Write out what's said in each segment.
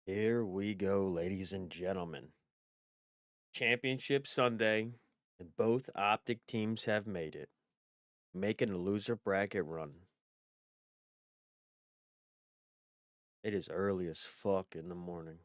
Here we go, ladies and gentlemen. Championship Sunday, and both optic teams have made it, making a loser bracket run. It is early as fuck in the morning.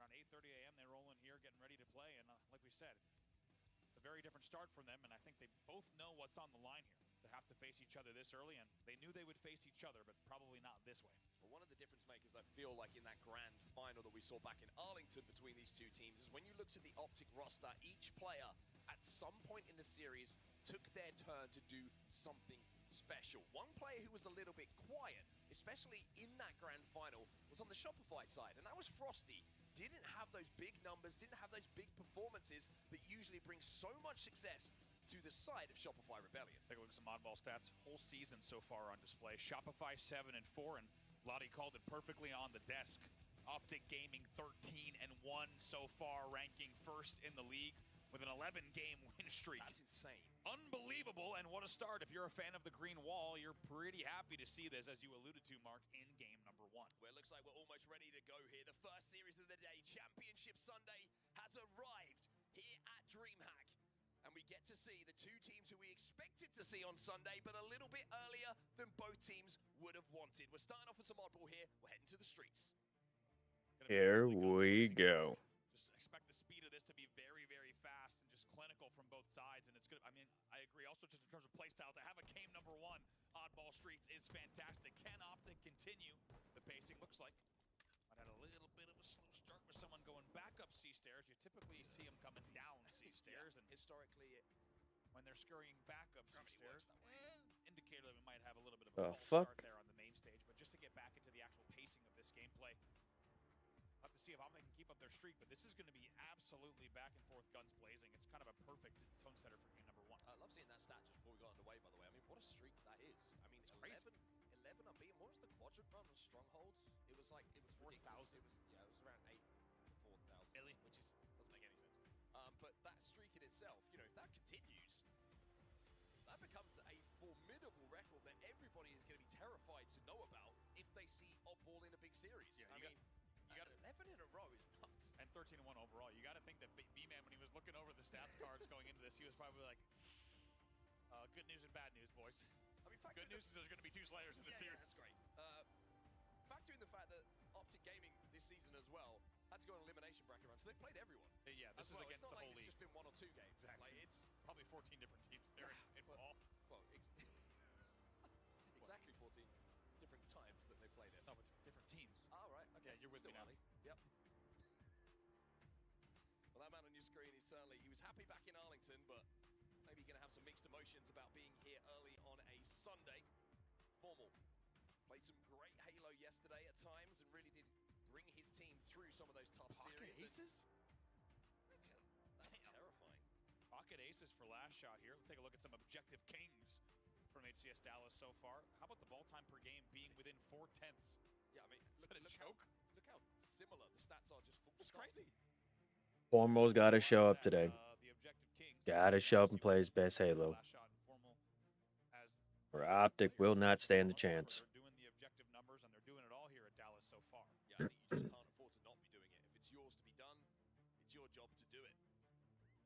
Around 8:30 a.m. they roll in here, getting ready to play, and like we said, it's a very different start from them, and I think they both know what's on the line here. To have to face each other this early, and they knew they would face each other, but probably not this way. Well, one of the difference makers I feel like in that grand final that we saw back in Arlington between these two teams is when you looked at the Optic roster, each player at some point in the series took their turn to do something special. One player who was a little bit quiet, especially in that grand final, was on the Shopify side, and that was Frosty. Didn't have those big numbers, didn't have those big performances that usually bring so much success to the side of Shopify Rebellion. Take a look at some oddball stats. Whole season so far on display. Shopify 7-4, and Lottie called it perfectly on the desk. Optic Gaming 13-1 so far, ranking first in the league with an 11-game win streak. That's insane. Unbelievable, and what a start. If you're a fan of the green wall, you're pretty happy to see this, as you alluded to, Mark, in game number 1. Well, it looks like we're almost ready to go here. The first series of the day, Championship Sunday, has arrived here at DreamHack. And we get to see the two teams who we expected to see on Sunday, but a little bit earlier than both teams would have wanted. We're starting off with some oddball here. We're heading to the streets. Here we go. Just expect the speed of this to be very, very fast and just clinical from both sides. And it's good. I mean, I agree also just in terms of play style to have a game number 1 oddball football streets is fantastic. Can Optic continue the pacing? Looks like might had a little bit of a slow start with someone going back up C stairs. You typically see them coming down C stairs, and historically, when they're scurrying back up C stairs, indicator that we might have a little bit of The a false start fuck? there on the main stage. But just to get back into the actual pacing of this gameplay, we'll have to see if Optic can keep up their streak. But this is going to be absolutely back and forth, guns blazing. It's kind of a perfect tone setter for game number 1. I love seeing that stat just before we got underway, by the way. I mean, what a streak that is. I mean, It's 11 crazy. unbeaten. What was the quadrant run on Strongholds? It was like, it was 4,000. ridiculous. It was around 8 to 4,000. Really? Which is, doesn't make any sense. But that streak in itself, you know, if that continues, that becomes a formidable record that everybody is going to be terrified to know about if they see oddball in a big series. Yeah, I mean, you got 11 in a row is nuts. And 13-1 overall. You got to think that B-Man, when he was looking over the stats cards going into this, he was probably like, good news and bad news, boys. I mean, Good news is there's going to be 2 Slayers in the series. Yeah, that's great. Factor in the fact that Optic Gaming this season as well had to go on elimination bracket run, so they've played everyone. Yeah, this is well. against it's not the like whole league. It's just been 1 or 2 games. Exactly. Like, it's Probably 14 different teams there in ball. well, exactly 14 different times that they played it. No, but different teams. Oh, right. Okay. Yeah, you're with Still me now. early. Yep. Well, that man on your screen is certainly, he was happy back in Arlington, but maybe going to have some mixed emotions about being here early on a Sunday. Formal played some great Halo yesterday at times and really did bring his team through some of those tough Pocket series. aces? That's terrifying. Pocket aces for last shot here. Let's take a look at some objective kings from HCS Dallas so far. How about the ball time per game being within 4/10? Yeah, I mean, Is that a joke? Look how similar the stats are just full It's stop. crazy. Formal's got to show up today. The objective kings. Gotta show up and play his best Halo. Last shot in Formal as Or Optic will not stand a chance. They're doing the objective numbers, and they're doing it all here at Dallas so far. Yeah, I think you just can't afford to not be doing it. If it's yours to be done, it's your job to do it.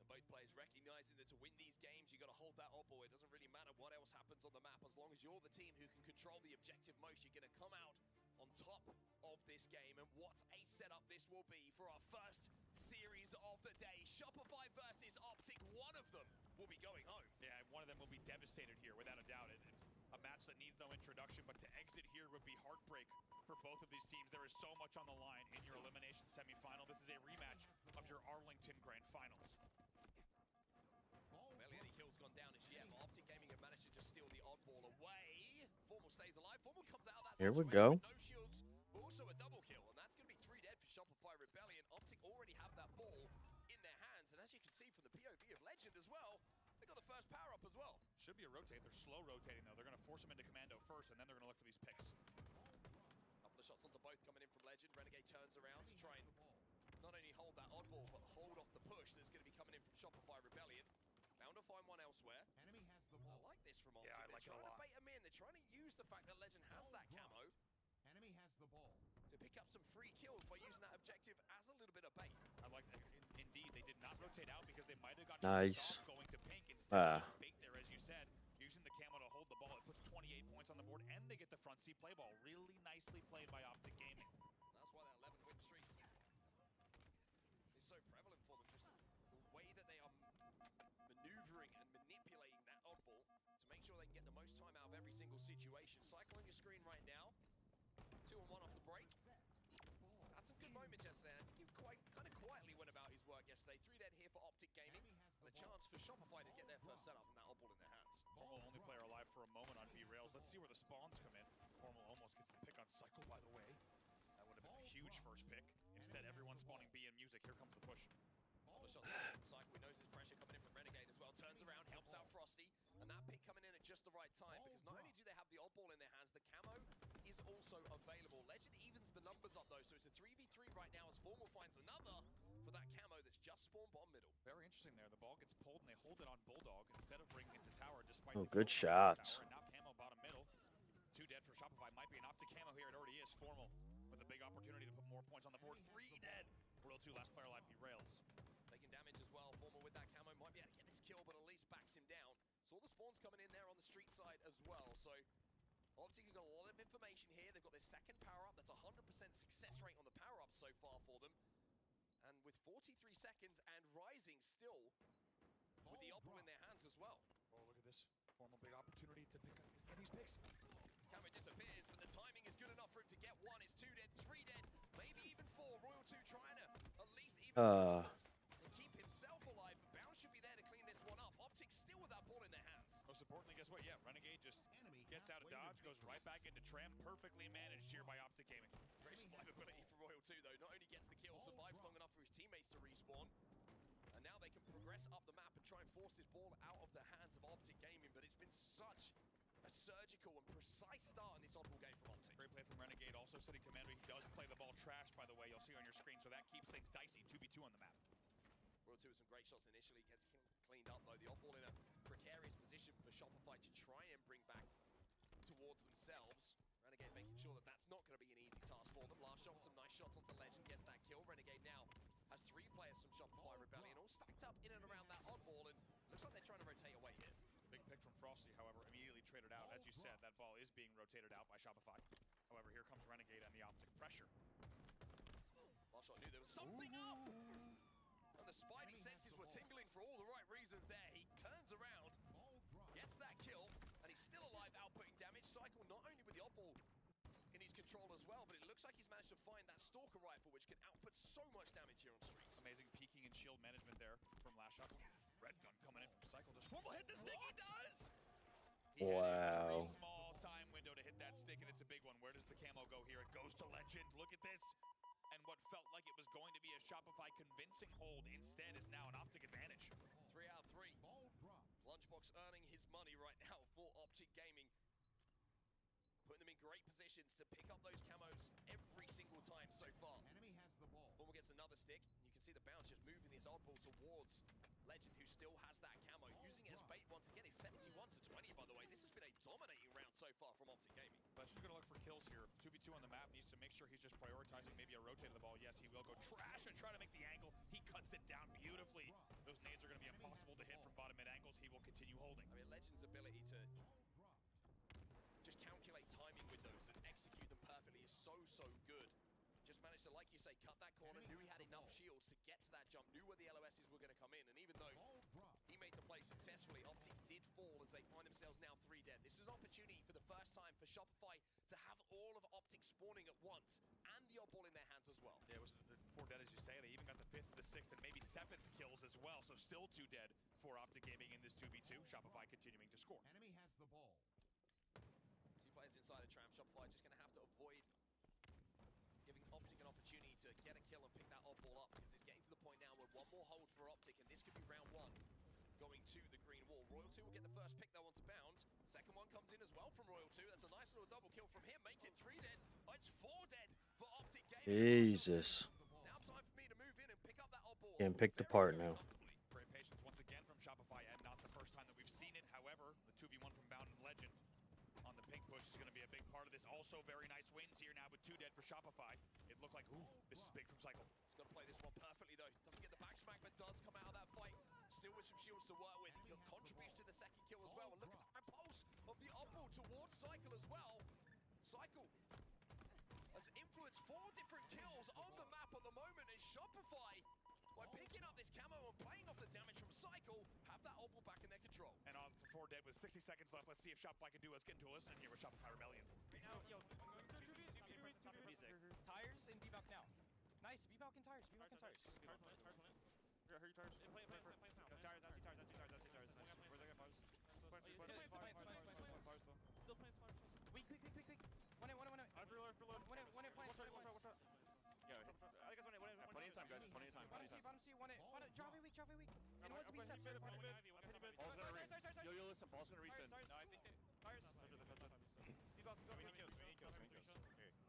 And both players recognizing that to win these games, you got to hold that oddball. It doesn't really matter what else happens on the map. As long as you're the team who can control the objective most, you're going to come out on top of this game. And what a setup this will be for our first series of the day. Shopify versus Optic, one of them will be going home. Yeah, one of them will be devastated here, without a doubt. A match that needs no introduction, but to exit here would be heartbreak for both of these teams. There is so much on the line in your elimination semifinal. This is a rematch of your Arlington Grand Finals. Barely any kills gone down as yet, but Optic Gaming have managed to just steal the oddball away. Formal stays alive. Formal comes out of that Here we situation go. with no shields, but also a double kill, and that's going to be 3 dead for Shopify Rebellion. Optic already have that ball in their hands, and as you can see from the POV of Legend as well, they got the first power up as well. Should be a rotate. They're slow rotating, though. They're going to force him into commando first, and then they're going to look for these picks. Couple of shots onto both coming in from Legend. Renegade turns around to try and not only hold that oddball, but hold off the push that's going to be coming in from Shopify Rebellion. Bound to find one elsewhere. Enemy has the ball. I like this from Optic. Yeah, I like it a They're lot. trying to bait him in. They're trying to use the fact that Legend has that camo Enemy has the ball. to pick up some free kills by using that objective as a little bit of bait. I like that. Indeed, they did not rotate out because they might have gotten Nice. off going to pink instead of bait there, as you said. Using the camo to hold the ball, it puts 28 points on the board, and they get the front seat play ball. Really nicely played by Optic Gaming. That's why that 11 win streak is so prevalent for them. Just the way that they are maneuvering and manipulating that oddball to make sure they can get the most time out of every single situation. Cycle on your screen right now. 2-on-1 off the break. Had some good moments yesterday. I think he kind of quietly went about his work yesterday. 3 dead here for Optic Gaming, and a chance for Shopify to get their first setup and that oddball in their hands. Formal only player alive for a moment on B-Rails. Let's see where the spawns come in. Formal almost gets the pick on Cycle, by the way. That would have been a huge first pick. Instead, everyone's spawning B in music. Here comes the push. All the shots coming in from Cycle. He knows there's pressure coming in from Renegade as well. Turns around, helps out Frosty. And that pick coming in at just the right time, because not only do they have the oddball in their hands, the camo is also available. Legend evens the numbers up though, so it's a 3v3 right now as Formal finds another for that camo that's just spawned bottom middle. Very interesting there. The ball gets pulled, and they hold it on Bulldog instead of bringing it to tower, despite Oh, the good kill coming from shots. tower. And now camo bottom middle. 2 dead for Shopify. Might be an Optic camo here. It already is. Formal with a big opportunity to put more points on the board. 3 dead. Real 2, last player alive, B-Rails. Taking damage as well. Formal with that camo might be able to get this kill, but at least backs him down. So all the spawns coming in there on the street side as well. So obviously you've got a lot of information here. They've got their second power-up. That's 100% success rate on the power-up so far for them. And with 43 seconds and rising still with the oddball in their hands as well. Oh, look at this. Formal big opportunity to pick up these picks. disappears, but the timing is good enough for him to get one. It's 2 dead, 3 dead, maybe even 4. Royal 2 trying to at least even some numbers and keep himself alive. But Bounce should be there to clean this one up. Optic still with that ball in their hands. Most importantly, guess what? Yeah, Renegade just gets out of dodge, goes right back into Tram. Perfectly managed here by Optic Gaming. Great survivability for Royal 2 though. Not only gets the kill, survives long enough for his teammates to respawn. And now they can progress up the map and try and force this ball out of the hands of Optic Gaming. But it's been such a surgical and precise start in this oddball game from Optic. Great play from Renegade, also sitting commander. He does play the ball trash, by the way. You'll see on your screen, so that keeps things dicey. 2v2 on the map. Royal 2 with some great shots initially, gets cleaned up though. The oddball in a precarious position for Shopify to try and bring back towards themselves. Renegade making sure that that's not going to be an easy task for them. Last shot, some nice shots onto Legend, gets that kill. Renegade now has 3 players from Shopify Rebellion all stacked up in and around that oddball, and looks like they're trying to rotate away here. Big pick from Frosty, however, immediately traded out. As you said, that ball is being rotated out by Shopify. However, here comes Renegade and the Optic pressure. Last shot knew there was something up! And the spidey senses were tingling for all the right reasons there. He turns around, gets that kill, and he's still alive, outputting damage. Cycle not only with the oddball in his control as well, but it looks like he's managed to find that Stalker rifle, which can output so much damage here on Streets. Amazing peeking and shield management there from last shot. Red gun coming in from Cycle. Does Swarble hit the stick? He does! He had a very small time window to hit that stick, and it's a big one. Where does the camo go here? It goes to Legend. Look at this. And what felt like it was going to be a Shopify convincing hold instead is now an Optic advantage. 3 out of 3. Lunchbox earning his money right now for Optic Gaming. Putting them in great positions to pick up those camos every single time so far. Enemy has the ball. Ball gets another stick. You can see the bounce just moving this oddball towards Legend, who still has that camo. Using it as bait once again. It's 71 to 20, by the way. This has been a dominating round so far from Optic Gaming. Legend's going to look for kills here. 2v2 on the map. Needs to make sure he's just prioritizing maybe a rotate of the ball. Yes, he will go trash and try to make the angle. He cuts it down beautifully. Those nades are going to be impossible to hit from bottom mid angles. He will continue holding. I mean, Legend's ability to just calculate timing windows and execute them perfectly is so good. Just managed to, like you say, cut that corner, knew he had enough shields to get to that jump, knew where the LOSs were going to come in, and even though he made the play successfully, Optic did fall as they find themselves now 3 dead. This is an opportunity for the first time for Shopify to have all of Optic spawning at once, and the oddball in their hands as well. Yeah, it was 4 dead, as you say. They even got the 5th, the 6th, and maybe 7th kills as well, so still 2 dead for Optic Gaming in this 2v2. Shopify continuing to score. Enemy has the ball. 2 players inside a tram. Shopify just going to have to avoid giving Optic an opportunity to get a kill and pick that oddball up, because it's getting to the point now where one more hold for Optic, and this could be round 1 going to the green wall. Royal 2 will get the first pick though onto Bound. Second one comes in as well from Royal 2. That's a nice little double kill from him, making 3 dead. It's 4 dead for Optic Gaming. Jesus. Now time for me to move in and pick up that oddball. Getting picked apart now. Great patience once again from Shopify, and not the first time that we've seen it. However, the 2v1 from Bound and Legend on the pink push is going to be a big part of this. Also very nice wins here now with 2 dead for Shopify. It looked like, ooh, this is big from Cycle. He's got to play this one perfectly though. Doesn't get the back smack, but does come out of that fight. Still with some shields to work with. He contributes to the second kill as well. And look at the repulse of the oddball towards Cycle as well. Cycle has influenced 4 different kills on the map at the moment, as Shopify, by picking up this camo and playing off the damage from Cycle, have that oddball back in their control. And on for 4 dead with 60 seconds left. Let's see if Shopify can do. Let's get into a listen here with Shopify Rebellion. Now, yo, music. Tires and Bebop now. Nice, Bebop and tires. Bebop and tires. I heard you tires. No, tires, that's tires. Where's that pause? Still playing smart. Quick. One in. I've reloaded. One in, plants. Yeah, I guess plenty of time, guys. Plenty of time. Bottom C, one in. Drop a weak. And one's me steps. Ball's gonna reset. Yo, listen. Ball's gonna reset. No, I think tires. Bebop, go. We need kills.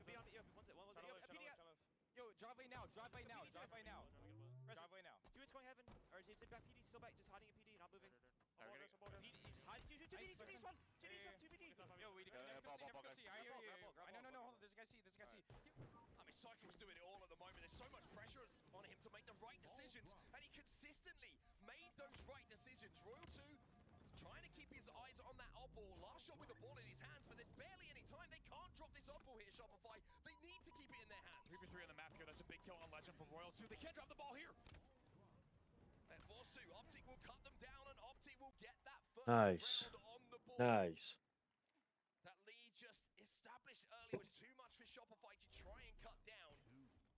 Be on it. One was it? Yo, drive away now. Drive away now. Dude, it's going heaven. Or is it back PD? Still back. Just hiding at PD, not moving. PD, he's just hiding. 2 PD, 2 PD. Yo, we go. Ball, guys. No, hold on. There's a guy C. I mean, Cycle's doing it all at the moment. There's so much pressure on him to make the right decisions, and he consistently made those right decisions. Royal 2 is trying to keep his eyes on that oddball. Last shot with the ball in his hands, but there's barely any time. They can't drop this oddball here, Shopify. They need to keep it in their hands. 3v3 on the map here. That's a big kill on Legend from Royal 2. They can't drop the ball here. And forced to. Optic will cut them down, and Optic will get that first Nice. round on the board. Nice. That lead just established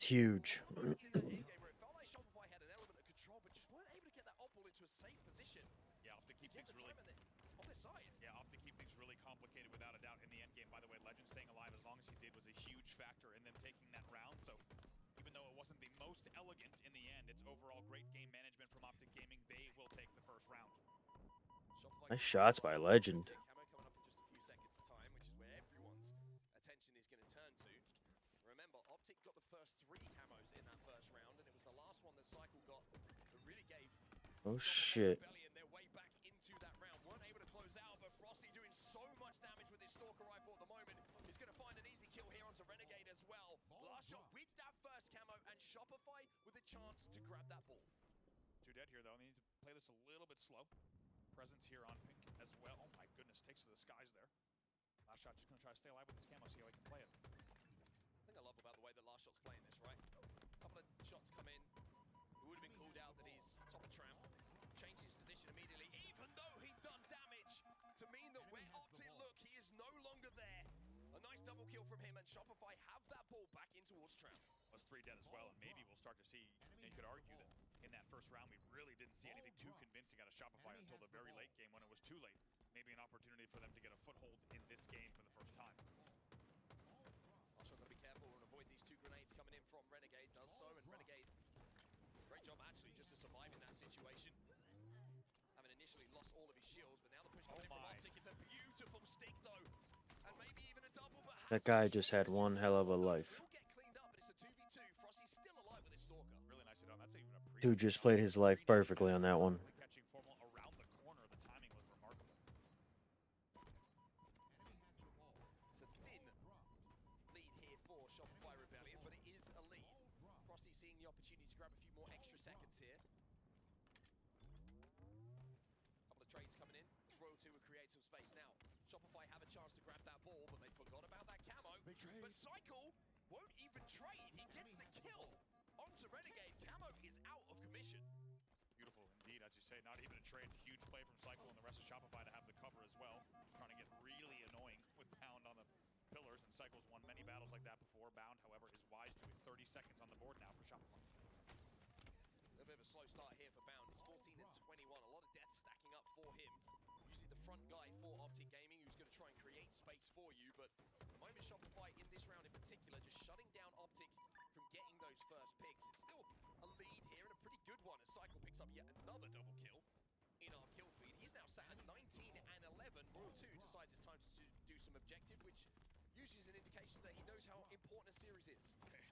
huge. Moments in that endgame where it felt like Shopify had an element of control, but just weren't able to get that op ball into a safe position. Yeah, Optic keep Get things the really time on their side. Yeah, Optic keep things really complicated without a doubt in the end game. By the way, Legend staying alive as long as he did was a huge factor in them taking that round. So even though it wasn't the most elegant in the end, it's overall great game management from Optic Gaming. They will take the first round. Shopify Nice shots by Legend. Camo coming up in just a few seconds' time, which is where everyone's attention is going to turn to. Remember, Optic got the first 3 camos in that first round, and it was the last one that Cycle got that really gave Oh Shopify shit. Rebellion their way back into that round. Weren't able to close out, but Frosty doing so much damage with his Stalker rifle at the moment. He's going to find an easy kill here onto Renegade as well. Last shot with that first camo, and Shopify with a chance to grab that ball. 2 dead here, though. They need to play this a little bit slow. Presence here on Pink as well. Oh my goodness, takes to the skies there. Last shot just going to try to stay alive with this camo, see how he can play it. I think I love about the way that Last Shot's playing this, right? A couple of shots come in. It would have been called out that he's top of tramp. Changes his position immediately, even though he'd done damage to mean that where Optic look, he is no longer there. A nice double kill from him, and Shopify have that ball back in towards tramp. Was 3 dead as well, and maybe we'll start to see, you could argue that in that first round, we really didn't see anything too convincing out of Shopify until the very late game when it was too late. Maybe an opportunity for them to get a foothold in this game for the first time. Also got to be careful and avoid these 2 grenades coming in from Renegade. Does so, and Renegade, great job actually just to survive in that situation. Having initially lost all of his shields, but now the push coming in from Optic. It's a beautiful stick though, and maybe even a double. But That guy just had one hell of a life. will get cleaned up, but it's a 2v2. Frosty's still alive with his Stalker. Really nicely done. That's even a pre. Dude just played his life perfectly on that one. Catching Formal around the corner. The timing was remarkable. It's a thin lead here for Shopify Rebellion, but it is a lead. Frosty seeing the opportunity to grab a few more extra seconds here. Couple of trades coming in. Royal 2 will create some space now. Shopify have a chance to grab that ball, but they forgot about that camo. But Cycle won't even trade. He gets the kill onto Renegade. Camo is out of commission. Beautiful indeed, as you say. Not even a trade. Huge play from Cycle and the rest of Shopify to have the cover as well. Trying to get really annoying with Pound on the pillars, and Cycle's won many battles like that before. Bound, however, is wise to it. 30 seconds on the board now for Shopify. A little bit of a slow start here for Bound. He's 14 and 21. A lot of deaths stacking up for him. Usually the front guy for Optic Gaming who's going to try and create space for you, but the moment Shopify in this round in particular just shutting down Optic from getting those first picks. It's still a lead here and a pretty good one as Cycle picks up yet another double kill in our kill feed. He's now sat at 19 and 11. Royal 2 decides it's time to do some objective, which usually is an indication that he knows how important a series is.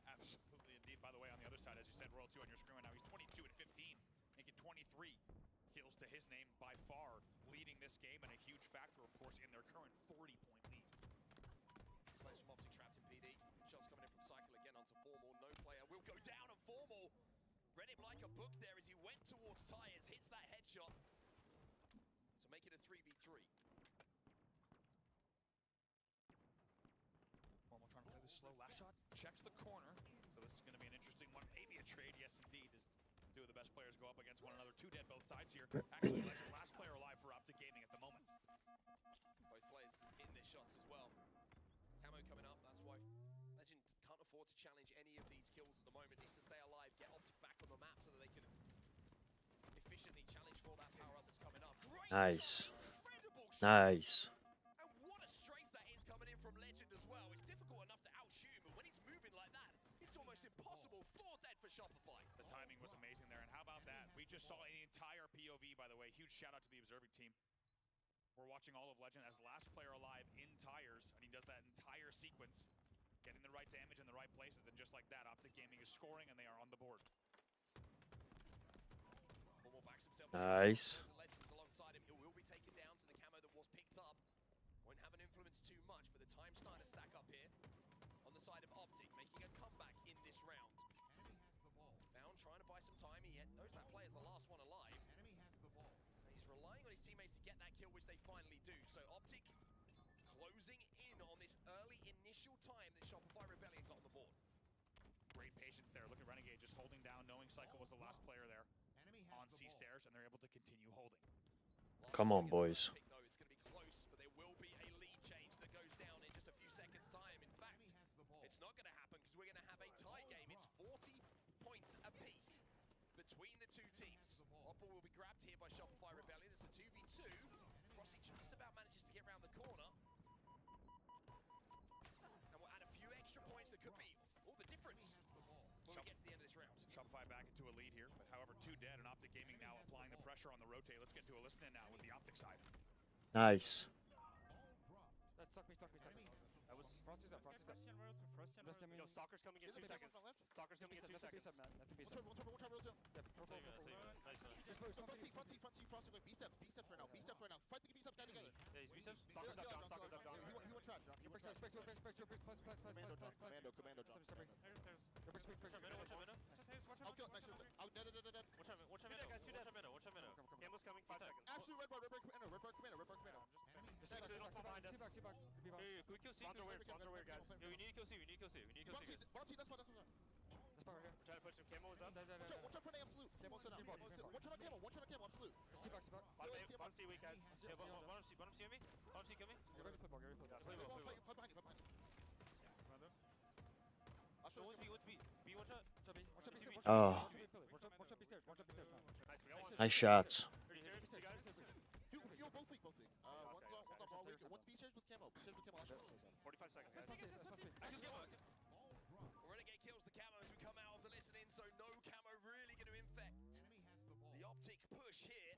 Absolutely indeed. By the way, on the other side, as you said, Royal 2 on your screen right now, he's 22 and 15, making 23 kills to his name, by far leading this game, and a huge factor, of course, in their current 40-point lead. Players from Optic trapped in PD. Shots coming in from Cycle again onto Formal. No player will go down, and Formal read him like a book there as he went towards Tyres, hits that headshot to make it a 3v3. Formal trying to play this slow. Last shot checks the corner, so this is going to be an interesting one. Maybe a trade, yes indeed, as 2 of the best players go up against one another. 2 dead both sides here. Actually, Legend, last player alive for Optic Gaming at the moment. Both players hitting their shots as well. Camo coming up, that's why Legend can't afford to challenge any of these kills at the moment. Needs to stay alive, get Optic back on the map so that they can efficiently challenge for that power up that's coming up. Great Nice. shot, incredible shot. Nice. And what a strafe that is coming in from Legend as well. It's difficult enough to outshoot him, but when he's moving like that, it's almost impossible. 4 dead for Shopify. The timing was amazing there, and how about that? We just saw an entire POV, by the way. Huge shout out to the observing team. We're watching all of Legend as last player alive in Tires, and he does that entire sequence, getting the right damage in the right places, and just like that, Optic Gaming is scoring, and they are on the board. Formal backs himself. Nice. Legends alongside him. He will be taken down, so the camo that was picked up won't have an influence too much, but the time's starting to stack up here on the side of Optic, making a comeback in this round. Bound trying to buy some time. He knows that player's the last one alive. And he's relying on his teammates to get that kill, which they finally do. So Optic closing in on this early initial time that Shopify Rebellion got on the board. Great patience there. Look at Renegade just holding down, knowing Cycle was the last player there on C stairs, and they're able to continue holding. Come on, boys. It's going to be close, but there will be a lead change that goes down in just a few seconds' time. In fact, it's not going to happen because we're going to have a tie game. It's 4 we get to the end of this round. Shopify back into a lead here, but however, 2 dead, and Optic Gaming now applying the pressure on the rotate. Let's get to a listen in now with the Optic side. Nice. That's stuck me. I was Frosty's up. Left him in. Yo, Stalker's coming in 2 seconds. Stalker's coming in 2 seconds. Man. Left him One turn, real two. Purple. Nice one. Front seat, Frosty going B steps right now. Fight the B steps down together. Yeah, he's B-steps. Stalker's up, John. Stalker's up, John. He went trash, John. He went trash. Commando, John. Commando. I'll kill. Nice shot. Dead. Watch out, guys. 2 dead. Watch out, Minnow. Campbell's coming. 5 seconds. Absolute red bar Commando. Just make sure they don't fall behind us. Hey, can we kill C? Spawns are weird, guys. Yo, we need to kill C. Bottom seat, that's fine. We're trying to push him. Camo is up. Watch out for an absolute. Camo sit down. One shot on Camo, absolute. Bottom C weak, guys. Yeah, bottom C on me. Bottom C kill me. Get ready to play ball. Fight behind you. I'll show you. One's B. B, one shot. Oh. Watch up B stairs. Nice, we got one. Nice shots. Pretty serious, you guys? You both weak. One's all weak. One's B stairs with Camo. 45 seconds, guys. Renegade kills the Camo as we come out of the listening, so no Camo really going to infect the Optic push here.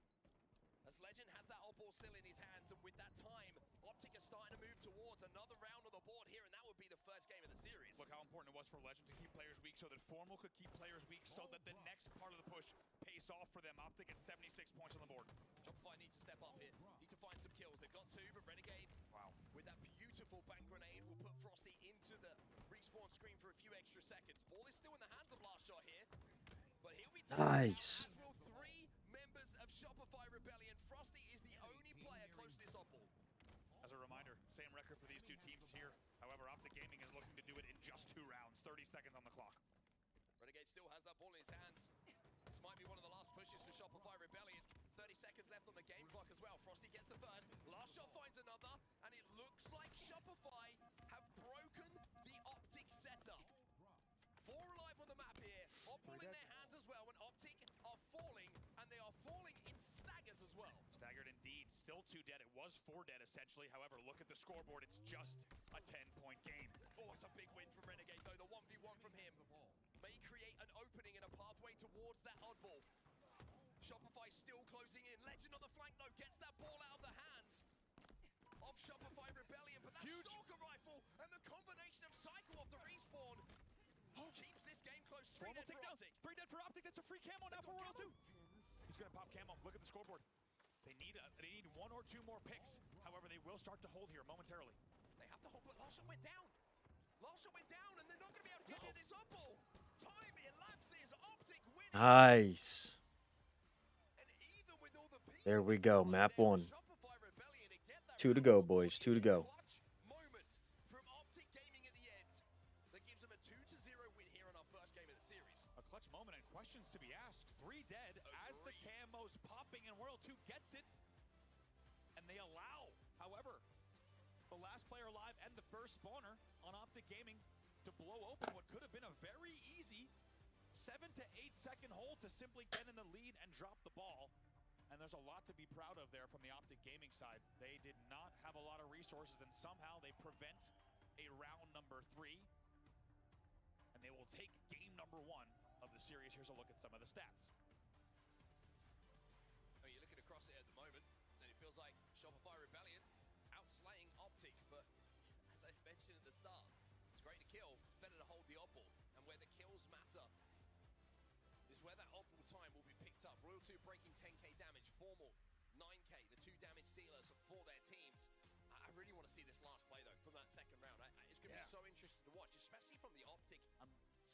As Legend has that op ball still in his hands, and with that time, Optic are starting to move towards another round on the board here, and that would be the first game of the series. Look how important it was for Legend to keep players weak so that Formal could keep players weak so that the next part of the push pays off for them. Optic at 76 points on the board. Shopify needs to step up here. Need to find some kills. They've got 2, but Renegade, Wow. with that beautiful bank grenade, will put Frosty into the respawn screen for a few extra seconds. Ball is still in the hands of Last Shot here, but he'll be taken Nice. out, as will 3 members of Shopify Rebellion. Frosty is the only player close to this op ball. As a reminder, same record for these 2 teams here. However, Optic Gaming is looking to do it in just 2 rounds. 30 seconds on the clock. Renegade still has that ball in his hands. This might be one of the last pushes for Shopify Rebellion. 30 seconds left on the game clock as well. Frosty gets the first. Last Shot finds another, and it looks like Shopify have broken the Optic setup. 4 alive on the map here. Op ball in their hands as well when Optic are falling, and they are falling in staggers as well. Staggered indeed. Still 2 dead. It was 4 dead essentially. However, look at the scoreboard. It's just a 10-point game. Oh, it's a big win from Renegade though. The 1v1 from him may create an opening and a pathway towards that oddball. Shopify still closing in. Legend on the flank though gets that ball out of the hands of Shopify Rebellion, but that Stalker rifle and the combination of cycle of the respawn keeps this game close. 3 dead for Optic. 3 dead for Optic. That's a free camo now for Royal 2. He's going to pop camo. Look at the scoreboard. They need 1 or 2 more picks. However, they will start to hold here momentarily. They have to hold, but Last Shot went down. And they're not going to be able to get near this oddball. Time elapses. Optic winning. Nice. And even with all the pieces There we go. Map 1. Shopify Rebellion to get that 2 to round go, on the boys. board. 2 to It's a go. clutch moment from Optic Gaming at the end that gives them a 2-0 win here on our first game of the series. A clutch moment and questions to be asked. 3 dead as the camo's popping and Royal 2 gets it. And they allow, however, the last player alive and the first spawner on Optic Gaming to blow open what could have been a very easy 7 to 8 second hold to simply get in the lead and drop the ball. And there's a lot to be proud of there from the Optic Gaming side. They did not have a lot of resources, and somehow they prevent a round number 3. And they will take game number 1 of the series. Here's a look at some of the stats. I mean, you're looking across it at the moment, and it feels like Shopify Rebellion outslaying Optic, but as I mentioned at the start, it's great to kill, it's better to hold the oddball, and where the kills matter is where that oddball time will be picked up. Royal 2 breaking 10k damage, Formal 9k, the 2 damage dealers for their teams. I really want to see this last play though from that second round. It's going to be so interesting to watch, especially from the Optic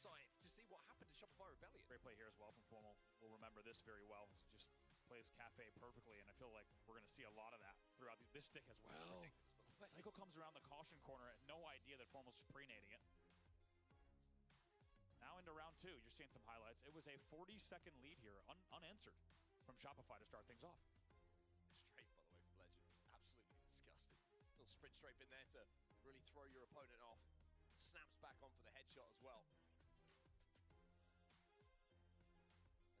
side, to see what happened to Shopify Rebellion. Great play here as well from Formal. We'll remember this very well. Just plays Cafe perfectly, and I feel like we're going to see a lot of that throughout this stick as well. Cycle comes around the caution corner, had no idea that Formal's just pre-nading it. Now into round 2, you're seeing some highlights. It was a 40-second lead here, unanswered from Shopify to start things off. Straight, by the way, from Legend. It's absolutely disgusting. Little sprint strafe in there to really throw your opponent off. Snaps back on for the headshot as well.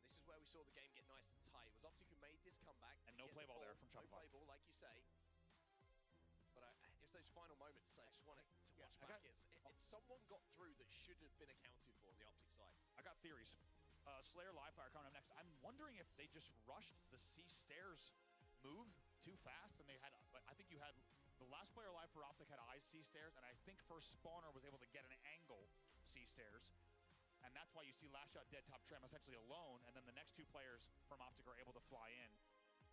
And this is where we saw the game get nice and tight. It was Optic who made this comeback. And no play ball there from Shopify. No play ball, like you say. But it's those final moments I just want to watch back. It's someone got through that should have been accounted for on the Optic side. I theories. Slayer Livefire coming up next. I'm wondering if they just rushed the C stairs move too fast, and they had. I think you had the last player alive for Optic had eyes C stairs, and I think first spawner was able to get an angle C stairs, and that's why you see last shot dead top tram essentially alone, and then the next two players from Optic are able to fly in.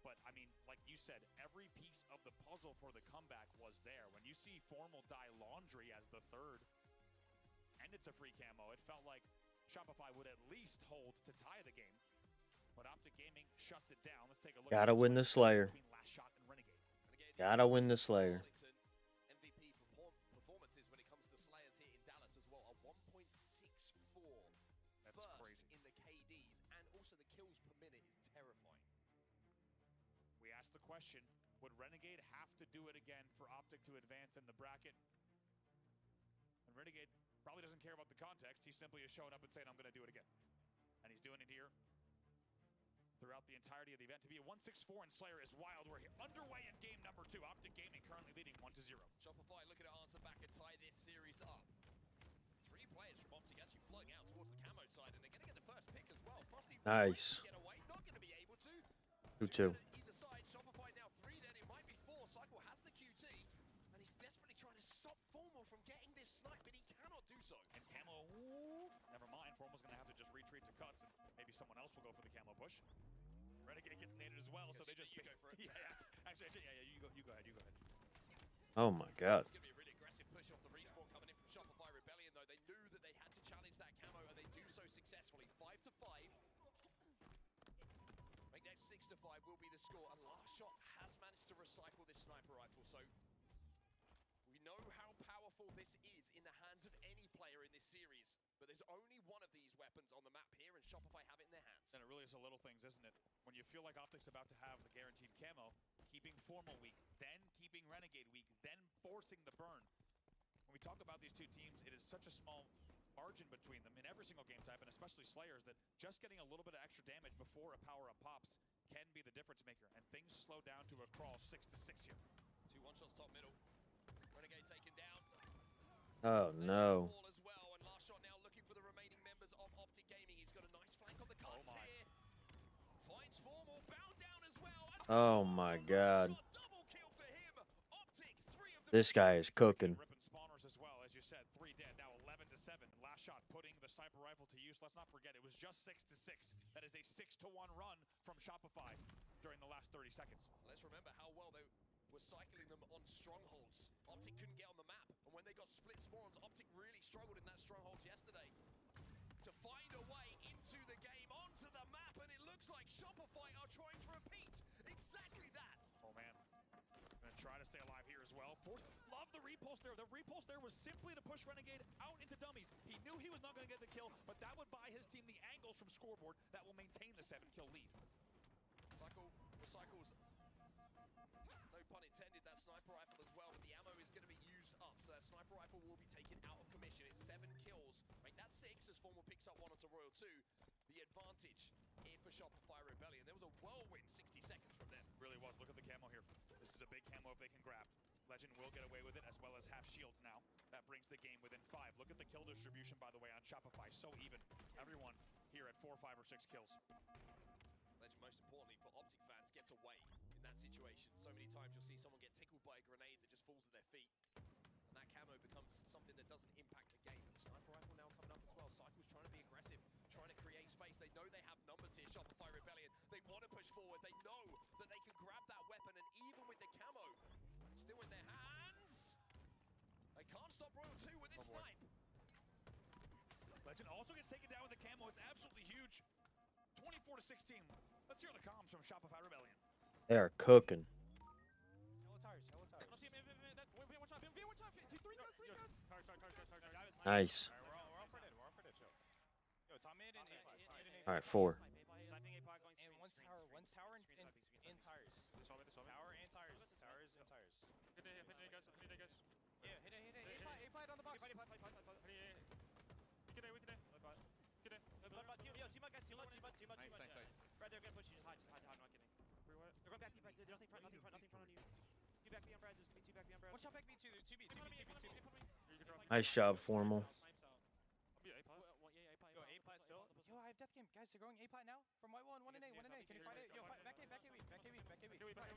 But I mean, like you said, every piece of the puzzle for the comeback was there. When you see Formal die Laundry as the third, and it's a free camo, it felt like Shopify would at least hold to tie the game. But Optic Gaming shuts it down. Let's take a look. Gotta win the Slayer. Between last shot and Renegade. Gotta win the Slayer. MVP performances when it comes to Slayers here in Dallas as well. A 1.64 That's first crazy. in the KDs, and also the kills per minute is terrifying. We asked the question, would Renegade have to do it again for Optic to advance in the bracket? And Renegade probably doesn't care about the context. He simply is showing up and saying, I'm going to do it again. And he's doing it here throughout the entirety of the event. To be a 1-6-4 and Slayer is wild. We're underway in game number 2. Optic Gaming currently leading 1-0. Shopify looking to answer back and tie this series up. 3 players from Optic actually flying out towards the camo side, and they're going to get the first pick as well. Frosty Nice. get away, not going to be able to. 2-2. Either side, Shopify now 3 dead, it might be 4. Cycle has the QT, and he's desperately trying to stop Formal from getting this snipe, but he cannot do so. And camo, ooh, never mind. Formal's going to have to just retreat to cuts, and maybe someone else will go for the camo push. Renegade gets naded as well, so they just you go for it. Yeah, actually, you go ahead. Oh my god. It's going to be a really aggressive push off the respawn coming in from Shopify Rebellion, though. They knew that they had to challenge that camo, and they do so successfully. 5-5. Make that 6-5 will be the score, and last shot has managed to recycle this sniper rifle, so we know how powerful this is in the hands of any player in this series, but there's only one of these weapons on the map here, and Shopify have it in their hands. And it really is the little things, isn't it? When you feel like Optic's about to have the guaranteed camo, keeping Formal weak, then keeping Renegade weak, then forcing the burn. When we talk about these two teams, it is such a small margin between them in every single game type, and especially Slayers, that just getting a little bit of extra damage before a power-up pops can be the difference maker, and things slow down to a crawl 6-6 here. 2 one-shots top middle. Renegade taken down. Oh no. Ball as well, and last shot now looking for the remaining members of Optic Gaming. He's got a nice flank on the cuts my. here. Finds Formal, bound down as well. And Oh my god. shot, double kill for him. Optic, 3 of the This guy is cooking. Ripping spawners as well, as you said. 3 dead, now 11-7. Last shot putting the sniper rifle to use. Let's not forget, it was just 6-6. That is a 6-1 run from Shopify during the last 30 seconds. Let's remember how well they were cycling them on strongholds. Optic couldn't get on the map, and when they got split spawns, Optic really struggled in that strongholds yesterday to find a way into the game, onto the map, and it looks like Shopify are trying to repeat exactly that. Oh man, gonna try to stay alive here as well. Love the repulse there. The repulse there was simply to push Renegade out into dummies. He knew he was not gonna get the kill, but that would buy his team the angles from scoreboard that will maintain the 7-kill lead. Cycle recycles, no pun intended, that sniper rifle as well, but the ammo is going to be used up, so that sniper rifle will be taken out of commission. It's 7 kills, make that 6 as Formal picks up 1 onto Royal 2. The advantage here for Shopify Rebellion. There was a whirlwind 60 seconds from them. Really was. Look at the camo here. This is a big camo if they can grab. Legend will get away with it, as well as half shields now. That brings the game within 5. Look at the kill distribution, by the way, on Shopify. So even. Everyone here at 4, 5, or 6 kills. Legend, most importantly for Optic fans, gets away in that situation. So many times you'll see someone get tickled by a grenade that just falls at their feet, and that camo becomes something that doesn't impact the game. And the sniper rifle now coming up as well. Cycle's trying to be aggressive, trying to create space. They know they have numbers here, Shopify Rebellion. They want to push forward. They know that they can grab that weapon, and even with the camo still in their hands, they can't stop Royal 2 with this snipe. Legend also gets taken down with the camo. It's absolutely huge. 24-16. Let's hear the comms from Shopify Rebellion. They are cooking. Hello tires, hello tires. No, see him, one shot, 3 guns, 3 guns. Nice. We're all for dead, chill. Yo, top mid and All right, 4. Sniping A pot going and one's tower and tires. Tower and tires. Towers and tires. Yeah, hit it. A-pot on the box. Yo, team up, guys, team up. Nice. Brad, they're gonna push you. Just hide, not kidding. They're going back B, Brad. Nothing front on you. 2 back B on Brad. There's gonna be 2 back B on Brad. 1 shot back B, 2 B. Nice job, Formal. Yo, A-pot still. Yo, Guys, they're going A plat now. From white wall and 1 and A, 1 and A. Can you fight it? Yo, fight, back A, back A weak, back A weak, back A weak. Back A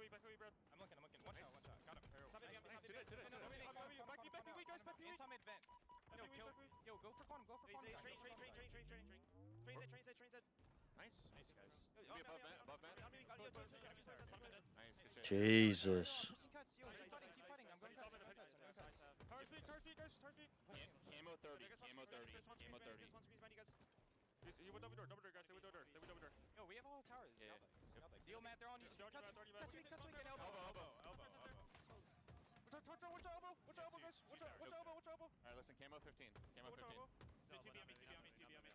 weak, back A weak, bro. I'm looking. One shot. Got him. Stop it, Nice. to it. No, no, Back no, B, no, back B, guys, back B. In some advent. Yo, go for quantum, go for quantum. Train. Train set. Nice, guys. Be above man. Nice, good shit. Jesus. Pushing cuts. Yo, keep fighting. I'm going cuts. Towers B, guys. Camo 30. He went double door, guys. They went double door. Yo, we have all towers. Yeah. Deal, Matt. They're on you. Cuts weak, and elbow. Elbow. Watch your elbow, guys. Watch your elbow. Alright, listen, camo 15. Camo 15. TB on me.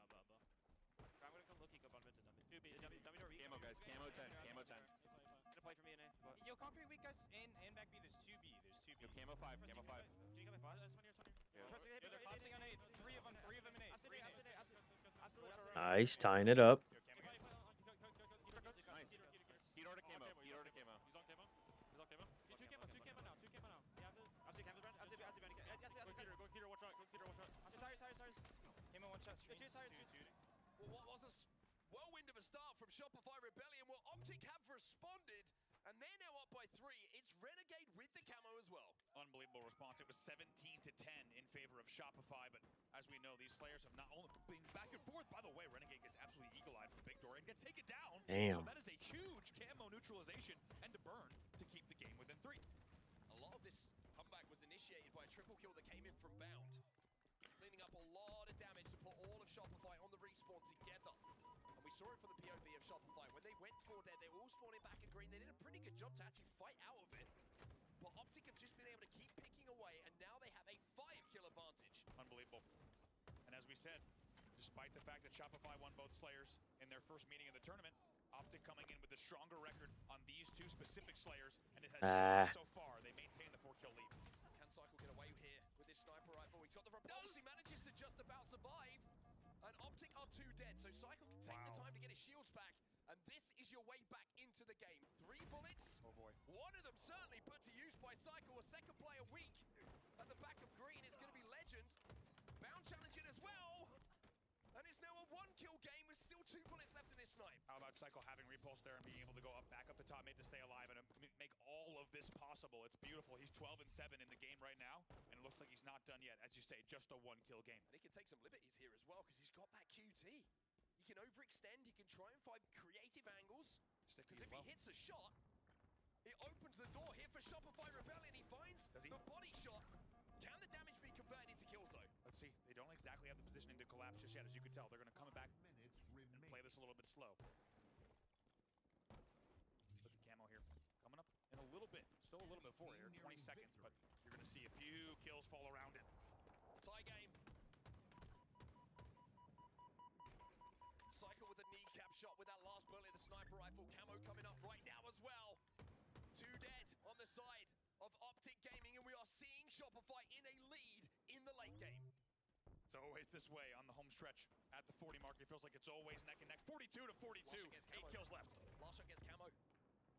I'm gonna come look, go bottom mid to dummy. Dummy door. Camo, guys. Camo 10. Gonna play for me in A. Yo, concrete weak, guys. And back B. There's 2B. Yo, camo 5. Can you come back? This one here. Yeah. They're collapsing on A. Three of them in A. Absolutely. Nice, tying it up. Nice. Heat order camo. He's on camo. Two camo now. Go Keter, watch out. Tires. Camo one shot. Two tires. Well, what was a whirlwind of a start from Shopify Rebellion? Well, Optic have responded, and they're now up by 3. It's Renegade with the camo as well. Unbelievable response. It was 17-10 in favor of Shopify, but as we know, these players have not only been back and forth. By the way, Renegade gets absolutely eagle-eyed from Big Door and gets taken down. Damn. So that is a huge camo neutralization and a burn to keep the game within 3. A lot of this comeback was initiated by a triple kill that came in from Bound, cleaning up a lot of damage to put all of Shopify on the respawn together. And we saw it from the POV of Shopify. When they went for dead, they were all spawning back in green. They did a pretty good job to actually fight out of it. But Optic have just been able to keep picking away, and now they have a 5-kill advantage. Unbelievable. And as we said, despite the fact that Shopify won both Slayers in their first meeting of the tournament, Optic coming in with a stronger record on these 2 specific Slayers, and it has shown so far. They maintain the 4-kill lead. Can Cycle get away here with this sniper rifle? He's got the repulse. He manages to just about survive. And Optic are 2 dead, so Cycle can take the time to get his shields back. And this is your way back into the game. 3 bullets. Oh boy. One of them certainly put to use by Cycle. A second player weak. At the back of green is going to be Legend. Bound challenging as well. And it's now a 1-kill game with still 2 bullets left in this snipe. How about Cycle having repulse there and being able to go back up the top mid to stay alive and make all of this possible? It's beautiful. He's 12-7 in the game right now, and it looks like he's not done yet. As you say, just a 1-kill game. And he can take some liberties here as well because he's got that QT. He can overextend. He can try and find creative angles. Because if he hits a shot, it opens the door here for Shopify Rebellion. He finds the body shot. Can the damage be converted into kills, though? Let's see. They don't exactly have the positioning to collapse just yet. As you can tell, they're going to come back and play this a little bit slow. Look at camo here. Coming up in a little bit. Still a little bit forward here. 20 seconds, but you're going to see a few kills fall around it. Tie game. Cycle with a kneecap shot with that last bullet of the sniper rifle. Camo coming up right now as well. 2 dead on the side of Optic Gaming, and we are seeing Shopify in a lead in the late game. It's always this way on the home stretch. At the 40 mark, it feels like it's always neck and neck. 42-42. 8 kills left. Last shot gets camo.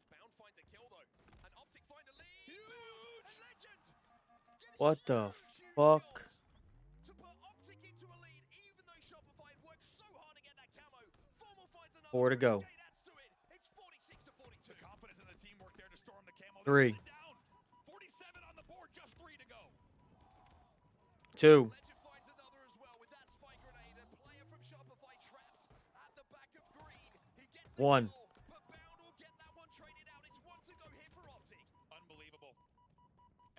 Bound finds a kill though. And Optic find a lead. Huge! And Legend! What the Huge fuck? kills to put Optic into a lead, even though Shopify had worked so hard to get that camo. Formal finds another. 4 to go. Adds to it. It's 46-42. The confidence in the teamwork there to storm the camo. 3. Down. 47 on the board, just 3 to go. 2. Legend finds another as well with that spike grenade. A player from Shopify trapped at the back of green. He gets the 1. kill, but Bound will get that one traded out. It's 1 to go here for Optic. Unbelievable.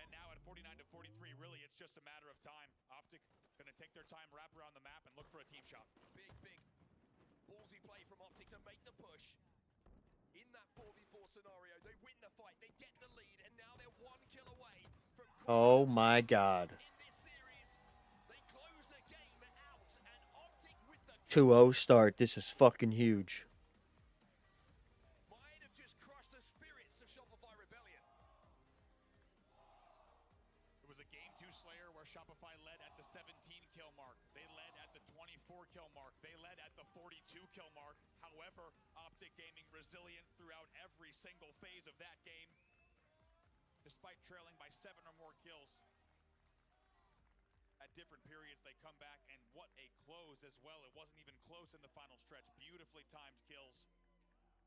And now at 49-43, really, it's just a matter of time. Optic going to take their time, wrap around the map, and look for a team shot. Big ballsy play from Optic to make the push. In that 4v4 scenario, they win the fight, they get the lead, and now they're 1 kill away from Oh my god. in this series. They close the game out, and Optic with the 2-0 start. This is fucking huge. might have just crushed the spirits of Shopify Rebellion. It was a game 2 Slayer where Shopify led at the 17-kill mark. They led at the 24-kill mark. They led at the 42-kill mark. However, Optic Gaming resilient throughout every single phase of that game, despite trailing by 7 or more kills. at different periods. They come back, and what a close as well. It wasn't even close in the final stretch. Beautifully timed kills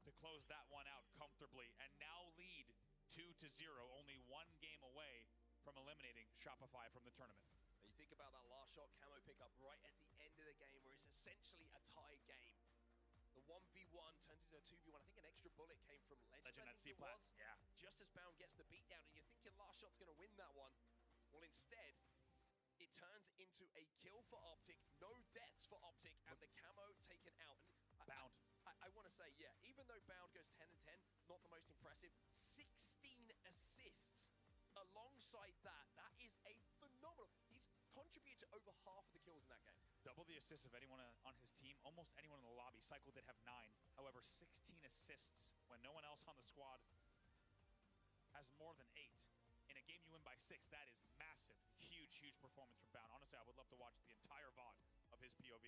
to close that one out comfortably, and now lead 2-0, only one game away from eliminating Shopify from the tournament. And you think about that last shot camo pickup right at the end of the game, where it's essentially a tie game. The 1v1 turns into a 2v1. I think an extra bullet came from Legend I at think it C-Plat. was. Yeah. Just as Bound gets the beatdown, and you're thinking last shot's going to win that one. Well, instead, it turns into a kill for Optic, no deaths for Optic, and the camo taken out. And Bound. I want to say, yeah, even though Bound goes 10 and 10, not the most impressive, 16 assists. Alongside that, that is a phenomenal. He's contributed to over half of the kills in that game. Double the assists of anyone on his team, almost anyone in the lobby. Cycle did have 9. However, 16 assists when no one else on the squad has more than 8. In a game you win by 6, that is massive. Huge, huge performance from Bound. Honestly, I would love to watch the entire VOD of his POV,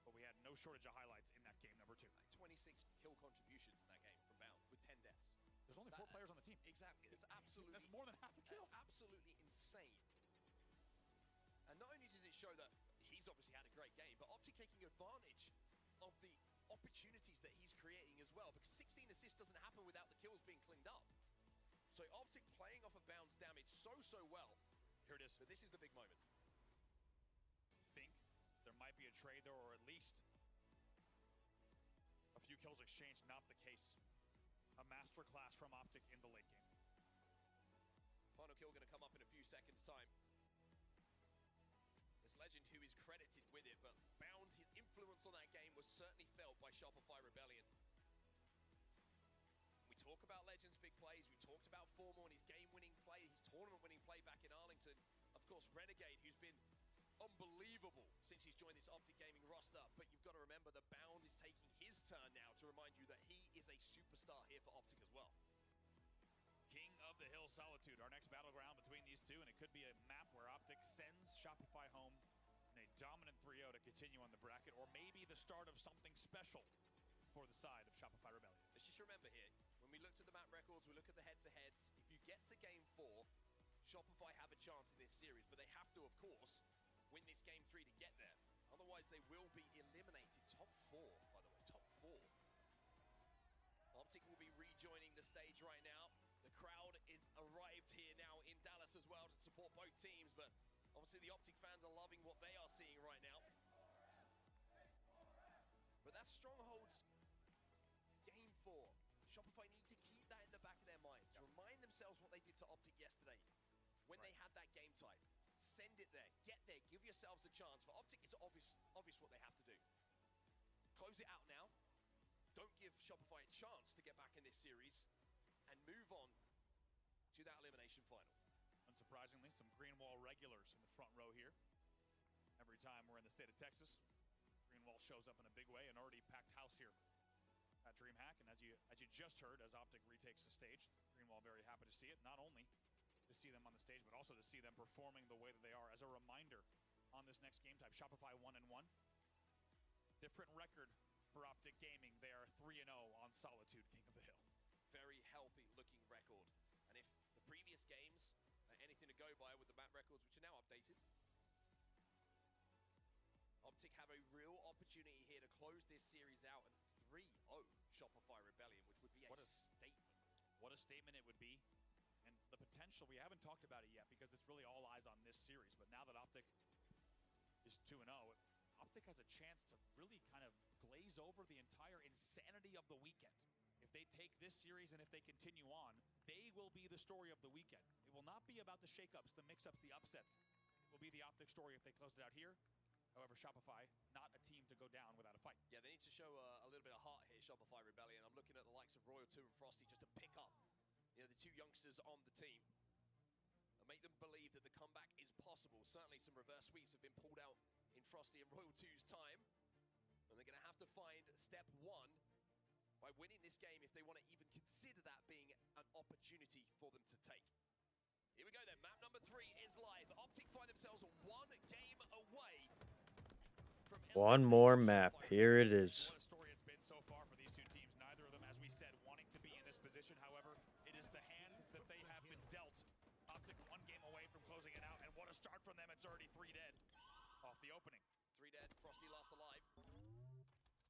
but we had no shortage of highlights in that game number 2. 26 kill contributions in that game from Bound with 10 deaths. There's only 4 players on the team. Exactly. It's absolutely... That's more than half the kills. That's absolutely insane. And not only does it show that he's obviously had a great game, but Optic taking advantage of the opportunities that he's creating as well, because 16 assists doesn't happen without the kills being cleaned up. So Optic playing off of Bound's damage so well. Here it is. But this is the big moment. Think there might be a trade there, or at least a few kills exchanged. Not the case. A masterclass from Optic in the late game. Final kill going to come up in a few seconds' time. This Legend who is credited with it, but Bound, his influence on that game was certainly felt by Shopify Rebellion. We talk about Legend's big plays, we talked about Formal and his game-winning play, his tournament-winning play back in Arlington. Of course, Renegade, who's been unbelievable since he's joined this Optic Gaming roster, but you've got to remember that Bound is taking his turn now to remind you that he is a superstar here for Optic as well. King of the Hill Solitude, our next battleground between these two, and it could be a map where Optic sends Shopify home in a dominant 3-0 to continue on the bracket, or maybe the start of something special for the side of Shopify Rebellion. Let's just remember here, when we looked at the map records, we look at the head-to-heads, if you get to game 4, Shopify have a chance in this series, but they have to, of course, win this game 3 to get there. Otherwise, they will be eliminated. Top 4, by the way, top 4. Optic will be rejoining the stage right now. The crowd is arrived here now in Dallas as well to support both teams, but obviously the Optic fans are loving what they are seeing right now. But that's Stronghold's game 4. Shopify need to keep that in the back of their minds. Remind themselves what they did to Optic yesterday when they had that game type. Send it there, get there, give yourselves a chance. For Optic, it's obvious what they have to do. Close it out now. Don't give Shopify a chance to get back in this series and move on to that elimination final. Unsurprisingly, some Green Wall regulars in the front row here. Every time we're in the state of Texas, Green Wall shows up in a big way, an already packed house here at DreamHack. And as you just heard, as Optic retakes the stage, Green Wall very happy to see it. Not only to see them on the stage, but also to see them performing the way that they are. As a reminder, on this next game type, Shopify 1-1. Different record for Optic Gaming. They are 3-0 on Solitude, King of the Hill. Very healthy looking record. And if the previous games are anything to go by with the map records, which are now updated, Optic have a real opportunity here to close this series out and 3-0 Shopify Rebellion, which would be a statement. What a statement it would be. And the potential, we haven't talked about it yet because it's really all eyes on this series. But now that Optic is 2-0, Optic has a chance to really kind of glaze over the entire insanity of the weekend. If they take this series and if they continue on, they will be the story of the weekend. It will not be about the shakeups, the mix-ups, the upsets. It will be the Optic story if they close it out here. However, Shopify, not a team to go down without a fight. Yeah, they need to show a little bit of heart here, Shopify Rebellion. I'm looking at the likes of Royal 2 and Frosty just to pick up, the two youngsters on the team and make them believe that the comeback is possible. Certainly some reverse sweeps have been pulled out in Frosty and Royal 2's time, and they're going to have to find step 1 by winning this game if they want to even consider that being an opportunity for them to take. Here we go then, map number 3 is live. Optic find themselves 1 game away from One more map, here it is. What a story it's been so far for these two teams. Neither of them, as we said, wanting to be in this position. However, it is the hand that they have been dealt. Optic 1 game away from closing it out, and what a start from them. It's already 3 dead off the opening. 3 dead, Frosty last alive.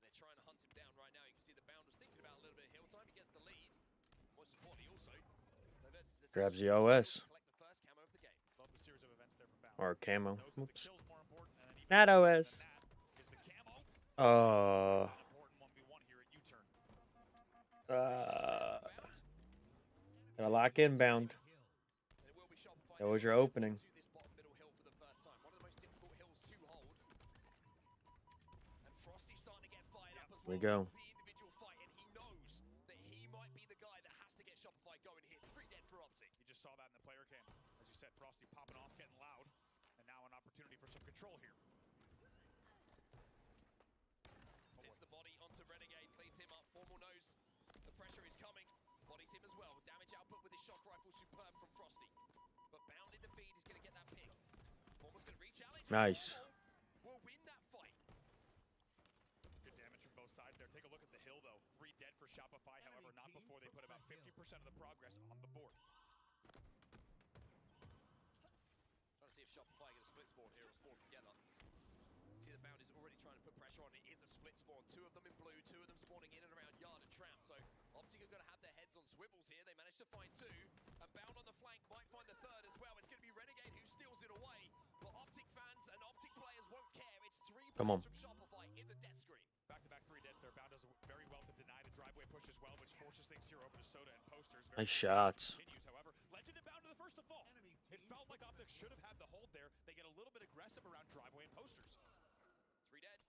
They're trying to hunt him down right now. You can see the Bounder's thinking about a little bit of hill time. He gets the lead. Most importantly, also diverts his Grabs the attention to OS. collect the first camo of the game. Love the series of events there from Bound. Or camo. Knows that the Oops. kill's more important, and then even Not more OS. than that is the camo. Oh. An important 1v1 here at U-turn. Gotta lock inbound. And it will be Shopify That was now your stepping opening. into this bottom middle hill for the first time. One of the most difficult hills to hold. And Frosty's starting to get fired up as Here we well. go. It's the individual fight, and he knows that he might be the guy that has to get Shopify going here. 3 dead for Optic. You just saw that in the player cam. As you said, Frosty popping off, getting loud, and now an opportunity for some control here. Hits the body onto Renegade, cleans him up. Formal knows the pressure is coming. Bodies him as well. Damage output with his shock rifle, superb from Frosty. But Bound in the feed is going to get that pick. Formal's going to re-challenge. Nice. Will win that fight. Good damage from both sides there. Take a look at the hill, though. 3 dead for Shopify, however, not before they put about 50% of the progress on the board. Trying to see if Shopify get a split spawn here or spawn together. See the Bound is already trying to put pressure on. It is a split spawn. 2 of them in blue, 2 of them spawning in and around Yard and Tram. So Optic are going to have their heads on swivels here. They managed to find 2. And Bound on the flank might find the 3rd as well. It's going to be Renegade who steals it away. But Optic fans and Optic players won't care. It's 3 Come on. players from Shopify in the death screen. Back-to-back 3 dead there. Bound does very well to deny the driveway push as well, which forces things here over to Soda and Posters. Nice shots. Continues, however. Legend and Bound to the first to fall. It felt like Optic should have had the hold there. They get a little bit aggressive around driveway and Posters. 3 dead.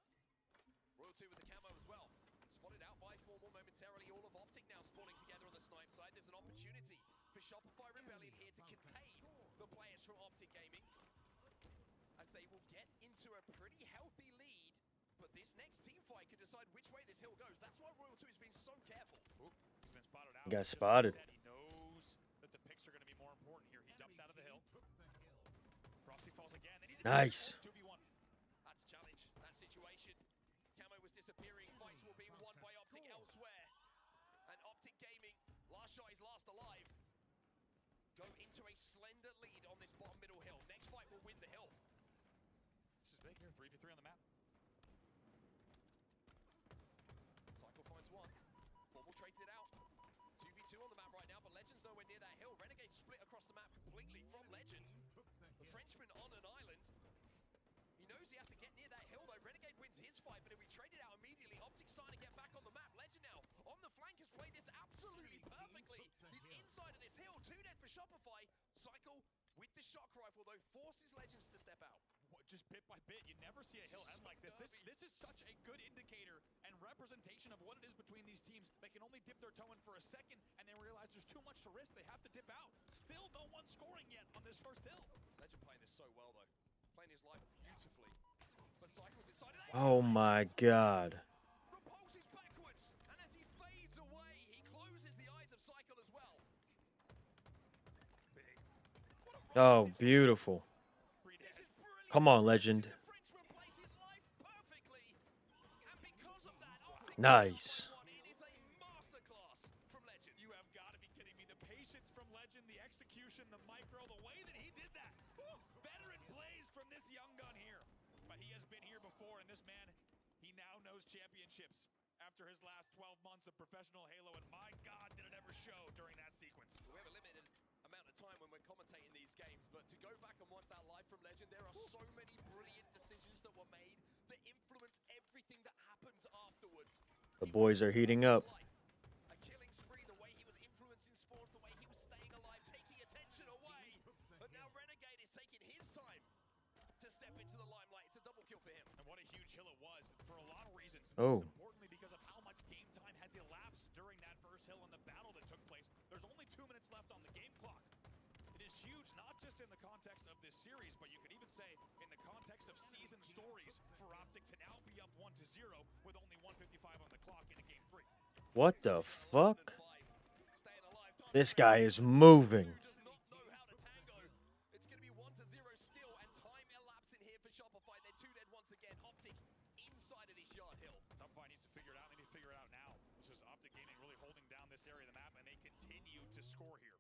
Royal 2 with the camo as well. Spotted out by Formal momentarily. All of Optic now spawning together on the snipe side. There's an opportunity for Shopify Rebellion here to contain the players from Optic Gaming, as they will get into a pretty healthy lead. But this next team fight could decide which way this hill goes. That's why Royal 2 has been so careful. Ooh, he's been spotted out. He got Just spotted. like I said, he knows that the picks are going to be more important here. He dumps out of the hill. Frosty falls again. They need to Nice. 2v1. That's a challenge, that situation. Camo was disappearing. Fights were being won by Optic elsewhere. And Optic Gaming, last shot is last alive, go into a slender lead on this bottom middle hill. Next fight will win the hill. This is big here. 3v3 on the map. Cycle finds 1. Formal trades it out. 2v2 on the map right now, but Legend's nowhere near that hill. Renegade split across the map completely from Legend. The Frenchman on an island. He knows he has to get near that hill though. Renegade wins his fight, but if we trade it out immediately, Optic's starting to get back on the map. Legend now on the flank has played this absolutely perfectly. He's inside of this hill. 2 dead for Shopify. Cycle with the shock rifle though forces Legends to step out. Just bit by bit, you never see a hill end like this. This is such a good indicator and representation of what it is between these teams. They can only dip their toe in for a second, and they realize there's too much to risk. They have to dip out. Still no one scoring yet on this first hill. Legend playing this so well though. Playing his life beautifully. But Cycle's inside of that. Oh my god. Repulses backwards, and as he fades away, he closes the eyes of Cycle as well. Big. Oh, beautiful. 3 dead. This is brilliant. Come on, Legend. The Frenchman plays his life perfectly. And because of that, Optic Nice. it is a masterclass from Legend. You have got to be kidding me. The patience from Legend, the execution, the micro, the way that he did that. Veteran plays from this young gun here. But he has been here before, and this man, he now knows championships after his last 12 months of professional Halo, and my God, did it ever show during that sequence. We have a limited amount of time when we're commentating these games, but to go back and watch that live from Legend, there are so many brilliant decisions that were made that influence everything that happens afterwards. The boys are heating up. A killing spree, the way he was influencing spawns, the way he was staying alive, taking attention away. But now Renegade is taking his time to step into the limelight. It's a double kill for him. And what a huge hill it was for a lot of reasons. Oh. Most importantly, because of how much game time has elapsed during that first hill and the battle that took place. There's only 2 minutes left on the game clock. It is huge, not just in the context of this series, but you could even say in the context of season stories for Optic to now be up 1-0 with only 1:55 on the clock in a game 3. What the fuck? Staying alive. Time This guy is moving. does not know how to tango. It's going to be 1-0 still, and time elapsing here for Shopify. They're 2 dead once again. Optic inside of this yard hill. Shopify needs to figure it out. They need to figure it out now. This is Optic Gaming really holding down this area of the map, and they continue to score here.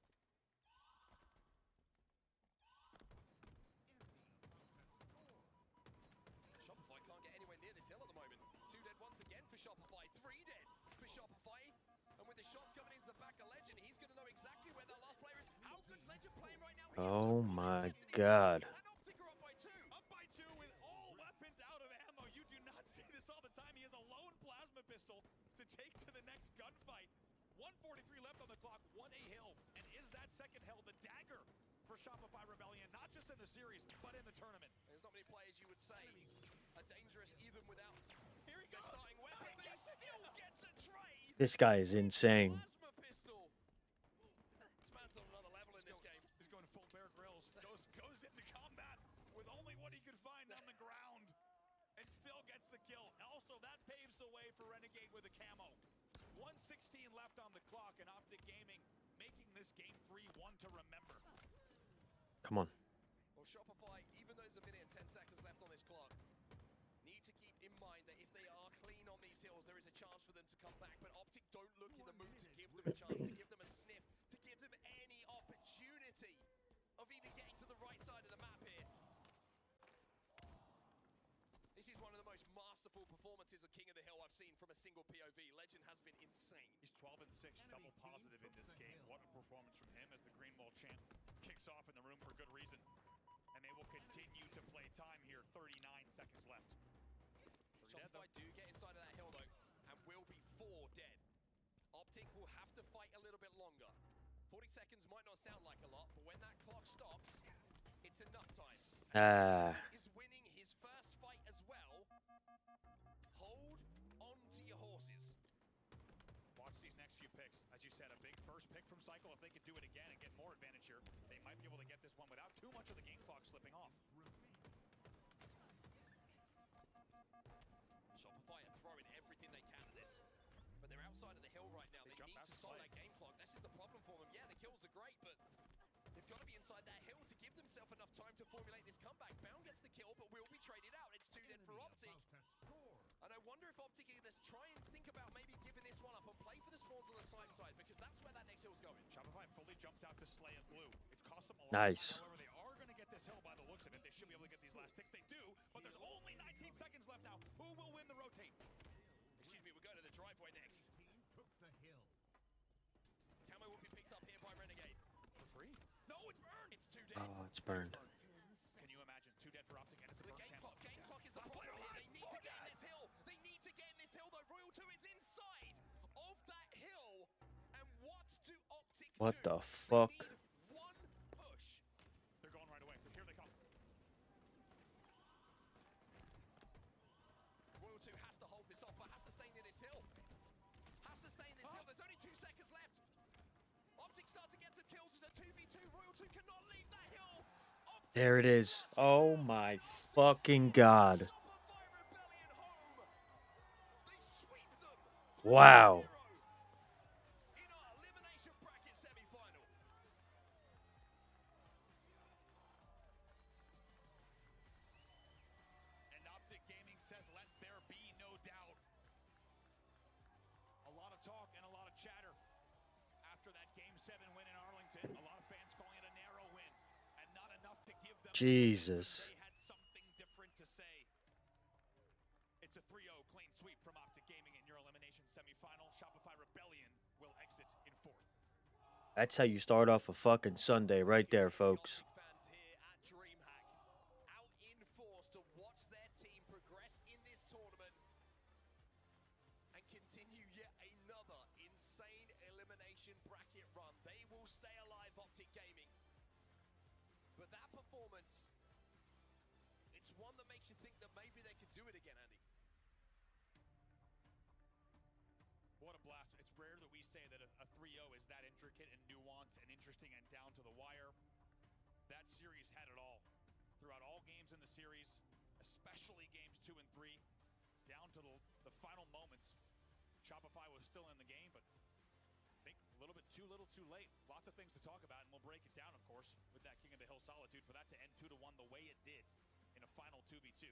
Shopify. 3 dead for Shopify. And with the shots coming into the back of Legend, he's going to know exactly where that last player is. How good's Legend playing right now? He has Oh no bullets my left in his God. gun, and Optic are up by 2. Up by 2 with all weapons out of ammo. You do not see this all the time. He has a lone plasma pistol to take to the next gunfight. 1:43 left on the clock. 1A hill. And is that second hill the dagger for Shopify Rebellion? Not just in the series, but in the tournament. There's not many players you would say are dangerous even without Here he their goes. starting weapon, but he still gets a trade. This guy is insane. Plasma pistol. This man's on another level in this game. He's going full Bear Grylls. Goes into combat with only what he could find on the ground. And still gets the kill. Also, that paves the way for Renegade with a camo. 1:16 left on the clock, and Optic Gaming making this game 3-1 to remember. Come on. Well, Shopify, even though there's a minute and 10 seconds left on this clock, need to keep in mind that if they are clean on these hills, there is a chance for them to come back. But Optic don't look in the mood to give them a chance, to give them a sniff, to give them any opportunity of even getting to the right side of the map here. This is one of the most masterful performances of King of the Hill I've seen from a single POV. Legend has been insane. He's 12-6, double positive in this game. What a performance from him as the Green Wall champ kicks off in the room for good reason. And they will continue to play time here. 39 seconds left. Shopify do get inside of that hill though, and will be 4 dead. Optic will have to fight a little bit longer. 40 seconds might not sound like a lot, but when that clock stops, it's enough time. Is winning his first fight as well. Hold on to your horses. Watch these next few picks. As you said, a big first pick from Cycle. If they could do it again and get more advantage here, they might be able to get this one without too much of the game clock slipping off. Shopify are throwing everything they can at this, but they're outside of the hill right now. They jump need out to to stop slay. that game clock. This is the problem for them. Yeah, the kills are great, but they've got to be inside that hill to give themselves enough time to formulate this comeback. Bound gets the kill, but will be traded out. It's 2 dead for Optic. And I wonder if Optic are going to try and think about maybe giving this one up and play for the spawns on the side, because that's where that next hill's going. Shopify fully jumps out to slay in blue. It cost them a lot Nice. of time. However, they are going to get this hill by the looks of it. They should be able to get these last ticks. They do, but there's only 19 seconds left now. Who will win the rotate? Excuse me, we'll go to the driveway next. Took the hill. Camo will be picked up here by Renegade. For free? No, it's burned. It's 2 dead. Oh, it's burned. Can you imagine? 2 dead for Optic, and it's a The burnt camo. game clock is the Last problem player here. alive. They need to get in this hill. They need to get in this hill, though. Royal 2 is inside of that hill. And what do Optic What do? the fuck? They need one push. They're going right away. Here they come. Royal 2 has to hold this off, but has to stay near this hill. Has to stay in this hill. There's only 2 seconds left. Optic start to get some kills. It's a 2v2. Royal 2 cannot leave that hill. Optic There it is. Oh my fucking God. Shopify Rebellion home. They sweep them. Wow. 3-0 in our elimination bracket semi-final. And Optic Gaming says, let there be no doubt. A lot of talk and a lot of chatter after that Game 7 win in Arlington. A lot of fans calling it a narrow win and not enough to give them. Jesus. They had something different to say. It's a 3-0 clean sweep from Optic Gaming in your elimination semifinal. Shopify Rebellion will exit in 4th. That's how you start off a fucking Sunday right there, folks. Fans here at DreamHack, out in force to watch their team progress in this tournament and continue yet another insane elimination bracket run. They will stay alive, Optic Gaming. But that performance, it's one that makes you think that maybe they could do it again, Andy. What a blast. It's rare that we say that a 3-0 is that intricate and nuanced and interesting and down to the wire. That series had it all. Throughout all games in the series, especially games 2 and 3, down to the final moments, Shopify was still in the game, but I think a little bit too little too late. Lots of things to talk about, and we'll break it down, of course, with that King of the Hill solitude. For that to end 2-1 the way it did in a final 2v2,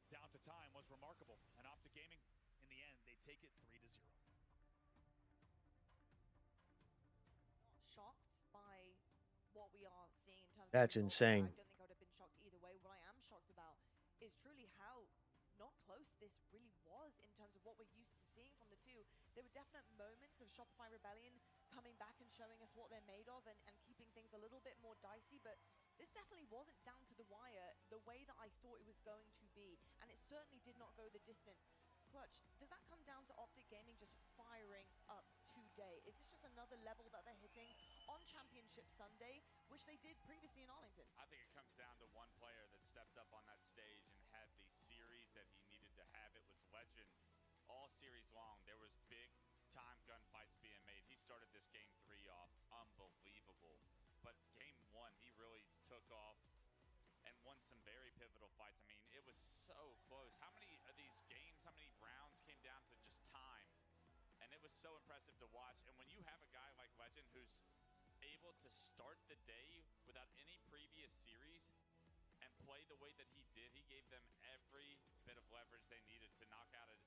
down to time, was remarkable. And Optic Gaming, in the end, they take it 3-0. Shocked by what we are seeing in terms That's of results. insane. I don't think I would have been shocked either way. What I am shocked about is truly how not close this really was in back and showing us what they're made of and keeping things a little bit more dicey, but this definitely wasn't down to the wire the way that I thought it was going to be, and it certainly did not go the distance. Clutch, does that come down to Optic Gaming just firing up today? Is this just another level that they're hitting on Championship Sunday, which they did previously in Arlington? I think it comes down to one player that stepped up on that stage and had the series that he needed to have. It was Legend all series long. There was big time gunfights being made. He started this game 3 off unbelievable, but game 1 he really took off and won some very pivotal fights. I mean, it was so close. How many of these games, how many rounds came down to just time? And it was so impressive to watch. And when you have a guy like Legend who's able to start the day without any previous series and play the way that he did, he gave them every bit of leverage they needed to knock out a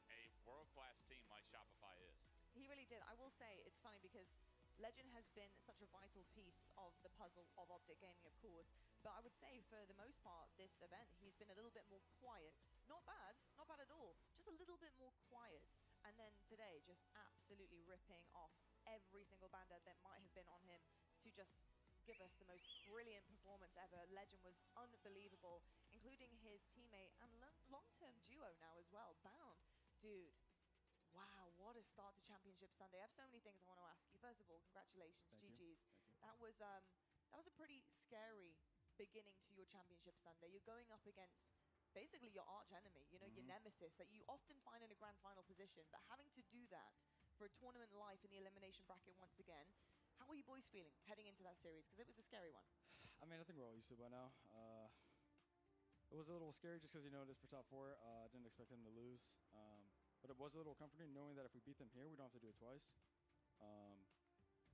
world-class team like Shopify is. He really did. I will say, it's funny because Legend has been such a vital piece of the puzzle of Optic Gaming, of course, but I would say for the most part, this event, he's been a little bit more quiet. Not bad at all, just a little bit more quiet. And then today, just absolutely ripping off every single bandit that might have been on him to just give us the most brilliant performance ever. Legend was unbelievable, including his teammate and long-term duo now as well, Bound. Dude, wow, what a start to Championship Sunday. I have so many things I want to ask you. First of all, congratulations, GG's. That was a pretty scary beginning to your Championship Sunday. You're going up against basically your arch enemy, you know, your nemesis that you often find in a grand final position, but having to do that for a tournament life in the elimination bracket once again, how are you boys feeling heading into that series? Because it was a scary one. I mean, I think we're all used to it by now. It was a little scary just because, you know, it is for top 4. I didn't expect them to lose. But it was a little comforting knowing that if we beat them here, we don't have to do it twice.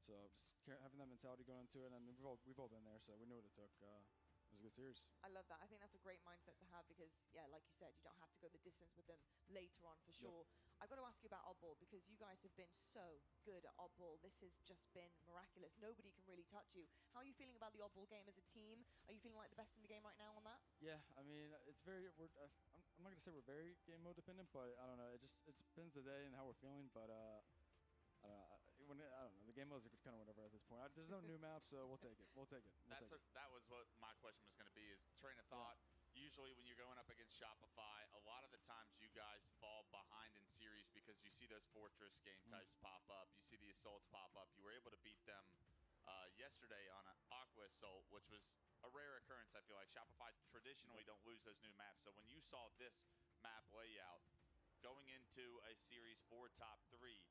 So just having that mentality going into it, and we've all been there, so we knew what it took. It was a good series. I love that. I think that's a great mindset to have because, yeah, like you said, you don't have to go the distance with them later on for sure. I've got to ask you about oddball because you guys have been so good at oddball. This has just been miraculous. Nobody can really touch you. How are you feeling about the oddball game as a team? Are you feeling like the best in the game right now on that? Yeah, I mean, it's very. I'm not gonna say we're very game mode dependent, but I don't know. It depends the day and how we're feeling. But I don't know. The game modes are kind of whatever at this point. There's no new map, so we'll take it. That was what my question was going to be, is train of thought. Usually when you're going up against Shopify, a lot of the times you guys fall behind in series because you see those Fortress game types pop up. You see the Assaults pop up. You were able to beat them yesterday on an Aqua Assault, which was a rare occurrence, I feel like. Shopify traditionally don't lose those new maps. So when you saw this map layout going into a series for top 3,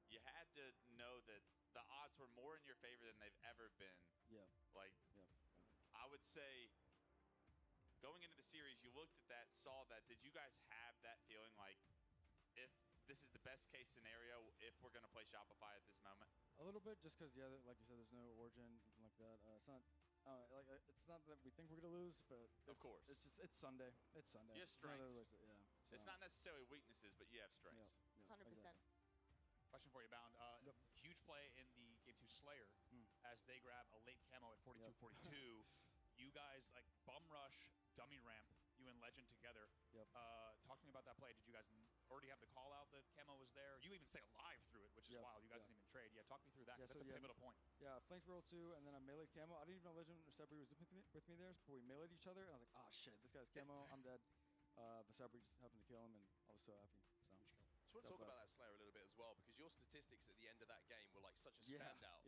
you had to know that the odds were more in your favor than they've ever been. Yeah. I would say going into the series, you looked at that, saw that. Did you guys have that feeling like if this is the best case scenario, if we're going to play Shopify at this moment? A little bit, just because, yeah, like you said, there's no Origin, anything like that. It's not that we think we're going to lose, but of course. It's Sunday. It's Sunday. You have strengths. Yeah. It's not necessarily weaknesses, but you have strengths. 100%. Exactly. Question for you, Bound. Huge play in the Game 2 Slayer as they grab a late camo at 42-42. You guys, like, bum rush, dummy ramp, you and Legend together. Talk to me about that play. Did you guys already have the call out that camo was there? You even stay alive through it, which is wild. You guys didn't even trade. Yeah, talk me through that, 'cause that's a pivotal point. Yeah, flanked roll 2, and then I meleeed camo. I didn't even know Legend or Sabri was with me there, but we meleeed each other, and I was like, oh shit, this guy's camo, I'm dead. But Sabri just happened to kill him, and I was so happy. So. I just want to talk about that Slayer a little bit as well, because your statistics at the end of that game were like such a standout.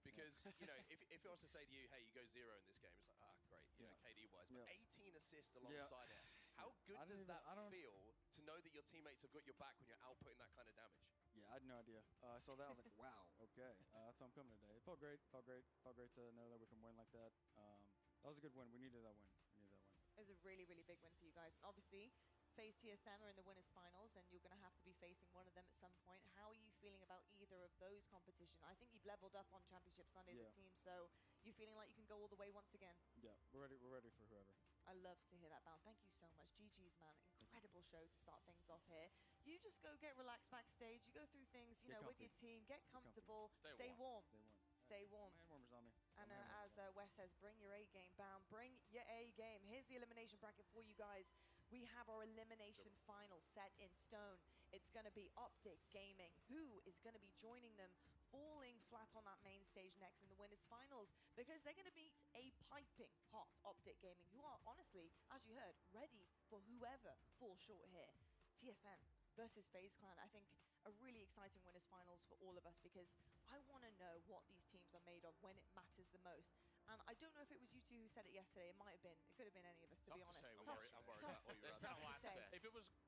Because, you know, if I was to say to you, hey, you go 0 in this game, it's like, great, you know, KD-wise. But 18 assists alongside it. How good does that feel to know that your teammates have got your back when you're outputting that kind of damage? Yeah, I had no idea. I saw that, I was like, wow, okay. That's how I'm coming today. It felt great. Felt great to know that we can win like that. That was a good win. We needed that win. It was a really, really big win for you guys. And obviously, FaZe TSM are in the winners finals, and you're going to have to be facing one of them at some point. How are you feeling about either of those competitions? I think you've leveled up on Championship Sunday as a team, so you're feeling like you can go all the way once again. Yeah, we're ready for whoever. I love to hear that, Bound. Thank you so much. GG's, man. Incredible show to start things off here. You just go get relaxed backstage. You go through things, you know, with your team. Get comfortable. Stay warm. Stay warm. My hand warmers on me. And as Wes says, bring your A game, Bound. Bring your A game. Here's the elimination bracket for you guys. We have our elimination final set in stone. It's going to be Optic Gaming. Who is going to be joining them, falling flat on that main next in the winners finals, because they're going to meet a piping hot Optic Gaming, who are honestly, as you heard, ready for whoever falls short here. TSM versus FaZe Clan, I think a really exciting winners finals for all of us, because I want to know what these teams are made of when it matters the most. And I don't know if it was you two who said it yesterday. It might have been. It could have been any of us, to be honest. Say. I'm Tough- worried tough- about what you're There's about not a lot to to say. say.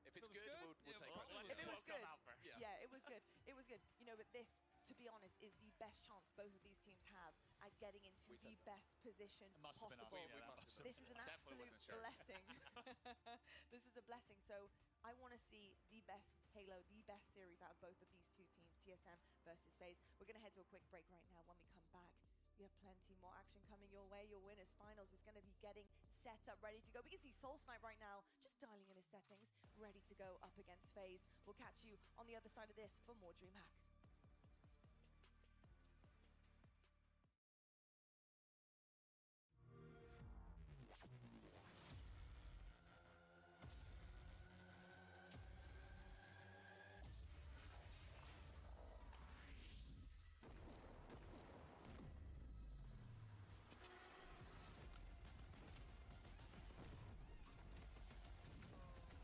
If it's good, we'll take it. If it was good, Yeah. yeah, it was good. It was good. You know, but this, to be honest, is the best chance both of these teams have at getting into We the said best position It must have been us. possible. Yeah, that must have This is an Definitely absolute wasn't sure. blessing. This is a blessing. So I want to see the best Halo, the best series out of both of these two teams, TSM versus FaZe. We're going to head to a quick break right now. When we come back, we have plenty more action coming your way. Your winners finals is going to be getting set up, ready to go. We can see Soul Snipe right now, just dialing in his settings, ready to go up against FaZe. We'll catch you on the other side of this for more DreamHack.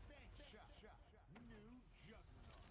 Bank shot. New juggernaut.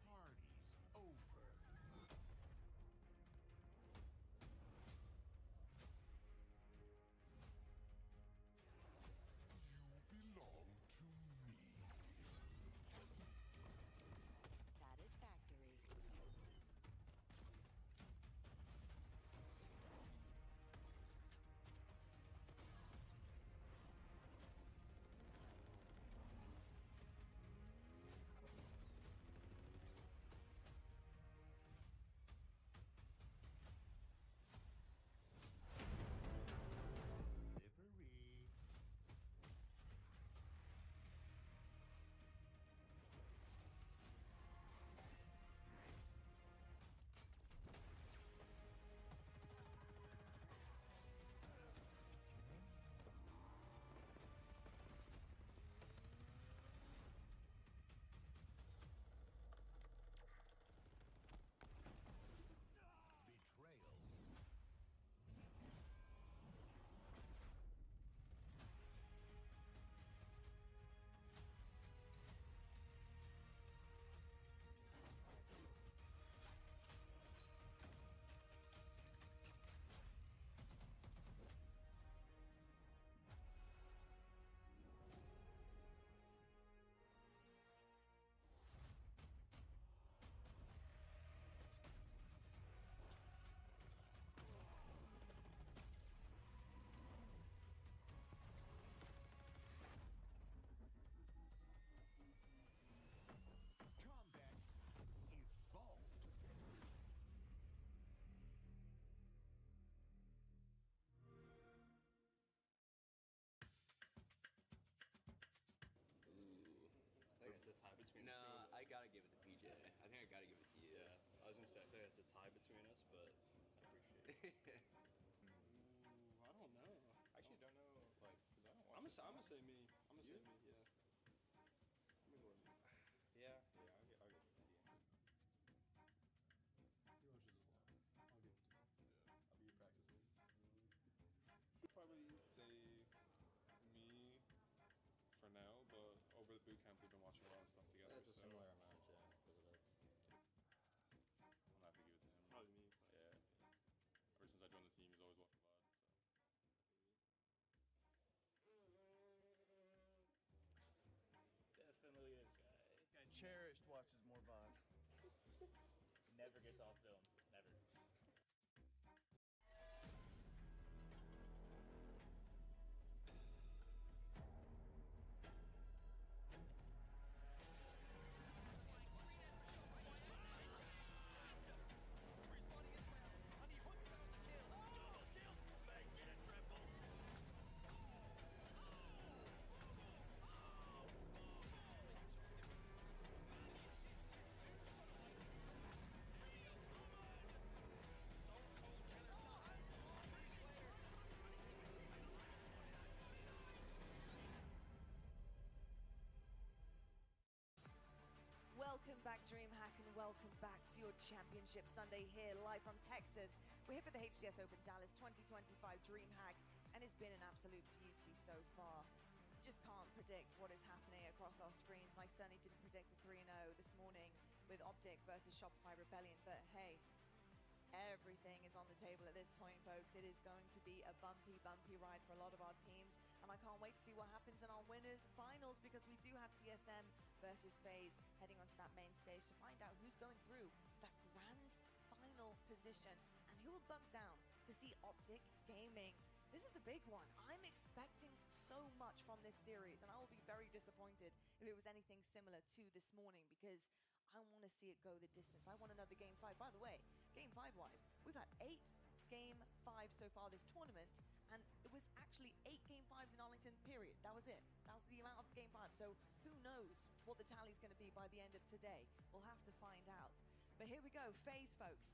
Party's over. You belong to me. Satisfactory. Delivery. Betrayal. Combat evolved. I think it's a tie between the two. Nah, I gotta give it to PJ. I think I gotta give it to you. Ooh, I don't know. I actually don't know, like, because I don't watch. I'm it gonna that say much. me. I'm gonna say You? me. Yeah. I'm gonna go with me. Yeah, I'll give it to you. He watches a lot. I'll give it to him. Yeah, I'll be practicing. probably say me for now, but over the boot camp we've been watching a lot of stuff together. Yeah, it's a so similar amount, yeah, because of that. I'm gonna have to give it to him. Probably me. Yeah. Ever since I joined the team, he's always watching VOD. Definitely this guy. Cherished watches more VOD. Never gets off film. Never. Welcome back, DreamHack, and welcome back to your Championship Sunday here live from Texas. We're here for the HCS Open Dallas 2025 DreamHack, and it's been an absolute beauty so far. You just can't predict what is happening across our screens, and I certainly didn't predict a 3-0 this morning with Optic versus Shopify Rebellion, but hey, everything is on the table at this point, folks. It is going to be a bumpy ride for a lot of our teams, and I can't wait to see what happens in our winners finals, because we do have TSM versus FaZe heading onto that main stage to find out who's going through to that grand final position and who will bump down to see Optic Gaming. This is a big one. I'm expecting so much from this series, and I will be very disappointed if it was anything similar to this morning, because I want to see it go the distance. I want another Game 5. By the way, Game 5-wise, we've had 8 Game 5s so far this tournament, and it was actually 8 Game 5s in Arlington, period. That was it. That was the amount of Game 5. So who knows what the tally's going to be by the end of today. We'll have to find out. But here we go, FaZe, folks.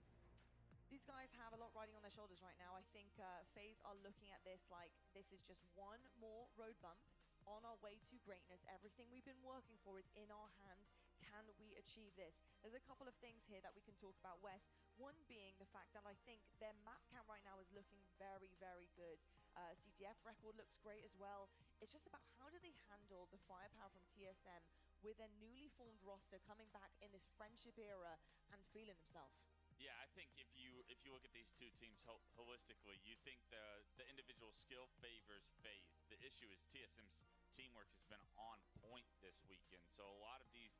These guys have a lot riding on their shoulders right now. I think FaZe are looking at this like this is just one more road bump on our way to greatness. Everything we've been working for is in our hands. Can we achieve this? There's a couple of things here that we can talk about, Wes. One being the fact that I think their map count right now is looking very good. CTF record looks great as well. It's just about how do they handle the firepower from TSM with their newly formed roster coming back in this friendship era and feeling themselves. Yeah, I think if you look at these two teams holistically, you think the individual skill favors FaZe. The issue is TSM's teamwork has been on point this weekend. So a lot of these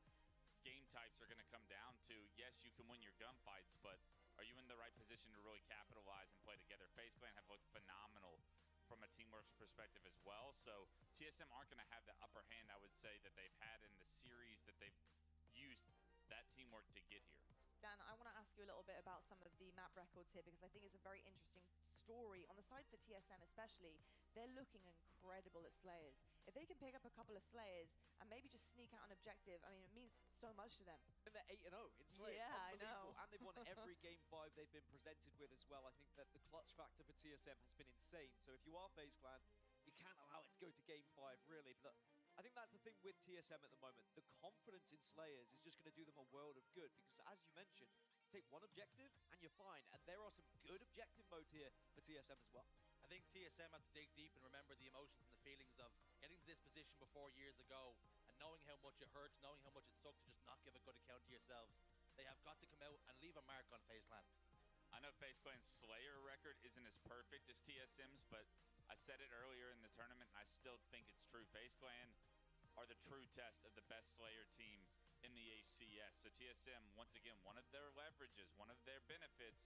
game types are going to come down to, yes, you can win your gunfights, but are you in the right position to really capitalize and play together? FaZe Clan have looked phenomenal from a teamwork perspective as well. So TSM aren't going to have the upper hand, I would say, that they've had in the series that they've used that teamwork to get here. Dan, I want to ask you a little bit about some of the map records here, because I think it's a very interesting story. On the side for TSM especially, they're looking incredible at Slayers. If they can pick up a couple of Slayers and maybe just sneak out an objective, I mean, it means so much to them. And they're 8-0 in Slayers. Yeah, I know. And they've won every Game 5 they've been presented with as well. I think that the clutch factor for TSM has been insane. So if you are FaZe Clan, you can't allow it to go to Game 5, really. But I think that's the thing with TSM at the moment. The confidence in Slayers is just going to do them a world of good, because as you mentioned, take one objective and you're fine. And there are some good objective modes here for TSM as well. I think TSM have to dig deep and remember the emotions and the feelings of getting to this position before years ago and knowing how much it hurts, knowing how much it sucked to just not give a good account to yourselves. They have got to come out and leave a mark on FaZe Clan. I know FaZe Clan's Slayer record isn't as perfect as TSM's, but I said it earlier in the tournament, and I still think it's true. FaZe Clan are the true test of the best Slayer team in the HCS. So TSM, once again, one of their leverages, one of their benefits,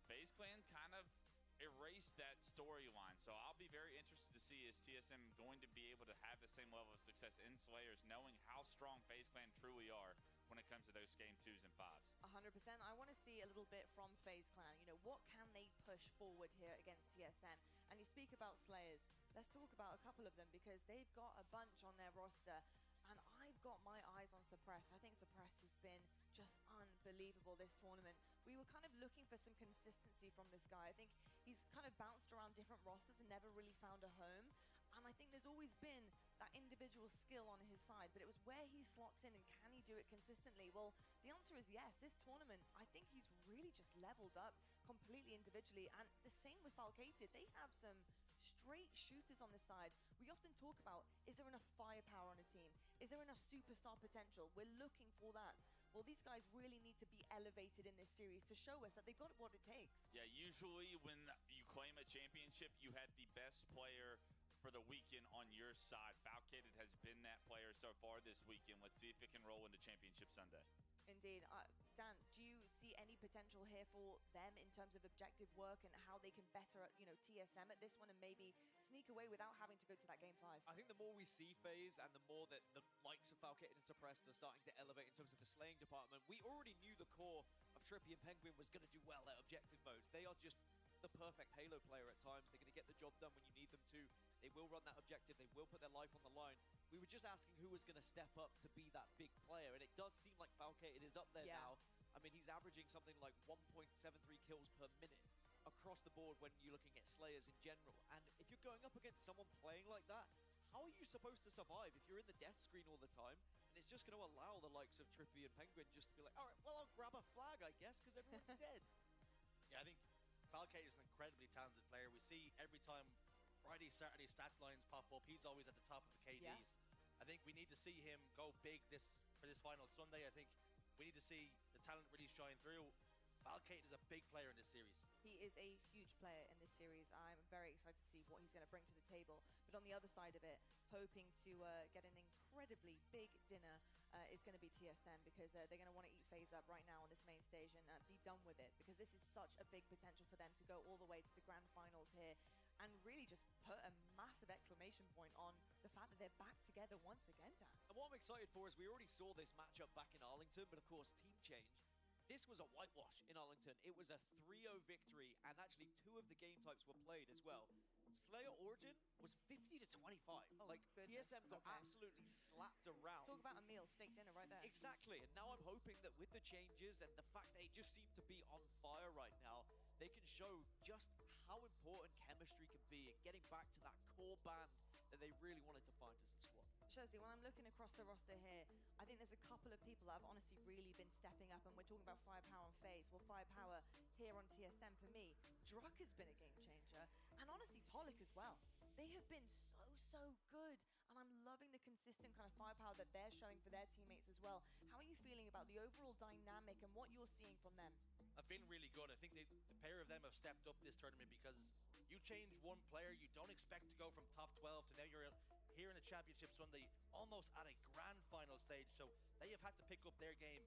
FaZe Clan kind of erased that storyline. So I'll be very interested to see, is TSM going to be able to have the same level of success in Slayers, knowing how strong FaZe Clan truly are when it comes to those Game 2s and 5s. 100%. I want to see a little bit from FaZe Clan. You know, what can they push forward here against TSM? And you speak about Slayers. Let's talk about a couple of them, because they've got a bunch on their roster. And I've got my eyes on Suppress. I think Suppress has been just unbelievable this tournament. we were kind of looking for some consistency from this guy. I think he's kind of bounced around different rosters and never really found a home. And I think there's always been that individual skill on his side, but it was where he slots in and can he do it consistently? Well, the answer is yes. This tournament, I think he's really just leveled up completely individually. And the same with Falcated. They have some straight shooters on the side. We often talk about, is there enough firepower on a team? Is there enough superstar potential? We're looking for that. Well, these guys really need to be elevated in this series to show us that they've got what it takes. Yeah, usually when you claim a championship, you had the best player for the weekend on your side. Falcated has been that player so far this weekend. Let's see if it can roll into Championship Sunday. Indeed. Dan, do you see any potential here for them in terms of objective work and how they can better, TSM at this one and maybe sneak away without having to go to that game 5? I think the more we see FaZe and the more that the likes of Falcated and Suppressed are starting to elevate in terms of the slaying department, we already knew the core of Trippy and Penguin was going to do well at objective modes. They are just the perfect Halo player at times. They're going to get the job done when you need them to. They will run that objective. They will put their life on the line. We were just asking who was going to step up to be that big player, and it does seem like Falcated is up there now. I mean, he's averaging something like 1.73 kills per minute across the board when you're looking at Slayers in general. And if you're going up against someone playing like that, how are you supposed to survive if you're in the death screen all the time? And it's just going to allow the likes of Trippy and Penguin just to be like, all right, well, I'll grab a flag, I guess, because everyone's dead. Yeah, I think Falcated is an incredibly talented player. We see every time Friday, Saturday stats lines pop up, he's always at the top of the KDs. Yeah. I think we need to see him go big for this final Sunday. I think we need to see the talent really shine through. Falcated is a big player in this series. He is a huge player in this series. I'm very excited to see what he's going to bring to the table. But on the other side of it, hoping to get an incredibly big dinner is going to be TSM, because they're going to want to eat FaZe up right now on this main stage and be done with it, because this is such a big potential for them to go all the way to the grand finals here and really just put a massive exclamation point on the fact that they're back together once again, Dan. And what I'm excited for is we already saw this matchup back in Arlington, but of course, team change. This was a whitewash in Arlington. It was a 3-0 victory, and actually 2 of the game types were played as well. Slayer Origin was 50-25. Oh, like, goodness. TSM got absolutely slapped around. Talk about a meal, steak dinner right there. Exactly, and now I'm hoping that with the changes and the fact they just seem to be on fire right now, they can show just how important chemistry can be and getting back to that core band that they really wanted to find as a squad. Shazzy, when I'm looking across the roster here, I think there's a couple of people that have honestly really been stepping up, and we're talking about firepower on FaZe. Well, firepower here on TSM for me. Druck has been a game changer, and honestly, Tolik as well. They have been so good, and I'm loving the consistent kind of firepower that they're showing for their teammates as well. How are you feeling about the overall dynamic and what you're seeing from them? I'm feeling really good. I think the pair of them have stepped up this tournament, because you change one player, you don't expect to go from top 12 to now you're here in a Championship Sunday, almost at a grand final stage. So they have had to pick up their game.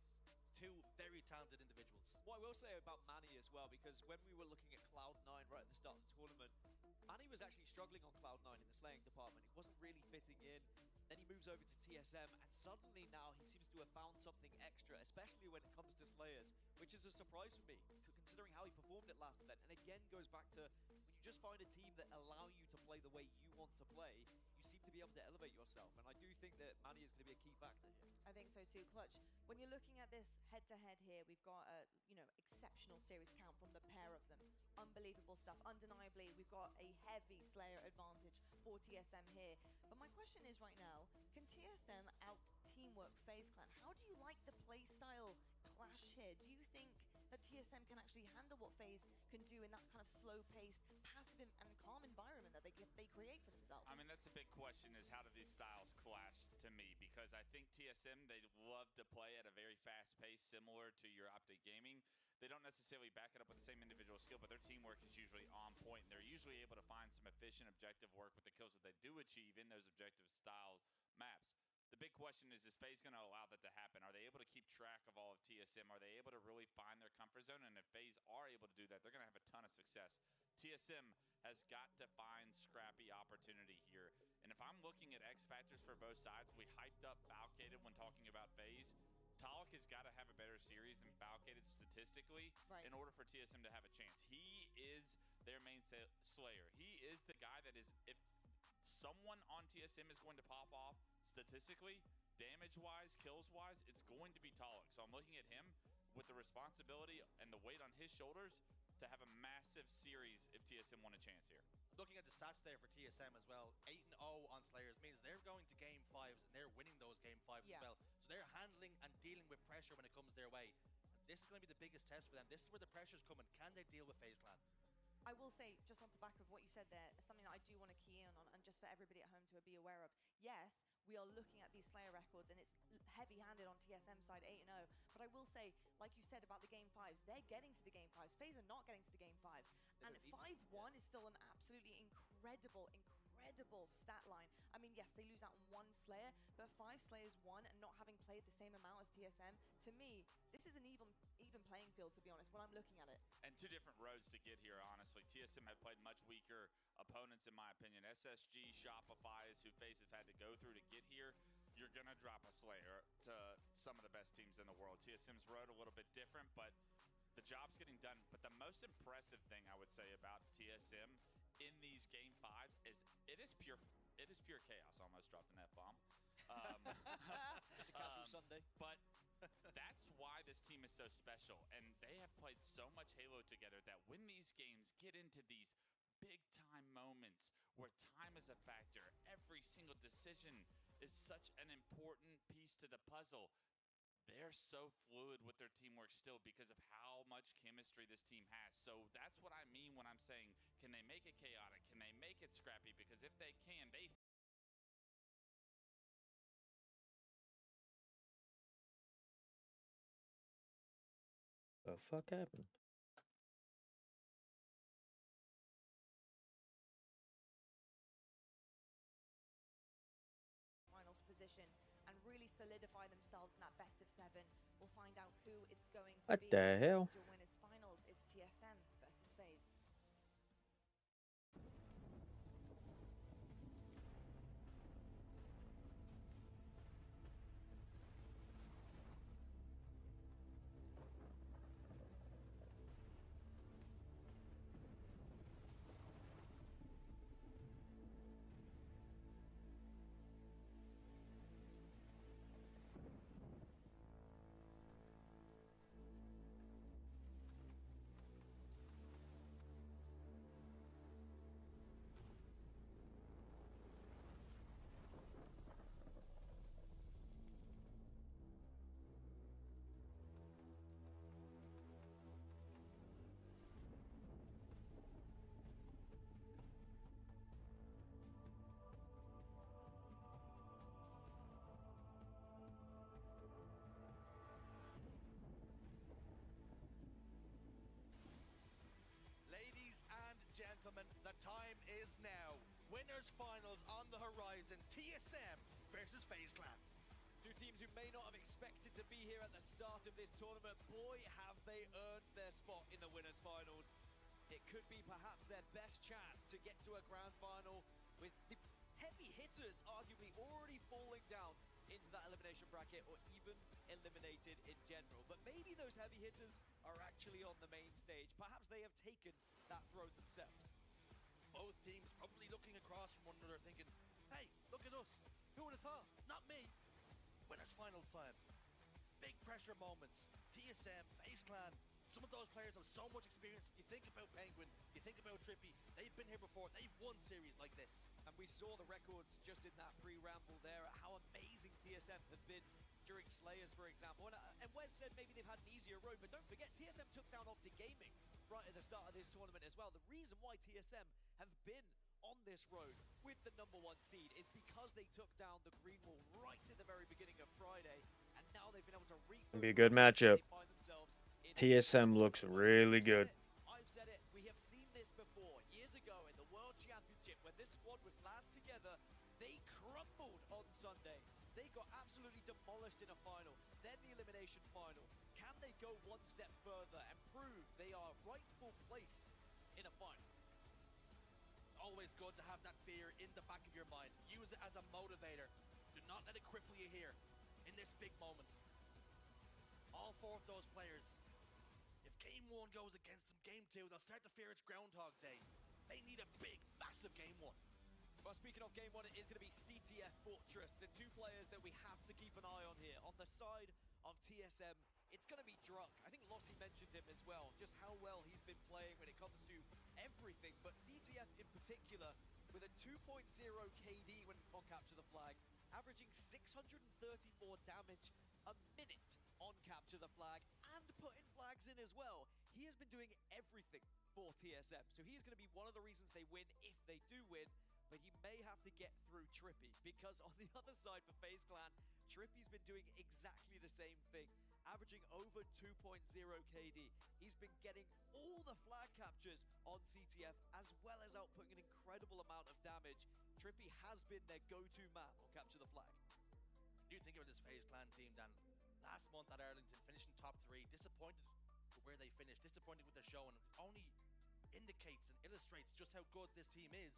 2 very talented individuals. What I will say about Manny as well, because when we were looking at Cloud9 right at the start of the tournament, Manny was actually struggling on Cloud9 in the slaying department. He wasn't really fitting in. Then he moves over to TSM, and suddenly now he seems to have found something extra, especially when it comes to Slayers, which is a surprise for me, considering how he performed at last event. And again, goes back to when you just find a team that allow you to play the way you want to play, you seem to be able to elevate yourself. And I do think that Manny is going to be a key factor here. I think so too. Clutch, when you're looking at this head-to-head here, we've got a exceptional series count from the pair of them. Unbelievable stuff. Undeniably, we've got a heavy Slayer advantage for TSM here. But my question is right now, can TSM out-teamwork FaZe Clan? How do you like the playstyle clash here? Do you think that TSM can actually handle what FaZe can do in that kind of slow-paced, passive and calm environment that they create for themselves? I mean, that's a big question, is how do these styles clash to me? Because I think TSM, they love to play at a very fast pace, similar to your Optic Gaming. They don't necessarily back it up with the same individual skill, but their teamwork is usually on point, and they're usually able to find some efficient objective work with the kills that they do achieve in those objective style maps. The big question is FaZe going to allow that to happen? Are they able to keep track of all of TSM? Are they able to really find their comfort zone? And if FaZe are able to do that, they're going to have a ton of success. TSM has got to find scrappy opportunity here. And if I'm looking at X factors for both sides, we hyped up Falcated when talking about FaZe. Tolik has got to have a better series than Falcated statistically in order for TSM to have a chance. He is their main slayer. He is the guy that is, if someone on TSM is going to pop off statistically, damage-wise, kills-wise, it's going to be Tolik. So I'm looking at him with the responsibility and the weight on his shoulders to have a massive series if TSM won a chance here. Looking at the stats there for TSM as well, 8-0 on Slayers means they're going to game 5s and they're winning those game 5s as well. So they're handling and dealing with pressure when it comes their way. And this is going to be the biggest test for them. This is where the pressure's coming. Can they deal with FaZe Clan? I will say, just on the back of what you said there, something that I do want to key in on, and just for everybody at home to be aware of. Yes, we are looking at these Slayer records, and it's heavy-handed on TSM side 8-0. But I will say, like you said about the game 5s, they're getting to the game 5s. FaZe are not getting to the game 5s. And 5-1 is still an absolutely incredible stat line. I mean, yes, they lose out on 1 Slayer, but 5 Slayers won and not having played the same amount as TSM, to me, this is an even playing field, to be honest, when I'm looking at it. And 2 different roads to get here, honestly. TSM had played much weaker opponents, in my opinion. SSG, Shopify, who FaZe have had to go through to get here. You're going to drop a Slayer to some of the best teams in the world. TSM's road a little bit different, but the job's getting done. But the most impressive thing I would say about TSM in these game 5s is it is pure chaos. Almost dropped an F-bomb. Just a casual Sunday. But that's why this team is so special, and they have played so much Halo together that when these games get into these big-time moments where time is a factor, every single decision is such an important piece to the puzzle. They're so fluid with their teamwork still because of how much chemistry this team has. So that's what I mean when I'm saying, can they make it chaotic? Can they make it scrappy? Because if they can, they... The fuck happened? Finals position and really solidify themselves in that best of 7. We'll find out who it's going to What be. the hell? Your winners finals is TSM versus FaZe. Ladies and gentlemen, the time is now. Winners finals on the horizon. TSM versus FaZe Clan. 2 teams who may not have expected to be here at the start of this tournament. Boy, have they earned their spot in the winners finals. It could be perhaps their best chance to get to a grand final, with the heavy hitters arguably already falling down into that elimination bracket or even eliminated in general. But maybe those heavy hitters are actually on the main stage. Perhaps they have taken that throne themselves. Both teams probably looking across from one another thinking, hey, look at us. Who would have thought? Not me. Winners finals time. Big pressure moments. TSM, FaZe Clan. Some of those players have so much experience. You think about Penguin, you think about Trippy. They've been here before. They've won series like this. And we saw the records just in that pre-ramble there, how amazing TSM have been during Slayers, for example. And Wes said maybe they've had an easier road, but don't forget, TSM took down Optic Gaming right at the start of this tournament as well. The reason why TSM have been on this road with the #1 seed is because they took down the Green Wall right at the very beginning of Friday, and now they've been able to reap. It'll be a good matchup. TSM looks really good. I've said it, we have seen this before. Years ago in the World Championship, when this squad was last together, they crumbled on Sunday. They got absolutely demolished in a final, then the elimination final. Can they go one step further and prove they are rightful place in a final? Always good to have that fear in the back of your mind. Use it as a motivator. Do not let it cripple you here in this big moment. All 4 of those players, if game 1 goes against them, game 2, they'll start to fear it's Groundhog Day. They need a big, massive game 1. Well, speaking of game 1, it is going to be CTF Fortress, and 2 players that we have to keep an eye on here. On the side of TSM, it's going to be Druk. I think a lot of mentioned him as well, just how well he's been playing when it comes to everything, but CTF in particular, with a 2.0 KD when on capture the flag, averaging 634 damage a minute on capture the flag, and putting flags in as well. He has been doing everything for TSM, so he is going to be one of the reasons they win if they do win, but he may have to get through Trippy, because on the other side for FaZe Clan, Trippy's been doing exactly the same thing, averaging over 2.0 KD. He's been getting all the flag captures on CTF, as well as outputting an incredible amount of damage. Trippy has been their go-to man on capture the flag. You think about this FaZe Clan team, Dan. Last month at Arlington, finishing top 3, disappointed with where they finished, disappointed with their show, and it only indicates and illustrates just how good this team is.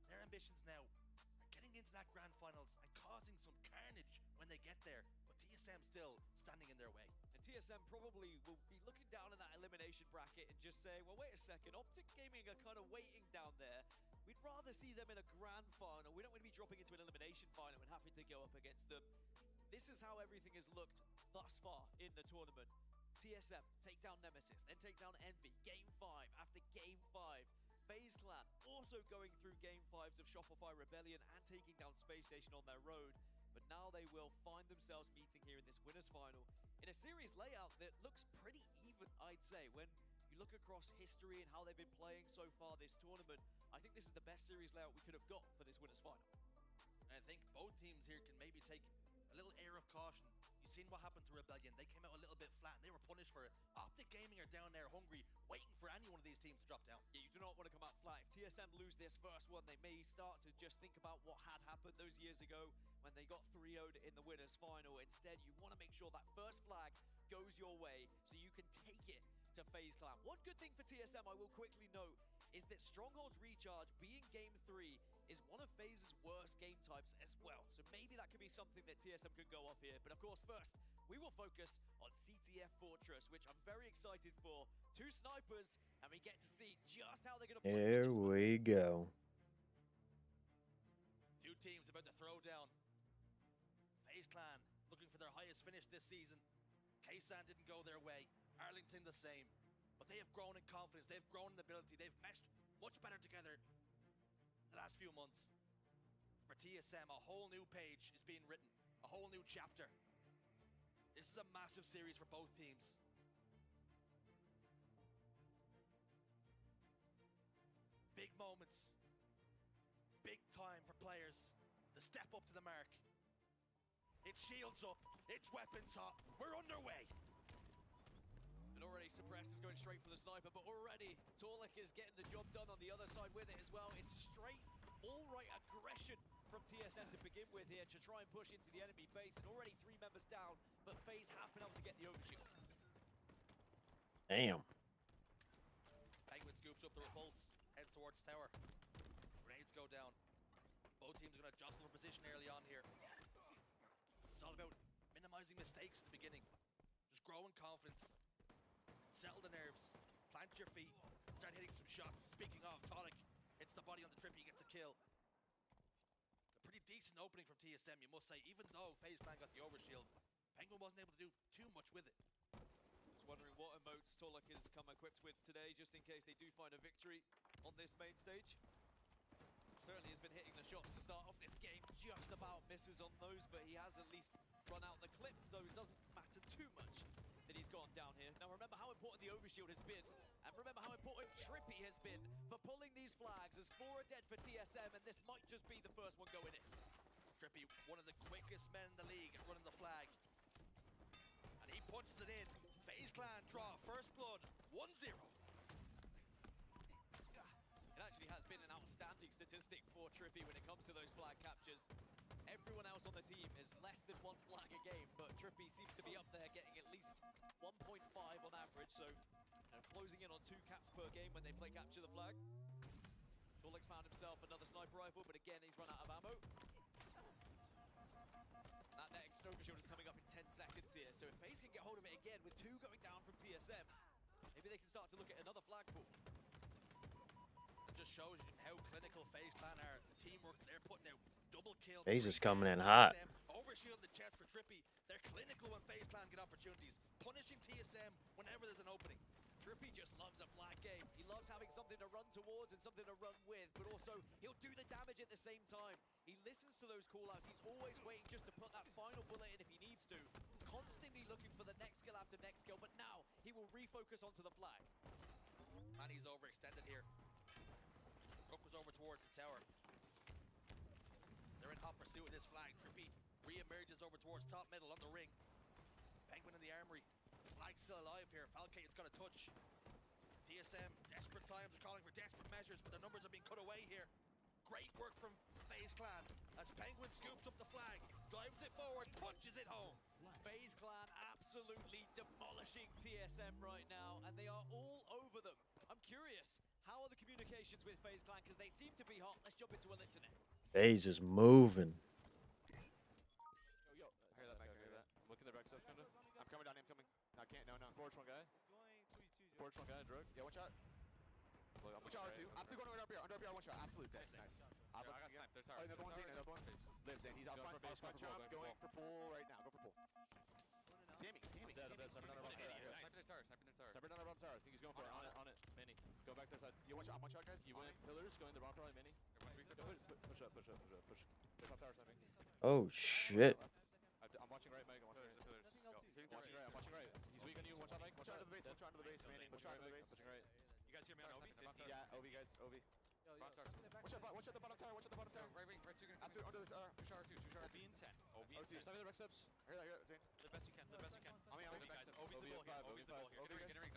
Their ambitions now are getting into that grand finals and causing some carnage when they get there, but TSM still standing in their way. And TSM probably will be looking down at that elimination bracket and just saying, well, wait a second, Optic Gaming are kind of waiting down there. We'd rather see them in a grand final. We don't want to be dropping into an elimination final and having to go up against them. This is how everything has looked thus far in the tournament. TSM take down Nemesis, then take down Envy. Game 5 after Game 5. FaZe Clan also going through Game 5s of Shopify Rebellion and taking down Space Station on their road. But now they will find themselves meeting here in this winners final in a series layout that looks pretty even, I'd say. When you look across history and how they've been playing so far this tournament, I think this is the best series layout we could have got for this winners final. And I think both teams here can maybe take a little air of caution. You've seen what happened to Rebellion. They came out a little bit flat and they were punished for it. Optic Gaming are down there hungry, waiting for any one of these teams to drop down. Yeah, you do not want to come out flat. If TSM lose this first one, they may start to just think about what had happened those years ago when they got 3-0'd in the winners final. Instead, you want to make sure that first flag goes your way so you can take it to FaZe Clan. One good thing for TSM, I will quickly note, is that Stronghold's Recharge, being Game 3, is one of FaZe's worst game types as well. So maybe that could be something that TSM could go off here. But of course, first, we will focus on CTF Fortress, which I'm very excited for. 2 snipers, and we get to see just how they're going to play. Here we go. 2 teams about to throw down. FaZe Clan looking for their highest finish this season. Ksan didn't go their way. Arlington the same. But they have grown in confidence. They've grown in ability. They've meshed much better together the last few months. For TSM, a whole new page is being written. A whole new chapter. This is a massive series for both teams. Big moments. Big time for players to step up to the mark. It's shields up. It's weapons hot. We're underway. And already Suppressed is going straight for the sniper, but already Torlik is getting the job done on the other side with it as well. It's straight, all-right aggression from TSM to begin with here to try and push into the enemy base, and already 3 members down, but FaZe have been able to get the overshield. Damn. Penguin scoops up the repulse, heads towards tower. Grenades go down. Both teams are going to jostle for position early on here. It's all about minimizing mistakes at the beginning. Just growing confidence. Settle the nerves. Plant your feet. Start hitting some shots. Speaking of, Tonic hits the body on the trip. He gets a kill. A pretty decent opening from TSM, you must say. Even though FaZe Clan got the overshield, Penguin wasn't able to do too much with it. Just wondering what emotes Torlik has come equipped with today, just in case they do find a victory on this main stage. Certainly has been hitting the shots to start off this game, just about misses on those, but he has at least run out the clip, though it doesn't matter too much that he's gone down here. Now remember how important the overshield has been, and remember how important Trippy has been for pulling these flags, as 4 are dead for TSM, and this might just be the first one going in. Trippy, one of the quickest men in the league at running the flag. And he punches it in. FaZe Clan draw first blood, 1-0. It actually has been an outstanding statistic for Trippy when it comes to those flag captures. Everyone else on the team is less than 1 flag a game, but Trippy seems to be up there getting at least 1.5 on average, so closing in on 2 caps per game when they play capture the flag. Torlik's found himself another sniper rifle, but again he's run out of ammo. That next overshield is coming up in 10 seconds here, so if FaZe can get hold of it again with 2 going down from TSM, maybe they can start to look at another flag pool. It just shows you how clinical FaZe Clan are. The teamwork, they're putting out double kills. FaZe is coming in hot. Overshield the chest for Trippy. They're clinical when FaZe Clan get opportunities. Punishing TSM whenever there's an opening. just loves a flag game. He loves having something to run towards and something to run with, but also he'll do the damage at the same time. He listens to those callouts. He's always waiting just to put that final bullet in if he needs to. Constantly looking for the next kill after next kill, but now he will refocus onto the flag. Manny's overextended here. Rook was over towards the tower. They're in hot pursuit of this flag. Trippy re-emerges over towards top middle on the ring. Penguin in the armory. Flag's still alive here. Falcate's got a touch. TSM, desperate times are calling for desperate measures, but the numbers are being cut away here. Great work from FaZe Clan as Penguin scoops up the flag, drives it forward, punches it home. FaZe Clan absolutely demolishing TSM right now, and they are all over them. I'm curious, how are the communications with FaZe Clan? Because they seem to be hot. Let's jump into a listening. FaZe is moving. Yo, I hear that, Mike. I hear that. I'm looking at the back steps, kinda. I'm coming down. I'm coming. No, I can't. No, no. Porch one guy. Porch one guy. Drug. Yeah, one shot. Look, I'm shot two. I'm two going under RPR. Under RPR, one shot. Absolute dead. Nice. I got sniped. They're tired. Oh, another one's in. Another one. Lives in. He's out front. Going for pool right now. Go for pool. Sammy. Sniping their tower. Sniping their tower. I think he's going for it. On it. Mini. Go back to the side. You one shot. I'm one shot, guys. You win. Pillars going the wrong probably mini. Push up. They're top tower sniping. Oh shit. I'm watching right, Mike. I'm watching right. I'm watching right. He's weak on you. One shot, Mike. One shot to the base. One shot to the base. Manning. One shot to the base. Pushing right. You guys hear me on Obi? Yeah, Obi, guys. Obi. One shot the bottom tower. One shot the bottom tower. Right wing. Right two. Absolute under the tower. Two shower two. Obi in 10. Obi in 10. Sniping the back steps. Hear that, Zane. The best you can. I mean, Obi guys. Obi's the ball here. Get in ring.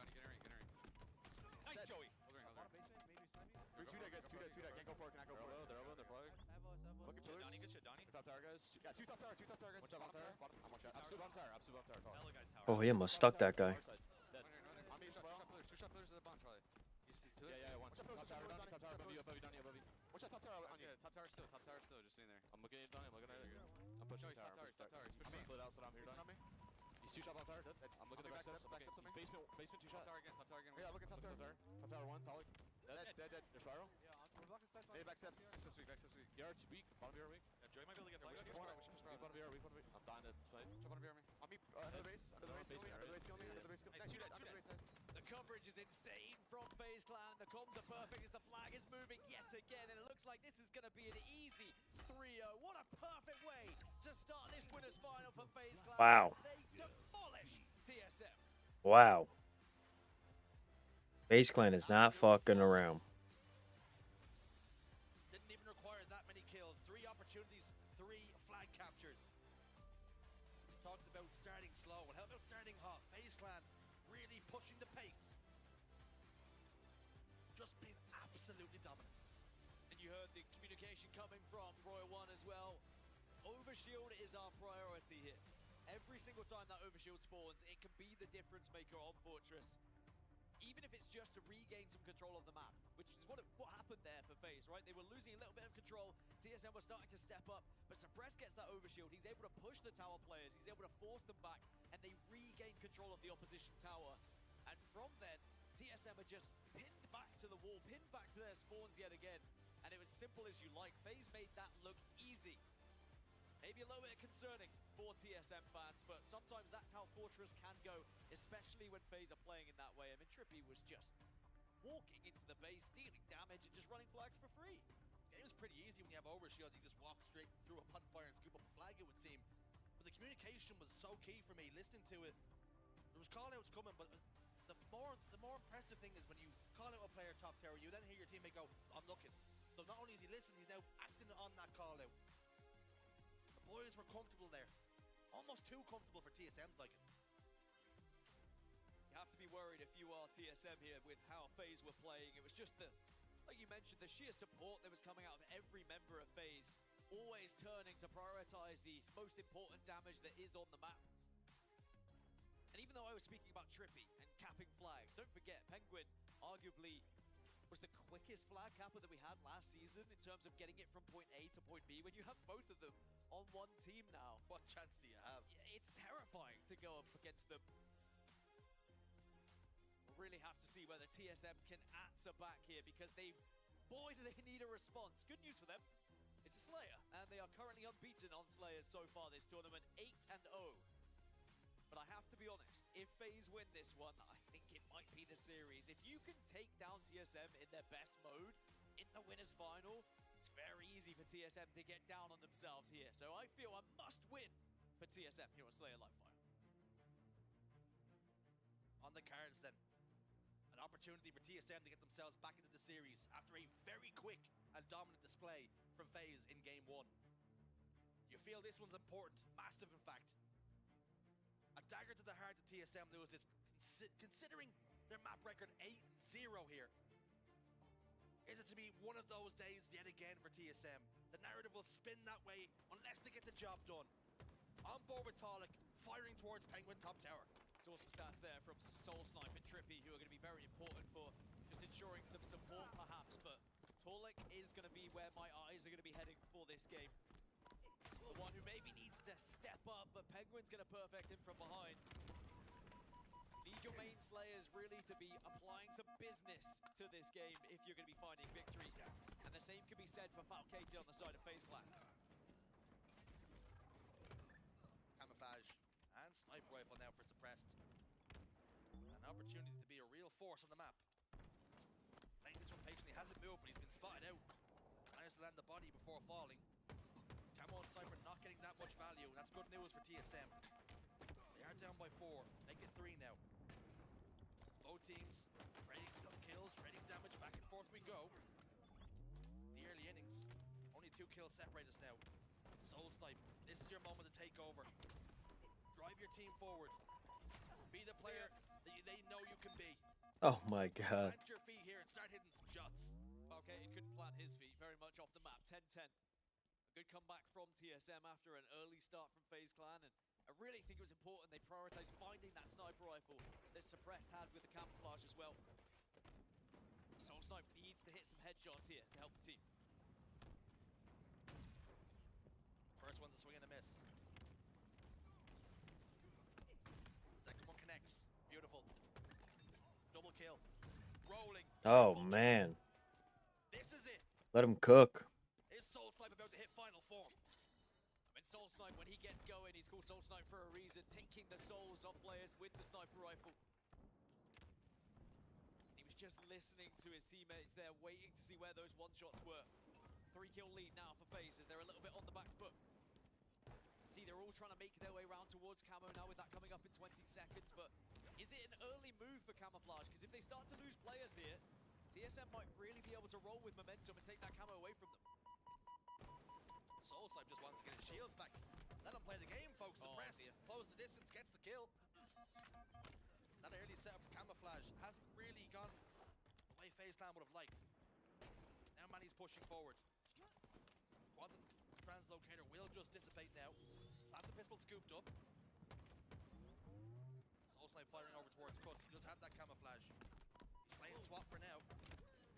Nice, Joey. Two dead, guys. Two dead. Can't go for it. They're elbow. They're flag. Look at pillars. Donnie, good shit, Donnie. Top tower, guys. Yeah, two top tower, guys. One shot bottom tower. I'm one shot. Absolute bottom tower. Hello, guys. Oh, he almost stuck that guy. On me as well. Two shot pillars at the bottom, Charlie. Yeah, one. Top tower, above you. One shot top tower on you. Yeah, top tower still, just sitting there. I'm looking at you, Donnie. I'm looking at you. I'm pushing No, he's top tower. He's pushing me. Split out, so I'm here, Donnie. He's two shot bottom tower. I'm looking at the back steps. Basement, two shot. Top tower again. Yeah, look at top tower. Top tower one, Pollock. Dead. They're spiral. Hey, back steps. Back steps weak. Yard's weak. Bottom yard weak. Yeah, Joey might be able to get flags. Bottom yard weak. I'm dying to snipe. Jump on the me. On me, under the base. Under the base, kill me. Nice, two dead. The coverage is insane from FaZe Clan. The comms are perfect as the flag is moving yet again, and it looks like this is going to be an easy 3-0. What a perfect way to start this winners final for FaZe Clan. Wow. They demolish TSM. Wow. FaZe Clan is not fucking around. Didn't even require that many kills. 3 opportunities, 3 flag captures. We talked about starting slow. Well, how about starting hot? FaZe Clan really pushing the pace. Just being absolutely dominant. And you heard the communication coming from Royal One as well. Overshield is our priority here. Every single time that overshield spawns, it can be the difference maker on Fortress. Even if it's just to regain some control of the map, which is what happened there for FaZe, right? They were losing a little bit of control. TSM was starting to step up, but Suppress gets that overshield. He's able to push the tower players. He's able to force them back, and they regain control of the opposition tower. And from then, TSM are just pinned back to the wall, pinned back to their spawns yet again. And it was simple as you like. FaZe made that look easy. Maybe a little bit concerning for TSM fans, but sometimes that's how Fortress can go, especially when FaZe are playing in that way. I mean, Trippy was just walking into the base, dealing damage, and just running flags for free. It was pretty easy when you have overshield. You just walk straight through upon fire and scoop up a flag, it would seem. But the communication was so key for me, listening to it. There was call-outs coming, but the more impressive thing is when you call out a player top tower, you then hear your teammate go, I'm looking. So not only is he listening, he's now acting on that call-out. Boys were comfortable there. Almost too comfortable for TSM's liking. You have to be worried if you are TSM here with how FaZe were playing. It was just like you mentioned, the sheer support that was coming out of every member of FaZe. Always turning to prioritize the most important damage that is on the map. And even though I was speaking about Trippy and capping flags, don't forget, Penguin arguably was the quickest flag capper that we had last season in terms of getting it from point A to point B. When you have both of them on one team now, what chance do you have? It's terrifying to go up against them. We'll really have to see whether TSM can answer back here, because boy, do they need a response. Good news for them. It's a Slayer, and they are currently unbeaten on Slayers so far this tournament, 8-0. But I have to be honest, if FaZe win this one, I think it might repeat the series. If you can take down TSM in their best mode in the winners final, it's very easy for TSM to get down on themselves here. So I feel a must win for TSM here on Slayer Live Fire. On the cards then, an opportunity for TSM to get themselves back into the series after a very quick and dominant display from FaZe in game 1. You feel this one's important, massive in fact. A dagger to the heart that TSM loses, considering their map record 8-0 here. Is it to be one of those days yet again for TSM? The narrative will spin that way unless they get the job done. On board with Talik, firing towards Penguin top tower. Saw some stats there from Soul Snipe and Trippy, who are going to be very important for just ensuring some support perhaps, but Talik is going to be where my eyes are going to be heading for this game. The one who maybe needs to step up, but Penguin's going to perfect him from behind. Need your main Slayers really to be applying some business to this game if you're going to be finding victory. And the same can be said for Falcated on the side of FaZe Clan. Camouflage and sniper rifle now for suppressed. An opportunity to be a real force on the map. Playing this one patiently, hasn't moved, but he's been spotted out. Managed to land the body before falling. Camo and sniper not getting that much value, and that's good news for TSM. They are down by 4, make it 3 now. Both teams trading kills, trading damage, back and forth we go. The early innings, only 2 kills separate us now. Soul Snipe, this is your moment to take over. Drive your team forward. Be the player that they know you can be. Oh my god. Plant your feet here and start hitting some shots. Okay, he couldn't plant his feet, very much off the map, 10-10. A good comeback from TSM after an early start from FaZe Clan, and I really think it was important they prioritized finding that sniper rifle that Suppressed had with the camouflage as well. Soul Snipe needs to hit some headshots here to help the team. First one's a swing and a miss. Second one connects. Beautiful. Double kill. Rolling. Oh man. This is it. Let him cook. Is Soul Snipe about to hit final form? I mean, Soul Snipe, when he gets going, he's called Soul Snipe for a reason, taking the souls of players with the sniper rifle. He was just listening to his teammates there, waiting to see where those one-shots were. 3-kill lead now for FaZe, as they're a little bit on the back foot. See, they're all trying to make their way around towards Camo now with that coming up in 20 seconds, but is it an early move for Camouflage? Because if they start to lose players here, TSM might really be able to roll with momentum and take that Camo away from them. Soul Snipe just wants to get his shields back. Let him play the game, folks. Suppressed. Close the distance, gets the kill. That early setup for Camouflage hasn't really gone the way FaZe Clan would have liked. Now Manny's pushing forward. Quantum translocator will just dissipate now. Phantom pistol scooped up. Soul Snipe firing over towards Cuts. He does have that camouflage. He's playing swap for now.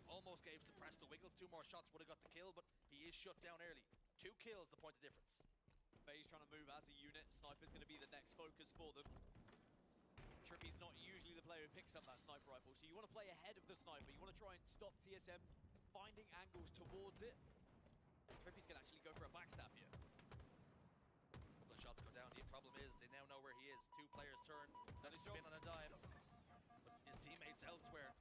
Almost gave Suppressed the wiggles. 2 more shots would have got the kill, but he is shut down early. 2 kills, the point of difference. FaZe trying to move as a unit. Sniper's going to be the next focus for them. Trippy's not usually the player who picks up that sniper rifle, so you want to play ahead of the sniper. You want to try and stop TSM finding angles towards it. Trippy's going to actually go for a backstab here. Couple of shots go down. The problem is they now know where he is. 2 players turn, then a spin on a dime. But his teammates elsewhere,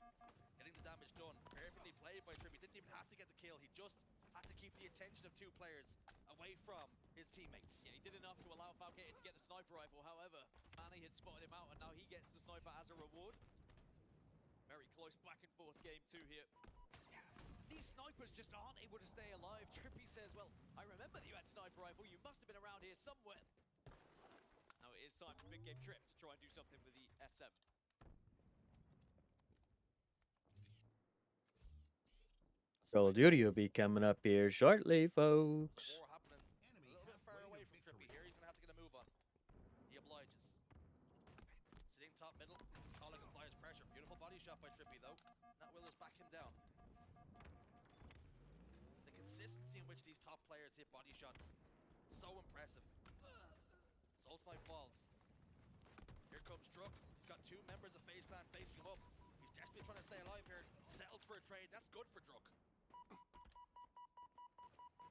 getting the damage done. Perfectly played by Trippy. Didn't even have to get the kill. He just had to keep the attention of 2 players away from his teammates. Yeah, he did enough to allow Falcated to get the sniper rifle. However, Manny had spotted him out, and now he gets the sniper as a reward. Very close back and forth game 2 here. These snipers just aren't able to stay alive. Trippy says, well, I remember that you had sniper rifle. You must have been around here somewhere. Now it is time for Big Game Trip to try and do something with the SM. Call of Duty will be coming up here shortly, folks. War happening a little bit far away from Trippy here. He's going to have to get a move on. He obliges. Sitting top middle. Talik applies pressure. Beautiful body shot by Trippy, though. Not will just back him down. The consistency in which these top players hit body shots, so impressive. Soul Snipe falls. Here comes Druk. He's got 2 members of FaZe Clan facing him up. He's desperately trying to stay alive here. Settled for a trade. That's good for Druk.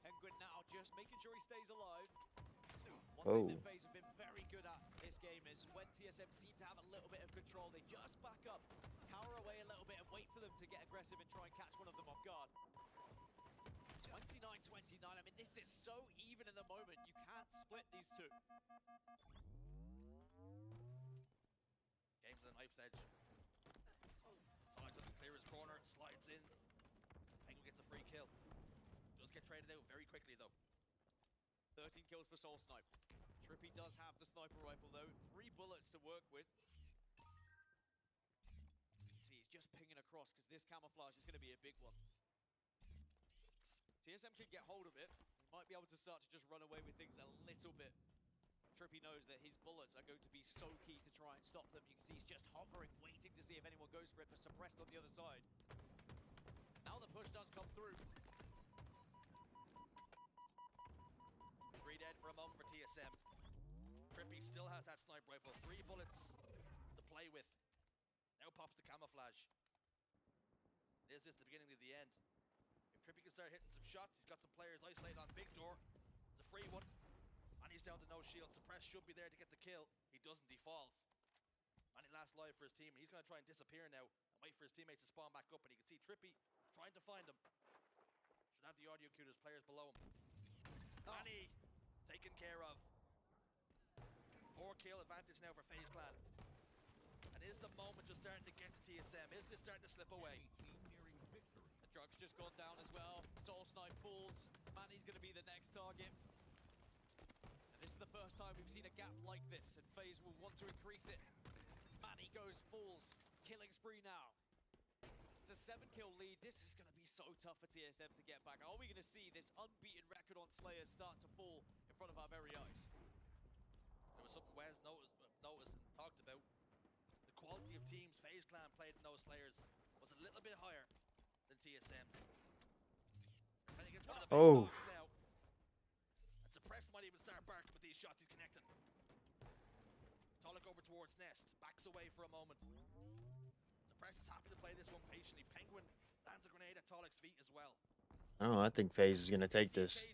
Penguin now just making sure he stays alive. One thing that FaZe have been very good at this game is when TSM seem to have a little bit of control, they just back up. Camo to get aggressive and try and catch one of them off guard. 29-29, I mean, this is so even in the moment. You can't split these two. Game to the knife's edge. Tonic doesn't clear his corner, slides in. Penguin gets a free kill. Does get traded out very quickly though. 13 kills for Soul Snipe. Trippy does have the sniper rifle though. 3 bullets to work with. See, he's just pinging across because this camouflage is going to be a big one. TSM should get hold of it. He might be able to start to just run away with things a little bit. Trippy knows that his bullets are going to be so key to try and stop them. You can see he's just hovering, waiting to see if anyone goes for it, but suppressed on the other side. Now the push does come through. 3 dead for a moment for TSM. Trippy still has that sniper rifle. 3 bullets to play with. Now pops the camouflage. Is this the beginning of the end? If Trippy can start hitting some shots, he's got some players isolated on big door. It's a free one. And he's down to no shield. Suppress should be there to get the kill. He doesn't, he falls. And he lasts live for his team. He's going to try and disappear now and wait for his teammates to spawn back up. And you can see Trippy trying to find him. Should have the audio cue to his players below him. Manny taken care of. 4 kill advantage now for FaZe Clan. And is the moment just starting to get to TSM? Is this starting to slip away? The drug's just gone down as well. Soul Snipe falls. Manny's going to be the next target. And this is the first time we've seen a gap like this, and FaZe will want to increase it. Manny falls. Killing spree now. It's a 7-kill lead. This is going to be so tough for TSM to get back. Are we going to see this unbeaten record on Slayers start to fall in front of our very eyes? There was something Wes noticed and talked about. The quality of teams FaZe Clan played in those Slayers was a little bit higher than TSM's. And against one of the big dogs now. And Suppress might even start barking with these shots he's connecting. Tolic over towards Nest. Backs away for a moment. Suppress is happy to play this one patiently. Penguin lands a grenade at Tolic's feet as well. Oh, I think FaZe is going to take this.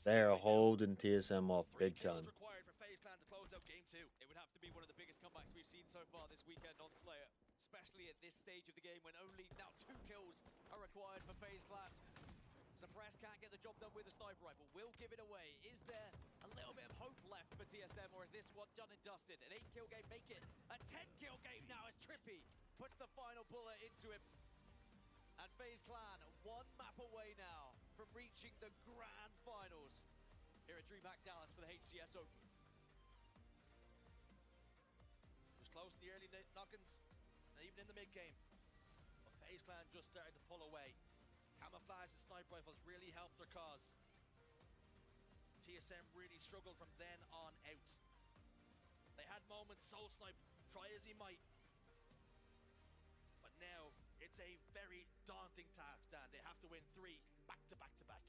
They're holding TSM off big time. Required for FaZe Clan to close out game 2. It would have to be one of the biggest comebacks we've seen so far this weekend on Slayer, especially at this stage of the game when only now 2 kills are required for FaZe Clan. Suppress can't get the job done with a sniper rifle. Will give it away. Is there a little bit of hope left for TSM, or is this one done and dusted? An 8-kill game, make it a 10-kill game now as Trippy puts the final bullet into him. And FaZe Clan 1 map away now from reaching the grand finals here at DreamHack Dallas for the HCS Open. It was close in the early knock-ins, and even in the mid-game. But FaZe Clan just started to pull away. Camouflage and sniper rifles really helped their cause. TSM really struggled from then on out. They had moments, Soul Snipe, try as he might. But now, it's a very daunting task, Dan. They have to win 3 back-to-back-to-back.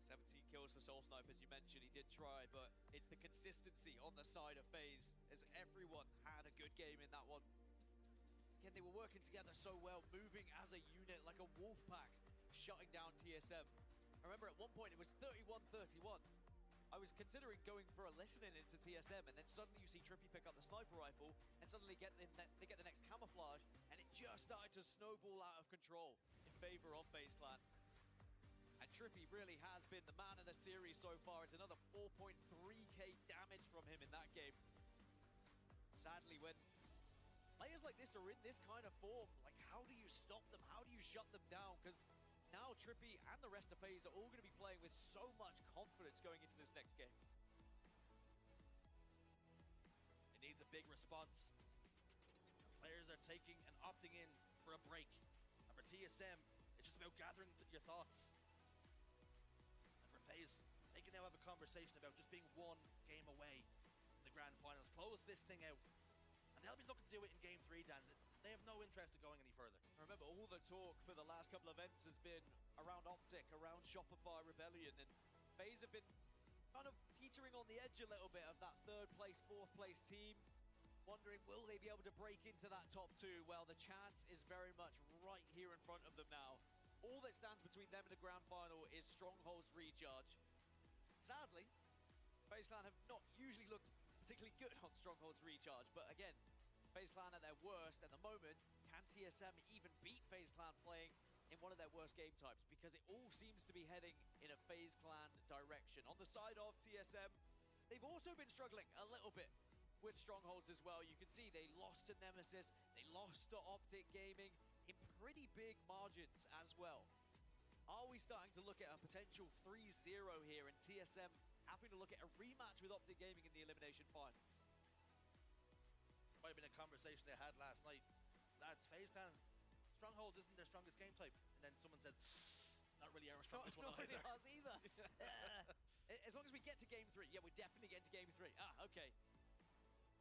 17 kills for Soul Snipe, as you mentioned. He did try, but it's the consistency on the side of FaZe, as everyone had a good game in that one. Again, they were working together so well, moving as a unit like a wolf pack, shutting down TSM. I remember at one point it was 31-31. I was considering going for a listening into TSM, and then suddenly you see Trippy pick up the sniper rifle, and suddenly they get the next camouflage, and it just started to snowball out of control in favor of FaZe Clan. And Trippy really has been the man of the series so far. It's another 4.3k damage from him in that game. Sadly, when players like this are in this kind of form, like, how do you stop them? How do you shut them down? Because now Trippy and the rest of FaZe are all going to be playing with so much confidence going into this next game. It needs a big response. Players are taking and opting in for a break. And for TSM, it's just about gathering your thoughts. And for FaZe, they can now have a conversation about just being 1 game away from the grand finals. Close this thing out. And they'll be looking to do it in game 3, Dan. They have no interest in going any further. Remember, all the talk for the last couple of events has been around Optic, around Shopify Rebellion, and FaZe have been kind of teetering on the edge a little bit of that 3rd place, 4th place team, wondering will they be able to break into that top 2? Well, the chance is very much right here in front of them now. All that stands between them and the grand final is Stronghold's recharge. Sadly, FaZe Clan have not usually looked particularly good on Stronghold's recharge, but again, FaZe Clan at their worst at the moment. Can TSM even beat FaZe Clan playing in one of their worst game types, because it all seems to be heading in a FaZe Clan direction. On the side of TSM, they've also been struggling a little bit with strongholds as well. You can see they lost to Nemesis, they lost to Optic Gaming in pretty big margins as well. Are we starting to look at a potential 3-0 here, and TSM having to look at a rematch with Optic Gaming in the elimination final? Might have been a conversation they had last night. Lads, FaZe Clan, Strongholds isn't their strongest game type. And then someone says, it's not really our strongest one Not either. really ours either. As long as we get to game 3. Yeah, we definitely get to game 3. Okay.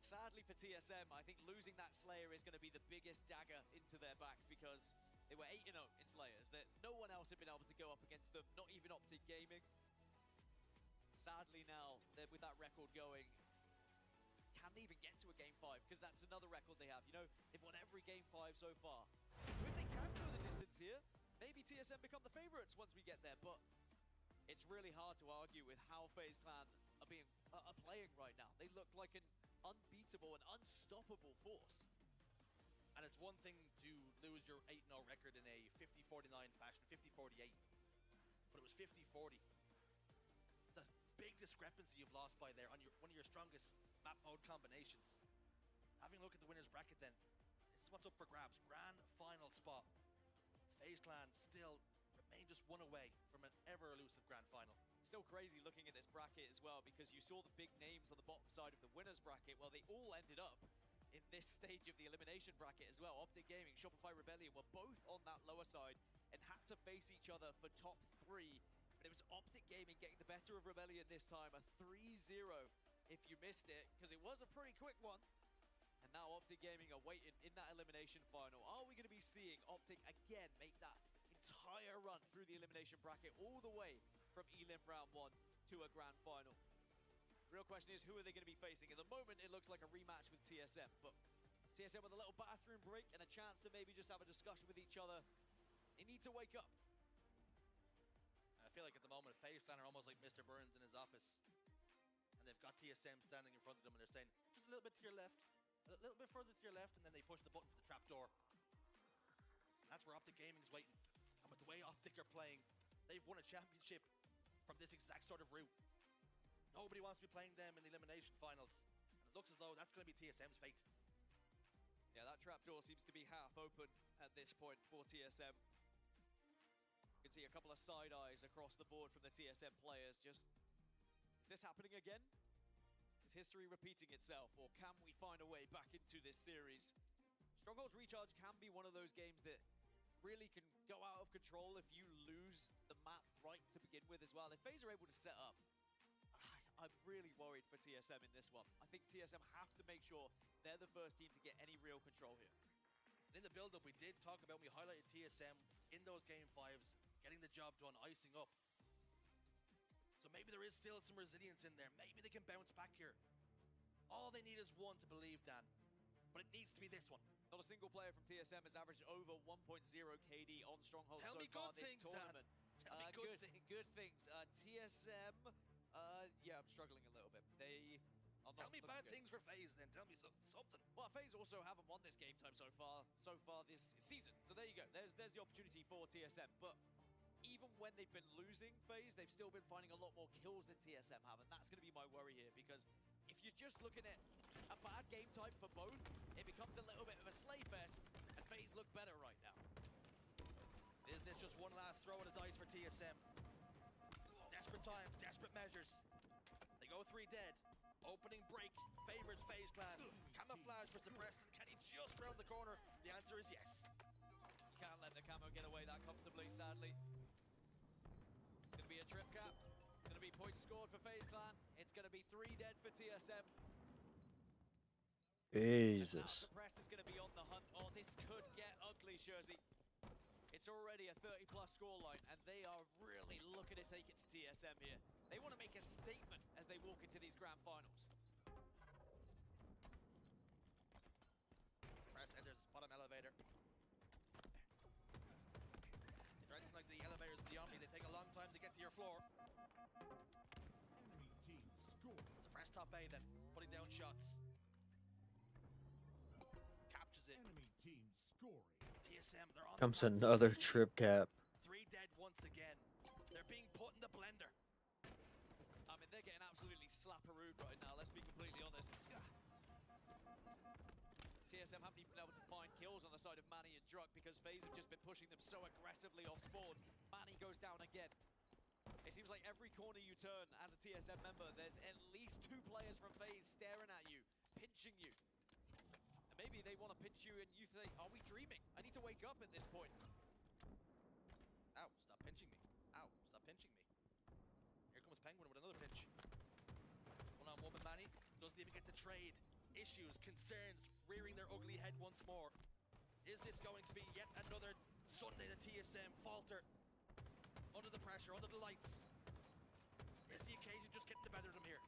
Sadly for TSM, I think losing that Slayer is going to be the biggest dagger into their back, because they were 8-0 in Slayers. That no one else had been able to go up against them, not even Optic Gaming. Sadly now, with that record going, can they even get to a game 5? Because that's another record they have. You know, they've won every game 5 so far. If they can go the distance here, maybe TSM become the favorites once we get there. But it's really hard to argue with how FaZe Clan are playing right now. They look like an unbeatable and unstoppable force. And it's one thing to lose your 8-0 record in a 50-49 fashion, 50-48. But it was 50-40. It's a big discrepancy you've lost by there on one of your strongest map mode combinations. Having a look at the winner's bracket then, this is what's up for grabs. Grand final spot. FaZe Clan still remain just one away from an ever-elusive grand final. Still crazy looking at this bracket as well, because you saw the big names on the bottom side of the winner's bracket. Well, they all ended up in this stage of the elimination bracket as well. Optic Gaming, Shopify Rebellion were both on that lower side and had to face each other for top 3. But it was Optic Gaming getting the better of Rebellion this time, a 3-0 if you missed it, because it was a pretty quick one. And now Optic Gaming are waiting in that elimination final. Are we going to be seeing Optic again make that entire run through the elimination bracket all the way from Elim round 1 to a grand final? Real question is, who are they going to be facing? At the moment, it looks like a rematch with TSM, but TSM with a little bathroom break and a chance to maybe just have a discussion with each other. They need to wake up. I feel like at the moment, FaZe Clan are almost like Mr. Burns in his office. And they've got TSM standing in front of them and they're saying, just a little bit to your left, a little bit further to your left, and then they push the button for the trapdoor. That's where Optic Gaming's waiting. And with the way Optic are playing, they've won a championship from this exact sort of route. Nobody wants to be playing them in the elimination finals. And it looks as though that's going to be TSM's fate. Yeah, that trapdoor seems to be half open at this point for TSM. You can see a couple of side eyes across the board from the TSM players. Just, is this happening again? Is history repeating itself, or can we find a way back into this series? Stronghold's Recharge can be one of those games that really can go out of control if you lose the map right to begin with as well. If FaZe are able to set up, I'm really worried for TSM in this one. I think TSM have to make sure they're the first team to get any real control here. In the build-up, we did talk about, we highlighted TSM in those game 5s, getting the job done, icing up. So maybe there is still some resilience in there. Maybe they can bounce back here. All they need is one to believe, Dan. But it needs to be this one. Not a single player from TSM has averaged over 1.0 KD on Stronghold Tell so me far good this things, tournament. Dan. Tell me good things. Good things. TSM, yeah, I'm struggling a little bit. They are not Tell me looking bad good. things for FaZe then. Tell me something. Well, FaZe also haven't won this game time so far this season. So there you go. There's the opportunity for TSM. But even when they've been losing FaZe, they've still been finding a lot more kills than TSM have. And that's going to be my worry here, because if you're just looking at a bad game type for both, it becomes a little bit of a slay fest, and FaZe look better right now. Is this just one last throw of the dice for TSM? Desperate times, desperate measures. They go 3 dead. Opening break favors FaZe Clan. Camouflage for Suppressed, and can he just round the corner? The answer is yes. You can't let the camo get away that comfortably, sadly. It's going to be a trip cap. It's going to be points scored for FaZe Clan. It's going to be 3 dead for TSM. Jesus. Suppressed is going to be on the hunt. Oh, this could get ugly, Jersey. It's already a 30-plus scoreline, and they are really looking to take it to TSM here. They want to make a statement as they walk into these grand finals. Press enters bottom elevator. If you're anything like the elevators beyond me, they take a long time to get to your floor. Enemy team score. Suppress top A then, putting down shots. Captures it. Enemy team scoring. TSM, they're on Comes the back another foot. trip cap. 3 dead once again. They're being put in the blender. I mean, they're getting absolutely slapperooed right now, let's be completely honest. TSM haven't even been able to find kills on the side of Manny and Druck because FaZe have just been pushing them so aggressively off spawn. Manny goes down again. It seems like every corner you turn as a TSM member, there's at least 2 players from FaZe staring at you, pinching you. And maybe they want to pinch you and you think, are we dreaming? I need to wake up at this point. Ow, stop pinching me. Ow, stop pinching me. Here comes Penguin with another pinch. One-on-one with Manny. Doesn't even get the trade. Issues, concerns, rearing their ugly head once more. Is this going to be yet another Sunday the TSM falter? Under the pressure, under the lights. Is the occasion just getting the better of them here?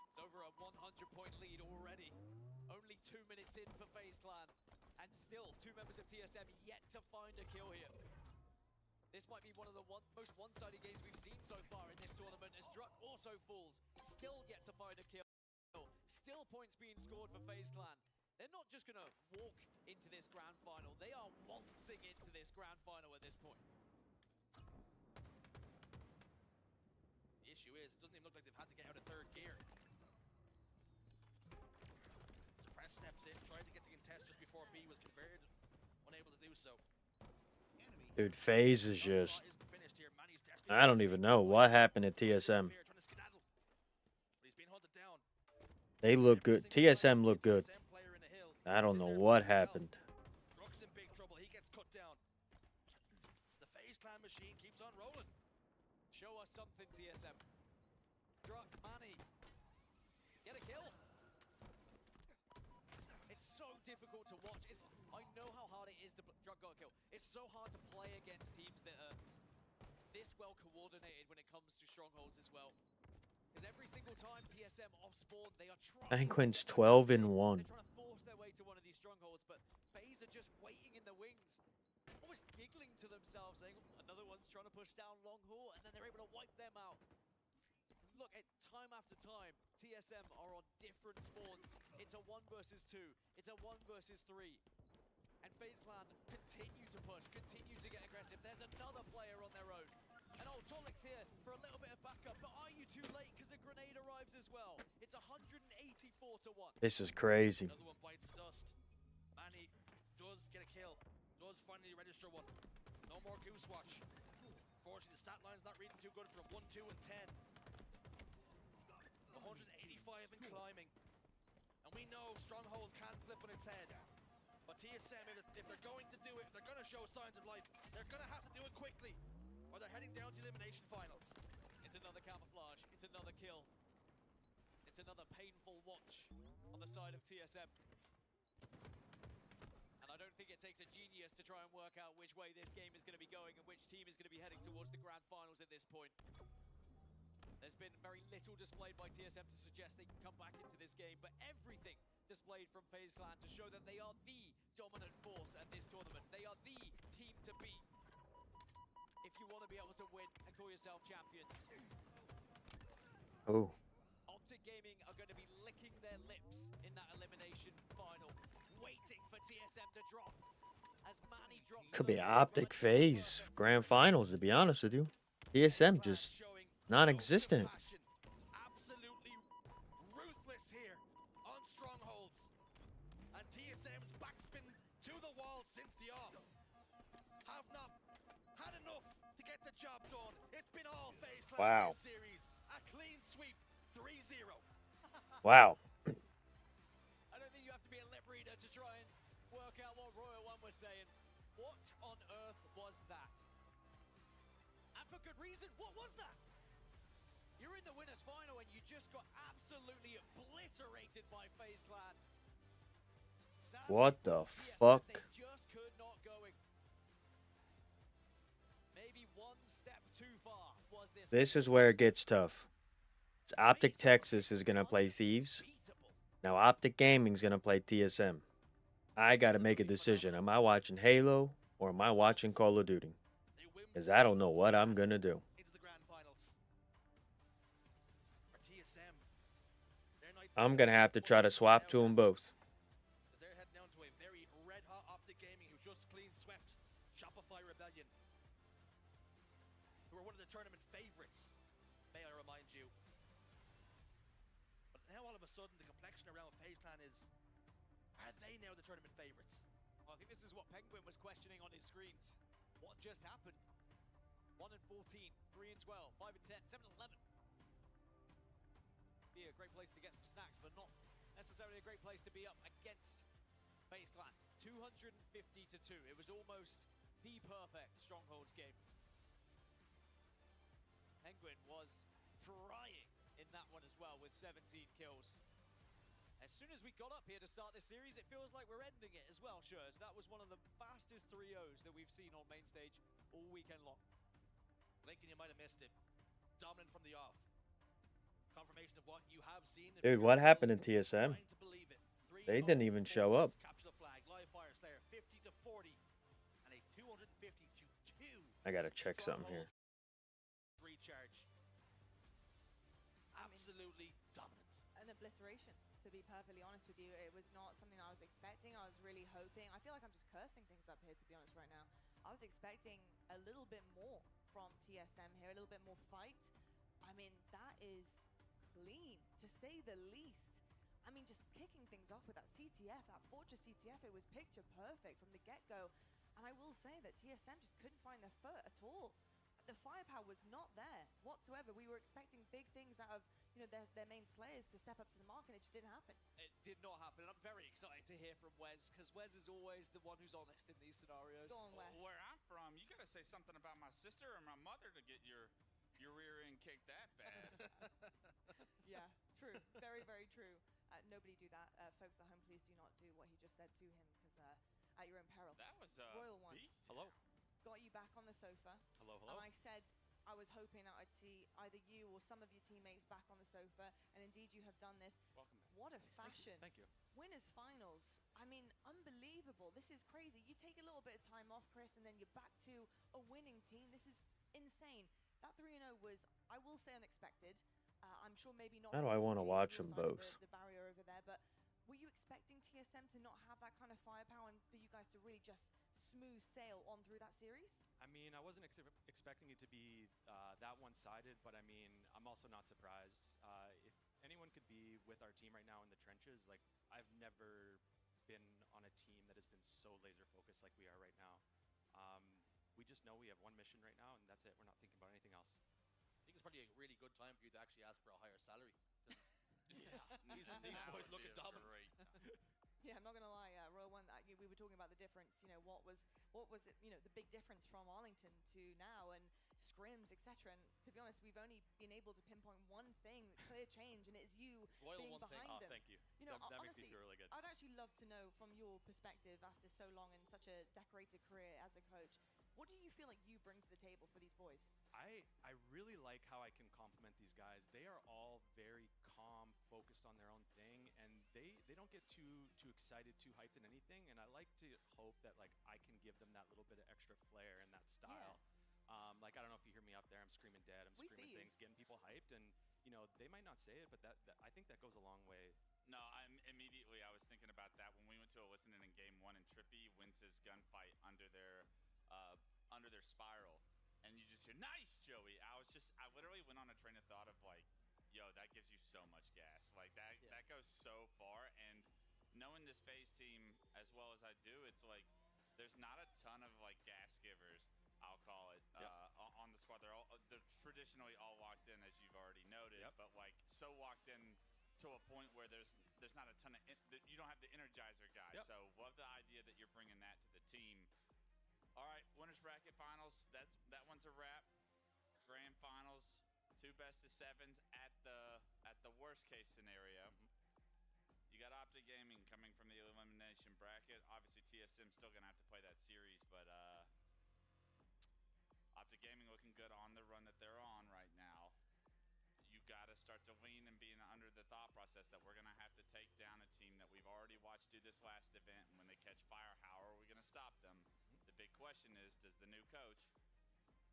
It's over a 100-point lead already. Only 2 minutes in for FaZe Clan. And still, 2 members of TSM yet to find a kill here. This might be one of the most one-sided games we've seen so far in this tournament as Druck also falls. Still yet to find a kill. Still points being scored for FaZe Clan. They're not just going to walk into this grand final. They are waltzing into this grand final at this point. The issue is, it doesn't even look like they've had to get out of third gear. Suppress steps in, tried to get the contest just before B was converted. Unable to do so. Dude, FaZe is just... I don't even know what happened at TSM. They look good. TSM look good. I don't know what happened. Druck's in big trouble. He gets cut down. The FaZe Clan machine keeps on rolling. Show us something, TSM. Druck, Manny. Get a kill. It's so difficult to watch. I know how hard it is to... Druck got a kill. It's so hard to play against teams that are this well coordinated when it comes to strongholds as well. Because every single time TSM off spawn, they are trying... Penguins 12-1. They're trying to force their way to one of these strongholds, but FaZe are just waiting in the wings, almost giggling to themselves, saying, another one's trying to push down long haul, and then they're able to wipe them out. Look, time after time, TSM are on different spawns. It's a 1 versus 2. It's a 1 versus 3. And FaZe Clan continue to push, continue to get aggressive. There's another player on their own. And Tolik's here for a little bit of backup, but are you too late because a grenade arrives as well? It's 184-1. This is crazy. Another one bites dust. Manny does get a kill. Does finally register one. No more Goose Watch. Unfortunately, the stat line's not reading too good from 1, 2, and 10. 185 and climbing. And we know Strongholds can flip on its head. But TSM, if they're going to do it, if they're going to show signs of life, they're going to have to do it quickly. Or they're heading down to the elimination finals. It's another camouflage. It's another kill. It's another painful watch on the side of TSM. And I don't think it takes a genius to try and work out which way this game is going to be going and which team is going to be heading towards the grand finals at this point. There's been very little displayed by TSM to suggest they can come back into this game, but everything displayed from FaZe Clan to show that they are the dominant force at this tournament. They are the team to beat if you want to be able to win and call yourself champions. Oh. Optic Gaming are going to be licking their lips in that elimination final, waiting for TSM to drop. As Manny drops... Could be Optic FaZe grand finals, to be honest with you. TSM just non-existent. Absolutely ruthless here on Strongholds. And TSM's backspin to the wall since the off. Have not had enough to get the job done. It's been all FaZe Clan Wow. this series. A clean sweep, 3-0. Wow. I don't think you have to be a lip reader to try and work out what Royal One was saying. What on earth was that? And for good reason, what was that? You're in the winners final and you just got absolutely obliterated by FaZe Clan. Sadly, What the TSM, fuck? They just could not going. Maybe one step too far was this. This is where it gets tough. It's Optic Texas is going to play Thieves. Now Optic Gaming's going to play TSM. I got to make a decision. Am I watching Halo or am I watching Call of Duty? Because I don't know what I'm going to do. I'm going to have to try to swap to them both. They're heading down to to a very red-hot Optic Gaming who just clean swept Shopify Rebellion, who are one of the tournament favorites, may I remind you. But now all of a sudden the complexion around FaZe Clan is, are they now the tournament favorites? I think this is what Penguin was questioning on his screens. What just happened? 1 and 14, 3 and 12, 5 and 10, 7 and 11. Be a great place to get some snacks, but not necessarily a great place to be up against FaZe Clan. 250 to 2. It was almost the perfect Strongholds game. Penguin was frying in that one as well with 17 kills. As soon as we got up here to start this series, it feels like we're ending it as well, Shurs. That was one of the fastest 3-0s that we've seen on main stage all weekend long. Lincoln, you might have missed it. Dominant from the off. Confirmation of what you have seen. Dude, what happened in TSM? They didn't even show up. Capture the flag. Live fire Slayer 50 to 40 and a 250 to 2. I gotta check something here. Recharge. Absolutely dominant. An obliteration, to be perfectly honest with you. It was not something I was expecting. I was really hoping. I feel like I'm just cursing things up here, to be honest, right now. I was expecting a little bit more from TSM here, a little bit more fight. I mean, that is clean, to say the least. I mean, just kicking things off with that CTF, that Fortress CTF, it was picture perfect from the get-go. And I will say that TSM just couldn't find their foot at all. The firepower was not there whatsoever. We were expecting big things out of, you know, their main slayers to step up to the mark, and it just didn't happen. It did not happen, and I'm very excited to hear from Wes, because Wes is always the one who's honest in these scenarios. Go on, Wes. Where I'm from, you gotta say something about my sister or my mother to get your rear end kicked that bad. Yeah, true. Very, very true. Nobody do that. Folks at home, please do not do what he just said to him, because at your own peril. That was Royal One. Hello. Got you back on the sofa. Hello, And I said I was hoping that I'd see either you or some of your teammates back on the sofa, and indeed you have done this. Welcome back. What a fashion. Thank you. Winners finals. I mean, unbelievable. This is crazy. You take a little bit of time off, Chris, and then you're back to a winning team. This is insane. That 3-0 was, I will say, unexpected. I'm sure maybe not. How do I want to watch them both? The barrier over there, but were you expecting TSM to not have that kind of firepower and for you guys to really just smooth sail on through that series? I mean, I wasn't expecting it to be that one-sided, but I mean, I'm also not surprised. If anyone could be with our team right now in the trenches, like, I've never been on a team that has been so laser-focused like we are right now. We just know we have one mission right now, and that's it. We're not thinking about anything else. I think it's probably a really good time for you to actually ask for a higher salary. Yeah, these boys looking dominant. Yeah, I'm not gonna lie. Royal One, we were talking about the difference. You know, what was it? You know, the big difference from Arlington to now, and scrims, etc. And to be honest, we've only been able to pinpoint one thing, clear change, and it's you Royal being One behind thing. them. Thank you. You know, that honestly, makes me feel really good. I'd actually love to know from your perspective after so long and such a decorated career as a coach. What do you feel like you bring to the table for these boys? I really like how I can compliment these guys. They are all very calm, focused on their own thing, and they don't get too excited, too hyped in anything. And I like to hope that, like, I can give them that little bit of extra flair and that style. Yeah. Like, I don't know if you hear me out there. I'm screaming dead. I'm screaming things, getting people hyped, and you know, they might not say it, but that I think that goes a long way. No, I was thinking about that when we went to a listening in game 1 and Trippy wins his gunfight under their spiral, and you just hear "Nice, Joey." I literally went on a train of thought of like, yo, that gives you so much gas. Like that goes so far. And knowing this FaZe team as well as I do, it's like there's not a ton of like gas givers, I'll call it, on the squad. They're traditionally all locked in, as you've already noted, but like so locked in to a point where there's not a ton of you don't have the energizer guy. So love the idea that you're bringing that to the team. All right, winners bracket finals. That one's a wrap. Grand finals, 2 best-of-7s at the worst case scenario. You got Optic Gaming coming from the elimination bracket. Obviously, TSM still gonna have to play that series, but Optic Gaming looking good on the run that they're on right now. You got to start to lean and being under the thought process that we're gonna have to take down a team that we've already watched do this last event. And when they catch fire, how are we gonna stop them? The big question is, does the new coach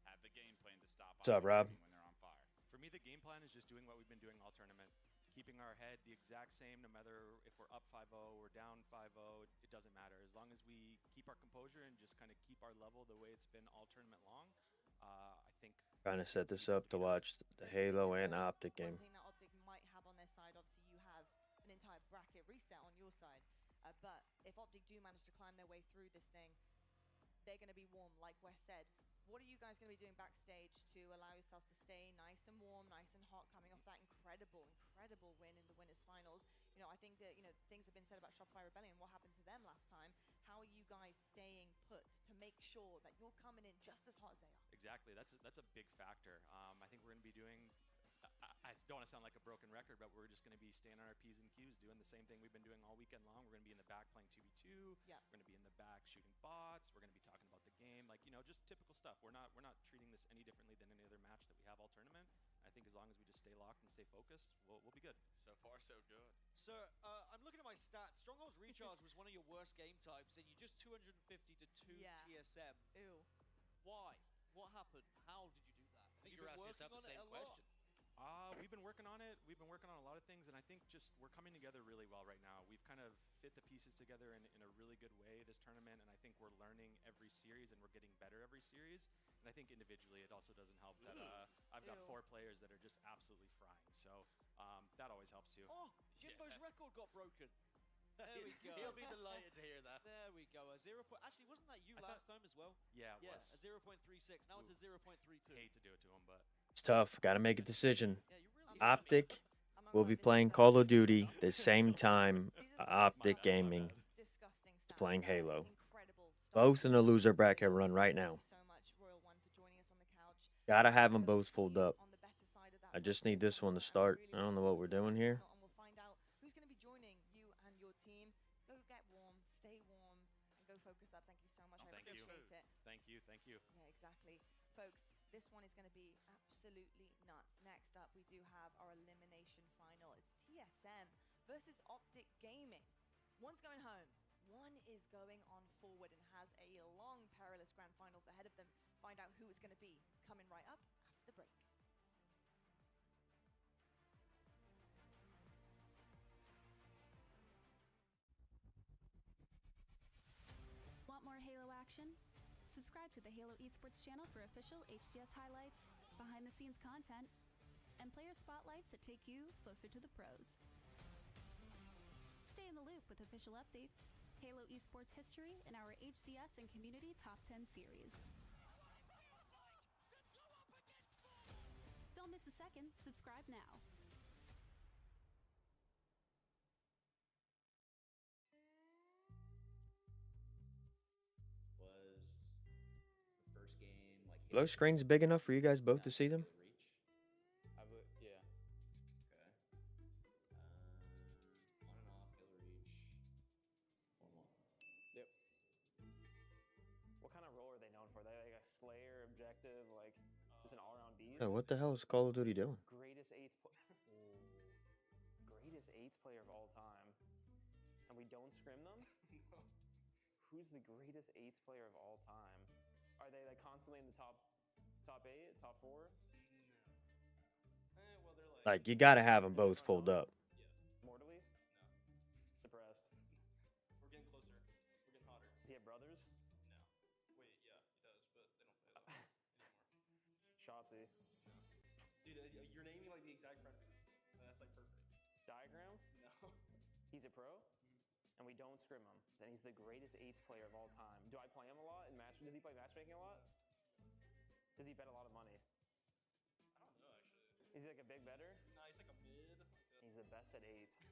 have the game plan to stop What's up, Rob? when they're on fire? For me, the game plan is just doing what we've been doing all tournament. Keeping our head the exact same, no matter if we're up 5-0 or down 5-0, it doesn't matter. our composure and just kind of keep our level the way it's been all tournament long, I think. Trying to set we this can up to beat us. watch the Halo and Optic One game. thing that Optic might have on their side, obviously, you have an entire bracket reset on your side. But if Optic do manage to climb their way through this thing, they're going to be warm, like Wes said. What are you guys going to be doing backstage to allow yourselves to stay nice and warm, nice and hot, coming off that incredible win in the winners finals? You know, I think that, you know, things have been said about Shopify Rebellion, what happened to them last time. How are you guys staying put to make sure that you're coming in just as hot as they are? Exactly. That's a big factor. I think we're going to be doing. I don't want to sound like a broken record, but we're just going to be staying on our P's and Q's, doing the same thing we've been doing all weekend long. We're going to be in the back playing 2v2. Yeah. We're going to be in the back shooting bots. We're going to be talking about the game, like, you know, just typical stuff. We're not treating this any differently than any other match that we have all tournament. I think as long as we just stay locked and stay focused, we'll be good. So far, so good. Sir, I'm looking at my stats. Stronghold's Recharge was one of your worst game types, and you just 250 to 2 Yeah. TSM. Ew. Why? What happened? How did you do that? I think You've you're been asking yourself working the on it same a lot. question. We've been working on it. We've been working on a lot of things, and I think just we're coming together really well right now. We've kind of fit the pieces together in a really good way this tournament, and I think we're learning every series, and we're getting better every series. And I think individually, it also doesn't help that I've got Ew. 4 players that are just absolutely frying. So that always helps too. Oh, Jimbo's record got broken. There we go. He'll be delighted to hear that. There we go. A 0. Actually, wasn't that you I last time as well? Yeah, it Yeah, was. a 0.36. Now it's a 0.32. Hate to do it to him, but It's tough. Got to make a decision. Yeah, you really Optic I'm will not be gonna lie, playing this is Call of a- Duty the same time These are Optic Gaming disgusting is stats. playing Halo. Incredible stuff. Both in a loser bracket run right now. Thank you so much, Royal One, for joining us on the couch. Gotta have them Kudos both to pulled you up. on the better side of that I just bracket need this as one to well, and start. really I don't know looking what forward we're to doing this here. final, and we'll find out who's going to be joining you and your team. Go get warm, stay warm, and go focus up. Thank you so much. Oh, I thank you. appreciate it. thank you. Yeah, exactly. Folks, this one is going to be absolutely nuts. Next up, we do have our elimination final. It's TSM versus Optic Gaming. One's going home, one is going on forward and has a long, perilous grand finals ahead of them. Find out who it's going to be coming right up after the break. Want more Halo action? Subscribe to the Halo Esports channel for official HCS highlights, behind-the-scenes content, and player spotlights that take you closer to the pros. Stay in the loop with official updates, Halo Esports history, and our HCS and community top 10 series. Don't miss a second. Subscribe now. Was the first game like Are those screens big enough for you guys both to see them? reach? I would, yeah. Okay. On and off, Halo Reach. 1-1. Yep. What kind of role are they known for? They like a Slayer, objective, like just an all-around beast. Yeah, what the hell is Call of Duty doing? Greatest eights, greatest eights player of all time, and we don't scrim them. No. Who's the greatest eights player of all time? Are they like constantly in the top 8, top 4? No. Well, they're like. Like, you gotta have them both pulled up. Yeah. Mortally? No. Suppressed. We're getting closer. We're getting hotter. Does he have brothers? No. Wait, yeah, he does, but they don't play that anymore. Shotzi. No. Dude, you're naming like the exact predator. And that's like perfect. Diagram? No. He's a pro? And we don't scrim him. And he's the greatest eights player of all time. Do I play him a lot in match? Does he play matchmaking a lot? Does he bet a lot of money? I don't know actually. Is he like a big better? No, he's like a mid. Like He's the best at eights.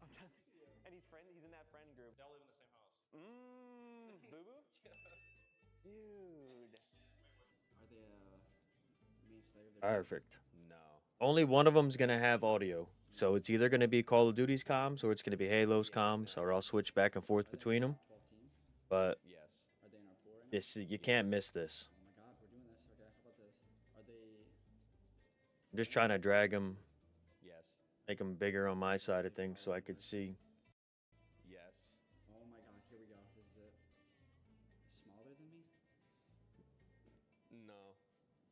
I'm trying to think. Yeah. And he's in that friend group. They all live in the same house. Boo boo? Yeah. Dude. Are they main Slayer? Perfect. No. Only one of them's gonna have audio. So it's either gonna be Call of Duty's comms or it's gonna be Halo's comms, or I'll switch back and forth between them. 12 teams? But Yes. Are they in our pool right now? this you can't miss this. Oh my god, we're doing this. Okay, how about this? Are they... I'm just trying to drag them, Yes. make them bigger on my side of things so I could see. Yes. Oh my god, here we go. This is it. Smaller than me? No.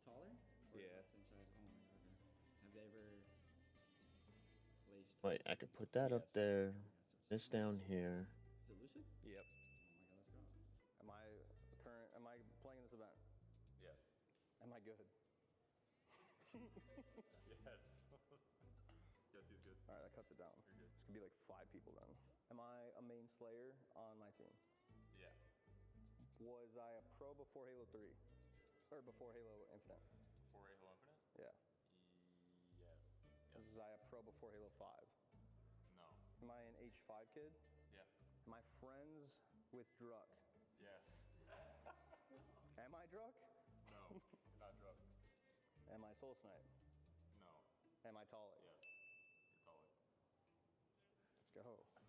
Taller? Or Yeah. about the same size? Oh my god, okay. Have they ever placed... Wait, I could put that up Yes. there. Oh my god, so This down here. Is it lucid? Yep. Oh my god, let's go. Am I playing this event? Yes. Am I good? Yes. Yes, he's good. All right, that cuts it down. You're good. It's gonna be like 5 people then. Am I a main slayer on my team? Yeah. Was I a pro before Halo 3? Or before Halo Infinite? Before Halo Infinite? Yeah. Yes. Yes. Was I a pro before Halo 5? No. Am I an H5 kid? Yeah. Am I friends with Druck? Yes. Am I Druck? No. You're not drunk. Am I Soul Snipe? No. Am I Tolly? Yes. You're Tolly. Let's go.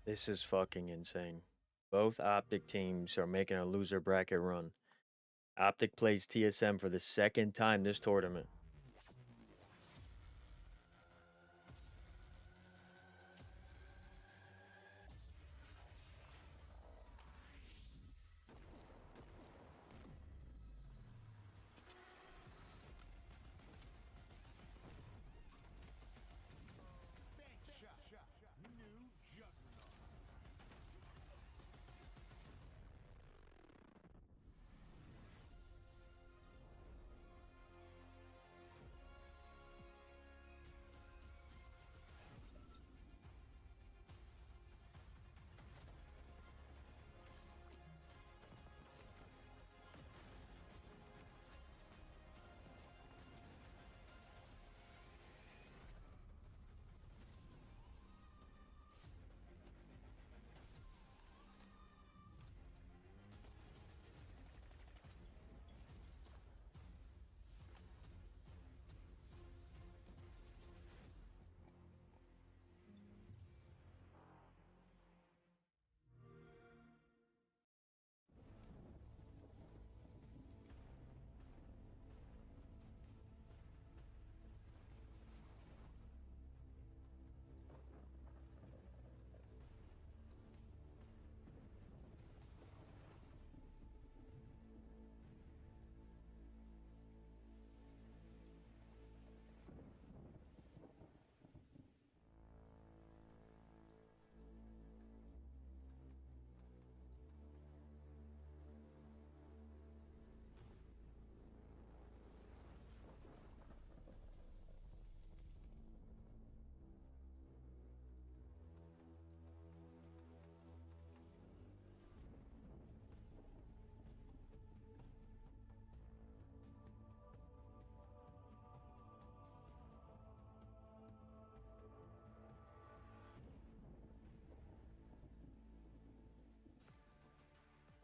This is fucking insane. Both Optic teams are making a loser bracket run. Optic plays TSM for the second time this tournament. New Juggernaut.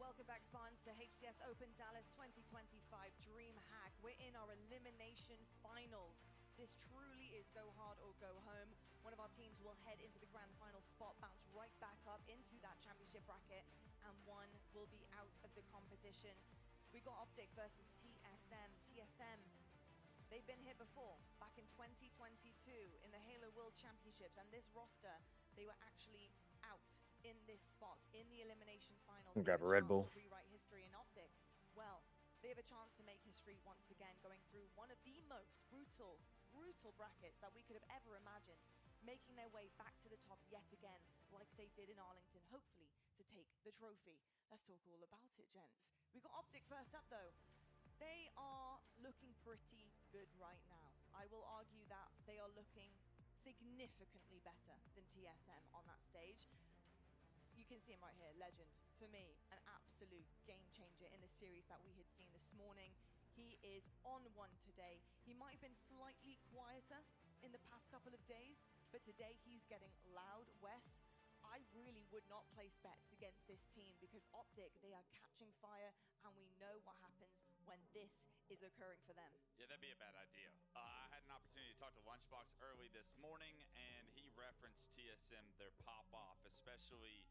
Welcome back, Spartans, to HCS Open Dallas 2025 DreamHack. We're in our elimination finals. This truly is go hard or go home. One of our teams will head into the grand final spot, bounce right back up into that championship bracket, and one will be out of the competition. We got Optic versus TSM. TSM, they've been here before, back in 2022 in the Halo World Championships, and this roster, they were actually out in this spot in the elimination finals. Grab a Red Bull. Rewrite history in Optic. Well, they have a chance to make history once again, going through one of the most brutal brackets that we could have ever imagined, making their way back to the top yet again, like they did in Arlington, hopefully to take the trophy. Let's talk all about it, gents. We got Optic first up, though. They are looking pretty good right now. I will argue that they are looking significantly better than TSM on that stage. You can see him right here, legend. For me, an absolute game changer in the series that we had seen this morning. He is on one today. He might have been slightly quieter in the past couple of days, but today he's getting loud. Wes, I really would not place bets against this team because Optic, they are catching fire, and we know what happens when this is occurring for them. Yeah, that'd be a bad idea. I had an opportunity to talk to Lunchbox early this morning, and he referenced TSM, their pop-off, especially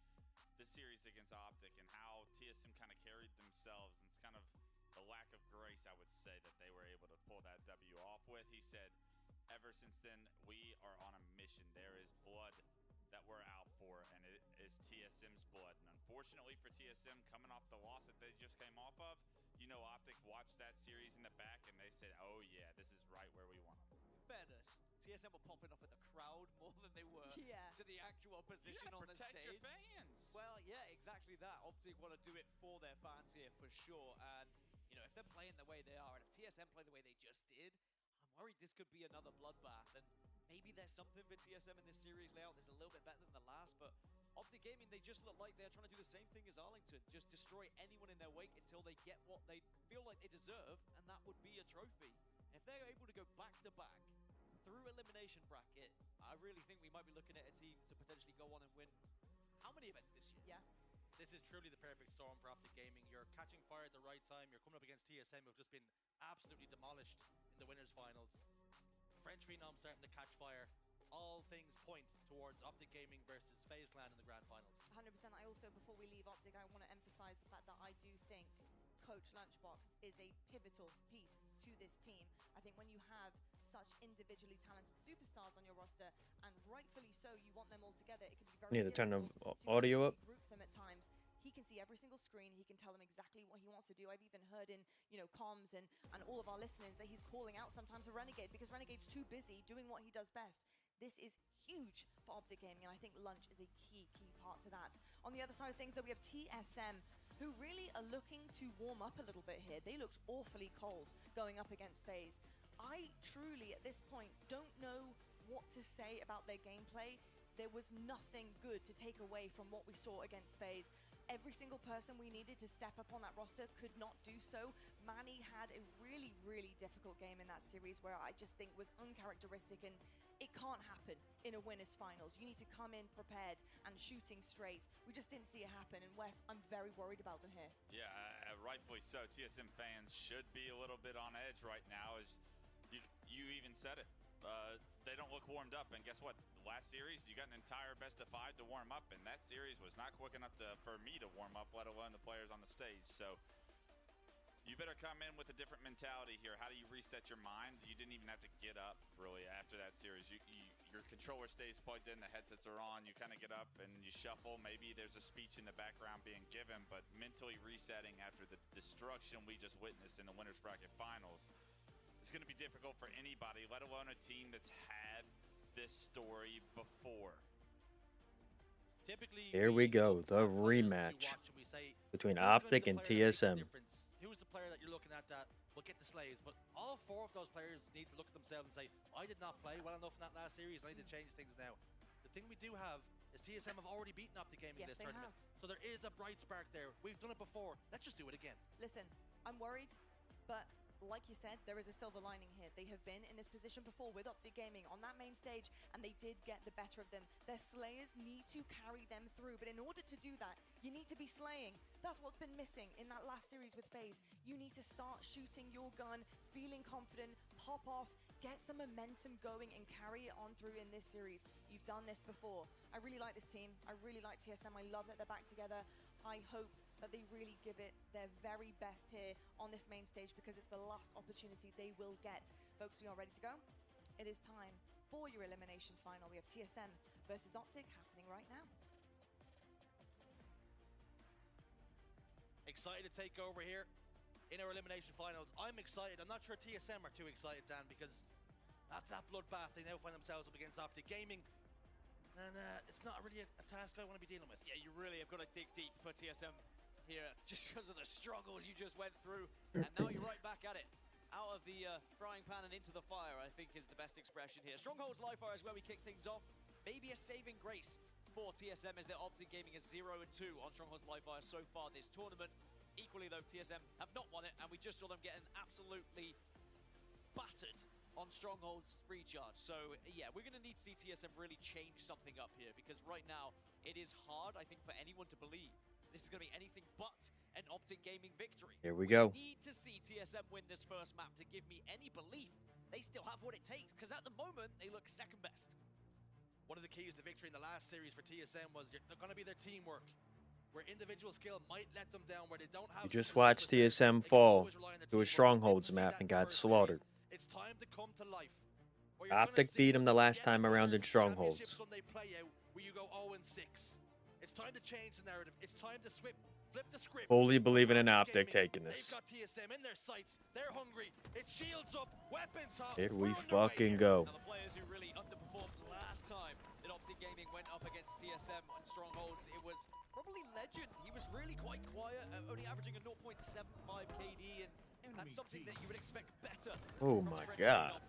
the series against Optic and how TSM kind of carried themselves, and it's kind of the lack of grace, I would say, that they were able to pull that W off with. He said, ever since then, we are on a mission. There is blood that we're out for, and it is TSM's blood. And unfortunately for TSM, coming off the loss that they just came off of, you know, Optic watched that series in the back and they said, oh yeah, this is right where we want them. Fairness, TSM were popping off at the crowd more than they were to the actual opposition on the protect stage. your fans. Well, yeah, exactly that. Optic want to do it for their fans here for sure. And, you know, if they're playing the way they are, and if TSM play the way they just did, I'm worried this could be another bloodbath. And maybe there's something for TSM in this series layout that's a little bit better than the last, but Optic Gaming, they just look like they're trying to do the same thing as Arlington, just destroy anyone in their wake until they get what they feel like they deserve, and that would be a trophy. And if they're able to go back-to-back through elimination bracket, I really think we might be looking at a team to potentially go on and win how many events this year? Yeah. This is truly the perfect storm for Optic Gaming. You're catching fire at the right time. You're coming up against TSM, who've just been absolutely demolished in the winners finals. French Phenom starting to catch fire. All things point towards Optic Gaming versus FaZe Clan in the grand finals. 100%. I also, before we leave Optic, I want to emphasize the fact that I do think Coach Lunchbox is a pivotal piece to this team. I think when you have such individually talented superstars on your roster, and rightfully so, you want them all together, it can be very Need to turn the difficult to audio up. group them at times. He can see every single screen. He can tell them exactly what he wants to do. I've even heard in, you know, comms and all of our listeners that he's calling out sometimes for Renegade because Renegade's too busy doing what he does best. This is huge for Optic Gaming, and I think Lunch is a key part to that. On the other side of things, though, we have TSM, who really are looking to warm up a little bit here. They looked awfully cold going up against FaZe. I truly, at this point, don't know what to say about their gameplay. There was nothing good to take away from what we saw against FaZe. Every single person we needed to step up on that roster could not do so. Manny had a really, really difficult game in that series where I just think was uncharacteristic, and it can't happen in a winners finals. You need to come in prepared and shooting straight. We just didn't see it happen, and Wes, I'm very worried about them here. Yeah, rightfully so. TSM fans should be a little bit on edge right now, as you even said it. They don't look warmed up, and guess what? Last series, you got an entire best of 5 to warm up, and that series was not quick enough for me to warm up, let alone the players on the stage. So you better come in with a different mentality here. How do you reset your mind? You didn't even have to get up, really, after that series. Your controller stays plugged in, the headsets are on, you kind of get up and you shuffle. Maybe there's a speech in the background being given, but mentally resetting after the destruction we just witnessed in the winners bracket finals, it's going to be difficult for anybody, let alone a team that's had this story before. Typically, Here we go, the rematch between Optic and TSM. Who's the player that you're looking at that will get the slays? But all 4 of those players need to look at themselves and say, I did not play well enough in that last series. I need to change things now. The thing we do have is TSM have already beaten Optic Gaming in this tournament. So there is a bright spark there. We've done it before. Let's just do it again. Listen, I'm worried, but like you said, there is a silver lining here. They have been in this position before with Optic Gaming on that main stage, and they did get the better of them. Their slayers need to carry them through, but in order to do that, you need to be slaying. That's what's been missing in that last series with FaZe. You need to start shooting your gun, feeling confident, pop off, get some momentum going, and carry it on through in this series. You've done this before. I really like this team. I really like TSM. I love that they're back together. I hope that they really give it their very best here on this main stage, because it's the last opportunity they will get. Folks, we are ready to go. It is time for your elimination final. We have TSM versus Optic happening right now. Excited to take over here in our elimination finals. I'm excited. I'm not sure TSM are too excited, Dan, because after that bloodbath, they now find themselves up against Optic Gaming. And it's not really a task I want to be dealing with. Yeah, you really have got to dig deep for TSM here, just because of the struggles you just went through, and now you're right back at it. Out of the frying pan and into the fire, I think, is the best expression here. Stronghold's live fire is where we kick things off. Maybe a saving grace for TSM as their Optic Gaming is 0-2 on Stronghold's live fire so far this tournament. Equally though, TSM have not won it, and we just saw them getting absolutely battered on Stronghold's recharge. So yeah, we're going to need to see TSM really change something up here, because right now it is hard, I think, for anyone to believe this is going to be anything but an Optic Gaming victory. Here we go. We need to see TSM win this first map to give me any belief they still have what it takes, because at the moment, they look second best. One of the keys to victory in the last series for TSM was they're going to be their teamwork. where individual skill might let them down, where they don't have You just some watched superstars. TSM They can fall always rely on their to a teamwork. We didn't Strongholds see map that and in the got first slaughtered. series. It's time to come to life. Where you're gonna Optic see beat him the last again time around in modern Strongholds. championship Sunday play out where you go 0-6. It's time to change the narrative. It's time to flip the script. Fully believing in Optic Optic Gaming, taking this. They've got TSM in their sights. They're hungry. It's shields up, weapons hot. Here We're we underway fucking here. go. Now the players who really underperformed last time that Optic Gaming went up against TSM on Strongholds, it was probably Legend. He was really quite quiet, only averaging a 0.75 KD, and that's something that you would expect better. Oh from my the French god. lineup.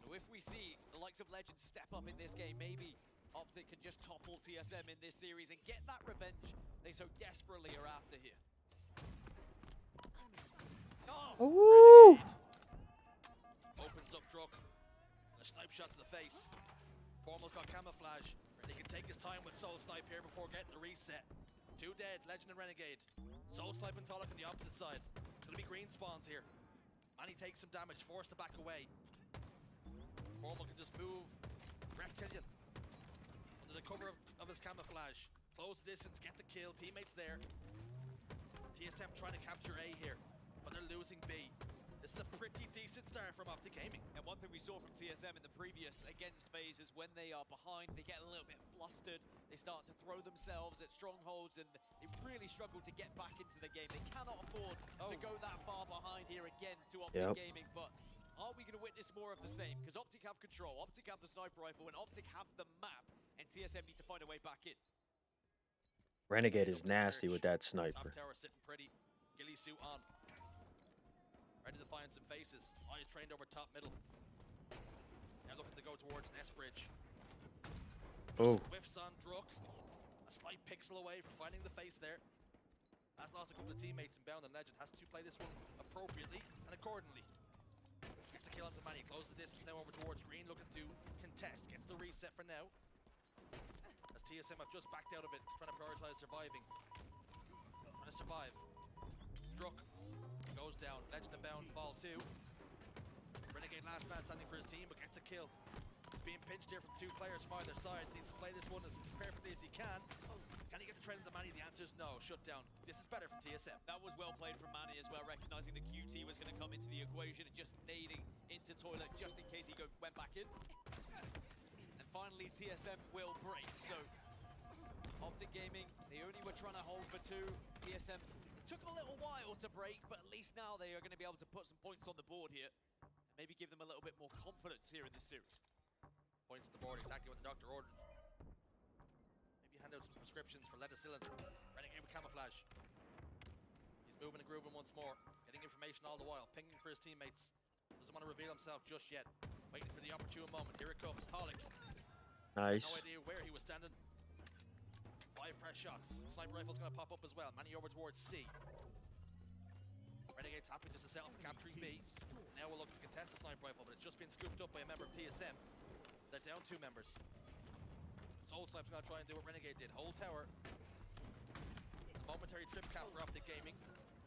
So if we see the likes of Legend step up in this game, maybe Optic can just topple TSM in this series and get that revenge they so desperately are after here. Ooh. Opens up Druk. A snipe shot to the face. Formal's got camouflage. He can take his time with Soul Snipe here before getting the reset. 2 dead, Legend and Renegade. Soul Snipe and Tolok on the opposite side. Gonna be green spawns here. Manny takes some damage, forced to back away. Formal can just move. Reptilian. Under the cover of his camouflage. Close the distance, get the kill. Teammates there. TSM trying to capture A here, but they're losing B. This is a pretty decent start from Optic Gaming. And one thing we saw from TSM in the previous against phase is when they are behind, they get a little bit flustered. They start to throw themselves at strongholds, and they really struggle to get back into the game. They cannot afford to go that far behind here again to Optic Gaming, but are we going to witness more of the same? Because Optic have control, Optic have the sniper rifle, and Optic have the map, and TSM need to find a way back in. Renegade is nasty with that sniper. Top tower sitting pretty. Ghillie suit on. Ready to find some faces. Eyes trained over top middle. Now looking to go towards Nest Bridge. Oh. Whiffs on Druk. A slight pixel away from finding the face there. Has lost a couple of teammates in Bound and Legend. Has to play this one appropriately and accordingly. Gets a kill onto Manny. Closes the distance now over towards Green. Looking to contest. Gets the reset for now. As TSM have just backed out of it. Trying to prioritize surviving. Trying to survive. Druk goes down. Legend and Bound fall too. Renegade last man standing for his team, but gets a kill. He's being pinched here from 2 players from either side. Needs to play this one as perfectly as he can. Can he get the trail into Manny? The answer is no. Shut down. This is better from TSM. That was well played from Manny as well, recognizing the QT was going to come into the equation and just nading into Toilet just in case he went back in. And finally, TSM will break. So, Optic Gaming, they only were trying to hold for 2. TSM took a little while to break, but at least now they are going to be able to put some points on the board here. And maybe give them a little bit more confidence here in this series. Points to the board, exactly what the doctor ordered. Maybe hand out some prescriptions for lead cylinder. Renegade with camouflage. He's moving and grooving once more. Getting information all the while. Pinging for his teammates. Doesn't want to reveal himself just yet. Waiting for the opportune moment. Here it comes. Tolok. Nice. No idea where he was standing. 5 fresh shots. Sniper rifle's going to pop up as well. Manny over towards C. Renegade's happy just to settle for capturing B. Now we'll look to contest the sniper rifle, but it's just been scooped up by a member of TSM. They're down 2 members. Soul Snipe's going to try and do what Renegade did. Hold tower. Momentary trip cap for Optic Gaming.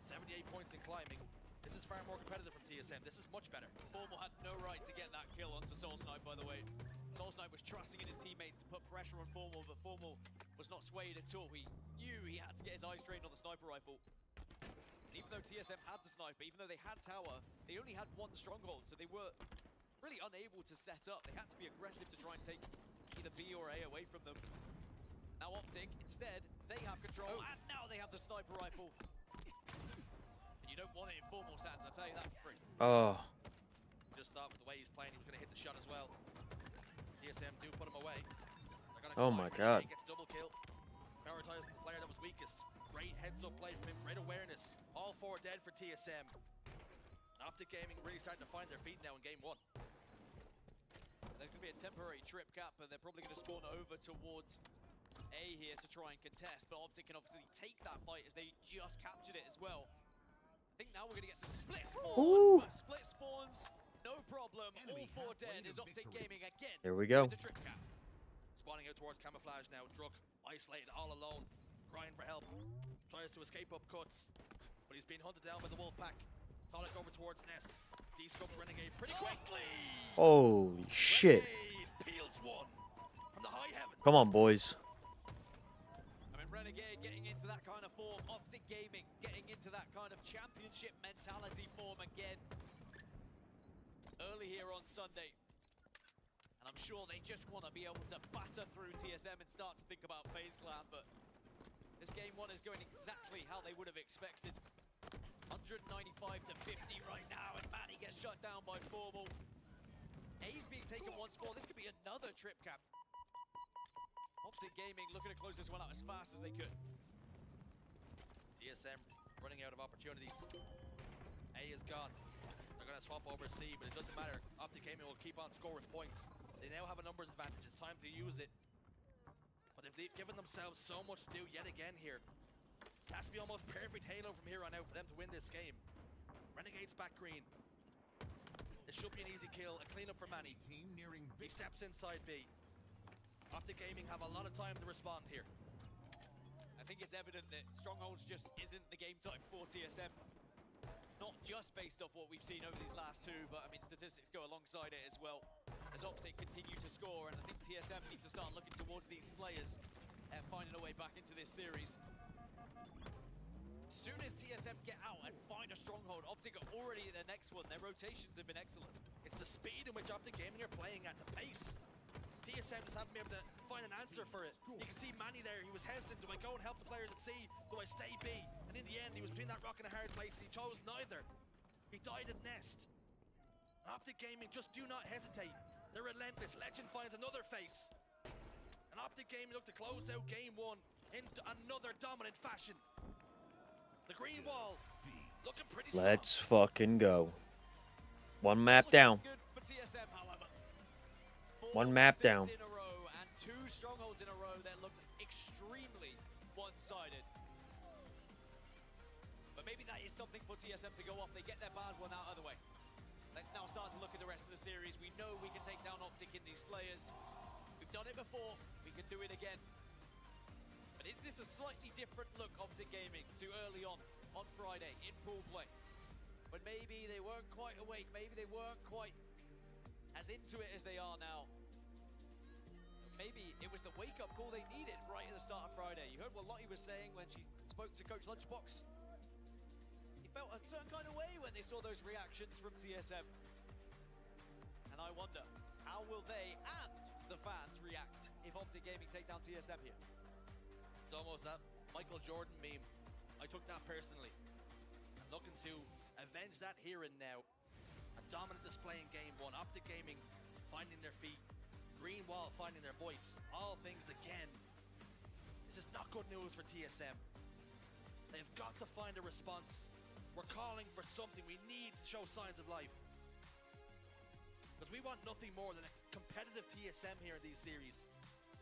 78 points in climbing. This is far more competitive from TSM. This is much better. Formal had no right to get that kill onto Soul Snipe, by the way. Soul Snipe was trusting in his teammates to put pressure on Formal, but Formal was not swayed at all. He knew he had to get his eyes trained on the sniper rifle. And even though TSM had the sniper, even though they had tower, they only had 1 stronghold, so they were really unable to set up. They had to be aggressive to try and take either B or A away from them. Now Optic, instead, they have control, and now they have the sniper rifle. And you don't want it in Formal's hands, I'll tell you that for free. Oh. Just thought with the way he's playing, he was going to hit the shot as well. TSM do put him away. Oh my god. Gets double kill. Prioritizing the player that was weakest. Great heads-up play from him, great awareness. All 4 dead for TSM. Optic Gaming really starting to find their feet now in game 1. There's going to be a temporary trip cap, but they're probably going to spawn over towards A here to try and contest. But Optic can obviously take that fight as they just captured it as well. I think now we're going to get some split spawns, but split spawns, no problem. All 4 dead is Optic Gaming again. There we go. With the trip cap. Spawning out towards camouflage now. Druk isolated all alone. Crying for help. Tries to escape up cuts. But he's being hunted down by the wolf pack. Tolok over towards Nest. De-scopes Renegade pretty quickly. Holy shit. Renegade peels 1 from the high heavens. Come on, boys. I mean, again, getting into that kind of form. Optic Gaming getting into that kind of championship mentality form again. Early here on Sunday. And I'm sure they just want to be able to batter through TSM and start to think about FaZe Clan, but this game one is going exactly how they would have expected. 195 to 50 right now, and Manny gets shut down by Formal. A's being taken once more. This could be another trip cap. Optic Gaming looking to close this one out as fast as they could. TSM running out of opportunities. A is gone. They're going to swap over C, but it doesn't matter. Optic Gaming will keep on scoring points. They now have a numbers advantage. It's time to use it. But they've given themselves so much to do yet again here. It has to be almost perfect Halo from here on out for them to win this game. Renegade's back green. It should be an easy kill, a cleanup for Manny. Team nearing He steps inside B. Optic Gaming have a lot of time to respond here. I think it's evident that Strongholds just isn't the game type for TSM. Not just based off what we've seen over these last two, but I mean statistics go alongside it as well. As Optic continue to score, and I think TSM need to start looking towards these Slayers and finding a way back into this series. As soon as TSM get out and find a stronghold, Optic are already at their next one. Their rotations have been excellent. It's the speed in which Optic Gaming are playing at, the pace. TSM just haven't been able to find an answer for it. You can see Manny there, he was hesitant. Do I go and help the players at C? Do I stay B? And in the end, he was between that rock and a hard place, and he chose neither. He died at Nest. Optic Gaming just do not hesitate. They're relentless. Legend finds another face. And Optic Gaming look to close out game one in another dominant fashion. The green wall looking pretty strong. Let's fucking go. One map down. Good for TSM, however. One map down. In a row and two strongholds in a row that looked extremely one-sided. But maybe that is something for TSM to go off. They get their bad one out of the way. Let's now start to look at the rest of the series. We know we can take down Optic in these Slayers. We've done it before. We can do it again. But is this a slightly different look, Optic Gaming, to early on Friday in pool play? But maybe they weren't quite awake. Maybe they weren't quite as into it as they are now. Maybe it was the wake-up call they needed right at the start of Friday. You heard what Lottie was saying when she spoke to Coach Lunchbox. He felt a certain kind of way when they saw those reactions from TSM. And I wonder, how will they and the fans react if Optic Gaming take down TSM here? It's almost that Michael Jordan meme. I took that personally. I'm looking to avenge that here and now. A dominant display in game one. Optic Gaming finding their feet. Green Wall finding their voice. All things again. This is not good news for TSM. They've got to find a response. We're calling for something. We need to show signs of life. Because we want nothing more than a competitive TSM here in these series.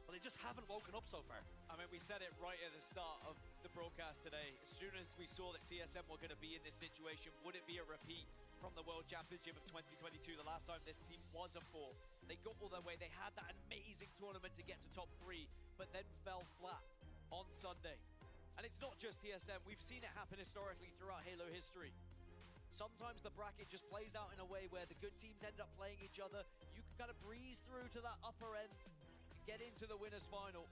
But they just haven't woken up so far. I mean, we said it right at the start of the broadcast today. As soon as we saw that TSM were going to be in this situation, would it be a repeat from the World Championship of 2022, the last time this team was a 4? They got all their way. They had that amazing tournament to get to top 3, but then fell flat on Sunday. And it's not just TSM. We've seen it happen historically throughout Halo history. Sometimes the bracket just plays out in a way where the good teams end up playing each other. You can kind of breeze through to that upper end, get into the winners final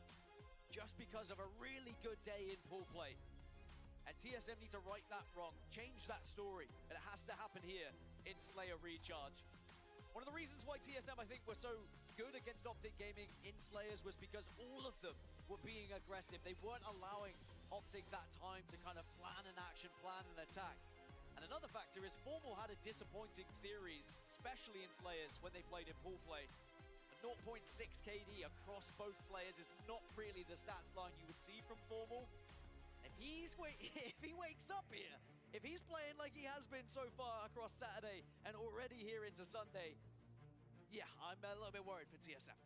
just because of a really good day in pool play. And TSM need to right that wrong, change that story, and it has to happen here in Slayer Recharge. One of the reasons why TSM, I think, were so good against Optic Gaming in Slayers was because all of them were being aggressive. They weren't allowing Optic that time to kind of plan an action, plan an attack. And another factor is Formal had a disappointing series, especially in Slayers when they played in pool play. 0.6 KD across both Slayers is not really the stats line you would see from Formal. If he wakes up here, if he's playing like he has been so far across Saturday and already here into Sunday, yeah, I'm a little bit worried for TSM.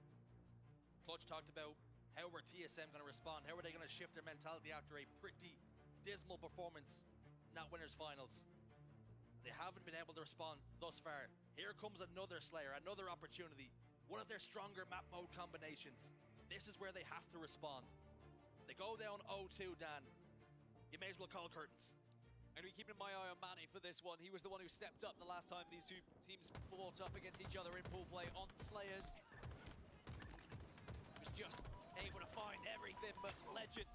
Clutch talked about how were TSM going to respond? How are they going to shift their mentality after a pretty dismal performance in that winners finals? They haven't been able to respond thus far. Here comes another Slayer, another opportunity. One of their stronger map mode combinations. This is where they have to respond. They go down 0-2, Dan. You may as well call curtains. I'm going to be keeping my eye on Manny for this one. He was the one who stepped up the last time these two teams fought up against each other in pool play on Slayers. He was just able to find everything but Legend.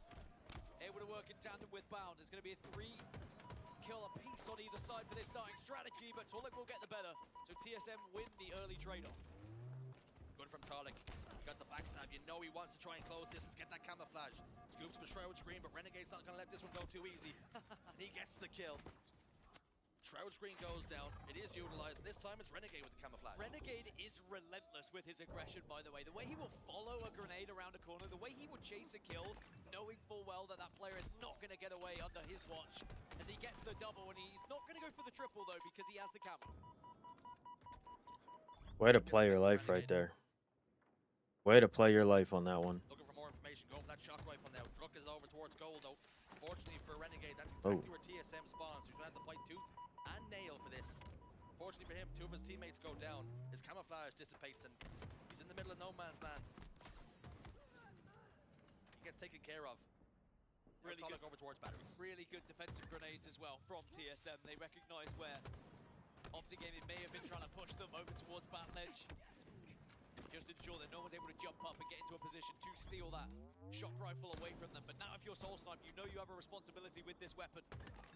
to work in tandem with Bound. There's going to be a 3-kill apiece on either side for this starting strategy, but Tolik will get the better. So TSM win the early trade-off. Good from Tolik. You got the backstab. You know he wants to try and close this. Get that camouflage. Scoops to a Shroud screen, but Renegade's not going to let this one go too easy. And he gets the kill. Shroud screen goes down. It is utilized. This time it's Renegade with the camouflage. Renegade is relentless with his aggression, by the way. The way he will follow a grenade around a corner, the way he will chase a kill, knowing full well that that player is not going to get away under his watch. As he gets the double, and he's not going to go for the triple, though, because he has the camo. Way to play your life right there. Way to play your life on that one. Looking for more information. Going for that shock rifle now. Druk is over towards gold, though. Fortunately for Renegade, that's exactly where TSM spawns. So he's going to have to fight tooth and nail for this. Unfortunately for him, 2 of his teammates go down. His camouflage dissipates, and he's in the middle of no man's land. He gets taken care of. Really good, over towards batteries. Really good defensive grenades as well from TSM. They recognize where Optic Gaming may have been trying to push them over towards bat ledge. Just ensure that no one's able to jump up and get into a position to steal that shock rifle away from them. But now if you're Soul Snipe, you know you have a responsibility with this weapon.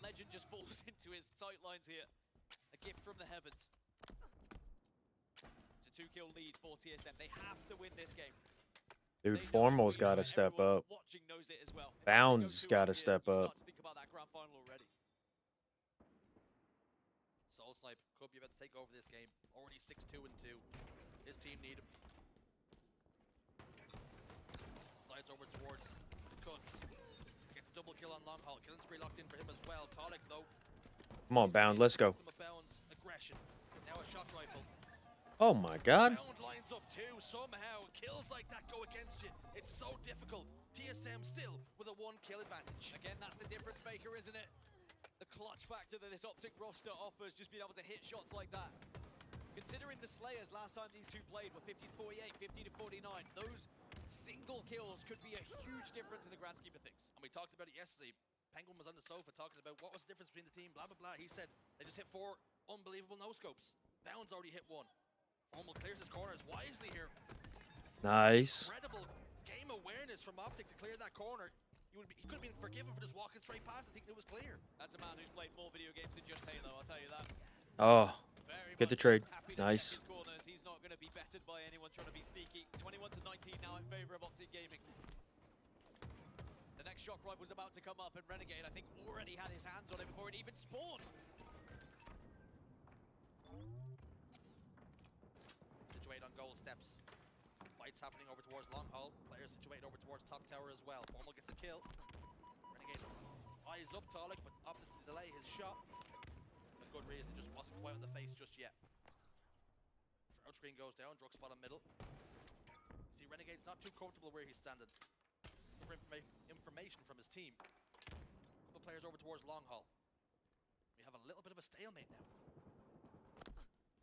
Legend just falls into his tight lines here. A gift from the heavens. It's a 2-kill lead for TSM. They have to win this game. Dude, Formal's got to step up. Bound's got to step up. Think about that grand final already. Soul Snipe could be about to take over this game. Already 6-2-2. His team need him. Slides over towards Cuts. Gets a double kill on long haul. Killing spree locked in for him as well. Tolik though. Come on, Bound, let's go. Bound's aggression. Now a shock rifle. Oh my God. Bound lines up too. Somehow kills like that go against you. It's so difficult. TSM still with a 1-kill advantage. Again, that's the difference maker, isn't it? The clutch factor that this Optic roster offers, just being able to hit shots like that. Considering the Slayers last time these two played were 50-48, 50-49, those single kills could be a huge difference in the grand scheme of things. And we talked about it yesterday. Penguin was on the sofa talking about what was the difference between the team, blah, blah, blah. He said they just hit 4 unbelievable no-scopes. Bound's already hit 1. Formal clears his corners wisely here. Nice. Incredible game awareness from Optic to clear that corner. He could have been forgiven for just walking straight past and thinking it was clear. That's a man who's played more video games than just Halo, I'll tell you that. Oh, get the trade. Nice. He's not going to be bettered by anyone trying to be sneaky. 21-19 now in favor of Optic Gaming. The next shock rifle was about to come up, and Renegade, I think, already had his hands on it before it even spawned. Situate on goal steps. Fights happening over towards long haul. Players situated over towards top tower as well. Formal gets a kill. Renegade eyes up Tolik, but opted to delay his shot. A good reason, just wasn't quite on the face just yet. Shroud screen goes down, Druk spot on middle. See, Renegade's not too comfortable where he's standing. For information from his team. A couple players over towards long haul. We have a little bit of a stalemate now.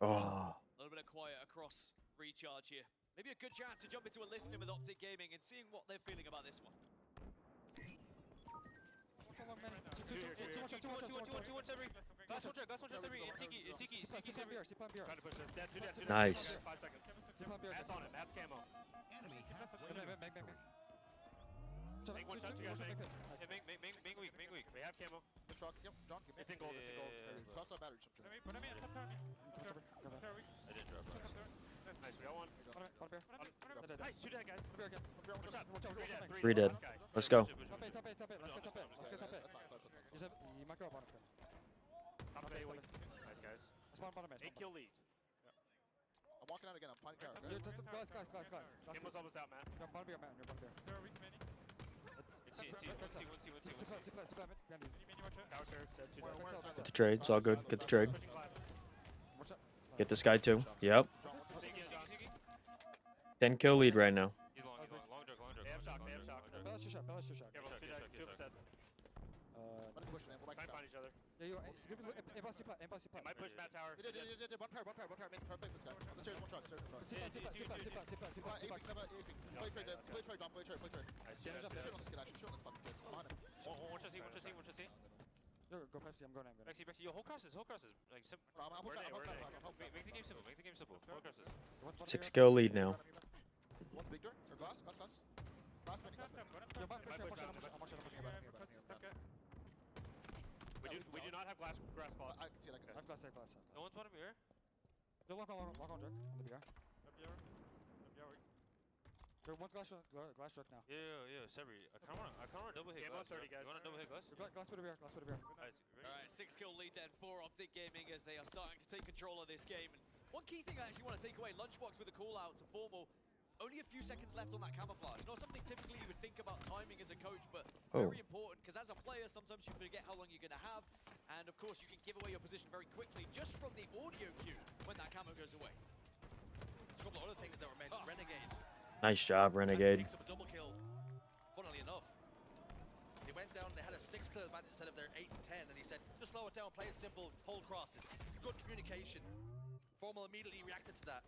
Oh. A little bit of quiet across recharge here. Maybe a good chance to jump into a listening with Optic Gaming and seeing what they're feeling about this one. Nice. Matt's on it. Matt's camo. Make one shot, 2 guys make. Make weak. They have camo. The truck, yep, John, It's in gold, it's in gold. Cross our battery. Put him in, top tower. I didn't drop it. Nice, we got one. Nice, 2 dead guys. Watch out. 3 dead. Let's go. Top of A, wait. Nice guys. 8-kill lead. I'm walking out again, I'm finding tower. Guys. Kim was almost out, Matt. Get the trade. It's all good. Get the trade. Get this guy too. Yep. 10-kill lead right now. He's long. They have shock. Careful, 2 dead. Try and find each other. Might push Matt tower. One pair, make this guy. On the stairs, one truck. Play trade, John, play trade. Shoot on this kid, actually. Shoot on this fucking kid. Behind him. One to see. Go Pepsi, I'm going. Rexy. Yo, whole crosses. Like, where are they? Make the game simple. Whole crosses. 6-kill lead now. One's big door, or glass. Glass. Grass claws. I can see it. I can see it. I've glass, glass. No one's bottom here. They're lock on Drake on the BR. They're one glass Drake now. Yeah, Sebri. I kind of want to double hit glass. 30 guys. You want to double hit glass? Glass with a BR, glass with a BR. Alright, 6-kill lead then for Optic Gaming as they are starting to take control of this game. And one key thing I actually want to take away, Lunchbox with a call out to Formal. Only a few seconds left on that camouflage. Not something typically you would think about timing as a coach, but very important, because as a player, sometimes you forget how long you're going to have. And of course, you can give away your position very quickly just from the audio cue when that camo goes away. There's a couple of other things that were mentioned. Renegade. Nice job, Renegade. Picks up a double kill. Funnily enough, they went down. They had a 6-kill advantage instead of their 8 and 10, and he said, "Just slow it down, play it simple, hold crosses." Good communication. Formal immediately reacted to that.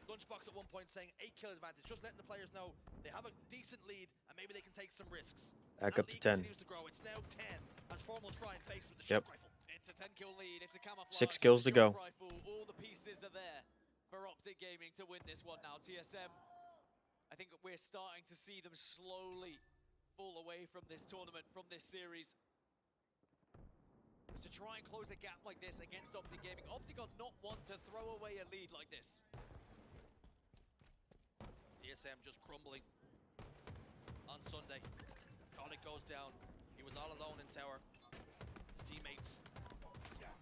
Lunchbox at one point saying 8-kill advantage, just letting the players know they have a decent lead and maybe they can take some risks. Back That up to lead 10. continues to grow. It's now 10 as Formal's trying face with the Yep. shock rifle. It's a 10-kill lead. It's a camouflage. 6 kills to go. Rifle. All the pieces are there for Optic Gaming to win this one now. TSM, I think we're starting to see them slowly fall away from this tournament, from this series. Just to try and close a gap like this against Optic Gaming. Optic are not one to throw away a lead like this. TSM just crumbling on Sunday. Conic goes down. He was all alone in tower. His teammates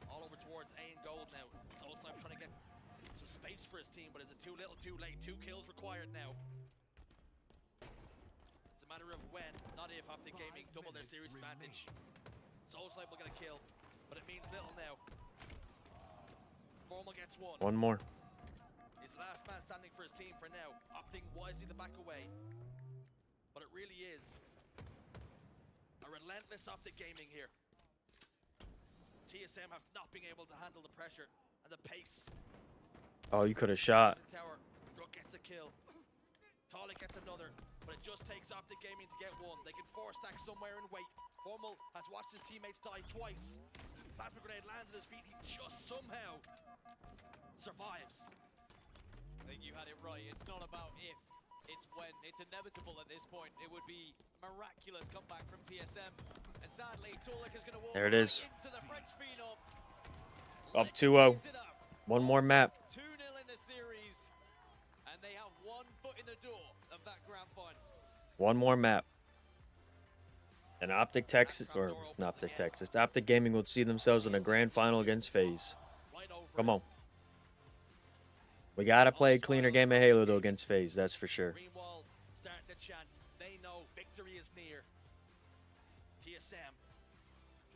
all over towards A and gold now. Soulsnipe trying to get some space for his team, but is it too little, too late? 2 kills required now. It's a matter of when, not if, Optic Gaming double their series advantage. Soulsnipe will get a kill, but it means little now. Formal gets one. One more. He's the last man standing for his team for now, opting wisely to back away. But it really is a relentless Optic Gaming here. TSM have not been able to handle the pressure and the pace. Oh, you could have shot. Tower, Druk gets a kill. Talik gets another, but it just takes Optic Gaming to get one. They can 4-stack somewhere and wait. Formal has watched his teammates die twice. Plasma grenade lands at his feet. He just somehow survives. I think you had it right. It's not about if, it's when. It's inevitable at this point. It would be a miraculous comeback from TSM. And sadly, Talik is going to walk There it is. into the French phenom. Up 2-0. One more map. 2-0 in the series. And they have 1 foot in the door of that grand final. One more map. And Optic Texas, or not Optic Texas, Optic Gaming will see themselves in a grand final against FaZe. Come on. We gotta play a cleaner game of Halo though against FaZe, that's for sure. Greenwall starting to chant. They know victory is near. TSM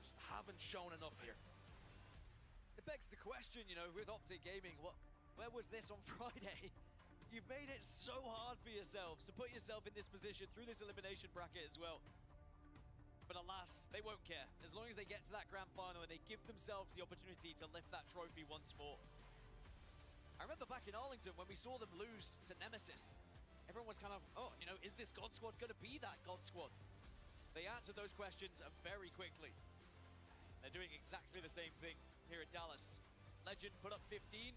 just haven't shown enough here. It begs the question, you know, with Optic Gaming, where was this on Friday? You've made it so hard for yourselves to put yourself in this position through this elimination bracket as well. But alas, they won't care. As long as they get to that grand final and they give themselves the opportunity to lift that trophy once more. I remember back in Arlington when we saw them lose to Nemesis. Everyone was kind of, oh, you know, is this God Squad going to be that God Squad? They answered those questions very quickly. They're doing exactly the same thing here at Dallas. Legend put up 15,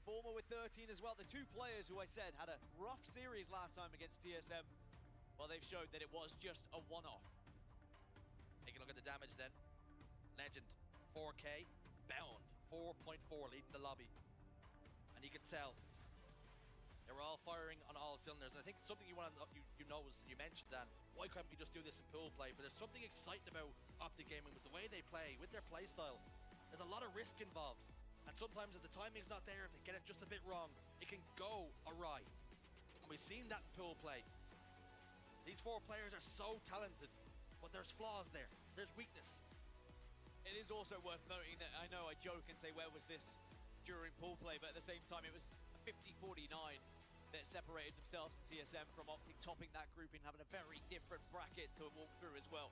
Former with 13 as well. The 2 players who I said had a rough series last time against TSM, well, they've showed that it was just a one-off. Take a look at the damage then. Legend, 4K, bound, 4.4 leading the lobby. And you can tell they were all firing on all cylinders. And I think something you want to you noticed, you mentioned that, why couldn't we just do this in pool play? But there's something exciting about Optic Gaming with the way they play, with their play style. There's a lot of risk involved. And sometimes if the timing's not there, if they get it just a bit wrong, it can go awry. And we've seen that in pool play. These 4 players are so talented, but there's flaws there. There's weakness. It is also worth noting that I know I joke and say, where was this during pool play? But at the same time, it was a 50-49 that separated themselves and TSM from Optic, topping that group and having a very different bracket to walk through as well.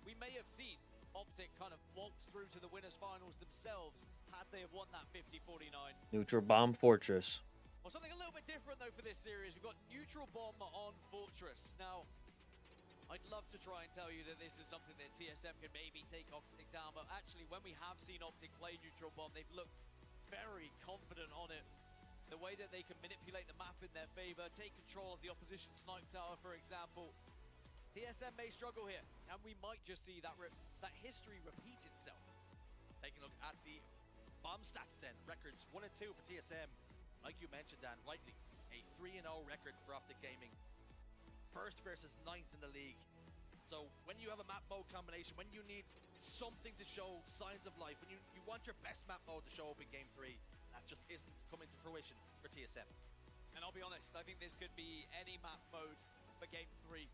We may have seen Optic kind of walked through to the winners finals themselves had they have won that 50-49. Neutral bomb Fortress. Well, something a little bit different though for this series. We've got neutral bomb on Fortress. Now, I'd love to try and tell you that this is something that TSM can maybe take Optic down, but actually when we have seen Optic play neutral bomb, they've looked very confident on it. The way that they can manipulate the map in their favor, take control of the opposition snipe tower, for example. TSM may struggle here, and we might just see that history repeat itself. Taking a look at the bomb stats then. Records 1 and 2 for TSM. Like you mentioned, Dan, rightly, a 3-0 record for Optic Gaming. First versus 9th in the league. So when you have a map mode combination, when you need something to show signs of life, when you want your best map mode to show up in Game 3, that just isn't coming to fruition for TSM. And I'll be honest, I think this could be any map mode for Game 3.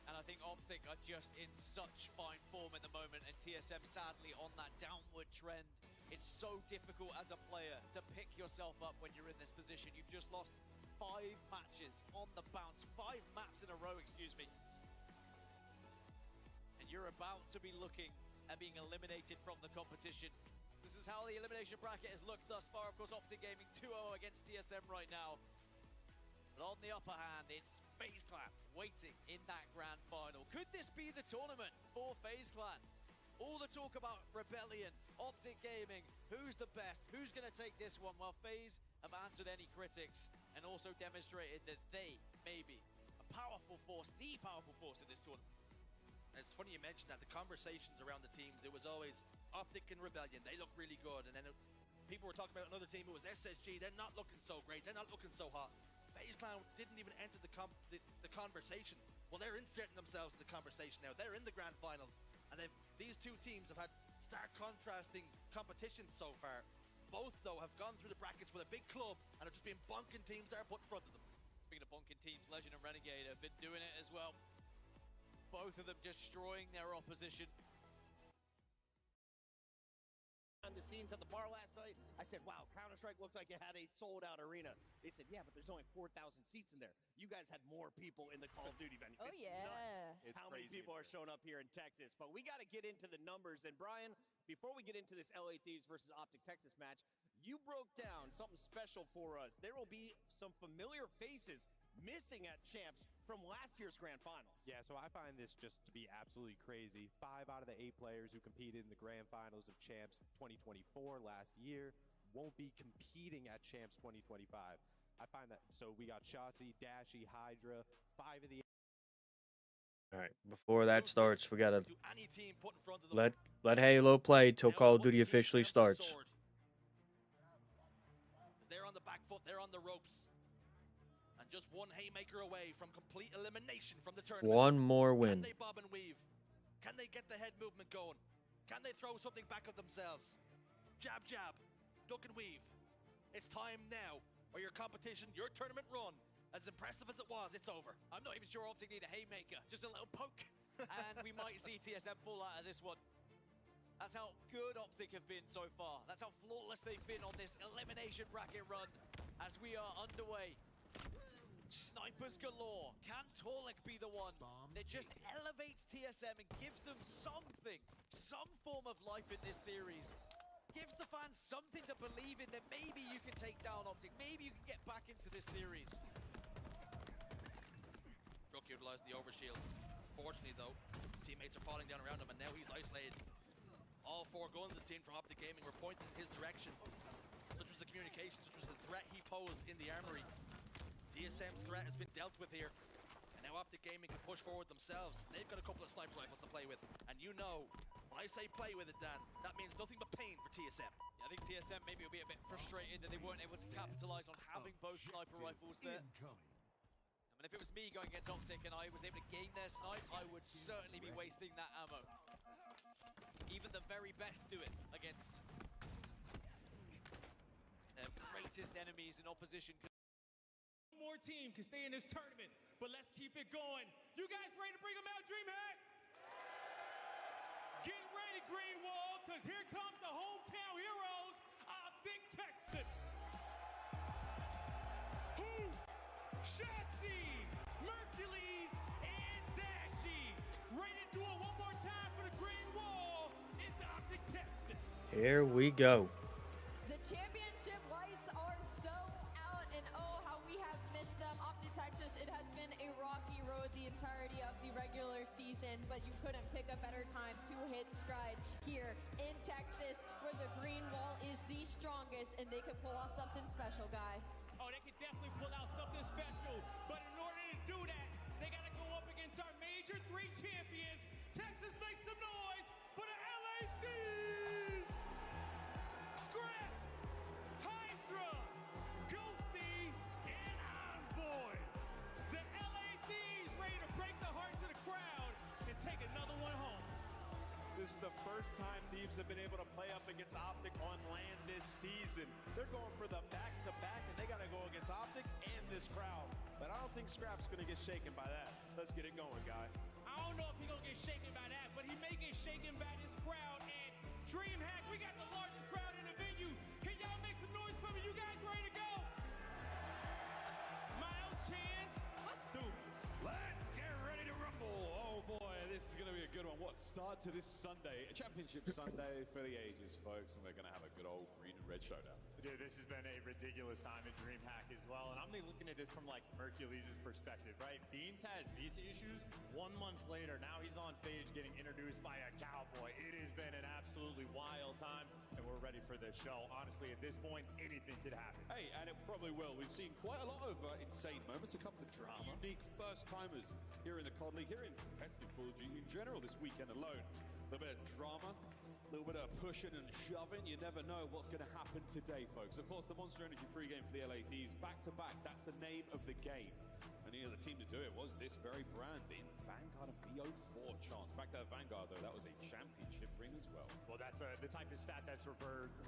And I think Optic are just in such fine form at the moment, and TSM sadly on that downward trend. It's so difficult as a player to pick yourself up when you're in this position. You've just lost 5 matches on the bounce, 5 maps in a row, excuse me. And you're about to be looking at being eliminated from the competition. This is how the elimination bracket has looked thus far. Of course, Optic Gaming 2-0 against TSM right now. But on the upper hand, it's FaZe Clan waiting in that grand final. Could this be the tournament for FaZe Clan? All the talk about Rebellion, Optic Gaming, who's the best, who's going to take this one? Well, FaZe have answered any critics and also demonstrated that they may be a powerful force, the powerful force in this tournament. It's funny you mentioned that. The conversations around the teams, it was always Optic and Rebellion. They look really good. And then people were talking about another team. It was SSG. They're not looking so great. They're not looking so hot. FaZe Clan didn't even enter the conversation. Well, they're inserting themselves in the conversation now. They're in the grand finals. And these two teams have had stark contrasting competitions so far. Both, though, have gone through the brackets with a big club and have just been bunking teams that are put in front of them. Speaking of bunking teams, Legend and Renegade have been doing it as well. Both of them destroying their opposition. On the scenes at the bar last night, I said, wow, Counter-Strike looked like it had a sold-out arena. They said, yeah, but there's only 4,000 seats in there. You guys had more people in the Call of Duty venue. Oh, it's yeah. nuts It's how many crazy people in are showing up here in Texas. But we got to get into the numbers. And Brian, before we get into this LA Thieves versus Optic Texas match, you broke down something special for us. There will be some familiar faces missing at Champs from last year's grand finals. Yeah, so I find this just to be absolutely crazy. 5 out of the 8 players who competed in the grand finals of Champs 2024 last year won't be competing at Champs 2025. I find that, so we got Shotzi, Dashy, Hydra, 5 of the... All right, before that starts, we gotta Any team put in front of them. let Halo play till Call of Duty officially starts. They're on the back foot, they're on the ropes. And just one haymaker away from complete elimination from the tournament. One more win. Can they bob and weave? Can they get the head movement going? Can they throw something back of themselves? Jab, jab, duck and weave. It's time now, or your competition, your tournament run, as impressive as it was, it's over. I'm not even sure Optic need a haymaker, just a little poke. And we might see TSM fall out of this one. That's how good Optic have been so far. That's how flawless they've been on this elimination bracket run as we are underway. Snipers galore. Can Torlik be the one that just elevates TSM and gives them something, some form of life in this series? Gives the fans something to believe in that maybe you can take down Optic, maybe you can get back into this series. Druk utilized the overshield. Fortunately, though, teammates are falling down around him, and now he's isolated. All 4 guns of the team from Optic Gaming were pointed in his direction. Such was the communication, such was the threat he posed in the armory. TSM's threat has been dealt with here. And now Optic Gaming can push forward themselves. They've got a couple of sniper rifles to play with. And you know, when I say play with it, Dan, that means nothing but pain for TSM. Yeah, I think TSM maybe will be a bit frustrated that they weren't able to capitalize on having both sniper rifles there. I mean, if it was me going against Optic and I was able to gain their snipe, I would certainly be wasting that ammo. Even the very best do it against their greatest enemies in opposition. More team can stay in this tournament, but let's keep it going. You guys ready to bring them out, DreamHack? Get ready, Green Wall, because here comes the hometown heroes, Optic Texas. Who? Shotzi, Mercules, and Dashy. Ready to do it one more time for the Green Wall. It's Optic Texas. Here we go. The championship lights are so out, and oh, how we have missed them. Optic Texas, it has been a rocky road the entirety of the regular season, but you couldn't pick a better time to hit stride here in Texas, where the Green Wall is the strongest, and they could pull off something special, Guy. Oh, they can definitely pull out something special, but in order to do that, they got to go up against our major 3 champions. Texas, make some noise for the LA Thieves! the first time Thieves have been able to play up against Optic on land this season. They're going for the back-to-back, and they got to go against Optic and this crowd. But I don't think Scrap's going to get shaken by that. Let's get it going, guy. I don't know if he's going to get shaken by that, but he may get shaken by this crowd. And DreamHack, we got the largest crowd in the venue. Can y'all make some noise for me? You guys ready to go? Miles, Chance, let's do it. Let's get ready to rumble. Oh boy, this is going to be a good one. What start to this Sunday? A championship Sunday for the ages, folks. And we're going to have a good old green and red showdown. Dude, this has been a ridiculous time at DreamHack as well. And I'm looking at this from like Mercules' perspective, right? Beans has these issues 1 month later. Now he's on stage getting introduced by a cowboy. It has been an absolutely wild time, and we're ready for this show. Honestly, at this point, anything could happen. Hey, and it probably will. We've seen quite a lot of insane moments, a couple of drama, unique first-timers here in the COD League, here in competitive Call of Duty in general this weekend alone. A little bit of drama, a little bit of pushing and shoving. You never know what's going to happen today, folks. Of course, the Monster Energy pregame for the LA Thieves, back-to-back. That's the name of the game. And the team to do it was this very brand in Vanguard and BO4 chance. Back to Vanguard, though, that was a championship ring as well. Well, that's the type of stat that's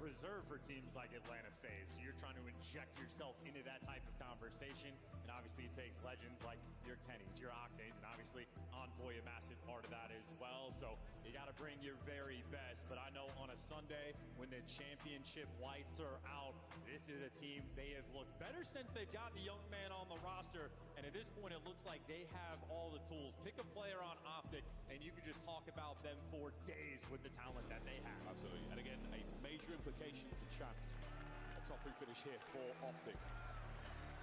reserved for teams like Atlanta FaZe. So you're trying to inject yourself into that type of conversation. And obviously it takes legends like your Kennys, your Octanes, and obviously Envoy, a massive part of that as well. So you got to bring your very best. But I know on a Sunday when the championship lights are out, this is a team, they have looked better since they've got the young man on the roster. And at this point, it looks like they have all the tools. Pick a player on Optic, and you can just talk about them for days with the talent that they have. Absolutely. And again, a major implication for champs. A top 3 finish here for Optic.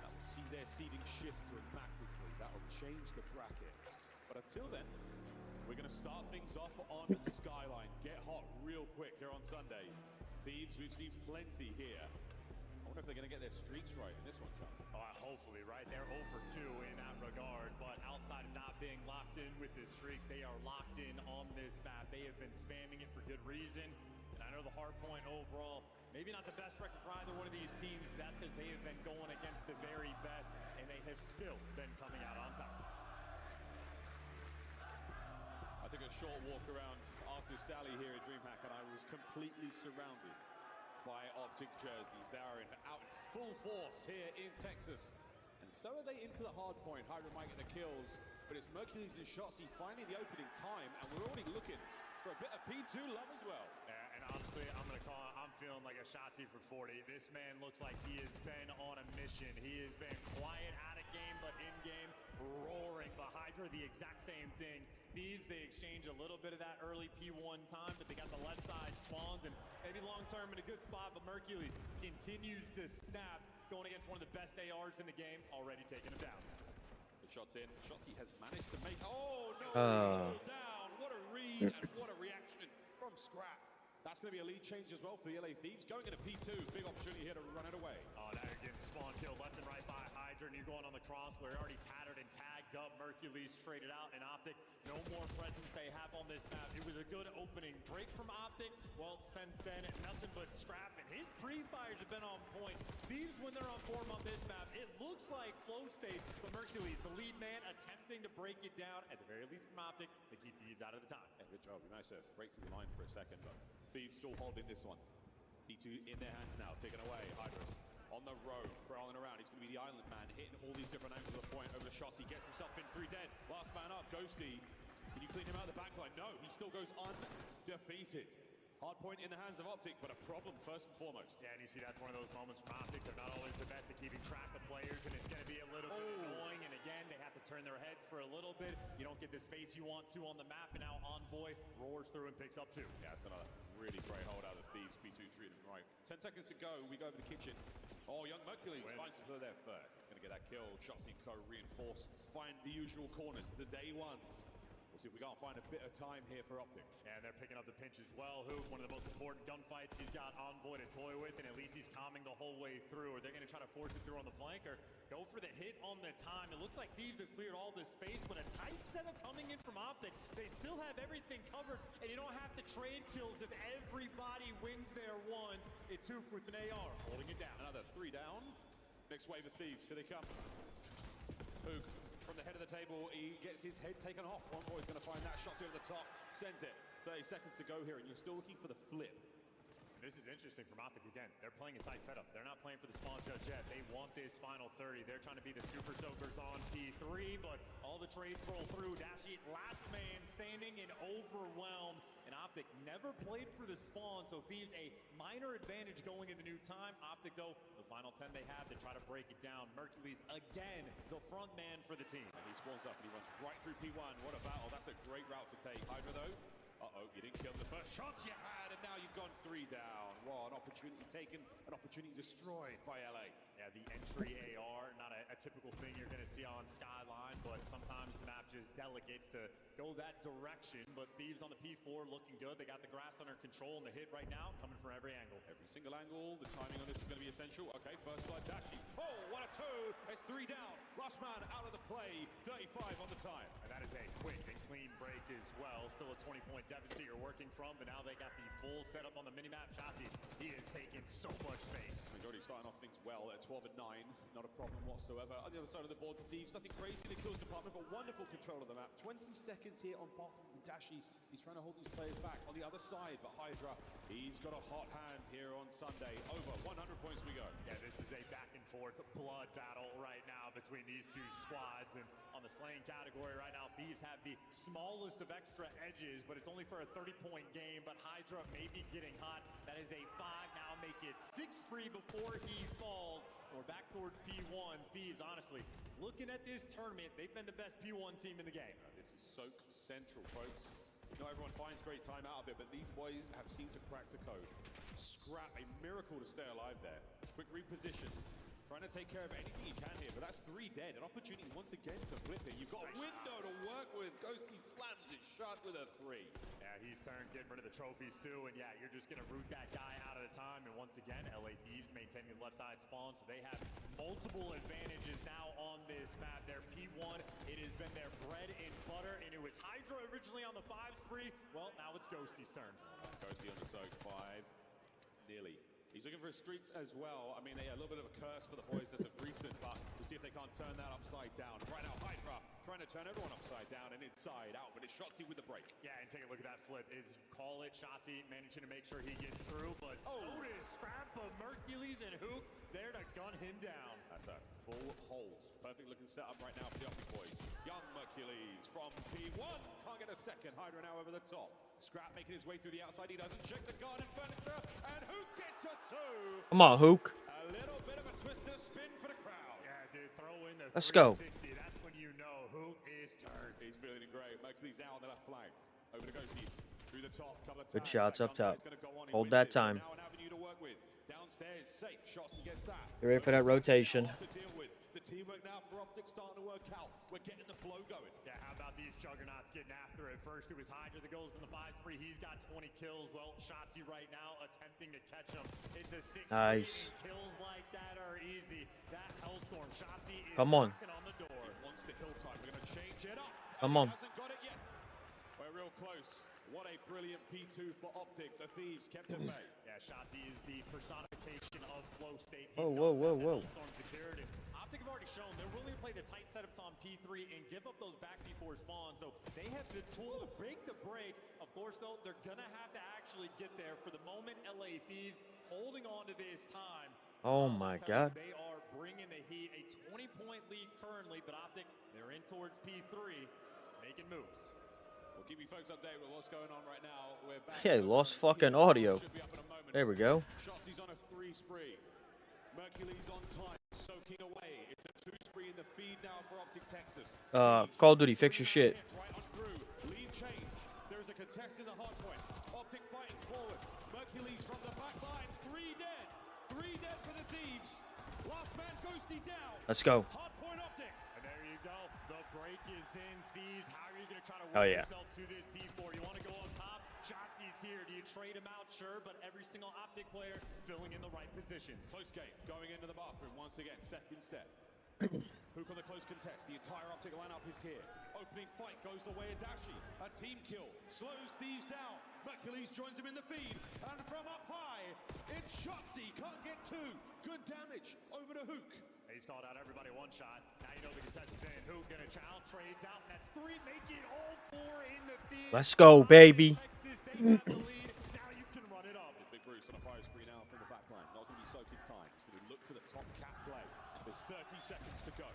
That will see their seeding shift dramatically. That will change the bracket. But until then, we're going to start things off on Skyline. Get hot real quick here on Sunday. Thieves, we've seen plenty here. I wonder if they're going to get their streaks right in this one, Chance. Hopefully, right? They're 0 for 2 in that regard, but outside of not being locked in with the streaks, they are locked in on this map. They have been spamming it for good reason, and I know the hard point overall, maybe not the best record for either one of these teams, but that's because they have been going against the very best, and they have still been coming out on top. I took a short walk around Artist Alley here at DreamHack, and I was completely surrounded by Optic jerseys. They are out in full force here in Texas. And so are they into the hard point. Hydra might get the kills, but it's Mercules and Shotzi finding the opening time, and we're already looking for a bit of P2 love as well. And honestly, I'm feeling like a Shotzi for 40. This man looks like he has been on a mission. He has been quiet out of game, but in game, roaring. But Hydra, the exact same thing. Thieves, they exchange a little bit of that early P1 time, but they got the left side spawns, and maybe long-term in a good spot, but Mercules continues to snap, going against one of the best ARs in the game, already taking him down. The shot's in. Shotzi has managed to make... Oh, no! Down. What a read and what a reaction from Scrap. That's going to be a lead change as well for the LA Thieves. Going into P2, big opportunity here to run it away. Oh, now you're getting spawn killed left and right by Hydra, and you're going on the cross where you're already tattered and tagged up. Mercules traded out, and Optic, no more presence they have on this map. It was a good opening break from Optic. Well, since then, nothing but Scrap, and his pre-fires have been on point. Thieves, when they're on form on this map, it looks like flow state, but Mercules, the lead man, attempting to break it down, at the very least from Optic, to keep Thieves out of the time. Yeah, good job. You managed to break through the line for a second, but Thieves still holding this one. P2 in their hands now, taken away. Hydra on the road, prowling around. He's going to be the island man, hitting all these different angles of the point over the shots. He gets himself in 3 dead. Last man up, Ghosty. Can you clean him out of the backline? No, he still goes undefeated. Hard point in the hands of Optic, but a problem first and foremost. Yeah, and you see that's one of those moments from Optic. They're not always the best at keeping track of players, and it's going to be a little bit annoying. And again, they have to turn their heads for a little bit. You don't get the space you want to on the map, and now Envoy roars through and picks up 2. Yeah, it's another really great hold out of Thieves. P2 treated him right. 10 seconds to go. We go over the kitchen. Oh, young Mercules finds to go there first. He's going to get that kill. Shotzi and Co reinforce. Find the usual corners, the day ones. We'll see if we can't find a bit of time here for Optic. And they're picking up the pinch as well. Hoop, one of the most important gunfights he's got Envoy to toy with, and at least he's calming the whole way through. Or they're going to try to force it through on the flank, or go for the hit on the time. It looks like Thieves have cleared all this space, but a tight setup coming in from Optic. They still have everything covered, and you don't have to trade kills if everybody wins their ones. It's Hoop with an AR, holding it down. Another 3 down. Next wave of Thieves, here they come. Hoop. From the head of the table, he gets his head taken off. Envoy's going to find that shot over the top, sends it. 30 seconds to go here, and you're still looking for the flip. This is interesting from Optic again. They're playing a tight setup. They're not playing for the spawn just yet. They want this final 30. They're trying to be the Super Soakers on P3, but all the trades roll through. Dashi, last man standing and overwhelmed. And Optic never played for the spawn, so Thieves a minor advantage going in the new time. Optic, though, the final 10 they have, they try to break it down. Mercules, again, the front man for the team. And he spawns up and he runs right through P1. What a battle. That's a great route to take. Hydra, though. Uh-oh, you didn't kill the first shots you had, and now you've gone 3 down. Wow, an opportunity taken, an opportunity destroyed by LA. Yeah, the entry AR, not a typical thing you're going to see on Skyline, but sometimes the map just delegates to go that direction. But Thieves on the P4 looking good. They got the grass under control, and the hit right now coming from every angle. Every single angle. The timing on this is going to be essential. Okay, first blood, Dashi. Oh, what a two! It's 3 down. Last man out of the play. 35 on the time. And that is a quick and clean break as well. Still a 20-point deficit you're working from, but now they got the full setup on the minimap. Shotzi, he is taking so much space. He's already starting off things well at 12 and 9. Not a problem whatsoever. On the other side of the board, the Thieves, nothing crazy in the kills department, but wonderful control of the map. 20 seconds here on bottom with Dashi. He's trying to hold these players back on the other side, but Hydra, he's got a hot hand here on Sunday. Over 100 points we go. Yeah, this is a back and forth blood battle right now between these two squads. And on the slaying category right now, Thieves have the smallest of extra edges, but it's only for a 30-point game. But Hydra may be getting hot. That is a 5 now, make it 6 free before he falls. We're back towards P1. Thieves, honestly, looking at this tournament, they've been the best P1 team in the game. This is Soak Central, folks. Not everyone finds great time out of it, but these boys have seemed to crack the code. Scrap, a miracle to stay alive there. Quick reposition. Trying to take care of anything he can here, but that's 3 dead. An opportunity once again to flip it. You've got a window to work with. Ghosty slams it shut with a 3. Yeah, he's turned getting rid of the trophies too, and yeah, you're just going to root that guy out at a time. And once again, LA Thieves maintaining the left side spawn, so they have multiple advantages now on this map. Their P1, it has been their bread and butter, and it was Hydra originally on the 5 spree. Well, now it's Ghosty's turn. Ghosty on the Soak 5. Nearly. He's looking for streaks as well. I mean, a little bit of a curse for the boys as of recent, but we'll see if they can't turn that upside down. Right now, Hydra trying to turn everyone upside down and inside out, but it's Shotzi with the break. Yeah, and take a look at that flip. Call it Shotzi managing to make sure he gets through, but Otis, Scrap of Mercules and Hook there to gun him down. That's a full hold. Perfect looking setup right now for the Optic boys. Young Mercules from P1. Can't get a second. Hydra now over the top. Scrap making his way through the outside. He doesn't check the garden furniture, and Hook gets a 2. Come on, Hook. A little bit of a twister spin for the crowd. Yeah, dude, throw in the Let's go. 360. That's when you know Hook is turned. He's feeling great. Mercules out on the left flank. Over to Ghosty. Through the top. Couple of Good times. shots up top. Hold that time. Now an avenue to work with. Downstairs, safe. Shots, he gets that. Get ready for that rotation. To deal with. The teamwork now for Optic starting to work out. We're getting the flow going. Yeah, how about these juggernauts getting after it? First, it was Hydra that goes in the 5 spree. He's got 20 kills. Well, Shotzi right now attempting to catch him. It's a 6 Nice. Kills like that are easy. That Hellstorm. Shotzi is Come on. knocking on the door. He wants the kill time. We're going to change it up. Come on. He hasn't got it yet. We're real close. What a brilliant P2 for Optic. The Thieves kept it bay. Yeah, Shotzi is the personification of flow state. Whoa, whoa, whoa, whoa. Secured. Optic have already shown they're willing to play the tight setups on P3 and give up those back P4 spawns. So they have the tool to break the break. Of course, though, they're going to have to actually get there. For the moment, LA Thieves holding on to this time. Oh my God. They are bringing the heat. A 20-point lead currently, but Optic, they're in towards P3, making moves. We'll keep you folks updated with what's going on right now. We're back. Yeah, lost fucking audio. There we go. Shotzzy's on a 3 spree. Mercules on time, soaking away. It's a 2 spree in the feed now for Optic Texas. Call of Duty, fix your shit. Right on through. Lead change. There's a contest in the hard point. Optic fighting forward. Mercules from the back line. 3 dead. 3 dead for the Thieves. Last man Ghosty down. Let's go. Hard point Optic. And there you go. The break is in. Thieves, how are you going to try to Oh, work yeah. yourself to this P4? You want to go up top? Shotzi's here. Do you trade him out? Sure, but every single Optic player filling in the right positions. Close game. Going into the bathroom once again. Second set. Hook on the close contest. The entire Optic lineup is here. Opening fight goes the way of Dashi. A team kill. Slows Thieves down. Mercules joins him in the feed. And from up high, it's Shotzi. Can't get 2. Good damage. Over to Hook. He's called out everybody one shot. Now you know the contestant's in. Hook gonna child trades out. And that's 3. Make it all 4 in the field. Let's go, baby. Texas take back the lead. Now you can run it up. Big Bruce on a fire spree now from the back line. Not going to be soaking time. He's going to look for the top cat play. There's 30 seconds to go.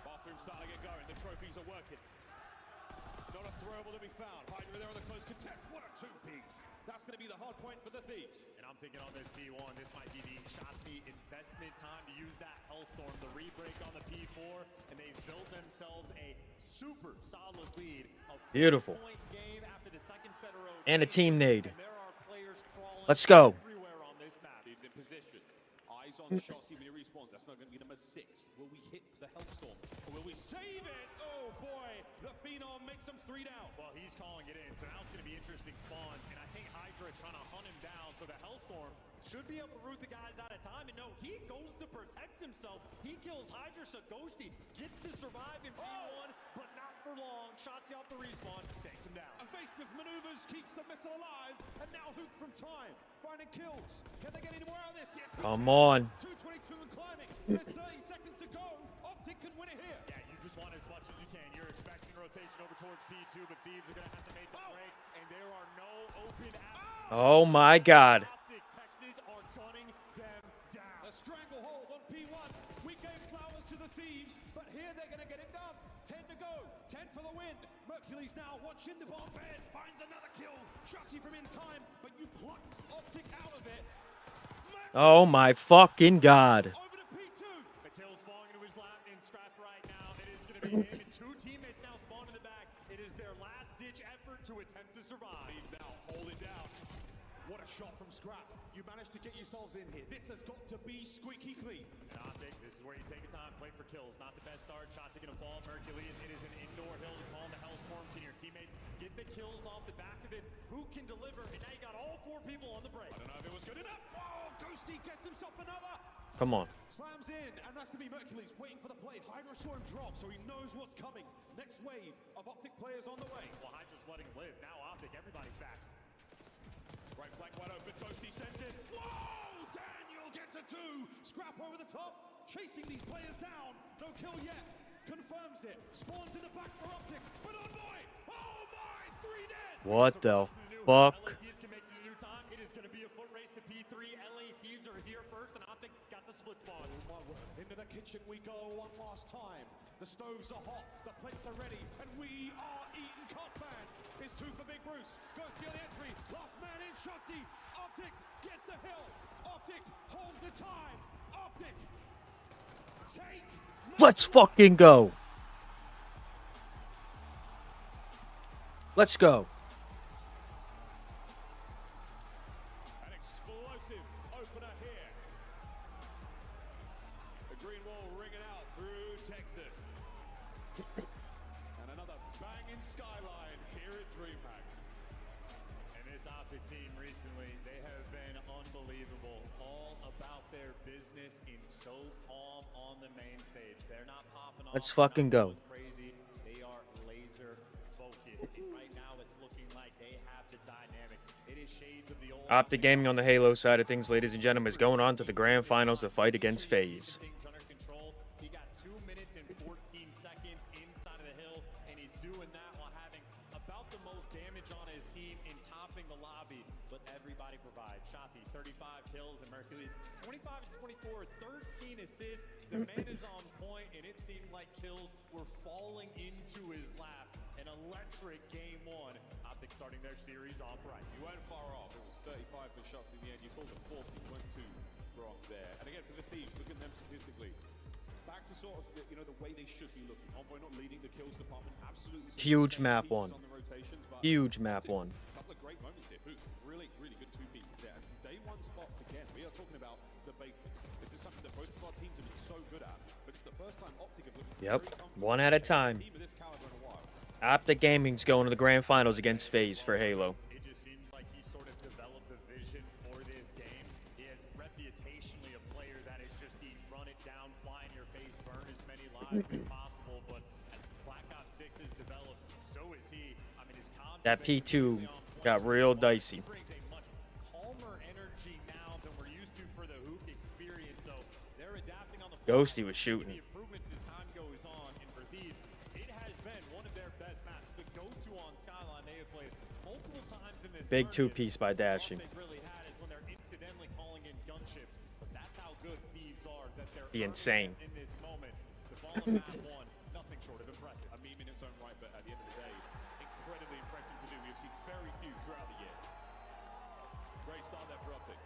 Bathroom starting to get going. The trophies are working. Not a throwable to be found. Hydra there on the close contest. What a two-piece. That's going to be the hard point for the Thieves. And I'm thinking on this P1, this might be the Shotzi investment time to use that Hellstorm, the rebreak on the P4, and they've built themselves a super solid lead. Beautiful. Game after the second set of road. And a team nade. And there are players crawling Let's go. everywhere on this map. Thieves in position. Eyes on Shotzi when he respawns. That's not going to be number 6. Will we hit the Hellstorm? Or will we save it? Oh boy, the Phenom makes him 3 down. Well, he's calling it in, so now it's going to be interesting spawns. And I think Hydra trying to hunt him down, so the Hellstorm should be able to root the guys out of time. And no, he goes to protect himself. He kills Hydra, so Ghosty gets to survive in P1, but not for long. Shotzi off the respawn, takes him down. Evasive maneuvers keeps the missile alive. And now Hook from time, finding kills. Can they get any more out of this? Yes. Come on. 222 and climbing. There's 30 seconds to go. Optic can win it here. Yeah, you just want as much as you can. You're expecting rotation over towards P2, but Thieves are going to have to make the break, and there are no open avenues. Oh my God. Optic Texas are gunning them down. A stranglehold on P1. We gave flowers to the Thieves, but here they're going to get it done. 10 to go. 10 for the win. Mercury's now watching the bomb bed. Finds another kill. Shotzi from in time, but you pluck Optic out of it. Oh my fucking God. Over to P2. The kill's falling into his lap in Scrap right now. It is going to be him and 2 teammates now spawn in the back. It is their last-ditch effort to attempt to survive. Thieves now hold it down. What a shot from Scrap. You managed to get yourselves in here. This has got to be squeaky clean. And Optic, this is where you take your time, play for kills. Not the best start. Shots are going to fall. Hercules, it is an indoor hill to call the Hellstorm. Can your teammates get the kills off the back of it? Who can deliver? And now you got all 4 people on the break. I don't know if it was good enough. Oh, Ghosty gets himself another. Come on. Slams in, and that's going to be Mercules waiting for the play. Hydra saw him drop, so he knows what's coming. Next wave of Optic players on the way. Well, Hydra's letting him live. Now Optic, everybody's back. Right flank wide open, Ghosty sends it. Whoa! Daniel gets a 2. Scrap over the top, chasing these players down. No kill yet. Confirms it. Spawns in the back for Optic. But oh boy! Oh my! 3 dead! What the fuck? LA Thieves can make it a new time. It is going to be a foot race to P3. LA Thieves are here first, and Optic got the split spawns. Into the kitchen we go one last time. The stoves are hot, the plates are ready, and we are eating cod fans. It's 2 for Big Bruce. Goes to the entry. Last man in, Shotzi. Optic, get the hill. Optic, hold the time. Optic, take. Let's fucking go. Let's go. An explosive opener here. The green wall ringing out through Texas. And another banging skyline here at DreamHack. And this Optic team recently, they have been unbelievable. All about their business in so calm on the main stage. They're not popping off. Let's fucking go. Crazy. They are laser focused. And right now it's looking like they have the dynamic. It is shades of the old Optic Gaming on the Halo side of things, ladies and gentlemen, is going on to the grand finals to fight against FaZe. things under control. He got 2 minutes and 14 seconds inside of the hill, and he's doing that while having about the most damage on his team in topping the lobby. But everybody provides. Shotzi, 35 kills, and Mercules, 25 to 24, 13 assists. The man is on point, and it seemed like kills were falling into his lap. An electric game 1. Optic starting their series off right. You weren't far off. It was 35 for shots in the end. You called it 40. Went too wrong there. And again, for the Thieves, look at them statistically. Back to sort of the way they should be looking. Envoy not leading the kills department. Absolutely. Huge map 1. On the rotations, but Huge map 1. a couple of great moments here. Really, really good 2 pieces there. And some day 1 spots again. We are talking about the basics. This is something that both of our teams have been so good at. But it's the first time Optic have looked Yep. very comfortable. One at a time. Team of this caliber in a while. Optic Gaming's going to the grand finals against FaZe for Halo. It just seems like he sort of developed a vision for this game. He has reputationally a player that is just the run it down, fly in your face, burn as many lives as possible. But as Black Ops 6 has developed, so is he. I mean, his concept That P2 got real dicey. brings a much calmer energy now than we're used to for the Hook experience. So they're adapting on the fly. Ghosty was shooting. The improvements as time goes on, and for Thieves, it has been one of their best maps. The go-to on Skyline, they they have played multiple times in this Big tournament. two-piece by Dashing. The advantage really had is when they're incidentally calling in gunships, but that's how good Thieves are, that they're Be insane. in this moment. The ball in map one, nothing short of impressive. A meme in its own right, but at the end of the day, incredibly impressive to do. We've seen very few throughout the year. Great start there for Optic.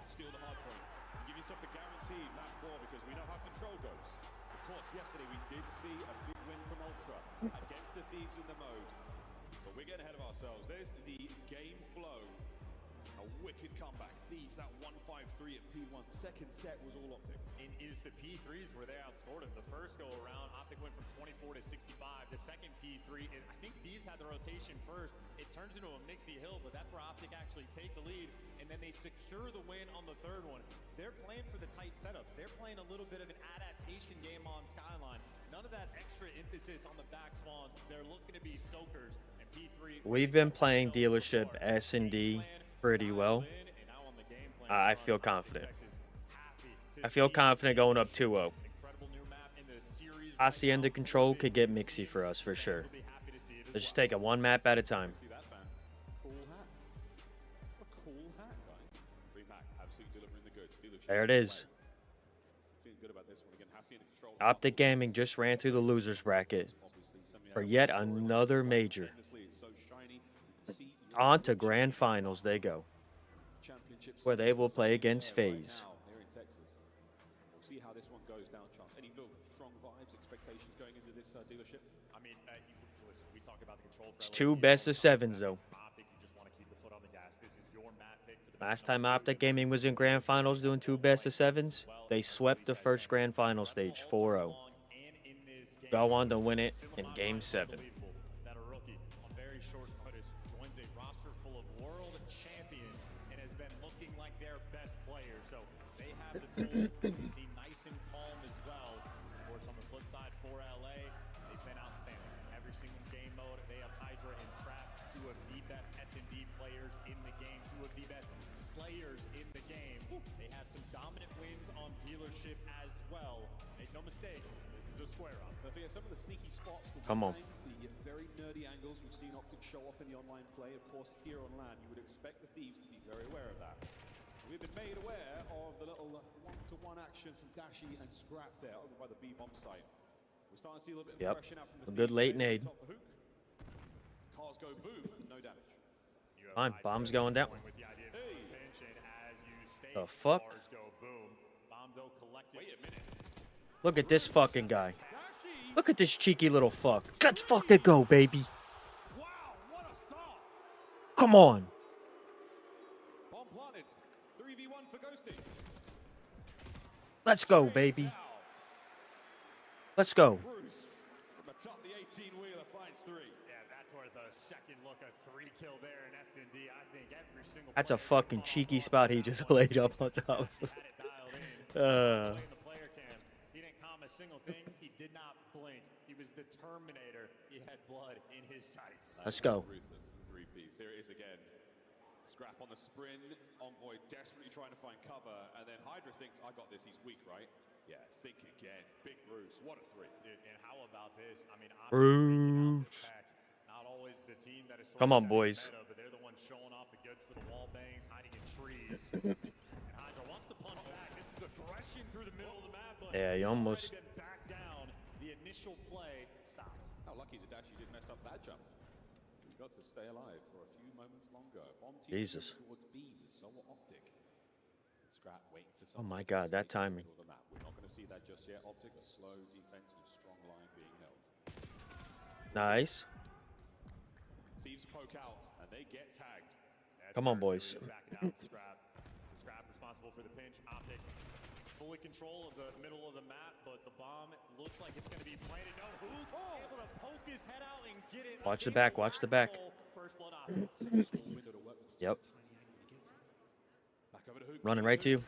Steal the hard point. And give yourself the guaranteed map 4 because we know how control goes. Of course, yesterday we did see a big win from Ultra against the Thieves in the mode. But we're getting ahead of ourselves. There's the game flow. A wicked comeback. Thieves, that 1-5-3 at P1. Second set was all Optic. It is the P3s where they outscored them. The first go around, Optic went from 24 to 65. The second P3, I think Thieves had the rotation first. It turns into a mixy hill, but that's where Optic actually take the lead, and then they secure the win on the third one. They're playing for the tight setups. They're playing a little bit of an adaptation game on Skyline. None of that extra emphasis on the back swans. They're looking to be soakers, and P3... We've been playing dealership S&D pretty well. I feel confident. I feel confident going up 2-0. Hacienda control could get mixy for us for sure. Let's just take it one map at a time. There it is. Optic Gaming just ran through the losers bracket for yet another major. On to grand finals they go, where they will play against FaZe. We'll see how this one goes down, Chance. Any strong vibes, expectations going into this dealership? I mean, listen, we talk about the control. It's 2 best-of-7s though. Optic, you just want to keep the foot on the gas. This is your map pick for the Last time Optic Gaming was in grand finals doing 2 best-of-7s, they swept the first grand final stage 4-0. Go on to win it in game 7. That a rookie on very short notice joins a roster full of world champions and has been looking like their best player. So they have the tools to see nice and calm as well. Of course, on the flip side for LA, they've been outstanding. Every single game mode, they have Hydra and Scrap, 2 of the best S&D players in the game, 2 of the best slayers in the game. They have some dominant wins on dealership as well. Make no mistake, this is a square up. But yeah, some of the sneaky spots, the Come on. the very nerdy angles we've seen Optic show off in the online play. Of course, here on LAN, you would expect the Thieves to be very aware of that. We've been made aware of the little one-to-one action from Dashi and Scrap there over by the B bomb site. We're starting to see a little bit of aggression out from the A good late nade. Cars go boom, no damage. Fine, bomb's going down. The fuck? Wait a minute. Look at this fucking guy. Look at this cheeky little fuck. Let's fucking go, baby. Come on. Bomb planted. 3v1 for Ghosty. Let's go, baby. Let's go. Bruce from atop the 18-wheeler finds 3. Yeah, that's worth a second look. A 3 kill there in S&D. I think every single That's a fucking cheeky spot he just laid up on top of. He didn't calm a single thing. He did not blink. He was the Terminator. He had blood in his sights. Let's go. Ruthless 3-piece. Here it is again. Scrap on the sprint. Envoy desperately trying to find cover. And then Hydra thinks, I got this. He's weak, right? Yeah, think again. Big Bruce. What a 3. Dude, and how about this? I mean, Bruce. not always the team that is Come on, boys. meta, but they're the ones showing off the goods for the wall bangs, hiding in trees. And Hydra wants to punch back. This is aggression through the middle of the map, but Yeah, you almost. been back down. The initial play stopped. How lucky that Dashi didn't mess up that jump. He got to stay alive for a few moments longer. Bomb team Jesus. towards B with Solar Optic. And Scrap waiting for Oh something. my God, that timing. We're not going to see that just yet. Optic, a slow defense and strong line being held. Nice. Thieves poke out and they get tagged. Come on, boys. Backing out with Scrap. So Scrap responsible for the pinch. Optic fully control of the middle of the map, but the bomb looks like it's going to be planted. No, who able to poke his head out and get it? Watch the back. Watch the back. First blood Optic. Yep. Back over to Hook. Running right to you.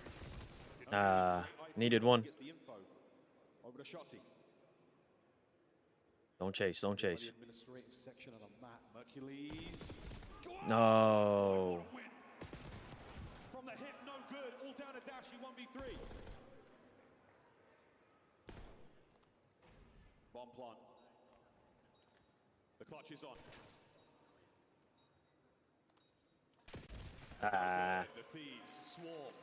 Needed one. Gets the info. Over to Shotzi. Don't chase. Don't chase. The administrative section of the map. Mercules. No. From the hip, no good. All down to Dashi 1v3. Bomb plant. The clutch is on. Ah. The Thieves swarm.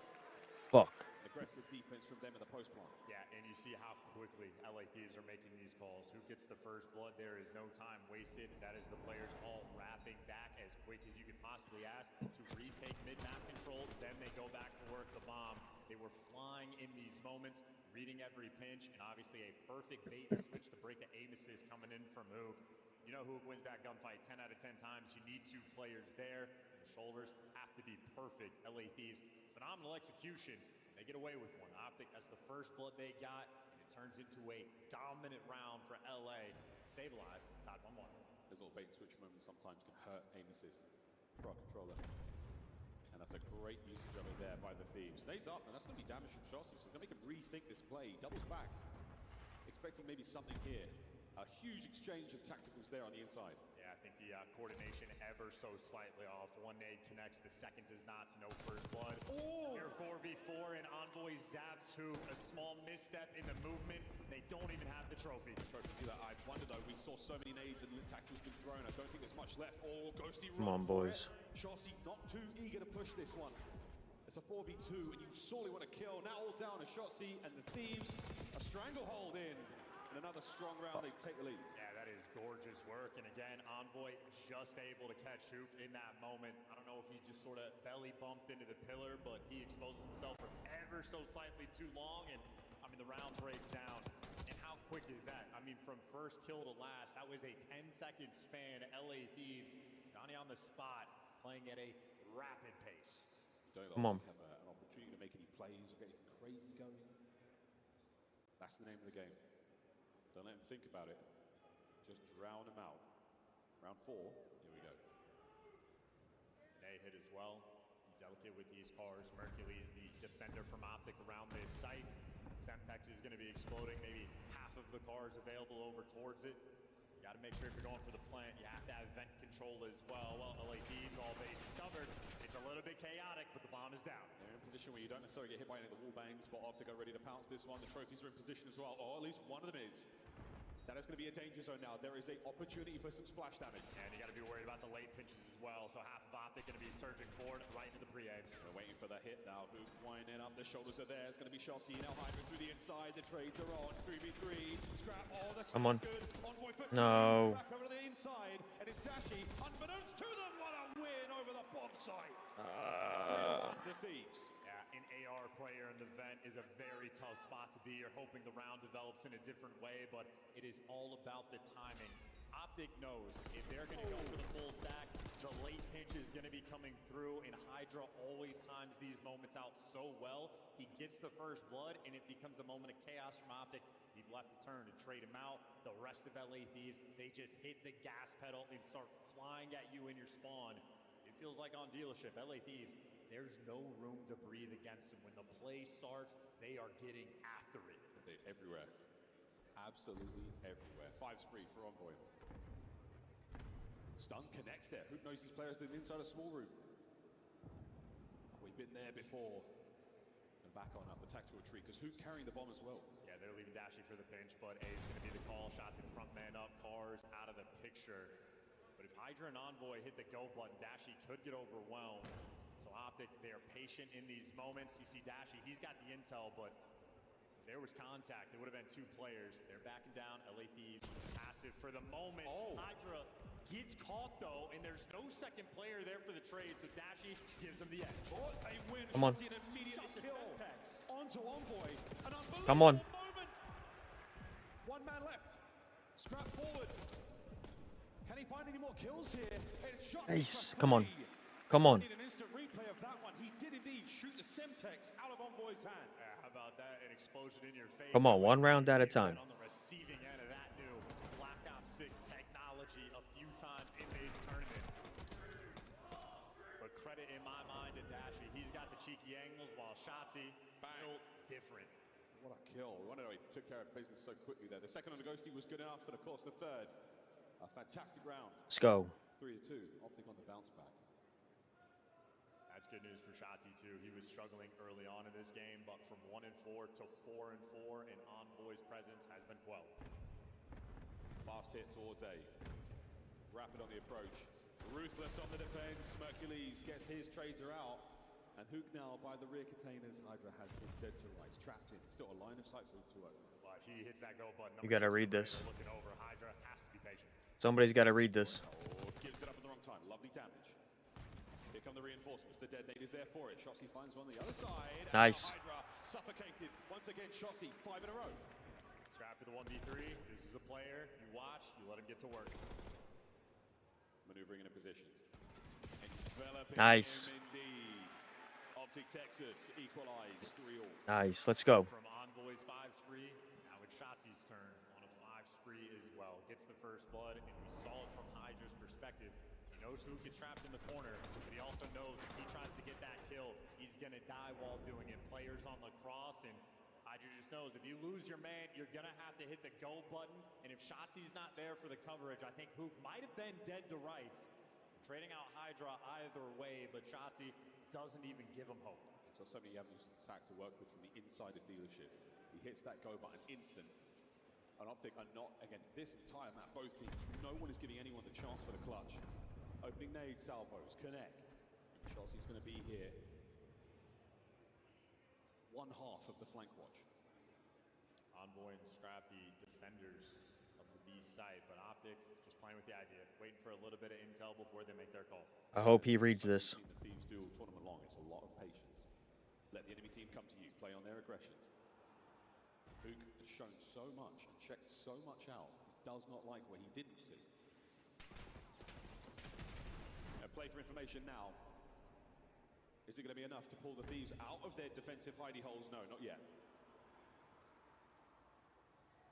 Fuck. Aggressive defense from them in the post plant. Yeah, and you see how quickly LA Thieves are making these calls. Who gets the first blood? There is no time wasted. That is the players all wrapping back as quick as you could possibly ask to retake mid-map control. Then they go back to work the bomb. They were flying in these moments, reading every pinch, and obviously a perfect bait switch to break the aim assist coming in from Moog. You know who wins that gunfight 10 out of 10 times. You need two players there. The shoulders have to be perfect. LA Thieves, phenomenal execution. They get away with one. Optic, that's the first blood they got, and it turns into a dominant round for LA. Stabilized, tied 1-1. Those little bait and switch moments sometimes can hurt aim assist for our controller. And that's a great usage of it there by the Thieves. Stays up, and that's going to be damage from Shossi, so it's going to make him rethink this play. Doubles back, expecting maybe something here. A huge exchange of tacticals there on the inside. Yeah, I think the coordination ever so slightly off. One nade connects, the second does not, so no first blood. Oh! Here 4v4, and Envoy zaps Hoop. A small misstep in the movement. They don't even have the trophy. See that? I wonder though, we saw so many nades and tacticals been thrown. I don't think there's much left. Oh, Ghosty Come on, boys. Shossi not too eager to push this one. It's a 4v2, and you sorely want to kill. Now all down to Shotzi and the Thieves. A stranglehold in. And another strong round, they take the lead. Yeah, that is gorgeous work. And again, Envoy just able to catch Hoop in that moment. I don't know if he just sort of belly bumped into the pillar, but he exposed himself for ever so slightly too long. And I mean, the round breaks down. And how quick is that? I mean, from first kill to last, that was a 10-second span. LA Thieves, Johnny on the spot, playing at a rapid pace. Come on. Have an opportunity to make any plays or get anything crazy going. That's the name of the game. Don't let him think about it. Just drown him out. Round 4, here we go. They hit as well. Delicate with these cars. Mercules, the defender from Optic around this site. Semtex is going to be exploding. Maybe half of the cars available over towards it. You got to make sure if you're going for the plant, you have to have vent control as well. Well, LA Thieves, all bases covered. It's a little bit chaotic, but the bomb is down. They're in a position where you don't necessarily get hit by any of the wall bangs, but Optic are ready to pounce this one. The trophies are in position as well, or at least one of them is. That is going to be a danger zone now. There is an opportunity for some splash damage. And you got to be worried about the late pinches as well. So half of Optic going to be surging forward right into the pre-aims. They're waiting for the hit now. Hoop winding up. The shoulders are there. It's going to be Shossi now hiding through the inside. The trades are on. 3v3. Scrap. Oh, that's Come on. good. Envoy for No. back over to the inside. And it's Dashi. Unbeknownst to them, what a win over the bomb site. The Thieves. An AR player in the vent is a very tough spot to be. You're hoping the round develops in a different way, but it is all about the timing. Optic knows if they're going to go for the full stack, the late pinch is going to be coming through, and Hydra always times these moments out so well. He gets the first blood, and it becomes a moment of chaos from Optic. People have to turn and trade him out. The rest of LA Thieves, they just hit the gas pedal and start flying at you in your spawn. It feels like on dealership, LA Thieves, there's no room to breathe against them. When the play starts, they are getting after it. They're everywhere. Absolutely everywhere. 5 spree for Envoy. Stun connects there. Hoop knows these players to the inside of small room. We've been there before. And back on up the tactical tree, because Hoop carrying the bomb as well. Yeah, they're leaving Dashi for the pinch, but A is going to be the call. Shots in front man up, cars out of the picture. But if Hydra and Envoy hit the go button, Dashi could get overwhelmed. So Optic, they are patient in these moments. You see Dashi, he's got the intel, but if there was contact, it would have been 2 players. They're backing down. LA Thieves, passive for the moment. Oh. Hydra gets caught, though, and there's no second player there for the trade, so Dashi gives them the edge. What a win. Come on. An immediate kill. Onto Envoy. An unbelievable Come on. moment. 1 man left. Scrap forward. Can he find any more kills here? It's shot. Nice. Come on. Come on. Need an instant replay of that one. He did indeed shoot the Semtex out of Envoy's hand. How about that? An explosion in your face. Come on, one round at a time. On the receiving end of that new Black Ops 6 technology a few times in this tournament. But credit in my mind to Dashi. He's got the cheeky angles while Shotzi built different. What a kill. We wonder how he took care of business so quickly there. The second on the Ghosty was good enough, and of course the third. A fantastic round. Let's go. 3-2. Optic on the bounce back. That's good news for Shotzi too. He was struggling early on in this game, but from 1-4 to 4-4, and Envoy's presence has been quelled. Fast hit towards A. Rapid on the approach. Ruthless on the defense. Mercules gets his trader out. And Hook now by the rear containers. Hydra has his dead to rights trapped in. Still a line of sight to open. Well, if he hits that go button, You gotta read this. looking over, Hydra has to be patient. Somebody's got to read this. Oh, gives it up at the wrong time. Lovely damage. Here come the reinforcements. The dead nade is there for it. Shotzi finds one on the other side. Nice. And Hydra suffocated. Once again, Shotzi, 5 in a row. Scrap for the 1v3. This is a player. You watch, you let him get to work. Maneuvering in a position. Enveloping Nice. him indeed. Optic Texas equalized 3-all. Nice. Let's go. From Envoy's 5 spree, now it's Shotzi's turn on a 5 spree as well. Gets the first blood, and we saw it from Hydra's perspective. He knows who gets trapped in the corner, but he also knows if he tries to get that kill, he's going to die while doing it. Players on the cross, and Hydra just knows if you lose your man, you're going to have to hit the go button. And if Shotzi's not there for the coverage, I think Hook might have been dead to rights. Trading out Hydra either way, but Shotzi doesn't even give him hope. So many avenues of attack to work with from the inside of dealership. He hits that go button instant. And Optic are not, again, this entire map, both teams, no one is giving anyone the chance for the clutch. Opening nade salvos, connect. Chelsea's going to be here. One half of the flank watch. Envoy and Scrap, the defenders of the B site, but Optic just playing with the idea, waiting for a little bit of intel before they make their call. I hope he reads this. The Thieves do all tournament long. It's a lot of patience. Let the enemy team come to you. Play on their aggression. Hook has shown so much and checked so much out. He does not like what he didn't see. Play for information now. Is it going to be enough to pull the Thieves out of their defensive hidey holes? No, not yet.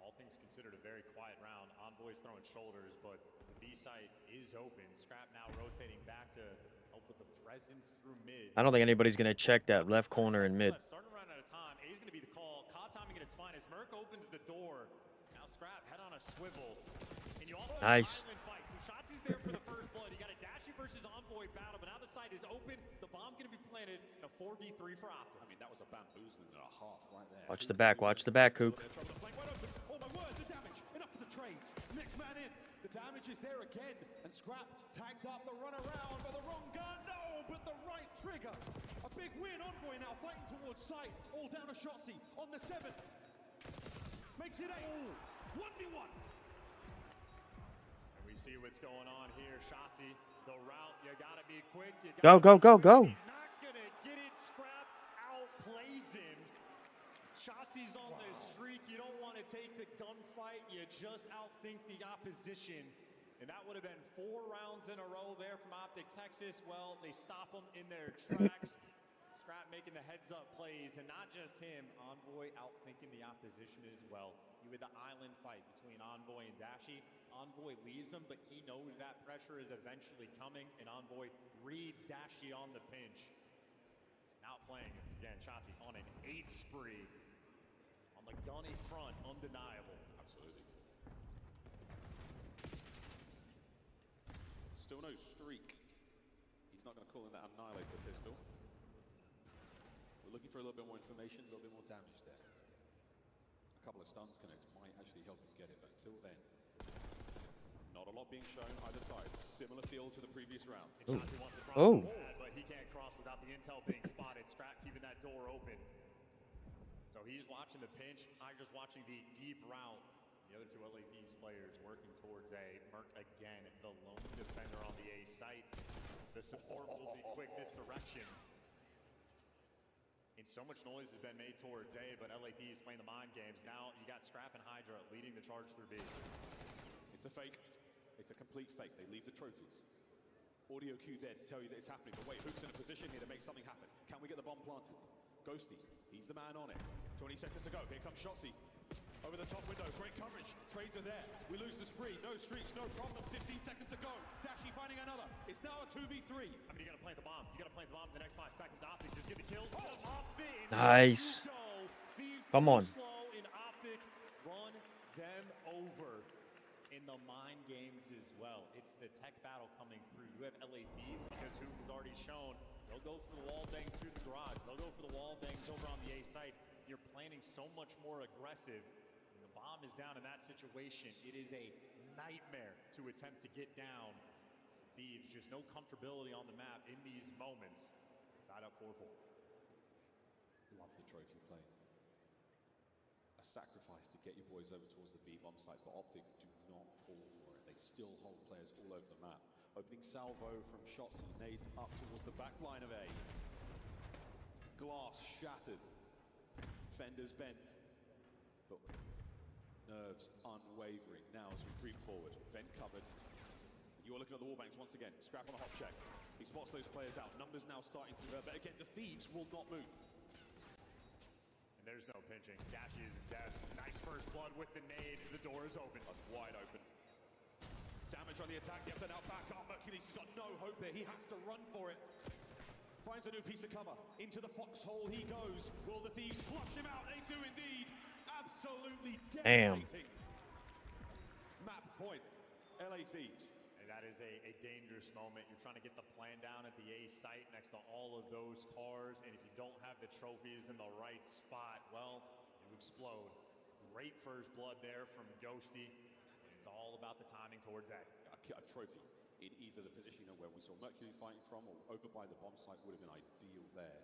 All things considered, a very quiet round. Envoy's throwing shoulders, but the B site is open. Scrap now rotating back to help with the presence through mid. I don't think anybody's going to check that left corner in mid. Starting to run out of time. A's going to be the call. Caught timing at its finest. Merc opens the door. Now Scrap head on a swivel. And you also Nice. have an island fight. So Shotzi's there for the first blood. You got a Dashy versus Envoy battle, but now the site is open. The bomb's going to be planted in a 4v3 for Optic. I mean, that was a bamboozling and a half right there. Watch the back. Watch the back, Cook. Oh my word, the damage. Enough for the trades. Next man in. The damage is there again. And Scrap tagged up the run around by the wrong gun. No, but the right trigger. A big win. Envoy now fighting towards sight. All down to Shotzi on the 7. Makes it 8. 1v1. And we see what's going on here. Shotzi, the route, you gotta be quick. You Go, go, go, go. He's not gonna get it. Scrap outplays him. Shotzi's on this streak. You don't want to take the gunfight. You just outthink the opposition. And that would have been 4 rounds in a row there from Optic Texas. Well, they stop them in their tracks. Scrap making the heads-up plays, and not just him. Envoy outthinking the opposition as well. You had the island fight between Envoy and Dashy. Envoy leaves him, but he knows that pressure is eventually coming, and Envoy reads Dashy on the pinch. Outplaying him again. Shotzi on an 8 spree. On the gunny front, undeniable. Absolutely. Still no streak. He's not going to call in that Annihilator pistol. We're looking for a little bit more information, a little bit more damage there. A couple of stuns connect might actually help him get it, but until then, not a lot being shown either side. Similar feel to the previous round. Shotzi wants to cross Oh. the pad, but he can't cross without the intel being spotted. Scrap keeping that door open. So he's watching the pinch. Hydra's watching the deep route. The other 2 LA Thieves players working towards a Merc again. The lone defender on the A site. The support will be quick this direction. And so much noise has been made towards A, but LA Thieves playing the mind games. Now you got Scrap and Hydra leading the charge through B. It's a fake. It's a complete fake. They leave the trophies. Audio cue there to tell you that it's happening. But wait, Hook's in a position here to make something happen. Can we get the bomb planted? Ghosty, he's the man on it. 20 seconds to go. Here comes Shotzi. Over the top window. Great coverage. Trades are there. We lose the spree. No streaks, no problem. 15 seconds to go. Dashy finding another. It's now a 2v3. I mean, you gotta plant the bomb. You gotta plant the bomb in the next 5 seconds. Optic just get the kill. Nice. Come on. Slow in Optic. Run them over in the mind games as well. It's the tech battle coming through. You have LA Thieves because Hook has already shown they'll go for the wall bangs through the garage. They'll go for the wall bangs over on the A site. You're planning so much more aggressive. When the bomb is down in that situation, it is a nightmare to attempt to get down Thieves, just no comfortability on the map in these moments. Tied up 4-4. Love the trophy play. A sacrifice to get your boys over towards the B bomb site, but Optic do not fall for it. They still hold players all over the map. Opening salvo from Shotzi, nades up towards the back line of A. Glass shattered. Fenders bent. But nerves unwavering. Now as we creep forward, vent covered. You're looking at the wallbanks once again. Scrap on a hop check. He spots those players out. Numbers now starting to but again, the Thieves will not move. And there's no pinching. Dashes and Devs. Nice first blood with the nade. The door is open. That's wide open. Damage on the attack. Yep, they're now back up. Mercury's got no hope there. He has to run for it. Finds a new piece of cover. Into the foxhole he goes. Will the Thieves flush him out? They do indeed. Absolutely devastating. Map point. LA Thieves. And that is a dangerous moment. You're trying to get the plan down at the A site next to all of those cars. And if you don't have the trophies in the right spot, well, you explode. Great first blood there from Ghosty. It's all about the timing towards that. A trophy in either the position where we saw Mercury's fighting from or over by the bomb site would have been ideal there.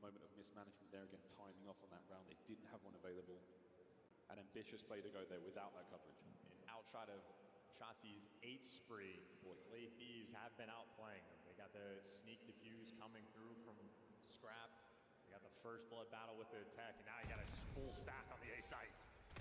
Moment of mismanagement there again, timing off on that round. They didn't have one available. An ambitious play to go there without that coverage. And outside of Shotzi's 8 spree, LA Thieves have been outplaying them. They got the sneak defuse coming through from Scrap. They got the first blood battle with the tech, and now you got a full stack on the A site.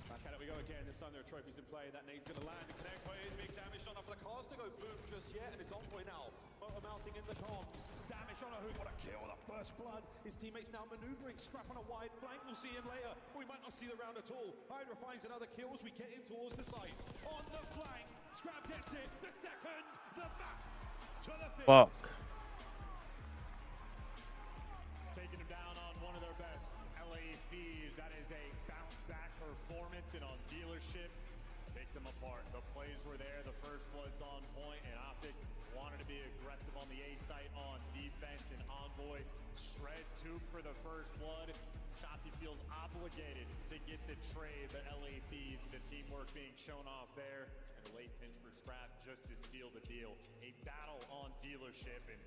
Back at it we go again. This time there are trophies in play. That nade's going to land. Connect play is big damage. Not enough for the cars to go boom just yet. And it's on point now. Motor mouthing in the comms. Damage on a hook. What a kill. The first blood. His teammates now maneuvering. Scrap on a wide flank. We'll see him later. We might not see the round at all. Hydra finds another kill as we get in towards the site. On the flank. Scrap gets it. The second. The map to the fifth. Fuck. Taking him down on one of their best. LA Thieves. That is a bounce back performance, and on Dealership picked them apart. The plays were there, the first blood's on point, and Optic wanted to be aggressive on the A site on defense, and Envoy shreds Hoop for the first blood. Shotzi feels obligated to get the trade, but LA Thieves, the teamwork being shown off there, and a late pinch for Scrap just to seal the deal. A battle on Dealership, and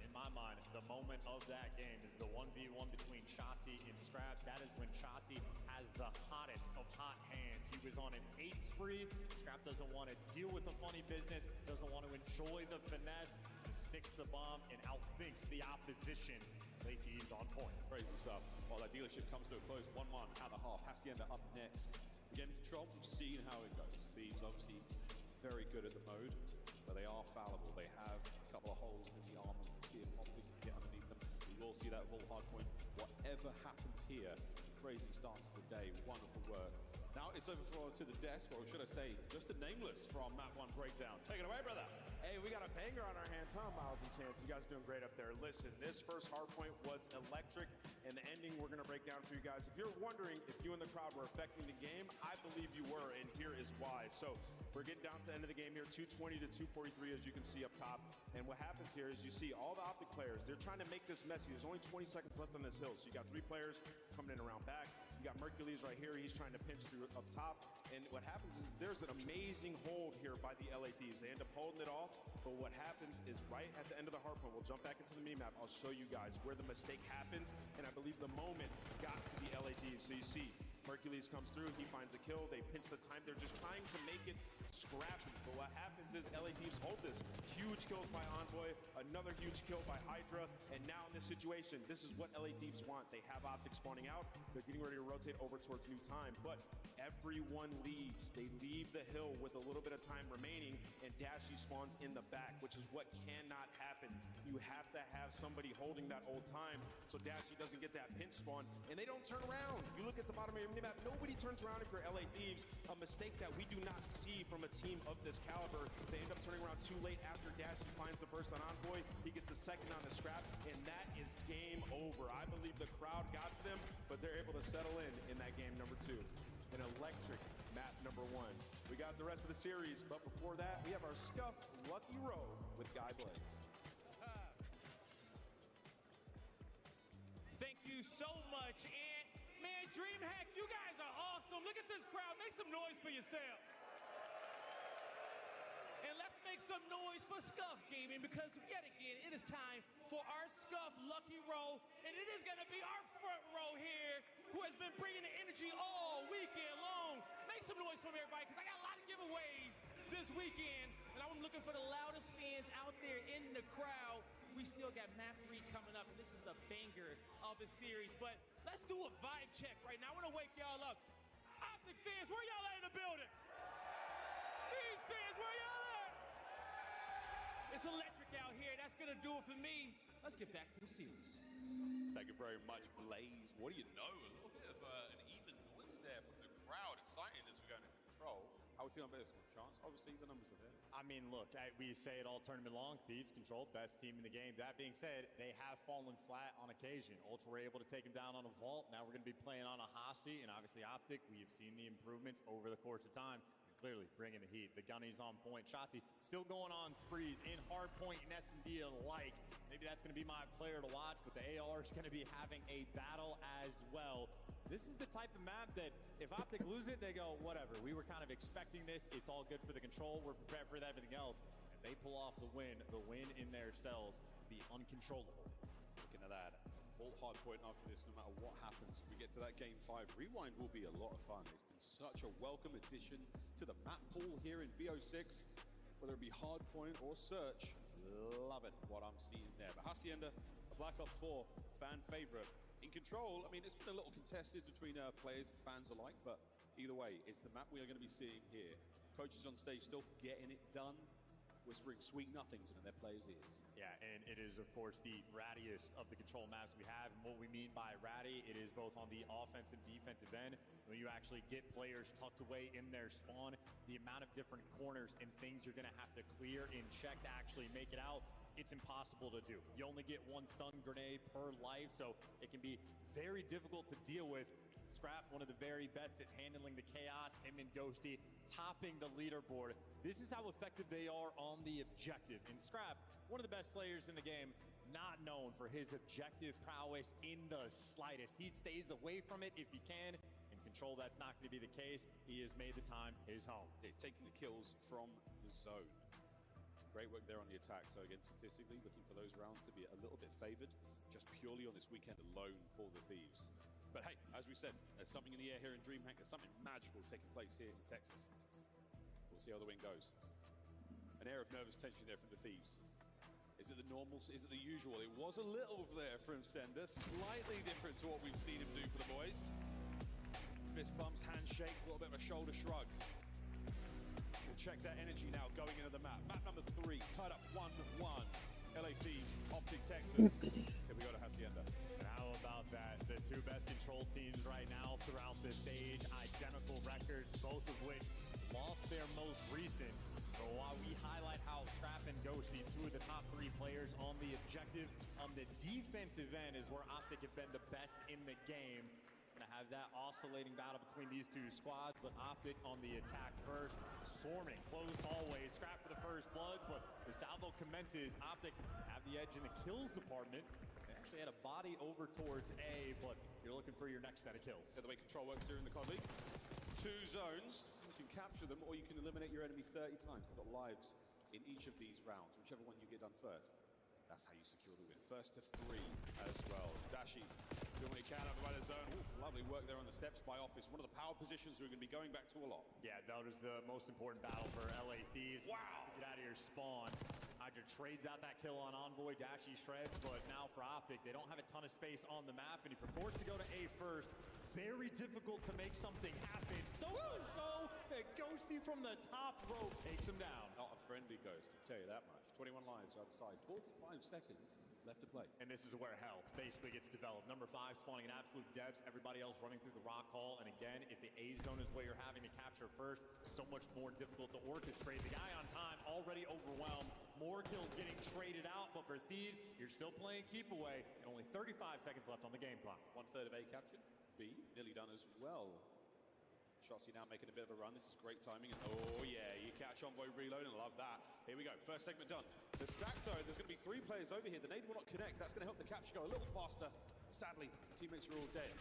in my mind, the moment of that game is the 1v1 between Shotzi and Scrap. That is when Shotzi has the hottest of hot hands. He was on an 8 spree. Scrap doesn't want to deal with the funny business, doesn't want to enjoy the finesse, just sticks the bomb and outthinks the opposition. Late Thieves on point. Crazy stuff. While that Dealership comes to a close, 1-1 at the half. Hacienda up next. Again, control, we've seen how it goes. Thieves obviously very good at the mode, but they are fallible. They have a couple of holes in the armor. We'll see if Optic can get underneath them. We will see that full hard point. Whatever happens here, crazy start to the day. Wonderful work. Now it's over to the desk, or should I say, just a nameless from Map 1 Breakdown. Take it away, brother. Hey, we got a banger on our hands, huh, Miles and Chance? You guys doing great up there. Listen, this first hard point was electric, and the ending we're going to break down for you guys. If you're wondering if you and the crowd were affecting the game, I believe you were, and here is why. So we're getting down to the end of the game here, 220 to 243, as you can see up top. And what happens here is you see all the Optic players, they're trying to make this messy. There's only 20 seconds left on this hill, so you got 3 players coming in around back. You got Mercules right here. He's trying to pinch through up top. And what happens is there's an amazing hold here by the LA Thieves. They end up holding it off. But what happens is right at the end of the hard point, we'll jump back into the mini-map. I'll show you guys where the mistake happens. And I believe the moment got to the LA Thieves. So you see, Mercules comes through. He finds a kill. They pinch the time. They're just trying to make it scrappy. But what happens is LA Thieves hold this. Huge kills by Envoy. Another huge kill by Hydra. And now in this situation, this is what LA Thieves want. They have Optic spawning out. They're getting ready to rotate over towards new time. But everyone leaves. They leave the hill with a little bit of time remaining. And Dashy spawns in the back, which is what cannot happen. You have to have somebody holding that old time so Dashy doesn't get that pinch spawn. And they don't turn around. You look at the bottom of your minimap, nobody turns around if you're LA Thieves. A mistake that we do not see from a team of this caliber. They end up turning around too late after Dashy finds the first on Envoy. He gets the second on the Scrap, and that is game over. I believe the crowd got to them, but they're able to settle in that game number 2. An electric map number 1. We got the rest of the series, but before that, we have our scuffed Lucky Road with Guy Blaze. Thank you so much, and man, DreamHack, you guys are awesome. Look at this crowd. Make some noise for yourself. And let's make make some noise for Scuff Gaming because yet again it is time for our Scuff Lucky Row, and it is going to be our front row here who has been bringing the energy all weekend long. Make some noise from everybody because I got a lot of giveaways this weekend, and I'm looking for the loudest fans out there in the crowd. We still got map 3 coming up, and this is the banger of the series, but let's do a vibe check right now. I want to wake y'all up. Optic fans, where y'all at in the building? These fans, where y'all at? It's electric out here. That's going to do it for me. Let's get back to the series. Thank you very much, Blaze. What do you know? A little bit of an even noise there from the crowd. Exciting as we're going to control. How are we feeling about this one, Chance? Obviously, the numbers are there. I mean, look, we say it all tournament long. Thieves control, best team in the game. That being said, they have fallen flat on occasion. Ultra were able to take them down on a vault. Now we're going to be playing on a Hasi, and obviously Optic. We have seen the improvements over the course of time. Clearly bringing the heat. The gunny's on point. Shotzi still going on sprees in hard point and S&D alike. Maybe that's going to be my player to watch, but the AR is going to be having a battle as well. This is the type of map that if Optic lose it, they go, whatever. We were kind of expecting this. It's all good for the control. We're prepared for everything else. If they pull off the win in their cells, be uncontrollable. Looking at that. Full hard point after this, no matter what happens. If we get to that game 5, Rewind will be a lot of fun. It's been such a welcome addition to the map pool here in BO6, whether it be hard point or search. Love it, what I'm seeing there. But Hacienda, a Black Ops 4 fan favorite. In control, I mean, it's been a little contested between players and fans alike, but either way, it's the map we are going to be seeing here. Coaches on stage still getting it done, whispering sweet nothings into their players' ears. Yeah, and it is, of course, the rattiest of the control maps we have. And what we mean by ratty, it is both on the offensive and defensive end. When you actually get players tucked away in their spawn, the amount of different corners and things you're going to have to clear in check to actually make it out, it's impossible to do. You only get one stun grenade per life, so it can be very difficult to deal with. Scrap, one of the very best at handling the chaos. Him and Ghosty topping the leaderboard. This is how effective they are on the objective. And Scrap, one of the best slayers in the game, not known for his objective prowess in the slightest. He stays away from it if he can. In control, that's not going to be the case. He has made the time his home. He's taking the kills from the zone. Great work there on the attack. So again, statistically, looking for those rounds to be a little bit favored, just purely on this weekend alone for the Thieves. But hey, as we said, there's something in the air here in DreamHack. There's something magical taking place here in Texas. We'll see how the win goes. An air of nervous tension there from the Thieves. Is it the normal? Is it the usual? It was a little there from Sender. Slightly different to what we've seen him do for the boys. Fist bumps, handshakes, a little bit of a shoulder shrug. We'll check that energy now going into the map. Map number 3, tied up 1-1. LA Thieves, Optic Texas. Here we go to Hacienda. And how about that? The two best control teams right now throughout this stage, identical records, both of which lost their most recent. So while we highlight how Scrap and Ghosty, two of the top 3 players on the objective, on the defensive end is where Optic have been the best in the game. To have that oscillating battle between these two squads, but Optic on the attack first. Swarming, closed hallways, Scrap for the first blood, but the salvo commences. Optic have the edge in the kills department. They actually had a body over towards A, but you're looking for your next set of kills. The way control works here in the COD League. 2 zones, you can capture them or you can eliminate your enemy 30 times. They've got lives in each of these rounds, whichever one you get done first. That's how you secure the win. First to 3 as well. Dashi doing what he can over by the zone. Oof, lovely work there on the steps by Office. One of the power positions we're going to be going back to a lot. Yeah, that was the most important battle for LA Thieves. Wow! Get out of your spawn. Hydra trades out that kill on Envoy. Dashi shreds, but now for Optic, they don't have a ton of space on the map, and if you're forced to go to A first, very difficult to make something happen. So much so that Ghosty from the top rope takes him down. Not a friendly Ghost, I'll tell you that much. 21 lives either side, 45 seconds left to play. And this is where hell basically gets developed. Number 5 spawning in absolute depths, everybody else running through the rock hall. And again, if the A zone is where you're having to capture first, so much more difficult to orchestrate. The guy on time already overwhelmed. More kills getting traded out, but for Thieves, you're still playing keep away, and only 35 seconds left on the game clock. 1/3 of A captured. B nearly done as well. Shotzi now making a bit of a run. This is great timing. And oh yeah, you catch Envoy reload and love that. Here we go. First segment done. The stack though, there's going to be 3 players over here. The nade will not connect. That's going to help the capture go a little faster. Sadly, teammates are all dead.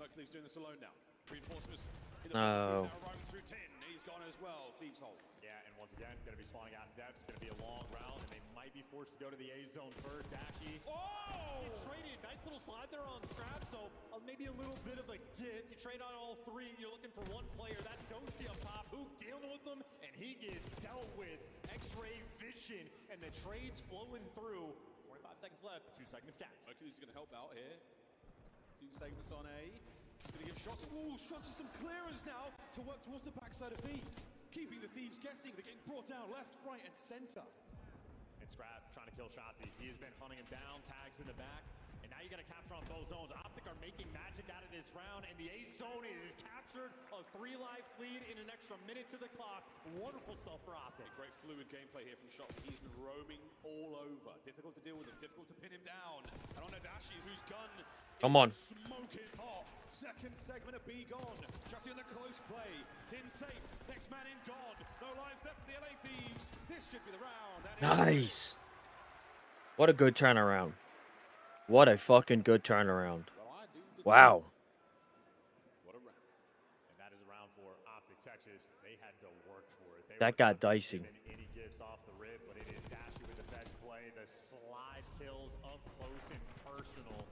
Merkley's doing this alone now. Reinforcements in the now arriving through 10. He's is gone as well. Thieves hold. Yeah, and once again, going to be spawning out in depth. It's going to be a long round, and they might be forced to go to the A zone first. Dashy. Oh! You traded. Nice little slide there on Scrap, so maybe a little bit of a gift. You trade on all three. You're looking for one player. That's Ghosty up top. Who dealing with them? And he gets dealt with. X-ray vision, and the trade's flowing through. 25 seconds left. 2 segments capped. Mercury's going to help out here. 2 segments on A. He's going to give shots. Ooh, shots of some clearance now to work towards the backside of B. Keeping the Thieves guessing. They're getting brought down left, right, and center. And Scrap trying to kill Shotzi. He has been hunting him down. Tags in the back. And now you got to capture on both zones. Optic are making magic out of this round, and the A zone is captured. A 3-life lead in an extra minute to the clock. Wonderful stuff for Optic. Great fluid gameplay here from Shotzi. He's been roaming all over. Difficult to deal with him. Difficult to pin him down. And on Adachi, who's gun. Come on. Smoking hot. Second segment of B gone. Shotzi on the close play. Tin safe. Next man in gone. No lives left for the LA Thieves. This should be the round. Nice. What a good turnaround. What a fucking good turnaround. Wow. What a round. And that is a round for Optic Texas. They had to work for it. That got dicey. Any gifts off the rib, but it is Dashy with the best play. The slide kills up close and personal.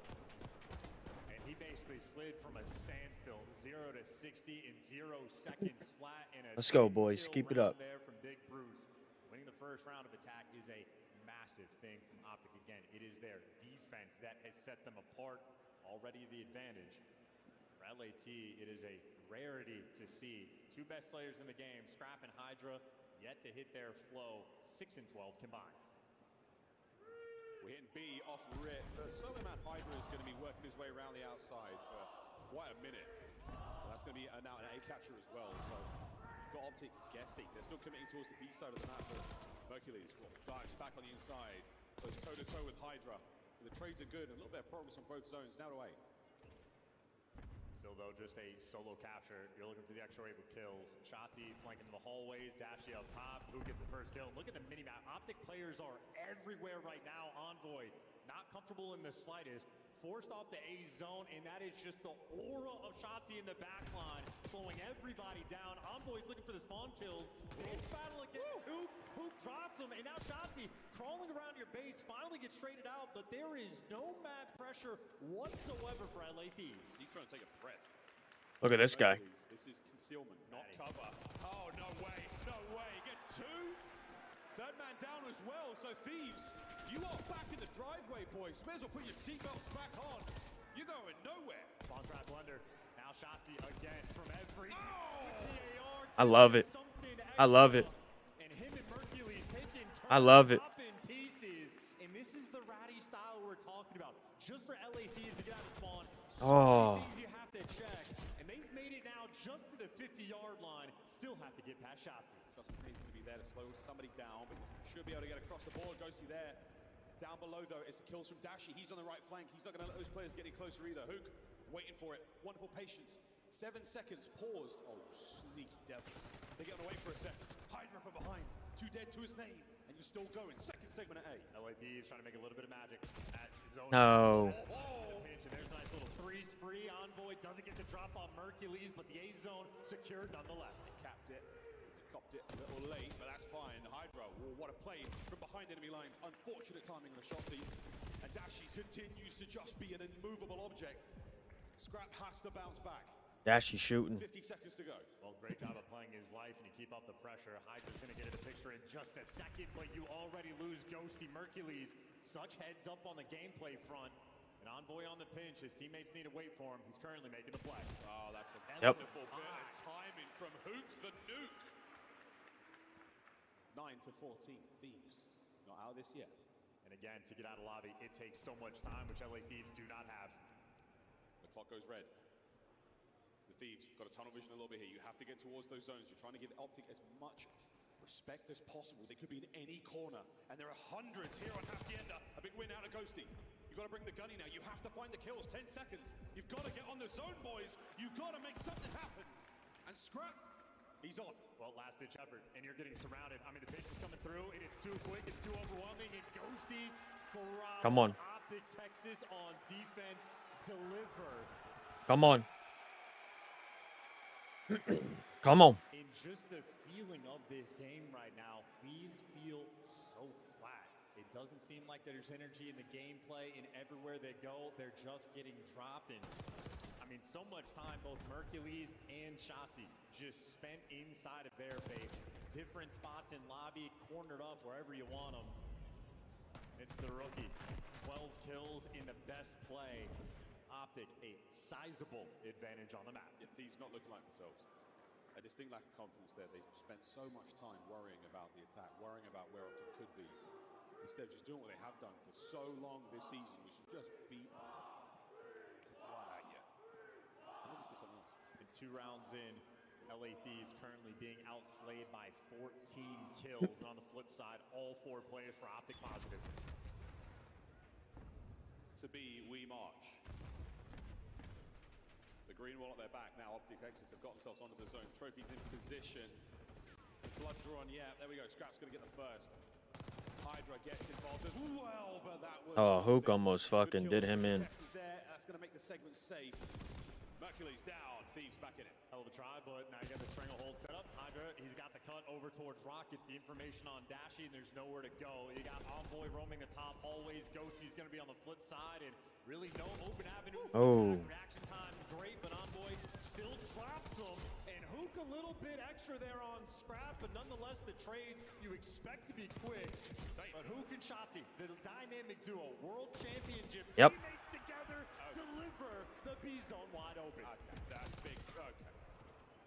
And he basically slid from a standstill, 0 to 60 in 0 seconds flat. In a Let's go, boys. Keep it up. there from Big Bruce. Winning the first round of attack is a massive thing from Optic again. It is their defense that has set them apart. Already the advantage. For LAT, it is a rarity to see 2 best slayers in the game, Scrap and Hydra, yet to hit their flow 6 and 12 combined. We're hitting B off rip. Solo Man Hydra is going to be working his way around the outside for quite a minute. Well, that's going to be now an A catcher as well. So you've got Optic guessing. They're still committing towards the B side of the map. Hercules dives back on the inside. Goes toe-to-toe with Hydra. The trades are good. A little bit of progress on both zones. Now to A. Still, though, just a solo capture. You're looking for the extra wave of kills. Shotzi flanking the hallways. Dashy up top. Who gets the first kill? Look at the mini-map. Optic players are everywhere right now. Envoy, not comfortable in the slightest. Forced off the A zone, and that is just the aura of Shotzi in the back line, slowing everybody down. Envoy's looking for the spawn kills. It's battle against Hoop. Hoop drops him, and now Shotzi crawling around your base, finally gets traded out, but there is no map pressure whatsoever for LA Thieves. He's trying to take a breath. Look at this guy. This is concealment, not cover. Oh, no way. No way. Gets 2. Third man down as well. So Thieves, you are back in the driveway, boys. May as well put your seatbelts back on. You're going nowhere. Spawn trap blender. Now Shotzi again from every. I love it. I love it. And him and Mercury taking I love it. in pieces. And this is the ratty style we're talking about. Just for LA Thieves to get out of spawn. So many things you have to check. And they've made it now just to the 50-yard line. Still have to get past Shotzi. Shotzi's going to be there to slow somebody down, but should be able to get across the board. Ghosty there. Down below, though, it's the kills from Dashy. He's on the right flank. He's not going to let those players get any closer either. Hook, waiting for it. Wonderful patience. 7 seconds, paused. Oh, sneaky devils. They get away for a sec. Hydra from behind. 2 dead to his name. And you're still going. Second segment at A. LA Thieves trying to make a little bit of magic. At zone. No. Pinch, and there's a nice little 3 spree. Envoy doesn't get the drop on Mercules, but the A zone secured nonetheless. Capped it. Copped it a little late, but that's fine. Hydra, what a play from behind enemy lines. Unfortunate timing on the Shotzi. And Dashy continues to just be an immovable object. Scrap has to bounce back. Dashy shooting. 50 seconds to go. Well, great job of playing his life, and you keep up the pressure. Hydra's going to get into the picture in just a second, but you already lose Ghosty. Mercules, such heads up on the gameplay front. An Envoy on the pinch. His teammates need to wait for him. He's currently making the play. Oh, that's a Yep. wonderful bit of timing from Hook the Nuke. 9 to 14. Thieves not out of this yet. And again, to get out of lobby, it takes so much time, which LA Thieves do not have. The clock goes red. The Thieves got a tunnel vision a little bit here. You have to get towards those zones. You're trying to give Optic as much respect as possible. They could be in any corner. And there are hundreds here on Hacienda. A big win out of Ghosty. You've got to bring the gunny now. You have to find the kills. 10 seconds. You've got to get on the zone, boys. You've got to make something happen. And Scrap, he's on. Well, last-ditch effort, and you're getting surrounded. I mean, the pitch is coming through, and it's too quick, it's too overwhelming, and Ghosty from Come on. Optic Texas on defense delivered. Come on. Come on. In just the feeling of this game right now, Thieves feel so flat. It doesn't seem like there's energy in the gameplay, and everywhere they go, they're just getting dropped. And I mean, so much time both Mercules and Shotzi just spent inside of their base. Different spots in lobby, cornered up wherever you want them. It's the rookie. 12 kills in the best play. Optic, a sizable advantage on the map. Yeah, Thieves not looking like themselves. A distinct lack of confidence there. They spent so much time worrying about the attack, worrying about where Optic could be. Instead of just doing what they have done for so long this season, which is just beat right at you. I think it's something else. And 2 rounds in, LA Thieves currently being outslayed by 14 kills. And on the flip side, all 4 players for Optic positive. To be, we march. The green wall at their back now. Optic exits have got themselves onto the zone. Trophy's in position. Blood drawn, yeah, there we go. Scrap's going to get the first. Hydra gets involved as well, but that was... Oh, Hook almost fucking did him in. That's going to make the segment safe. Mercury's down. Thieves back in it. Hell of a try, but now you got the stranglehold set up. Hydra, he's got the cut over towards Rockets. The information on Dashy, and there's nowhere to go. You got Envoy roaming the top hallways. Ghosty's going to be on the flip side, and really no open avenues. Oh. Reaction time, great, but Envoy still traps him. And Hook a little bit extra there on Scrap, but nonetheless, the trades you expect to be quick. But Hook and Shotzi, the dynamic duo, world championship teammates together, deliver the B zone wide open. Okay, that's big. Okay.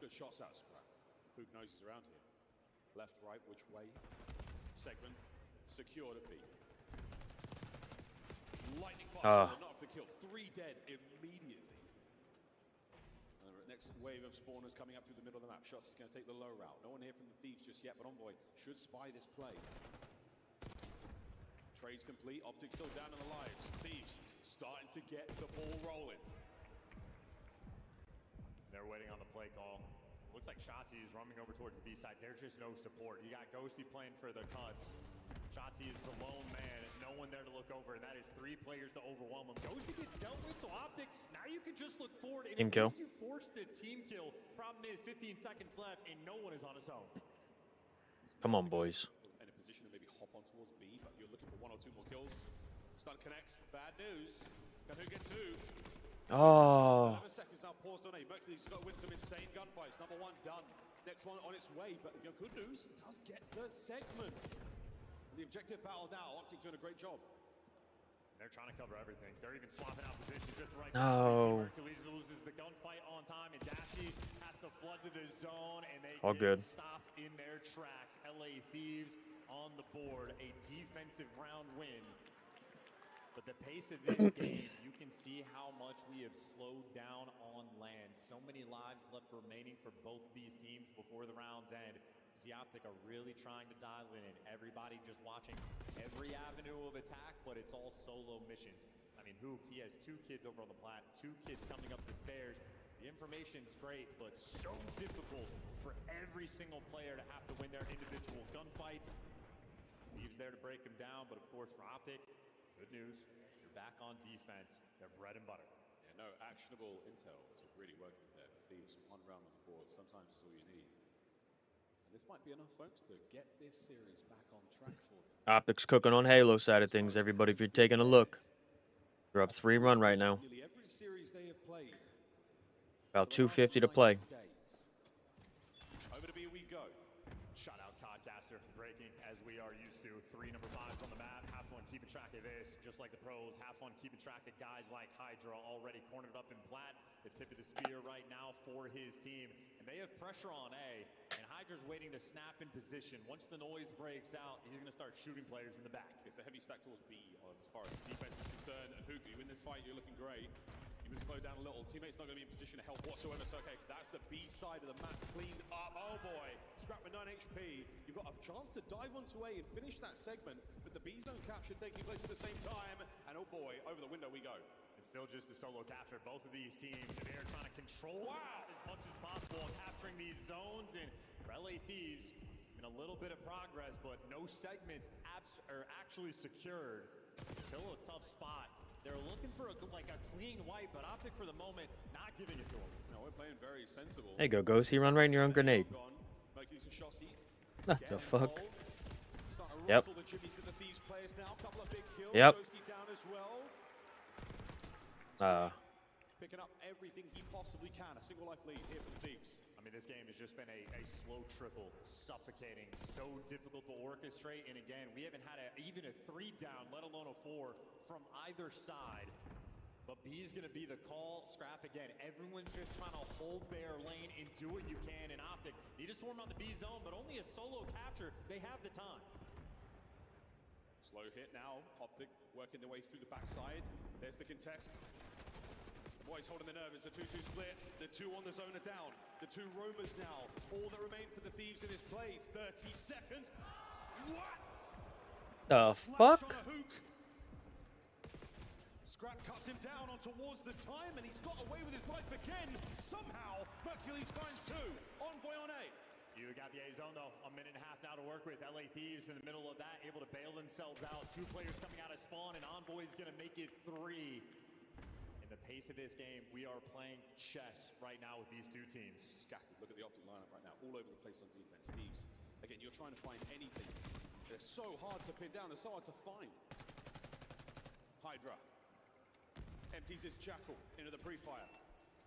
Good shots out of Scrap. Hook knows he's around here. Left, right, which way? Segment secured at B. Lightning flash, not for the kill. 3 dead immediately. Next wave of spawners coming up through the middle of the map. Shots is going to take the low route. No one here from the Thieves just yet, but Envoy should spy this play. Trades complete. Optic still down in the lives. Thieves starting to get the ball rolling. They're waiting on the play call. Looks like Shotzi is roaming over towards the B side. There's just no support. You got Ghosty playing for the cuts. Shotzi is the lone man. No one there to look over, and that is 3 players to overwhelm him. Ghosty gets dealt with, so Optic, now you can just look forward. And team kill. You forced the team kill. Problem is 15 seconds left, and no one is on his own. Come on, boys. In a position to maybe hop on towards B, but you're looking for 1 or 2 more kills. Stun connects. Bad news. Can who get 2? Oh. 11 seconds now, paused on A. Mercury's got to win some insane gunfights. Number 1 done. Next one on its way, but good news, does get the segment. The objective battle now, Optic doing a great job. They're trying to cover everything. They're even swapping out positions just right now. Mercules loses the gunfight on time, and Dashy has to flood to the zone, and they All get good. stopped in their tracks. LA Thieves on the board, a defensive round win. But the pace of this game, you can see how much we have slowed down on land. So many lives left remaining for both of these teams before the rounds end. Optic are really trying to dial in. Everybody just watching every avenue of attack, but it's all solo missions. I mean, Hook, he has 2 kids over on the plat, 2 kids coming up the stairs. The information's great, but so difficult for every single player to have to win their individual gunfights. Thieves there to break them down, but of course for Optic, good news, you're back on defense. They're bread and butter. Yeah, no actionable intel to really work with there. Thieves, 1 round on the board, sometimes is all you need. This might be enough, folks, to get this series back on track for them. Optic's cooking on Halo side of things, everybody. If you're taking a look, they're up 3-run right now. Nearly every series they have played. About 250 to play. Over to B we go. Shout out Codcaster breaking as we are used to. 3 number 5s on the map. Have fun keeping track of this, just like the pros. Have fun keeping track of guys like Hydra already cornered up in plat. The tip of the spear right now for his team. And they have pressure on A. And Hydra's waiting to snap in position. Once the noise breaks out, he's going to start shooting players in the back. It's a heavy stack towards B as far as defense is concerned. And Hook, you win this fight, you're looking great. You can slow down a little. Teammate's not going to be in position to help whatsoever. So, okay, that's the B side of the map cleaned up. Oh, boy. Scrap with 9 HP. You've got a chance to dive onto A and finish that segment with the B zone capture taking place at the same time. And, oh, boy, over the window we go. It's still just a solo capture. Both of these teams, they're trying to control as much as possible, capturing these zones. And for LA Thieves, in a little bit of progress, but no segments are actually secured. Still a tough spot They're looking for a clean wipe, but Optic for the moment not giving it to them. No, we're playing very sensible. There you go, Ghost. He run right in your own grenade. What the fuck? Yep. Yep. Picking up everything he possibly can. A single life lead here for the Thieves. I mean, this game has just been a slow trickle, suffocating, so difficult to orchestrate. And again, we haven't had even a 3 down, let alone a 4 from either side. But B is going to be the call. Scrap again. Everyone's just trying to hold their lane and do what you can. And Optic need to swarm on the B zone, but only a solo capture. They have the time. Slow hit now. Optic working their way through the backside. There's the contest. Boys holding the nerve. It's a 2-2 split. The 2 on the zone are down. The 2 roamers now. All that remain for the Thieves in this play. 30 seconds. What? The fuck? Scrap cuts him down on towards the time, and he's got away with his life again. Somehow, Mercules finds 2. Envoy on A. You got the A zone, though. A minute and a half now to work with. LA Thieves in the middle of that, able to bail themselves out. 2 players coming out of spawn, and Envoy's going to make it 3. In the pace of this game, we are playing chess right now with these 2 teams. Scattered. Look at the Optic lineup right now. All over the place on defense. Thieves. Again, you're trying to find anything. They're so hard to pin down. They're so hard to find. Hydra. Empties his Jackal into the pre-fire.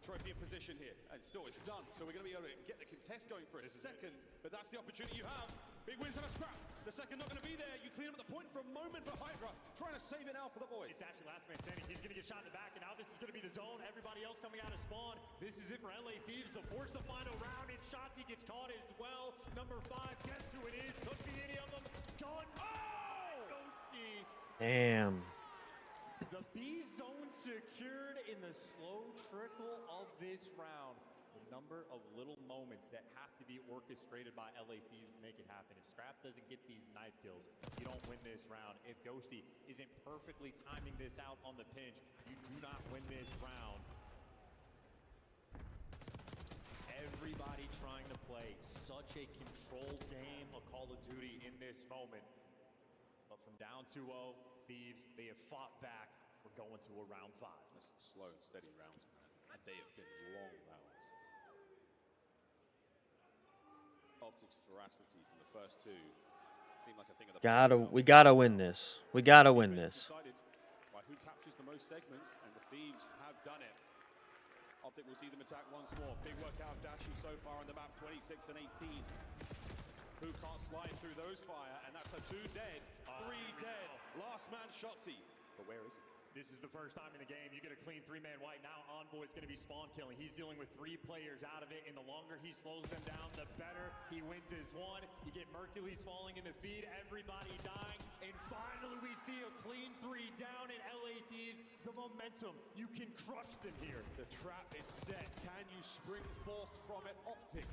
Trophy in position here, and still it's done. So we're going to be able to get the contest going for a second, but that's the opportunity you have. Big wins on a scrap. The second not going to be there. You clean up the point for a moment for Hydra, trying to save it now for the boys. It's actually last man standing. He's going to get shot in the back, and now this is going to be the zone. Everybody else coming out of spawn. This is it for LA Thieves to force the final round, and Shotzi gets caught as well. Number 5, guess who it is? Could be any of them. Gun. Oh! Ghosty. Damn. The B zone secured in the slow trickle of this round. The number of little moments that have to be orchestrated by LA Thieves to make it happen. If Scrap doesn't get these knife kills, you don't win this round. If Ghosty isn't perfectly timing this out on the pinch, you do not win this round. Everybody trying to play such a controlled game of Call of Duty in this moment. But from down 2-0, Thieves, they have fought back. We're going to a round 5. That's some slow and steady rounds, man. And they have been long rounds. Optic's veracity from the first 2 seemed like a thing of the We gotta win this. We gotta win this. Decided by who captures the most segments, and the Thieves have done it. Optic will see them attack once more. Big work out of Dashi so far on the map, 26 and 18. Who can't slide through those fire, and that's a 2 dead, 3 dead. Last man Shotzi. But where is he? This is the first time in the game you get a clean 3-man wipe. Now Envoy's going to be spawn killing. He's dealing with 3 players out of it, and the longer he slows them down, the better. He wins his 1. You get Mercules falling in the feed, everybody dying, and finally we see a clean 3 down in LA Thieves. The momentum, you can crush them here. The trap is set. Can you spring forth from it? Optic.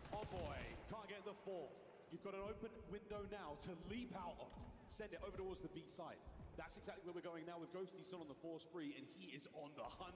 Envoy can't get the 4th. You've got an open window now to leap out of. Send it over towards the B side. That's exactly where we're going now with Ghosty still on the 4 spree, and he is on the hunt.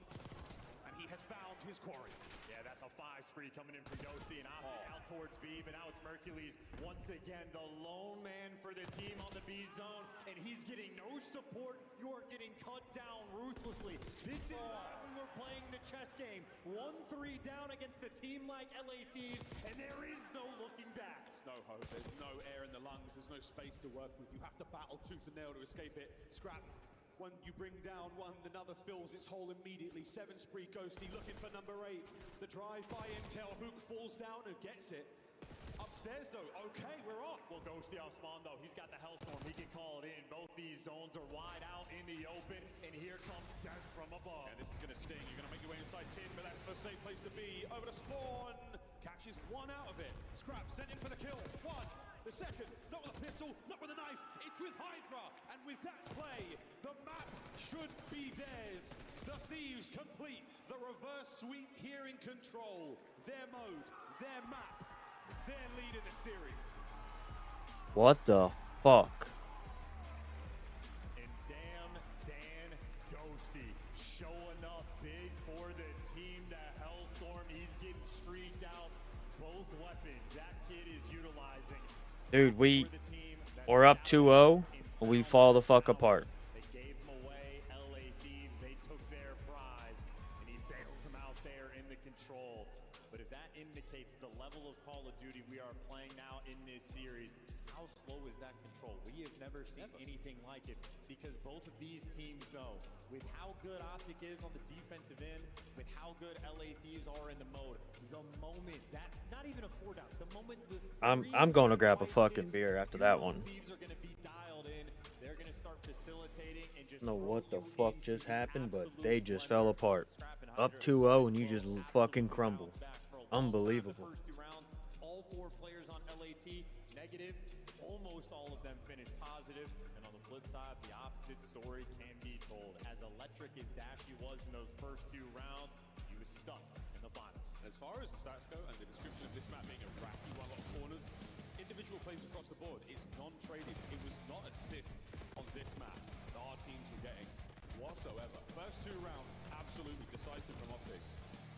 And he has found his quarry. Yeah, that's a 5 spree coming in for Ghosty, and Optic out towards B, but now it's Mercules. Once again, the lone man for the team on the B zone, and he's getting no support. You are getting cut down ruthlessly. This is why we were playing the chess game. 1-3 down against a team like LA Thieves, and there is no looking back. There's no hope. There's no air in the lungs. There's no space to work with. You have to battle tooth and nail to escape it. Scrap. When you bring down 1, another fills its hole immediately. 7 spree Ghosty looking for number 8. The drive-by intel. Hook falls down and gets it. Upstairs though, okay, we're on. Well, Ghosty off spawn though, he's got the Hellstorm, he can call it in. Both these zones are wide out in the open, and here comes death from above. And this is gonna sting. You're gonna make your way inside Tin, but that's the safe place to be. Over to spawn. Catches 1 out of it. Scrap sent in for the kill. 1. The second, not with a pistol, not with a knife, it's with Hydra. And with that play, the map should be theirs. The Thieves complete the reverse sweep here in control. Their mode, their map, their lead in the series. What the fuck? And damn Dan Ghosty showing up big for the team. The Hellstorm, he's getting streaked out. Both weapons that kid is utilizing. Dude, we're up 2-0, and we fall the fuck apart. They gave him away. LA Thieves that control. We have never seen anything like it because both of these teams know with how good Optic is on the defensive end, with how good LA Thieves are in the mode, the moment that, not even a 4 down, the moment the I'm going to grab a fucking beer after that one. Thieves are going to be dialed in. They're going to start facilitating and just I don't know what the fuck just happened, but they just fell apart. Up 2-0 and you just fucking crumble. Unbelievable. First 2 rounds, all 4 players on LAT negative. Almost all of them finished positive. And on the flip side, the opposite story can be told. As electric as Dashy was in those first 2 rounds, he was stuck in the finals. As far as the stats go and the description of this map being a racky one, a lot of corners, individual plays across the board, it's non-traded. It was not assists on this map that our teams were getting whatsoever. First 2 rounds, absolutely decisive from Optic.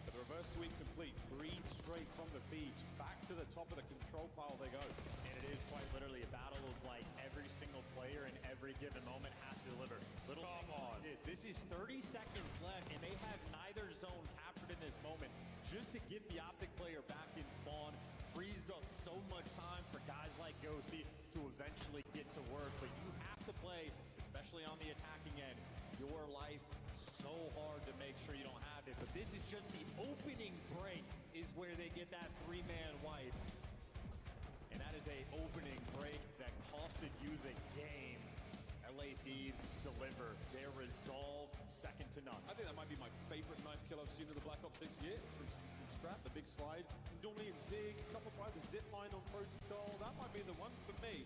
But the reverse sweep complete, 3 straight from the Thieves. Back to the top of the control pile they go. And it is quite literally a battle of like every single player in every given moment has to deliver. Little come on. This is 30 seconds left, and they have neither zone captured in this moment. Just to get the Optic player back in spawn frees up so much time for guys like Ghosty to eventually get to work. But you have to play, especially on the attacking end, your life so hard to make sure you don't have it. But this is just the opening break is where they get that 3-man wipe. And that is a opening break that costed you the game. LA Thieves deliver their resolve second to none. I think that might be my favorite knife kill I've seen in the Black Ops 6 year from Scrap, the big slide. Normally in Zig, coupled by the zip line on Protocol. That might be the one for me.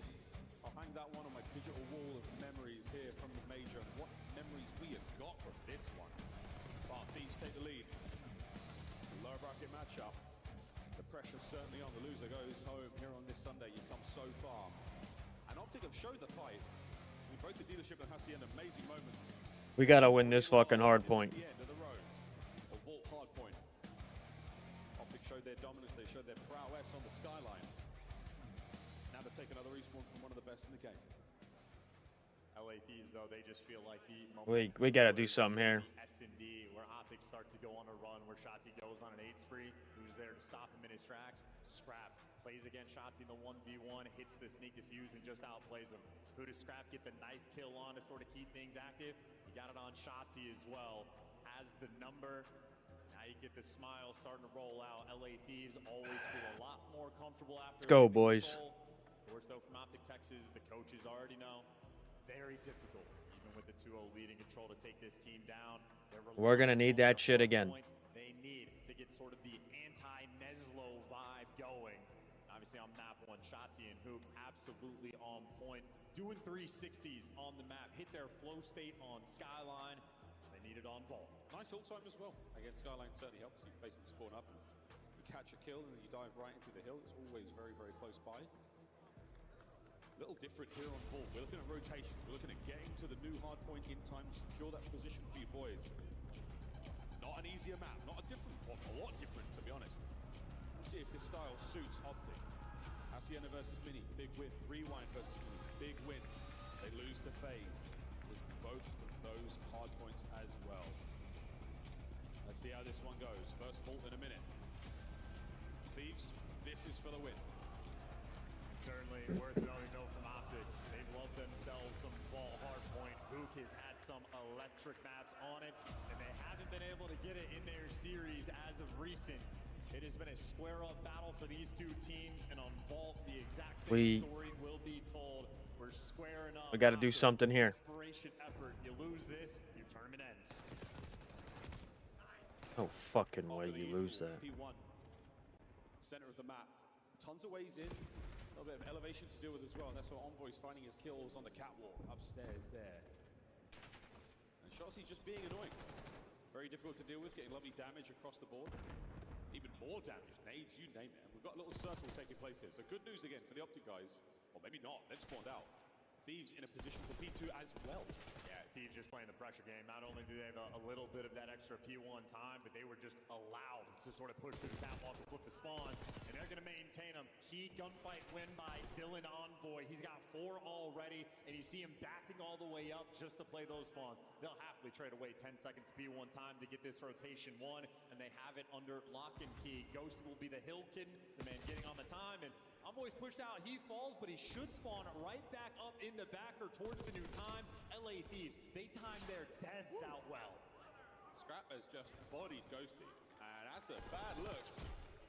I'll hang that one on my digital wall of memories here from the Major. And what memories we have got from this one. But Thieves take the lead. Lower bracket matchup. The pressure certainly on. The loser goes home here on this Sunday. You come so far. And Optic have showed the fight. I mean, both the dealership and Hacienda amazing moments. We gotta win this fucking hard point. The end of the road. Or Vault hard point. Optic showed their dominance. They showed their prowess on the skyline. Now to take another respawn from one of the best in the game. LA Thieves, though, they just feel like the We gotta do something here. S&D, where Optic start to go on a run, where Shotzzy goes on an 8 spree. Who's there to stop him in his tracks? Scrap plays against Shotzzy in the 1v1, hits the sneak defuse, and just outplays him. Who does Scrap get the knife kill on to sort of keep things active? He got it on Shotzzy as well. Has the number. Now you get the smile starting to roll out. LA Thieves always feel a lot more comfortable after. Let's go, boys. Of course, though, from Optic Texas, the coaches already know. Very difficult, even with the 2-0 lead in control, to take this team down. We're gonna need that shit again. They need to get sort of the anti-Neslo vibe going. Obviously, on map 1, Shotzzy and Hoop absolutely on point. Doing 360s on the map. Hit their flow state on Skyline. They need it on Vault. Nice ult time as well. Again, Skyline certainly helps you basically spawn up and you catch a kill and then you dive right into the hill. It's always very, very close by. A little different here on Vault. We're looking at rotations. We're looking at getting to the new hard point in time to secure that position for you boys. Not an easier map. Not a different one. A lot different, to be honest. We'll see if this style suits Optic. Hacienda versus Mini. Big win. Rewind versus Mini. Big wins. They lose to FaZe with both of those hard points as well. Let's see how this one goes. First Vault in a minute. Thieves, this is for the win. Certainly worth noting, though, from Optic. They've loved themselves some Vault hardpoint. Hook has had some electric maps on it, and they haven't been able to get it in their series as of recent. It has been a square-up battle for these two teams, and on Vault, the exact same story will be told. We're squaring up. We gotta do something here. Desperation effort. You lose this, your tournament ends. No fucking way you lose that. P1. Center of the map. Tons of ways in. A little bit of elevation to deal with as well, and that's what Envoy's finding his kills on the catwalk upstairs there. And Shotzzy just being annoying. Very difficult to deal with, getting lovely damage across the board. Even more damage, nades, you name it. And we've got a little circle taking place here. So good news again for the Optic guys. Or maybe not, they've spawned out. Thieves in a position for P2 as well. Yeah, Thieves just playing the pressure game. Not only do they have a little bit of that extra P1 time, but they were just allowed to sort of push to the catwalk and flip the spawns, and they're going to maintain them. Key gunfight win by Dylan Envoy. He's got 4 already, and you see him backing all the way up just to play those spawns. They'll happily trade away 10 seconds P1 time to get this rotation won, and they have it under lock and key. Ghosty will be the hill kitten, the man getting on the time, and Envoy's pushed out. He falls, but he should spawn right back up in the back or towards the new time. LA Thieves, they timed their deaths out well. Scrap has just bodied Ghosty, and that's a bad look.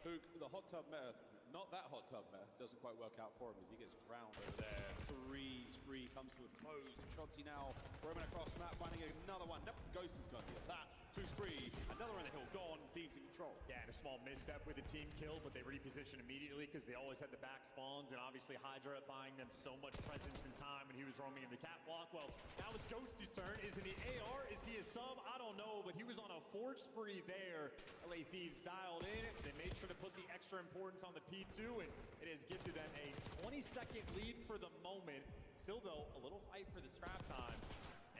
Hook, the hot tub meta, not that hot tub meta, doesn't quite work out for him as he gets drowned over there. 3 spree comes to a close. Shotzzy now roaming across map, finding another one. Nope, Ghosty's gonna get that. 2 spree, another on the hill, gone. Thieves in control. Yeah, and a small misstep with the team kill, but they reposition immediately because they always had the back spawns, and obviously Hydra buying them so much presence and time when he was roaming in the catwalk. Well, now it's Ghosty's turn. Is it an AR? Is he a sub? I don't know, but he was on a 4 spree there. LA Thieves dialed in. They made sure to put the extra importance on the P2, and it has gifted them a 20-second lead for the moment. Still, though, a little fight for the scrap time.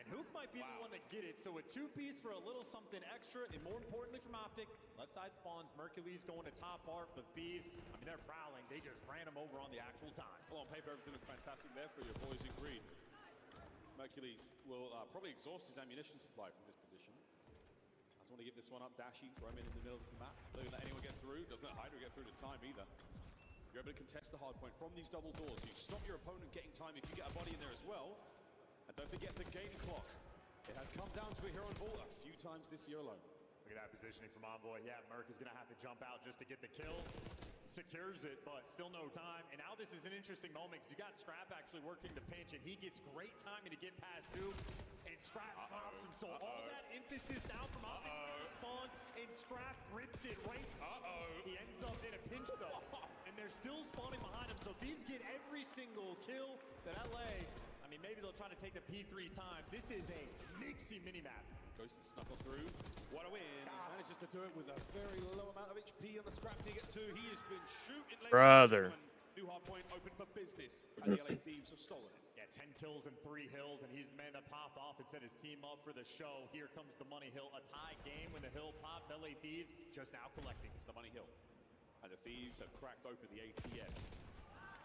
Hook might be the one to get it, so a 2-piece for a little something extra, and more importantly from Optic, left side spawns, Mercules going to top art, but Thieves, I mean, they're prowling. They just ran him over on the actual time. Well, on paper, everything looked fantastic there for your boys in green. Mercules will probably exhaust his ammunition supply from this position. I just want to give this one up. Dashy, roaming in the middle of the map. Don't let anyone get through. Doesn't let Hydra get through the time either. You're able to contest the hard point from these double doors. You stop your opponent getting time if you get a body in there as well. And don't forget the game clock. It has come down to it here on Vault a few times this year alone. Look at that positioning from Envoy. Yeah, Merc is going to have to jump out just to get the kill. Secures it, but still no time. And now this is an interesting moment because you got Scrap actually working the pinch, and he gets great timing to get past two. And Scrap drops him. So all that emphasis now from Optic spawns, and Scrap rips it right. He ends up in a pinch though. And they're still spawning behind him. So Thieves get every single kill. But LA, I mean, maybe they'll try to take the P3 time. This is a mixy minimap. Ghosty snuffle through. What a win. Manages to do it with a very low amount of HP on the scrap to get 2. He has been shooting. Brother. New hard point open for business. And the LA Thieves have stolen it. Yeah, 10 kills and 3 hills, and he's the man that popped off and set his team up for the show. Here comes the money hill. A tie game when the hill pops. LA Thieves just now collecting. It's the money hill. And the Thieves have cracked open the ATM.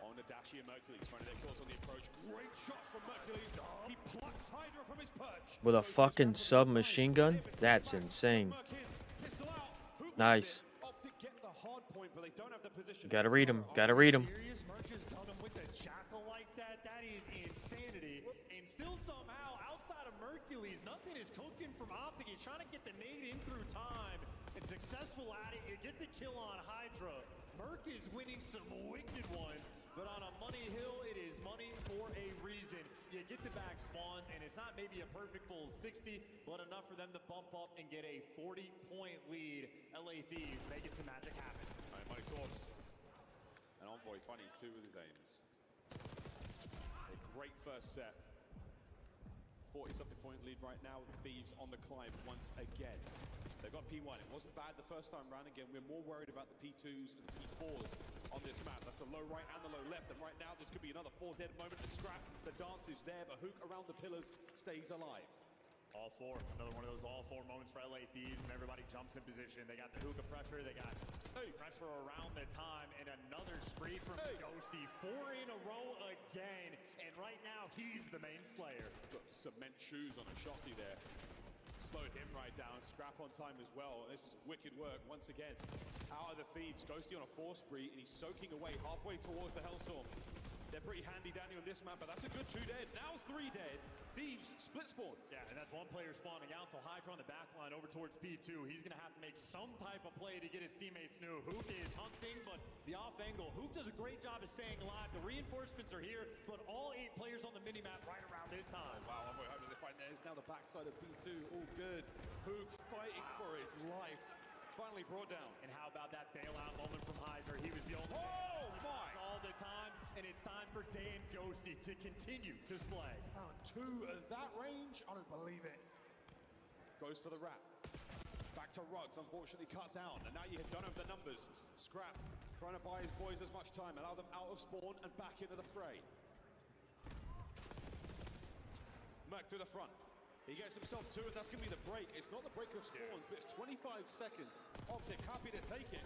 On the Dashy and Mercules, finding their kills on the approach. Great shots from Mercules. He plucks Hydra from his perch. With a fucking submachine gun? That's insane. Nice. Gotta read him. Gotta read him. Merc is coming with a jackal like that. That is insanity. And still somehow, outside of Mercules, nothing is cooking from Optic. He's trying to get the nade in through time. And successful at it. You get the kill on Hydra. Merc is winning some wicked ones. But on a money hill, it is money for a reason. You get the back spawns, and it's not maybe a perfect full 60, but enough for them to bump up and get a 40-point lead. LA Thieves making some magic happen. All right, money towards. And Envoy finding 2 with his aims. A great first set. 40-something point lead right now with the Thieves on the climb once again. They've got P1. It wasn't bad the first time round. Again, we're more worried about the P2s and the P4s on this map. That's the low right and the low left. And right now, this could be another 4 dead moment to Scrap. The dance is there, but Hook around the pillars stays alive. All 4. Another one of those all 4 moments for LA Thieves, and everybody jumps in position. They got the hookah pressure. They got pressure around the time, and another spree from Ghosty. 4 in a row again, and right now, he's the main slayer. Got cement shoes on a Shotzzy there. Slowed him right down. Scrap on time as well. This is wicked work once again. Out of the Thieves. Ghosty on a 4 spree, and he's soaking away halfway towards the Hellstorm. They're pretty handy-dandy on this map, but that's a good 2 dead. Now 3 dead. Thieves split spawns. Yeah, and that's 1 player spawning out, so Hydra on the back line over towards P2. He's going to have to make some type of play to get his teammates new. Hook is hunting, but the off angle. Hook does a great job of staying alive. The reinforcements are here, but all 8 players on the minimap right around this time. Wow, I'm hoping they find there's now the backside of P2. All good. Hook fighting for his life. Finally brought down. And how about that bailout moment from Hydra? He was the only all the time, and it's time for Dan Ghosty to continue to slay. Found 2 at that range. I don't believe it. Goes for the wrap. Back to Ruggs, unfortunately cut down. And now you don't have the numbers. Scrap trying to buy his boys as much time, allow them out of spawn and back into the fray. Merc through the front. He gets himself 2, and that's going to be the break. It's not the break of spawns, but it's 25 seconds. Optic happy to take it.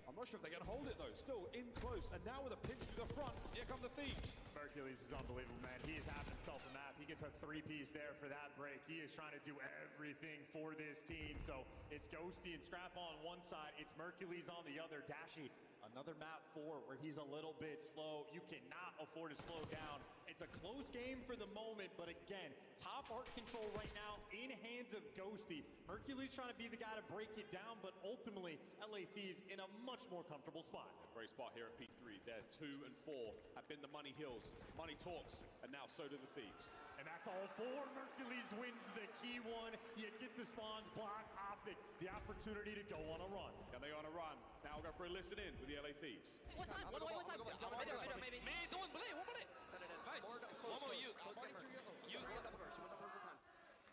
I'm not sure if they're going to hold it, though. Still in close, and now with a pinch to the front, here come the Thieves. Mercules is unbelievable, man. He is having himself a map. He gets a 3-piece there for that break. He is trying to do everything for this team. So it's Ghosty and Scrap on one side. It's Mercules on the other. Dashy, another map 4 where he's a little bit slow. You cannot afford to slow down. It's a close game for the moment, but again, top art control right now in hands of Ghosty. Mercules trying to be the guy to break it down, but ultimately, LA Thieves in a much more comfortable spot. A great spot here at P3. They're 2 and 4 have been the money hills. Money talks, and now so do the Thieves. And that's all 4. Mercules wins the key one. You get the spawns, block, Optic, the opportunity to go on a run. Can they go on a run? Now we'll go for a listen in with the LA Thieves. One time, one time. Middle, maybe. Me, don't play, 1 minute. Nice. One more you. You.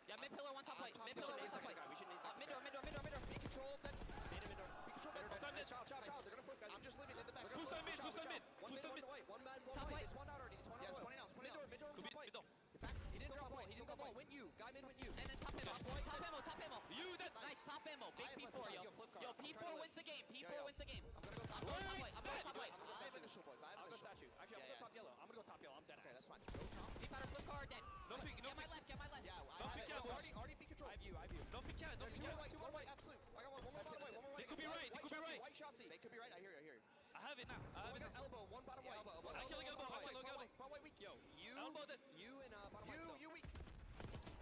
Yeah, mid pillar, one top plate. Mid pillar, one top plate. Mid door. Be control, then. Be control, then. Child. They're gonna flip, guys. I'm just leaving in the back. Full stun mid. One man, one white. There's one out already. There's one out. Mid door, top white. He didn't drop ball. He didn't drop ball. Win you. Guy mid, win you. And then top ammo. You, that. Nice, top ammo. Big P4, yo. Yo, P4 wins the game. P4 wins the game. I'm going top white. I'm going top white. I have initial, boys. I'll go statue. Actually, I'm going top yellow. I'm going to go top yellow. I'm dead. Okay, that's fine. Go top. Deep outer flip card, dead. Nothing. Get my left. Yeah, Nothing can. Already be control. I have you. Nothing can. Two more white, absolute. I got one more white. They could be right. White shotsy. They could be right. I hear you. I have it now. Elbow, one bottom white. I'm killing elbow. Front white weak. Yo, you. Elbow dead. You and bottom white. You weak.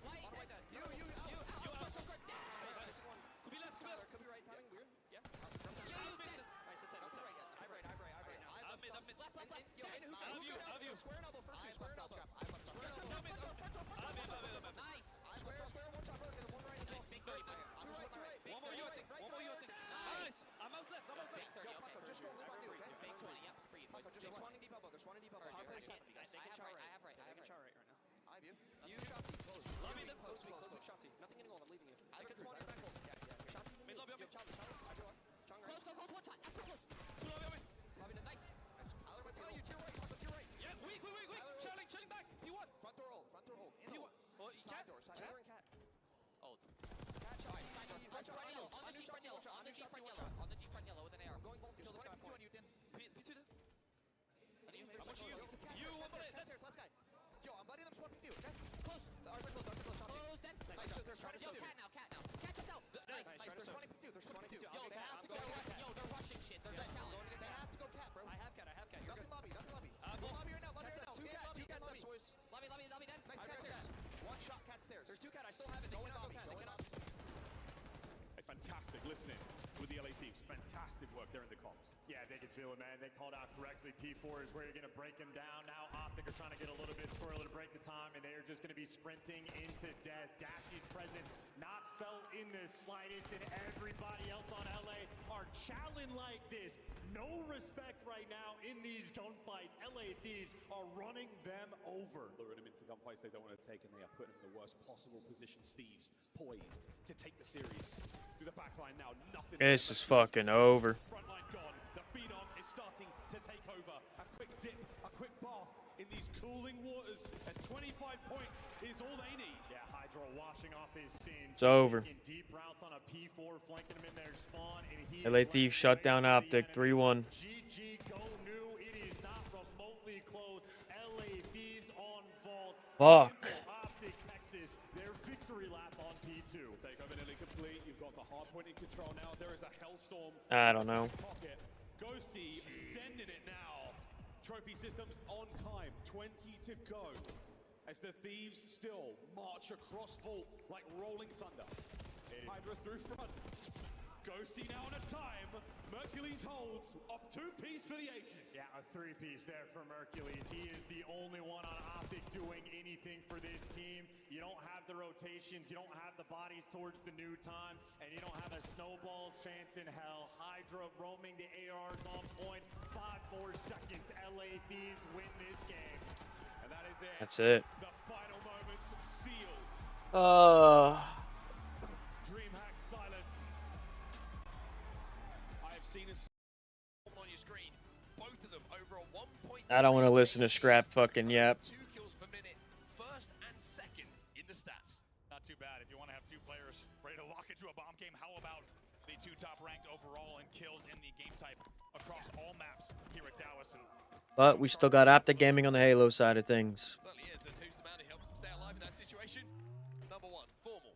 White. Bottom white dead. You out. Could be left. Could be right. Timing weird. Yeah. You dead. Nice. It's it. I right now. I'm mid. Left. Yo, I have you. Square and elbow. First two. Square and elbow. Nice. Square, one chopper, and one right as well. Big 30, boys. Two right. One more you think. Nice. I'm out left. Big 30, okay. Just go live on new, okay? Big 20, yep. Breathe. They're spawning deep elbow. I have right now. I have you. You shotty, close. Close with shotty. Nothing getting on, I'm leaving you. I can spawn in back hole. Yeah. Shotty's in Mid lobby. Charlie, I do Chung right. Close, one shot. Close. Two lobby. Lobby to nice. Tyler, what's you? To your right. Yeah, weak. Chilling back. P1. Front door hold. In P1. Oh, side door and cat. Hold. Cat shot. On the G front yellow with an AR. I'm going vault to kill this guy. P2 then. You, one bullet. Cat's last guy. Yo, I'm letting them spawn P2, okay? Close. Ours are close. Close then. Nice, they're trying to Yo, cat now. Catch us out. Nice. They're spawning P2. Yo, they have to go. Yo, they're rushing shit. They're just challenging. They have to go cat, bro. I have cat. Nothing lobby. Go lobby right now. Two cats up, boys. Lobby then. Nice cat stairs. One shot cat stairs. There's 2 cat. I still have it. They cannot go cat. A fantastic listening with the LA Thieves. Fantastic work there in the comms. Yeah, they can feel it, man. They called out correctly. P4 is where you're going to break him down. Now Optic are trying to get a little bit further to break the time, and they are just going to be sprinting into death. Dashy's presence not felt in the slightest, and everybody else on LA are challenged like this. No respect right now in these gunfights. LA Thieves are running them over. Luring them into gunfights they don't want to take, and they are putting them in the worst possible positions. Thieves poised to take the series. Through the back line now, nothing. This is fucking over. Front line gone. The Phenom is starting to take over. A quick dip, a quick bath in these cooling waters as 25 points is all they need. Yeah, Hydro washing off his sins. It's over. Deep routes on a P4, flanking him in their spawn, and he LA Thieves shut down Optic 3-1. GG, go new. It is not remotely close. LA Thieves on vault. Fuck. Optic Texas, their victory lap on P2. Takeover nearly complete. You've got the hard point in control now. There is a hellstorm. I don't know. Pocket. Ghosty sending it now. Trophy systems on time. 20 to go. As the Thieves still march across vault like rolling thunder. Hydra through front. Ghosty now on a time. Mercules holds up 2-piece for the ages. Yeah, a 3-piece there for Mercules. He is the only one on Optic doing anything for this team. You don't have the rotations, you don't have the bodies towards the new time, and you don't have a snowball's chance in hell. Hydra roaming the ARs on point. 5 more seconds. LA Thieves win this game. And that is it. That's it. The final moments sealed. DreamHack silenced. I have seen a on your screen. Both of them over a 1.3. I don't want to listen to Scrap fucking yap. 2 kills per minute, first and second in the stats. Now not too bad. If you want to have two players ready to lock into a bomb game, how about the two top ranked overall and kills in the game type across all maps here at Dallas? And But we still got Optic Gaming on the Halo side of things. Certainly is, and who's the man who helps him stay alive in that situation? Number one, Formal.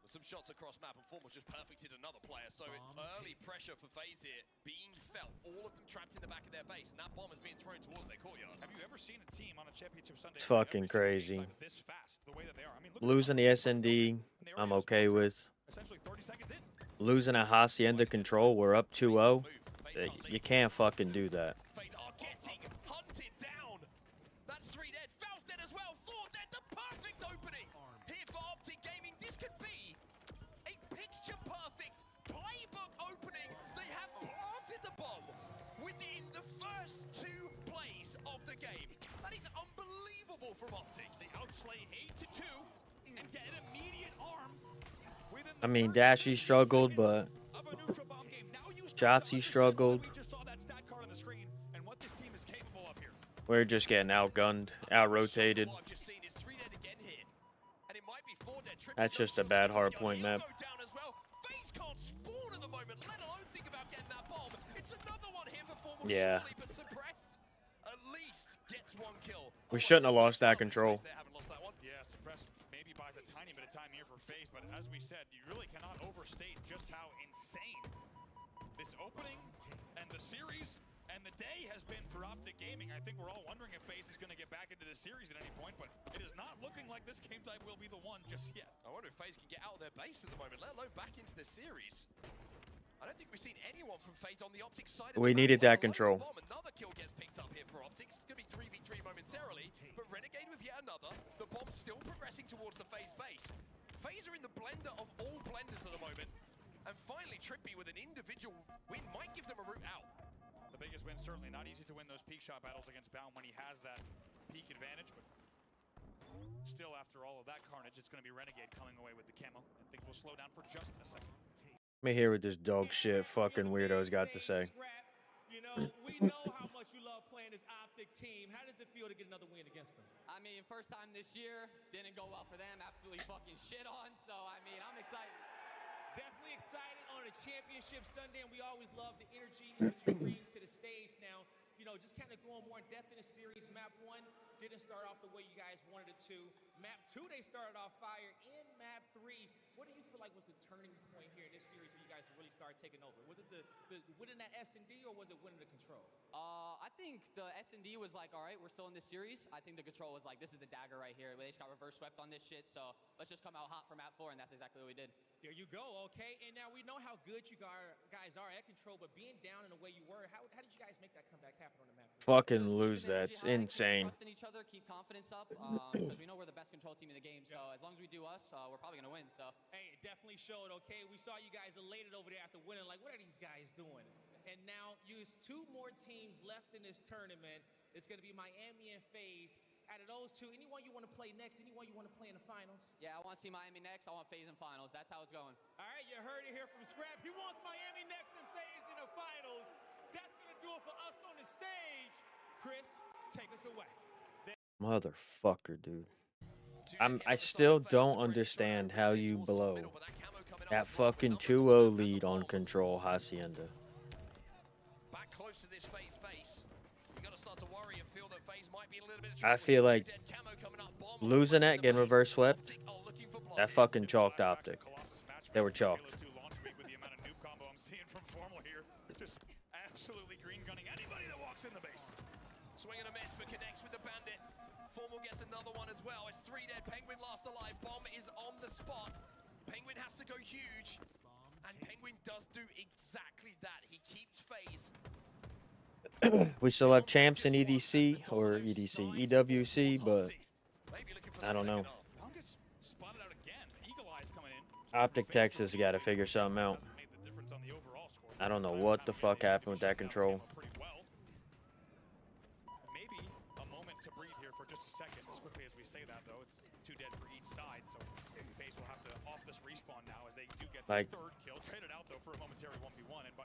With some shots across map, and Formal just perfected another player. So early pressure for FaZe here being felt. All of them trapped in the back of their base, and that bomb is being thrown towards their courtyard. have you ever seen a team on a championship Sunday It's fucking crazy. this fast, the way that they are? I mean, Losing the SND, I'm okay with. essentially 30 seconds in. Losing a Hacienda control, we're up 2-0. You can't fucking do that. FaZe are getting hunted down. That's 3 dead. Faust dead as well. 4 dead. The perfect opening here for Optic Gaming. This could be a picture-perfect playbook opening. They have planted the bomb within the first 2 plays of the game. That is unbelievable from Optic. They outslay 8-2 and get an immediate arm. I mean, Dashy struggled, but Jotzi struggled. We're just getting outgunned, out-rotated. That's just a bad hard point map. Yeah. We shouldn't have lost that control. Yeah, Suppress maybe buys a tiny bit of time here for FaZe, but as we said, you really cannot overstate just how insane this opening and the series and the day has been for Optic Gaming. I think we're all wondering if FaZe is going to get back into the series at any point, but it is not looking like this game type will be the one just yet. I wonder if FaZe can get out of their base at the moment, let alone back into the series. I don't think we've seen anyone from FaZe on the Optic side. We needed that control. Another kill gets picked up here for Optics. It's going to be 3v3 momentarily, but Renegade with yet another. The bomb's still progressing towards the FaZe base. FaZe are in the blender of all blenders at the moment. And finally, Trippy with an individual win might give them a route out. The biggest win, certainly not easy to win those peak shot battles against Baum when he has that peak advantage, but still, after all of that carnage, it's going to be Renegade coming away with the camo, and things will slow down for just a second. Let me hear what this dog shit fucking weirdo's got to say. You know, we know how much you love playing this Optic team. How does it feel to get another win against them? I mean, first time this year, didn't go well for them. Absolutely fucking shit on. So, I mean, I'm excited. Definitely excited on a championship Sunday, and we always love the energy and what you bring to the stage. Now, you know, just kind of going more in depth in the series. Map 1 didn't start off the way you guys wanted it to. Map 2, they started off fire. In Map 3, what do you feel like was the turning point here in this series for you guys to really start taking over? Was it the winning that S&D, or was it winning the control? I think the S&D was like, all right, we're still in this series. I think the control was like, this is the dagger right here. They just got reverse swept on this shit, so let's just come out hot for Map 4, and that's exactly what we did. There you go, okay? And now we know how good you guys are at control, but being down in the way you were, how did you guys make that comeback happen on the map? Fucking lose that. It's insane. Trust in each other, keep confidence up, because we know we're the best control team in the game, so as long as we do us, we're probably going to win, so. Hey, it definitely showed, okay? We saw you guys elated over there after winning, like, what are these guys doing? And now, use 2 more teams left in this tournament. It's going to be Miami and FaZe. Out of those 2, anyone you want to play next? Anyone you want to play in the finals? Yeah, I want to see Miami next. I want FaZe in finals. That's how it's going. All right, you heard it here from Scrap. He wants Miami next and FaZe in the finals. That's going to do it for us on the stage. Chris, take us away. Motherfucker, dude. I still don't understand how you blow that fucking 2-0 lead on control Hacienda. Back close to this FaZe base. You got to start to worry and feel that FaZe might be in a little bit of I feel like losing that, getting reverse swept, that fucking chalked Optic. They were chalked. Just absolutely green gunning anybody that walks in the base. Swing and a miss, but connects with the bandit. Formal gets another one as well. It's 3 dead. Penguin last alive. Bomb is on the spot. Penguin has to go huge. And Penguin does do exactly that. He keeps FaZe. We still have champs in EDC, or EDC, EWC, but I don't know. Optic Texas got to figure something out. I don't know what the fuck happened with that control. Maybe a moment to breathe here for just a second. As quickly as we say that, though, it's 2 dead for each side, so FaZe will have to off this respawn now as they do get the 3rd kill. Traded out, though, for a momentary 1v1. And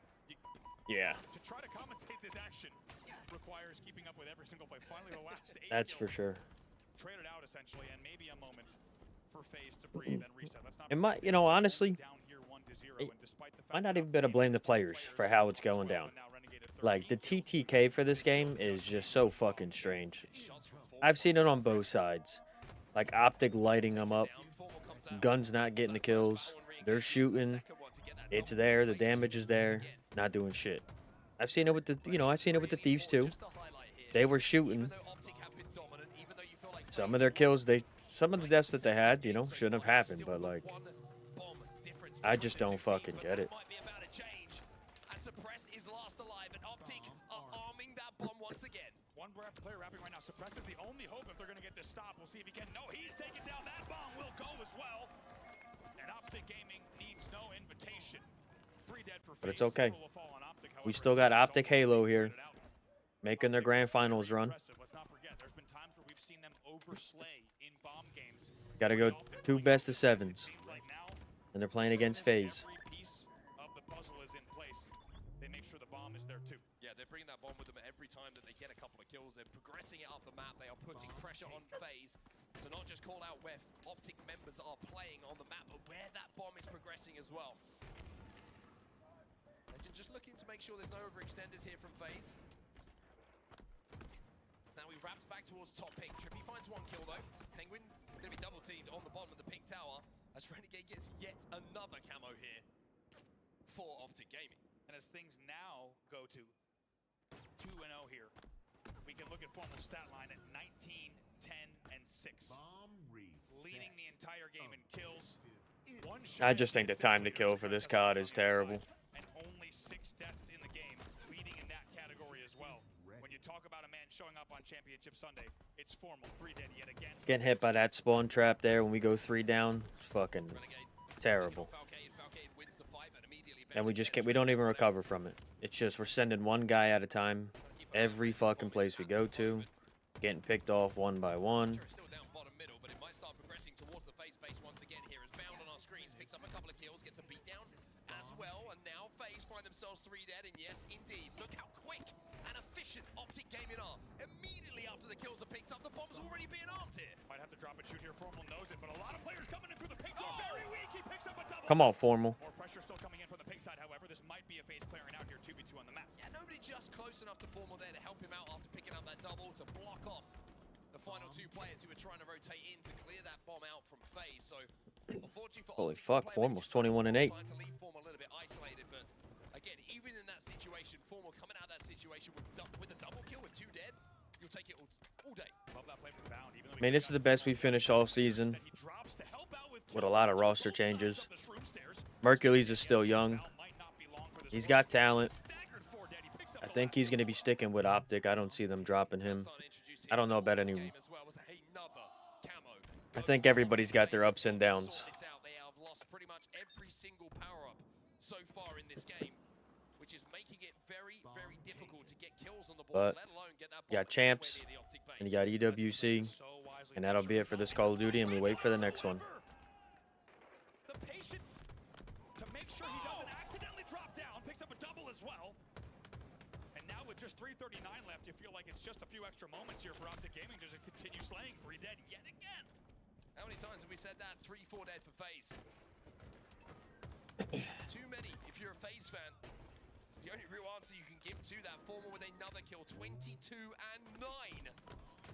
yeah. To try to commentate this action requires keeping up with every single play. Finally, the last 8 That's kills for sure. traded out, essentially, and maybe a moment for FaZe to breathe and reset. Let's not It might, you know, honestly, it might not even be to blame the players for how it's going down. Like, the TTK for this game is just so fucking strange. I've seen it on both sides. Like, Optic lighting them up, Guns not getting the kills, they're shooting, it's there, the damage is there, not doing shit. I've seen it with the, you know, I've seen it with the Thieves too. They were shooting. Some of their kills, some of the deaths that they had, you know, shouldn't have happened, but like, I just don't fucking get it. One player rapping right now. Suppress is the only hope if they're going to get this stop. We'll see if he can. No, he's taking down. That bomb will go as well. And Optic Gaming needs no invitation. 3 dead for But it's okay. We still got Optic Halo here, making their grand finals run. Let's not forget, there's been times where we've seen them overslay in bomb games. Got to go 2 best of 7s, and they're playing against FaZe. Every piece of the puzzle is in place. They make sure the bomb is there too. Yeah, they're bringing that bomb with them every time that they get a couple of kills. They're progressing it up the map. They are putting pressure on FaZe to not just call out where Optic members are playing on the map, but where that bomb is progressing as well. Legend just looking to make sure there's no overextenders here from FaZe. So now he wraps back towards top pink. Trippy finds 1 kill though. Penguin going to be double teamed on the bottom of the pink tower as Renegade gets yet another camo here for Optic Gaming. And as things now go to 2-0 here, we can look at Formal's stat line at 19, 10, and 6. Leading the entire game in kills. I just think the time to kill for this COD is terrible. And only 6 deaths in the game, leading in that category as well. When you talk about a man showing up on Championship Sunday, it's Formal. 3 dead yet again. Getting hit by that spawn trap there when we go 3 down, it's fucking terrible. And we don't even recover from it. It's just we're sending 1 guy at a time every fucking place we go to, getting picked off 1 by 1. Still down bottom middle, but it might start progressing towards the FaZe base once again here. As Bound on our screens picks up a couple of kills, gets a beat down as well, and now FaZe find themselves 3 dead, and yes, indeed, look how quick and efficient Optic Gaming are. Immediately after the kills are picked up, the bomb's already being armed here. Might have to drop and shoot here. Formal knows it, but a lot of players coming in through the pink door. Very weak. He picks up a double. Come on, Formal. More pressure still coming in from the pink side, however. This might be a FaZe clearing out here. 2v2 on the map. Yeah, nobody just close enough to Formal there to help him out after picking up that double to block off the final 2 players who were trying to rotate in to clear that bomb out from FaZe. So, unfortunately for Holy fuck, Formal's 21 and 8. Trying to leave Formal a little bit isolated, but again, even in that situation, Formal coming out of that situation with a double kill with 2 dead, you'll take it all day. Love that play from Bound. I mean, this is the best we finished all season, with a lot of roster changes. Mercules is still young. He's got talent. I think he's going to be sticking with Optic. I don't see them dropping him. I don't know about any. I think everybody's got their ups and downs. They have lost pretty much every single power-up so far in this game, which is making it very, very difficult to get kills on the board, But let alone get that you got champs, and you got EWC, and that'll be it for this Call of Duty, and we wait for the next one. The patience to make sure he doesn't accidentally drop down, picks up a double as well. And now with just 3:39 left, you feel like it's just a few extra moments here for Optic Gaming to just continue slaying. 3 dead yet again. How many times have we said that? 3, 4 dead for FaZe. Too many if you're a FaZe fan. It's the only real answer you can give to that. Formal with another kill, 22 and 9.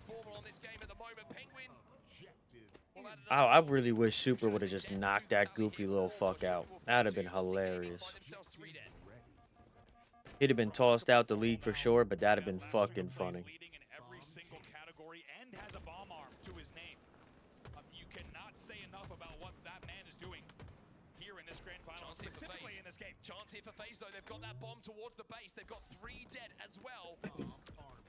Formal on this game at the moment. Penguin. I really wish Super would have just knocked that goofy little fuck out. That'd have been hilarious. He'd have been tossed out the league for sure, but that'd have been fucking funny. Leading in every single category and has a bomb arm to his name. You cannot say enough about what that man is doing here in this grand final, specifically in this game. Chance here for FaZe though. They've got that bomb towards the base. They've got 3 dead as well.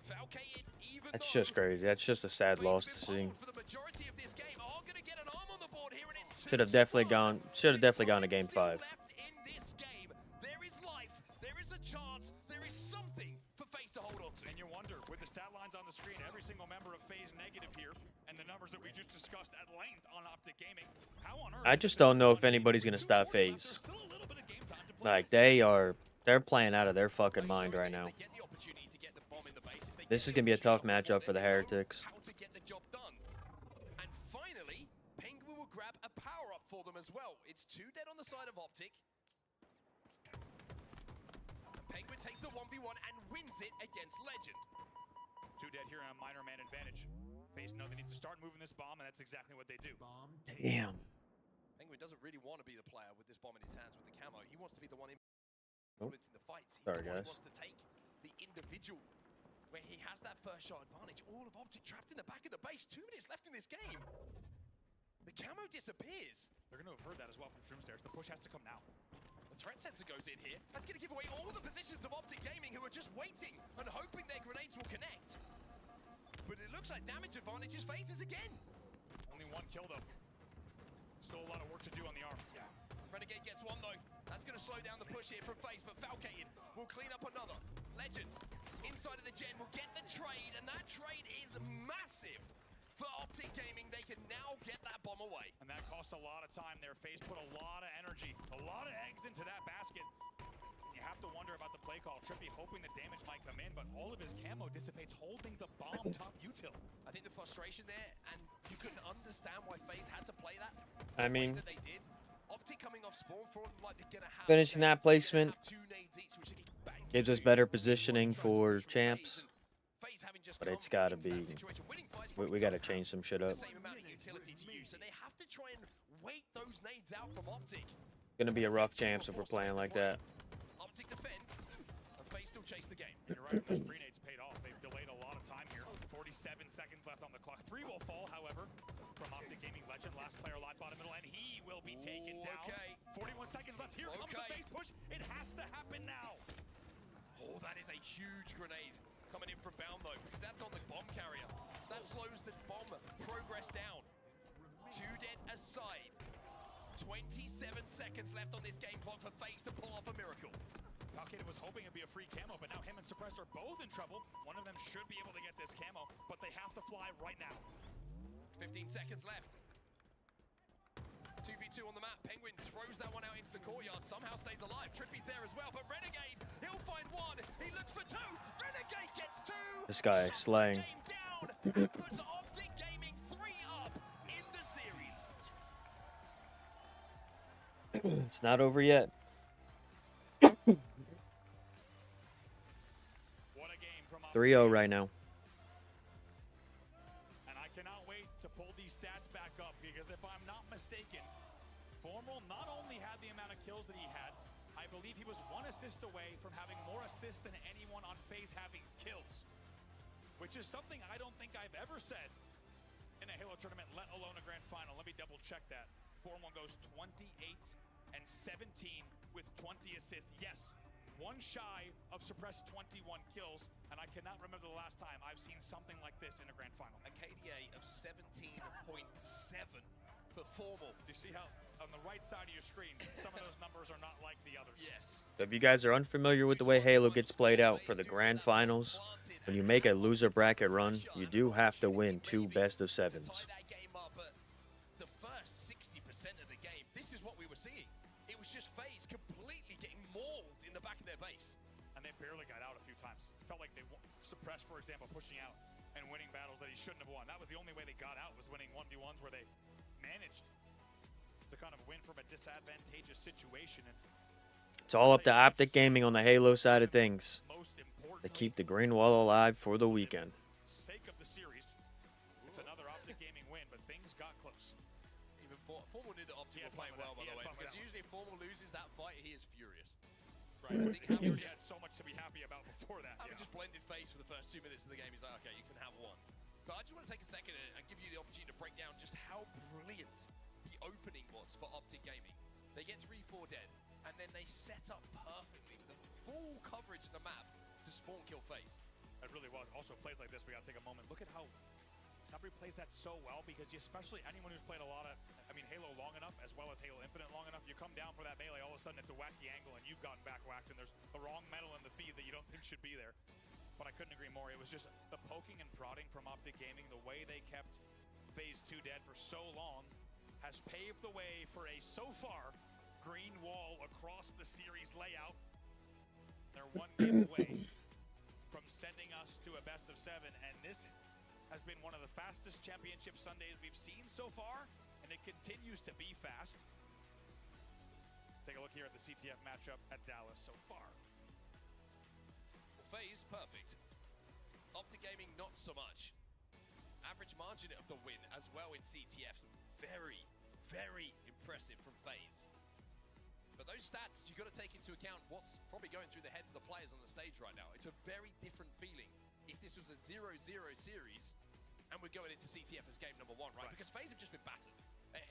Falcated, even That's just crazy. That's just a sad loss to see. for the majority of this game are going to get an arm on the board here, and it's Should have definitely gone to Game 5. in this game. There is life, there is a chance, there is something for FaZe to hold on to. And you wonder, with the stat lines on the screen, every single member of FaZe negative here, and the numbers that we just discussed at length on Optic Gaming, how on earth? I just don't know if anybody's gonna stop FaZe. Like they're playing out of their fucking mind right now. This is gonna be a tough matchup for the Heretics. How to get the job done. And finally, Penguin will grab for them as well. It's 2 dead on the side of Optic. And Penguin takes the 1v1 and wins it against Legend. 2 dead here on a minor man advantage. FaZe know they need to start moving this bomb, and that's exactly what they do. Damn. Penguin doesn't really want to be the player with this bomb in his hands with the camo. He wants to be the one Nope. influencing the fights. He's Sorry, the one guys. who wants to take the individual where he has that first shot advantage. All of Optic trapped in the back of the base. 2 minutes left in this game. The camo disappears. They're going to have heard that as well from Shroomstairs. The push has to come now. The threat sensor goes in here. That's going to give away all the positions of Optic Gaming, who are just waiting and hoping their grenades will connect. But it looks like damage advantage is FaZe's again. Only 1 kill, though. Still a lot of work to do on the arm. Yeah. Renegade gets 1, though. That's going to slow down the push here from FaZe, but Falcated will clean up another. Legend, inside of the gen, will get the trade, and that trade is massive. For Optic Gaming, they can now get that bomb away. And that cost a lot of time there. FaZe put a lot of energy, a lot of eggs into that basket. You have to wonder about the play call. Trippy hoping the damage might come in, but all of his camo dissipates holding the bomb top util. I think the frustration there, and you couldn't understand why FaZe had to play that. I mean, that they did. Optic coming off spawn for them like they're gonna have finishing that placement 2 nades each, which they keep banging gives us better positioning for champs. But it's got to be, we got to change some shit up. same amount of utility to use, and they have to try and wait those nades out from Optic. Gonna be a rough champs if we're playing like that. Optic defend, and FaZe still chase the game. You're right, those grenades paid off. They've delayed a lot of time here. 47 seconds left on the clock. 3 will fall, however, from Optic Gaming Legend. Last player alive, bottom middle, and he will be taken down. Okay. 41 seconds left. Here comes the FaZe push. It has to happen now. Oh, that is a huge grenade coming in from Bound, though, because that's on the bomb carrier. That slows the bomb progress down. 2 dead aside. 27 seconds left on this game clock for FaZe to pull off a miracle. Falcated was hoping it'd be a free camo, but now him and Suppress are both in trouble. One of them should be able to get this camo, but they have to fly right now. 15 seconds left. 2v2 on the map. Penguin throws that one out into the courtyard. Somehow stays alive. Trippy's there as well, but Renegade, he'll find 1. He looks for 2. Renegade gets 2. This guy is slaying. And puts Optic Gaming 3 up in the series. It's not over yet. What a game from 3-0 right now. And I cannot wait to pull these stats back up, because if I'm not mistaken, Formal not only had the amount of kills that he had, I believe he was 1 assist away from having more assists than anyone on FaZe having kills, which is something I don't think I've ever said in a Halo tournament, let alone a grand final. Let me double check that. Formal goes 28 and 17 with 20 assists. Yes, 1 shy of suppressed 21 kills, and I cannot remember the last time I've seen something like this in a grand final. A KDA of 17.7 for Formal. Do you see how on the right side of your screen, some of those numbers are not like the others? Yes. So if you guys are unfamiliar with the way Halo gets played out for the grand finals, when you make a loser bracket run, you do have to win 2 best-of-7s. The first 60% of the game, this is what we were seeing. It was just FaZe completely getting mauled in the back of their base. And they barely got out a few times. It felt like they suppressed, for example, pushing out and winning battles that he shouldn't have won. That was the only way they got out, was winning 1v1s where they managed to kind of win from a disadvantageous situation. And It's all up to Optic Gaming on the Halo side of things. They keep the green wall alive for the weekend. Sake of the series, it's another Optic Gaming win, but things got close. Even Formal knew that Optic were playing well, by the way, because usually if Formal loses that fight, he is furious. Right, I think he had so much to be happy about before that. Having just blended FaZe for the first 2 minutes of the game, he's like, okay, you can have 1. But I just want to take a second and give you the opportunity to break down just how brilliant the opening was for Optic Gaming. They get 3-4 dead, and then they set up perfectly with the full coverage of the map to spawn kill FaZe. It really was. Also, plays like this, we got to take a moment. Look at how Sabri plays that so well, because especially anyone who's played a lot of, Halo long enough, as well as Halo Infinite long enough, you come down for that melee, all of a sudden it's a wacky angle, and you've gotten back whacked, and there's the wrong metal in the feed that you don't think should be there. But I couldn't agree more. It was just the poking and prodding from Optic Gaming, the way they kept FaZe 2 dead for so long, has paved the way for a, so far, green wall across the series layout. They're 1 game away from sending us to a best-of-7, and this has been one of the fastest championship Sundays we've seen so far, and it continues to be fast. look here at the CTF matchup at Dallas so far. FaZe, perfect. Optic Gaming, not so much. Average margin of the win as well in CTFs. Very, very impressive from FaZe. But those stats, you've got to take into account what's probably going through the heads of the players on the stage right now. It's a very different feeling if this was a 0-0 series and we're going into CTF as game number 1, right? Because FaZe have just been battered.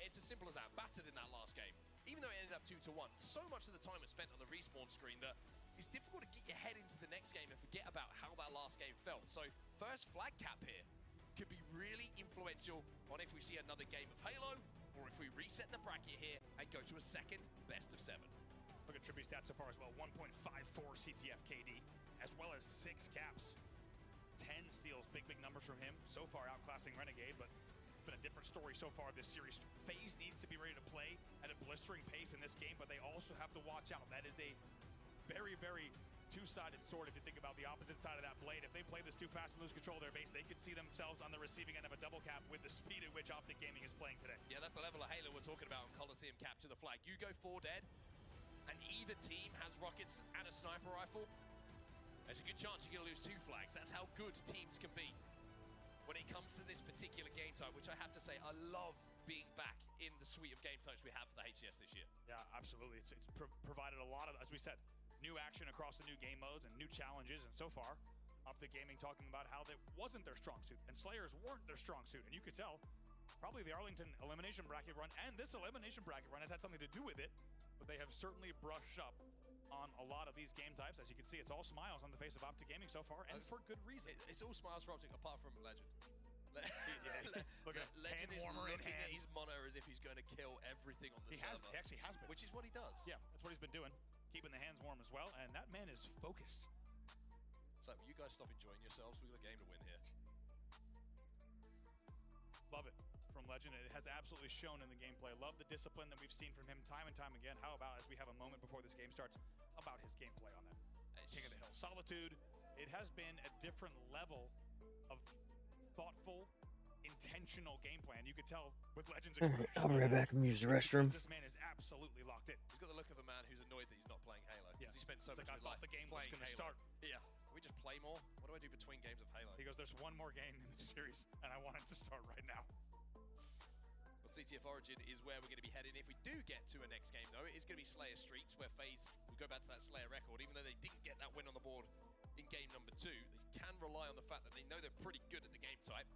It's as simple as that. Battered in that last game. Even though it ended up 2-1, so much of the time was spent on the respawn screen that it's difficult to get your head into the next game and forget about how that last game felt. So first flag cap here could be really influential on if we see another game of Halo or if we reset the bracket here and go to a second best of 7. Look at Trippy's stats so far as well. 1.54 CTF KD, as well as 6 caps. 10 steals, big numbers from him. So far outclassing Renegade, but it's been a different story so far this series. FaZe needs to be ready to play at a blistering pace in this game, but they also have to watch out. That is a very, very two-sided sword if you think about the opposite side of that blade. If they play this too fast and lose control of their base, they could see themselves on the receiving end of a double cap with the speed at which Optic Gaming is playing today. Yeah, that's the level of Halo we're talking about in Coliseum. Capture the flag. You go 4 dead, and either team has rockets and a sniper rifle, there's a good chance you're going to lose 2 flags. That's how good teams can be when it comes to this particular game type, which I have to say, I love being back in the suite of game types we have for the HCS this year. Yeah, absolutely. It's provided a lot of, as we said, new action across the new game modes and new challenges. And so far, Optic Gaming talking about how that wasn't their strong suit and Slayers weren't their strong suit. And you could tell probably the Arlington elimination bracket run and this elimination bracket run has had something to do with it, but they have certainly brushed up on a lot of these game types. As you can see, it's all smiles on the face of Optic Gaming so far, and for good reason. It's all smiles for Optic, apart from Legend. Look at Legend is warmer in looking at hand. his monitor as if he's going to kill everything on the server. He actually has been. Which is what he does. Yeah, that's what he's been doing. Keeping the hands warm as well, and that man is focused. So you guys stop enjoying yourselves. We've got a game to win here. Love it from Legend. It has absolutely shown in the gameplay. Love the discipline that we've seen from him time and time again. How about, as we have a moment before this game starts, about his gameplay on that King of the Hill. Solitude, it has been a different level of thoughtful, intentional gameplay, and you could tell with Legends. I'll be right back and use the restroom. This man is absolutely locked in. He's got the look of a man who's annoyed that he's not playing Halo. Because he spent so much I of his thought life the game was playing going to Halo. start. Yeah. Can we just play more? What do I do between games of Halo? He goes, there's one more game in the series, and I want it to start right now. Well, CTF Origin is where we're going to be heading. If we do get to a next game, though, it is going to be Slayer Streets, where FaZe, we go back to that Slayer record, even though they didn't get that win on the board in game number 2, they can rely on the fact that they know they're pretty good at the game type.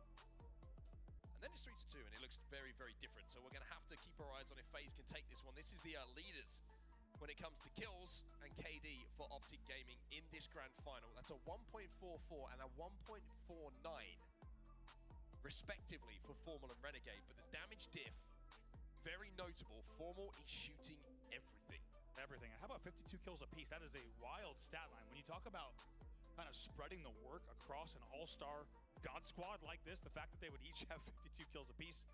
And then it's 3-2, and it looks very, very different. So we're going to have to keep our eyes on if FaZe can take this one. This is the leaders when it comes to kills and KD for Optic Gaming in this grand final. That's a 1.44 and a 1.49. respectively for Formal and Renegade, but the damage diff, very notable. Formal is shooting everything. Everything. And how about 52 kills apiece? That is a wild stat line. When you talk about kind of spreading the work across an all-star God squad like this, the fact that they would each have 52 kills apiece,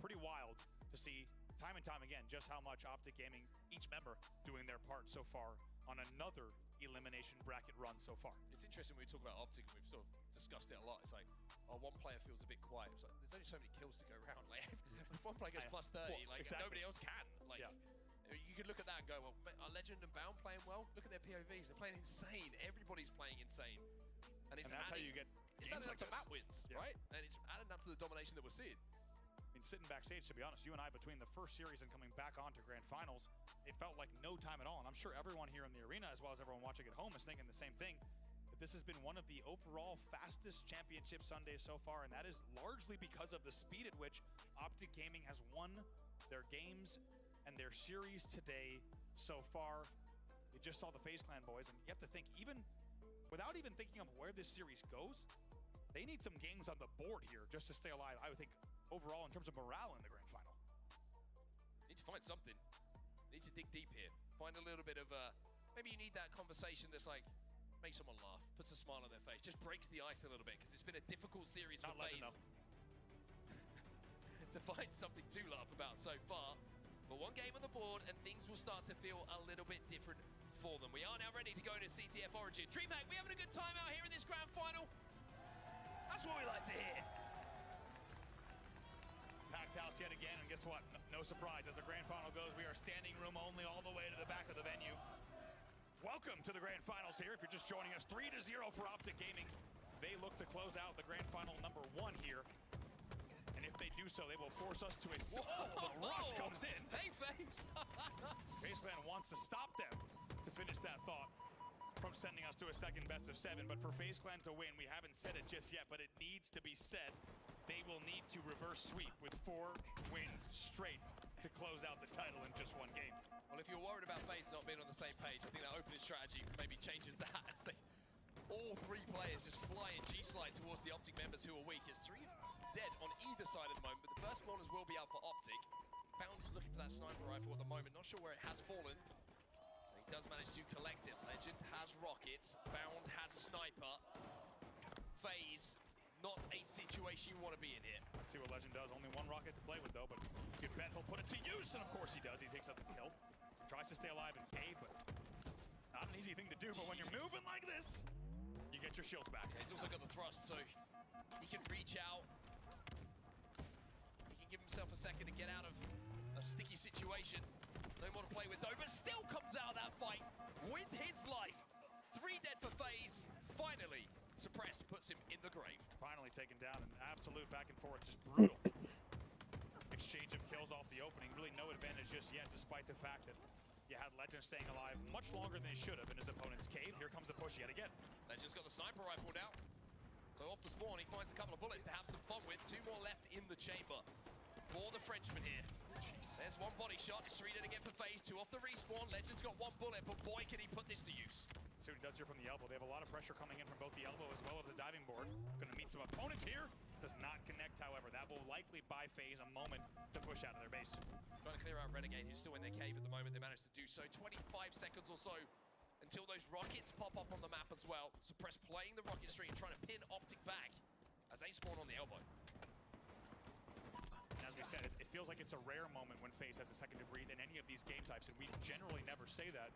pretty wild to see time and time again just how much Optic Gaming, each member, doing their part so far on another elimination bracket run so far. It's interesting when we talk about Optic, and we've sort of discussed it a lot. It's like, oh, one player feels a bit quiet. It's like, there's only so many kills to go around. Like, if one player goes plus 30, like nobody else can. Like, you could look at that and go, well, are Legend and Bound playing well? Look at their POVs. They're playing insane. Everybody's playing insane. And it's that's how you get it's adding up to map wins, right? And it's adding up to the domination that we're seeing. I mean, sitting backstage, to be honest, you and I, between the first series and coming back on to grand finals, it felt like no time at all. And I'm sure everyone here in the arena, as well as everyone watching at home, is thinking the same thing. That this has been one of the overall fastest championship Sundays so far, and that is largely because of the speed at which Optic Gaming has won their games and their series today so far. We just saw the FaZe Clan boys, and you have to think, even without even thinking of where this series goes, they need some games on the board here just to stay alive, I would think, overall in terms of morale in the grand final. Need to find something. Need to dig deep here. Find a little bit of, maybe you need that conversation that's like, make someone laugh, puts a smile on their face, just breaks the ice a little bit, because it's been a difficult series for FaZe to find something to laugh about so far. But one game on the board, and things will start to feel a little bit different for them. We are now ready to go to CTF Origin. DreamHack, we having a good time out here in this grand final? That's what we like to hear. Pack toast yet again, and guess what? No surprise, as the grand final goes, we are standing room only all the way to the back of the venue. Welcome to the grand finals here. If you're just joining us, 3-0 for Optic Gaming. They look to close out the grand final number 1 here. And if they do so, they will force us to a... the rush comes in. Hey, FaZe! FaZe wants to stop them to finish that thought from sending us to a second best of 7. But for FaZe Clan to win, we haven't said it just yet, but it needs to be said. They will need to reverse sweep with 4 wins straight to close out the title in just 1 game. Well, if you're worried about FaZe not being on the same page, I think that opening strategy maybe changes that as they... all 3 players just fly in G-slide towards the Optic members who are weak. It's 3 dead on either side at the moment, but the first spawners will be out for Optic. Bound is looking for that sniper rifle at the moment, not sure where it has fallen. He does manage to collect it. Legend has rockets, Bound has sniper. FaZe, not a situation you want to be in here. Let's see what Legend does. Only 1 rocket to play with though, but you bet he'll put it to use, and of course he does. He takes out the kill. Tries to stay alive in cave, but not an easy thing to do, but when you're moving like this, you get your shield back. Yeah, he's also got the thrust, so he can reach out. He can give himself a second to get out of a sticky situation. No more to play with though, but still comes out of that fight with his life. 3 dead for FaZe. Finally, Suppressed puts him in the grave. Finally taken down, an absolute back and forth, just brutal. Exchange of kills off the opening. Really no advantage just yet, despite the fact that you had Legend staying alive much longer than he should have in his opponent's cave. Here comes the push yet again. Legend's got the sniper rifle now. So off the spawn, he finds a couple of bullets to have some fun with. 2 more left in the chamber for the Frenchman here. Jeez. There's 1 body shot. It's 3 dead again for FaZe. 2 off the respawn. Legend's got 1 bullet, but boy, can he put this to use. See what he does here from the elbow. They have a lot of pressure coming in from both the elbow as well as the diving board. Gonna meet some opponents here. Does not connect, however. That will likely buy FaZe a moment to push out of their base. Trying to clear out Renegade, who's still in their cave at the moment. They managed to do so. 25 seconds or so until those rockets pop up on the map as well. Suppress playing the rocket stream, trying to pin Optic back as they spawn on the elbow. And as we said, it feels like it's a rare moment when FaZe has a second to breathe in any of these game types, and we generally never say that.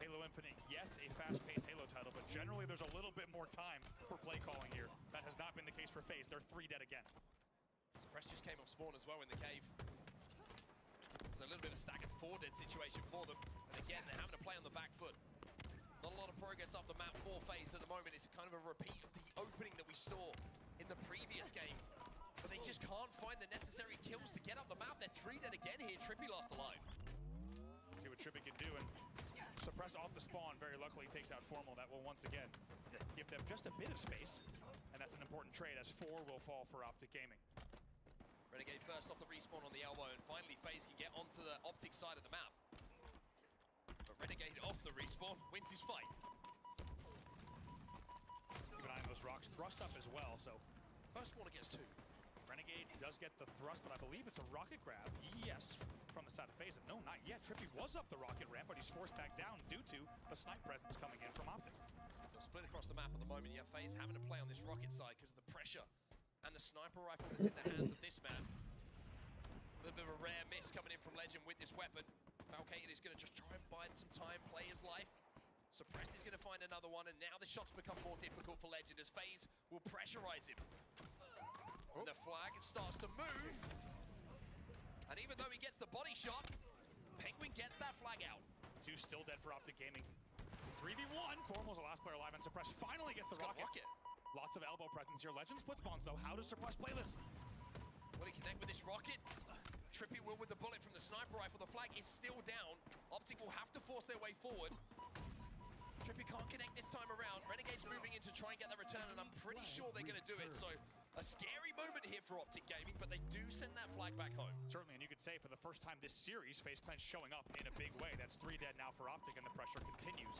Halo Infinite, yes, a fast-paced Halo title, but generally there's a little bit more time for play calling here. That has not been the case for FaZe. They're 3 dead again. Suppress just came off spawn as well in the cave. It's a little bit of a staggered 4 dead situation for them. And again, they're having to play on the back foot. Not a lot of progress up the map for FaZe at the moment. It's kind of a repeat of the opening that we saw in the previous game. But they just can't find the necessary kills to get up the map. They're 3 dead again here. Trippy lost alive. See what Trippy can do, and Suppressed off the spawn very luckily takes out Formal. That will once again give them just a bit of space, and that's an important trade as 4 will fall for Optic Gaming. Renegade first off the respawn on the elbow, and finally FaZe can get onto the Optic side of the map. But Renegade off the respawn wins his fight. Keep an eye on those rocks. Thrust up as well, so first spawner gets 2. Renegade does get the thrust, but I believe it's a rocket grab. Yes, from the side of FaZe. No, not yet. Trippy was up the rocket ramp, but he's forced back down due to a snipe presence coming in from Optic. So split across the map at the moment. Yeah, FaZe having to play on this rocket side because of the pressure and the sniper rifle that's in the hands of this man. A little bit of a rare miss coming in from Legend with this weapon. Falcated is going to just try and bide some time, play his life. Suppressed is going to find another one, and now the shots become more difficult for Legend as FaZe will pressurize him. And the flag starts to move. And even though he gets the body shot, Penguin gets that flag out. 2 still dead for Optic Gaming. 3v1. Formal's the last player alive, and Suppress finally gets the rockets. Lots of elbow presence here. Legend split spawns, though. How does Suppress play this? Will he connect with this rocket? Trippy will with the bullet from the sniper rifle. The flag is still down. Optic will have to force their way forward. Trippy can't connect this time around. Renegade's moving in to try and get the return, and I'm pretty sure they're going to do it. So a scary moment here for Optic Gaming, but they do send that flag back home. Certainly, and you could say for the first time this series, FaZe Clan showing up in a big way. That's 3 dead now for Optic, and the pressure continues.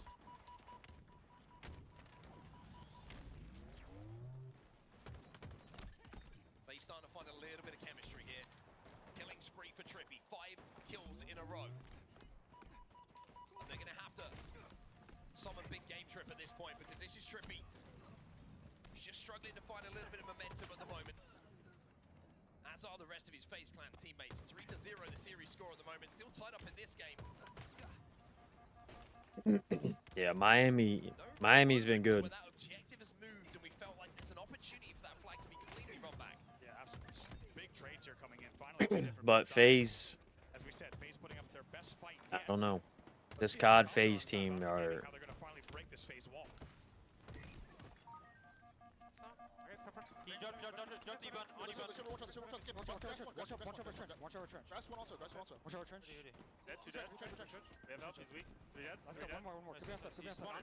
FaZe starting to find a little bit of chemistry here. Killing spree for Trippy. 5 kills in a row. And they're going to have to summon Big Game Trip at this point, because this is Trippy. He's just struggling to find a little bit of momentum at the moment. As are the rest of his FaZe Clan teammates. 3-0 the series score at the moment. Still tied up in this game. Yeah, Miami's been good. That objective has moved, and we felt like there's an opportunity for that flag to be completely run back. Yeah, absolutely. Big trades here coming in. Finally But FaZe, As we said, FaZe putting up their best fight I yet. don't know. This COD FaZe team are How they're going to finally break this FaZe wall. Watch over trench. Grass one also. Watch over trench. Dead, two dead. We have help, he's weak. Three dead. Let's go, one more. Could be outside. He's double.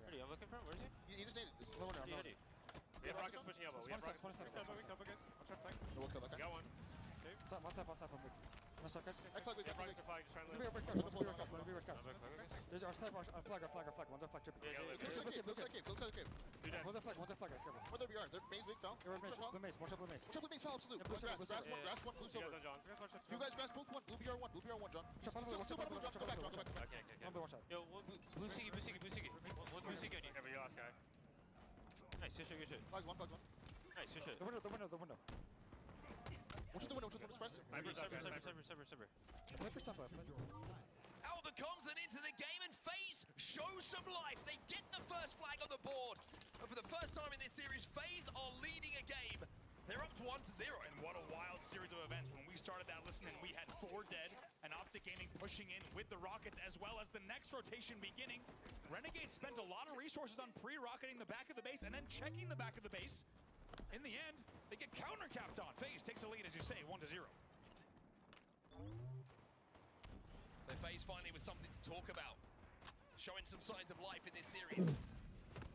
Ready, I'm looking for him. Where is he? He just needed this. Lower down. We have rockets pushing elbow. We have rockets pushing elbow. We'll kill that guy. Got one. One tap. One side, guys. We have rockets are flying, just trying to Be live. red card. There's our sniper, our flag. One's our flag, tripping. Two dead. One's our flag, guys. Careful. Where they are? They're maze weak, foul. Blue mace. Watch out, blue mace. Watch out, blue maze, foul, absolute. Yeah, Blue blue grass, silver, grass one, blue You guys silver. on John. You guys grass both one. Blue BR one, John. Watch out, blue, Still bottom, John. Go back, John. Okay. One blue, watch out. Yo, blue Siggy. One blue Siggy on you. Yeah, but you lost, guy. Nice, good shit. Flags one. Nice, good shit. The window. Watch out the window, press. Cyber. Sniper stop left. Out the comms and into the game, and FaZe show some life. They get the first flag on the board. And for the first time in this series, FaZe are leading a game. They're up to 1-0. And what a wild series of events. When we started that listening, we had 4 dead, and Optic Gaming pushing in with the Rockets, as well as the next rotation beginning. Renegade spent a lot of resources on pre-rocketing the back of the base and then checking the back of the base. In the end, they get counter-capped on. FaZe takes a lead, as you say, 1-0. So FaZe finally with something to talk about. Showing some signs of life in this series.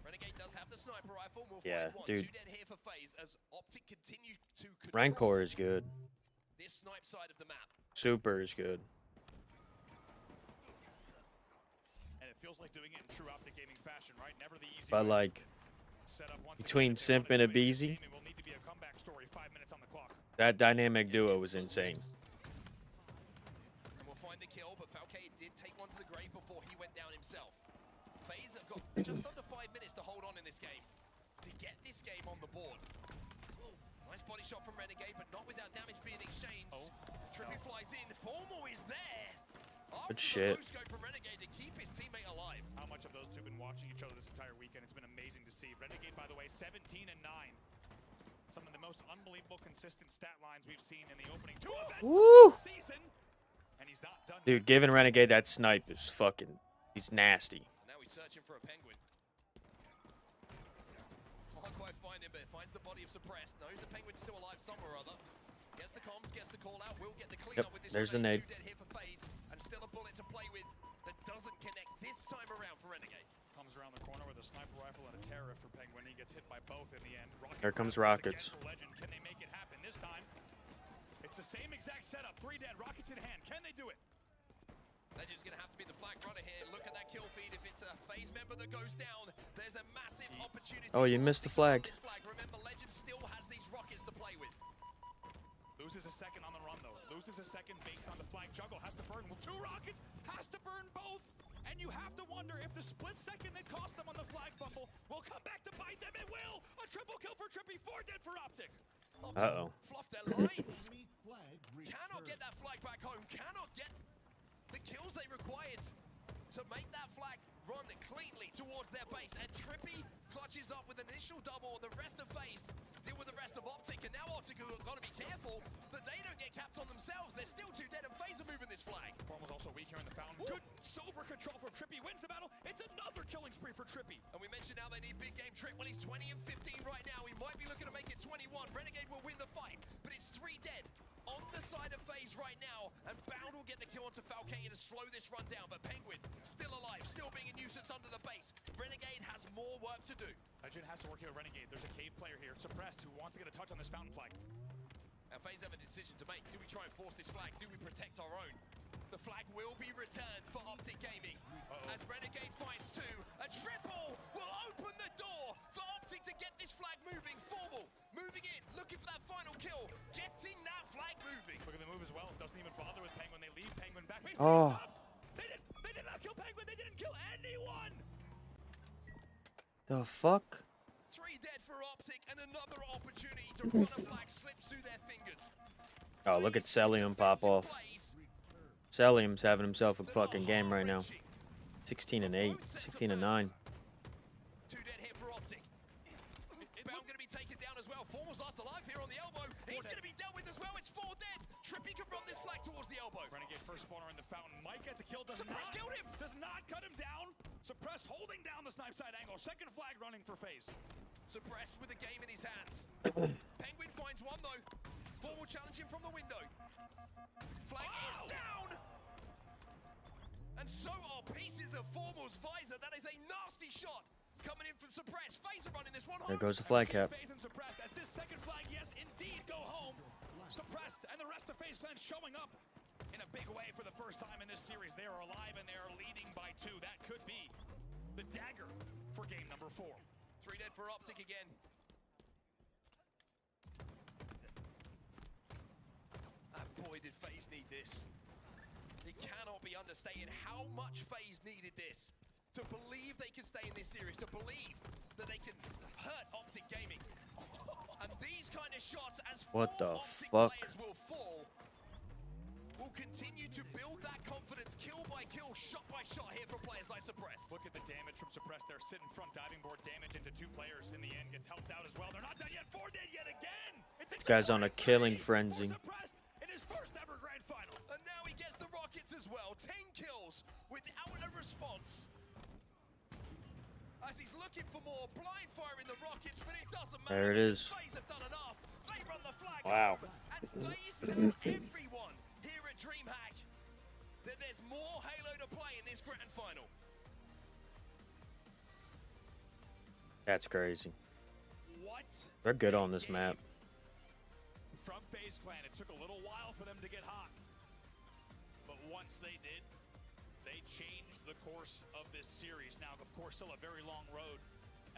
Renegade does have the sniper rifle. We'll Yeah, find one. dude. 2 dead here for FaZe as Optic continue to control Rancor is good. this snipe side of the map. Super is good. And it feels like doing it in true Optic Gaming fashion, right? Never the easy But way. like Set up once between again, if they Simp wanna and do it in this Abeezy, game, it will need to be a comeback story, 5 minutes on the clock. that dynamic duo was insane. And we'll find the kill, but Falcao did take one to the grave before he went down himself. FaZe have got just under 5 minutes to hold on in this game to get this game on the board. Nice body shot from Renegade, but not without damage being exchanged. Trippy flies in. Formal is there. Good shit. Boost go from Renegade to keep his teammate alive. How much of those two been watching each other this entire weekend? It's been amazing to see. Renegade, by the way, 17-9. Some of the most unbelievable consistent stat lines we've seen in the opening 2 events Woo! of the season. And he's not done. Dude, giving Renegade that snipe is fucking. He's nasty. Now he's searching for a penguin. Can't quite find him, but finds the body of Suppressed. Knows the penguin's still alive somewhere or other. Gets the comms, gets the call out. Will get the clean Yep, up with this. there's the remaining nade. 2 dead here for FaZe, and still a bullet to play with that doesn't connect this time around for Renegade. Comes around the corner with a sniper rifle and a terror for Penguin. He gets hit by both in the end. Here comes Rockets. Rockets. Legend. Can they make it happen this time? It's the same exact setup. 3 dead. Rockets in hand. Can they do it? Legend's going to have to be the flag runner here. Look at that kill feed. If it's a FaZe member that goes down, there's a massive opportunity. Oh, you missed the flag. This flag. Remember, Legend still has these rockets to play with. Loses a second on the run, though. Loses a second based on the flag juggle. Has to burn. Well, 2 rockets. Has to burn both. And you have to wonder if the split second that cost them on the flag fumble will come back to bite them. It will. A triple kill for Trippy. 4 dead for Optic. Uh-oh. Fluff their lines. Cannot get that flag back home. Cannot get the kills they required to make that flag run cleanly towards their base. And Trippy clutches up with an initial double. The rest of FaZe deal with the rest of Optic. And now Optic have got to be careful that they don't get capped on themselves. They're still 2 dead, and FaZe are moving this flag. Form was also weak here in the fountain. Good silver control from Trippy. Wins the battle. It's another killing spree for Trippy. And we mentioned now they need big game Trick. Well, he's 20 and 15 right now. He might be looking to make it 21. Renegade will win the fight, but it's 3 dead on the side of FaZe right now, and Bound will get the kill onto Falcao to slow this run down, but Penguin still alive, still being a nuisance under the base. Renegade has more work to do. Legend has to work here with Renegade. There's a cave player here, Suppressed, who wants to get a touch on this fountain flag. Now FaZe have a decision to make. Do we try and force this flag? Do we protect our own? The flag will be returned for Optic Gaming. As Renegade finds 2, a triple will open the door for Optic to get this flag moving. Formal moving in, looking for that final kill, getting that flag moving. Look at the move as well. Doesn't even bother with Penguin. They leave Penguin back. Wait, Oh. stop. They did not kill Penguin. They didn't kill anyone. The fuck? 3 dead for Optic, and another opportunity to run a flag slips through their fingers. Oh, look at Celium pop off. Celium's having himself a fucking game right now. 16-8, 16-9. 2 dead here for Optic. Bound going to be taken down as well. Formal's last alive here on the elbow. He's going to be dealt with as well. It's 4 dead. Trippy can run this flag towards the elbow. Renegade first spawner in the fountain. Might get the kill. Suppress killed him. Does not cut him down. Suppress holding down the snipe side angle. Second flag running for FaZe. Suppressed with the game in his hands. Penguin finds one though. Formal challenging from the window. Flag is down. And so are pieces of Formal's visor. That is a nasty shot coming in from Suppress. FaZe are running this one home. There goes the flag cap. FaZe and Suppressed as this second flag, yes, indeed, go home. Suppressed and the rest of FaZe clan showing up in a big way for the first time in this series. They are alive and they are leading by 2. That could be the dagger for game number 4. 3 dead for Optic again. And boy, did FaZe need this. It cannot be understated how much FaZe needed this to believe they can stay in this series, to believe that they can hurt Optic Gaming. And these kind of shots, as what the Optic fuck? players will fall, will continue to build that confidence, kill by kill, shot by shot here from players like Suppressed. Look at the damage from Suppressed there. Sitting front, diving board damage into 2 players. In the end, gets helped out as well. They're not done yet. 4 dead yet again. It's This guy's on a killing frenzy. Suppressed in his first ever grand final. And now he gets the rockets as well. 10 kills without a response. As he's looking for more, blind firing the rockets, but it doesn't matter. There it is. FaZe have done enough. They run the flag. Wow. And FaZe tell everyone here at DreamHack that there's more Halo to play in this grand final. That's crazy. What? They're good on this map. From FaZe clan, it took a little while for them to get hot. But once they did, they changed the course of this series. Now, of course, still a very long road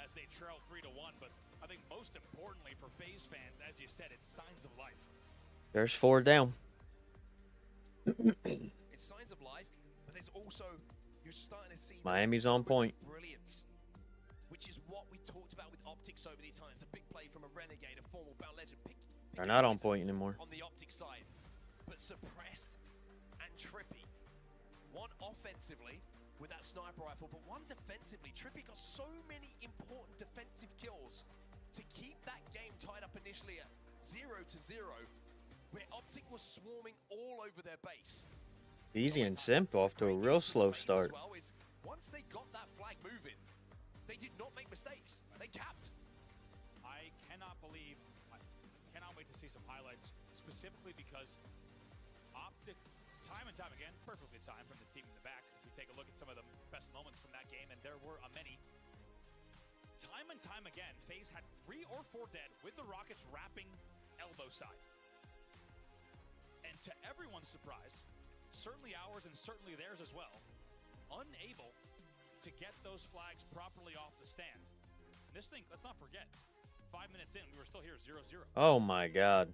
as they trail 3-1, but I think most importantly for FaZe fans, as you said, it's signs of life. There's 4 down. It's signs of life, but there's also, you're starting to see Miami's on point. Brilliance, which is what we talked about with Optic so many times. A big play from a Renegade, a Formal bound legend. They're not on point anymore. On the Optic side, but Suppressed and Trippy. One offensively with that sniper rifle, but one defensively. Trippy got so many important defensive kills to keep that game tied up initially at 0-0, where Optic was swarming all over their base. Easy and Simp off to a real slow start. Well, is once they got that flag moving, they did not make mistakes. They capped. I cannot believe, I cannot wait to see some highlights, specifically because Optic, time and time again, perfectly timed from the team in the back. If we take a look at some of the best moments from that game, and there were many. Time and time again, FaZe had 3 or 4 dead with the Rockets wrapping elbow side. And to everyone's surprise, certainly ours and certainly theirs as well, unable to get those flags properly off the stand. And this thing, let's not forget, 5 minutes in, we were still here 0-0. Oh my god.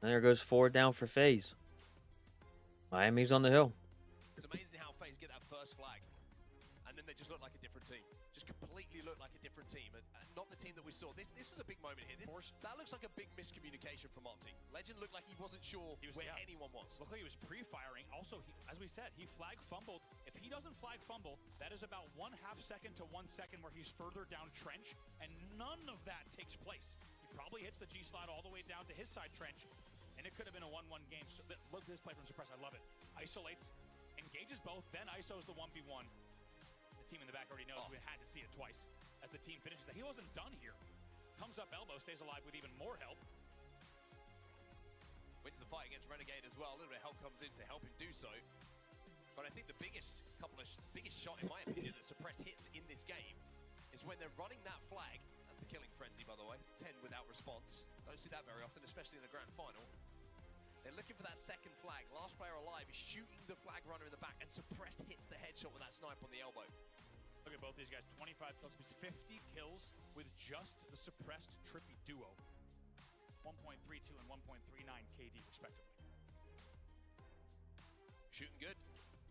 And there goes 4 down for FaZe. Miami's on the hill. It's amazing how FaZe get that first flag, and then they just look like a different team. Just completely look like a different team, and not the team that we saw. This was a big moment here. That looks like a big miscommunication from Optic. Legend looked like he wasn't sure where anyone was. Looked like he was pre-firing. Also, as we said, he flag fumbled. If he doesn't flag fumble, that is about 1/2 second to 1 second where he's further down trench, and none of that takes place. He probably hits the G-slide all the way down to his side trench, and it could have been a 1-1 game. So look at this play from Suppress. I love it. Isolates, engages both, then ISOs the 1v1. The team in the back already knows we had to see it twice. As the team finishes that, he wasn't done here. Comes up elbow, stays alive with even more help. Wins the fight against Renegade as well. A little bit of help comes in to help him do so. But I think the biggest shot, in my opinion, that Suppress hits in this game is when they're running that flag. That's the killing frenzy, by the way. 10 without response. Don't see that very often, especially in the grand final. They're looking for that second flag. Last player alive is shooting the flag runner in the back, and Suppressed hits the headshot with that snipe on the elbow. Look at both these guys, 25 kills, 50 kills with just the Suppressed Trippy duo. 1.32 and 1.39 KD, respectively. Shooting good,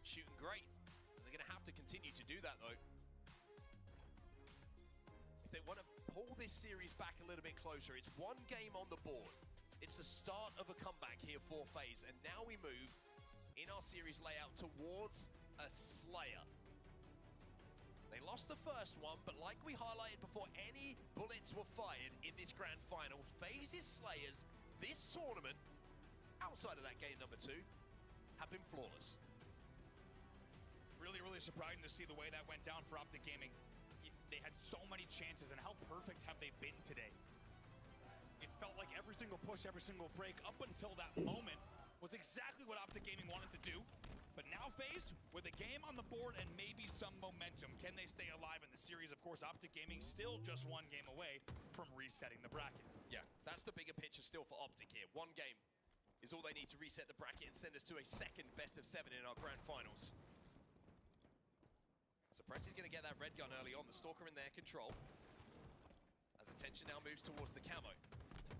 shooting great. And they're going to have to continue to do that, though. If they want to pull this series back a little bit closer, it's 1 game on the board. It's the start of a comeback here for FaZe, and now we move in our series layout towards a Slayer. They lost the first one, but like we highlighted before any bullets were fired in this grand final, FaZe's Slayers this tournament, outside of that game number 2, have been flawless. Really, really surprising to see the way that went down for Optic Gaming. They had so many chances, and how perfect have they been today? It felt like every single push, every single break, up until that moment, was exactly what Optic Gaming wanted to do. But now FaZe, with a game on the board and maybe some momentum, can they stay alive in the series? Of course, Optic Gaming still just one game away from resetting the bracket. Yeah, that's the bigger picture still for Optic here. One game is all they need to reset the bracket and send us to a second best of 7 in our grand finals. So Pressie's going to get that red gun early on. The Stalker in their control. As attention now moves towards the camo.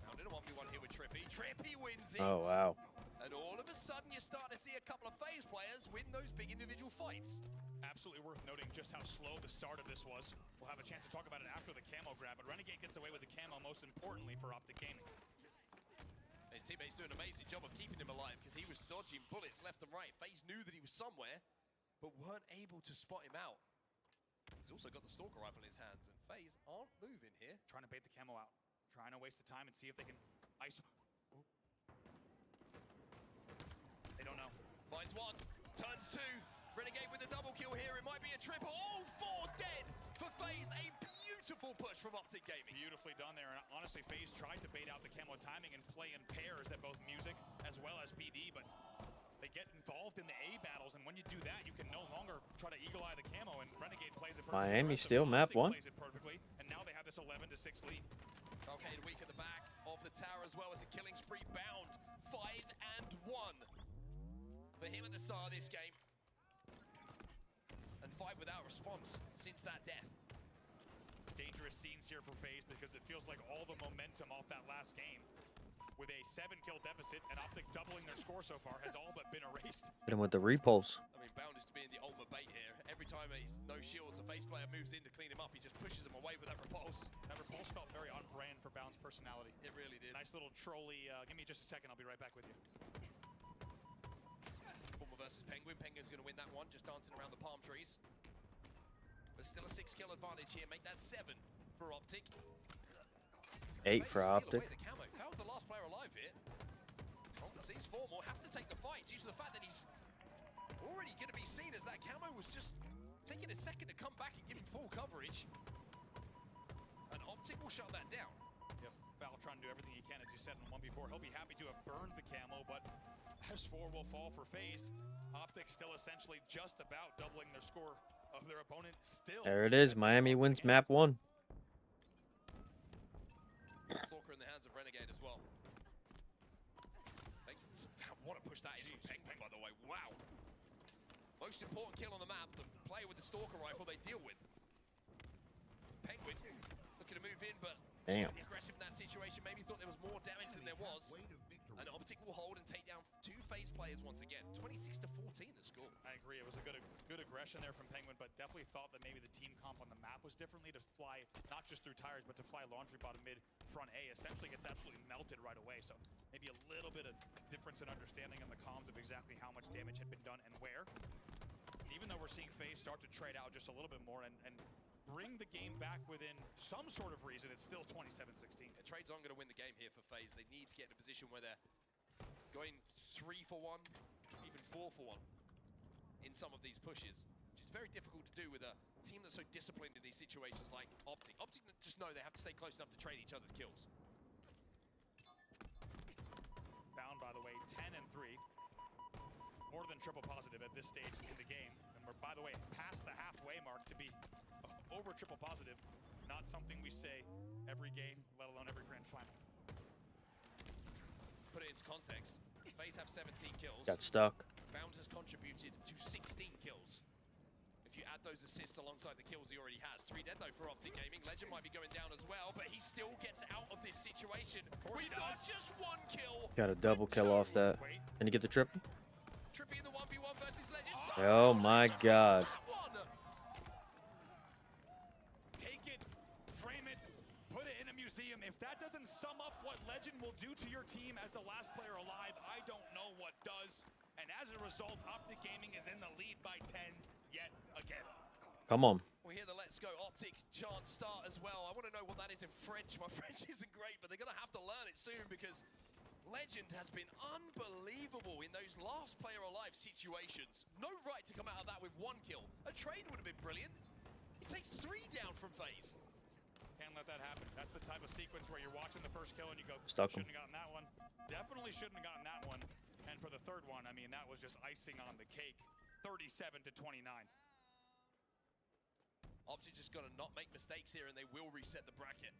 Found in a 1v1 here with Trippy. Trippy wins it! Oh, wow. And all of a sudden, you're starting to see a couple of FaZe players win those big individual fights. Absolutely worth noting just how slow the start of this was. We'll have a chance to talk about it after the camo grab, but Renegade gets away with the camo most importantly for Optic Gaming. His teammates do an amazing job of keeping him alive because he was dodging bullets left and right. FaZe knew that he was somewhere, but weren't able to spot him out. He's also got the Stalker rifle in his hands, and FaZe aren't moving here. Trying to bait the camo out. Trying to waste the time and see if they can ice. They don't know. Finds one, turns 2. Renegade with a double kill here. It might be a triple. All 4 dead for FaZe. A beautiful push from Optic Gaming. Beautifully done there. And honestly, FaZe tried to bait out the camo timing and play in pairs at both Music as well as PD, but they get involved in the A battles, and when you do that, you can no longer try to eagle eye the camo, and Renegade plays it perfectly. Miami still map 1. Plays it perfectly, and now they have this 11-6 lead. Okay, weak at the back of the tower as well as a killing spree bound. 5-1 for him at the start of this game. And 5 without response since that death. Dangerous scenes here for FaZe because it feels like all the momentum off that last game with a 7-kill deficit and Optic doubling their score so far has all but been erased. Hit him with the repulse. I mean, Bound is to be in the ultimate bait here. Every time he's no shields, a FaZe player moves in to clean him up, he just pushes him away with that repulse. That repulse felt very on brand for Bound's personality. It really did. Nice little trolley. Give me just a second, I'll be right back with you. Puma versus Penguin. Penguin's going to win that one, just dancing around the palm trees. But still a 6-kill advantage here. Make that 7 for Optic. 8 for Optic. How's the last player alive here? Sees 4 more, has to take the fight due to the fact that he's already going to be seen as that camo was just taking a second to come back and give him full coverage. And Optic will shut that down. Yep, Val trying to do everything he can, as you said in 1v4. He'll be happy to have burned the camo, but S4 will fall for FaZe. Optic still essentially just about doubling their score of their opponent still. There it is. Miami wins map 1. Stalker in the hands of Renegade as well. What a push that is from Penguin, by the way. Wow. Most important kill on the map, the player with the Stalker rifle they deal with. Penguin looking to move in, but extremely aggressive in that situation. Maybe thought there was more damage than there was. And Optic will hold and take down 2 FaZe players once again. 26-14 the score. I agree. It was a good aggression there from Penguin, but definitely thought that maybe the team comp on the map was differently to fly, not just through tires, but to fly laundry bottom mid front A. Essentially gets absolutely melted right away. So maybe a little bit of difference in understanding on the comms of exactly how much damage had been done and where. Even though we're seeing FaZe start to trade out just a little bit more and bring the game back within some sort of reason, it's still 27-16. Yeah, Trade's on going to win the game here for FaZe. They need to get in a position where they're going 3 for 1, even 4 for 1 in some of these pushes, which is very difficult to do with a team that's so disciplined in these situations like Optic. Optic just know they have to stay close enough to trade each other's kills. Bound, by the way, 10-3. More than triple positive at this stage in the game. And we're, by the way, past the halfway mark to be over triple positive. Not something we say every game, let alone every grand final. Put it into context, FaZe have 17 kills. Got stuck. Bound has contributed to 16 kills. If you add those assists alongside the kills he already has. 3 dead though for Optic Gaming. Legend might be going down as well, but he still gets out of this situation. We got just 1 kill. Got a double kill off that. Can you get the triple? Trippy in the 1v1 versus Legend. Oh my god. Take it, frame it, put it in a museum. If that doesn't sum up what Legend will do to your team as the last player alive, I don't know what does. And as a result, Optic Gaming is in the lead by 10 yet again. Come on. We hear the Let's Go Optic chant start as well. I want to know what that is in French. My French isn't great, but they're going to have to learn it soon because Legend has been unbelievable in those last player alive situations. No right to come out of that with 1 kill. A trade would have been brilliant. He takes 3 down from FaZe. Can't let that happen. That's the type of sequence where you're watching the first kill and you go, Stuck him. shouldn't have gotten that one. Definitely shouldn't have gotten that one. And for the third one, I mean, that was just icing on the cake. 37 to 29. Optic just got to not make mistakes here and they will reset the bracket.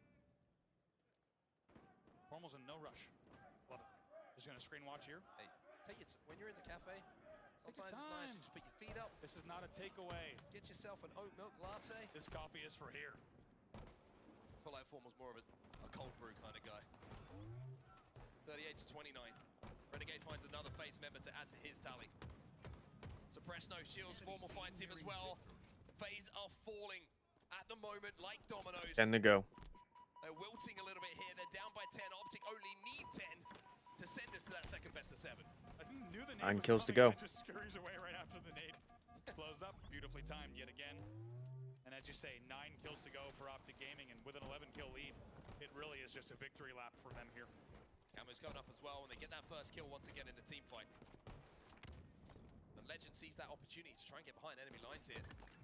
Formal's in no rush. Love it. Just gonna screen watch here. Hey, take it when you're in the cafe. Take your Sometimes it's nice time. to just put your feet up. This is not a takeaway. Get yourself an oat milk latte. This coffee is for here. I feel like Formal's more of a cold brew kind of guy. 38 to 29. Renegade finds another FaZe member to add to his tally. Suppress no shields. Formal finds him as well. FaZe are falling at the moment like dominoes. 10 to go. They're wilting a little bit here. They're down by 10. Optic only need 10 to send us to that second best of 7. I knew the nade 9 was kills to coming, go. and it just scurries away right after the nade. Blows up. Beautifully timed yet again. And as you say, 9 kills to go for Optic Gaming, and with an 11 kill lead, it really is just a victory lap for them here. Camo's going up as well when they get that first kill once again in the team fight. And Legend sees that opportunity to try and get behind enemy lines here.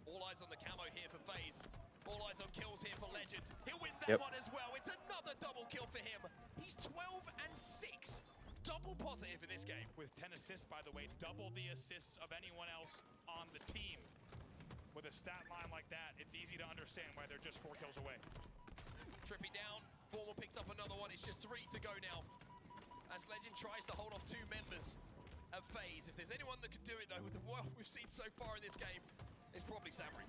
All eyes on the Camo here for FaZe. All eyes on kills here for Legend. He'll win that one as well. It's another double kill for him. He's 12 and 6. Double positive in this game. With 10 assists, by the way, double the assists of anyone else on the team. With a stat line like that, it's easy to understand why they're just 4 kills away. Trippy down. Formal picks up another one. It's just 3 to go now. As Legend tries to hold off 2 members of FaZe. If there's anyone that could do it, though, with the work we've seen so far in this game, it's probably Sabri.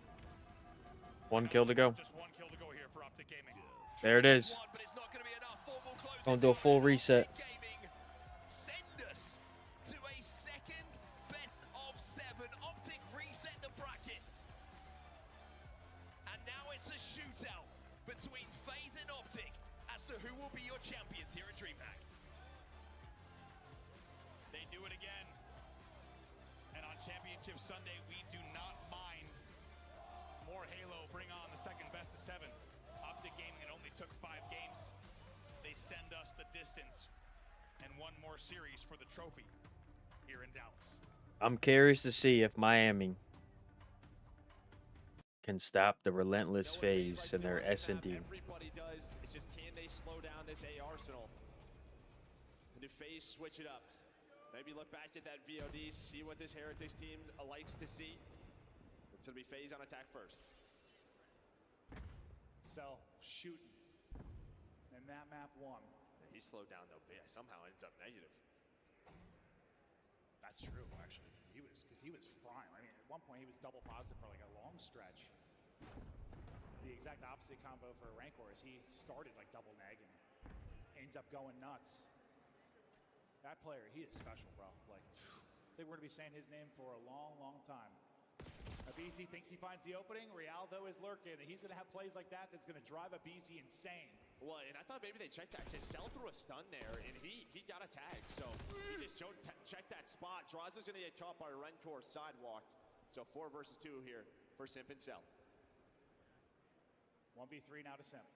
1 kill to go. Just 1 kill to go here for Optic Gaming. There it is. But it's not going to be enough. Formal closes. Gonna do a full reset. Gaming send us to a second best of 7. Optic reset the bracket. And now it's a shootout between FaZe and Optic as to who will be your champions here at DreamHack. They do it again. And on Championship Sunday, we do not mind more Halo. Bring on the second best of 7. Optic Gaming, it only took 5 games. They send us the distance and 1 more series for the trophy here in Dallas. I'm curious to see if Miami can stop the relentless FaZe in their S&D. Everybody does. It's just, can they slow down this A arsenal? And do FaZe switch it up? Maybe look back at that VOD, see what this Heretics team likes to see. It's going to be FaZe on attack first. Cell shooting. And that map won. He slowed down though, but yeah, somehow ends up negative. That's true, actually. He was fine. I mean, at one point he was double positive for like a long stretch. The exact opposite combo for Rancor is he started like double neg and ends up going nuts. That player, he is special, bro. Like, I think we're gonna be saying his name for a long, long time. Abizi thinks he finds the opening. Realdo is lurking, and he's gonna have plays like that that's gonna drive Abizi insane. Well, and I thought maybe they checked that because Cell threw a stun there, and he got a tag. So he just checked that spot. Draza's gonna get caught by Rentor sidewalk. So 4 versus 2 here for Simp and Cell. 1v3 now to Simp.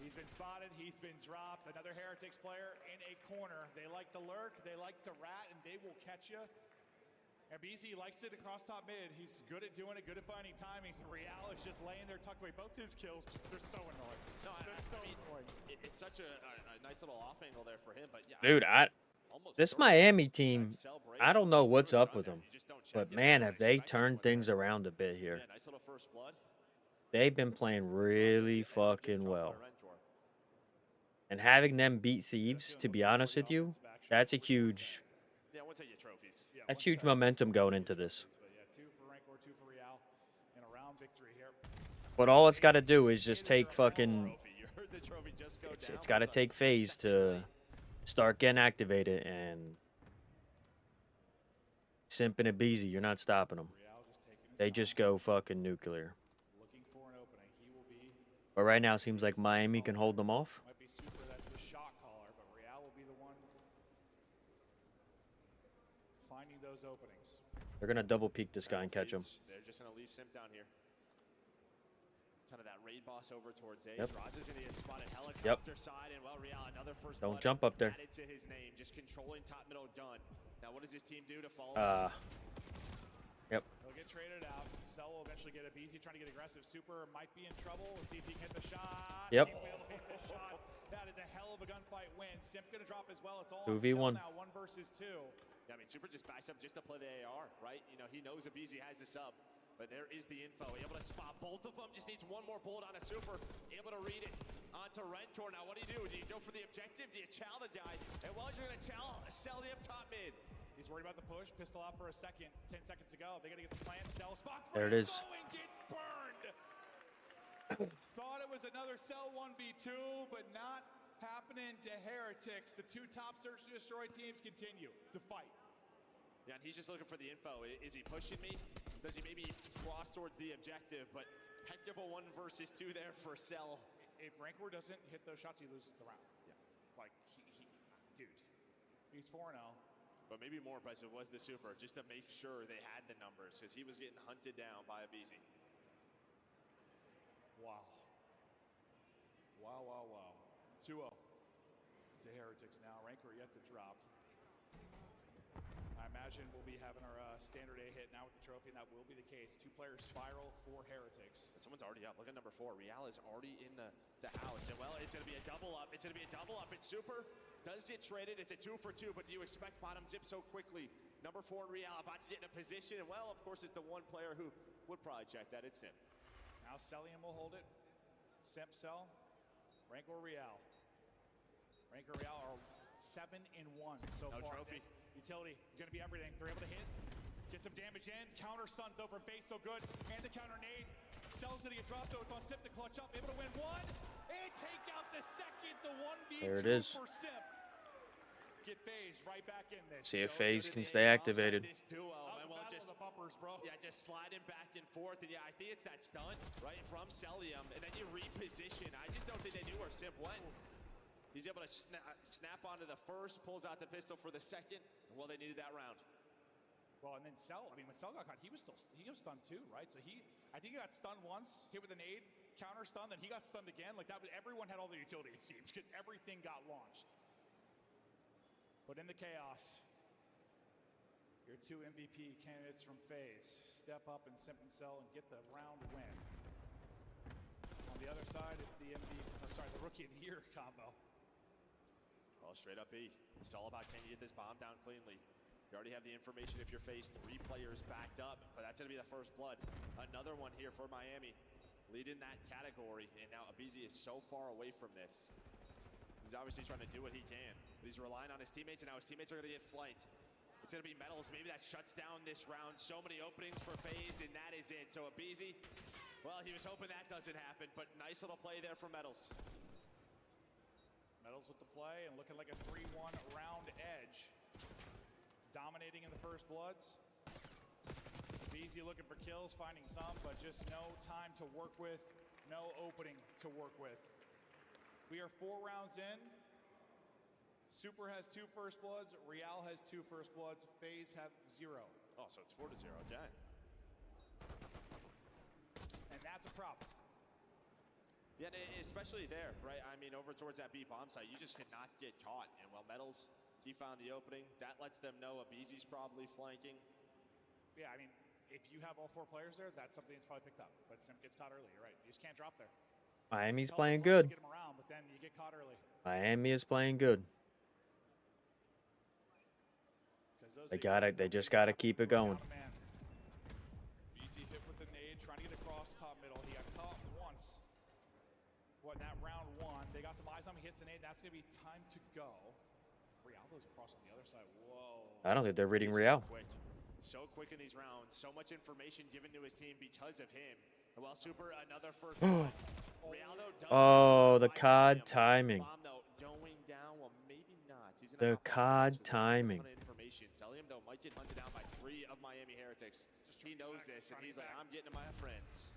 He's been spotted, he's been dropped. Another Heretics player in a corner. They like to lurk, they like to rat, and they will catch you. And BZ likes it across top mid. He's good at doing it, good at finding timings. Real is just laying there tucked away. Both his kills, they're so annoying. No, they're so annoying. It's such a nice little off angle there for him. But yeah, Dude, this Miami team, I don't know what's up with them. But man, have they turned things around a bit here. Yeah, nice little first blood. They've been playing really fucking well. And having them beat Thieves, to be honest with you, that's a huge... Yeah, I won't take your trophies. That's huge momentum going into this. But yeah, 2 for Rancor, 2 for Real in a round victory here. But all it's got to do is just take fucking... It's got to take FaZe to start getting activated, and Simp and Abizi, you're not stopping them. They just go fucking nuclear. But right now, it seems like Miami can hold them off. Might be super, that's the shot caller, but Real will be the one finding those openings. They're going to double peek this guy and catch him. They're just going to leave Simp down here. kind of that raid boss over towards A. Yep. Draza's gonna get spotted helicopter side, and well, Real, another first Don't blood jump up there. added to his name, just controlling top middle gun. Now, what does his team do to follow? Yep. He'll get traded out. Cell will eventually get a BZ trying to get aggressive. Super might be in trouble. We'll see if he can hit the shot. Yep. He will hit the shot. That is a hell of a gunfight win. Simp gonna drop as well. It's all 2v1 now, 1 versus 2. Yeah, I mean, Super just backs up just to play the AR, right? You know, he knows Abizi has a sub, but there is the info. Able to spot both of them. Just needs one more bullet on a Super. Able to read it onto Rentor. Now, what do? Do you go for the objective? Do you chow the guy? And well, you're going to chow Celium top mid. He's worried about the push. Pistol out for a second. 10 seconds to go. They got to get the plant. Cell spot. There it is. And gets burned. Thought it was another Cell 1v2, but not happening to Heretics. The two top search and destroy teams continue to fight. Yeah, and he's just looking for the info. Is he pushing me? Does he maybe cross towards the objective? But heck of a 1 versus 2 there for Cell. If Rancor doesn't hit those shots, he loses the round. Yeah. Like, dude, he's 4-0. But maybe more impressive was the Super, just to make sure they had the numbers, because he was getting hunted down by Abizi. Wow. Wow. 2-0 to Heretics now. Rancor yet to drop. I imagine we'll be having our standard A hit now with the trophy, and that will be the case. 2-player spiral for Heretics. Someone's already up. Look at number 4. Real is already in the house. And well, it's going to be a double up. It's going to be a double up. It's Super. Does get traded. It's a 2 for 2, but do you expect bottom zip so quickly? Number 4 and Real about to get in a position. And well, of course, it's the one player who would probably check that. It's Simp. Now Celium will hold it. Simp Cell. Rancor Real. Rancor Real are 7-1 so no far. Trophy. Utility going to be everything. They're able to hit. Get some damage in. Counter stuns though from Face, so good. And the counter nade. Cell's going to get dropped though. It's on Simp to clutch up. Able to win 1. And take out the second. The 1v2 there it is. for Simp. Get FaZe right back in this. See if FaZe can stay activated. This duo, and well, just the bumpers, bro. Yeah, just sliding back and forth, and yeah, I think it's that stun right from Celium, and then you reposition. I just don't think they knew where Simp went. He's able to snap onto the first, pulls out the pistol for the second. Well, they needed that round. Well, and then Cell, I mean, when Cell got caught, he was stunned too, right? So I think he got stunned once, hit with a nade, counter stun, then he got stunned again. Like that, everyone had all the utility, it seems, because everything got launched. But in the chaos, your 2 MVP candidates from FaZe step up and Simp and Cell and get the round win. On the other side, it's the the Rookie of the Year combo. Well, straight up B. It's all about can you get this bomb down cleanly. You already have the information if you're FaZe. 3 players backed up, but that's going to be the first blood. Another one here for Miami, leading that category. And now Abizi is so far away from this. He's obviously trying to do what he can, but he's relying on his teammates, and now his teammates are going to get flanked. It's going to be Metals. Maybe that shuts down this round. So many openings for FaZe, and that is it. So Abizi, well, he was hoping that doesn't happen, but nice little play there for Metals. Metals with the play and looking like a 3-1 round edge. Dominating in the first bloods. Abizi looking for kills, finding some, but just no time to work with, no opening to work with. We are 4 rounds in. Super has 2 first bloods. Real has 2 first bloods. FaZe have 0. Oh, so it's 4-0. Okay. And that's a problem. Yeah, especially there, right? I mean, over towards that B bomb site, you just cannot get caught. And well, Metals, he found the opening. That lets them know Abizi's probably flanking. Yeah, I mean, if you have all 4 players there, that's something that's probably picked up. But Simp gets caught early, right? You just can't drop there. Miami's playing good. Get him around, but then you get caught early. Miami is playing good. They just gotta keep it going. Easy hit with the nade, trying to get across top middle. He got caught once. What, in that round 1, they got some eyes on him. He hits the nade. That's gonna be time to go. Real goes across on the other side. Whoa. I don't think they're reading Real. So quick in these rounds. So much information given to his team because of him. Well, Super, another first blood. Oh, the COD timing. Bomb, though, going down. Well, maybe not. He's The COD timing. Celium, though, might get hunted down by 3 of Miami Heretics. He knows this, and he's like, I'm getting to my friends.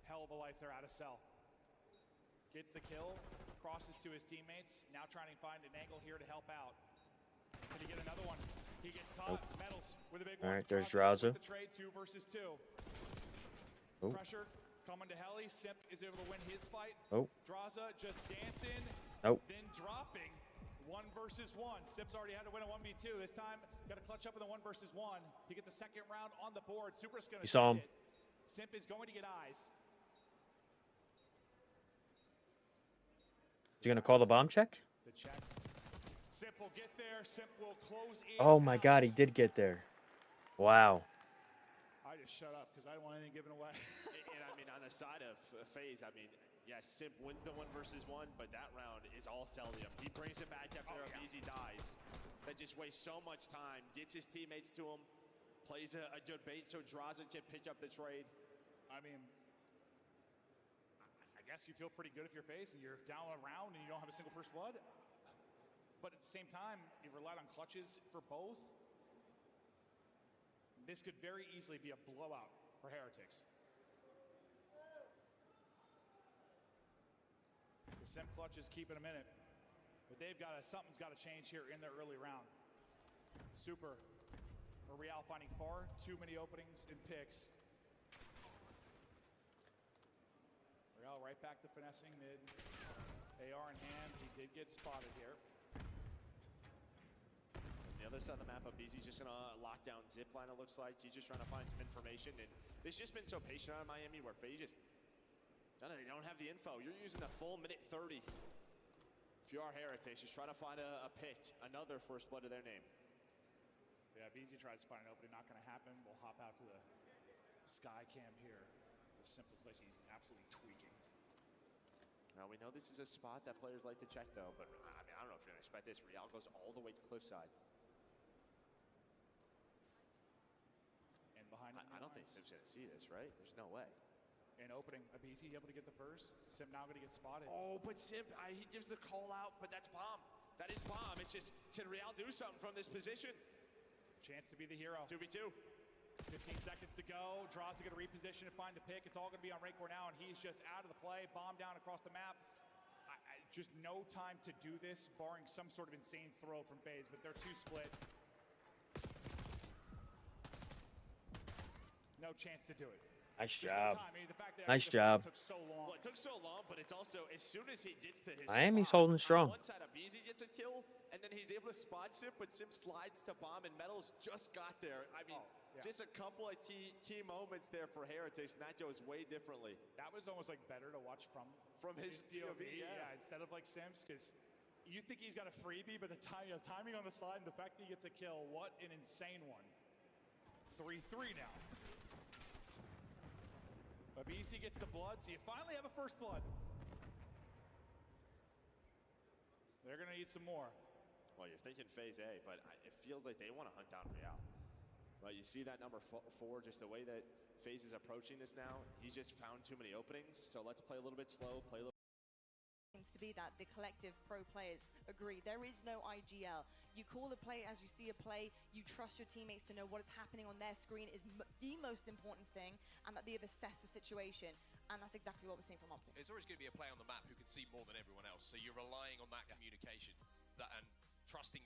Hell of a life there out of Cell. Gets the kill, crosses to his teammates. Now trying to find an angle here to help out. Can he get another one? He gets caught. Nope. Metals with a big one. All right, there's Drowza. The trade 2 versus 2. Ooh. Pressure coming to Heli. Simp is able to win his fight. Oh. Draza just dancing, Nope. then dropping. 1 versus 1. Simp's already had to win a 1v2. This time, got to clutch up in the 1 versus 1 to get the second round on the board. Super's going to You saw him. Simp is going to get eyes. Is he gonna call the bomb check? The check. Simp will get there. Simp will close in. Oh my God, he did get there. Wow. I just shut up because I don't want anything given away. And I mean, on the side of FaZe, I mean, yes, Simp wins the 1 versus 1, but that round is all Cellium. He brings it back after Easy dies. That just wastes so much time, gets his teammates to him, plays a good bait so Draza can pick up the trade. I mean, I guess you feel pretty good if you're FaZe and you're down a round and you don't have a single first blood. But at the same time, you've relied on clutches for both. This could very easily be a blowout for Heretics. The Simp clutch is keeping a minute, but something's got to change here in their early round. Super or Real finding far too many openings and picks. Real right back to finessing mid. AR in hand, he did get spotted here. On the other side of the map, BZ just gonna lock down Zipline, it looks like. He's just trying to find some information, and it's just been so patient out of Miami where FaZe just, they don't have the info. You're using a full minute 30. If you are Heretics, just try to find a pick, another first blood to their name. Yeah, BZ tries to find an opening, not gonna happen. We'll hop out to the sky cam here. The simple place he's absolutely tweaking. Now we know this is a spot that players like to check though, but I mean, I don't know if you're gonna expect this. Real goes all the way to cliffside. And behind him, I don't think Simp's gonna see this, right? There's no way. And opening, BZ able to get the first. Simp now gonna get spotted. Oh, but Simp, he gives the call out, but that's bomb. That is bomb. It's just, can Real do something from this position? Chance to be the hero. 2v2. 15 seconds to go. Draws to get a reposition and find the pick. It's all going to be on Rancor now, and he's just out of the play. Bomb down across the map. Just no time to do this, barring some sort of insane throw from FaZe, but they're too split. No chance to do it. Nice Just job. no time. I mean, the fact that Nice the job. Took so long. Well, it took so long, but it's also, as soon as he gets to his Miami's spot, holding strong. on one side of BZ gets a kill, and then he's able to spot Simp, but Simp slides to bomb, and Metals just got there. I mean, just a couple of key moments there for Heretics, and that goes way differently. That was almost like better to watch from his POV, yeah, instead of like Sims, because you think he's got a freebie, but the timing on the slide and the fact that he gets a kill, what an insane one. 3-3 now. But BC gets the blood, so you finally have a first blood. They're going to need some more. Well, you're thinking phase A, but it feels like they want to hunt down Real. But you see that number 4, just the way that FaZe is approaching this now, he's just found too many openings, so let's play a little bit slow, play a little. Seems to be that the collective pro players agree. There is no IGL. You call a play as you see a play. You trust your teammates to know what is happening on their screen is the most important thing, and that they have assessed the situation. And that's exactly what we're seeing from Optic. There's always going to be a player on the map who can see more than everyone else, so you're relying on that communication and trusting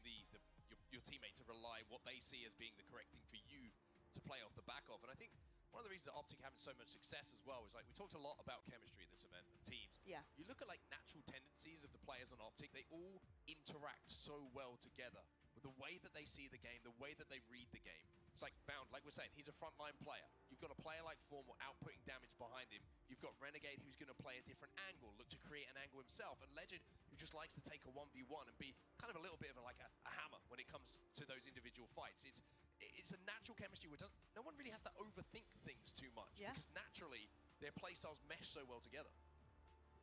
your teammate to rely what they see as being the correct thing for you to play off the back of. And I think one of the reasons that Optic having so much success as well is, like, we talked a lot about chemistry in this event and teams. Yeah. You look at like natural tendencies of the players on Optic, they all interact so well together with the way that they see the game, the way that they read the game. It's like Bound, like we're saying, he's a frontline player. You've got a player like Formal outputting damage behind him. You've got Renegade who's going to play a different angle, look to create an angle himself, and Legend who just likes to take a 1v1 and be kind of a little bit of a hammer when it comes to those individual fights. It's a natural chemistry where no one really has to overthink things too much, because naturally their playstyles mesh so well together.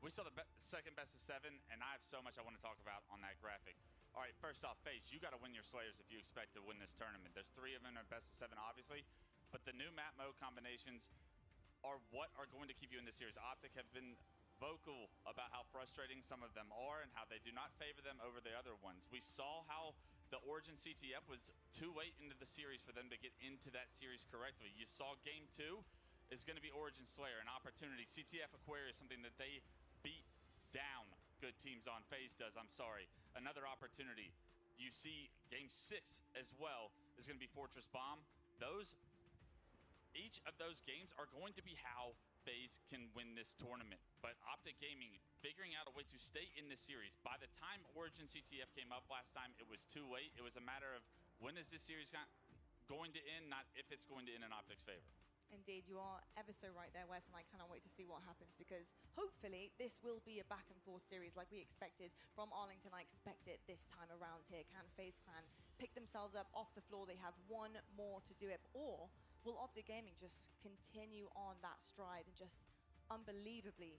We saw the second best of 7, and I have so much I want to talk about on that graphic. All right, first off, FaZe, you got to win your Slayers if you expect to win this tournament. There's 3 of them in best of 7, obviously, but the new map mode combinations are what are going to keep you in this series. Optic have been vocal about how frustrating some of them are and how they do not favor them over the other ones. We saw how the Origin CTF was too late into the series for them to get into that series correctly. You saw game 2 is going to be Origin Slayer, an opportunity. CTF Aquarius, something that they beat down good teams on. FaZe does, I'm sorry. Another opportunity. You see game 6 as well is going to be Fortress Bomb. Each of those games are going to be how FaZe can win this tournament, but Optic Gaming figuring out a way to stay in this series. By the time Origin CTF came up last time, it was too late. It was a matter of when is this series going to end, not if it's going to end in Optic's favor. Indeed, you are ever so right there, Wes, and I cannot wait to see what happens because hopefully this will be a back and forth series like we expected from Arlington. I expect it this time around here. Can FaZe Clan pick themselves up off the floor? They have one more to do it. Or will Optic Gaming just continue on that stride and just unbelievably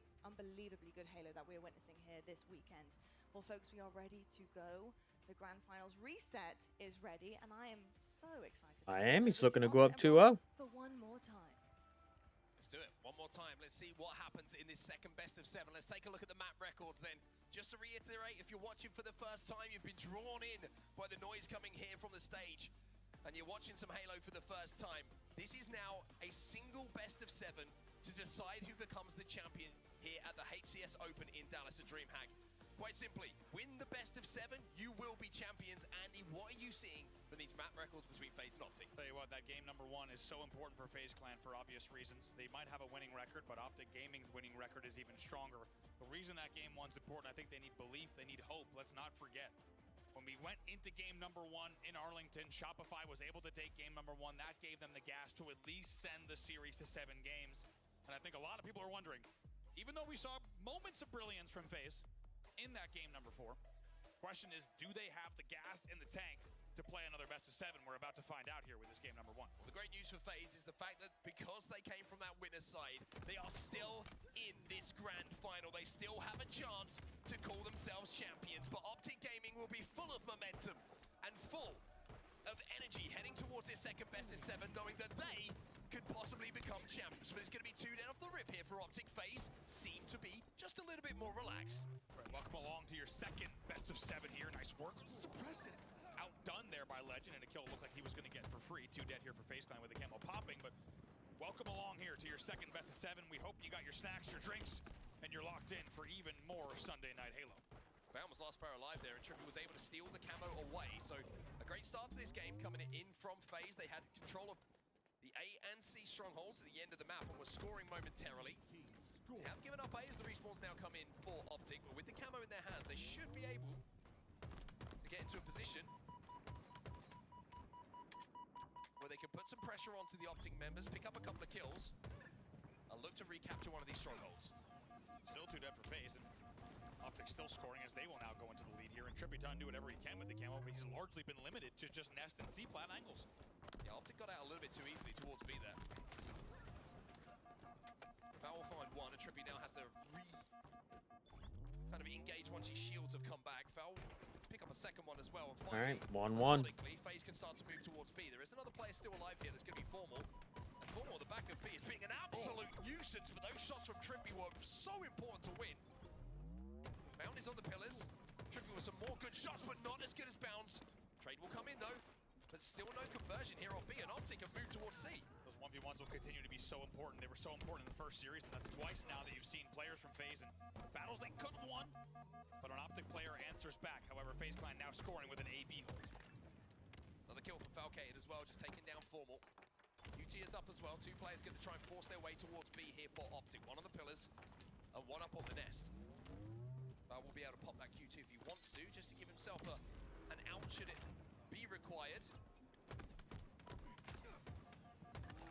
good Halo that we're witnessing here this weekend? Well, folks, we are ready to go. The Grand Finals reset is ready, and I am so excited. Miami's looking to go up 2-0. For one more time. Let's do it one more time. Let's see what happens in this second best of 7. Let's take a look at the map records then. Just to reiterate, if you're watching for the first time, you've been drawn in by the noise coming here from the stage, and you're watching some Halo for the first time. This is now a single best of 7 to decide who becomes the champion here at the HCS Open in Dallas at DreamHack. Quite simply, win the best of 7, you will be champions. Andy, what are you seeing from these map records between FaZe and Optic? Tell you what, that game number 1 is so important for FaZe Clan for obvious reasons. They might have a winning record, but Optic Gaming's winning record is even stronger. The reason that game 1's important, I think they need belief, they need hope. Let's not forget, when we went into game number 1 in Arlington, Shopify was able to take game number 1. That gave them the gas to at least send the series to 7 games. And I think a lot of people are wondering, even though we saw moments of brilliance from FaZe in that game number 4, question is, do they have the gas in the tank to play another best of 7? We're about to find out here with this game number 1. Well, the great news for FaZe is the fact that because they came from that winner's side, they are still in this grand final. They still have a chance to call themselves champions, but Optic Gaming will be full of momentum and full of energy heading towards this second best of 7, knowing that they could possibly become champions. But it's going to be 2 down off the rip here for Optic. FaZe seem to be just a little bit more relaxed. Right, welcome along to your second best of 7 here. Nice work. Suppressed it. Outdone there by Legend, and a kill looked like he was going to get for free. 2 dead here for FaZe Clan with the camo popping, but welcome along here to your second best of 7. We hope you got your snacks, your drinks, and you're locked in for even more Sunday Night Halo. Found was last player alive there, and Trippy was able to steal the camo away. So a great start to this game coming in from FaZe. They had control of the A and C strongholds at the end of the map and were scoring momentarily. They have given up A as the respawns now come in for Optic, but with the camo in their hands, they should be able to get into a position where they can put some pressure onto the Optic members, pick up a couple of kills, and look to recapture one of these strongholds. Still 2 dead for FaZe, and Optic still scoring as they will now go into the lead here. And Trippy do whatever he can with the camo, but he's largely been limited to just nest and C-plat angles. Yeah, Optic got out a little bit too easily towards B there. Val will find one, and Trippy now has to kind of engage once his shields have come back. Val pick up a second one as well. And finally, all right, 1-1. FaZe can start to move towards B. There is another player still alive here that's going to be Formal. And Formal at the back of B is being an absolute nuisance, but those shots from Trippy were so important to win. Bound is on the pillars. Trippy with some more good shots, but not as good as Bounds. Trade will come in though, but still no conversion here on B, and Optic have moved towards C. Those 1v1s will continue to be so important. They were so important in the first series, and that's twice now that you've seen players from FaZe in battles they could have won, but an Optic player answers back. However, FaZe Clan now scoring with an AB hold. Another kill for Falcated as well, just taking down Formal. UT is up as well. 2 players going to try and force their way towards B here for Optic. One on the pillars, and one up on the nest. Val will be able to pop that Q2 if he wants to, just to give himself an out should it be required.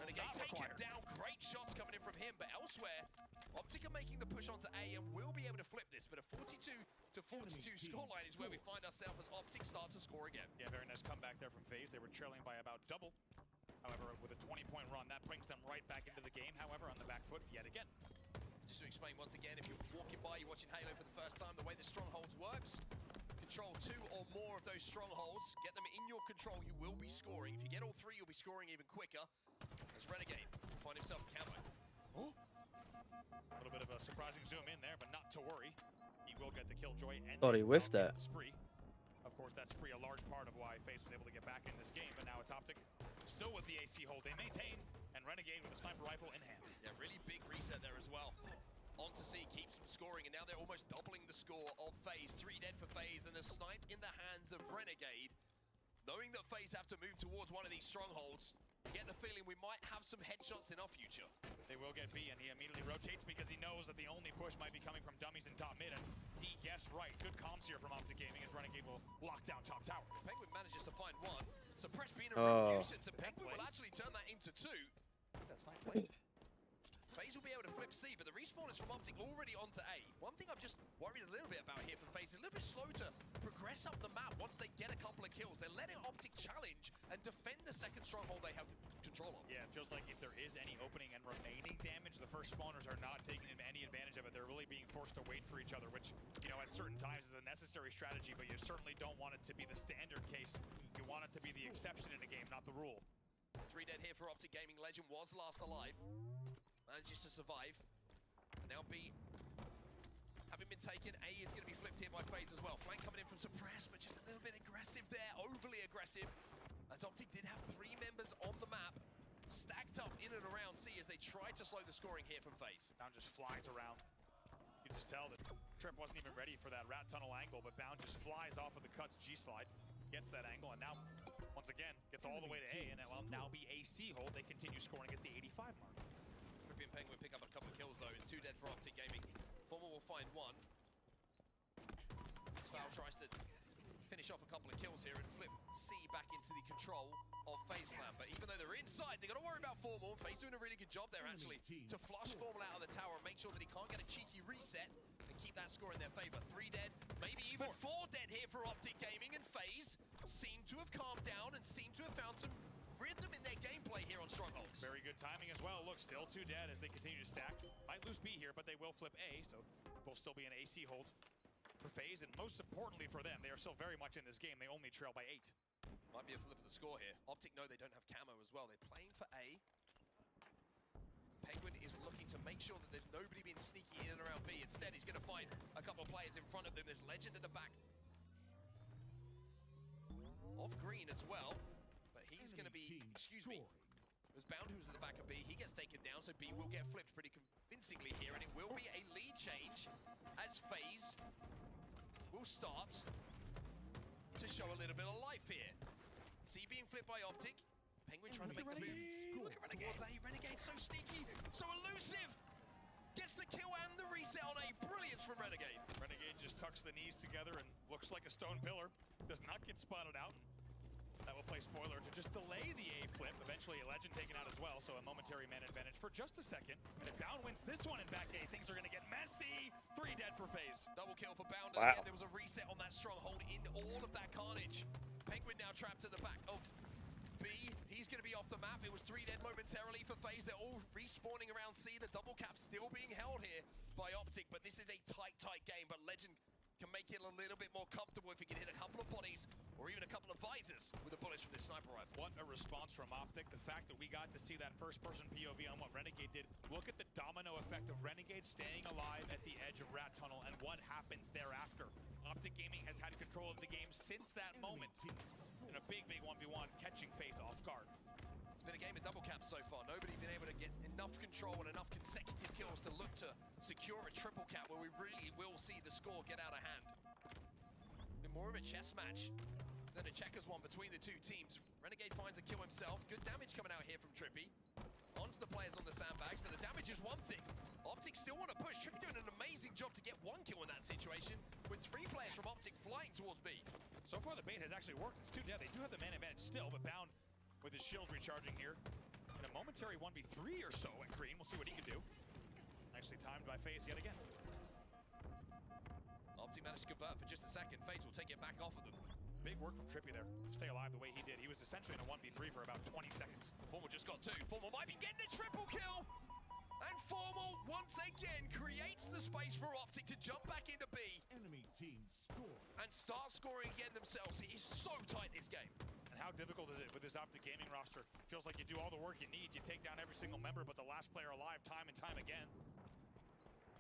And again, take him down. Great shots coming in from him, but elsewhere, Optic are making the push onto A and will be able to flip this, but a 42-42 scoreline is where we find ourselves as Optic start to score again. Yeah, very nice comeback there from FaZe. They were trailing by about double. However, with a 20-point run, that brings them right back into the game. However, on the back foot yet again. Just to explain once again, if you're walking by, you're watching Halo for the first time, the way the strongholds works, control 2 or more of those strongholds, get them in your control, you will be scoring. If you get all 3, you'll be scoring even quicker. As Renegade will find himself a camo. Oh. A little bit of a surprising zoom in there, but not to worry. He will get the killjoy and Thought he whiffed that. Spree. Of course, that spree a large part of why FaZe was able to get back in this game, but now it's Optic still with the AC hold they maintain, and Renegade with a sniper rifle in hand. Yeah, really big reset there as well. On to C, keeps them scoring, and now they're almost doubling the score of FaZe. 3 dead for FaZe, and the snipe in the hands of Renegade. Knowing that FaZe have to move towards one of these strongholds, Get the feeling we might have some headshots in our future. They will get B, and he immediately rotates because he knows that the only push might be coming from dummies in top mid, and he guessed right. Good comms here from Optic Gaming as Renegade will lock down top tower. Penguin manages to find one. Suppress being a real nuisance, and Penguin will actually turn that into two. That's not played. FaZe will be able to flip C, but the respawn is from Optic already onto A. One thing I'm just worried a little bit about here from FaZe is a little bit slow to progress up the map once they get a couple of kills. They're letting Optic challenge and defend the second stronghold they have control of. Yeah, it feels like if there is any opening and remaining damage, the first spawners are not taking any advantage of it. They're really being forced to wait for each other, which, you know, at certain times is a necessary strategy, but you certainly don't want it to be the standard case. You want it to be the exception in a game, not the rule. 3 dead here for Optic Gaming. Legend was last alive. Manages to survive. And now B, having been taken, A is going to be flipped here by FaZe as well. Flank coming in from Suppress, but just a little bit aggressive there, overly aggressive. As Optic did have 3 members on the map, stacked up in and around C as they tried to slow the scoring here from FaZe. Bound just flies around. You can just tell that Trip wasn't even ready for that rat tunnel angle, but Bound just flies off of the cuts G-slide, gets that angle, and now, once again, gets all the way to A, and it will now be AC hold. They continue scoring at the 85 mark. Trippy and Penguin pick up a couple of kills though. It's 2 dead for Optic Gaming. Formal will find 1. Sval tries to finish off a couple of kills here and flip C back into the control of FaZe Clan. But even though they're inside, they got to worry about Formal. FaZe doing a really good job there actually to flush Formal out of the tower and make sure that he can't get a cheeky reset and keep that score in their favor. 3 dead, maybe even 4 dead here for Optic Gaming, and FaZe seem to have calmed down and seem to have found some rhythm in their gameplay here on Strongholds. Very good timing as well. Look, still 2 dead as they continue to stack. Might lose B here, but they will flip A, so will still be an AC hold for FaZe, and most importantly for them, they are still very much in this game. They only trail by 8. Might be a flip of the score here. Optic know they don't have camo as well. They're playing for A. Penguin is looking to make sure that there's nobody being sneaky in and around B. Instead, he's going to find a couple of players in front of them. There's Legend at the back of green as well. He's going to be, excuse me, there's Bound who's at the back of B. He gets taken down, so B will get flipped pretty convincingly here, and it will be a lead change as FaZe will start to show a little bit of life here. C being flipped by Optic. Penguin trying to make the move. Look at Renegade. Towards A. Renegade so sneaky, so elusive. Gets the kill and the reset on A. Brilliance from Renegade. Renegade just tucks the knees together and looks like a stone pillar. Does not get spotted out. That will play spoiler to just delay the A flip. Eventually a Legend taken out as well, so a momentary man advantage for just a second. And if Bound wins this one in back A, things are going to get messy. 3 dead for FaZe. Double kill for Bound, and again there was a reset on that stronghold in all of that carnage. Penguin now trapped at the back of B. He's going to be off the map. It was 3 dead momentarily for FaZe. They're all respawning around C. The double cap still being held here by Optic, but this is a tight game. But Legend can make it a little bit more comfortable if he can hit a couple of bodies or even a couple of visors with the bullets from this sniper rifle. What a response from Optic. The fact that we got to see that first-person POV on what Renegade did. Look at the domino effect of Renegade staying alive at the edge of Rat Tunnel and what happens thereafter. Optic Gaming has had control of the game since that moment in a big 1v1, catching FaZe off guard. It's been a game of double caps so far. Nobody been able to get enough control and enough consecutive kills to look to secure a triple cap where we really will see the score get out of hand. Been more of a chess match than a checkers one between the two teams. Renegade finds a kill himself. Good damage coming out here from Trippy. Onto the players on the sandbags, but the damage is one thing. Optic still want to push. Trippy doing an amazing job to get 1 kill in that situation with 3 players from Optic flying towards B. So far the bait has actually worked. It's 2 dead. They do have the man advantage still, but Bound with his shields recharging here. In a momentary 1v3 or so at green. We'll see what he can do. Nicely timed by FaZe yet again. Optic managed to convert for just a second. FaZe will take it back off of them. Big work from Trippy there to stay alive the way he did. He was essentially in a 1v3 for about 20 seconds. Formal just got 2. Formal might be getting a triple kill. And Formal once again creates the space for Optic to jump back into B. Enemy team score. And start scoring again themselves. It is so tight this game. And how difficult is it with this Optic Gaming roster? Feels like you do all the work you need. You take down every single member, but the last player alive time and time again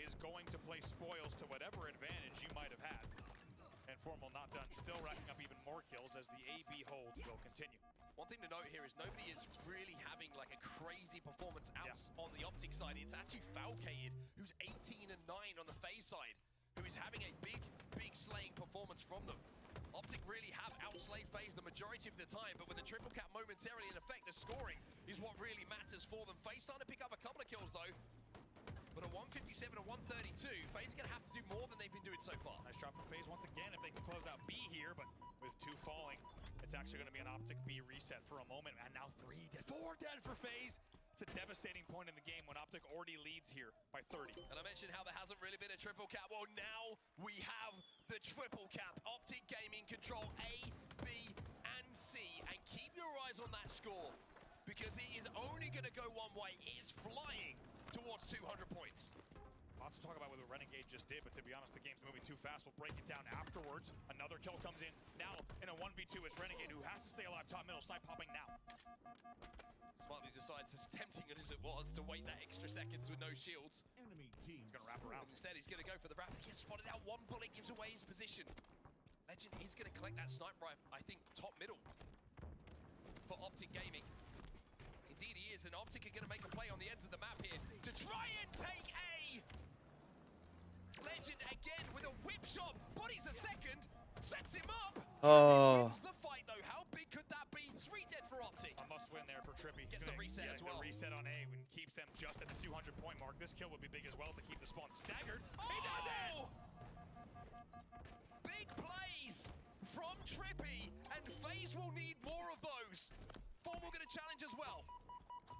is going to play spoils to whatever advantage you might have had. And Formal not done, still racking up even more kills as the AB hold will continue. One thing to note here is nobody is really having like a crazy performance out on the Optic side. It's actually Falcated, who's 18 and 9 on the FaZe side, who is having a big slaying performance from them. Optic really have outslayed FaZe the majority of the time, but with the triple cap momentarily in effect, the scoring for them. FaZe starting to pick up a couple of kills, though. But a 157 and 132, FaZe going to have to do more than they've been doing so far. Nice drop from FaZe once again if they can close out B here, but with 2 falling, it's actually going to be an Optic B reset for a moment, and now 3 dead, 4 dead for FaZe. It's a devastating point in the game when Optic already leads here by 30. And I mentioned how there hasn't really been a triple cap. Well, now we have the triple cap. Optic Gaming control A, B, and C. And keep your eyes on that score, because it is only going to go one way. It is flying towards 200 points. Lots to talk about what the Renegade just did, but to be honest, the game's moving too fast. We'll break it down afterwards. Another kill comes in. Now, in a 1v2, it's Renegade who has to stay alive top middle. Snipe popping now. Smartly decides, as tempting as it was, to wait that extra seconds with no shields. Enemy team. He's going to wrap around. But instead, he's going to go for the wrap. He gets spotted out. 1 bullet gives away his position. Legend is going to collect that snipe rifle, I think, top middle for Optic Gaming. Indeed he is, and Optic are going to make a play on the ends of the map here to try and take A. Legend again with a whip shot, bodies a second, sets him up. Oh. Wins the fight though. How big could that be? 3 dead for Optic. A must win there for Trippy. Gets the reset as well. The reset on A and keeps them just at the 200 point mark. This kill would be big as well to keep the spawn staggered. He does it! Big plays from Trippy, and FaZe will need more of those. Formal going to challenge as well.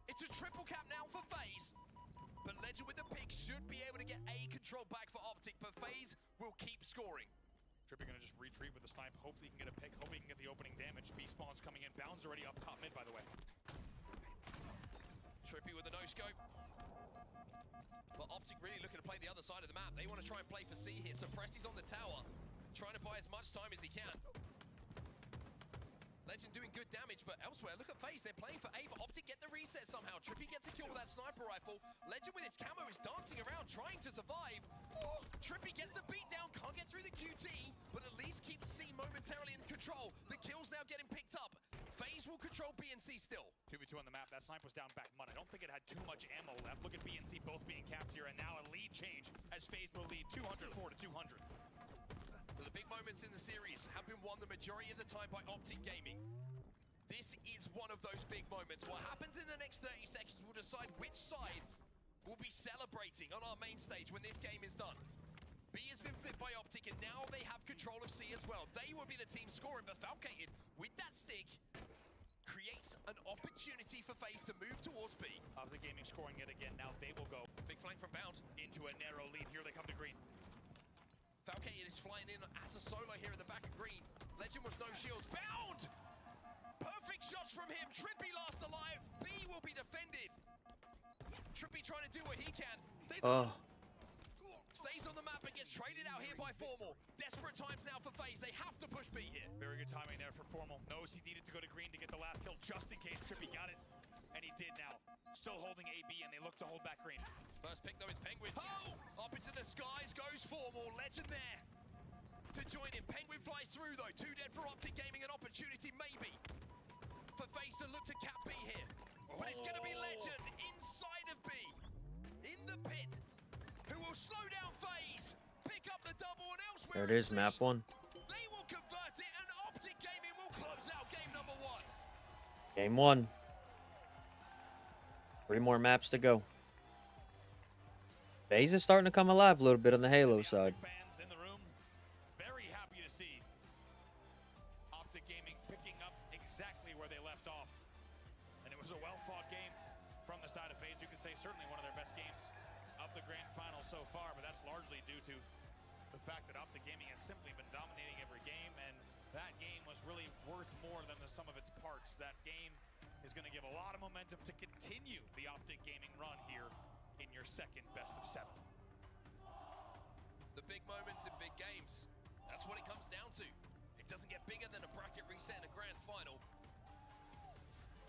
It's a triple cap now for FaZe, but Legend with the pick should be able to get A control back for Optic, but FaZe will keep scoring. Trippy going to just retreat with the snipe. Hope he can get a pick. Hope he can get the opening damage. B spawn's coming in. Bound's already up top mid, by the way. Trippy with the no-scope. But Optic really looking to play the other side of the map. They want to try and play for C here. So Presti's on the tower, trying to buy as much time as he can. Legend doing good damage, but elsewhere, look at FaZe. They're playing for A, but Optic get the reset somehow. Trippy gets a kill with that sniper rifle. Legend with his camo is dancing around, trying to survive. Trippy gets the beat down, can't get through the QT, but at least keeps C momentarily in control. The kill's now getting picked up. FaZe will control B and C still. 2v2 on the map. That snipe was down back mud. I don't think it had too much ammo left. Look at B and C both being capped here, and now a lead change as FaZe will lead 204 to 200. But the big moments in the series have been won the majority of the time by Optic Gaming. This is one of those big moments. What happens in the next 30 seconds will decide which side will be celebrating on our main stage when this game is done. B has been flipped by Optic, and now they have control of C as well. They will be the team scoring, but Falcated with that stick creates an opportunity for FaZe to move towards B. Optic Gaming scoring yet again. Now they will go. Big flank from Bound. Into a narrow lead. Here they come to green. Falcated is flying in as a solo here in the back of green. Legend was no shields. Bound! Perfect shots from him. Trippy last alive. B will be defended. Trippy trying to do what he can. Stays on the map and gets traded out here by Formal. Desperate times now for FaZe. They have to push B here. Very good timing there for Formal. Knows he needed to go to green to get the last kill just in case Trippy got it. And he did now. Still holding AB, and they look to hold back green. First pick, though, is Penguins. Oh! Up into the skies goes Formal. Legend there to join him. Penguin flies through, though. 2 dead for Optic Gaming. An opportunity, maybe, for FaZe to look to cap B here. But it's going to be Legend inside of B, in the pit, who will slow down FaZe, pick up the double, and elsewhere. There it is, map 1. They will convert it, and Optic Gaming will close out game number 1. Game 1. 3 more maps to go. FaZe is starting to come alive a little bit on the Halo side. Fans in the room, very happy to see Optic Gaming picking up exactly where they left off. And it was a well-fought game from the side of FaZe. You could say certainly one of their best games of the grand final so far, but that's largely due to the fact that Optic Gaming has simply been dominating every game, and that game was really worth more than the sum of its parts. That game is going to give a lot of momentum to continue the Optic Gaming run here in your second best of 7. The big moments in big games. That's what it comes down to. It doesn't get bigger than a bracket reset in a grand final.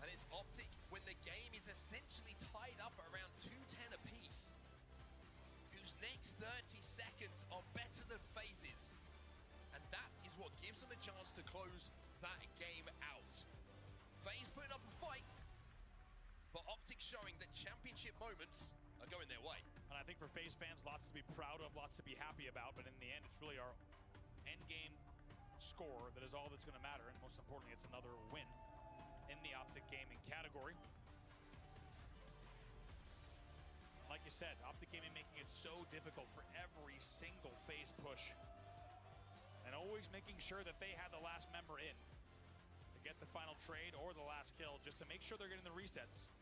And it's Optic when the game is essentially tied up around 2-10 apiece, whose next 30 seconds are better than FaZe's. And that is what gives them a chance to close that game out. FaZe putting up a fight, but Optic showing that championship moments are going their way. And I think for FaZe fans, lots to be proud of, lots to be happy about, but in the end, it's really our end game score that is all that's going to matter, and most importantly, it's another win in the Optic Gaming category. you said, Optic Gaming making it so difficult for every single phase push. And always making sure that they had the last member in to get the final trade or the last kill, just to make sure they're getting the resets.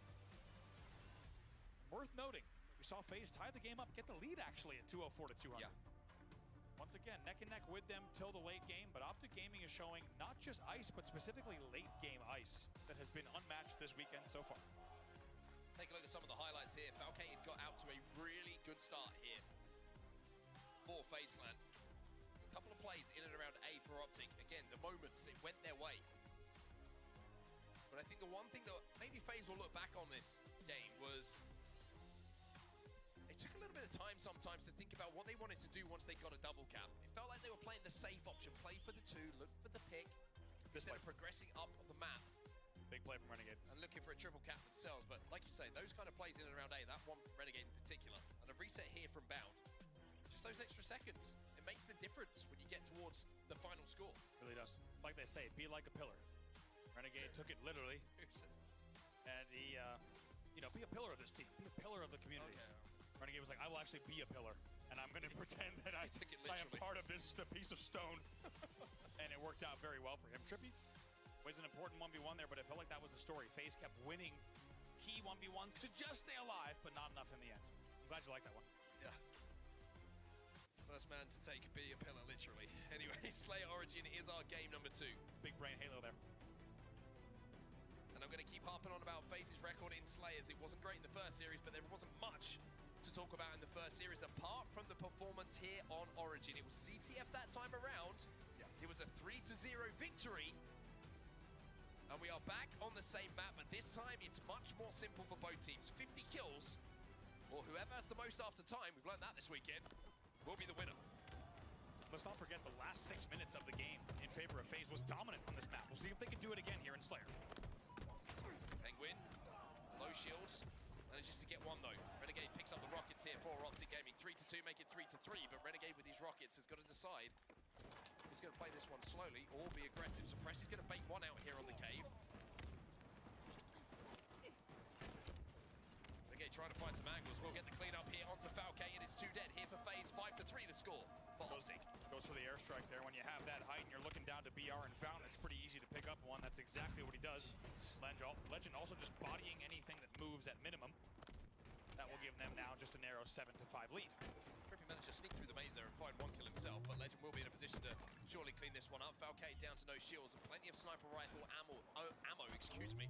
Worth noting, we saw FaZe tie the game up, get the lead actually at 204 to 200. Yeah. Once again, neck and neck with them till the late game, but Optic Gaming is showing not just ice, but specifically late game ice that has been unmatched this weekend so far. Take a look at some of the highlights here. Falcated got out to a really good start here for FaZe Clan. A couple of plays in and around A for Optic. Again, the moments, it went their way. But I think the one thing that maybe FaZe will look back on this game was it took a little bit of time sometimes to think about what they wanted to do once they got a double cap. It felt like they were playing the safe option, play for the 2, look for the pick, instead of progressing up the map. Big play from Renegade. And looking for a triple cap themselves. But like you say, those kind of plays in and around A, that one from Renegade in particular, and a reset here from Bound, just those extra seconds, it makes the difference when you get towards the final score. It really does. It's like they say, be like a pillar. Renegade took it literally. Who says that? And he, you know, be a pillar of this team, be a pillar of the community. Okay. Renegade was like, I will actually be a pillar, and I'm going to pretend that I am part of this piece of stone. And it worked out very well for him. Trippy was an important 1v1 there, but it felt like that was the story. FaZe kept winning key 1v1s to just stay alive, but not enough in the end. I'm glad you like that one. Yeah. First man to take be a pillar, literally. Anyway, Slayer Origin is our game number 2. Big brain Halo there. And I'm going to keep harping on about FaZe's record in Slayers. It wasn't great in the first series, but there wasn't much to talk about in the first series apart from the performance here on Origin. It was CTF that time around. Yeah. It was a 3-0 victory. And we are back on the same map, but this time it's much more simple for both teams. 50 kills, or whoever has the most after time, we've learned that this weekend, will be the winner. Let's not forget the last 6 minutes of the game in favor of FaZe was dominant on this map. We'll see if they can do it again here in Slayer. Penguin, low shields, manages to get one though. Renegade picks up the rockets here for Optic Gaming. 3-2, make it 3-3, but Renegade with these rockets has got to decide he's going to play this one slowly or be aggressive. Suppress is going to bait one out here on the cave. Renegade trying to find some angles. We'll get the clean up here onto Falcate, and it's 2 dead here for FaZe. 5-3 the score for Optic. Goes for the airstrike there. When you have that height and you're looking down to BR and Fountain, it's pretty easy to pick up one. That's exactly what he does. Legend also just bodying anything that moves at minimum. That will give them now just a narrow 7-5 lead. Trippy managed to sneak through the maze there and find 1 kill himself, but Legend will be in a position to surely clean this one up. Falcate down to no shields and plenty of sniper rifle ammo, excuse me,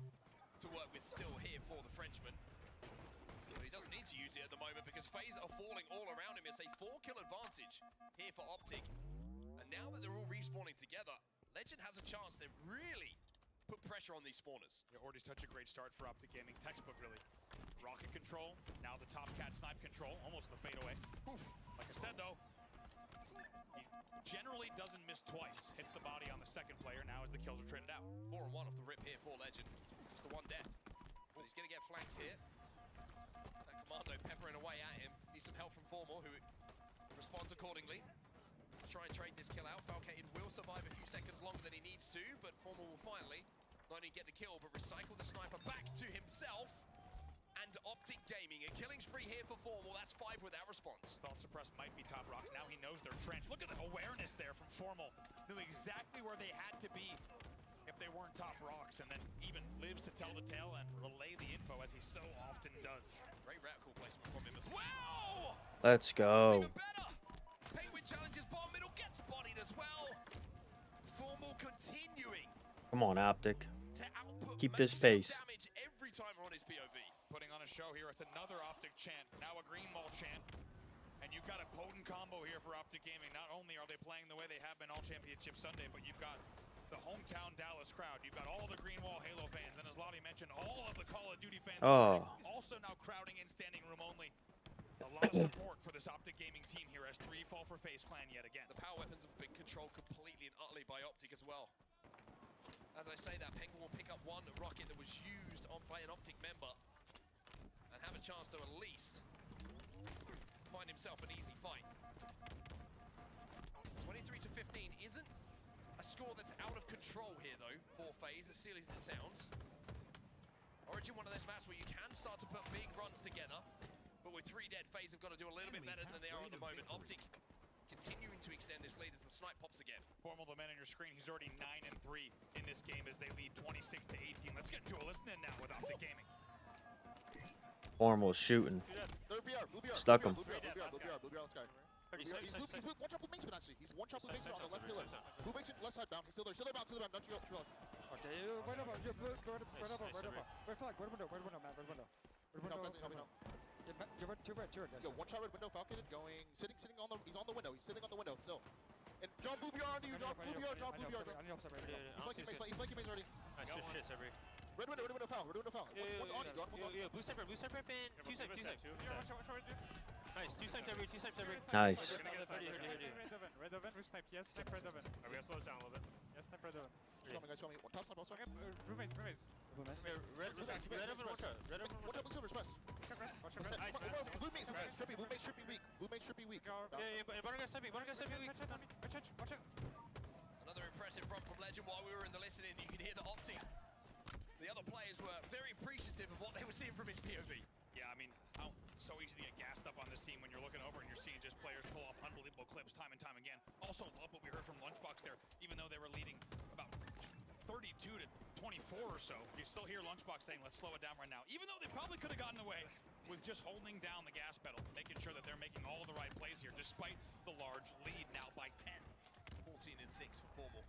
to work with still here for the Frenchman. But he doesn't need to use it at the moment because FaZe are falling all around him. It's a 4-kill advantage here for Optic. And now that they're all respawning together, Legend has a chance to really put pressure on these spawners. Yeah, Ordy's such a great start for Optic Gaming. Textbook, really. Rocket control, now the top cat snipe control, almost the fadeaway. Oof. Like I said, though, he generally doesn't miss twice. Hits the body on the second player now as the kills are traded out. 4-1 off the rip here for Legend. Just the 1 death. But he's going to get flanked here. That Commando peppering away at him. Needs some help from Formal, who responds accordingly. Try and trade this kill out. Falcated will survive a few seconds longer than he needs to, but Formal will finally not only get the kill, but recycle the sniper back to himself. And Optic Gaming, a killing spree here for Formal. That's 5 without response. Thought Suppress might be top rocks. Now he knows they're trenched. Look at the awareness there from Formal. Knew exactly where they had to be if they weren't top rocks, and then even lives to tell the tale and relay the info as he so often does. Great reticle placement from him as well. Let's go. Even better. Penguin challenges bottom middle, gets bodied as well. Formal continuing. Come on, Optic. To output Keep this maximum pace. damage every time we're on his POV. Putting on a show here. It's another Optic chant. Now a green wall chant. And you've got a potent combo here for Optic Gaming. Not only are they playing the way they have been all Championship Sunday, but you've got the hometown Dallas crowd. You've got all the green wall Halo fans. And as Lottie mentioned, all of the Call of Duty fans also now crowding in standing room only. A lot of support for this Optic Gaming team here as 3 fall for FaZe Clan yet again. The power weapons have been controlled completely and utterly by Optic as well. As I say that, Penguin will pick up 1 rocket that was used by an Optic member and have a chance to at least find himself an easy fight. 23-15 isn't a score that's out of control here though for FaZe, as silly as it sounds. Origin, one of those maps where you can start to put big runs together, but But with 3 dead, FaZe have got to do a little bit better than they are at the moment. Optic continuing to extend this lead as the snipe pops again. Formal, the man on your screen, he's already 9-3 in this game as they lead 26-18. Let's get into a listen in now with Optic Gaming. Formal shooting. They're BR, blue BR, Stuck him. blue BR, let's go. He's one shot blue basement actually. He's one shot blue basement on the left pillar. Blue basement left side bound. He's still there. Still there bound. Still there bound. Don't you go. Okay, right up, red flag, red window, man, red window. Red window. Help me now. You're red, two red, guys. Yo, one shot red window, Falcon going, sitting on the, he's on the window. He's sitting on the window still. And John Blue BR onto you, John Blue BR. He's making maze already. Shit, Sabri. Red window, foul. What's on you, John? Blue sniper, and two snipes. Nice, two snipes every. Nice. Red oven, we snipe, yes, snipe red oven. Are we gonna slow this down a little bit? Yes, snipe red oven. Show me. One top snipe also. Roommates. Red oven, one shot. Watch out, blue silver, press. Blue maze, trippy weak. Yeah, Butter guy sniping weak. Watch it. Another impressive run from Legend while we were in the listening. You can hear the Optic. The other players were very appreciative of what they were seeing from his POV. Yeah, I mean, how so easy to get gassed up on this team when you're looking over and you're seeing just players pull off unbelievable clips time and time again. Also love what we heard from Lunchbox there, even though they were leading about 32 to 24 or so. You still hear Lunchbox saying, let's slow it down right now. Even though they probably could have gotten away with just holding down the gas pedal, making sure that they're making all the right plays here, despite the large lead now by 10. 14-6 for Formal.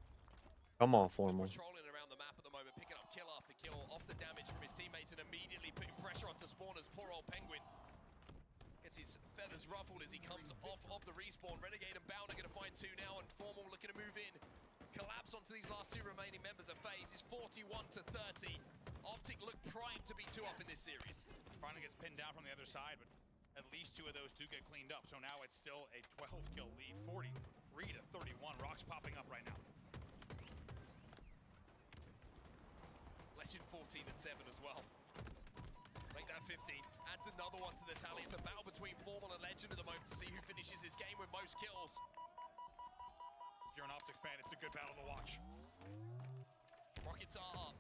Come on, Formal. Patrolling around the map at the moment, picking up kill after kill, off the damage from his teammates and immediately putting pressure onto Spawners. Poor old Penguin gets his feathers ruffled as he comes off of the respawn. Renegade and Bound are going to find 2 now, and Formal looking to move in. Collapse onto these last 2 remaining members of FaZe is 41-30. Optic look primed to be 2 up in this series. Finally gets pinned down from the other side, but at least 2 of those 2 get cleaned up. So now it's still a 12-kill lead, 43-31. Rocks popping up right now. Legend 14-7 as well. Make that 15. Adds another one to the tally. It's a battle between Formal and Legend at the moment to see who finishes this game with most kills. If you're an Optic fan, it's a good battle to watch. Rockets are up.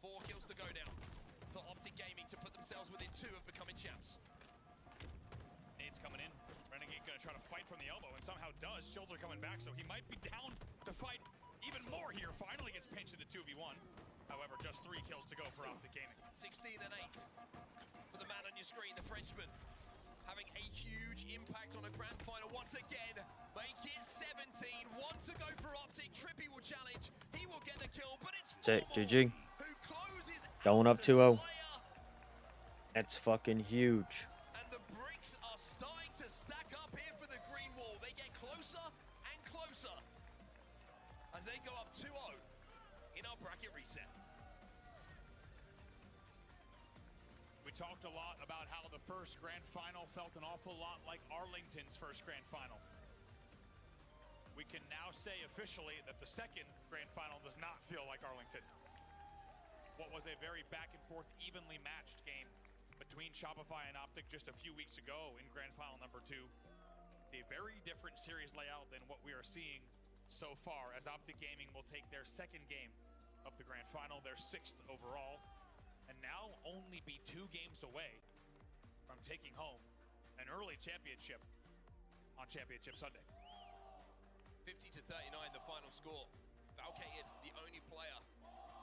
4 kills to go now for Optic Gaming to put themselves within 2 of becoming champs. Nade's coming in. Renegade gonna try to fight from the elbow and somehow does. Shields are coming back, so he might be down to fight even more here. Finally gets pinched into 2v1. However, just 3 kills to go for Optic Gaming. 16-8 for the man on your screen, the Frenchman. Having a huge impact on a grand final once again. Make it 17. 1 to go for Optic. Trippy will challenge. He will get the kill, but it's That's it, GG. who closes Going up 2-0. That's fucking huge. and the bricks are starting to stack up here for the green wall. They get closer and closer as they go up 2-0 in our bracket reset. We talked a lot about how the first grand final felt an awful lot like Arlington's first grand final. We can now say officially that the second grand final does not feel like Arlington. What was a very back and forth, evenly matched game between Shopify and Optic just a few weeks ago in grand final number 2. It's a very different series layout than what we are seeing so far, as Optic Gaming will take their second game of the grand final, their 6th overall, and now only be 2 games away from taking home an early championship on Championship Sunday. 50-39 the final score. Valkated, the only player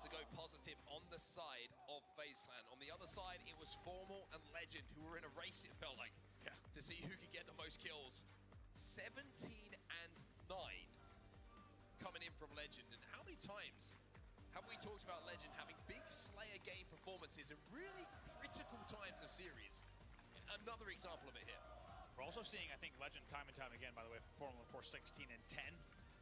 to go positive on the side of FaZe Clan. On the other side, it was Formal and Legend who were in a race, it felt like, to see who could get the most kills. 17-9 coming in from Legend. And how many times have we talked about Legend having big Slayer game performances in really critical times of series? Another example of it here. We're also seeing, I think, Legend time and time again, by the way, Formal, of course, 16-10.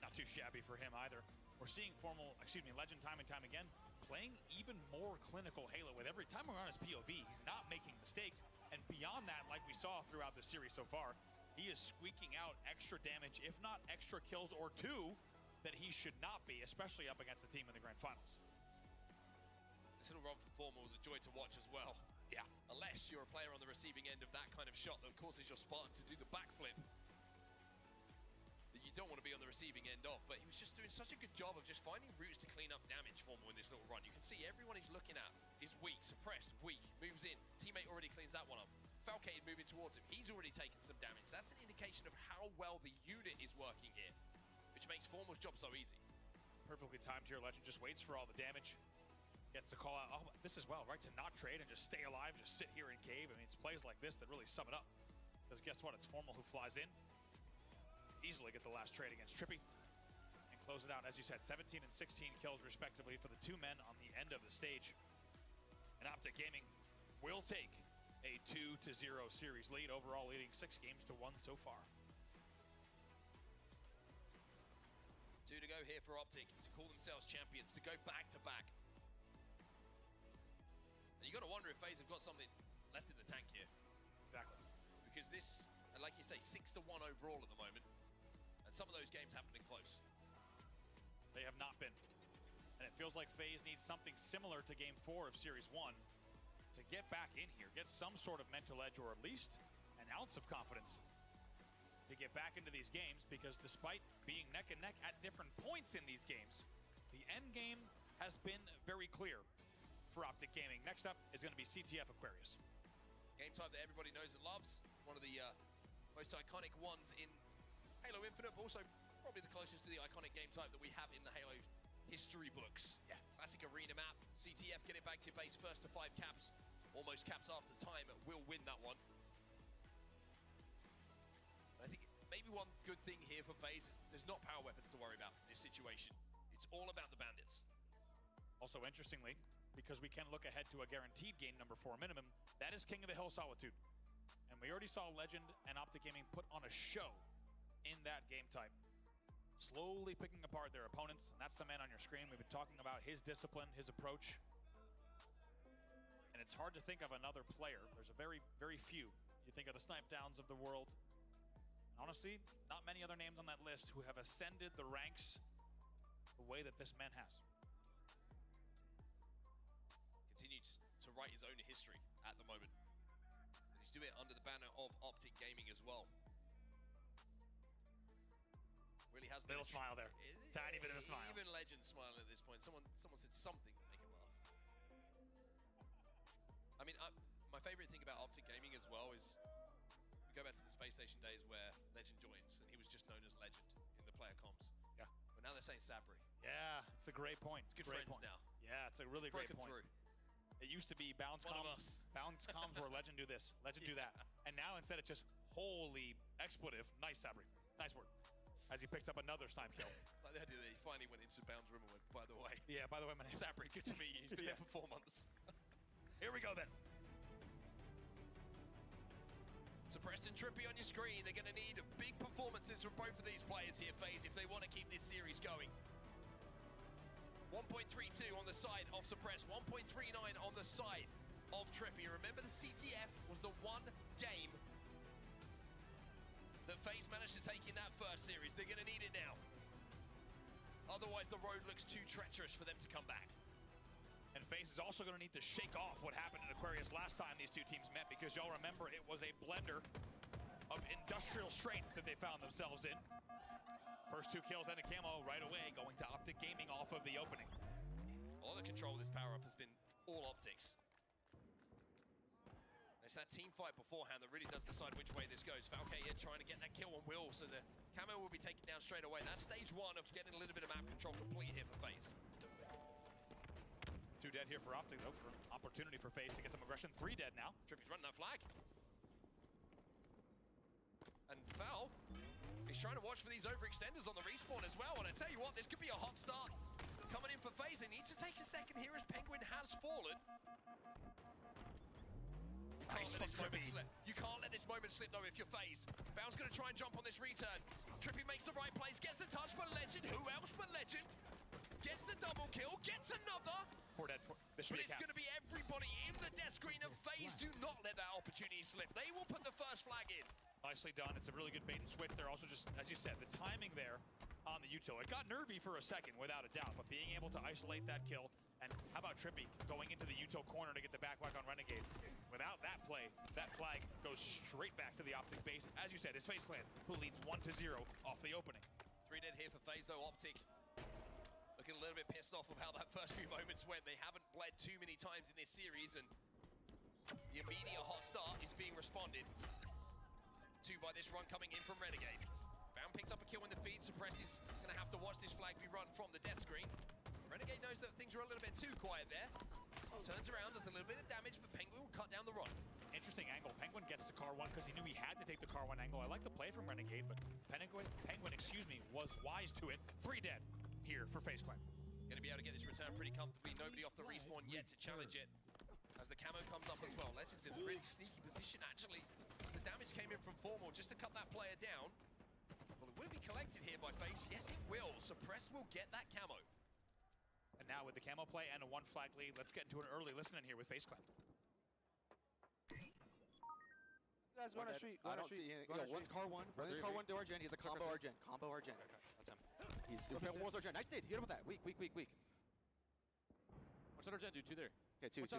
Not too shabby for him either. We're seeing Legend time and time again, playing even more clinical Halo. With every time we're on his POV, he's not making mistakes. And beyond that, like we saw throughout the series so far, he is squeaking out extra damage, if not extra kills or 2, that he should not be, especially up against the team in the grand finals. This little run from Formal was a joy to watch as well. Yeah. Unless you're a player on the receiving end of that kind of shot that causes your Spartan to do the backflip that you don't want to be on the receiving end of. But he was just doing such a good job of just finding routes to clean up damage Formal in this little run. You can see everyone he's looking at is weak, suppressed, weak, moves in. Teammate already cleans that moving towards him. He's already taken some damage. That's an indication of how well the unit is working here, which makes Formal's job so easy. Perfectly timed here. Legend just waits for all the damage. Gets the call out. Oh, this is well, right? To not trade and just stay alive, just sit here in cave. I mean, it's plays like this that really sum it up. Because guess what? It's Formal who flies in. Easily get the last trade against Trippy. And close it out, as you said, 17 and 16 kills respectively for the two men on the end of the stage. And Optic Gaming will take a 2-0 series lead, overall leading 6 games to 1 so far. 2 to go here for Optic to call themselves champions, to go back-to-back. And you got to wonder if FaZe have got something left in the tank here. Exactly. Because this, like you say, 6-1 overall at the moment. And some of those games haven't been close. They have not been. And it feels like FaZe needs something similar to Game 4 of Series 1 to get back in here, get some sort of mental edge, or at least an ounce of confidence to get back into these games, because despite being neck and neck at different points in these games, the end game has been very clear for Optic Gaming. Next up is going to be CTF Aquarius. Game type that everybody knows and loves. One of the most iconic ones in Halo Infinite, but also probably the closest to the iconic game type that we have in the Halo history books. Yeah. Classic arena map. CTF, get it back to your base, first to 5 caps. Almost caps after time, will win that one. I think maybe one good thing here for FaZe is there's not power weapons to worry about in this situation. It's all about the bandits. Also, interestingly, because we can look ahead to a guaranteed game number 4 minimum, that is King of the Hill Solitude. And we already saw Legend and Optic Gaming put on a show in that game type, slowly picking apart their opponents. And that's the man on your screen. We've been talking about his discipline, his approach. And it's hard to think of another player. There's a very, very few. You think of the Snipe Downs of the world. Honestly, not many other names on that list who have ascended the ranks the way that this man has. Continues to write his own history at the moment. And he's doing it under the banner of Optic Gaming as well. Really has been little smile there. Tiny bit of a smile. Even Legend smiling at this point. Someone said something to make him laugh. I mean, my favorite thing about Optic Gaming as well is we go back to the Space Station days where Legend joins, and he was just known as Legend in the player comms. Yeah. But now they're saying Sabri. Yeah, it's a great point. It's good great friends point. now. Yeah, it's a really great Broken point. through. It used to be bounce One of comms, us. bounce comms where Legend do this, Legend do that. And now instead it's just holy expletive. Nice, Sabri. Nice work. As he picks up another snipe kill. Like the idea that he finally went into bounds room and went, by the way. Yeah, by the way, my name. Sabri, good to meet you. He's been Yeah. there for 4 months. Here we go then. Suppressed and Trippy on your screen. They're going to need big performances from both of these players here, FaZe, if they want to keep this series going. 1.32 on the side of Suppressed, 1.39 on the side of Trippy. Remember, the CTF was the one game that FaZe managed to take in that first series. They're going to need it now. Otherwise, the road looks too treacherous for them to come back. And FaZe is also going to need to shake off what happened in Aquarius last time these two teams met, because y'all remember it was a blender of industrial strength that they found themselves in. First 2 kills and a camo right away, going to Optic Gaming off of the opening. All the control of this power-up has been all Optics. It's that team fight beforehand that really does decide which way this goes. Falke here trying to get that kill on Will, so the camo will be taken down straight away. That's stage 1 of getting a little bit of map control complete here for FaZe. 2 dead here for Optic, though, for an opportunity for FaZe to get some aggression. 3 dead now. Trippy's running that flag. And Foul is trying to watch for these overextenders on the respawn as well. And I tell you what, this could be a hot start coming in for FaZe. They need to take a second here as Penguin has fallen. You can't let this moment slip though if you're FaZe. Foul's going to try and jump on this return. Trippy makes the right plays, gets the touch, but Legend, who else but Legend? Gets the double kill, gets another. 4 dead. This but it's going to be everybody in the death screen, and FaZe do not let that opportunity slip. They will put the first flag in. Nicely done. It's a really good bait and switch there. Also just, as you said, the timing there on the util. It got nervy for a second, without a doubt, but being able to isolate that kill, and how about Trippy going into the util corner to get the backwack on Renegade? Without that play, that flag goes straight back to the Optic base. As you said, it's FaZe Clan, who leads 1-0 off the opening. 3 dead here for FaZe though. Optic looking a little bit pissed off of how that first few moments went. They haven't bled too many times in this series, and The immediate hot start is being responded to by this run coming in from Renegade. Bound picks up a kill in the feed. Suppress is going to have to watch this flag be run from the death screen. Renegade knows that things are a little bit too quiet there. Turns around, does a little bit of damage, but Penguin will cut down the run. Interesting angle. Penguin gets to car 1 because he knew he had to take the car 1 angle. I like the play from Renegade, but Penguin, was wise to it. 3 dead here for FaZe Clan. Going to be able to get this return pretty comfortably. Nobody off the respawn yet to challenge it. As the camo comes up as well. Legends in a really sneaky position, actually. The damage came in from Formal just to cut that player down. Well, it will be collected here by FaZe. Yes, it will. Suppressed will get that camo. And now with the camo play and a 1 flag lead, let's get into an early listen in here with FaZe Clan. Guys, go on our street. I don't see anything. Yo, one's car 1. Running car 1 to Argen. He's a combo Argen. Combo Argen. That's him. He's okay. One was Argen. Nice nade. Hit him with that. Weak. What's that Argen? Do 2 there. Okay, 2.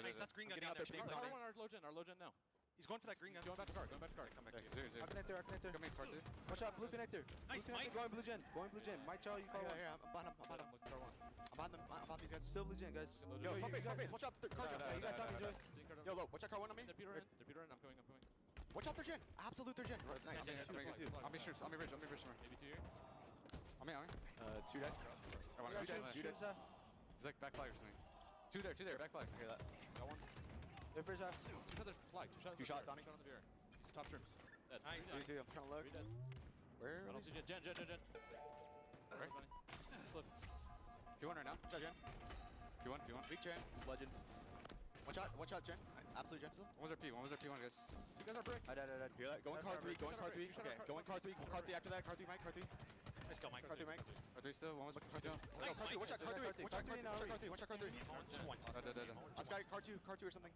Nice, that's green gun down there. Our low gen now. He's going for that green gun. Going back to guard. Come back to you. Our connector. Come in, car 2. Watch out, blue connector. Nice, blue Mike. Going blue gen. Mike Chow, you call one. I'm behind him. I'm behind these guys. Still blue gen, guys. Yo, pump base. Watch out, car gen. You got time, Joy. Yo, low. Watch out, car 1 on me. They're Peter in. I'm coming. Watch out, their gen. Absolute their gen. Nice. I'll be bridge. Maybe 2 here. I'm in. 2 dead. He's like back flag or something. 2 there. Back flag. Okay, that. Got 1. They're first half. 2 shot, there's flag. 2 shot, Donnie. on the BR. He's top trims. Dead. Nice. 3 I'm trying to look. 3 dead. Where? I don't see Gen. Right. Slip. Q1 right now. Watch out, Gen. Q1. Weak Gen. Legend. One shot, Gen. Absolute Gen still. One was our P1, guys. You guys are brick. I died. Hear that? Going car 3. Okay, going car 3. Car 3 after that. Car 3, Mike. Car 3. Let's go, Mike. Car 3, Mike. Car 3 still. One was car 2. Nice, Mike. Watch out, car 3. Watch out, car 3. Let's go, car 2 or something.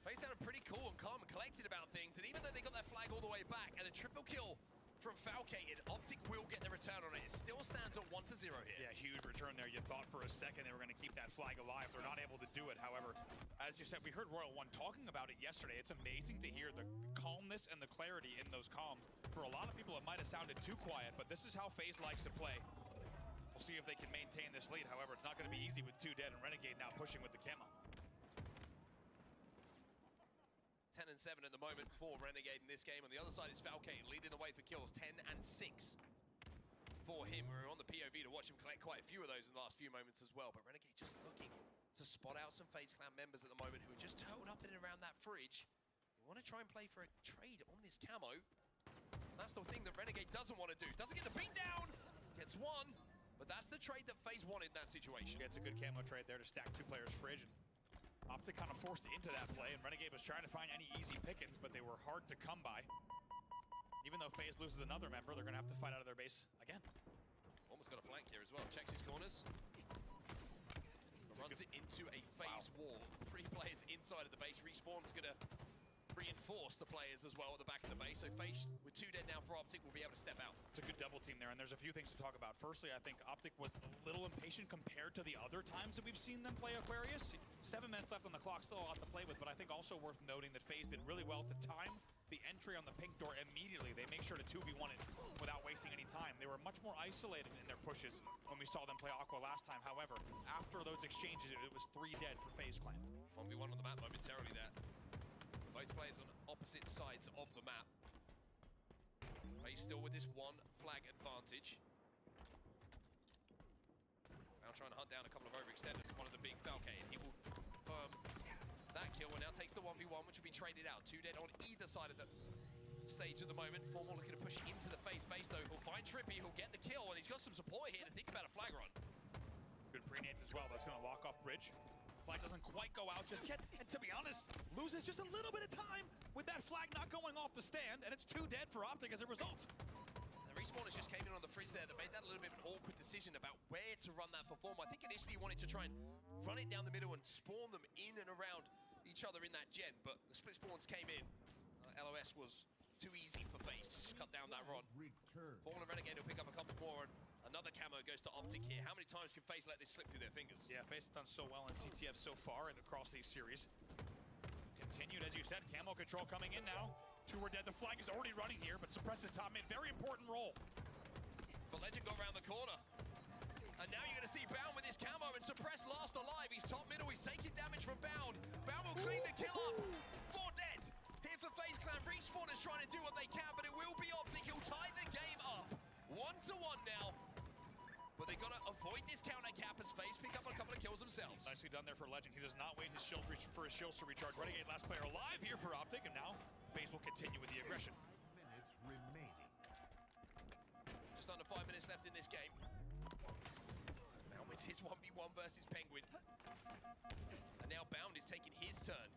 FaZe sounded pretty cool and calm and collected about things, and even though they got that flag all the way back and a triple kill from Falcated, Optic will get the return on it. It still stands at 1-0 here. Yeah, huge return there. You thought for a second they were going to keep that flag alive. They're not able to do it. However, as you said, we heard Royal One talking about it yesterday. It's amazing to hear the calmness and the clarity in those comms. For a lot of people, it might have sounded too quiet, but this is how FaZe likes to play. We'll see if they can maintain this lead. However, it's not going to be easy with 2 dead and Renegade now pushing with the camo. 10-7 at the moment for Renegade in this game. On the other side is Falcade leading the way for kills, 10-6 for him. We're on the POV to watch him collect quite a few of those in the last few moments as well. But Renegade just looking to spot out some FaZe Clan members at the moment who are just toed up in and around that fridge. We want to try and play for a trade on this camo. That's the thing that Renegade doesn't want to do. Doesn't get the beat down, gets 1, but that's the trade that FaZe wanted in that situation. Gets a good camo trade there to stack 2 players' fridge. Optic kind of forced into that play, and Renegade was trying to find any easy pickings, but they were hard to come by. Even though FaZe loses another member, they're going to have to fight out of their base again. Almost got a flank here as well. Checks his corners. Runs it into a FaZe wall. 3 players inside of the base. Respawn's going to reinforce the players as well at the back of the base. So FaZe, with 2 dead now for Optic, will be able to step out. It's a good double team there, and there's a few things to talk about. Firstly, I think Optic was a little impatient compared to the other times that we've seen them play Aquarius. 7 minutes left on the clock, still a lot to play with, but I think also worth noting that FaZe did really well to time the entry on the pink door immediately. They make sure to 2v1 it without wasting any time. They were much more isolated in their pushes when we saw them play Aqua last time. However, after those exchanges, it was 3 dead for FaZe Clan. 1v1 on the map momentarily there. Both players on opposite sides of the map. FaZe still with this 1 flag advantage. Now trying to hunt down a couple of overextenders. One of the big Falcade. He will confirm that kill and now takes the 1v1, which will be traded out. 2 dead on either side of the stage at the moment. Formal looking to push into the FaZe base though. He'll find Trippy, he'll get the kill, and he's got some support here to think about a flag run. Good pre-nades as well. That's going to lock off bridge. Flag doesn't quite go out just yet, and to be honest, loses just a little bit of time with that flag not going off the stand, and it's 2 dead for Optic as a result. The respawners just came in on the fridge there that made that a little bit of an awkward decision about where to run that for Form. I think initially he wanted to try and run it down the middle and spawn them in and around each other in that gen, but the split spawns came in. LOS was too easy for FaZe to just cut down that run. Form and Renegade will pick up a couple more, and another camo goes to Optic here. How many times can FaZe let this slip through their fingers? Yeah, FaZe has done so well in CTF so far and across these series. Continued, as you said, camo control coming in now. 2 were dead. The flag is already running here, but suppresses top mid. Very important role. But Legend got around the corner. And now you're going to see Bound with his camo, and Suppress last alive. He's top middle. He's taking damage from Bound. Bound will kill up. 4 dead. Here for FaZe Clan. Respawn is trying to do what they can, but it will be Optic. He'll tie the game up. 1-1 now. But they got to avoid this counter cap as FaZe pick up a couple of kills themselves. Nicely done there for Legend. He does not wait his shield for his shields to recharge. Renegade, last player alive here for Optic, and now FaZe will continue with the aggression. 5 minutes remaining. Just under 5 minutes left in this game. Now it's his 1v1 versus Penguin. And now Bound is taking his turn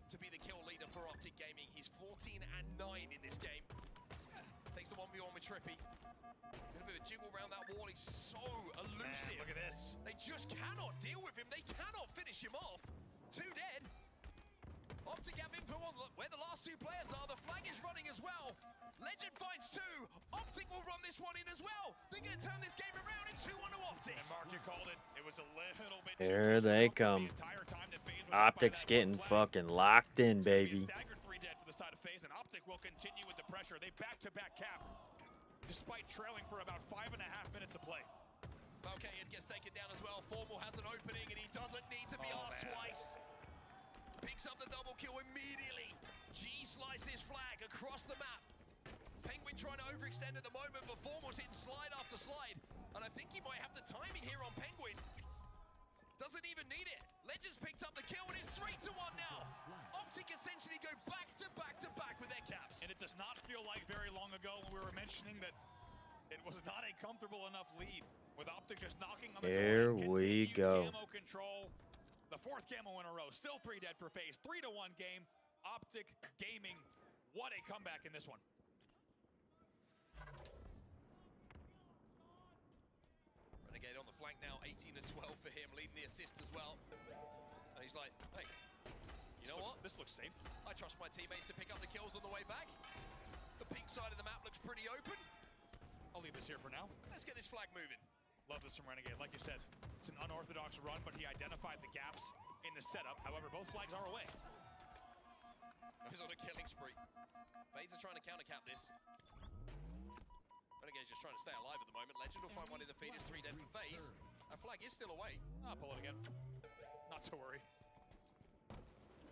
to be the kill leader for Optic Gaming. He's 14-9 in this game. Takes the 1v1 with Trippy. A little bit of a jiggle around that wall. He's so elusive. Man, look at this. They just cannot deal with him. They cannot finish him off. 2 dead. Optic have info on where the last 2 players are. The flag is running as well. Legend finds 2. Optic will run this one in as well. They're going to turn this game around. It's 2-1 to Optic. And Mark, you called it. It was a little bit Here they come. Optic's getting fucking locked in, baby. Staggered 3 dead for the side of FaZe, and Optic will continue with the pressure. They back-to-back cap, despite trailing for about 5.5 minutes of play. Valkyrie gets taken down as well. Formal has an opening, and he doesn't need to be asked twice. Picks up the double kill immediately. G slices flag across the map. Penguin trying to overextend at the moment, but Formal's hitting slide after slide. And I think he might have the timing here on Penguin. Doesn't even need it. Legends picked up the kill, and it's 3-1 now. Optic essentially go back-to-back with their caps. And it does not feel like very long ago when we were mentioning that it was not a comfortable enough lead, with Optic just knocking on the Here door. we go. Camo control. The 4th camo in a row. Still 3 dead for FaZe. 3-1 game. Optic Gaming. What a comeback in this one. Renegade on the flank now, 18-12 for him, leading the assist as well. And he's like, hey, you know what? This looks safe. I trust my teammates to pick up the kills on the way back. The pink side of the map looks pretty open. I'll leave this here for now. Let's get this flag moving. Love this from Renegade. Like you said, it's an unorthodox run, but he identified the gaps in the setup. However, both flags are away. Goes on a killing spree. FaZe are trying to counter-cap this. Renegade's just trying to stay alive at the moment. Legend will find one in the feed. It's 3 dead for FaZe. That flag is still away. I'll pull it again. Not to worry.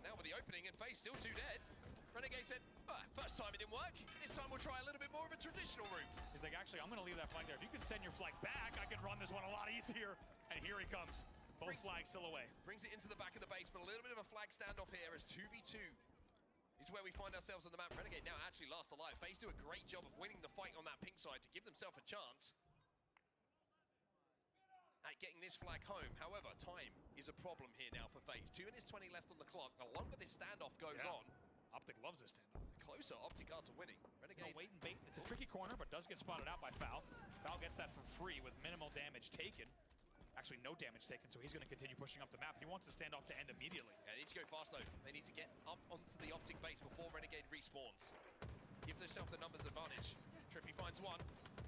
Now with the opening and FaZe still 2 dead. Renegade said, first time it didn't work. This time we'll try a little bit more of a traditional route. He's like, actually, I'm going to leave that flag there. If you can send your flag back, I can run this one a lot easier. And here he comes. Both flags still away. Brings it into the back of the base, but a little bit of a flag standoff here as 2v2 is where we find ourselves on the map. Renegade now actually last alive. FaZe do a great job of winning the fight on that pink side to give themselves a chance at getting this flag home. However, time is a problem here now for FaZe. 2 minutes 20 left on the clock. The longer this standoff goes on, Optic loves this standoff. the closer Optic are to winning. Renegade Wait and bait. It's a tricky corner, but does get spotted out by Foul. Foul gets that for free with minimal damage taken. Actually, no damage taken, so he's going to continue pushing up the map. He wants the standoff to end immediately. Yeah, they need to go fast though. They need to get up onto the Optic base before Renegade respawns. Give themselves the numbers advantage. Trippy finds one.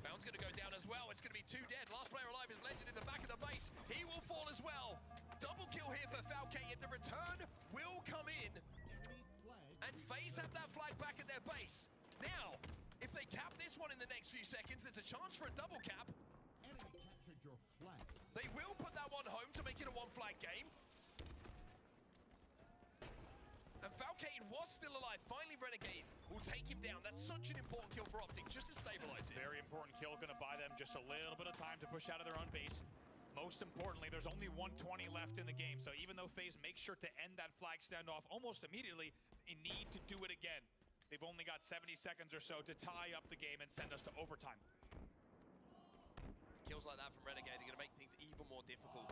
Bound's going to go down as well. It's going to be 2 dead. Last player alive is Legend in the back of the base. He will fall as well. Double kill here for Falcate, and the return will come in. And FaZe have that flag back at their base. Now, if they cap this one in the next few seconds, there's a chance for a double cap. Enemy captured your flag. They will put that one home to make it a 1-flag game. And Falcate was still alive. Finally, Renegade will take him down. That's such an important kill for Optic, just to stabilize it. Very important kill, going to buy them just a little bit of time to push out of their own base. Most importantly, there's only 120 left in the game, so even though FaZe makes sure to end that flag standoff almost immediately, they need to do it again. They've only got 70 seconds or so to tie up the game and send us to overtime. Kills like that from Renegade are going to make things even more difficult.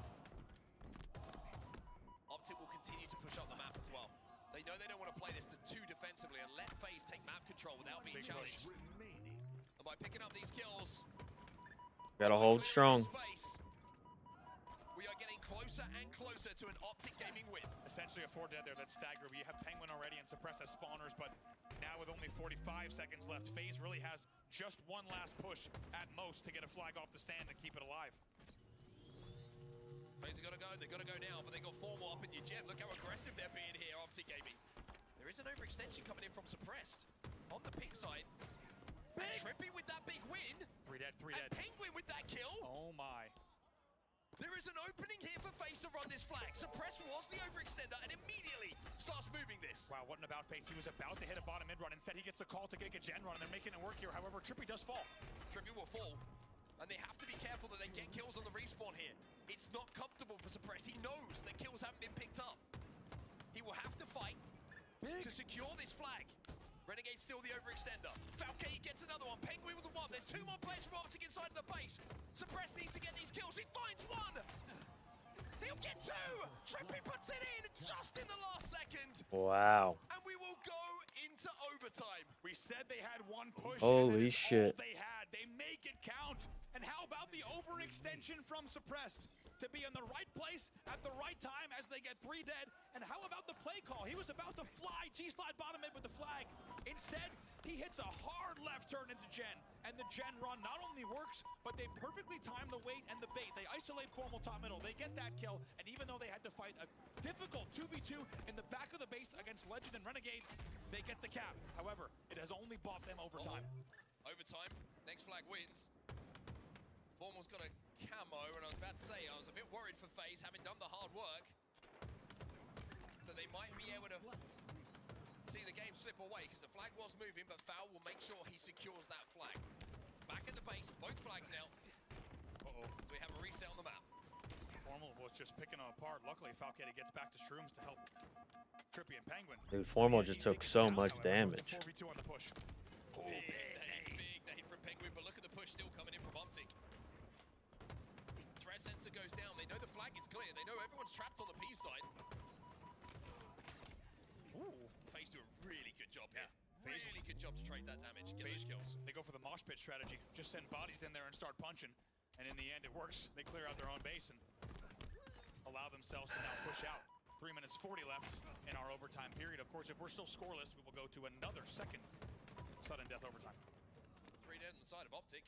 Optic will continue to push up the map as well. They know they don't want to play this too defensively and let FaZe take map control without being challenged. And by picking up these kills, gotta hold strong. We are getting closer and closer to an Optic Gaming win. Essentially a 4 dead there, that's staggered. We have Penguin already and Suppress as spawners, but now with only 45 seconds left, FaZe really has just one last push at most to get a flag off the stand and keep it alive. FaZe have got to go, they've got to go now, but they got 4 more up in your jet. Look how aggressive they're being here, Optic Gaming. There is an overextension coming in from Suppressed on the pink side. And Trippy with that big win. 3 dead, 3 dead. And Penguin with that kill. Oh my. There is an opening here for FaZe to run this flag. Suppress was the overextender and immediately starts Wow, what an about face. He was about to hit a bottom mid run. Instead, he gets the call to get a gen run, and they're making it work here. However, Trippy does fall. Trippy will fall, and they have to be careful that they get kills on the respawn here. It's not comfortable for Suppress. He knows that kills haven't been picked up. He will have to fight to secure this flag. Renegade's still the overextender. Falcade gets another one. Penguin with the one. There's two more players from Optic inside the base. Suppress needs to get these kills. He finds one. He'll get two. Trippy puts it in just in the last second. Wow. And we will go into overtime. We said they had one push. Holy shit. All they had. They make it count. And how about the overextension from Suppressed? To be in the right place at the right time as they get 3 dead. And how about the play call? He was about to fly G-slide bottom mid with the flag. Instead, he hits a hard left turn into Gen. And the Gen run not only works, but they perfectly time the wait and the bait. They isolate Formal top middle. They get that kill. And even though they had to fight a difficult 2v2 in the back of the base against Legend and Renegade, they get the cap. However, it has only bought them overtime. Overtime. Next flag wins. Formal's got a camo, and I was about to say, I was a bit worried for FaZe, having done the hard work, that they might be able to see the game slip away, because the flag was moving, but Foul will make sure he secures that flag. Back at the base, both flags now. We have a reset on the map. Formal was just picking them apart. Luckily, Falcade gets back to Shrooms to help Trippy and Penguin. Dude, Formal just took so much damage. 4v2 on the push. Big nade from Penguin, but look at the push still coming in from Optic. Threat sensor goes down. They know the flag is clear. They know everyone's trapped on the P side. FaZe do a really good job here. Really good job to trade that damage, get those kills. They go for the mosh pit strategy. Just send bodies in there and start punching. And in the end, it works. They clear out their own base and allow themselves to now push out. 3 minutes 40 left in our overtime period. Of course, if we're still scoreless, we will go to another second sudden death overtime. 3 dead on the side of Optic.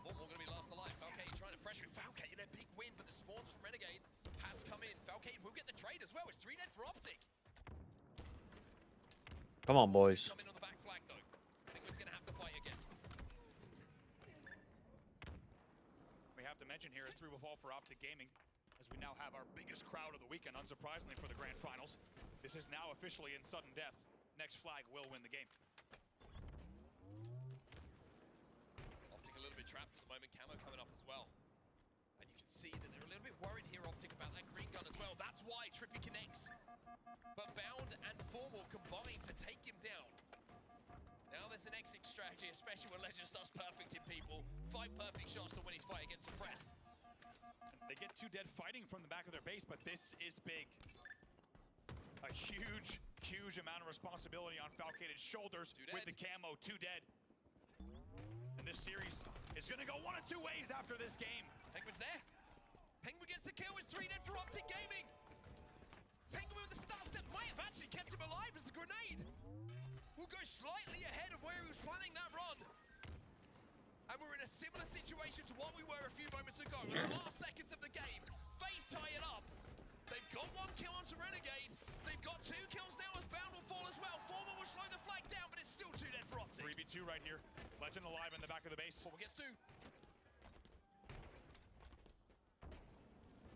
One more going to be last alive. Falcade trying to pressure it. Falcade in a big win, but the spawns from Renegade has come in. Falcade will get the trade as well. It's 3 dead for Optic. Come on, boys. Come in on the back flag, though. Penguin's going to have to fight again. We have to mention here a 3 will fall for Optic Gaming, as we now have our biggest crowd of the weekend, unsurprisingly, for the grand finals. This is now officially in sudden death. Next flag will win the game. Optic a little bit trapped at the moment. Camo coming up as well. And you can see that they're a little bit worried here, Optic, about that green gun as well. That's why Trippy connects. But Bound and Formal combine to take him down. Now there's an exit strategy, especially when Legend starts perfecting people. 5 perfect shots to win his fight against Suppressed. They get 2 dead fighting from the back of their base, but this is big. A huge, huge amount of responsibility on Falcade's shoulders with the camo. 2 dead. And this series is going to go one of 2 ways after this game. Penguin's there. Penguin gets the kill. It's 3 dead for Optic Gaming. Penguin with the start step might have actually kept him alive as the grenade will go slightly ahead of where he was planning that run. And we're in a similar situation to what we were a few moments ago. In the last seconds of the game, FaZe tie it up. They've got 1 kill onto Renegade. They've got 2 kills now as Bound will fall as well. Formal will slow the flag down, but it's still 2 dead for Optic. 3v2 right here. Legend alive in the back of the base. Formal gets 2.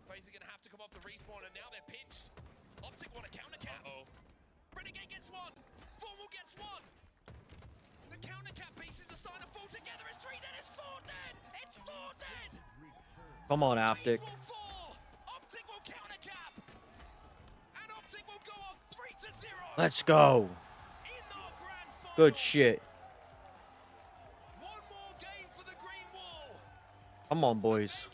FaZe are going to have to come off the respawn, and now they're pinched. Optic want a counter cap. Renegade gets 1. Formal gets 1. The counter cap pieces are starting to fall together. It's 3 dead. It's 4 dead. It's 4 dead. Come on, Optic. Optic will counter cap. And Optic will go on 3-0. Let's go. Good shit. One more game for the Green Wall. Come on, boys.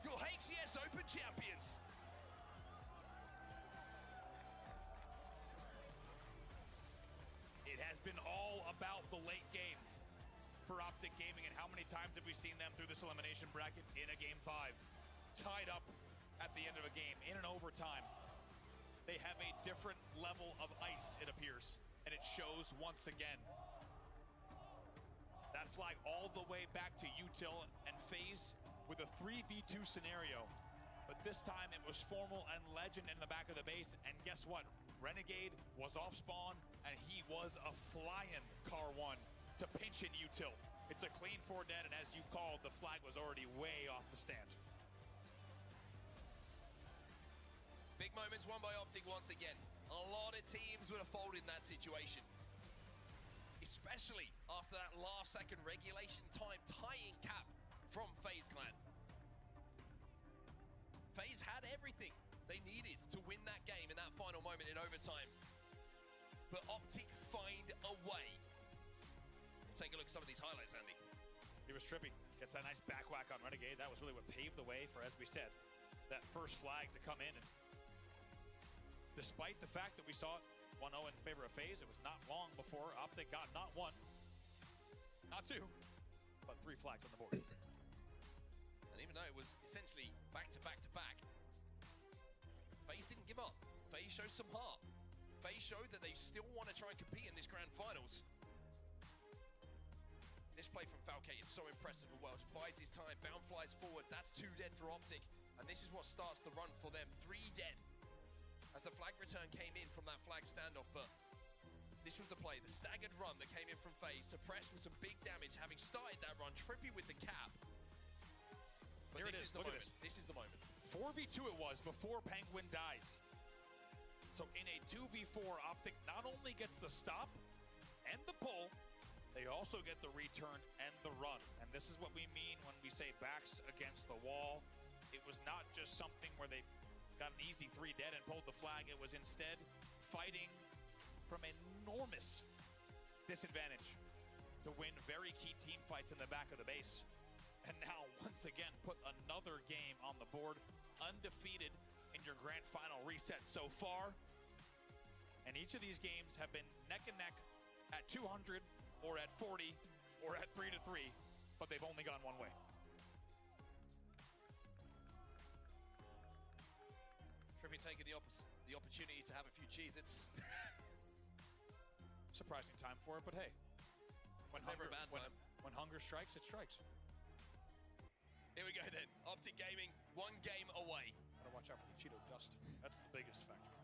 Your HCS Open champions. It has been all about the late game for Optic Gaming, and how many times have we seen them through this elimination bracket in a game 5, tied up at the end of a game in an overtime. They have a different level of ice, it appears, and it shows once again. That flag all the way back to Util and FaZe with a 3v2 scenario. But this time it was Formal and Legend in the back of the base, and guess what? Renegade was off spawn, and he was a flying car 1 to pinch in Util. It's a clean 4 dead, and as you called, the flag was already way off the stand. Big moments won by Optic once again. A lot of teams would have folded in that situation. Especially after that last second regulation time tying cap from FaZe Clan. FaZe had everything they needed to win that game in that final moment in overtime. But Optic find a way. Take a look at some of these highlights, Andy. He was trippy. Gets that nice back whack on Renegade. That was really what paved the way for, as we said, that first flag to come in. And despite the fact that we saw it 1-0 in favor of FaZe, it was not long before Optic got not one, not two, but 3 flags on the board. And even though it was essentially back to back to back, FaZe didn't give up. FaZe showed some heart. FaZe showed that they still want to try and compete in this grand finals. This play from Falcate is so impressive. Welsh bides his time, bound flies forward. That's 2 dead for Optic, and this is what starts the run for them. 3 dead as the flag return came in from that flag standoff. But this was the play, the staggered run that came in from FaZe. Suppressed with some big damage, having started that run. Trippy with the cap. But Here this it is. is the Look moment. at this. This is the moment. 4v2 it was before Penguin dies. So in a 2v4, Optic not only gets the stop and the pull, they also get the return and the run. And this is what we mean when we say backs against the wall. It was not just something where they got an easy 3 dead and pulled the flag. It was instead fighting from enormous disadvantage to win very key team fights in the back of the base. And now, once again, put another game on the board, undefeated in your grand final reset so far. And each of these games have been neck and neck at 200 or at 40 or at 3-3, but they've only gone one way. Trippy taking the opportunity to have a few Cheez-Its. Surprising time for it, but hey. It's never a bad time. When hunger strikes, it strikes. Here we go then. Optic Gaming, 1 game away. Gotta watch out for the Cheeto dust. That's the biggest factor.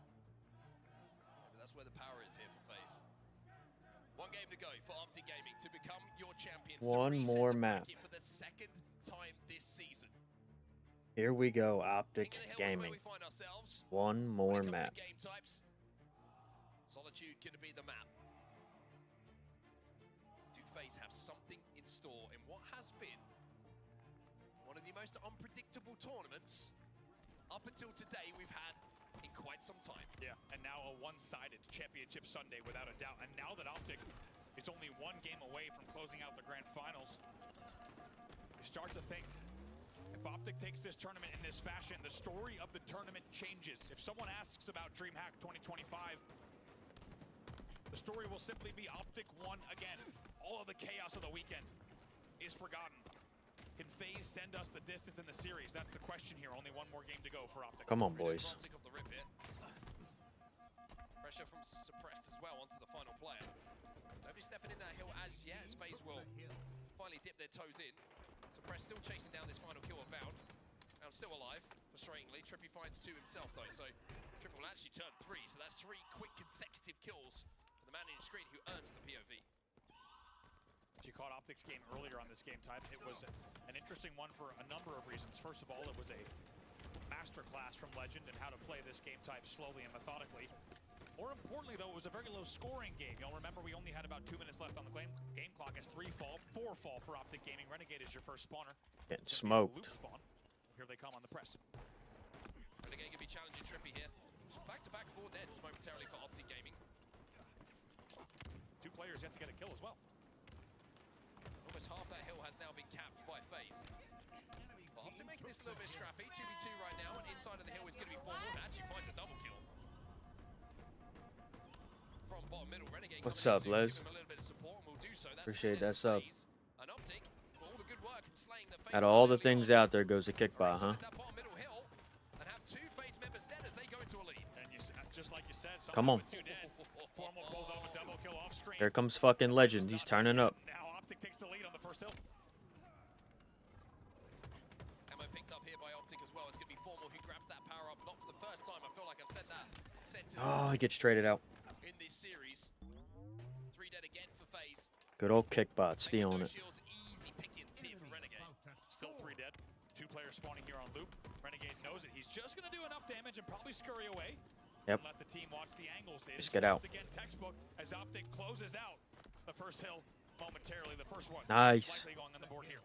But that's where the power is here for FaZe. 1 game to go for Optic Gaming to become your champions. One more map. For the 2nd time this season. Here we go, Optic Gaming. One more map. Game types, Solitude gonna be the map. Do FaZe have something in store in what has been one of the most unpredictable tournaments up until today we've had in quite some time. Yeah, and now a one-sided championship Sunday without a doubt. And now that Optic is only 1 game away from closing out the grand finals, you start to think, if Optic takes this tournament in this fashion, the story of the tournament changes. If someone asks about DreamHack 2025, the story will simply be Optic won again. All of the chaos of the weekend is forgotten. Can FaZe send us the distance in the series? That's the question here. Only 1 more game to go for Optic. Come on, boys. Pressure from Suppressed as well onto the final player. Nobody stepping in that hill as yet, as FaZe will finally dip their toes in. Suppressed still chasing down this final kill of Bound. Bound still alive, frustratingly. Trippy finds 2 himself though, so Trippy will actually turn 3. So that's 3 quick consecutive kills for the man in the screen who earns the POV. You caught Optic's game earlier on this game type. It was an interesting one for a number of reasons. First of all, it was a masterclass from Legend in how to play this game type slowly and methodically. More importantly, though, it was a very low-scoring game. You'll remember we only had about 2 minutes left on the game clock as 3 fall, 4 fall for Optic Gaming. Renegade is your first spawner. Getting smoked. Loop spawn. Here they come on the press. Renegade gonna be challenging Trippy here. Back-to-back 4 deads momentarily for Optic Gaming. 2 players yet to get a kill as well. Almost half that hill has now been capped by FaZe. But Optic making this a little bit scrappy. 2v2 right now, and inside of the hill is going to be 4 more. Actually finds a double kill. From bottom middle, Renegade. What's up, Les? Give him a little bit of support, and we'll do so. That's Appreciate that sub. an Optic, all the good work and slaying the FaZe. Out of all the things out there goes a kickbot, huh? That bottom middle hill, and have 2 FaZe members dead as they go into a lead. And just like you said, come on. 2 dead. Formal pulls off a double kill off screen. Here comes fucking Legend. He's turning up. Now Optic takes the lead on the first hill. Ammo picked up here by Optic as well. It's going to be Formal who grabs that power up. Not for the first time. I feel like I've said that sentence. Oh, he gets traded out. In this series. 3 dead again for FaZe. Good old kickbot stealing it. Easy pickings here for Renegade. Still 3 dead. 2 players spawning here on loop. Renegade knows it. He's just going to do enough damage and probably scurry away. Yep. Let the team watch the angles. Just get out. Once again, textbook as Optic closes out the first hill momentarily. The first one. Nice. Likely going on the board here.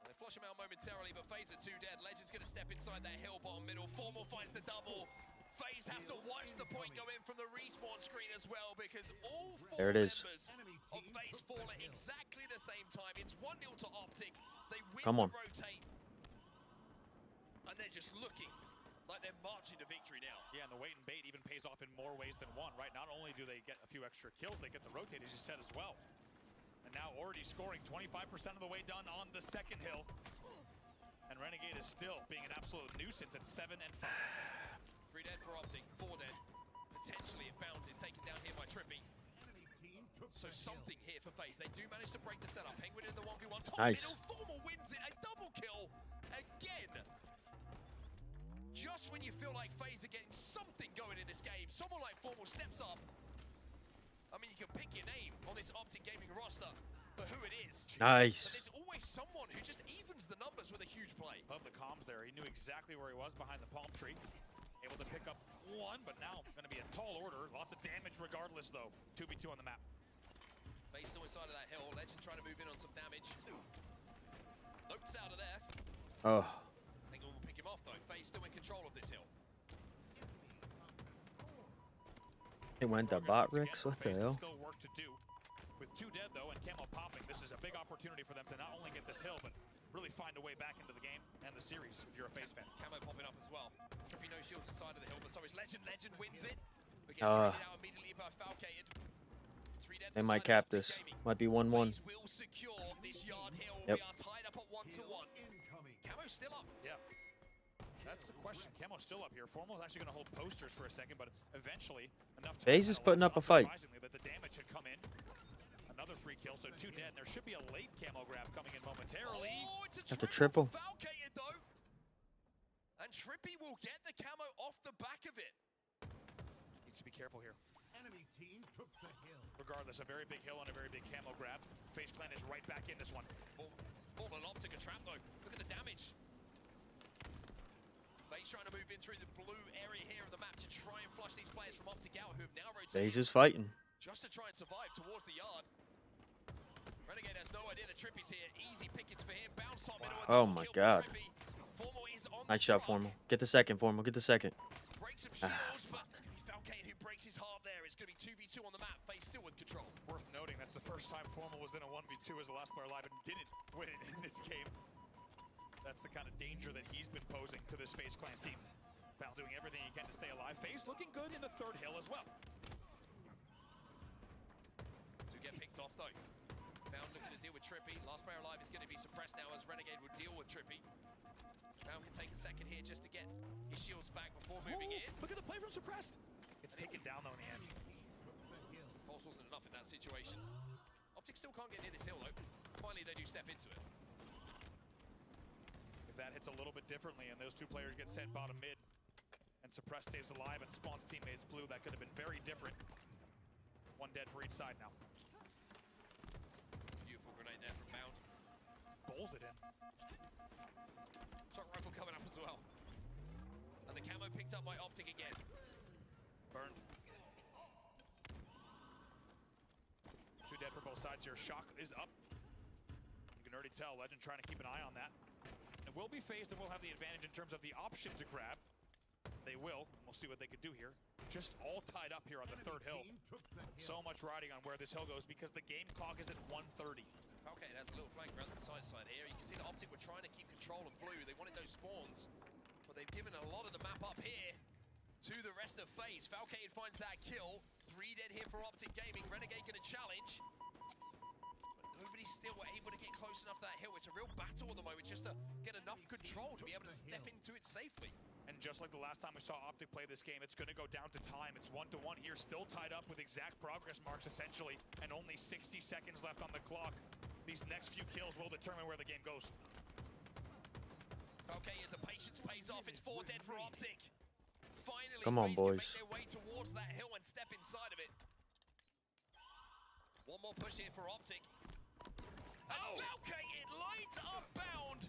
They flush him out momentarily, but FaZe are 2 dead. Legend's going to step inside that hill bottom middle. Formal finds the double. FaZe have to watch the point go in from the respawn screen as well, because all 4 members of FaZe fall at exactly the same time. It's 1-0 to Optic. They win the rotate. And they're just looking like they're marching to victory now. Yeah, and the wait and bait even pays off in more ways than one, right? Not only do they get a few extra kills, they get the rotate, as you said, as well. And now already scoring 25% of the way done on the second hill. And Renegade is still being an absolute nuisance at 7 and 5. 3 dead for Optic, 4 dead. Potentially it bounces, taken down here by Trippy. So something here for FaZe. They do manage to break the setup. Penguin in the 1v1. Top middle, Formal wins it. A double kill again. Just when you feel like FaZe are getting something going in this game, someone like Formal steps up. I mean, you can pick your name on this Optic Gaming roster, but who it is. Nice. But there's always someone who just evens the numbers with a huge play. Above the comms there, he knew exactly where he was behind the palm tree. Able to pick up 1, but now going to be a tall order. Lots of damage regardless, though. 2v2 on the map. FaZe still inside of that hill. Legend trying to move in on some damage. Nope's out of there. Oh. Penguin will pick him off, though. FaZe still in control of this hill. It went to bot Ricks? What the hell? Still work to do. With 2 dead, though, and Camo popping, this is a big opportunity for them to not only get this hill, but really find a way back into the game and the series, if you're a FaZe fan. Camo popping up as well. Trippy no shields inside of the hill, but so is Legend. Legend wins it, but gets traded out immediately by Falcated. 3 dead. They might cap this. Might be 1-1. Will secure this yard hill. Yep. We are tied up at 1-1. Camo's still up. Yeah. That's the question. Camo's still up here. Formal is actually going to hold posters for a second, but eventually enough to FaZe is putting up a fight. That the damage had come in. Another free kill, so 2 dead. And there should be a late Camo grab coming in momentarily. Oh, it's a Have to triple. Falcated though. And Trippy will get the Camo off the back of it. Needs to be careful here. Enemy team took the hill. Regardless, a very big hill and a very big Camo grab. FaZe Clan is right back in this one. Fallen Optic a trap though. Look at the damage. FaZe trying to move in through the blue area here of the map to try and flush these players from Optic out who have now rotated. FaZe is fighting. Just to try and survive towards the yard. Renegade has no idea that Trippy's here. Easy pickings for him. Bounce top middle. Oh my god. Nice shot, Formal. Get the second, Formal. Get the second. Break some shields, but it's going to be Falcane who breaks his heart there. It's going to be 2v2 on the map. FaZe still with control. Worth noting, that's the first time Formal was in a 1v2 as the last player alive and didn't win it in this game. That's the kind of danger that he's been posing to this FaZe Clan team. Val doing everything he can to stay alive. FaZe looking good in the 3rd hill as well. To get picked off though. Bound looking to deal with Trippy. Last player alive is going to be suppressed now as Renegade will deal with Trippy. Bound can take a second here just to get his shields back before moving in. Look at the play from suppressed. It's taken down though in the end. Pulse wasn't enough in that situation. Optic still can't get near this hill though. Finally they do step into it. If that hits a little bit differently and those 2 players get sent bottom mid and Suppress stays alive and spawns teammates blue, that could have been very different. 1 dead for each side now. Beautiful grenade there from Bound. Bowls it in. Shot rifle coming up as well. And the Camo picked up by Optic again. Burned. 2 dead for both sides here. Shock is up. You can already tell Legend trying to keep an eye on that. It will be phased and will have the advantage in terms of the option to grab. They will. We'll see what they can do here. Just all tied up here on the 3rd hill. So much riding on where this hill goes because the game clock is at 1:30. Okay, it has a little flank around the side here. You can see the Optic were trying to keep control of blue. They wanted those spawns, but they've given a lot of the map up here to the rest of FaZe. Falcade finds that kill. 3 dead here for Optic Gaming. Renegade gonna challenge. But nobody's still able to get close enough to that hill. It's a real battle at the moment just to get enough control to be able to step into it safely. And just like the last time we saw Optic play this game, it's going to go down to time. It's 1-1 here, still tied up with exact progress marks essentially, and only 60 seconds left on the clock. These next few kills will determine where the game goes. Okay, and the patience pays off. It's 4 dead for Optic. Finally, come on, boys. Make their way towards that hill and step inside of it. 1 more push here for Optic. And Falcade lights up Bound.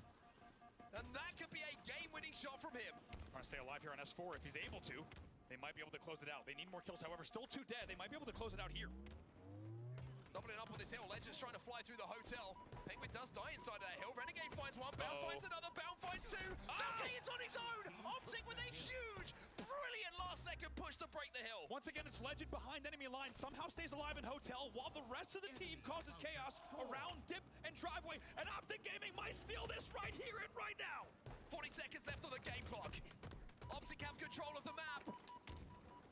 And that could be a game-winning shot from him. Trying to stay alive here on S4 if he's able to. They might be able to close it out. They need more kills, however. Still 2 dead. They might be able to close it out here. Doubling up on this hill. Legends trying to fly through the hotel. Penguin does die inside of that hill. Renegade finds one. Bound finds another. Bound finds two. Falcons on his own. Optic with a huge, brilliant last-second push to break the hill. Once again, it's Legend behind enemy line. Somehow stays alive in hotel while the rest of the team causes chaos around dip and driveway. And Optic Gaming might steal this right here and right now. 40 seconds left on the game clock. Optic have control of the map.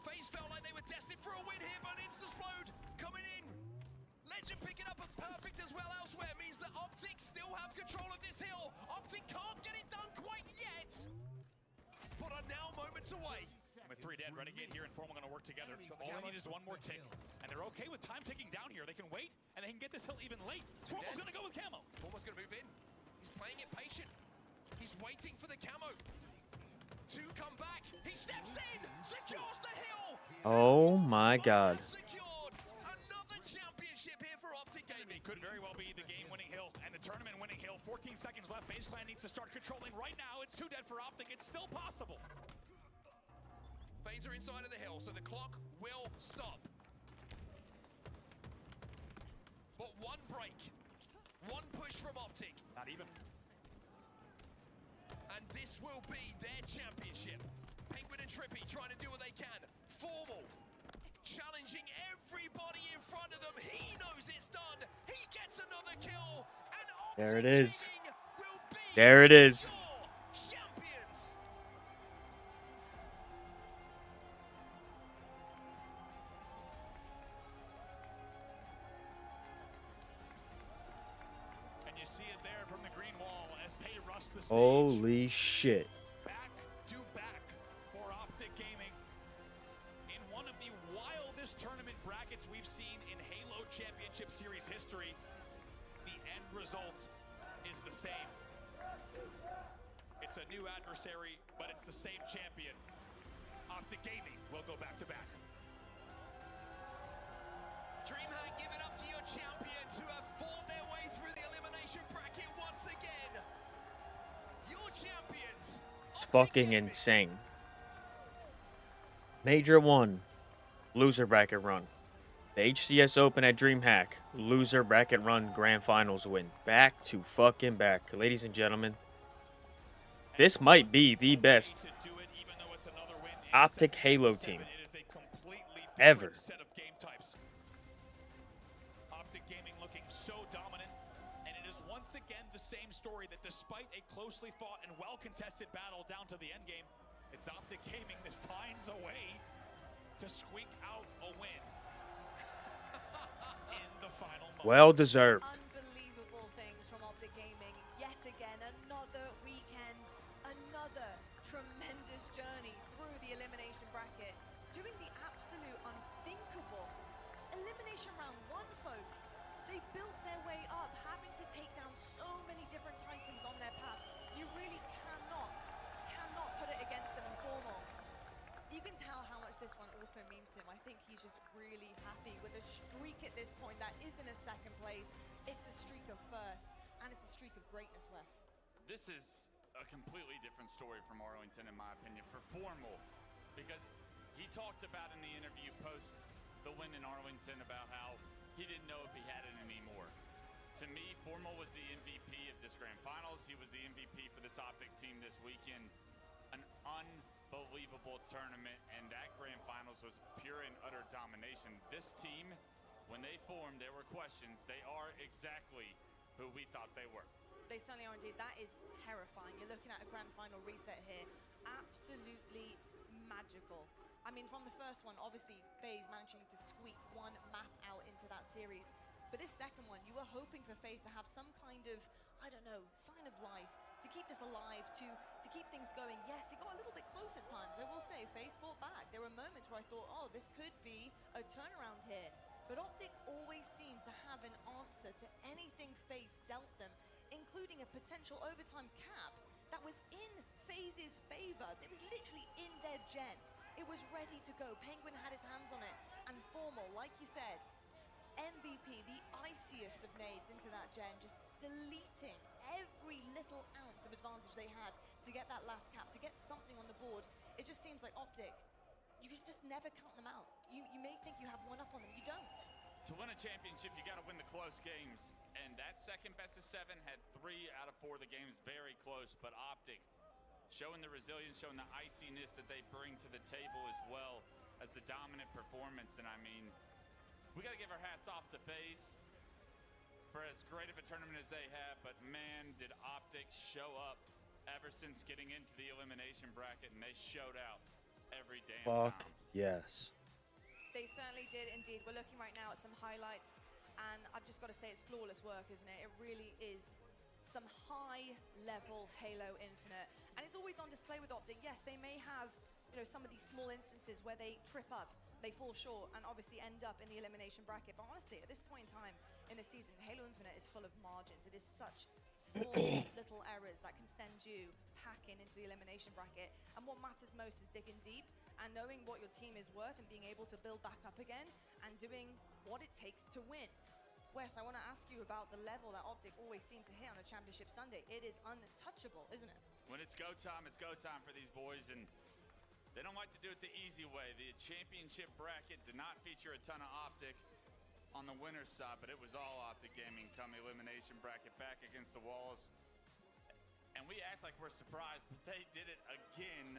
FaZe felt like they were destined for a win here, but Instasplode coming in. Legend picking up a perfect as well elsewhere means that Optic still have control of this hill. Optic can't get it done quite yet, but are now moments away. With 3 dead, Renegade here and Formal going to work together. All they need is one more tick, and they're okay with time ticking down here. They can wait, and they can get this hill even late. Formal's going to go with camo. Formal's going to move in. He's playing it patient. He's waiting for the camo. 2 come back. He steps in, secures the hill. Oh my God. Could very well be the game-winning hill and the tournament-winning hill. 14 seconds left. FaZe Clan needs to start controlling right now. It's 2 dead for Optic. It's still possible. FaZe are inside of the hill, so the clock will stop. But 1 break, 1 push from Optic. Not even. And this will be their championship. Penguin and Trippy trying to do what they can. Formal challenging everybody in front of them. He knows it's done. He gets another kill. And there it is. There it is. Champions. And you see it there from the green wall as they rush the stage. Holy shit. Back to back for Optic Gaming in one of the wildest tournament brackets we've seen in Halo Championship Series history. The end result is the same. It's a new adversary, but it's the same champion. Optic Gaming will go back to back. DreamHack, give it up to your champions who have fought their way through the elimination bracket once again. Your champions. Fucking insane. Major 1, loser bracket run. The HCS Open at DreamHack, loser bracket run grand finals win. Back to fucking back. Ladies and gentlemen, this might be the best Optic Halo team ever. Optic Gaming looking so dominant, and it is once again the same story that despite a closely fought and well-contested battle down to the end game, it's Optic Gaming that finds a way to squeak out a win in the final moment. Well deserved. Unbelievable things from Optic Gaming. Yet again, another weekend, another tremendous journey through the elimination bracket, doing the absolute unthinkable. Elimination round 1, folks. They built their way up, having to take down so many different titans on their path. You really cannot put it against them in Formal. You can tell how much this one also means to him. I think he's just really happy with a streak at this point that isn't a 2nd place. It's a streak of 1st, and it's a streak of greatness, Wes. This is a completely different story from Arlington, in my opinion, for Formal, because he talked about in the interview post the win in Arlington about how he didn't know if he had it anymore. To me, Formal was the MVP of this grand finals. He was the MVP for this Optic team this weekend. An unbelievable tournament, and that grand finals was pure and utter domination. This team, when they formed, there were questions. They are exactly who we thought they were. They certainly are indeed. That is terrifying. You're looking at a grand final reset here. Absolutely magical. I mean, from the first one, obviously, FaZe managing to squeak 1 map out into that series. But this second one, you were hoping for FaZe to have some kind of, I don't know, sign of life, to keep this alive, to keep things going. Yes, it got a little bit close at times, I will say. FaZe fought back. There were moments where I thought, oh, this could be a turnaround here. But Optic always seemed to have an answer to anything FaZe dealt them, including a potential overtime cap that was in FaZe's favor. It was literally in their gen. It was ready to go. Penguin had his hands on it. And Formal, like you said, MVP, the iciest of nades into that gen, just deleting every little ounce of advantage they had to get that last cap, to get something on the board. It just seems like Optic, you can just never count them out. You may think you have one up on them, you don't. To win a championship, you got to win the close games. And that second best of 7 had 3 out of 4 of the games very close. But Optic showing the resilience, showing the iciness that they bring to the table as well as the dominant performance. And I mean, we got to give our hats off to FaZe for as great of a tournament as they have. But man, did Optic show up ever since getting into the elimination bracket, and they showed out every damn Fuck time. yes. They certainly did indeed. We're looking right now at some highlights, and I've just got to say it's flawless work, isn't it? It really is some high-level Halo Infinite, and it's always on display with Optic. Yes, they may have, you know, some of these small instances where they trip up, they fall short, and obviously end up in the elimination bracket. But honestly, at this point in time in the season, Halo Infinite is full of margins. It is such small little errors that can send you packing into the elimination bracket. And what matters most is digging deep and knowing what your team is worth and being able to build back up again and doing what it takes to win. Wes, I want to ask you about the level that Optic always seem to hit on a championship Sunday. It is untouchable, isn't it? When it's go time for these boys, and they don't like to do it the easy way. The championship bracket did not feature a ton of Optic on the winner's side, but it was all Optic Gaming come elimination bracket back against the walls. And we act like we're surprised, but they did it again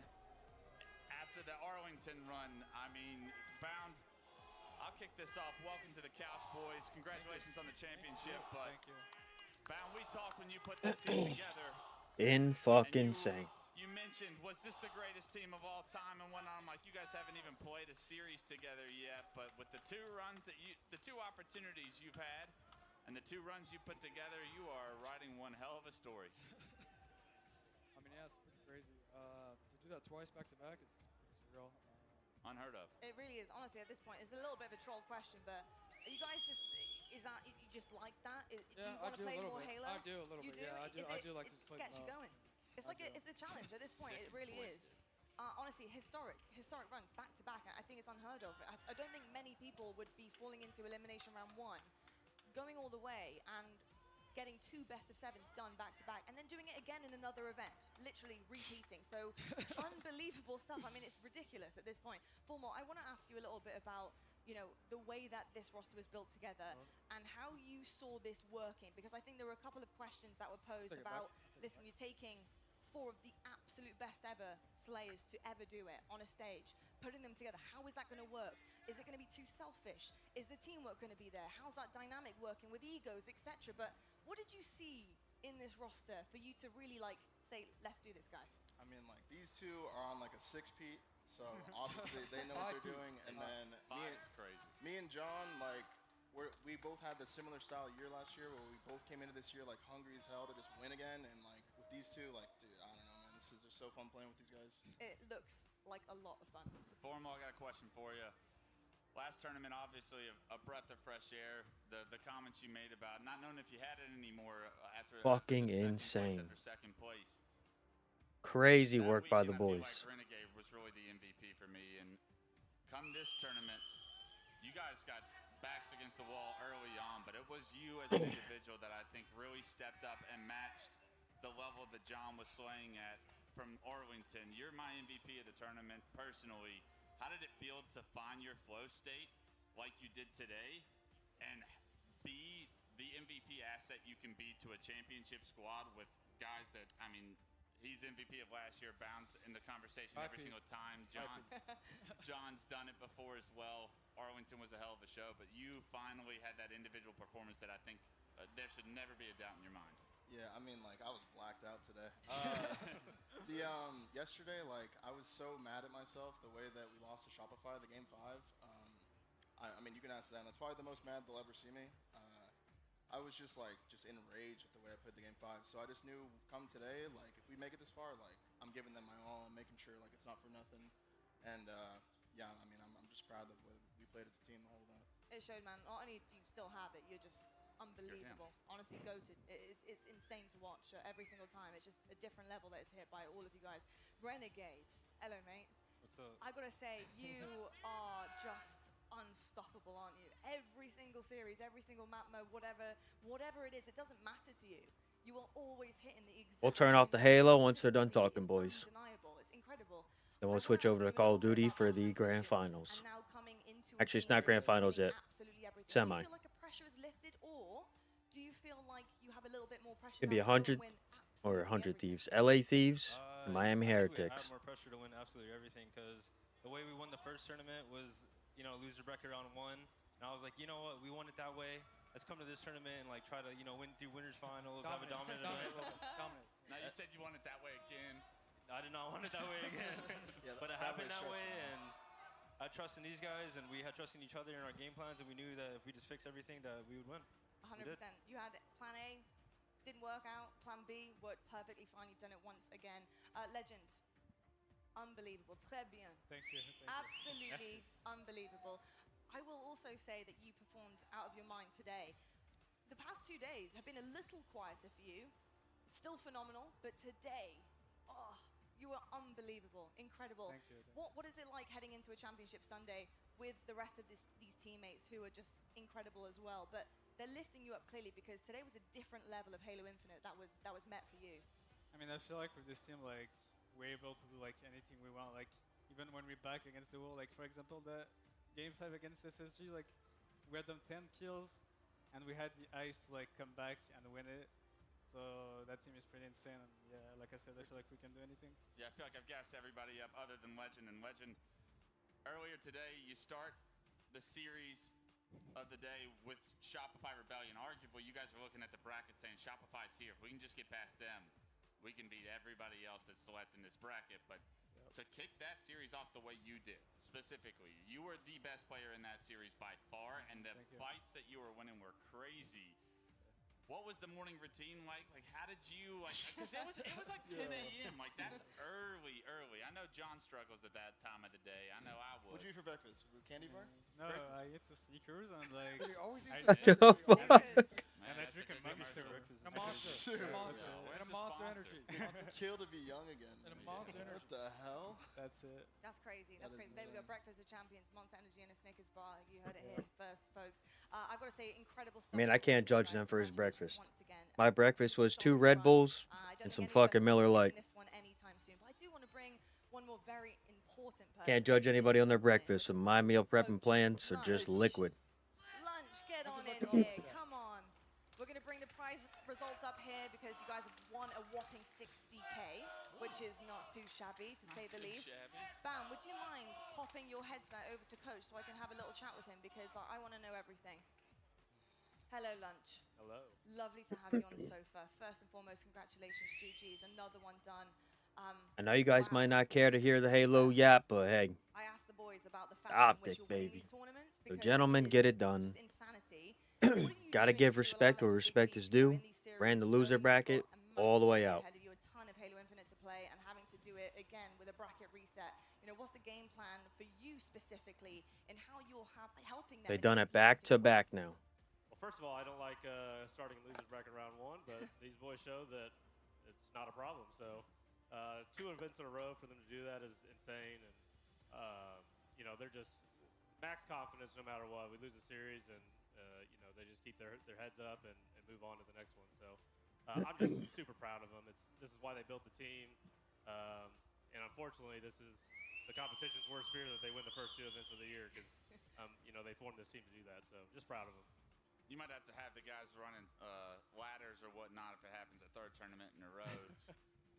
after the Arlington run. I mean, Bound, I'll kick this off. Welcome to the couch, boys. Congratulations on the championship. But Bound, we talked when you put this team together. In fucking sync. You mentioned, was this the greatest team of all time and whatnot? I'm like, you guys haven't even played a series together yet, but with the 2 runs that the 2 opportunities you've had and the 2 runs you put together, you are writing one hell of a story. I mean, yeah, it's pretty crazy. To do that twice back to back, it's pretty surreal. Unheard of. It really is. Honestly, at this point, it's a little bit of a troll question, but are you guys just, is that, you just like that? Do you want to play more Halo? I do a little bit. Yeah, I do like to play. It gets you going. It's like it's a challenge at this point. It really is. Honestly, historic runs back to back. I think it's unheard of. I don't think many people would be falling into elimination round 1, going all the way and getting 2 best of 7s done back to back, and then doing it again in another event, literally repeating. So unbelievable stuff. I mean, it's ridiculous at this point. Fulmore, I want to ask you a little bit about, you know, the way that this roster was built together and how you saw this working, because I think there were a couple of questions that were posed about, listen, you're taking 4 of the absolute best ever Slayers to ever do it on a stage, putting them together. How is that going to work? Is it going to be too selfish? Is the teamwork going to be there? How's that dynamic working with egos, etc.? But what did you see in this roster for you to really like say, let's do this, guys? I mean, like, these 2 are on like a 6-peat, so obviously they know what they're doing. And then me and John, like, we both had the similar style year last year, where we both came into this year like hungry as hell to just win again. And like with these 2, like, dude, I don't know, man, this is just so fun playing with these guys. It looks like a lot of fun. Formal, I got a question for you. Last tournament, obviously, a breath of fresh air. The comments you made about not knowing if you had it anymore after Fucking insane. After second place. Crazy work by the boys. I feel like Renegade was really the MVP for me, and come this tournament, you guys got backs against the wall early on, but it was you as an individual that I think really stepped up and matched the level that John was slaying at from Arlington. You're my MVP of the tournament personally. How did it feel to find your flow state like you did today and be the MVP asset you can be to a championship squad with guys that, I mean, he's MVP of last year, Bounds in the conversation every single time. John's done it before as well. Arlington was a hell of a show, but you finally had that individual performance that I think there should never be a doubt in your mind. Yeah, I mean, like, I was blacked out today. Yesterday, like, I was so mad at myself the way that we lost to Shopify the game 5. I mean, you can ask them. That's probably the most mad they'll ever see me. I was just enraged at the way I played the game 5. So I just knew come today, like, if we make it this far, like, I'm giving them my all. I'm making sure, like, it's not for nothing. And, yeah, I mean, I'm just proud of the way we played as a team the whole night. It showed, man. Not only do you still have it, you're just unbelievable. Honestly, goated. It's insane to watch every single time. It's just a different level that is hit by all of you guys. Renegade, hello, mate. What's up? I gotta say, you are just unstoppable, aren't you? Every single single series, every single map mode, whatever it is, it doesn't matter to you. You are always hitting the exact We'll turn off the Halo once they're done talking, boys. undeniable. It's incredible. Then we'll switch over to Call of Duty for the grand finals. Now coming into Actually, it's not grand finals yet. absolutely everything. Semi. Do you feel like a pressure is lifted, or do you feel like you have a little bit more pressure? Could be 100 or 100 Thieves. LA Thieves, and Miami Heretics. I had more pressure to win absolutely everything because the way we won the first tournament was, you know, loser bracket round 1. And I was like, you know what, we won it that way. Let's come to this tournament and like try to, you know, win through winners finals, have a dominant event. Dominant. Now you said you want it that way again. I did not want it that way again. But it happened that way, and I trust in these guys, and we had trust in each other in our game plans, and we knew that if we just fixed everything, that we would win. 100%. You had plan A, didn't work out. Plan B worked perfectly fine. You've done it once again. Legend. Unbelievable. Très bien. Thank you. Absolutely unbelievable. I will also say that you performed out of your mind today. The past 2 days have been a little quieter for you. Still phenomenal, but today, oh, you were unbelievable, incredible. Thank you. What is it like heading into a championship Sunday with the rest of these teammates who are just incredible as well? But they're lifting you up clearly because today was a different level of Halo Infinite that was met for you. I mean, I feel like with this team, like, we're able to do like anything we want. Like, even when we're back against the wall, like for example, the Game 5 against SSG, like we had them 10 kills, and we had the ice to like come back and win it. So that team is pretty insane, and yeah, like I said, I feel like we can do anything. Yeah, I feel like I've gassed everybody up other than Legend. And Legend, earlier today, you start the series of the day with Shopify Rebellion. Arguably, you guys are looking at the bracket saying Shopify's here. If we can just get past them, we can beat everybody else that's left in this bracket. But to kick that series off the way you did, specifically, you were the best player in that series by far, and the fights that you were winning were crazy. What was the morning routine like? Like, how did you, like, because it was like 10 a.m. Like, that's early. I know John struggles at that time of the day. I know I would. What'd you eat for breakfast? Was it a candy bar? No, I ate some sneakers and like. You always eat I some did. And I drink a Monster. And a Monster. And a Monster Energy. Kill to be young again. And a Monster Energy. What the hell? That's it. That's crazy. That's crazy. There we go. Breakfast of Champions, Monster Energy, and a Snickers bar. You heard it here first, folks. I've got to say, incredible stuff. I mean, I can't judge them for his breakfast. My breakfast was 2 Red Bulls and some fucking Miller Lite. This one anytime soon, but I do want to bring one more very important person. Can't judge anybody on their breakfast, so my meal prepping plans are just liquid. Lunch, get on in here. Come on. We're going to bring the prize results up here because you guys have won a whopping 60K, which is not too shabby, to say the least. Bam, would you mind popping your headset over to Coach so I can have a little chat with him because I want to know everything. Hello, Lunch. Hello. Lovely to have you on the sofa. First and foremost, congratulations, GG's. Another one done. I know you guys might not care to hear the Halo yap, but hey. I asked the boys about the fact Optic, baby. The gentlemen get it done. Gotta give respect where respect is due. Ran the loser bracket all the way out. You a ton of Halo Infinite to play and having to do it again with a bracket reset. You know, what's the game plan for you specifically and how you're helping them? They done it back to back now. Well, first of all, I don't like starting losers bracket round 1, but these boys show that it's not a problem. So 2 events in a row for them to do that is insane, and you know, they're just max confidence no matter what. We lose a series, and you know, they just keep their heads up and move on to the next one. So I'm just super proud of them. This is why they built the team, and unfortunately, this is the competition's worst fear that they win the first 2 events of the year because you know, they formed this team to do that. So just proud of them. You might have to have the guys running ladders or whatnot if it happens a 3rd tournament in a row.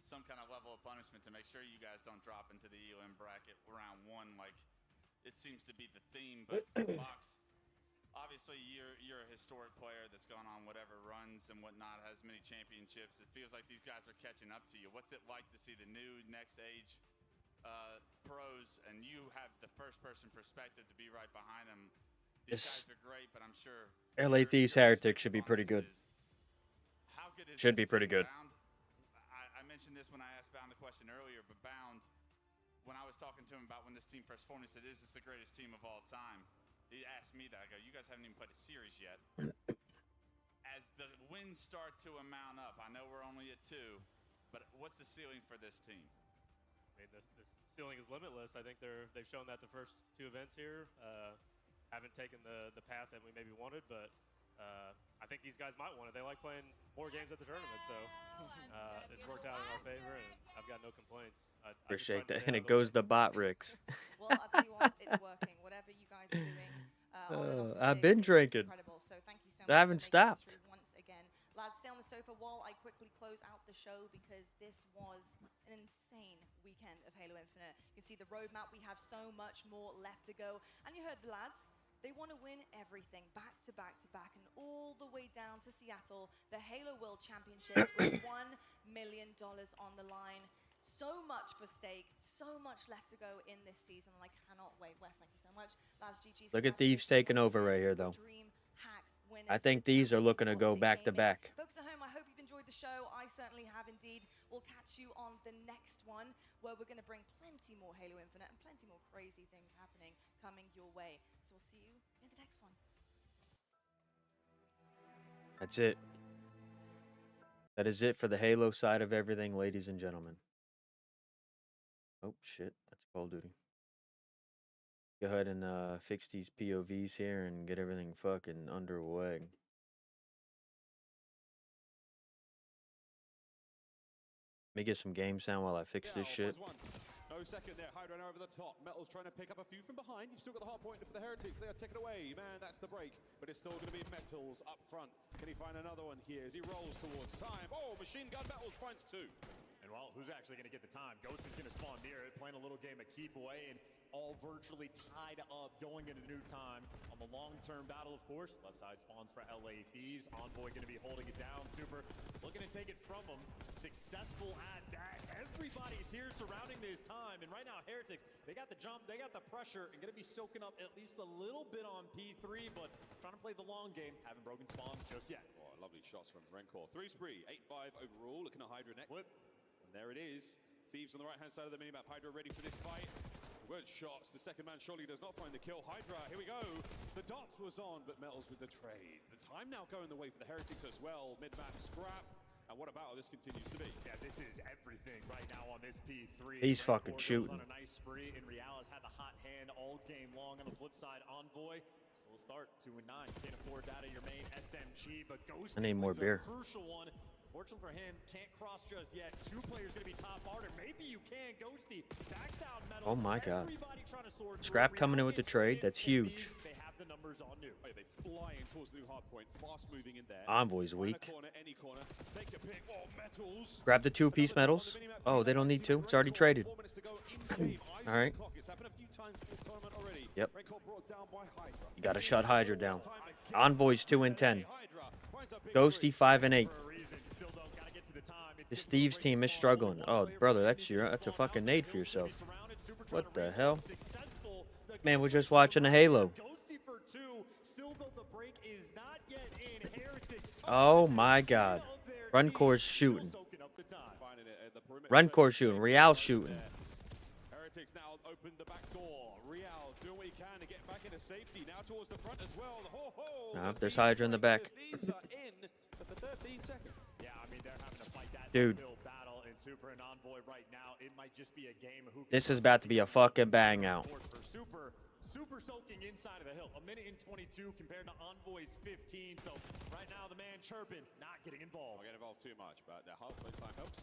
Some kind of level of punishment to make sure you guys don't drop into the ELM bracket round 1 like it seems to be the theme. But Box, obviously you're a historic player that's gone on whatever runs and whatnot, has many championships. It feels like these guys are catching up to you. What's it like to see the new next age pros and you have the first-person perspective to be right behind them? These guys are great, but I'm sure LA Thieves Heretics should be pretty good. How good is Should be pretty good. I mentioned this when I asked Bound the question earlier, but Bound, when I was talking to him about when this team first formed, he said, "Is this the greatest team of all time?" He asked me that. I go, "You guys haven't even played a series yet." As the wins start to amount up, I know we're only at 2, but what's the ceiling for this team? I mean, this ceiling is limitless. I think they've shown that the first 2 events here. haven't taken the path that we maybe wanted, but I think these guys might want it. They like playing more games at the tournament, so it's worked out in our favor, and I've got no complaints. Appreciate that. And it goes to bot Ricks. Well, I'll tell you what, it's working. Whatever you guys are doing on and off the I've stage been is drinking. incredible. So thank you so I much haven't for making stopped. history once again. Lads, stay on the sofa while I quickly close out the show because this was an insane weekend of Halo Infinite. You can see the roadmap. We have so much more left to go. And you heard the lads. They want to win everything back to back to back and all the way down to Seattle, the Halo World Championships with $1 million on the line. So much for stake, so much left to go in this season, and I cannot wait. Wes, thank you so much. Lads, GG's. Look at Thieves taking over right here, though. I think Thieves are looking to go back to back. Folks at home, I hope you've enjoyed the show. I certainly have indeed. We'll catch you on the next one where we're going to bring plenty more Halo Infinite and plenty more crazy things happening coming your way. So we'll see you in the next one. That's it. That is it for the Halo side of everything, ladies and gentlemen. Oh, shit. That's Call of Duty. Go ahead and fix these POVs here and get everything fucking underway. Let me get some game sound while I fix this shit. No second there, Hydra now over the top. Metal's trying to pick up a few from behind. You've still got the hard point for the Heretics. They are taken away. Man, that's the break. But it's still going to be Metals up front. Can he find another one here as he rolls towards time? Oh, Machine Gun Metals finds two. And well, who's actually going to get the time? Ghost is going to spawn near it, playing a little game of keep away, and all virtually tied up going into new time on the long-term battle, of course. Left side spawns for LA Thieves. Envoy going to be holding it down. Super looking to take it from him. Successful at that. Everybody's here surrounding this time, and right now Heretics, they got the jump, they got the pressure, and going to be soaking up at least a little bit on P3, but trying to play the long game. Haven't broken spawns just yet. Oh, lovely shots from Rencor. 3 spree, 8-5 overall. Looking at Hydra next. Flip. And there it is. Thieves on the right-hand side of the minimap. Hydra ready for this fight. Good shots. The second man surely does not find the kill. Hydra, here we go. The dots was on, but Metals with the trade. The time now going the way for the Heretics as well. Mid-map scrap. And what about how this continues to be? Yeah, this is everything right now on this P3. He's fucking shooting. On a nice spree, and Real has had the hot hand all game long. On the flip side, Envoy, slow start, 2-9. Can't afford that at your main SMG, but Ghost. I need more beer. Crucial one. Fortunately for him, can't cross just yet. 2 players going to be top order. Maybe you can. Ghosty backs down Metals. Oh my god. Scrap coming in with the trade. That's huge. They have the numbers on new. Oh, they fly in towards the new hard point. Fast moving in there. Envoy's weak. Corner, any corner. Take a pick. Oh, Metals. Grab the 2-piece Metals. Oh, they don't need to. It's already traded. All right. Yep. You got to shut Hydra down. Envoy's 2-10. Ghosty 5-8. This Thieves team is struggling. Oh, brother, that's a fucking nade for yourself. What the hell? Man, we're just watching a Halo. Oh my god. Runcor's shooting. Runcor's shooting. Real's shooting. Heretics now open the back door. Real doing what he can to get back into safety. Now towards the front as well. Nah, there's Hydra in the back. These are in for 13 seconds. Yeah, I mean, they're having to fight that dude. Battle in Super and Envoy right now. It might just be a game of who This is about to be a fucking bang out. Super soaking inside of the hill. 1 minute and 22 compared to Envoy's 15. So right now the man chirping, not getting involved. Not getting involved too much, but the halfway time helps.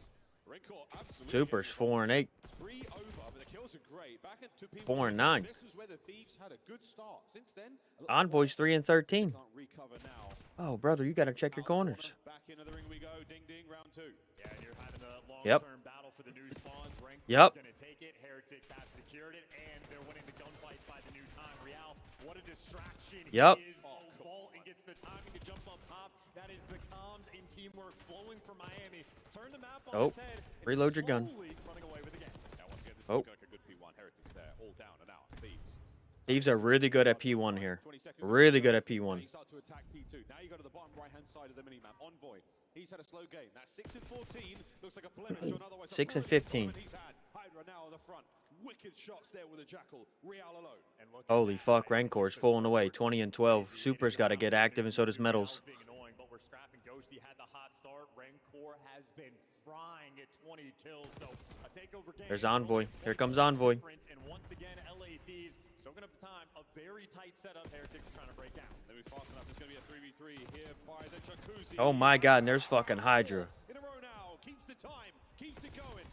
Rencor absolutely. Super's 4-8. 3 over, but the kills are great. Back at 2 people. 4-9. This is where the Thieves had a good start. Since then, Envoy's 3-13. can't recover now. Oh, brother, you got to check your corners. Back into the ring we go. Ding ding, round 2. Yeah, and you're having a long-term battle for the new spawns. Rencor gonna take it. Heretics have secured it, and they're winning the gunfight by the new time. Real, what a distraction. Yep. He is ball and gets the timing to jump up top. That is the comms and teamwork flowing from Miami. Turn the map on its head. Reload your gun. Running away with the game. Now once again, this is like a good P1. Heretics there, all down and out. Thieves. Thieves are really good at P1 here. Really good at P1. Start to attack P2. Now you go to the bottom right-hand side of the minimap. Envoy. He's had a slow game. That's 6-14. Looks like a blemish on otherwise. 6-15. He's had Hydra now on the front. Wicked shots there with a Jackal. Real alone. And look Holy fuck, Rencor's pulling away. 20-12. Super's got to get active, and so does Metals. Being annoying, but we're scrapping Ghosty had the hot start. Rencor has been frying at 20 kills. So a takeover game. There's Envoy. Here comes Envoy. And once again, LA Thieves Soaking up the time, a very tight setup. Heretics are trying to break down. They'll be fast enough. There's going to be a 3v3 here by the Jacuzzi. Oh my God, and there's fucking Hydra. In a row now, keeps the time, keeps it going.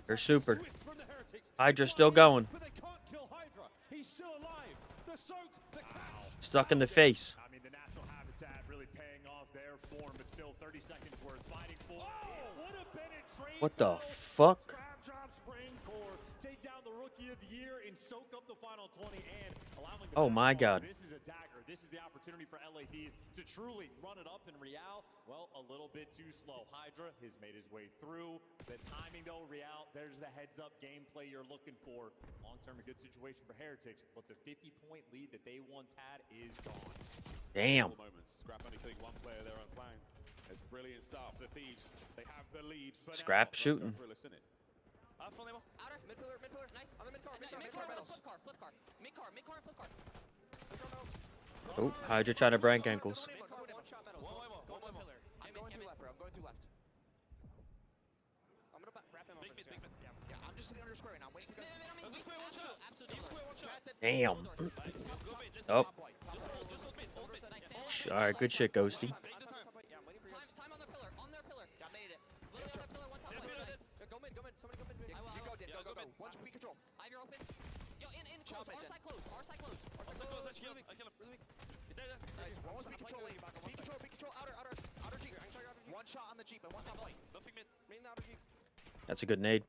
They're super. Hydra's still going. But they can't kill Hydra. He's still alive. The soak, the catch. Stuck in the face. I mean, the natural habitat really paying off their form, but still 30 seconds worth fighting for. Oh, what a penetration. What the fuck? Drops Raincore, take down the Rookie of the Year and soak up the final 20 and allowing the Oh my God. This is a dagger. This is the opportunity for LA Thieves to truly run it up in Real. Well, a little bit too slow. Hydra has made his way through. The timing though, Real, there's the heads up gameplay you're looking for. Long term, a good situation for Heretics, but the 50-point lead that they once had is gone. Damn. Scrap only killing one player there on flank. It's brilliant start for the Thieves. They have the lead for Scrap now. shooting. Full ammo. Outer, mid pillar, nice. Other mid car, flip car. Mid car, flip car. Oh, Hydra trying to break ankles. Mid car, one shot metal. Go pillar. I'm going too left, bro. I'm going too left. I'm gonna wrap him up. Big mid. Yeah, I'm just sitting under square right now. I'm waiting for you guys. This square, one shot. Absolute one shot. Damn. Oh. All right, good shit, Ghosty. Time on their pillar. On their pillar. Yeah, made it. Literally on their pillar. One top. Go mid. Somebody go mid. You go. One speed control. Ivy open. Yo, in close. Our side close. I kill him. Really weak. Nice. One was speed control lane. Speed control. Outer Jeep. One shot on the Jeep and one top white. Nothing mid. Main outer Jeep. That's a good nade.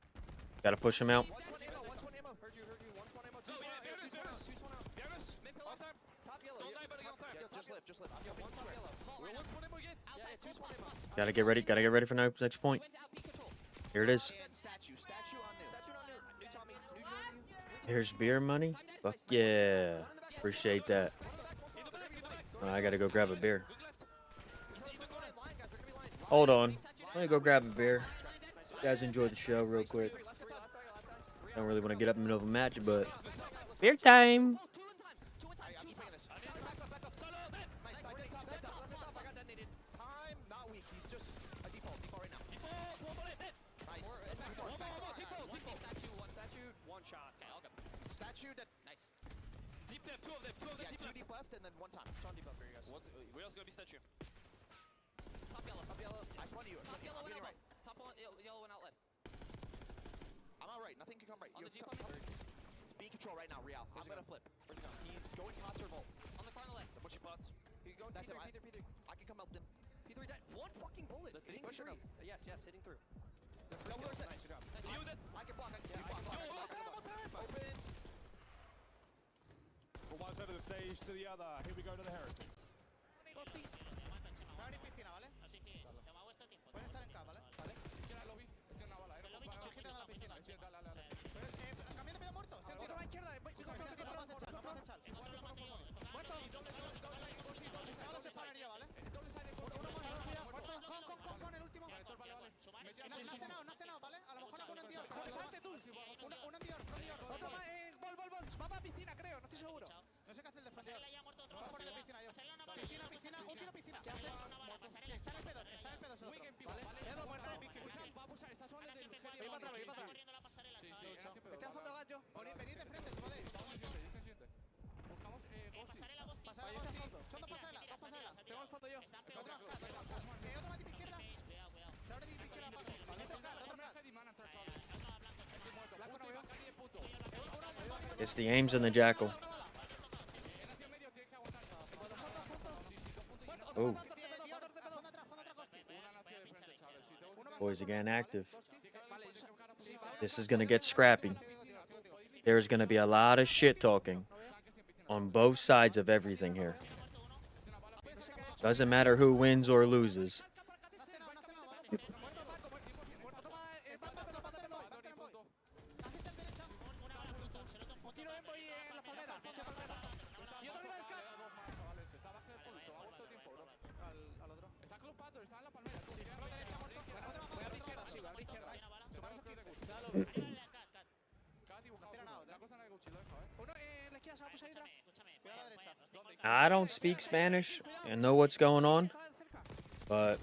Gotta push him out. One's one ammo. Heard you. One's one ammo. Two one out. Mid pillar. Top yellow. Don't die, buddy. Yeah, just live. I'm one top yellow. One's one ammo again. Outside. Two one ammo. Gotta get ready for next point. Here it is. Statue on new. New Tommy. New Here's beer money. Fuck yeah. Appreciate that. Oh, I gotta go grab a beer. Hold on. Let me go grab a beer. You guys enjoy the show real quick. Don't really want to get up in the middle of a match, but beer time. Time, not weak. He's just a default right now. Nice. One statue. One shot. Okay, I'll go. Statue that. Nice. Deep left, two of them. Yeah, two deep left and then one time. Sean deep up for you guys. Where else gonna be statue? Top yellow. I spawned you. Top yellow I'm went out right. left. Top yellow went out left. I'm out right. Nothing can come right. On the Jeep. Speed control right now, Real. I'm gonna flip. Where's he going? He's going concert volt. On the car on the left. The bushy pots. You go. That's P3, it. P3. I can come help them. P3 dead. One fucking bullet. Hitting pushing three. him. Yes, hitting through. Double set. Nice, good job. I can block. Open. From one side of the stage to the other. Here we go to the Heretics. Pueden estar en K, ¿vale? Cambiando medio muerto. Otro va a izquierda. No se pararía, ¿vale? Con el último. No ha cenado, ¿vale? A lo mejor no con un envión. Salte tú. Un envión. Otro más. Bol. Va para piscina, creo. No estoy seguro. No sé qué hace el defensor. Va a poner piscina yo. Piscina. Un tiro piscina. Está en el pedo. Muy bien, pivo. Va a pulsar. Está suave desde el genio. Voy para atrás. Está al fondo del gancho. Venid de frente, joder. Buscamos Pasarela, son dos pasarelas. Tengo el fondo yo. Otro más deep izquierda. Se abre deep izquierda abajo. It's the aims and the jackal. Oh. Boys again active. This is going to get scrappy. There's going to be a lot of shit talking on both sides of everything here. Doesn't matter who wins or loses. I don't speak Spanish and know what's going on, but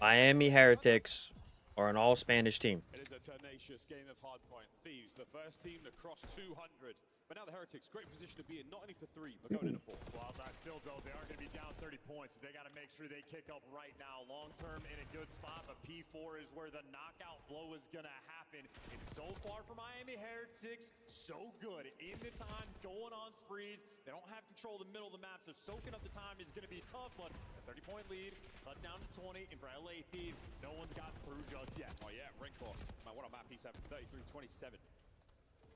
Miami Heretics are an all-Spanish team. It is a tenacious game of hardpoint. Thieves, the first team to cross 200. But now the Heretics, great position to be in, not only for 3, but going into 4. Well, that still, though, they are going to be down 30 points. So they got to make sure they kick up right now. Long term in a good spot, but P4 is where the knockout blow is going to happen. And so far for Miami Heretics, so good. In the time, going on sprees. They don't have control of the middle of the map, so soaking up the time is going to be tough. But a 30-point lead, cut down to 20. And for LA Thieves, no one's gotten through just yet. Oh, yeah, Rencor. Man, what a map he's having. 33-27.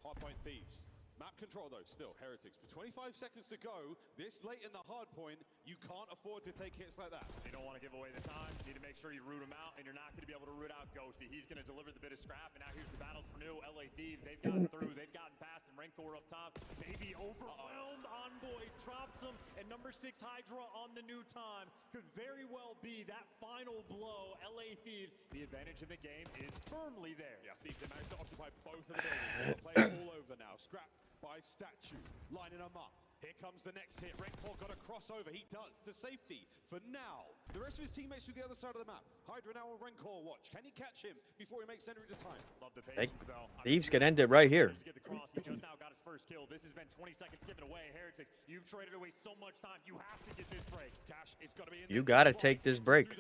Hardpoint Thieves. Map control, though, still, Heretics. With 25 seconds to go, this late in the hard point, you can't afford to take hits like that. You don't want to give away the time. You need to make sure you root him out, and you're not going to be able to root out Ghosty. He's going to deliver the bit of scrap, and now here's the battles for new. LA Thieves, they've gotten through. They've gotten past, and Rencor up top. Maybe overwhelmed. Envoy drops him, and number 6 Hydra on the new time. Could very well be that final blow. LA Thieves, the advantage in the game is firmly there. Yeah, Thieves, they managed to occupy both of the buildings. They're playing all over now. Scrap by statue, lining them up. Here comes the next hit. Rencor got a crossover. He does to safety for now. The rest of his teammates to the other side of the map. Hydra now on Rencor watch. Can he catch him before he makes entry to time? Love the patience, though. Thieves can end it right here. He just now got his first kill. This has been 20 seconds given away. Heretics, you've traded away so much time. You have to get this break. Cash, it's got to be in You got to take this break,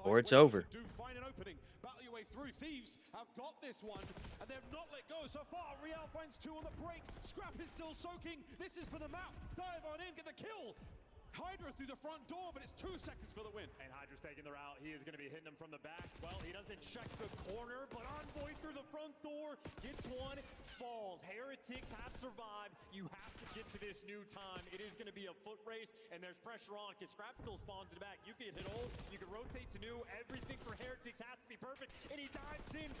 or it's over. Find an opening. Battle your way through. Thieves have got this one, and they've not let go so far. Real finds 2 on the break. Scrap is still soaking. This is for the map. Dive on in, get the kill. Hydra through the front door, but it's 2 seconds for the win. And Hydra's taking the route. He is going to be hitting him from the back. Well, he doesn't check the corner, but Envoy through the front door gets one, falls. Heretics have survived. You have to get to this new time. It is going to be a foot race, and there's pressure on because Scrap still spawns in the back. You can hit old, you can rotate to new. Everything for Heretics has to be perfect, and he dives in.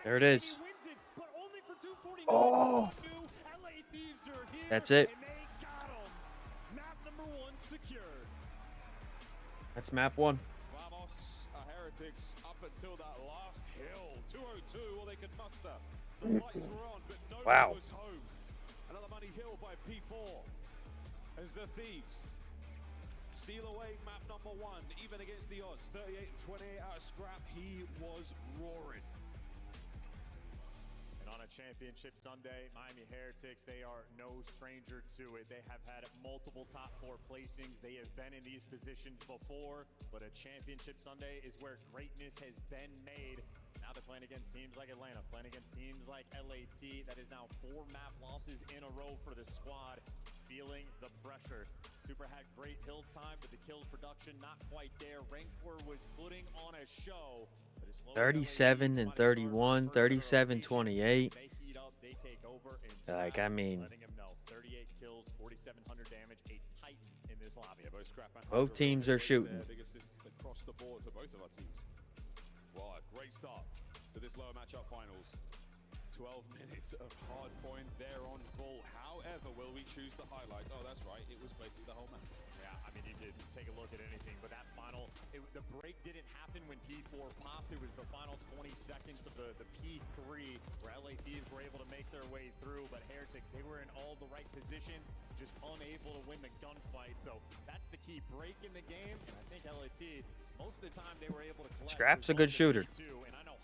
There it is. He wins it, but only for 249. Oh. New LA Thieves are here. That's it. And they got him. Map number 1 secured. That's map 1. Vamos, Heretics up until that last hill. 202, all they could muster. The lights were on, but no one was home. Another money hill by P4 as the Thieves steal away map number 1, even against the odds. 38 and 28 out of Scrap. He was roaring. On a championship Sunday, Miami Heretics, they are no stranger to it. They have had multiple top 4 placings. They have been in these positions before, but a championship Sunday is where greatness has been made. Now they're playing against teams like Atlanta, playing against teams like LAT. That is now 4 map losses in a row for the squad, feeling the pressure. Super had great hill time, but the kill production not quite there. Rencor was putting on a show. 37 and 31, 37-28. Like, I mean, 38 kills, 4,700 damage, a titan in this lobby. Both teams are shooting. Big assists across the board for both of our teams. Well, a great start to this lower matchup finals. 12 minutes of hard point there on Bull. However, will we choose the highlights? Oh, that's right. It was basically the whole match. Yeah, I mean, you could take a look at anything, but that final, the break didn't happen when P4 popped. It was the final 20 seconds of the P3 where LA Thieves were able to make their way through, but Heretics, they were in all the right positions, just unable to win the gunfight. So that's the key break in the game, and I think LAT, most of the time they were able to collect. Scrap's a good shooter.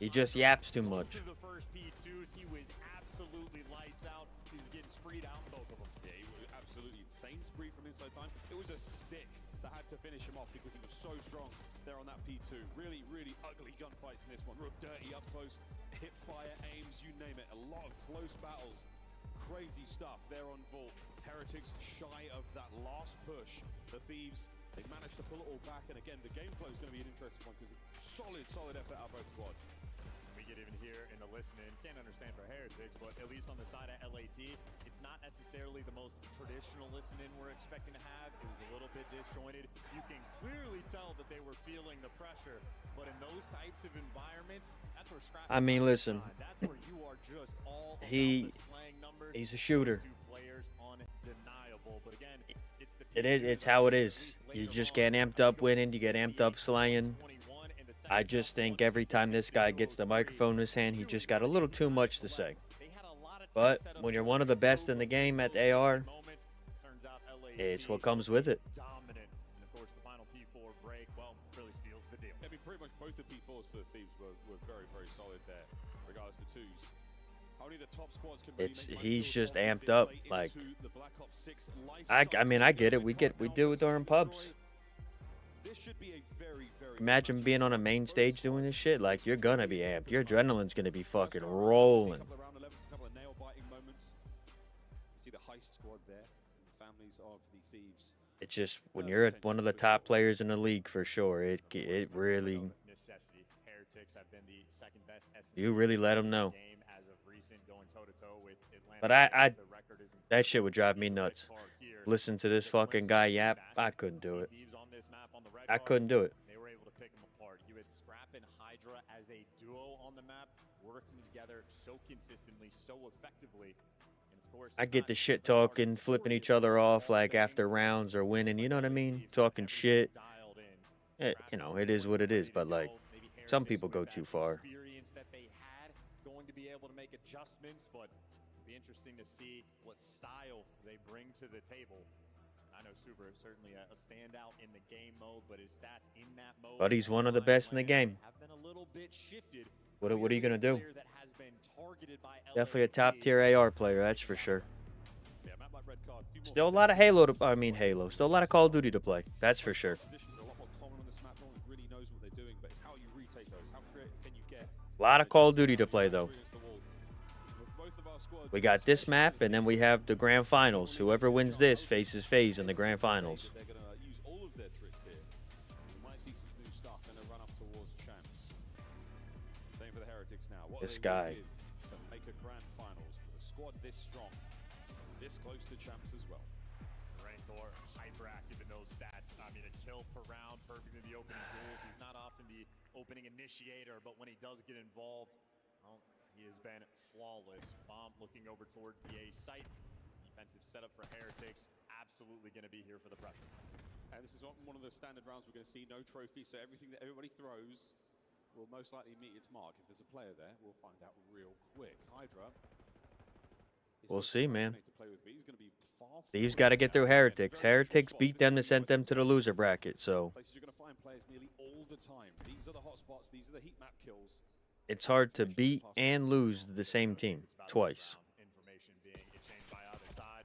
He just yaps too much. The first P2s, he was absolutely lights out. He was getting spreed out in both of them. Yeah, he was absolutely insane spree from inside time. It was a stick that had to finish him off because he was so strong there on that P2. Really, really ugly gunfights in this one. Real dirty up close, hip fire, aims, you name it. A lot of close battles. Crazy stuff there on Vault. Heretics shy of that last push. The Thieves, they managed to pull it all back. And again, the game flow is going to be an interesting one because it's solid effort out of both squads. We get even here in the listening. Can't understand for Heretics, but at least on the side of LAT, it's not necessarily the most traditional listening we're expecting to have. It was a little bit disjointed. You can clearly tell that they were feeling the pressure, but in those types of environments, that's where Scrap. I mean, listen. That's where you are just all about the slang numbers. He's a shooter. Two players undeniable, but again, it's the. It's how it is. You just get amped up winning. You get amped up slaying. I just think every time this guy gets the microphone in his hand, he just got a little too much to say. But when you're one of the best in the game at AR, it's what comes with it. Dominant, and of course the final P4 break, well, really seals the deal. I mean, pretty much both the P4s for the Thieves were very, very solid there, regardless of twos. Only the top squads can really make he's life just feel amped this up. late Like, into the Black Ops 6 life I mean, I get it. We do it during pubs. destroy. This should be a very, very Imagine being on a main stage doing this shit. Like, you're gonna be amped. Your adrenaline's gonna be fucking rolling. couple of round 11s, a couple of nail-biting moments. You see the heist squad there, and the families of the thieves. It's just when you're one of the top players in the league for sure. It really. Necessity. Heretics have been the second best You really let them know. game as of recent, going toe-to-toe with Atlanta. But I that shit would drive me nuts. Listen to this fucking guy yap. I couldn't do it. I couldn't do it. They were able to pick them apart. You had Scrap and Hydra as a duo on the map, working together so consistently, so effectively. And of course, I get the shit talking, flipping each other off like after rounds or winning. You know what I mean? Talking shit. You know, it is what it is. But like, some people go too far. Experience that they had, going to be able to make adjustments, but it'll be interesting to see what style they bring to the table. I know Super is certainly a standout in the game mode, but his stats in that mode, But he's one of the best in the game. have been a little bit shifted. What are you gonna do? That has been targeted by Definitely a top tier AR player, that's for sure. Still a lot of Halo. Still a lot of Call of Duty to play. That's for sure. A lot of Call of Duty to play though. We got this map, and then we have the grand finals. Whoever wins this faces FaZe in the grand finals. They're going to use all of their tricks here. We might see some new stuff in a run up towards champs. Same for the Heretics now. What This are they guy. gonna give to make a grand finals with a squad this strong, this close to champs as well? Rancor, hyperactive in those stats. I mean, a kill per round, perfect in the opening duels. He's not often the opening initiator, but when he does get involved, well, he has been flawless. Bomb looking over towards the A site. Defensive setup for Heretics. Absolutely going to be here for the pressure. And this is one of the standard rounds we're going to see. No trophy, so everything that everybody throws will most likely meet its mark. If there's a player there, we'll find out real quick. Hydra. We'll see, man. To play with, but he's going to be far Thieves got to get through Heretics. Heretics beat them to send them to the loser bracket, so places you're going to find players nearly all the time. These are the hotspots. These are the heat map kills. it's hard to beat and lose the same team twice.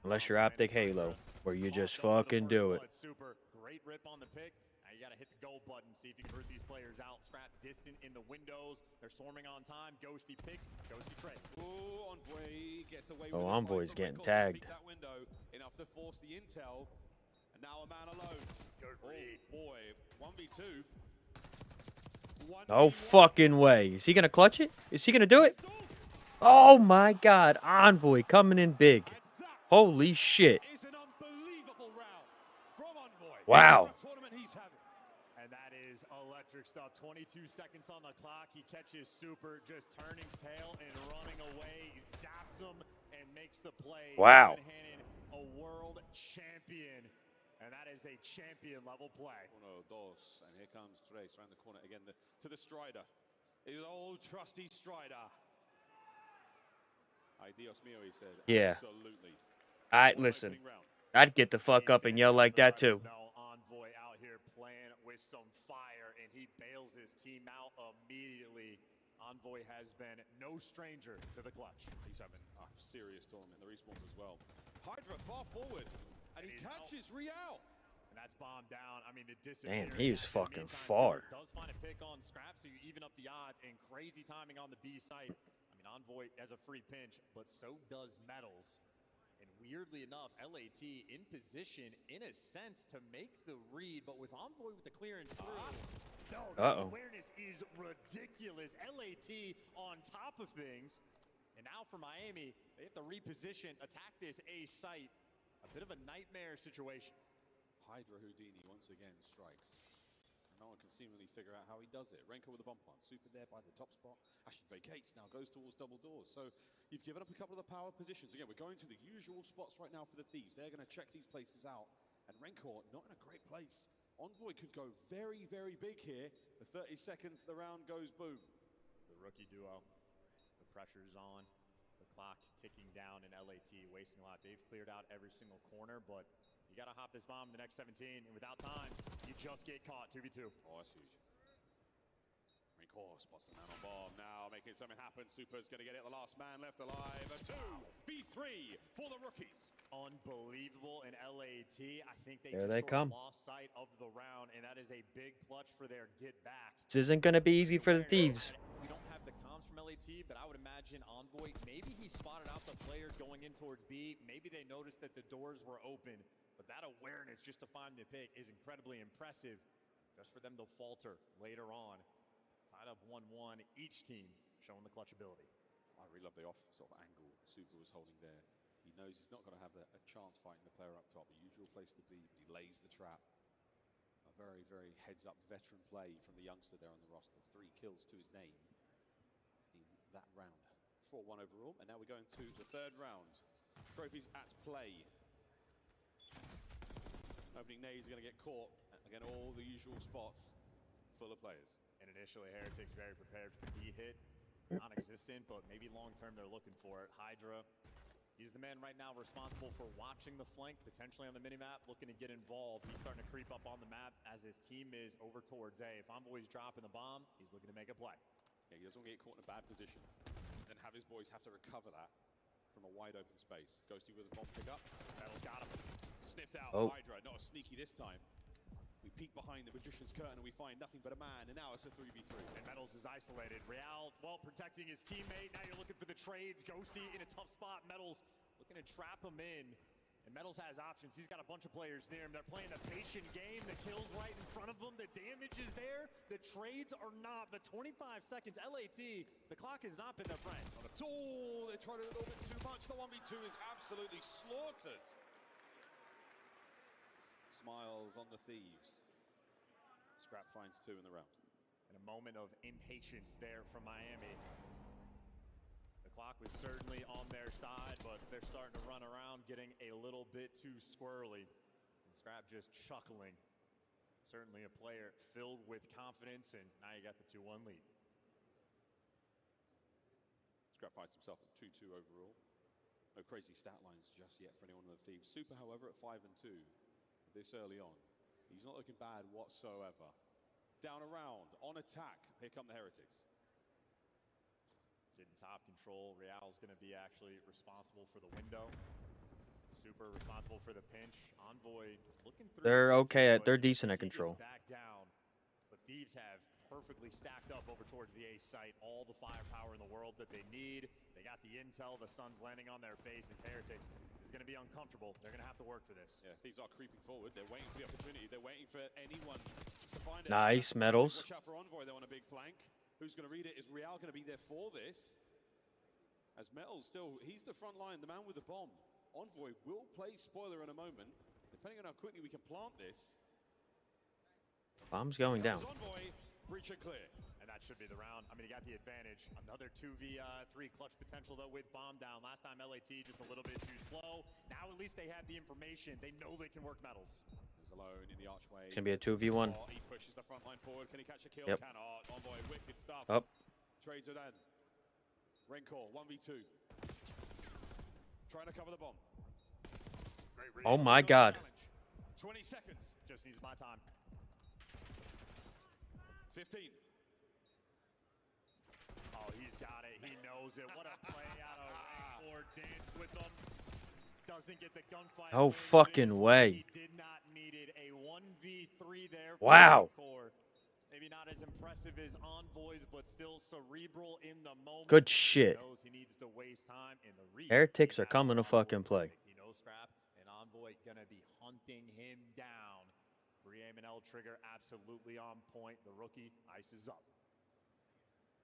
Unless you're Optic Halo, where you just fucking do it. Super great rip on the pick. Now you got to hit the go button, see if you can hurt these players out. Scrap distant in the windows. They're swarming on time. Ghosty picks. Ghosty trade. Oh, Envoy gets away Oh, with Envoy's getting tagged. that window enough to force the intel. And now a man alone. Good read. Oh boy, 1v2. No fucking way. Is he going to clutch it? Is he going to do it? Oh my god. Envoy coming in big. Holy shit. Wow. And that is electric stuff. 22 seconds on the clock. He catches Super, just turning tail and running away. He zaps him and makes the play. Wow. A world champion. And that is a champion level play. Uno, dos, and here comes Trace around the corner again to the Strider. His old trusty Strider. Ay, Dios mío, he said. Yeah. Absolutely. Listen. I'd get the fuck up and yell like that too. No, Envoy out here playing with some fire, and he bails his team out immediately. Envoy has been no stranger to the clutch. He's having a serious tournament. The respawns as well. Hydra far forward, and he catches Real. And that's bombed down. I mean, the Damn, he was fucking far. Does find a pick on Scrap, so you even up the odds, and crazy timing on the B site. I mean, Envoy has a free pinch, but so does Metals. And weirdly enough, LAT in position, in a sense, to make the read, but with Envoy with the clearance through. No, the awareness is ridiculous. LAT on top of things. And now for Miami, they have to reposition, attack this A site. A bit of a nightmare situation. Hydra Houdini once again strikes. And no one can seemingly figure out how he does it. Renko with a bump on. Super there by the top spot. Actually vacates now, goes towards double doors. So you've given up a couple of the power positions. Again, we're going to the usual spots right now for the Thieves. They're going to check these places out. And Renko not in a great place. Envoy could go very, very big here. The 30 seconds, the round goes boom. The rookie duo. The pressure's on. The clock ticking down in LAT, wasting a lot. They've cleared out every single corner, but you got to hop this bomb in the next 17, and without time, you just get caught 2v2. Oh, that's huge. Core spots the man on bomb now, making something happen. Super's going to get it. The last man left alive. A 2v3 for the rookies. Unbelievable in LAT. I think they There just they sort come. of lost sight of the round, and that is a big clutch for their get back. This isn't going to be easy for the Thieves. We don't have the comms from LAT, but I would imagine Envoy, maybe he spotted out the player going in towards B. Maybe they noticed that the doors were open, but that awareness just to find the pick is incredibly impressive. Just for them to falter later on. Tied up 1-1, each team showing the clutch ability. I really love the off sort of angle Super was holding there. He knows he's not going to have a chance fighting the player up top. The usual place to be, but he lays the trap. A very, very heads-up veteran play from the youngster there on the roster. 3 kills to his name in that round. 4-1 overall, and now we're going to the third round. Trophies at play. Opening nades are going to get caught. Again, all the usual spots full of players. And initially, Heretics very prepared for the B hit. Non-existent, but maybe long-term they're looking for it. Hydra, he's the man right now responsible for watching the flank, potentially on the minimap, looking to get involved. He's starting to creep up on the map as his team is over towards A. If Envoy's dropping the bomb, he's looking to make a play. Yeah, he doesn't want to get caught in a bad position. Then have his boys have to recover that from a wide open space. Ghosty with a bomb pickup. Metal's got him. Sniffed out Hydra, not as sneaky this time. We peek behind the Magician's curtain and we find nothing but a man, and now it's a 3v3. And Metals is isolated. Real, well, protecting his teammate. Now you're looking for the trades. Ghosty in a tough spot. Metals looking to trap him in. And Metals has options. He's got a bunch of players near him. They're playing a patient game. The kill's right in front of them. The damage is there. The trades are not. But 25 seconds, LAT, the clock has not been their friend. Not at all. They tried it a little bit too much. The 1v2 is absolutely slaughtered. Smiles on the Thieves. Scrap finds 2 in the round. And a moment of impatience there from Miami. The clock was certainly on their side, but they're starting to run around, getting a little bit too squirrely. And Scrap just chuckling. Certainly a player filled with confidence, and now you got the 2-1 lead. Scrap finds himself at 2-2 overall. No crazy stat lines just yet for anyone on the Thieves. Super, however, at 5-2 this early on. He's not looking bad whatsoever. Down around, on attack. Here come the Heretics. Getting top control. Real's going to be actually responsible for the window. Super responsible for the pinch. Envoy looking through. They're okay they're decent at control. Back down. But Thieves have perfectly stacked up over towards the A site. All the firepower in the world that they need. They got the intel. The sun's landing on their faces. Heretics is going to be uncomfortable. They're going to have to work for this. Yeah, Thieves are creeping forward. They're waiting for the opportunity. They're waiting for anyone to find it. Nice, Metals. Watch out for Envoy. They're on a big flank. Who's going to read it? Is Real going to be there for this? As Metals still, he's the front line, the man with the bomb. Envoy will play spoiler in a moment. Depending on how quickly we can plant this. Bomb's going down. Envoy, breach and clear. And that should be the round. I mean, he got the advantage. Another 2v3 clutch potential, though, with bomb down. Last time, LAT just a little bit too slow. Now, at least they have the information. They know they can work Metals. He's alone in the archway. It's going to be a 2v1. He pushes the front line forward. Can he catch a kill? Yep. Cannot. Envoy, wicked stuff. Up. Trades are done. Raincore, 1v2. Trying to cover the bomb. Oh my God. 20 seconds. Just needs my time. 15. Oh, he's got it. He knows it. What a play out of Raincore. Dance with them. Doesn't get the gunfight. No fucking way. He did not need it. A 1v3 there. Wow. Maybe not as impressive as Envoys, but still cerebral in the moment. Good shit. He knows he needs to waste time in the read. Heretics are coming to fucking play. He knows Scrap and Envoy gonna be hunting him down. Pre-aim and L trigger absolutely on point. The rookie ices up.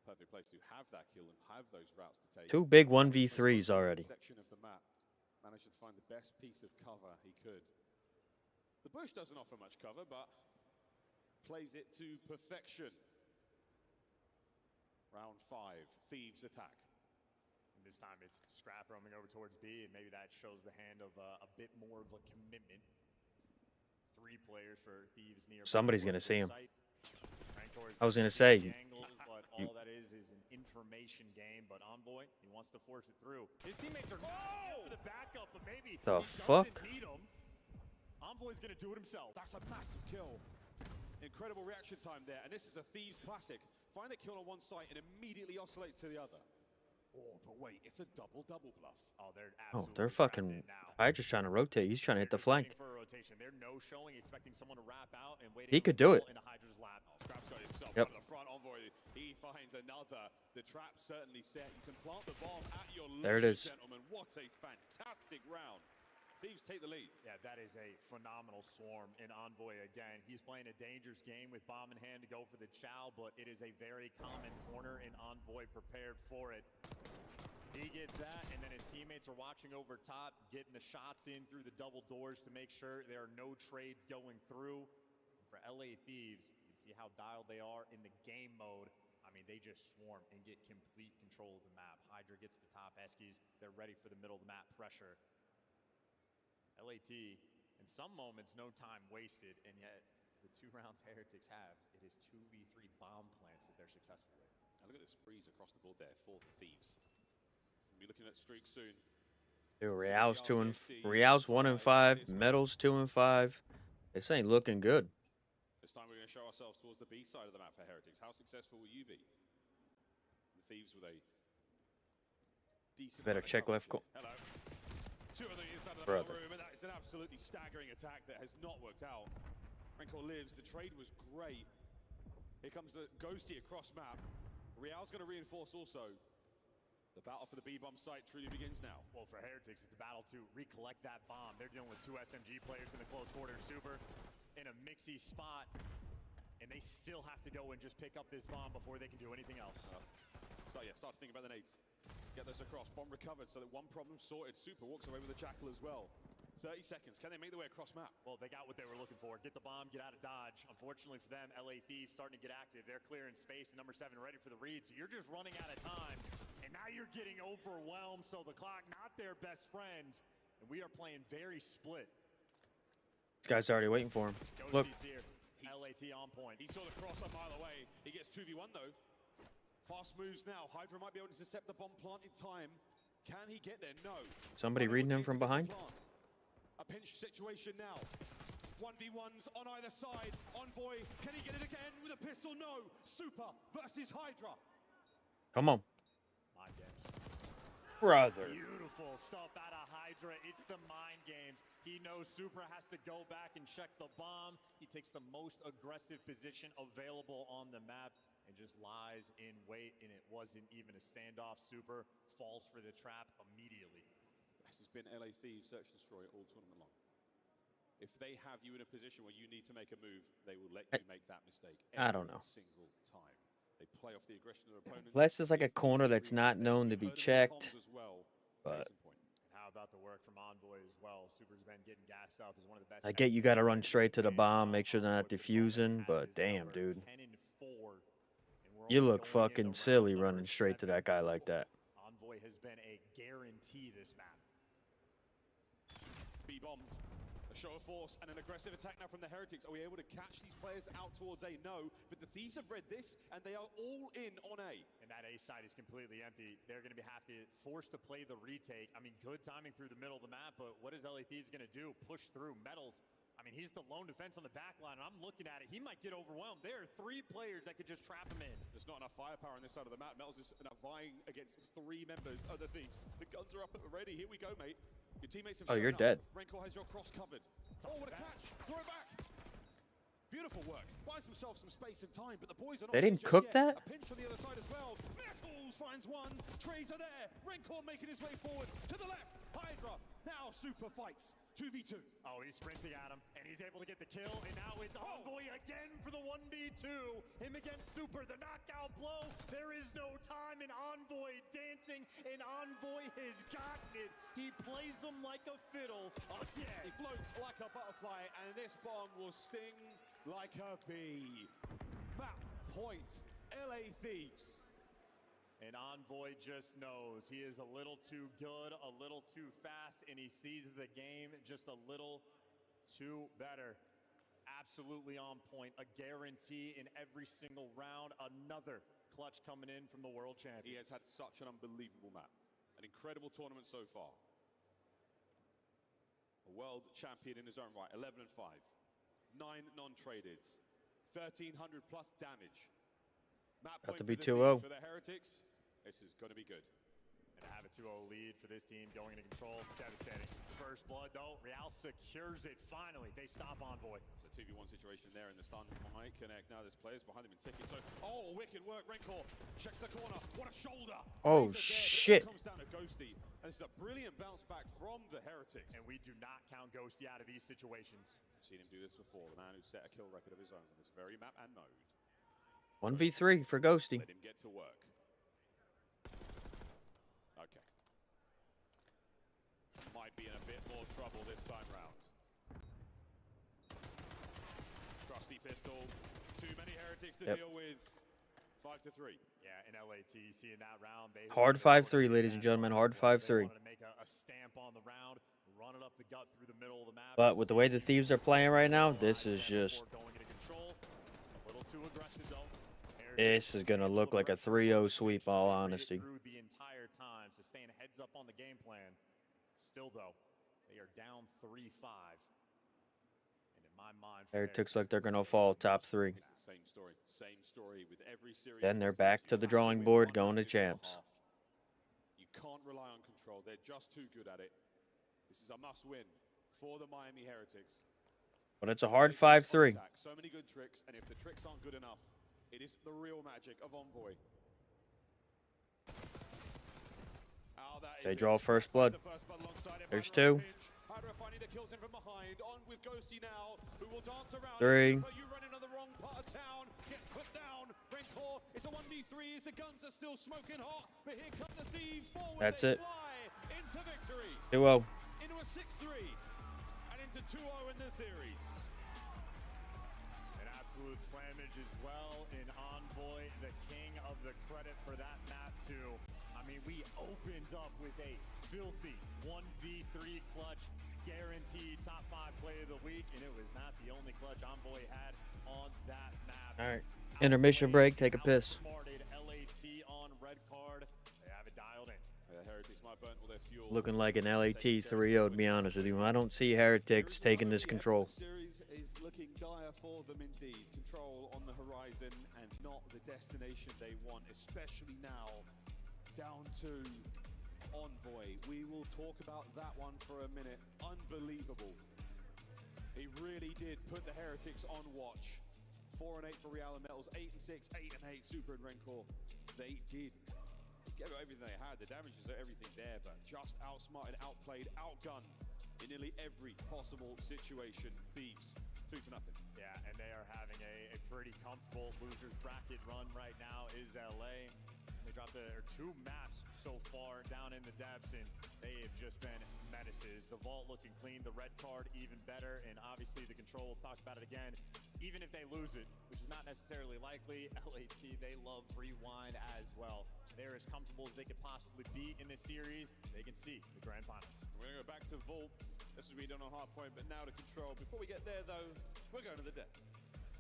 Perfect place to have that kill and have those routes to take. 2 big 1v3s already. Section of the map. Managed to find the best piece of cover he could. The bush doesn't offer much cover, but plays it to perfection. Round 5, Thieves attack. And this time it's Scrap roaming over towards B, and maybe that shows the hand of a bit more of a commitment. 3 players for Thieves near. Somebody's going to see him. I was going to say. But all that is an information game. But Envoy, he wants to force it through. His teammates are not for the backup, but maybe the he fuck? doesn't need him. Envoy's going to do it himself. That's a massive kill. Incredible reaction time there. And this is a Thieves classic. find a kill on one site and immediately oscillate to the other. Oh, but wait, it's a double-double bluff. Oh, they're Oh, absolutely they're trapped fucking. in now. Hydra's trying to rotate. He's trying to hit the Just flank. waiting for a rotation. They're no showing, expecting someone to wrap out and waiting. He could do it. Into Hydra's lap. Oh, Scrap's got himself Yep. out of the front. Envoy, he finds another. The trap's certainly set. You can plant the bomb at your There it leisure, is. gentlemen. What a fantastic round. Thieves take the lead. Yeah, that is a phenomenal swarm in Envoy again. He's playing a dangerous game with bomb in hand to go for the chow, but it is a very common corner in Envoy prepared for it. He gets that, and then his teammates are watching over top, getting the shots in through the double doors to make sure there are no trades going through. For LA Thieves, you can see how dialed they are in the game mode. I mean, they just swarm and get complete control of the map. Hydra gets to top Eskies. They're ready for the middle of the map pressure. LAT, in some moments, no time wasted, and yet the 2 rounds Heretics have, it is 2v3 bomb plants that they're successful with. Now look at the sprees across the board there for the Thieves. We'll be looking at streaks soon. Dude, Real's 1 and 5. Metals 2 and 5. This ain't looking good. This time we're going to show ourselves towards the B side of the map for Heretics. How successful will you be? The Thieves with a decent. Better check left. Hello. 2 of them inside of the Brother. room, and that is an absolutely staggering attack that has not worked out. Rancor lives. The trade was great. Here comes the Ghosty across map. Real's going to reinforce also. The battle for the B-bomb site truly begins now. Well, for Heretics, it's a battle to recollect that bomb. They're dealing with 2 SMG players in the close quarters. Super in a mixy spot, and they still have to go and just pick up this bomb before they can do anything else. Start to think about the nades. Get those across. Bomb recovered, so that one problem sorted. Super walks away with the Jackal as well. 30 seconds. Can they make their way across map? Well, they got what they were looking for. Get the bomb, get out of dodge. Unfortunately for them, LA Thieves starting to get active. They're clearing space, and number 7 ready for the read. So you're just running out of time, and now you're getting overwhelmed. So the clock, not their best friend, and we are playing very split. This guy's already waiting for him. Look. Here. LAT on point. He saw the cross a mile away. He gets 2v1 though. Fast moves now. Hydra might be able to intercept the bomb plant in time. Can he get there? No. Somebody reading him from behind? A pinch situation now. 1v1s on either side. Envoy, can he get it again with a pistol? No. Super versus Hydra. Come on. My games. Brother. Beautiful stuff out of Hydra. It's the mind games. He knows Super has to go back and check the bomb. He takes the most aggressive position available on the map and just lies in wait, and it wasn't even a standoff. Super falls for the trap immediately. This has been LA Thieves Search and Destroy all tournament long. If they have you in a position where you need to make a move, they will let you make that mistake I don't know. single time. They play off the aggression of their opponents. Unless it's like a corner that's not known to be checked. But How about the work from Envoy as well? Super's been getting gassed up as one of the best. I get you got to run straight to the bomb, make sure they're not diffusing, but damn, dude. 10 and 4. You look fucking silly running straight to that guy like that. Envoy has been a guarantee this map. B-bomb, a show of force and an aggressive attack now from the Heretics. Are we able to catch these players out towards A? No, but the Thieves have read this and they are all in on A. And that A side is completely empty. They're going to be forced to play the retake. I mean, good timing through the middle of the map, but what is LA Thieves going to do? Push through. Metals, I mean, he's the lone defense on the back line, and I'm looking at it. He might get overwhelmed. There are 3 players that could just trap him in. There's not enough firepower on this side of the map. Metals is now vying against 3 members of the Thieves. The guns are up and ready. Here we go, mate. Your teammates have Oh, shown you're up. dead. Rancor has your cross covered. Oh, what a catch. Throw it back. Beautiful work. Buys himself some space and time, but the boys are not. They didn't just cook yet. that? A pinch on the other side as well. Metals finds one. Trades are there. Rancor making his way forward to the left. Hydra now Super fights 2v2. Oh, he's sprinting at him, and he's able to get the kill, and now it's Envoy again for the 1v2. Him against Super, the knockout blow. There is no time, and Envoy dancing, and Envoy has gotten it. He plays him like a fiddle again. He floats like a butterfly, and this bomb will sting like a bee. Map point, LA Thieves. And Envoy just knows he is a little too good, a little too fast, and he sees the game just a little too better. Absolutely on point. A guarantee in every single round. Another clutch coming in from the world champion. He has had such an unbelievable map. An incredible tournament so far. A world champion in his own right. 11 and 5. 9 non-traded. 1,300 plus damage. Map About to point be for the 2-0. Thieves for the Heretics. This is going to be good. And to have a 2-0 lead for this team going into control, devastating. First blood, though, Real secures it finally. They stop Envoy. It's a 2v1 situation there, and the stun might connect. Now there's players behind him and ticking. So, oh, wicked work. Rencor checks the corner. What a shoulder. Oh, Razor dead, shit. but it comes down to Ghosty. And this is a brilliant bounce back from the Heretics. And we do not count Ghosty out of these situations. We've seen him do this before. The man who set a kill record of his own on this very map and mode. 1v3 for Ghosty. Let him get to work. Okay. Might be in a bit more trouble this time round. Trusty pistol. Too many Heretics to deal with. 5-3. Yeah, in LAT, seeing that round. They Hard 5-3, ladies and gentlemen. Hard 5-3. They wanted to make a stamp on the round, run it up the gut through the middle of the map. But with the way the Thieves are playing right now, this is just... A little too aggressive, though. This is going to look like a 3-0 sweep, all honesty. Through the entire time, so staying heads up on the game plan. Still, though, they are down 3-5. And in my mind, Heretics look they're going to fall top 3. It's the same story. Same story with every series. Then they're back to the drawing board, going to champs. You can't rely on control. They're just too good at it. This is a must-win for the Miami Heretics. But it's a hard 5-3. So many good tricks, and if the tricks aren't good enough, it is the real magic of Envoy. They draw first blood. There's 2. Hydra finding the kills in from behind. On with Ghosty now, who will dance around. 3. You run into the wrong part of town. Gets put down. Rencor, it's a 1v3. The guns are still smoking hot, but here come the Thieves forward. That's they it. Fly into victory. 2-0. Into a 6-3 and into 2-0 in the series. An absolute slammage as well in Envoy, the king of the credit for that map too. I mean, we opened up with a filthy 1v3 clutch, guaranteed top 5 play of the week, and it was not the only clutch Envoy had on that map. All right. Intermission break. Take a piss. Outsmarted LAT on red card. They have it dialed in. Heretics might burn all their fuel. Looking like an LAT 3-0, to be honest with you. I don't see Heretics taking this control. The series is looking dire for them indeed. Control on the horizon and not the destination they want, especially now. Down to Envoy. We will talk about that one for a minute. Unbelievable. He really did put the Heretics on watch. 4-8 for Real and Metals, 8-6, 8-8 Super and Rencor. They did. Gave it everything they had. The damages are everything there, but just outsmarted, outplayed, outgunned in nearly every possible situation. Thieves, 2-0. Yeah, and they are having a pretty comfortable losers bracket run right now. Is LA. They dropped their 2 maps so far down in the depths, and they have just been menaces. The vault looking clean, the red card even better, and obviously the control, we'll talk about it again. Even if they lose it, which is not necessarily likely, LAT, they love rewind as well. They're as comfortable as they could possibly be in this series. They can see the grand finals. We're going to go back to Vault. This is what we done on Hardpoint, but now to Control. Before we get there, though, we're going to the depths.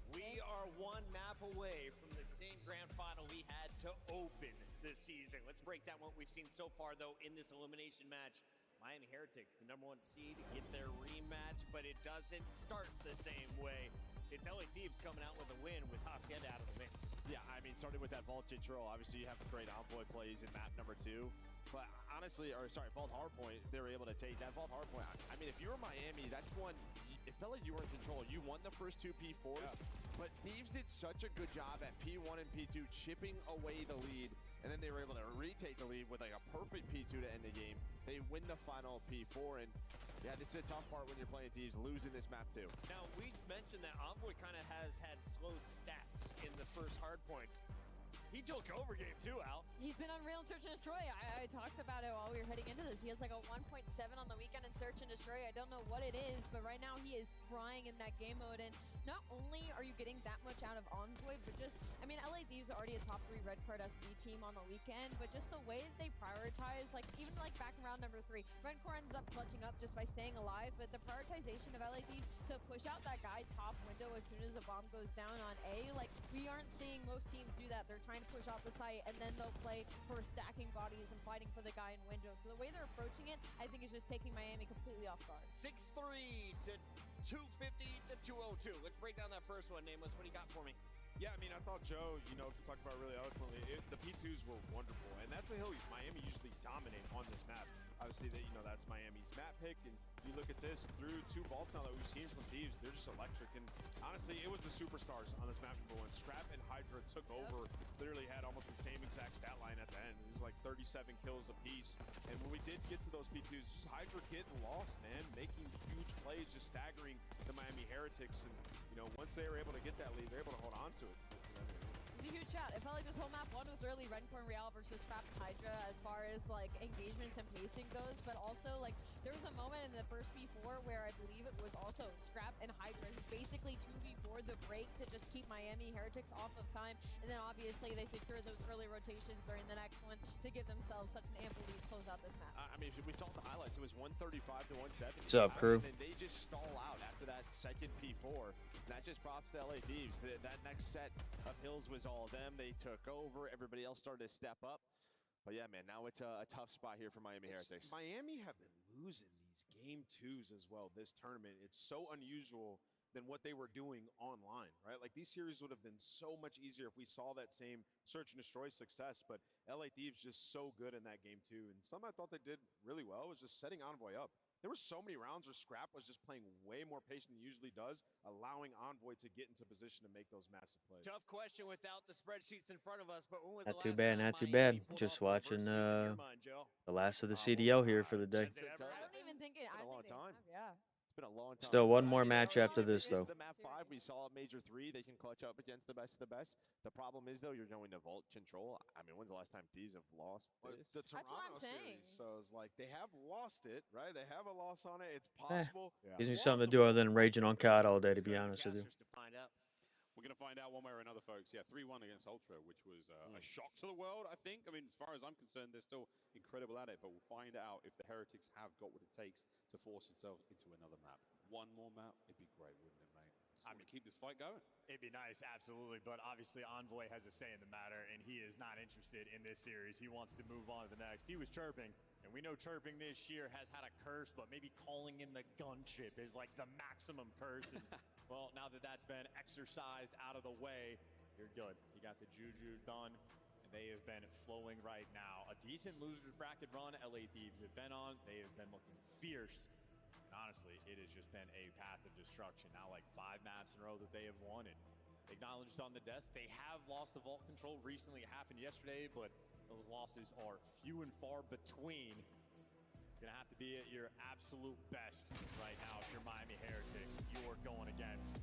We are 1 map away from the same grand final we had to open the season. Let's break down what we've seen so far, though, in this elimination match. Miami Heretics, the #1 seed, get their rematch, but it doesn't start the same way. It's LA Thieves coming out with a win with Hacienda out of the mix. Yeah, I mean, starting with that Vault control, obviously you have great Envoy plays in map number 2. But honestly, Vault Hardpoint, they were able to take that Vault Hardpoint. I mean, if you were Miami, that's one, it felt like you were in control. You won the first 2 P4s, but Thieves did such a good job at P1 and P2 chipping away the lead, and then they were able to retake the lead with like a perfect P2 to end the game. They win the final P4, and yeah, this is a tough part when you're playing Thieves, losing this map too. Now, we mentioned that Envoy kind of has had slow stats in the first hardpoints. He took over game 2, Al. He's been on Real and Search and Destroy. I talked about it while we were heading into this. He has like a 1.7 on the weekend in Search and Destroy. I don't know what it is, but right now he is frying in that game mode. And not only are you getting that much out of Envoy, but just, I mean, LA Thieves are already a top 3 red card SD team on the weekend, but just the way that they prioritize, like even like back in round number 3, Rencor ends up clutching up just by staying alive, but the prioritization of LA Thieves to push out that guy top window as soon as a bomb goes down on A, like we aren't seeing most teams do that. They're trying to push off the site, and then they'll play for stacking bodies and fighting for the guy in window. So the way they're approaching it, I think is just taking Miami completely off guard. 6-3 to 250 to 202. Let's break down that first one, Nameless. What do you got for me? Yeah, I mean, I thought Joe, talked about it really eloquently. The P2s were wonderful, and that's a hill Miami usually dominate on this map. Obviously, that's Miami's map pick, and you look at this through 2 vaults now that we've seen from Thieves, they're just electric. And honestly, it was the superstars on this map number 1. Scrap and Hydra took over, literally had almost the same exact stat line at the end. It was like 37 kills apiece. And when we did get to those P2s, just Hydra getting lost, man, making huge plays, just staggering the Miami Heretics. And once they were able to get that lead, they're able to hold on to it. It's a huge shot. It felt like this whole map, one was early Rencore and Real versus Scrap and Hydra as far as like engagements and pacing goes, but also like there was a moment in the first B4 where I believe it was also Scrap and Hydra who basically 2v4 the break to just keep Miami Heretics off of time, and then obviously they secured those early rotations during the next one to give themselves such an ample lead to close out this map. I mean, if we saw the highlights, it was 135 to 170. What's up, crew? And they just stall out after that second P4. And that just props to LA Thieves. That next set of hills was all them. They took over. Everybody else started to step up. But yeah, man, now it's a tough spot here for Miami Heretics. Miami have been losing these game 2s as well this tournament. It's so unusual than what they were doing online, right? Like these series would have been so much easier if we saw that same search and destroy success, but LA Thieves just so good in that game 2. And some I thought they did really well was just setting Envoy up. There were so many rounds where Scrap was just playing way more patient than he usually does, allowing Envoy to get into position to make those massive plays. Tough question without the spreadsheets in front of us, but when was Not the too last bad, time not too Miami bad. pulled Just off watching reversal? In your mind, Joe? the last of the CDL here for the day. I don't even think it. Been a long time. Yeah. It's been a long time. Still one more match after this, though. The map 5, we saw Major 3. They can clutch up against the best of the best. The problem is, though, you're going to vault control. I mean, when's the last time Thieves have lost this? The Toronto series. So it's like they have lost it, right? They have a loss on it. It's possible. Gives me something to do other than raging on COD all day, to be honest with you. We're going to find out one way or another, folks. Yeah, 3-1 against Ultra, which was a shock to the world, I think. I mean, as far as I'm concerned, they're still incredible at it, but we'll find out if the Heretics have got what it takes to force itself into another map. One more map, it'd be great, wouldn't it, mate? I mean, keep this fight going. It'd be nice, absolutely, but obviously Envoy has a say in the matter, and he is not interested in this series. He wants to move on to the next. He was chirping, and we know chirping this year has had a curse, but maybe calling in the gunship is like the maximum curse. And, well, now that that's been exercised out of the way, you're good. You got the Juju done, and they have been flowing right now. A decent losers bracket run LA Thieves have been on. They have been looking fierce. And honestly, it has just been a path of destruction. Now like 5 maps in a row that they have won, and acknowledged on the desk. They have lost the vault control recently. It happened yesterday, but those losses are few and far between. Gonna have to be at your absolute best right now if you're Miami Heretics. You're going against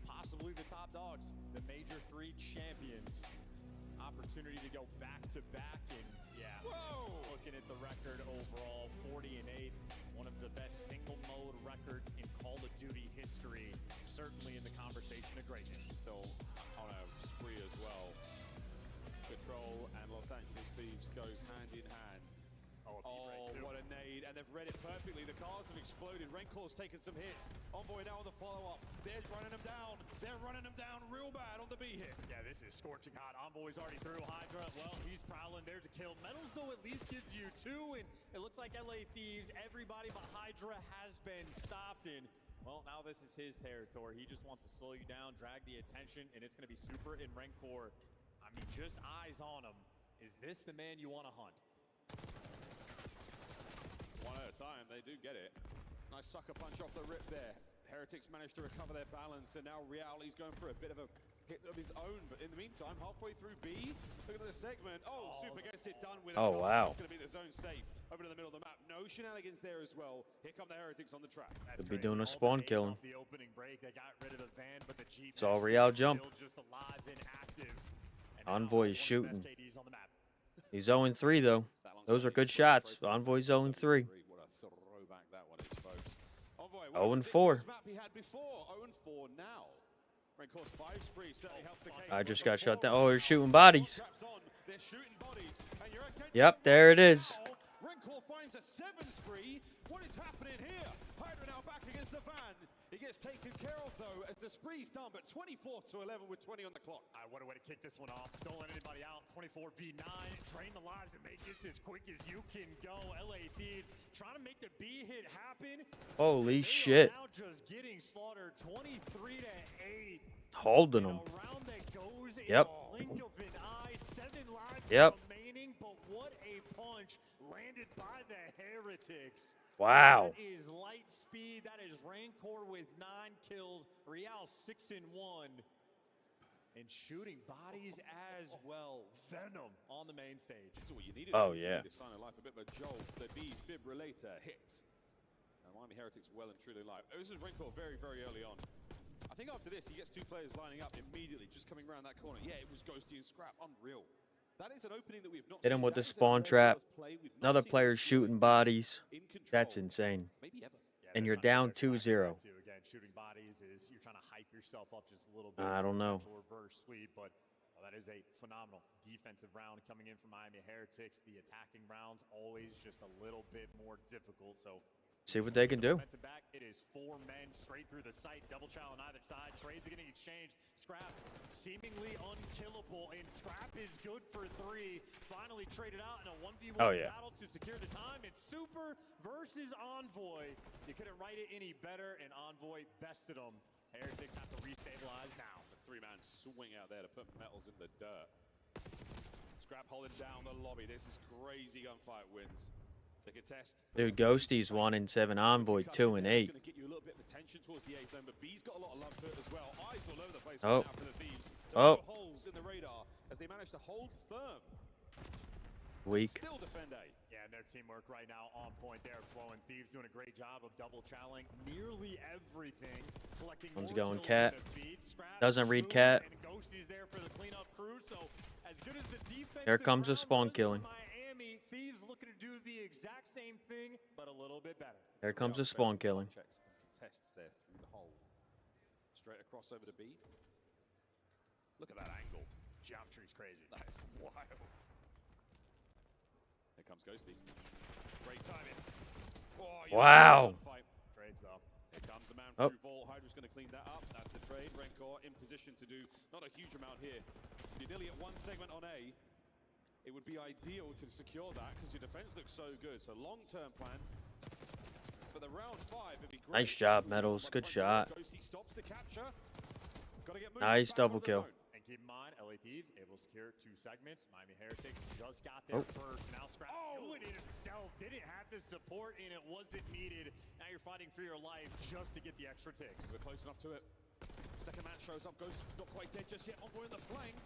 possibly the top dogs, the Major 3 champions. Opportunity to go back-to-back, and yeah, looking at the record overall, 40-8, one of the best single mode records in Call of Duty history, certainly in the conversation of greatness. Still on a spree as well. Control and Los Angeles Thieves goes hand in hand. Oh, what a nade, and they've read it perfectly. The cars have exploded. Rencore's taken some hits. Envoy now on the follow-up. They're running them down. They're running them down real bad on the B hit. Yeah, this is scorching hot. Envoy's already through. Hydra, well, he's prowling there to kill. Metals, though, at least gives you 2, and it looks like LA Thieves, everybody but Hydra has been stopped in. Well, now this is his territory. He just wants to slow you down, drag the attention, and it's going to be Super and Rencore. I mean, just eyes on him. Is this the man you want to hunt? One at a time, they do get it. Nice sucker punch off the rip there. Heretics managed to recover their balance, and now Reality's going for a bit of a hit of his own. But in the meantime, halfway through B, look at the segment. Oh, Super gets it done with. Oh, wow. It's going to be the zone safe over to the middle of the map. No shenanigans there as well. Here come the Heretics on the track. Could be doing a spawn killing. The opening break, they got rid of the van, but the Jeep It's all Real jump. still just alive and active. And Envoy is shooting. KDs on the map. He's 0-3 though. Those are good shots. Envoy's 0-3. What a throwback that one is, folks. Envoy, 0-4. map he had before. 0-4 now. Rencore's 5 spree certainly helps the case. I just got shut down. Oh, they're shooting bodies. They're shooting bodies. And you're Yep, there it is. Rencore finds a 7 spree. What is happening here? Hydra now back against the van. He gets taken care of, though, as the spree's done, but 24-11 with 20 on the clock. What a way to kick this one off. Don't let anybody out. 24v9. Drain the lives and make this as quick as you can go. LA Thieves trying to make the B hit happen. Holy shit. Now just getting slaughtered 23-8. Holding them. Around Yep. Blink of an eye, 7 lives Yep. remaining, but what a punch landed by the Heretics. Wow. That is light speed. That is Rancor with 9 kills. Real 6 and 1. And shooting bodies as well. Venom on the main stage. That's what you needed. Oh, yeah. The sign of life, a bit of a jolt. The defibrillator hits. And Miami Heretics well and truly alive. This is Rancor very, very early on. I think after this, he gets 2 players lining up immediately, just coming around that corner. Yeah, it was Ghosty and Scrap. Unreal. That is an opening that we've not Hit seen. him with the That is a spawn level trap. of play we've not Another seen player in shooting control. bodies. That's insane. Maybe ever. And you're down 2-0. Again, shooting bodies is you're trying to hype yourself up just a little bit. I don't know. Reverse sweep, but that is a phenomenal defensive round coming in from Miami Heretics. The attacking rounds always just a little bit more difficult. So See what they can do. back. It is 4 men straight through the site. Double chow on either side. Trades are getting exchanged. Scrap seemingly unkillable, and Scrap is good for 3. Finally traded out in a 1v1 battle to secure the time. It's Super versus Envoy. You couldn't write it any better, and Envoy bested him. Heretics have to restabilize now. The 3-man swing out there to put Metals in the dirt. Scrap holding down the lobby. This is crazy gunfight wins. The contest. Dude, Ghosty's 1 and 7. Envoy 2 and 8. Going to get you a little bit of attention towards the A zone, but B's got a lot of love to it as well. Eyes all over the place right now for the Thieves. Holes in the radar as they manage to hold firm. Weak. Still defend A. Yeah, and their teamwork right now on point there, flowing. Thieves doing a great job of double challenging nearly everything. Collecting One's more going kills cat. than the feed. Scrap, Doesn't read Smooth, cat. And Ghosty's there for the cleanup crew. So as good as the defense. There comes a spawn killing. Miami, Thieves looking to do the exact same thing, but a little bit better. There comes a spawn killing. Checks and contests there through the hole. Straight across over to B. Look at that angle. Geometry's crazy. That is wild. Here comes Ghosty. Great timing. Oh, wow. Trades though. Here comes the man through Vault. Hydra's going to clean that up. That's the trade. Rancor in position to do not a huge amount here. You're nearly at 1 segment on A. It would be ideal to secure that because your defense looks so good. So long-term plan. For the round 5, it'd be great. Nice job, Metals. Good shot. Ghosty stops the capture. Gotta get Nice double kill. And keep in mind, LA Thieves able to secure 2 segments. Miami Heretics just got there first. Now Scrap doing it himself. Didn't have the support, and it wasn't needed. Now you're fighting for your life just to get the extra ticks. We're close enough to it. Second man shows up. Goes not quite dead just yet. Envoy in the flank.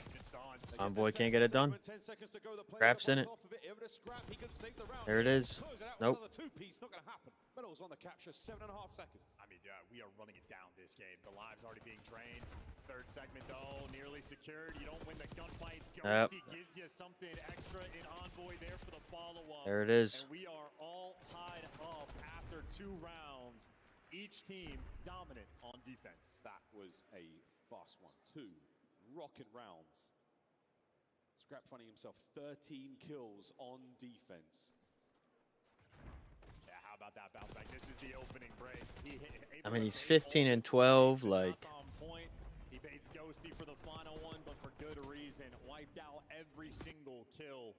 Envoy can't get it done. 10 seconds to go. The Scrap's in it. Scrap. He could save the round. There it is. Nope. Another 2-piece. Not going to happen. Metals on the capture. 7.5 seconds. I mean, we are running it down this game. The lives already being drained. 3rd segment, though, nearly secured. You don't win the gunfights. Ghosty gives you something extra in Envoy there for the follow-up. There it is. And we are all tied up after 2 rounds. Each team dominant on defense. That was a fast one. 2 rocking rounds. Scrap finding himself 13 kills on defense. Yeah, how about that bounce back? This is the opening break. I mean, he's 15 and 12. Like, on point. He baits Ghosty for the final one, but for good reason. Wiped out every single kill.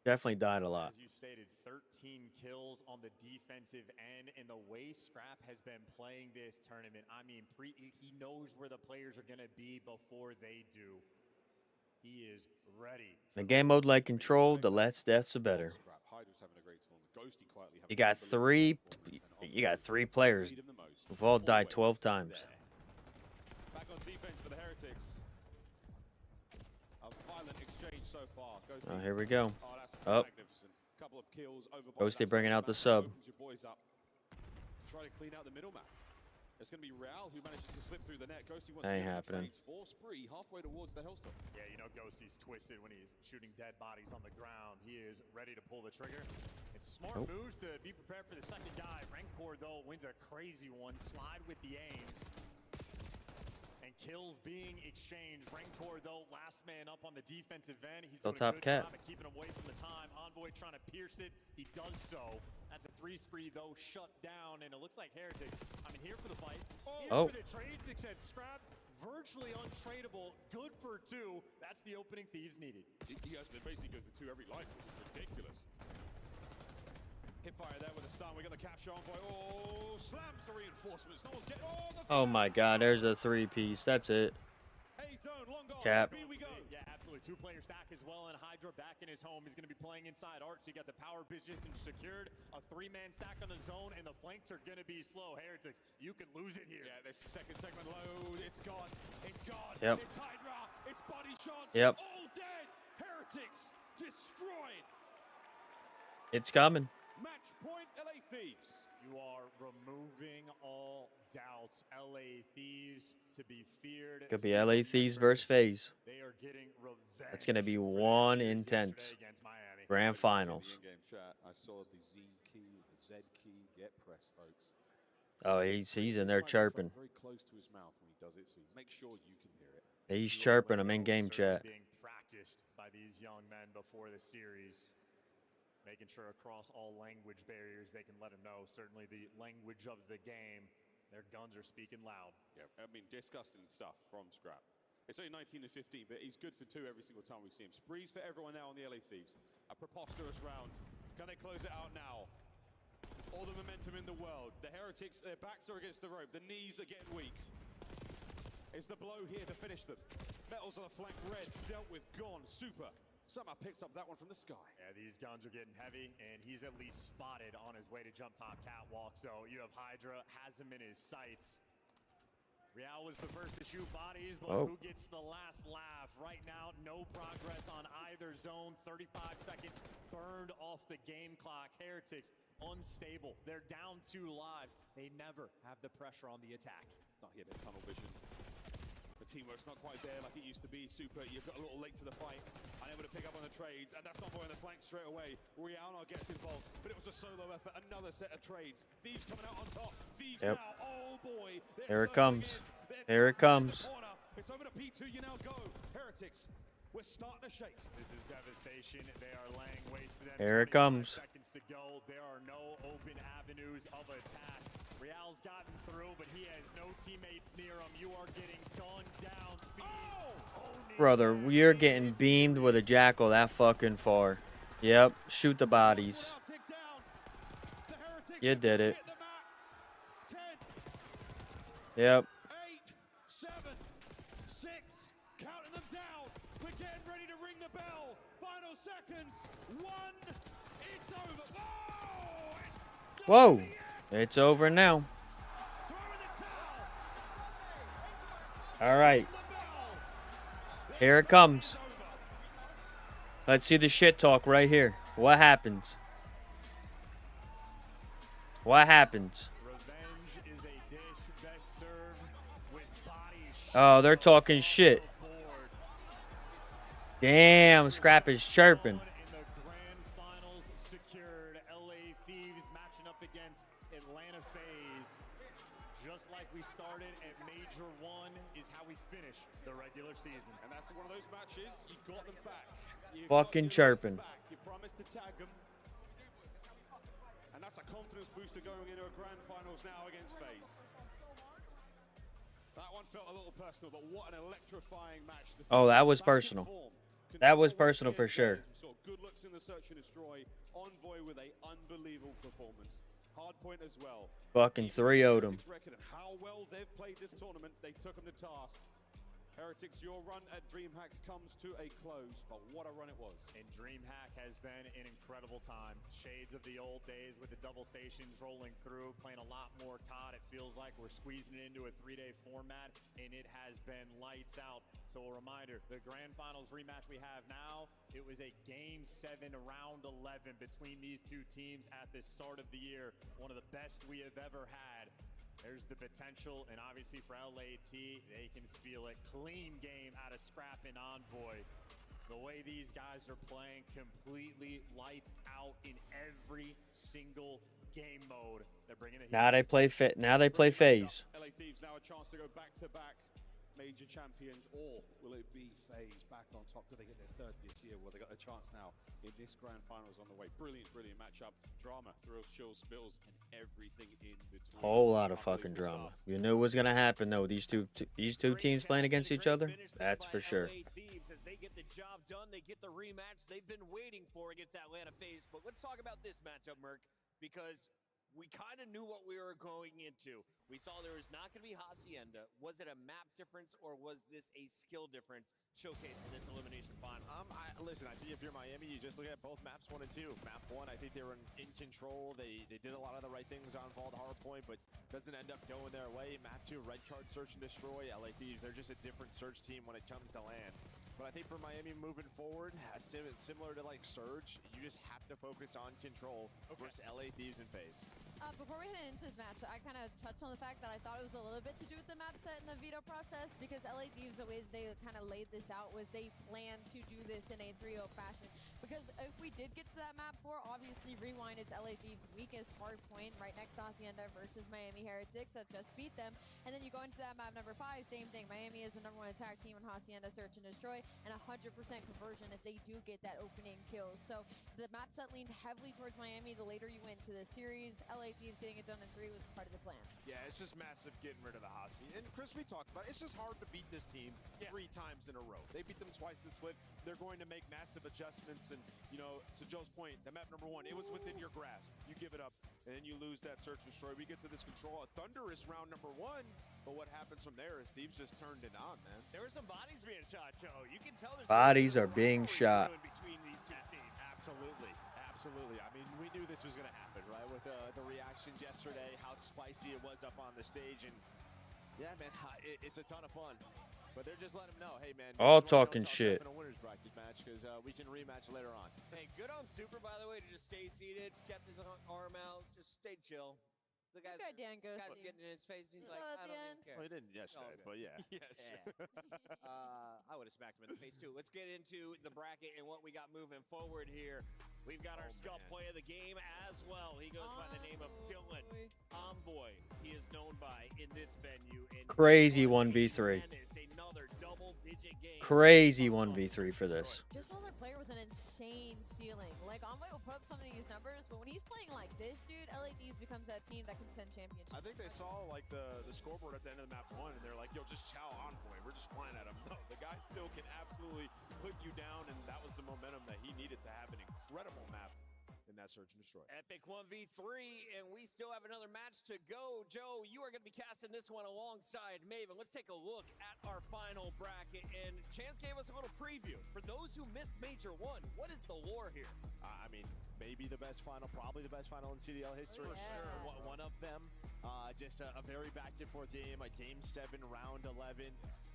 definitely died a lot. As you stated, 13 kills on the defensive end, and the way Scrap has been playing this tournament, I mean, he knows where the players are going to be before they do. He is ready. The game mode like Control, the less deaths the better. You got three players who've all died 12 times. Back on defense for the Heretics. A violent exchange so far. Oh, here we go. Oh, couple of kills over by Ghosty bringing out the sub. Opens your boys up. Try to clean out the middleman. It's going to be Real who manages to slip through the net. Ghosty wants Ain't to happening. trades for Spree halfway towards the Hellstorm. Yeah, you know Ghosty's twisted when he's shooting dead bodies on the ground. He is ready to pull the trigger. It's smart moves to be prepared for the second dive. Rancor, though, wins a crazy one. Slide with the aims. And kills being exchanged. Rancor, though, last man up on the defensive end. He's Still doing a top good cat. job of keeping him away from the time. Envoy trying to pierce it. He does so. That's a 3 spree, though, shut down. And it looks like Heretics, I mean, here for the fight. Here for the trades, except Scrap, virtually untradeable. Good for 2. That's the opening Thieves needed. You guys basically go for 2 every life, which is ridiculous. Hit fire there with a stun. We got the capture Envoy. Oh, slams the reinforcements. No one's getting. Oh my God, there's a 3-piece. That's it. zone. Long gone. Cap. Here we go. Yeah, absolutely. Two-player stack as well, and Hydra back in his home. He's going to be playing inside Art, so you got the power position secured, a three-man stack on the zone, and the flanks are going to be slow. Heretics, you could lose it here. Yeah, this second segment load. It's gone. It's gone. Yep. It's Hydra. It's body shots. Yep. All dead. Heretics destroyed. It's coming. Match point, LA Thieves. You are removing all doubts. LA Thieves to be feared. Could be LA Thieves versus FaZe. They are getting revenge. That's gonna be one intense grand finals. In the in-game chat, I saw the Z key, the Z key get pressed, folks. Oh, he's in there chirping. Very close to his mouth when he does it, so make sure you can hear it. He's chirping him in game chat. Being practiced by these young men before the series, making sure across all language barriers they can let him know. Certainly the language of the game, their guns are speaking loud. Yeah, I mean, disgusting stuff from Scrap. It's only 19 and 15, but he's good for 2 every single time we see him. Sprees for everyone now on the LA Thieves. A preposterous round. Can they close it out now? All the momentum in the world. The Heretics, their backs are against the rope. The knees are getting weak. Is the blow here to finish them? Metals on the flank, red, dealt with, gone, super. Somehow picks up that one from the sky. Yeah, these guns are getting heavy, and he's at least spotted on his way to jump top catwalk. So you have Hydra, has him in his sights. Real was the first to shoot bodies, but who gets the last laugh? Right now, no progress on either zone. 35 seconds burned off the game clock. Heretics unstable. They're down 2 lives. They never have the pressure on the attack. Starting to get a bit tunnel vision. The teamwork's not quite there like it used to be. Super, you've got a little late to the fight. Unable to pick up on the trades, and that's not going the flank straight away. Rihanna gets involved, but it was a solo effort. Another set of trades. Thieves coming out on top. Thieves now, oh boy. Here it comes. Here it comes. It's over to P2, you now go. Heretics, we're starting to shake. This is devastation. They are laying waste to them. Here it comes. Seconds to go. There are no open avenues of attack. Real's gotten through, but he has no teammates near him. You are getting gunned down. Brother, we're getting beamed with a jackal that fucking far. Yep, shoot the bodies. You did it. Yep. 8, 7, 6, counting them down. We're getting ready to ring the bell. Final seconds. 1, it's over. Whoa, it's over now. All right. Here it comes. Let's see the shit talk right here. What happens? What happens? Oh, they're talking shit. Damn, Scrap is chirping. Season. And that's one of those matches, you got them back. Fucking chirping. You promised to tag them. And that's a confidence booster going into a grand finals now against FaZe. That one felt a little personal, but what an electrifying match. Oh, that was personal. That was personal for sure. Good looks in the search and destroy. Envoy with a unbelievable performance. Hardpoint as well. Fucking 3-0'd him. How well they've played this tournament, they took them to task. Heretics, your run at DreamHack comes to a close, but what a run it was. And DreamHack has been an incredible time. Shades of the old days with the double stations rolling through, playing a lot more COD. It feels like we're squeezing it into a 3-day format, and it has been lights out. So a reminder, the grand finals rematch we have now, it was a Game 7 round 11 between these two teams at the start of the year. One of the best we have ever had. There's the potential, and obviously for LAT, they can feel it. Clean game out of Scrap and Envoy. The way these guys are playing, completely lights out in every single game mode. They're bringing it. Now they play FaZe. LA Thieves now a chance to go back-to-back major champions, or will it be FaZe back on top? Do they get their 3rd this year? Well, they got a chance now in this grand finals on the way. Brilliant, brilliant matchup. Drama, thrills, chills, spills, and everything in between. Whole lot of fucking drama. You knew it was gonna happen though. These two teams playing against each other. That's for sure. As they get the job done, they get the rematch they've been waiting for against Atlanta FaZe. But let's talk about this matchup, Merc, because we kind of knew what we were going into. We saw there was not going to be Hacienda. Was it a map difference or was this a skill difference showcased in this elimination final? Listen, I think if you're Miami, you just look at both maps 1 and 2. Map 1, I think they were in control. They did a lot of the right things on Vault Hardpoint, but doesn't end up going their way. Map 2, red card, search and destroy. LA Thieves, they're just a different search team when it comes to land. But I think for Miami moving forward, similar to like Surge, you just have to focus on control versus LA Thieves and FaZe. Before we head into this match, I kind of touched on the fact that I thought it was a little bit to do with the map set and the veto process, because LA Thieves, the way they kind of laid this out was they planned to do this in a 3-0 fashion. Because if we did get to that map 4, obviously Rewind is LA Thieves' weakest hard point, right next to Hacienda versus Miami Heretics that just beat them. And then you go into that map number 5, same thing. Miami is the #1 attack team on Hacienda, search and destroy, and 100% conversion if they do get that opening kill. So the map set leaned heavily towards Miami. The later you went to the series, LA Thieves getting it done in 3 was part of the plan. Yeah, it's just massive getting rid of the Hasi. And Chris, we talked about it. It's just hard to beat this team 3 times in a row. They beat them twice this split. They're going to make massive adjustments. And, you know, to Joe's point, the map number 1, it was within your grasp. You give it up, and then you lose that search and destroy. We get to this control. A thunderous round number 1. But what happens from there is Thieves just turned it on, man. There were some bodies being shot, Joe. You can tell there's Bodies are being shot. between these two teams. Absolutely. Absolutely. I mean, we knew this was going to happen, right? With the reactions yesterday, how spicy it was up on the stage. And yeah, man, it's a ton of fun. But they're just letting them know, hey, man. All talking shit. In a winner's bracket match because we can rematch later on. Hey, good on Super, by the way, to just stay seated, kept his arm out, just stayed chill. The guy's getting in his face, and he's like, I don't even care. Well, he didn't yesterday, but yeah. Yes. I would have smacked him in the face, too. Let's get into the bracket and what we got moving forward here. We've got our Scuff play of the game as well. He goes by the name of Dylan Envoy. He is known by in this venue. Crazy 1v3. Crazy 1v3 for this. Just another player with an insane ceiling. Like, Envoy will put up some of these numbers, but when he's playing like this, dude, LA Thieves becomes that team that can send championships. I think they saw, like, the scoreboard at the end of the map 1, and they're like, yo, just chow Envoy. We're just flying at him. No, the guy still can absolutely put you down, and that was the momentum that he needed to have an incredible map in that search and destroy. Epic 1v3, and we still have another match to go. Joe, you are going to be casting this one alongside Maven. Let's take a look at our final bracket, and Chance gave us a little preview. For those who missed Major 1, what is the lore here? I mean, maybe the best final, probably the best final in CDL history. For sure. One of them. Just a very back-and-forth game, a Game 7, round 11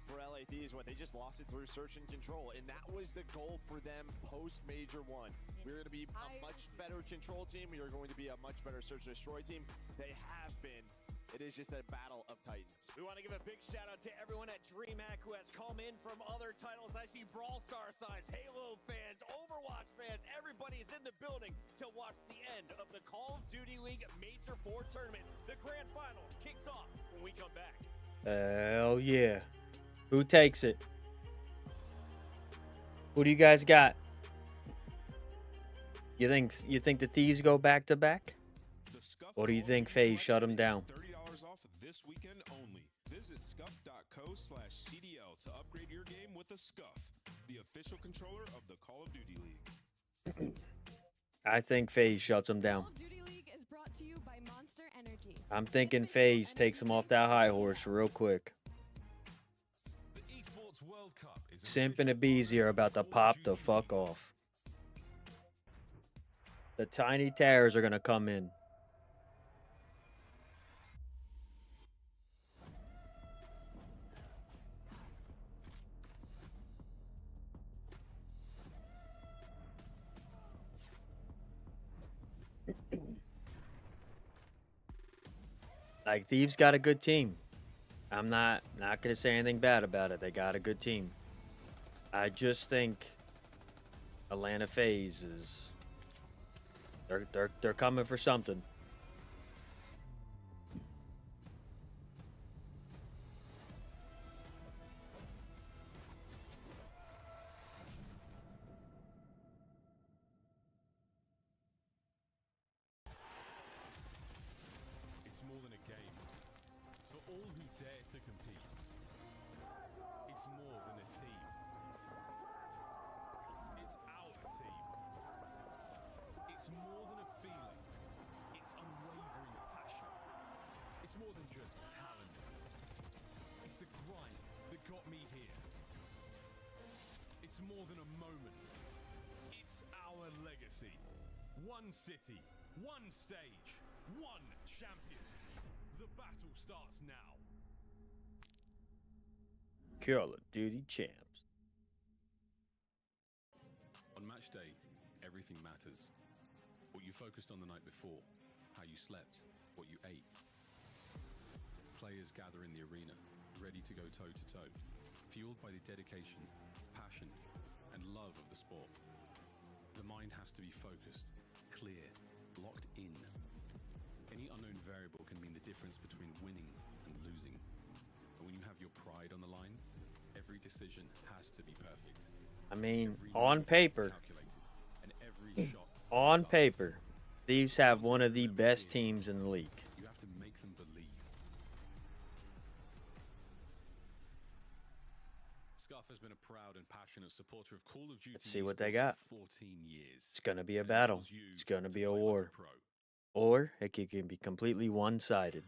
for LA Thieves. What they just lost it through search and control, and that was the goal for them post-Major 1. We're going to be a much better control team. We are going to be a much better search and destroy team. They have been. It is just a battle of titans. We want to give a big shout out to everyone at DreamHack who has come in from other titles. I see Brawl Star signs, Halo fans, Overwatch fans. Everybody is in the building to watch the end of the Call of Duty League Major 4 tournament. The grand finals kicks off when we come back. Hell yeah. Who takes it? Who do you guys got? You think the Thieves go back to back? Or do you think FaZe shut them down? $30 off this weekend only. Visit scuff.co/CDL to upgrade your game with a Scuff, the official controller of the Call of Duty League. I think FaZe shuts them down. Call of Duty League is brought to you by Monster Energy. I'm thinking FaZe takes them off that high horse real quick. Simp and Abeezy are about to pop the fuck off. The Tiny Terrors are going to come in. Like, Thieves got a good team. I'm not going to say anything bad about it. They got a good team. I just think Atlanta FaZe is they're coming for something. It's more than a game. It's for all who dare to compete. It's more than a team. It's our team. It's more than a feeling. It's unwavering It's more than just talent. It's the grind that got me here. It's more than a moment. It's our legacy. One city, one stage, one champion. The battle starts now. Call of Duty champs. On match day, everything matters. What you focused on the night before, how you slept, what you ate. Players gather in the arena, ready to go toe-to-toe, fueled by the dedication, passion, and love of the sport. The mind has to be focused, clear, locked in. Any unknown variable can mean the difference between winning and losing. And when you have your pride on the line, every decision has to be perfect. I mean, on paper, on paper, Thieves have one of the best teams in the league. You have to make them believe. Scuff has been a proud and passionate supporter of Call of Duty. Let's see what they got. For 14 years. It's going to be a battle. It's going to be a war. Or it can be completely one-sided.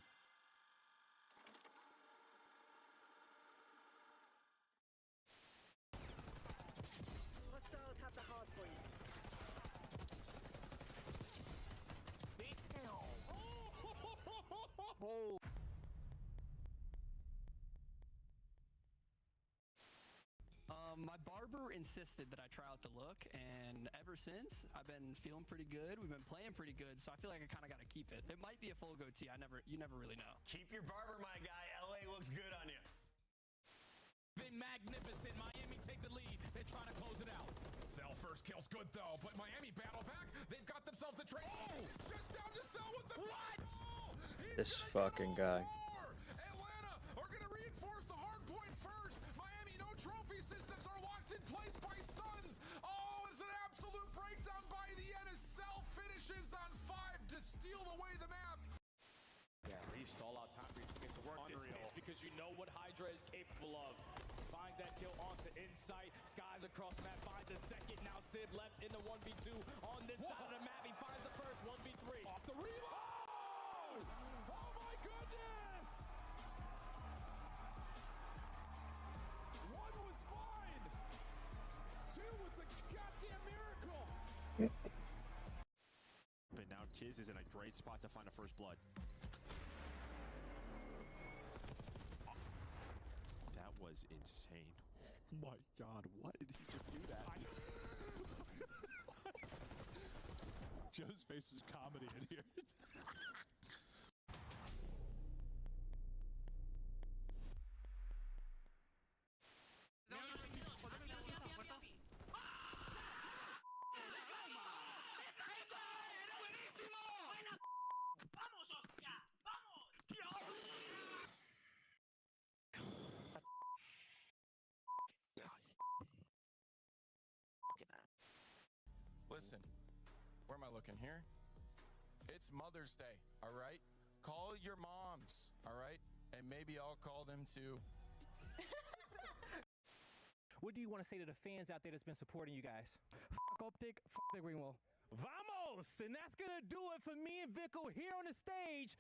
My barber insisted that I try out the look, and ever since, I've been feeling pretty good. We've been playing pretty good, so I feel like I kind of got to keep it. It might be a full goatee. You never really know. Keep your barber, my guy. LA looks good on you. Been magnificent. Miami take the lead. They're trying to close it out. Cell first kill's good though, but Miami battle back. They've got themselves the trade. Oh! It's just down to Cell with the what? Oh! This fucking guy. Atlanta are gonna reinforce the hard point first. Miami, no trophy systems are locked in place by stuns. Oh, it's an absolute breakdown by the end as Cell finishes on 5 to steal away the map. Yeah, leave stall out time for you to get to work this pitch because you know what Hydra is capable of. Finds that kill onto Insight. Skies across map, finds the second. Now Sid left in the 1v2 on this side of the map. He finds the first 1v3. Off the reload! Oh my goodness! One was fine. Two was a goddamn miracle. But now Kiz is in a great spot to find a first blood. That was insane. Oh my god, why did he just do that? Joe's face was comedy in here. Listen, where am I looking here? It's Mother's Day, all right? Call your moms, all right? And maybe I'll call them too. What do you want to say to the fans out there that's been supporting you guys? Fuck Optic, fuck the Greenwall. Vamos! And that's gonna do it for me and Vico here on the stage.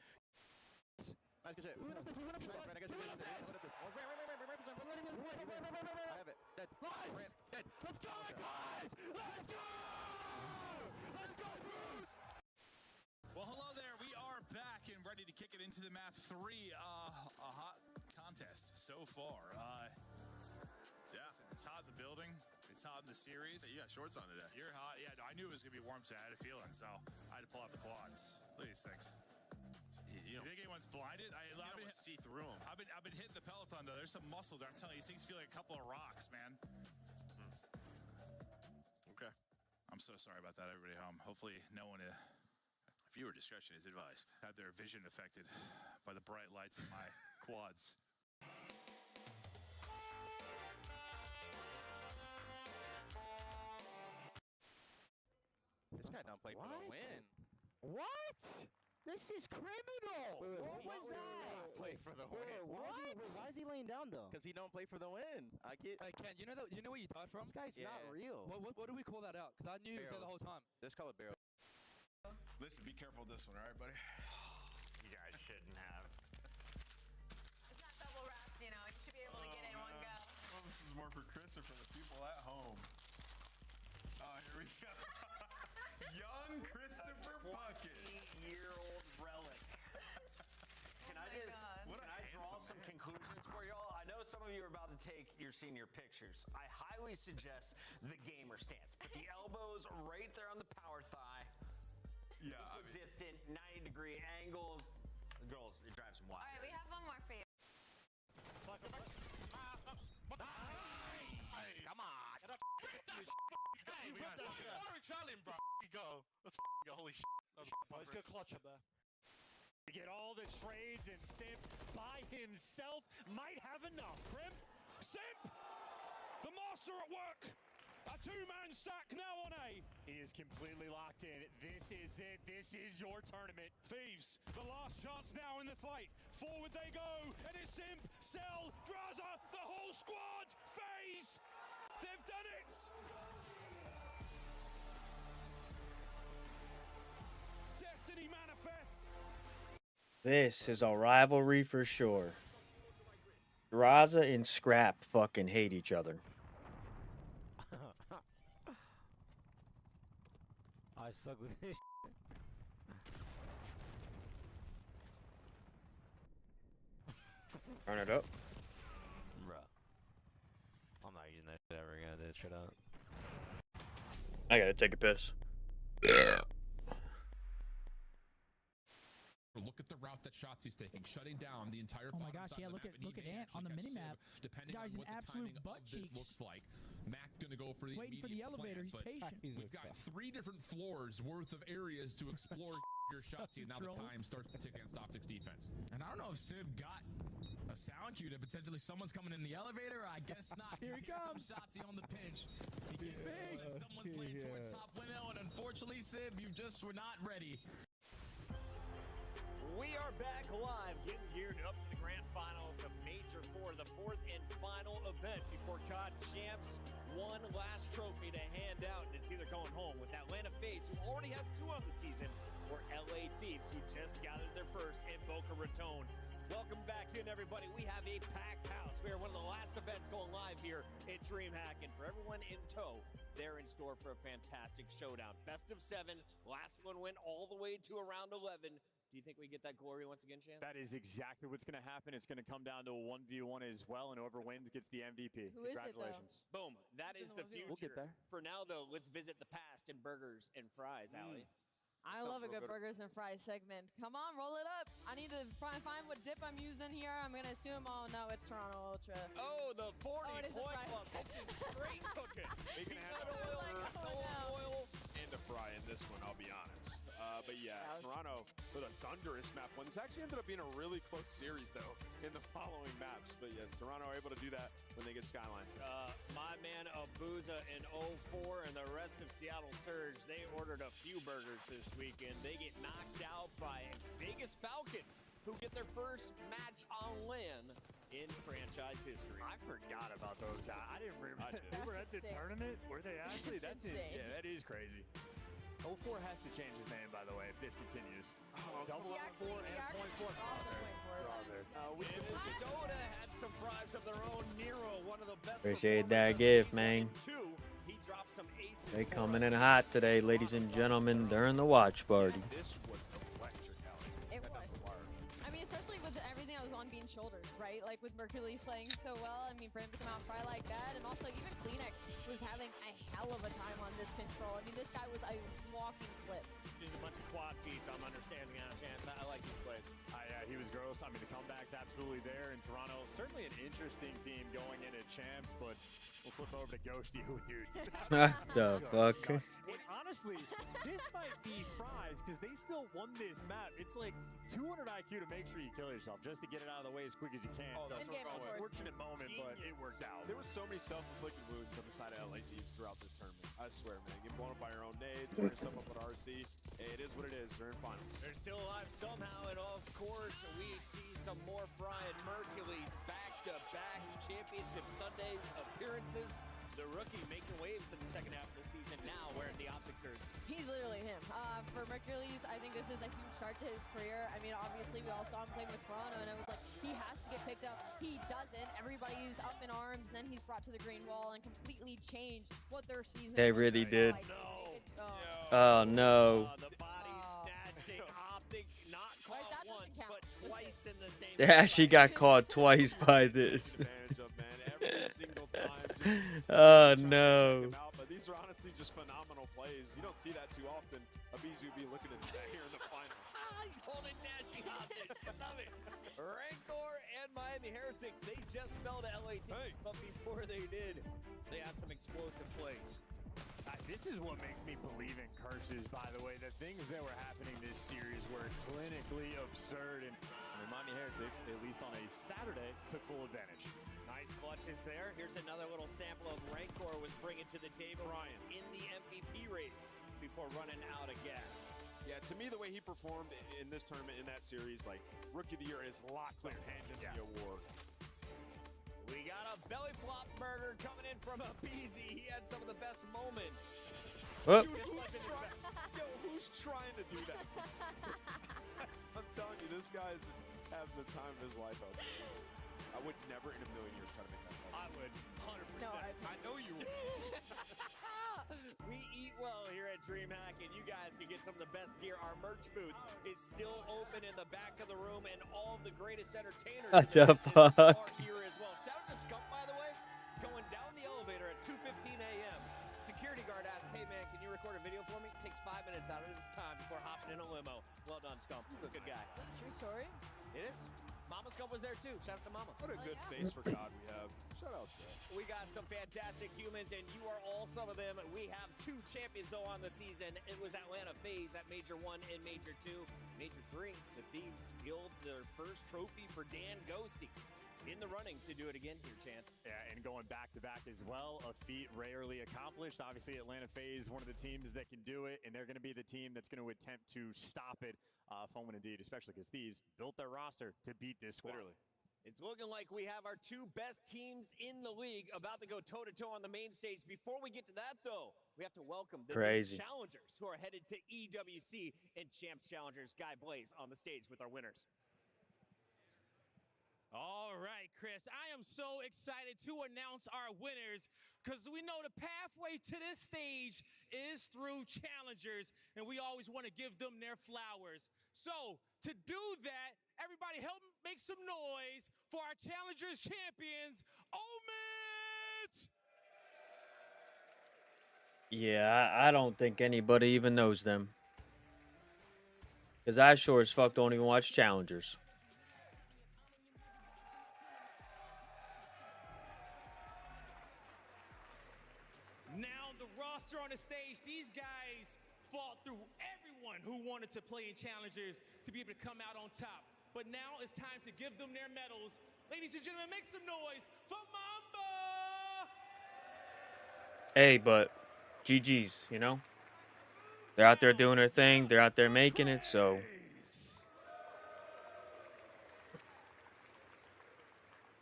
Nice, good shit. I have it. Dead. Nice. Dead. Let's go, guys! Let's go! Let's go, Bruce! Well, hello there. We are back and ready to kick it into the map 3. A hot contest so far. Yeah, it's hot in the building. It's hot in the series. Hey, you got shorts on today. You're hot. Yeah, I knew it was going to be warm today. I had a feeling, so I had to pull out the quads. Look at these things. You think anyone's blinded? I've been see through them. I've been hitting the peloton though. There's some muscle there. I'm telling you, these things feel like a couple of rocks, man. Okay. I'm so sorry about that, everybody home. Hopefully, no one viewer discretion is advised. Had their vision affected by the bright lights of my quads. This guy don't play for the win. What? This is criminal. What was that? Play for the win. Why is he laying down though? Because he don't play for the win. I get. Hey Ken, you know where you thought from? This guy's not real. What do we call that out? Because I knew you said the whole time. Let's call it barrel. Listen, be careful with this one, all right, buddy? You guys shouldn't have. more for Chris or for the people at home? Oh, here we go. Young Christopher Puckett. 20-year-old relic. Can I draw some conclusions for y'all? I know some of you are about to take your senior pictures. I highly suggest the gamer stance. Put the elbows right there on the power thigh. Yeah, I mean, distant 90-degree angles. Girls, it drives them wild. All right, we have one more for you. Come on. Hey, we got Charlie, bro. Go. Let's go. Holy shit. Let's go clutch up there. To get all the trades, and Simp by himself might have enough. Crimp, Simp, the master at work. A two-man stack now on A. He is completely locked in. This is it. This is your tournament. Thieves, the last chance now in the fight. Forward they go, and it's Simp, Cell, Draza, the whole squad. FaZe, they've done it. Destiny manifest. This is a rivalry for sure. Draza and Scrap fucking hate each other. I suck with this. Turn it up. Bruh. I'm not using that shit ever again. That shit out. I gotta take a piss. Look at the route that Shotzi's taking, shutting down the entire. Oh my gosh, yeah, look at Ant on the minimap. Depending Guy's on an what absolute the timing butt of this cheeks. looks like, Mac gonna go for the Waiting for the immediate elevator. plan, He's but patient. We've got 3 different floors worth of areas to explore your Shotzi, and now the time starts to tick against Optics defense. And I don't know if Sib got a sound cue that potentially someone's coming in the elevator. I guess not. Here he comes. Shotzi on the pinch. He gets someone's playing towards top window, and unfortunately, Sib, you just were not ready. We are back live, getting geared up for the grand finals of Major 4, the 4th and final event before COD Champs. One last trophy to hand out, and it's either going home with Atlanta FaZe, who already has 2 on the season, or LA Thieves, who just gathered their first in Boca Raton. Welcome back in, everybody. We have a packed house. We are one of the last events going live here at DreamHack, and for everyone in tow, they're in store for a fantastic showdown. Best of 7. Last one went all the way to around 11. Do you think we get that glory once again, Chan? That is exactly what's going to happen. It's going to come down to a 1v1 as well, and whoever wins gets the MVP. Who is it, Congratulations. Boom. That is the future. We'll get there. For now, though, let's visit the past in burgers and fries, Allie. I love a good burgers and fries segment. Come on, roll it up. I need to find what dip I'm using here. I'm going to assume, oh no, it's Toronto Ultra. Oh, the 40 it is a point fry. club. This is straight cooking. We can have oil and a fry in this one, I'll be honest. But yeah, Toronto with a thunderous map one. This actually ended up being a really close series, though, in the following maps. But yes, Toronto able to do that when they get Skylines. My man Abuza in 04 and the rest of Seattle Surge, they ordered a few burgers this weekend. They get knocked out by Vegas Falcons, who get their first match on LAN in franchise history. I forgot about those guys. I didn't remember. They were at the tournament? Were they actually? That's insane. Yeah, that is crazy. 04 has to change his name, by the way, if this continues. Double 04 and point 4. Minnesota had some fries of their own. Nero, one of the best. Appreciate that gift, man. He dropped some aces. They coming in hot today, ladies and gentlemen, during the watch party. This was electric, Allie. It was. I mean, especially with everything that was on Bean's shoulders, right? Like with Mercules playing so well. I mean, for him to come out and fry like that, and also even Kleenex was having a hell of a time on this control. I mean, this guy was a walking flip. Just a bunch of quad feeds, I'm understanding on Chance. I like these plays. Yeah, he was gross. I mean, the comeback's absolutely there in Toronto. Certainly an interesting team going into champs, but we'll flip over to Ghosty, who, dude. The fuck? And honestly, this might be fries because they still won this map. It's like 200 IQ to make sure you kill yourself just to get it out of the way as quick as you can. Oh, that's what we're going with. Unfortunate moment, but it worked out. There was so many self-inflicted wounds on the side of LA Thieves throughout this tournament. I swear, man. Get blown up by your own nades, blow yourself up with RC. Hey, it is what it is. They're in finals. They're still alive somehow, and of course, we see some more Fry and Mercules back-to-back championship Sundays appearances. The rookie making waves in the second half of the season now wearing the Optic jersey. He's literally him. For Mercules, I think this is a huge start to his career. I mean, obviously, we all saw him playing with Toronto, and it was like he has to get picked up he doesn't. Everybody's up in arms, and then he's brought to the green wall and completely changed what their season They was really did. like. Oh no. The body snatching Optic, not caught once, but twice in the same. Yeah, she got caught twice by this. Every single time. Oh no. But these are honestly just phenomenal plays. You don't see that too often. Abizu be looking at that here in the final. He's holding Nashi hostage. Love it. Rancor and Miami Heretics, they just fell to LA, but before they did, they had some explosive plays. This is what makes me believe in curses, by the way. The things that were happening this series were clinically absurd, and Miami Heretics, at least on a Saturday, took full advantage. Nice clutches there. Here's another little sample of Rancor was bringing to the table in the MVP race before running out of gas. Yeah, to me, the way he performed in this tournament, in that series, like, Rookie of the Year is locked clear handed the award. We got a belly flop burger coming in from Abizi. He had some of the best moments. Oh. Who's trying to do that? I'm telling you, this guy is just having the time of his life out there. I would never in a million years try to make that call. I would 100%. No, I know you would. We eat well here at DreamHack, and you guys can get some of the best gear. Our merch booth is still open in the back of the room, and all of the greatest entertainers What the fuck? are here as well. Shout out to Scump, by the way, going down the elevator at 2:15 a.m. Security guard asks, hey man, can you record a video for me? Takes 5 minutes out of his time before hopping in a limo. Well done, Scump. He's a good guy. True story. It is. Mama Scump was there too. Shout out to Mama. What a good face for God we have. Shout out, Seth. We got some fantastic humans, and you are all some of them. We have 2 champions, though, on the season. It was Atlanta FaZe at Major 1 and Major 2. Major 3, the Thieves stealed their first trophy for Dan Ghosty. In the running to do it again here, Chance. Yeah, and going back-to-back as well, a feat rarely accomplished. Obviously, Atlanta FaZe, one of the teams that can do it, and they're going to be the team that's going to attempt to stop it. Fun one indeed, especially because Thieves built their roster to beat this squad. Literally. It's looking like we have our 2 best teams in the league about to go toe-to-toe on the main stage. Before we get to that, though, we have to welcome the new challengers who are headed to EWC and Champs Challengers. Guy Blaze on the stage with our winners. All right, Chris, I am so excited to announce our winners because we know the pathway to this stage is through challengers, and we always want to give them their flowers. So to do that, everybody help make some noise for our challengers champions, Omit! Yeah, I don't think anybody even knows them. Because I sure as fuck don't even watch challengers. Now the roster on the stage, these guys fought through everyone who wanted to play in challengers to be able to come out on top. But now it's time to give them their medals. Ladies and gentlemen, make some noise for Mamba! Hey, but GG's, you know? They're out there doing their thing. They're out there making it, so...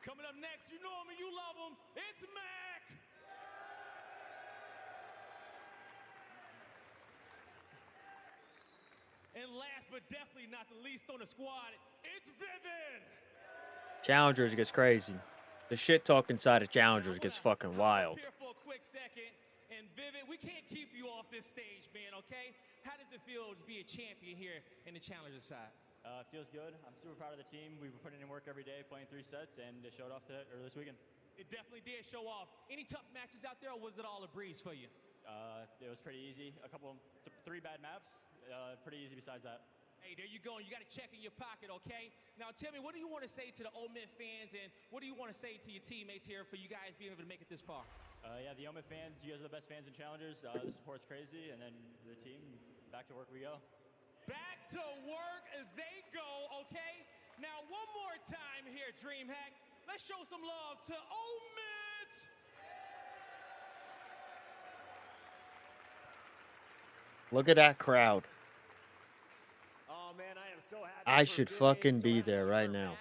Coming up next, you know him and you love him, it's Mac! And last but definitely not the least on the squad, it's Vivid! Challengers gets crazy. The shit talk inside of Challengers gets fucking wild. Here for a quick second, and Vivid, we can't keep you off this stage, man, okay? How does it feel to be a champion here in the Challenger side? It feels good. I'm super proud of the team. We've been putting in work every day, playing 3 sets, and it showed off earlier this weekend. It definitely did show off. Any tough matches out there, or was it all a breeze for you? It was pretty easy. A couple, 3 bad maps. Pretty easy besides that. Hey, there you go. You got to check in your pocket, okay? Now, tell me, what do you want to say to the Omit fans, and what do you want to say to your teammates here for you guys being able to make it this far? Yeah, the Omit fans, you guys are the best fans in Challengers. The support's crazy, and then the team, back to work we go. Back to work they go, okay? Now, one more time here, DreamHack. Let's show some love to Omit! Look at that crowd. Oh man, I am so happy. I should fucking be there right now.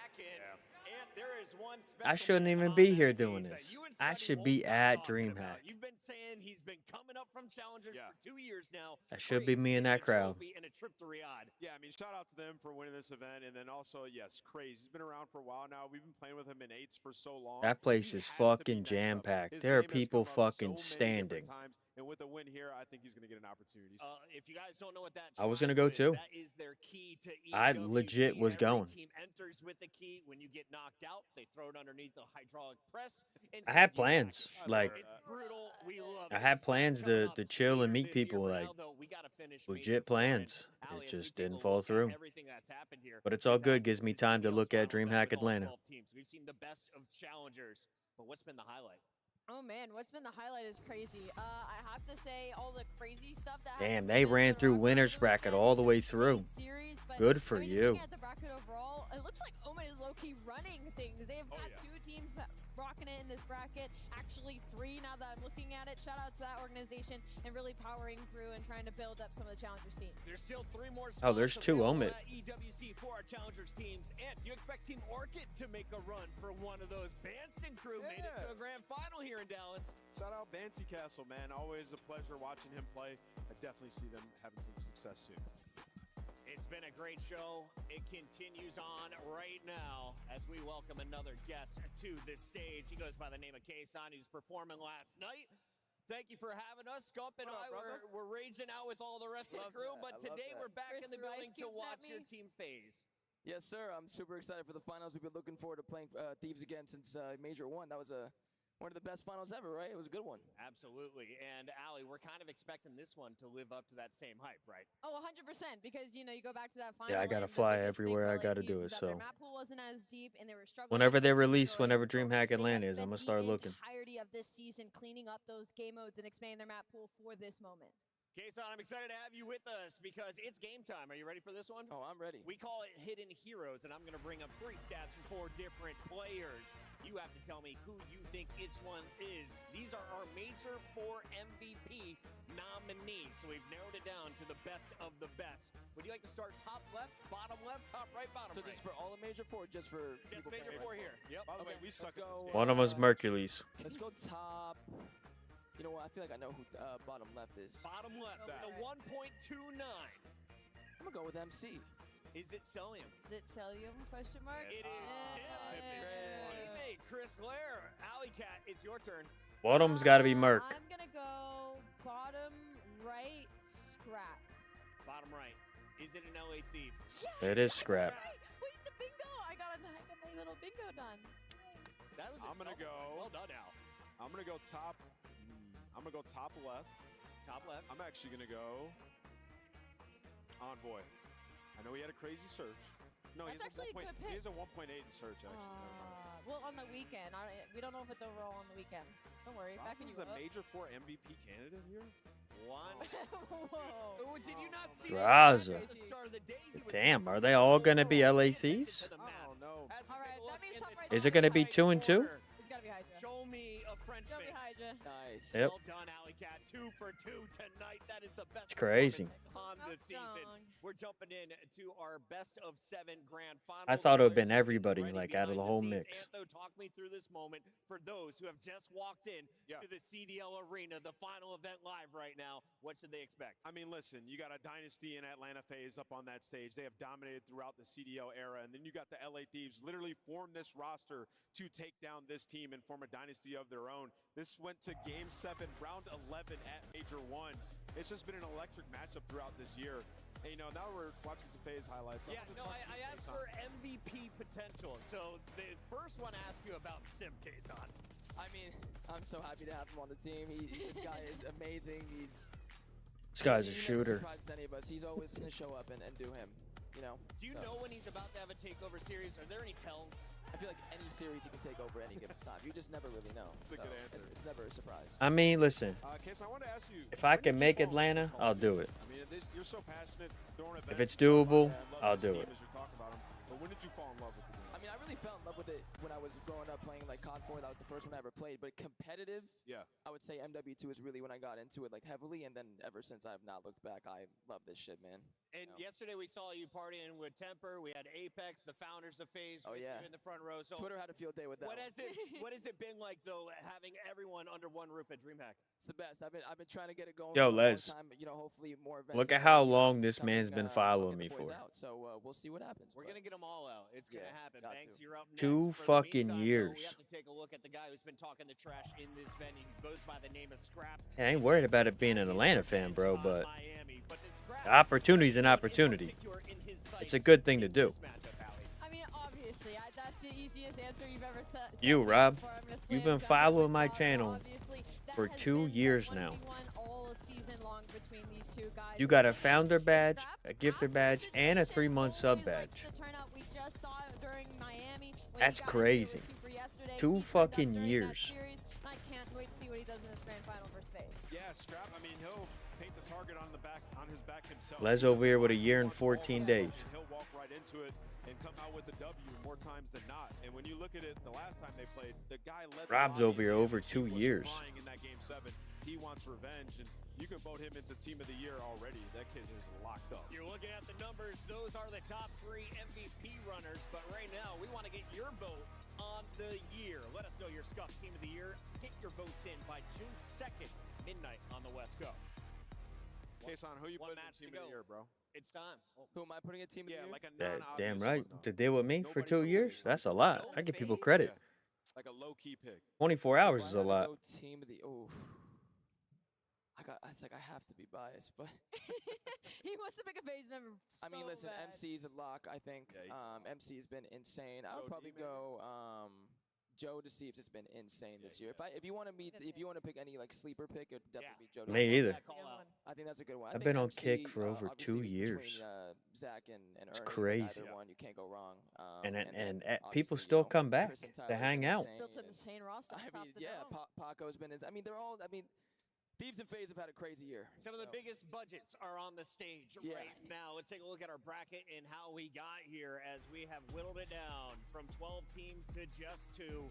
And there is one I special shouldn't man even on be that here stage doing that this. you and I Sonny should won't be stop at talking DreamHack. about. You've been saying he's been coming up from challengers for 2 years now. That should be me in that crowd. And a trip to Riyadh. Yeah, I mean, shout out to them for winning this event, and then also, yes, Craze. He's been around for a while now. We've been playing with him in 8s for so long. That place He is has to be fucking next up. jam-packed. His There are name has people come up so fucking many different standing. times, and with a win here, I think he's going to get an opportunity. If you guys don't know what that I was triangle gonna go is, too. that is their key to I EWC. legit was Every going. team enters with the key. When you get knocked out, they throw it underneath the hydraulic press. And I had send you back. plans. Like, It's brutal. We love I it. had plans Coming to up chill and later meet this year. people. For Like, now, though, we gotta finish legit plans. Allie, It as we just take a didn't fall look at through. everything that's happened here, But it's all we've good. had Gives me the time to CDL look at final event DreamHack with all Atlanta. 12 teams. We've seen the best of challengers. But what's been the highlight? Oh man, what's been the highlight is crazy. I have to say all the crazy stuff that Damn, happened they to ran the through Rockers winners over the bracket weekend. all the way Insane through. Series, but Good for I mean, just you. looking at the bracket overall, it looks like Omen is low-key running things. They've got 2 teams that rocking it in this bracket. Actually 3 now that I'm looking at it. Shout out to that organization and really powering through and trying to build up some of the challengers teams. There's still 3 more spots Oh, there's 2 available Omid. at EWC for our challengers teams. And do you expect Team Orchid to make a run for one of those? Banson crew made it to a grand final here in Dallas. Shout out Bancy Castle, man. Always a pleasure watching him play. I definitely see them having some success soon. It's been a great show. It continues on right now as we welcome another guest to this stage. He goes by the name of Kason, who's performing last night. Thank you for having us. Scump and I we're raging out with all the rest of the crew, but today we're back in the building to watch your team phase. Yes, sir. I'm super excited for the finals. We've been looking forward to playing Thieves again since Major 1. That was one of the best finals ever, right? It was a good one. Absolutely. And Allie, we're kind of expecting this one to live up to that same hype, right? Oh, 100%, because you know you go back to that final. Yeah, I gotta win, the fly biggest thing everywhere for I gotta Thieves do is it. that So their map pool wasn't as deep, and they were struggling. whenever to they destroy release, whenever it. DreamHack They Atlanta have is, I'm gonna spent start the looking. entirety of this season cleaning up those game modes and expanding their map pool for this moment. Kason, I'm excited to have you with us because it's game time. Are you ready for this one? Oh, I'm ready. We call it Hidden Heroes, and I'm going to bring up 3 stats from 4 different players. You have to tell me who you think each one is. These are our Major 4 MVP nominees, so we've narrowed it down to the best of the best. Would you like to start top left, top right, bottom So right? this is for all of Major 4, just for Just people Major playing 4 here. Yep. By the way, we suck at this game. One of them's Mercules. Let's go top. You know what? I feel like I know who bottom left is. Bottom left with a 1.29. I'm gonna go with MC. Is it Celium? Is it Celium? Question mark. It is teammate Chris Lair. Alley Cat, it's your turn. One of them's gotta be Merc. I'm gonna go bottom right, scrap. Bottom right. Is it an LA Thief? It is Scrap. Wait, the bingo! I got my little bingo done. That was I'm gonna go. Well done, Al. I'm gonna go top. I'm gonna go top left. Top left. I'm actually gonna go Envoy. I know he had a crazy search. No, That's he actually a good he pick. has a 1.8 in search actually. Well, on the weekend. We don't know if it's overall on the weekend. Don't worry. Backing This you is a up. Major 4 MVP candidate here. Whoa. Did you not see Graza. at the start of the day? He was Damn, are they all gonna be LA Thieves? to the map. Oh no. As we All right, take a look that means in top the right. Is it gonna be 2 and 2? It's gotta be Hydra. Show me a Frenchman. Show me Hydra. Nice. Yep. Well done, Alley Cat. 2 for 2 tonight. That is the best It's crazy. performance on the Not season. strong. We're jumping in to our best of 7 grand finals. I thought it would've Players been just everybody, getting like, ready out of the behind whole scenes. mix. Antho, talk me through this moment for those who have just walked in to the CDL Arena, the final event live right now. What should they expect? I mean, listen, you got a Dynasty in Atlanta phase up on that stage. They have dominated throughout the CDL era. And then you got the LA Thieves literally form this roster to take down this team and form a Dynasty of their own. This went to Game 7, Round 11 at Major 1. It's just been an electric matchup throughout this year. And, you know, now we're watching some phase highlights. Yeah, no, I asked for MVP potential. So the first one asked you about Sim Kason. I mean, I'm so happy to have him on the team. This guy is amazing. This guy's a he shooter. never surprises any of us. He's always gonna show up and do him. You know. Do you know when he's about to have a takeover series? Are there any tells? I feel like any series he can take over any given time. You just never really know. That's a good answer. It's never a surprise. I mean, listen. Kason, I want to ask you. If I can make Atlanta, I'll do it. I mean, you're so passionate. If it's doable, I'll do it. As you're talking about him. But when did you fall in love with the game? I mean, I really fell in love with it when I was growing up playing like COD 4. That was the first one I ever played. But competitive, Yeah. I would say MW2 is really when I got into it like heavily, and then ever since I have not looked back. I love this shit, man. And yesterday we saw you partying with Temper. We had Apex, the founders of FaZe, with you in the front row. So Twitter had a field day with that. What has it been like though, having everyone under one roof at DreamHack? It's the best. I've been trying to get it going Yo, for a long Les. time. You know, hopefully more events. Look at are how gonna be long this coming, man's been I'll following get me the boys for. out. So we'll see what happens. We're gonna get them all out. It's gonna happen. Banks, you're up next. 2 For the fucking meantime, years. though, we have to take a look at the guy who's been talking the trash in this venue. He goes by the name of Scrap. I ain't worried about it being an Atlanta fan, bro, but the opportunity's an opportunity. It's a good thing to do. I mean, obviously, that's the easiest answer you've ever said. You, Rob, you've been following my channel for 2 years now. You got a founder badge, a gifter badge, and a 3-month sub badge. That's crazy. 2 fucking years. I can't wait to see what he does in this grand final versus FaZe. Yeah, Scrap. I mean, he'll paint the target on his back himself. Les over here with a year and 14 days. He'll walk right into it and come out with the W more times than not. And when you look at it, the last time they played, the guy led the Rob's body over here over 2 years. flying in that game 7. He wants revenge, and you can vote him into Team of the Year already. That kid is locked up. You're looking at the numbers. Those are the top 3 MVP runners. But right now, we want to get your vote on the year. Let us know your Scuff Team of the Year. Get your votes in by June 2nd, midnight on the West Coast. Kason, who you One putting in match Team to of the go. Year, bro? It's time. Who am I putting a team of the year? Like a Damn non-obvious right. one, though. To deal with me for 2 years? That's a lot. I give people credit. Like a low-key pick. 24 hours is a lot. Team of the it's like I have to be biased, but He wants to pick a FaZe member. I mean, listen, MC's a lock. I think MC has been insane. I would probably go Joe Deceives has been insane this year. If you want to pick any like sleeper pick, it'd definitely be Joe. Me either. I think that's a good one. I've been on Kick for over 2 years. Between, Zach and It's Ernie, crazy. either one, you can't go wrong. And people still come back to hang out. Built an insane roster. I mean, Paco's been. I mean, they're all. I mean, Thieves and FaZe have had a crazy year. Some of the biggest budgets are on the stage right now. Let's take a look at our bracket and how we got here as we have whittled it down from 12 teams to just 2.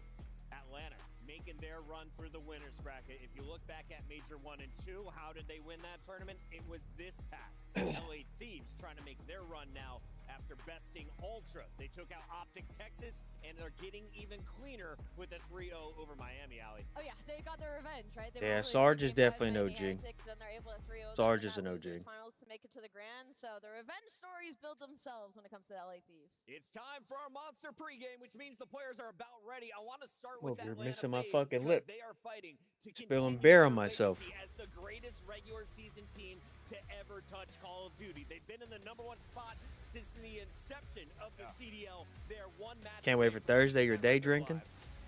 Atlanta making their run through the winners bracket. If you look back at Major 1 and 2, how did they win that tournament? It was this pack. LA Thieves trying to make their run now after besting Ultra. They took out Optic Texas, and they're getting even cleaner with a 3-0 over Miami, Alley. Oh yeah, they got their revenge, right? They Yeah, were Sarge is really definitely an OG. Then they're able to 3-0 Sarge them is an in that OG. losers finals to make it to the grand. So the revenge stories build themselves when it comes to the LA Thieves. It's time for our monster pregame, which means the players are about ready. I want to start Well, with you're Atlanta missing my FaZe fucking because lip. They are fighting to Spilling continue beer on their myself. legacy as the greatest regular season team to ever touch Call of Duty. They've been in the #1 spot since the inception of the CDL. They're one match. Can't wait for Thursday. Your day drinking?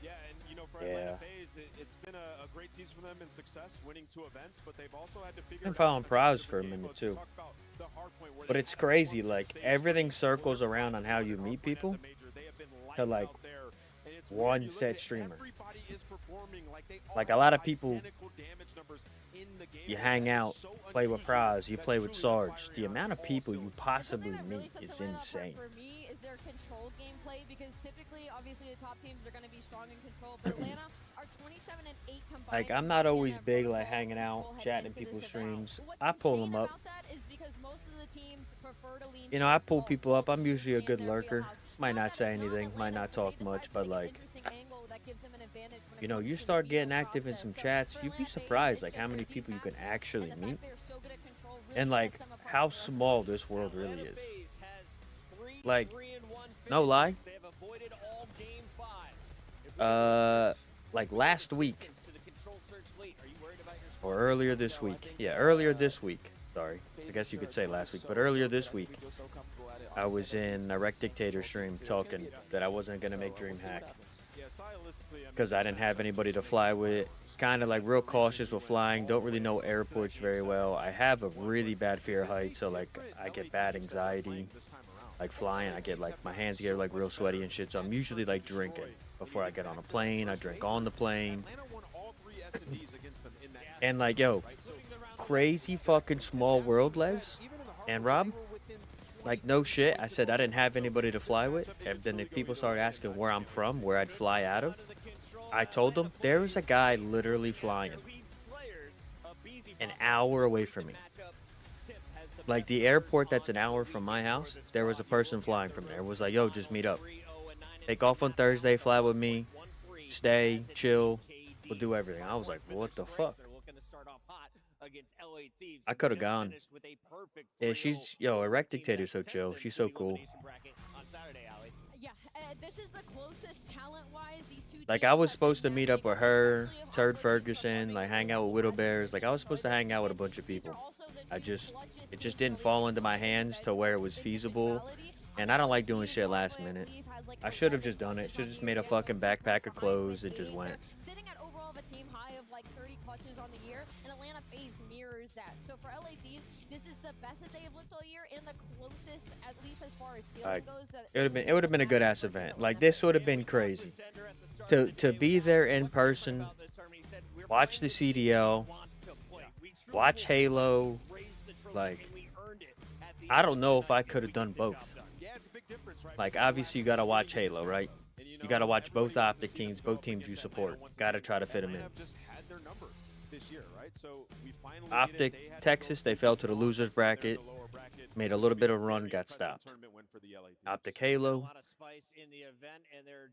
Yeah, and you know, for Atlanta FaZe, it's been a great season for them in success, winning 2 events, but they've also had to figure Been it following out. Prize for a minute too. But it's crazy, like everything circles around on how you meet people to like one set streamer. Like a lot of people, you hang out, play with Prize, you play with Sarge. The amount of people you possibly meet is insane. For me, is their control gameplay because typically, obviously, the top teams are going to be strong in control, but Atlanta are 27 and 8 combined. Like I'm not always big like hanging out, chatting in people's streams. I pull them up. You know, I pull people up. I'm usually a good lurker. Might not say anything, might not talk much, but like, you know, you start getting active in some chats, you'd be surprised like how many people you can actually meet. And like how small this world really is. Like, no lie. Like last week or earlier this week. Yeah, earlier this week. Sorry. I guess you could say last week, but earlier this week I was in a Rec Dictator stream talking that I wasn't going to make DreamHack because I didn't have anybody to fly with. Kind of like real cautious with flying, don't really know airports very well. I have a really bad fear of heights, so like I get bad anxiety like flying. I get like my hands get like real sweaty and shit, so I'm usually like drinking before I get on a plane. I drink on the plane. And like, yo, crazy fucking small world, Les and Rob. Like, no shit. I said I didn't have anybody to fly with. And then the people started asking where I'm from, where I'd fly out of. I told them there was a guy literally flying an hour away from me. Like, the airport that's an hour from my house, there was a person flying from there. It was like, yo, just meet up. Take off on Thursday, fly with me, stay, chill, we'll do everything. I was like, what the fuck? I could have gone. Yeah, she's, yo, Erect Dictator's so chill. She's so cool. Yeah, this is the closest talent-wise these two Like, I was supposed to meet up with her, Turd Ferguson, like, hang out with Widow Bears. Like, I was supposed to hang out with a bunch of people. It just didn't fall into my hands to where it was feasible. And I don't like doing shit last minute. I should have just done it. Should have just made a fucking backpack of clothes and just went. Sitting at overall of a team high of like 30 clutches on the year, and Atlanta FaZe mirrors that. So for LA Thieves, this is the best that they have looked all year, and the closest, at least as far as ceiling goes. That It would have been a good ass event. Like, this would have been crazy. To be there in person, watch the CDL, watch Halo. Like, I don't know if I could have done both. Like, obviously you gotta watch Halo, right? You gotta watch both Optic teams, both teams you support. Gotta try to fit them in. Optic, Texas, they fell to the losers bracket. Made a little bit of run, got stopped. Optic Halo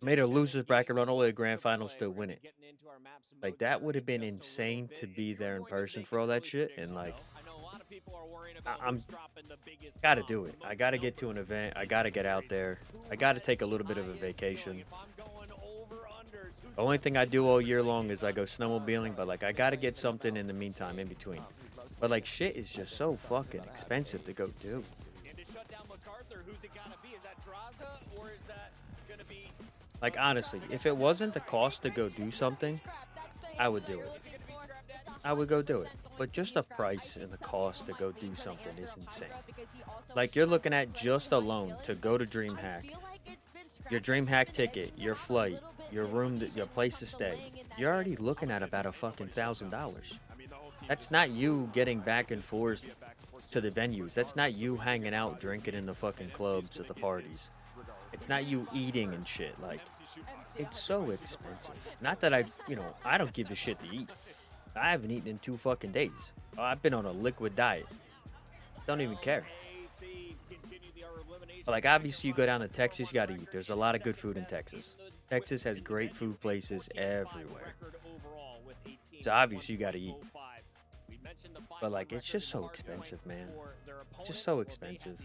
made a losers bracket run all the way to grand finals to win it. Like, that would have been insane to be there in person for all that shit. And like, I'm gotta do it. I gotta get to an event. I gotta get out there. I gotta take a little bit of a vacation. The only thing I do all year long is I go snowmobiling, but like, I gotta get something in the meantime in between. But like, shit is just so fucking expensive to go do. Like, honestly, if it wasn't the cost to go do something, I would do it. I would go do it. But just the price and the cost to go do something is insane. Like, you're looking at just alone to go to DreamHack, your DreamHack ticket, your flight, your room, your place to stay. You're already looking at about a fucking $1,000. That's not you getting back and forth to the venues. That's not you hanging out, drinking in the fucking clubs at the parties. It's not you eating and shit. Like, it's so expensive. Not that I don't give a shit to eat. I haven't eaten in 2 fucking days. I've been on a liquid diet. Don't even care. But like, obviously, you go down to Texas, you gotta eat. There's a lot of good food in Texas. Texas has great food places everywhere. So obviously, you gotta eat. But like, it's just so expensive, man. Just so expensive.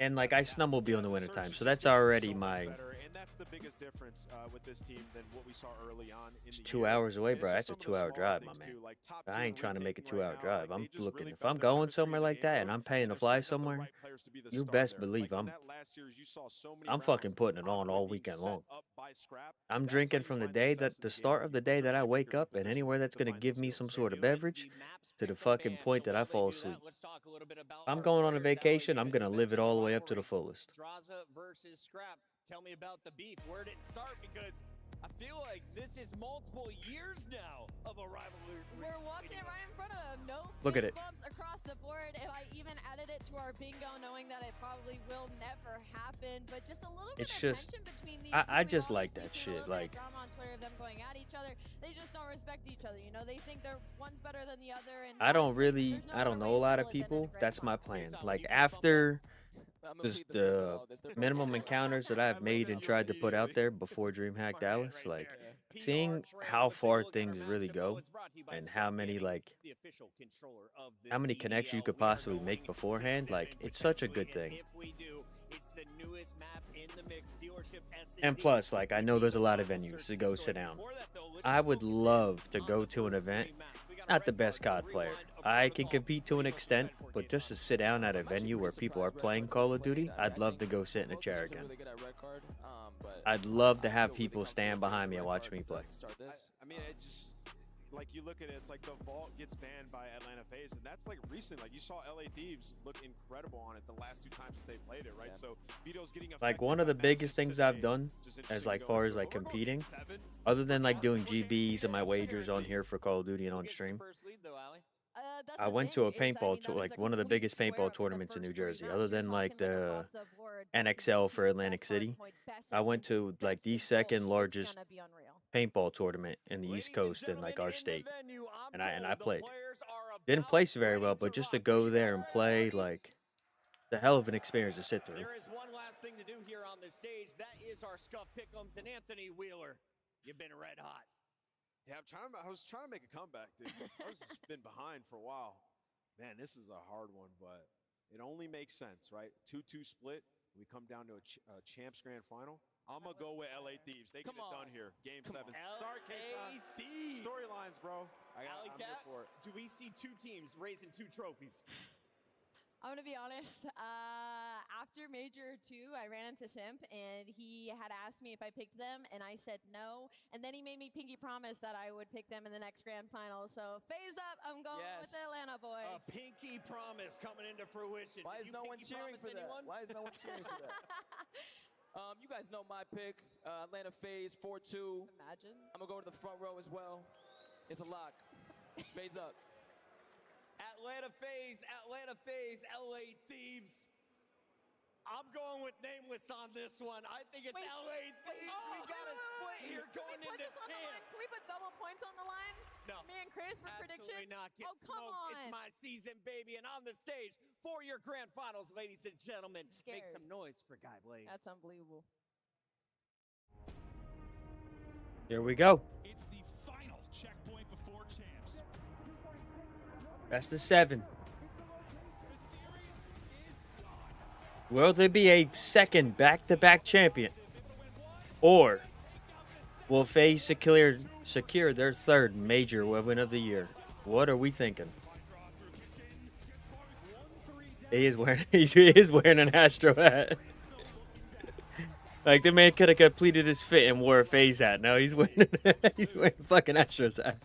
And like, I snowmobile in the wintertime, so that's already my... The biggest difference with this team than what we saw early on. It's 2 hours away, bro. That's a 2-hour drive, my man. I ain't trying to make a 2-hour drive. I'm looking, if I'm going somewhere like that and I'm paying to fly somewhere, you best believe I'm fucking putting it on all weekend long. I'm drinking from the start of the day that I wake up, and anywhere that's going to give me some sort of beverage to the fucking point that I fall asleep. I'm going on a vacation, I'm going to live it all the way up to the fullest. Tell me about the beef. Where did it start? Because I feel like this is multiple years now of a rivalry. We're watching it right in front of him. No look at it. Bumps across the board, and I even added it to our bingo, knowing that it probably will never happen. But just a little bit of tension between these two. I just like that shit. Like, drama on Twitter of them going at each other. They just don't respect each other. You know, they think they're one's better than the other. And I don't know a lot of people. That's my plan. Like, after the minimum encounters that I've made and tried to put out there before DreamHack Dallas, like, seeing how far things really go and how many connections you could possibly make beforehand, like, it's such a good thing. And plus, like, I know there's a lot of venues to go sit down. I would love to go to an event. Not the best COD player. I can compete to an extent, but just to sit down at a venue where people are playing Call of Duty, I'd love to go sit in a chair again. I'd love to have people stand behind me and watch me play. I mean, it just, like, you look at it, it's like the Vault gets banned by Atlanta FaZe, and that's like recent. Like, you saw LA Thieves look incredible on it the last 2 times that they played it, right? So Vito's getting like, one of the biggest things I've done as like far as like competing, other than like doing GBs and my wagers on here for Call of Duty and on stream, that's I the went thing. to a Is, I mean, paintball that is like a one of the complete biggest square paintball up in the tournaments in first New three Jersey, rounds. other You're than like talking the across the board, both of these NXL for teams, Atlantic best City. hardpoint, best I went SMG, to like best the info. second It's largest gonna be unreal. paintball tournament in the East Coast in like our state, and I played. Didn't place very well, but just to go there and play, like, the hell of an experience to sit through. There is one last thing to do here on this stage. That is our Scuff Pick'ems and Anthony Wheeler. You've been red hot. Yeah, I was trying to make a comeback, dude. I was been behind for a while. Man, this is a hard one, but it only makes sense, right? 2-2 split. We come down to a Champs Grand Final. I'm going to go with LA Thieves. They get it done here. Game 7. Sorry, LA Thieves. Storylines, bro. I'm here for it. Do we see two teams raising 2 trophies? I'm gonna be honest. After Major 2, I ran into Simp, and he had asked me if I picked them, and I said no. And then he made me pinky promise that I would pick them in the next grand final. So phase up, I'm going with the Atlanta boys. A pinky promise coming into fruition. Why is no one cheering for that? Why is no one cheering for that? You guys know my pick. Atlanta FaZe 4-2. Imagine. I'm gonna go to the front row as well. It's a lock. FaZe up. Atlanta FaZe, LA Thieves. I'm going with Nameless on this one. I think it's LA Thieves. We got a split here going into champs. Can we put double points on the line? No. Me and Chris for prediction? Absolutely not. Get come smoked. on. It's my season, baby. And on the stage for your grand finals, ladies and gentlemen, make some noise for Guy Blades. That's unbelievable. Here we go. It's the final checkpoint before champs. That's the 7. Will there be a second back-to-back champion? Or will FaZe secure their third major win of the year? What are we thinking? He is wearing an Astro hat. Like, the man could have completed his fit and wore a FaZe hat. No, he's wearing fucking Astros hat.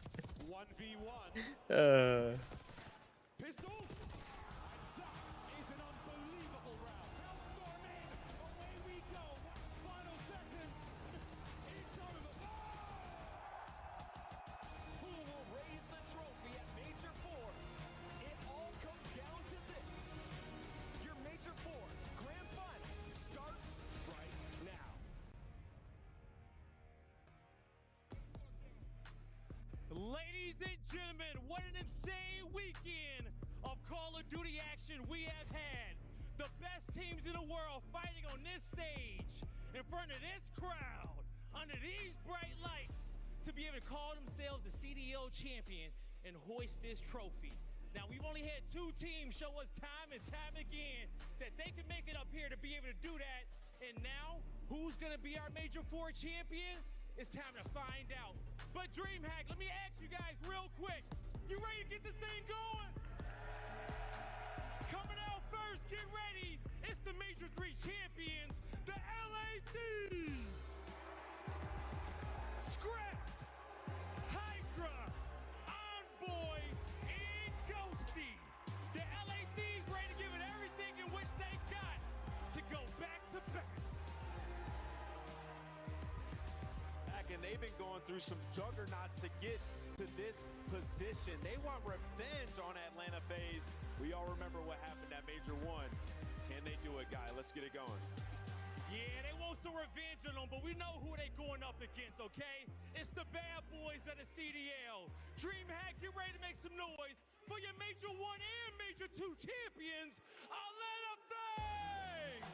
Ladies and gentlemen, what an insane weekend of Call of Duty action we have had. The best teams in the world fighting on this stage, in front of this crowd, under these bright lights, to be able to call themselves the CDL champion and hoist this trophy. Now, we've only had 2 teams show us time and time again that they can make it up here to be able to do that. And now, who's going to be our Major 4 champion? It's time to find out. But DreamHack, let me ask you guys real quick. You ready to get this thing going? Coming out first, get ready. It's the Major 3 champions, the LA Thieves. Scrap, Hydra, Envoy, and Ghosty. The LA Thieves ready to give it everything in which they got to go back to back. And they've been going through some juggernauts to get to this position. They want revenge on Atlanta FaZe. We all remember what happened at Major 1. Can they do it, Guy? Let's get it going. Yeah, they want some revenge on them, but we know who they going up against, okay? It's the bad boys of the CDL. DreamHack, get ready to make some noise for your Major 1 and Major 2 champions, Atlanta FaZe!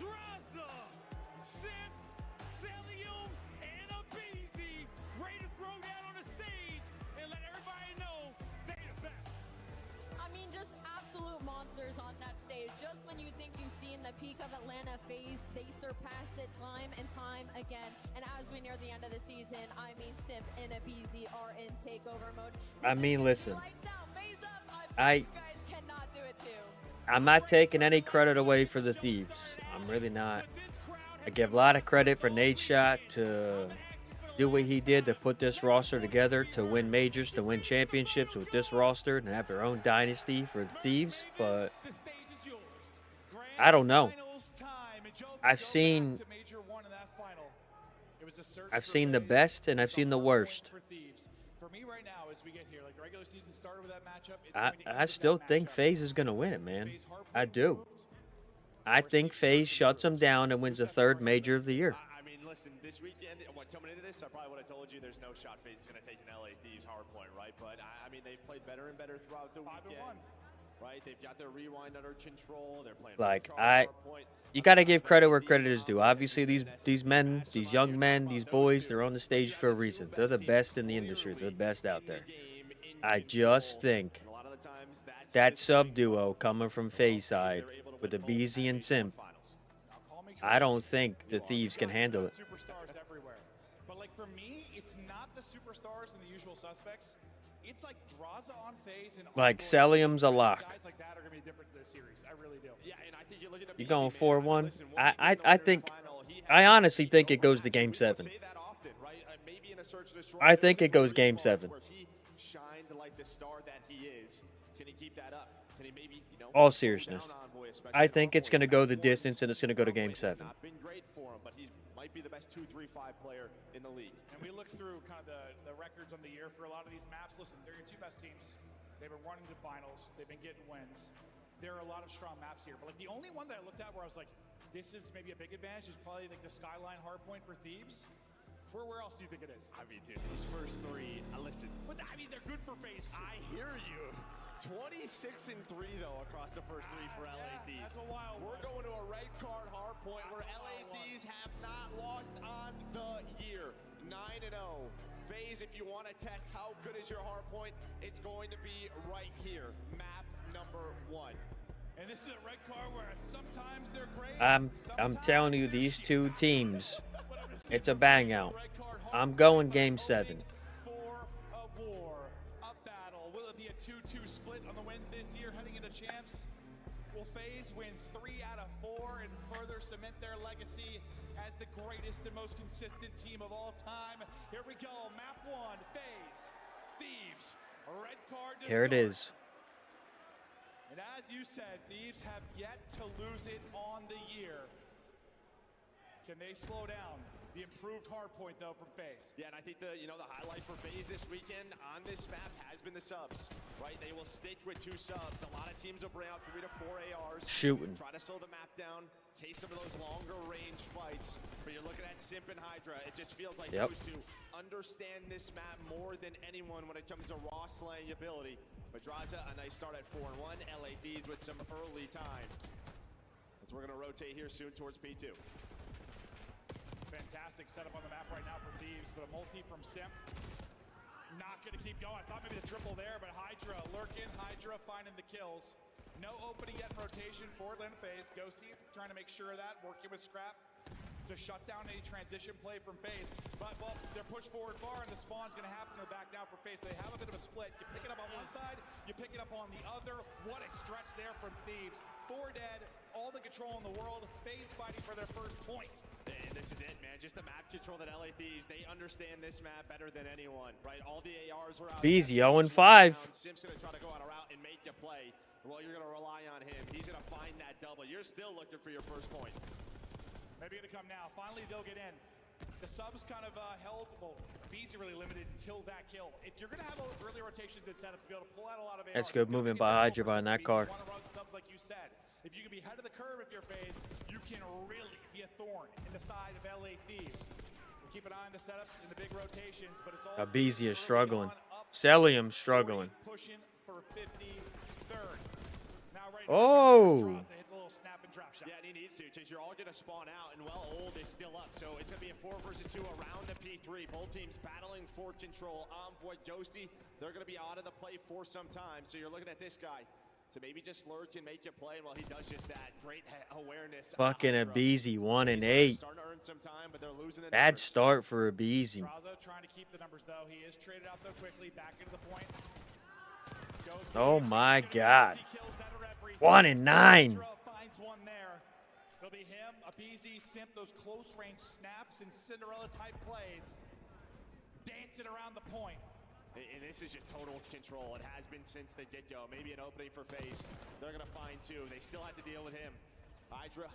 Draza, Simp, Celium, and Abizi ready to throw down on the stage and let everybody know they the best. I mean, just absolute monsters on that stage. Just when you think you've seen the peak of Atlanta FaZe, they surpassed it time and time again. And as we near the end of the season, I mean, Simp and Abizi are in takeover mode. I mean, listen. You guys cannot do it too. I'm not taking any credit away for the Thieves. I'm really not. I give a lot of credit for Nate Shot to do what he did to put this roster together, to win majors, to win championships with this roster, and have their own dynasty for the Thieves. But I don't know. I've seen the best and I've seen the worst. for me right now, as we get here, like the regular season started with that matchup. It's I still think FaZe is gonna win it, man. I do. I think FaZe shuts them down and wins the third major of the year. I mean, listen, this weekend, coming into this, I probably would have told you there's no shot FaZe is going to take an LA Thieves hard point, right? But I mean, they've played better and better throughout the weekend, right? They've got their rewind under control. They're playing Like you got to give credit where credit is due. Obviously, these men, these young men, these boys, they're on the stage for a reason. They're the best in the industry. They're the best out there. I just think that sub duo coming from FaZe side with the BZ and Simp, I don't think the Thieves can handle it. Superstars everywhere. But like for me, it's not the superstars and the usual suspects. It's like Draza on FaZe and Like Celium's a lock. guys like that are gonna be a difference in this series. I really do. Yeah, and I think you look at You going 4-1? I honestly think it goes to Game 7. I think it goes Game 7. Shined like the star that he is. Can he keep that up? Can he maybe, All seriousness, I think it's going to go the distance and it's going to go to Game 7. Not been great for him, but he might be the best 2-3-5 player in the league. And we look through kind of the records on the year for a lot of these maps. Listen, they're your two best teams. They've been running to finals. They've been getting wins. There are a lot of strong maps here. But like the only one that I looked at where I was like, this is maybe a big advantage is probably like the Skyline hardpoint for Thieves. Where else do you think it is? I mean, dude, these first three, listen. But I mean, they're good for FaZe. I hear you. 26-3 though across the first three for LA Thieves. That's a wild We're going to a red card hard point where LA Thieves have not lost on the year. 9-0. FaZe, if you want to test how good is your hard point, it's going to be right here. Map number 1. And this is a red card where sometimes they're great. I'm telling you, these two teams, it's a bang out. I'm going Game 7. For a war, a battle. Will it be a 2-2 split on the wins this year heading into champs? Will FaZe win 3 out of 4 and further cement their legacy as the greatest and most consistent team of all time? Here we go. Map 1, FaZe, Thieves, red card to Here it start. is. And as you said, Thieves have yet to lose it on the year. Can they slow down the improved hardpoint though from FaZe? Yeah, and I think the highlight for FaZe this weekend on this map has been the subs, right? They will stick with 2 subs. A lot of teams will bring out 3 to 4 ARs. Shooting. Try to slow the map down, take some of those longer range fights. But you're looking at Simp and Hydra. It just feels like those two understand this map more than anyone when it comes to raw slaying ability. But Draza, a nice start at 4-1. LA Thieves with some early time. As we're going to rotate here soon towards P2. Fantastic setup on the map right now for Thieves, but a multi from Simp. Not going to keep going. I thought maybe the triple there, but Hydra lurking. Hydra finding the kills. No opening yet in rotation for Atlanta FaZe. Ghosty trying to make sure of that, working with Scrap to shut down any transition play from FaZe. But, well, they're pushed forward far, and the spawn's going to happen to back down for FaZe. They have a bit of a split. You pick it up on one side, you pick it up on the other. What a stretch there from Thieves. 4 dead, all the control in the world. FaZe fighting for their first point. And this is it, man. Just the map control that LA Thieves, they understand this map better than anyone, right? All the ARs are out. Beezy 0-5. Sim's going to try to go on a route and make you play. Well, you're going to rely on him. He's going to find that double. You're still looking for your first point. Maybe going to come now. Finally, they'll get in. The subs kind of held, well, BZ really limited until that kill. If you're going to have early rotations and setups to be able to pull out a lot of ARs, That's good movement by Hydra on that car. Subs, like you said. If you can be ahead of the curve if you're FaZe, you can really be a thorn in the side of LA Thieves. We'll keep an eye on the setups and the big rotations, but it's all BZ is struggling. Celium struggling. Pushing for 53rd. Now right now, hits a little snap and drop shot. Yeah, and he needs to, because you're all going to spawn out, and well, Old is still up. So it's going to be a 4 versus 2 around the P3. Both teams battling for control. Envoy, Ghosty, they're going to be out of the play for some time. So you're looking at this guy to maybe just lurk and make you play. And well, he does just that. Great awareness. Fucking a BZ 1-8. Starting to earn some time, but they're losing the Bad start for a BZ. Draza trying to keep the numbers though. He is traded out though quickly. Back into the point. Oh my God. 1-9. Finds one there. It'll be him, a BZ Simp, those close range snaps and Cinderella type plays. Dancing around the point. And this is just total control. It has been since the get-go. Maybe an opening for FaZe. They're going to find 2. They still have to deal with him. Hydra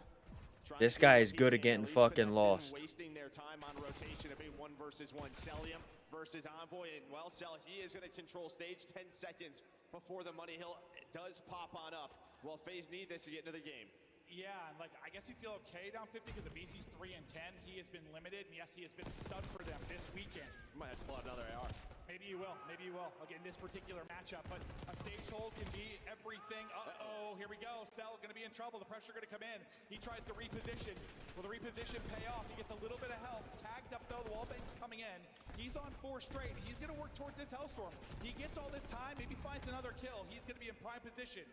This guy is good at getting fucking lost. Wasting their time on rotation. A big 1v1. Celium versus Envoy. And well, Cell, he is going to control stage 10 seconds before the money hill does pop on up. Well, FaZe need this to get into the game. Yeah, and like, I guess you feel okay down 50 because BZ's 3 and 10. He has been limited, and yes, he has been a stud for them this weekend. You might have to pull out another AR. Maybe you will. Maybe you will. Again, this particular matchup, but a stage hold can be everything. Uh-oh, here we go. Cell going to be in trouble. The pressure going to come in. He tries to reposition. Will the reposition pay off? He gets a little bit of help. Tagged up, though. The wallbang's coming in. He's on 4 straight. He's going to work towards this Hellstorm. He gets all this time. Maybe finds another kill. He's going to be in prime position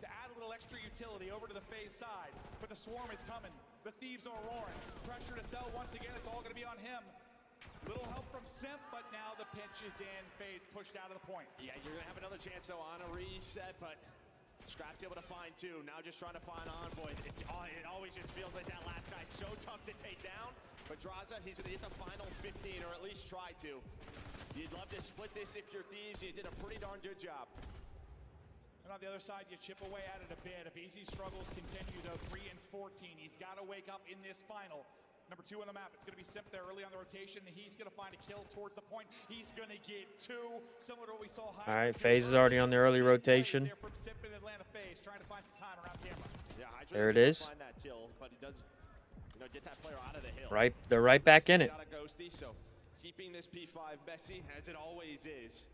to add a little extra utility over to the FaZe side. But the swarm is coming. The thieves are roaring. Pressure to Cell once again. It's all going to be on him. Little help from Simp, but now the pinch is in. FaZe pushed out of the point. Yeah, you're going to have another chance, though, on a reset, but Scrap's able to find 2. Now just trying to find Envoy. It always just feels like that last guy so tough to take down. But Draza, he's going to get the final 15, or at least try to. You'd love to split this if you're Thieves. You did a pretty darn good job. And on the other side, you chip away at it a bit. BZ struggles continue, though, 3 and 14. He's got to wake up in this final. Number 2 on the map. It's going to be Simp there early on the rotation. He's going to find a kill towards the point. He's going to get 2, similar to what we saw. All right, FaZe is already on the early rotation. From Simp in Atlanta FaZe, trying to find some time around camera. Yeah, there it is. Find that kill, but he does, get that player out of the hill. Right, they're right back in it. Ghosty, so keeping this P5 messy as it always is.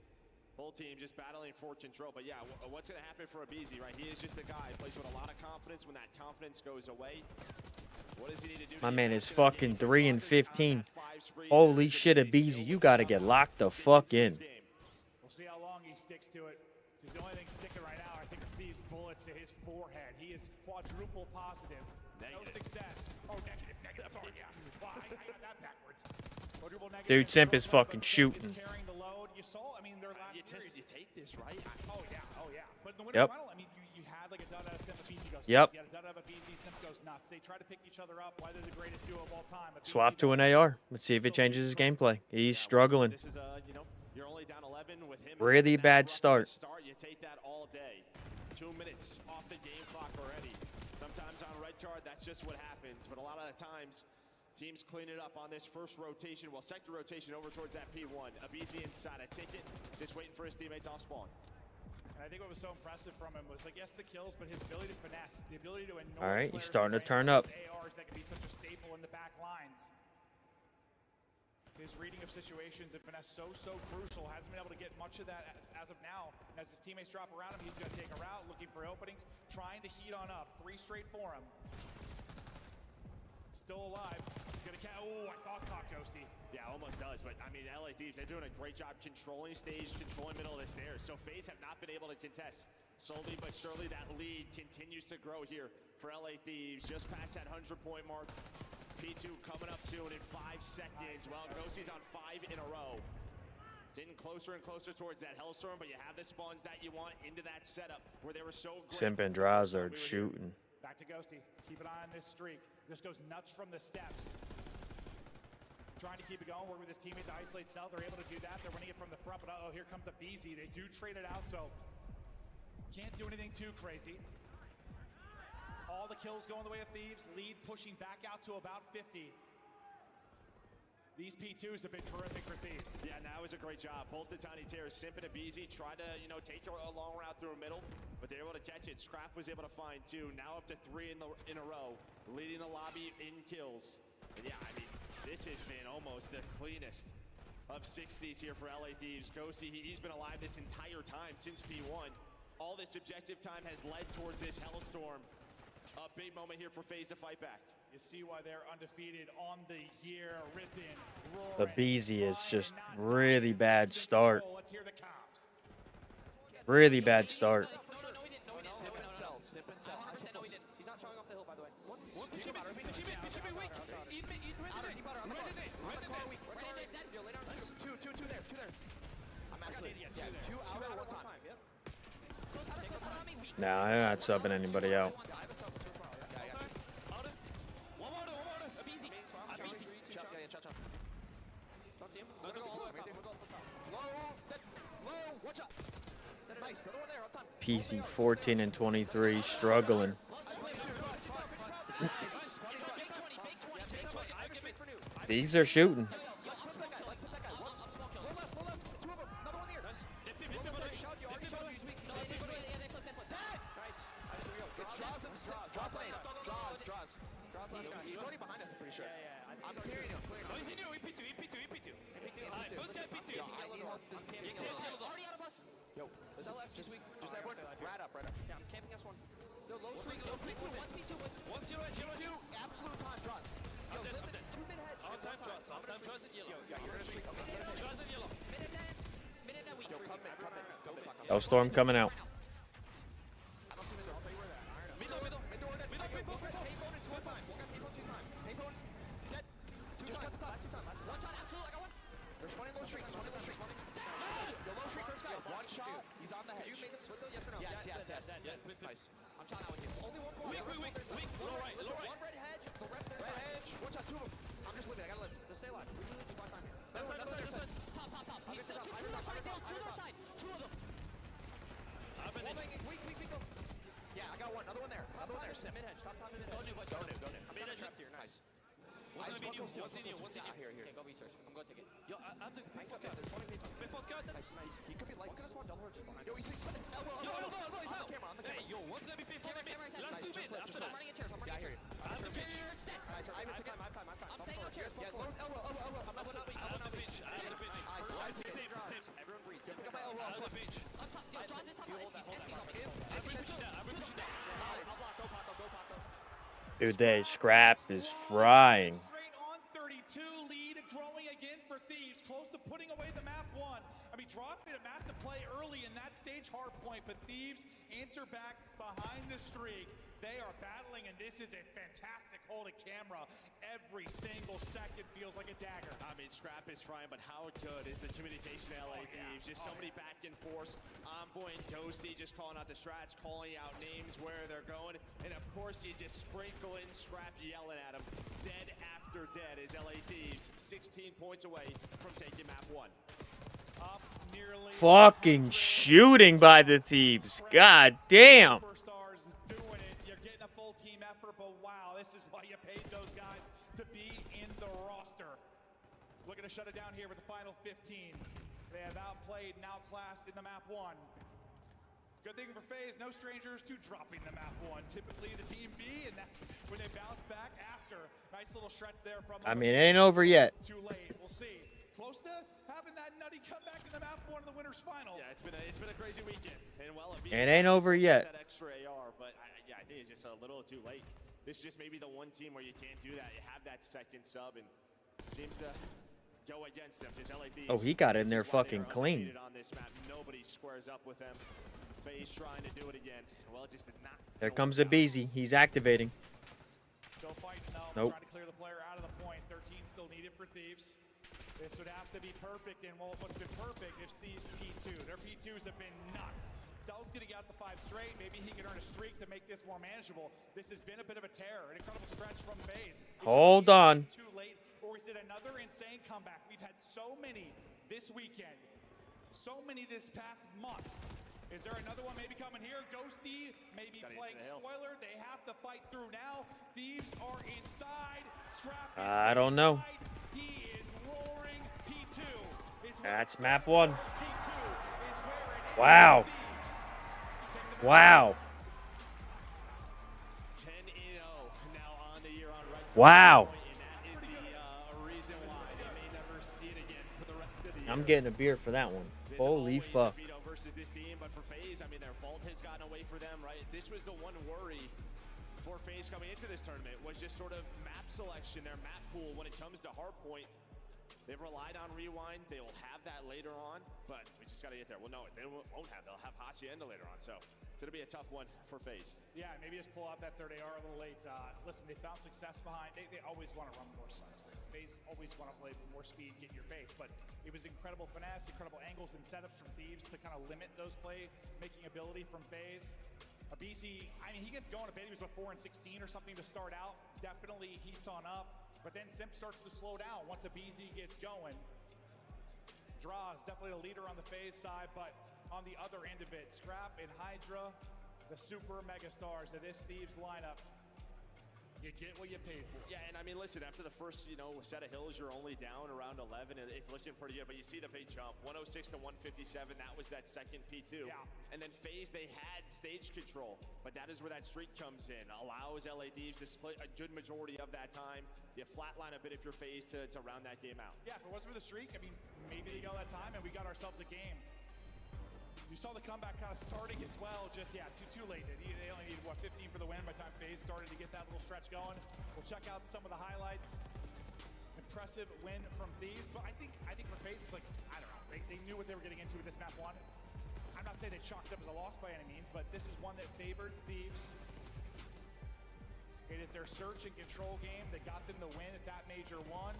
Whole team just battling for control. But yeah, what's going to happen for Abizi, right? He is just a guy who plays with a lot of confidence. When that confidence goes away, what does he need to do? My man is fucking 3 and 15. Holy shit, Abizi, you got to get locked the fuck in. We'll see how long he sticks to it. Because the only thing sticking right now, I think, are Thieves' bullets to his forehead. He is quadruple positive. Negative. No success. Oh, negative. Oh, yeah. Well, I got that backwards. Quadruple negative. Dude, Simp is fucking shooting. Carrying the load. You saw, I mean, their last series. You take this, right? Oh, yeah. Oh, yeah. But in the winner's final, I mean, you had like a dud out of Simp, Abizi goes nuts. Yep. You had a dud out of Abizi, Simp goes nuts. They try to pick each other up. Why they're the greatest duo of all time. Swap to an AR. Let's see if it changes his gameplay. He's struggling. This is you're only down 11 with him. Really bad start. You take that all day. 2 minutes off the game clock already. Sometimes on red card, that's just what happens. But a lot of the times, teams clean it up on this first rotation. Well, sector rotation over towards that P1. Abizi inside a ticket, just waiting for his teammates off spawn. And I think what was so impressive from him was, like, yes, the kills, but his ability to finesse, the ability to annoy. All right, he's starting to turn up. ARs that can be such a staple in the back lines. His reading of situations and finesse so crucial. Hasn't been able to get much of that as of now. And as his teammates drop around him, he's going to take a route, looking for openings, trying to heat on up. 3 straight for him. Still alive. He's going to catch. Oh, I thought caught Ghosty. Yeah, almost does. But I mean, LA Thieves, they're doing a great job controlling stage, controlling middle of the stairs. So FaZe have not been able to contest. Slowly but surely, that lead continues to grow here for LA Thieves. Just past that 100-point mark. P2 coming up soon in 5 seconds. Well, Ghosty's on 5 in a row. Getting closer and closer towards that Hellstorm, but you have the spawns that you want into that setup where they were so great. Simp and Draza are shooting. Back to Ghosty. Keep an eye on this streak. Just goes nuts from the steps. Trying to keep it going, work with his teammate to isolate Cell. They're able to do that. They're winning it from the front, but uh-oh, here comes a BZ. They do trade it out, so can't do anything too crazy. All the kills going the way of Thieves. Lead pushing back out to about 50. These P2s have been terrific for Thieves. Yeah, now is a great job. Both the Tiny Terrors, Simp and Abizi, try to, take a long route through the middle, but they're able to catch it. Scrap was able to find 2. Now up to 3 in a row, leading the lobby in kills. And yeah, I mean, this has been almost the cleanest of 60s here for LA Thieves. Ghosty, he's been alive this entire time since P1. All this objective time has led towards this Hellstorm. A big moment here for FaZe to fight back. You see why they're undefeated on the year. Ripping, roaring. The BZ is just really bad start. Really bad start. No, we didn't. Simp and Cell. No, we didn't. He's not showing off the hill, by the way. Two there. I'm actually, 2 out at one time. Nah, I'm not subbing anybody out. PC 14 and 23, struggling. Thieves are shooting. Let's flip that guy. Let's flip that guy. One left. Two of them. Another one here. Nice. Shout, you already showed. Use weak. No, they flip. Nice. It's Draws and Draws. He's already behind us, I'm pretty sure. I'm clearing him. Oh, he's in you. EP2. Alright, first guy EP2. Yo, I need help. Already out of us. Yo, just everyone. Right up. Yeah, I'm camping S1. Yo, low streak. Yo, P2. One's zero. Absolute time draws. Yo, listen. 2 mid hedge. On time draws. And yellow. Yeah, you're gonna streak. Draws and yellow. Minute that week. Yo, come in. Oh, storm coming out. I don't see I'll tell you where they're at. Middle. Payphone and 2 time. One got payphone 2 time. Payphone dead. Just cut the top. One shot, absolute. I got one. There's one in low streak. Yo, low streak, first guy. One shot. He's on the hedge. Did you make them split though? Yes or no? Yes. Nice. I'm trying out with you. Only one quad. Weak. Low right. One red hedge. The rest their side. Hedge. One shot. 2 of them. I'm just living. I gotta live. Just stay alive. We really need time here. That's side. Top. He's still to their side. To their side. 2 of them. Weak. Go. Yeah, I got one. Another one there. Sim. Mid hedge. Top mid hedge. Don't do. I'm in trapped here. Nice. One's in you. Here. Okay, go research. I'm going to take it. Yo, I have to payphone cut. There's one in payphone cut. Nice. He could be lights. One double just behind. Yo, he's elbow. He's on out. the camera. Hey, yo, one's gonna be payphone. Last 2 minutes. After that. I'm running in chairs. Yeah, I hear you. I have the pitch. Nice. I have time. I'm staying on chairs. Yeah, elbow. I'm not I have the pitch. Same. Everyone breathe. Pick up my elbow. I have the pitch. On top. Yo, Draws is top. You hold that. SP's I'm pushing down. Nice. Go Paco. Dude, they Scrap is frying. Straight on 32, lead growing again for Thieves, close to putting away the map 1. I mean, Draws made a massive play early in that stage hard point, but Thieves answer back behind the streak. They are battling, and this is a fantastic hold of camera. Every single second feels like a dagger. I mean, Scrap is frying, but how good is the communication to LA Thieves? Just so many back and forth. Envoy and Ghosty just calling out the strats, calling out names, where they're going. And of course, you just sprinkle in Scrap yelling at him. Dead after dead is LA Thieves, 16 points away from taking map 1. Up nearly. Fucking shooting by the Thieves. God damn. Superstars doing it. You're getting a full team effort, but wow, this is why you paid those guys to be in the roster. Looking to shut it down here with the final 15. They have outplayed and outclassed in the map 1. Good thing for FaZe, no strangers to dropping the map 1. Typically the team B, and that's when they bounce back after. Nice little stretch there from. I mean, it ain't over yet. Too late. We'll see. Close to having that nutty comeback in the map 1 of the winners final. Yeah, it's been a crazy weekend. And well, It ain't over yet. That extra AR, but I think it's just a little too late. This is just maybe the one team where you can't do that. You have that second sub, and seems to go against them. LA Thieves, Oh, he got in there fucking clean. on this map. Nobody squares up with them. FaZe trying to do it again. Well, it just did not. There comes a Beezy. He's activating. Still fighting though. Nope. Trying to clear the player out of the point. 13 still needed for Thieves. This would have to be perfect, and well, what's been perfect is Thieves P2. Their P2s have been nuts. Cell's getting out the 5 straight. Maybe he can earn a streak to make this more manageable. This has been a bit of a terror. An incredible stretch from FaZe. Hold on. Too late, or is it another insane comeback? We've had so many this weekend, so many this past month. Is there another one maybe coming here? Ghosty maybe playing spoiler. They have to fight through now. Thieves are inside. Scrap is I don't know. He is roaring. P2 is That's map 1. P2 is where it is. Wow. Wow. 10-0 now on the year on right. Wow. And that is the reason why they may never see it again for the rest of the year. I'm getting a beer for that one. Holy fuck. Versus this team, but for FaZe, I mean, their vault has gotten away for them, right? This was the one worry for FaZe coming into this tournament, was just sort of map selection, their map pool when it comes to hardpoint. They've relied on Rewind. They will have that later on, but we just got to get there. Well, no, they won't have. They'll have Hacienda later on, so it's going to be a tough one for FaZe. Yeah, maybe just pull out that third AR a little late. Listen, they found success behind. They always want to run more subs. FaZe always want to play with more speed, get in your face. But it was incredible finesse, incredible angles and setups from Thieves to kind of limit those play-making ability from FaZe. BC, I mean, he gets going. I bet he was before in 16 or something to start out. Definitely heats on up. But then Simp starts to slow down once a BZ gets going. Draws, definitely a leader on the FaZe side, but on the other end of it, Scrap and Hydra, the super mega stars of this Thieves lineup, You get what you paid for. Yeah, and I mean, listen, after the first, set of hills, you're only down around 11, and it's looking pretty good. But you see the big jump, 106 to 157. That was that second P2. Yeah. And then FaZe, they had stage control, but that is where that streak comes in. Allows LA Thieves to split a good majority of that time. You flatline a bit if you're FaZe to round that game out. Yeah, if it wasn't for the streak, I mean, maybe they got that time, and we got ourselves a game. You saw the comeback kind of starting as well, just, too late. They only needed, 15 for the win by the time FaZe started to get that little stretch going. We'll check out some of the highlights. Impressive win from Thieves, but I think for FaZe, it's like, I don't know, they knew what they were getting into with this map one. I'm not saying they chalked up as a loss by any means, but this is one that favored Thieves. It is their search and control game that got them the win at that major one.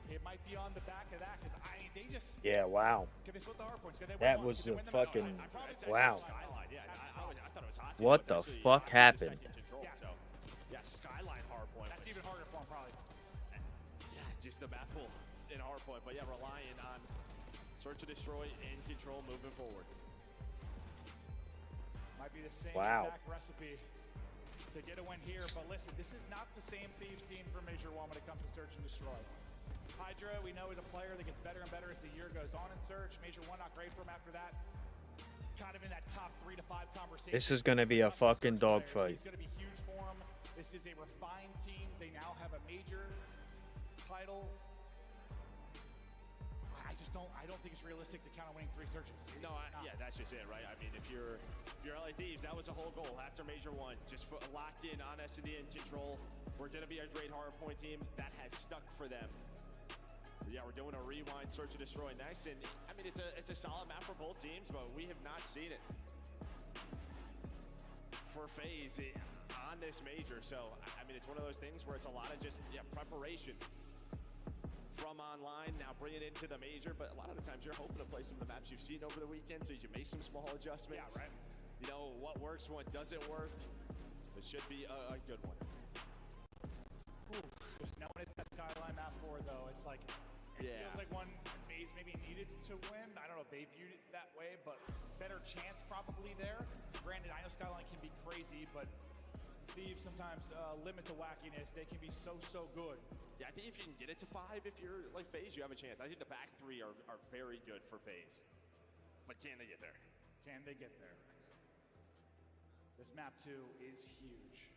It might be on the back of that because they just. Yeah, wow. Can they split the hard points? That was a fucking wow. Yeah, I thought it was hot. What the fuck happened? Skyline hard point. That's even harder for him, probably. Yeah, just the map pull in hard point, but relying on search and destroy and control moving forward. Might be the same exact recipe to get a win here, but listen, this is not the same Thieves team for Major 1 when it comes to search and destroy. Hydra, we know, is a player that gets better and better as the year goes on in search. Major 1 not great for him after that. Kind of in that top 3 to 5 conversation. This is gonna be a fucking dogfight. It's gonna be huge for him. This is a refined team. They now have a major title. I don't think it's realistic to count on winning 3 searches. No, that's just it, right? I mean, if you're LA Thieves, that was the whole goal after Major 1. Just locked in on S&D and control. We're gonna be a great hard point team. That has stuck for them. Yeah, we're doing a rewind, search and destroy next, and I mean it's a solid map for both teams, but we have not seen it for FaZe on this major. So I mean, it's one of those things where it's a lot of just preparation from online. Now bring it into the major, but a lot of the times you're hoping to play some of the maps you've seen over the weekend, so you can make some small adjustments. Yeah, right. What works, what doesn't work. It should be a good one. Knowing it's that Skyline map 4, though, it's like. It feels like one FaZe maybe needed to win. I don't know if they viewed it that way, but better chance probably there. Granted, I know Skyline can be crazy, but Thieves sometimes limit the wackiness. They can be so good. Yeah, I think if you can get it to 5, if you're like FaZe, you have a chance. I think the back 3 are very good for FaZe. But can they get there? Can they get there? This map 2 is huge.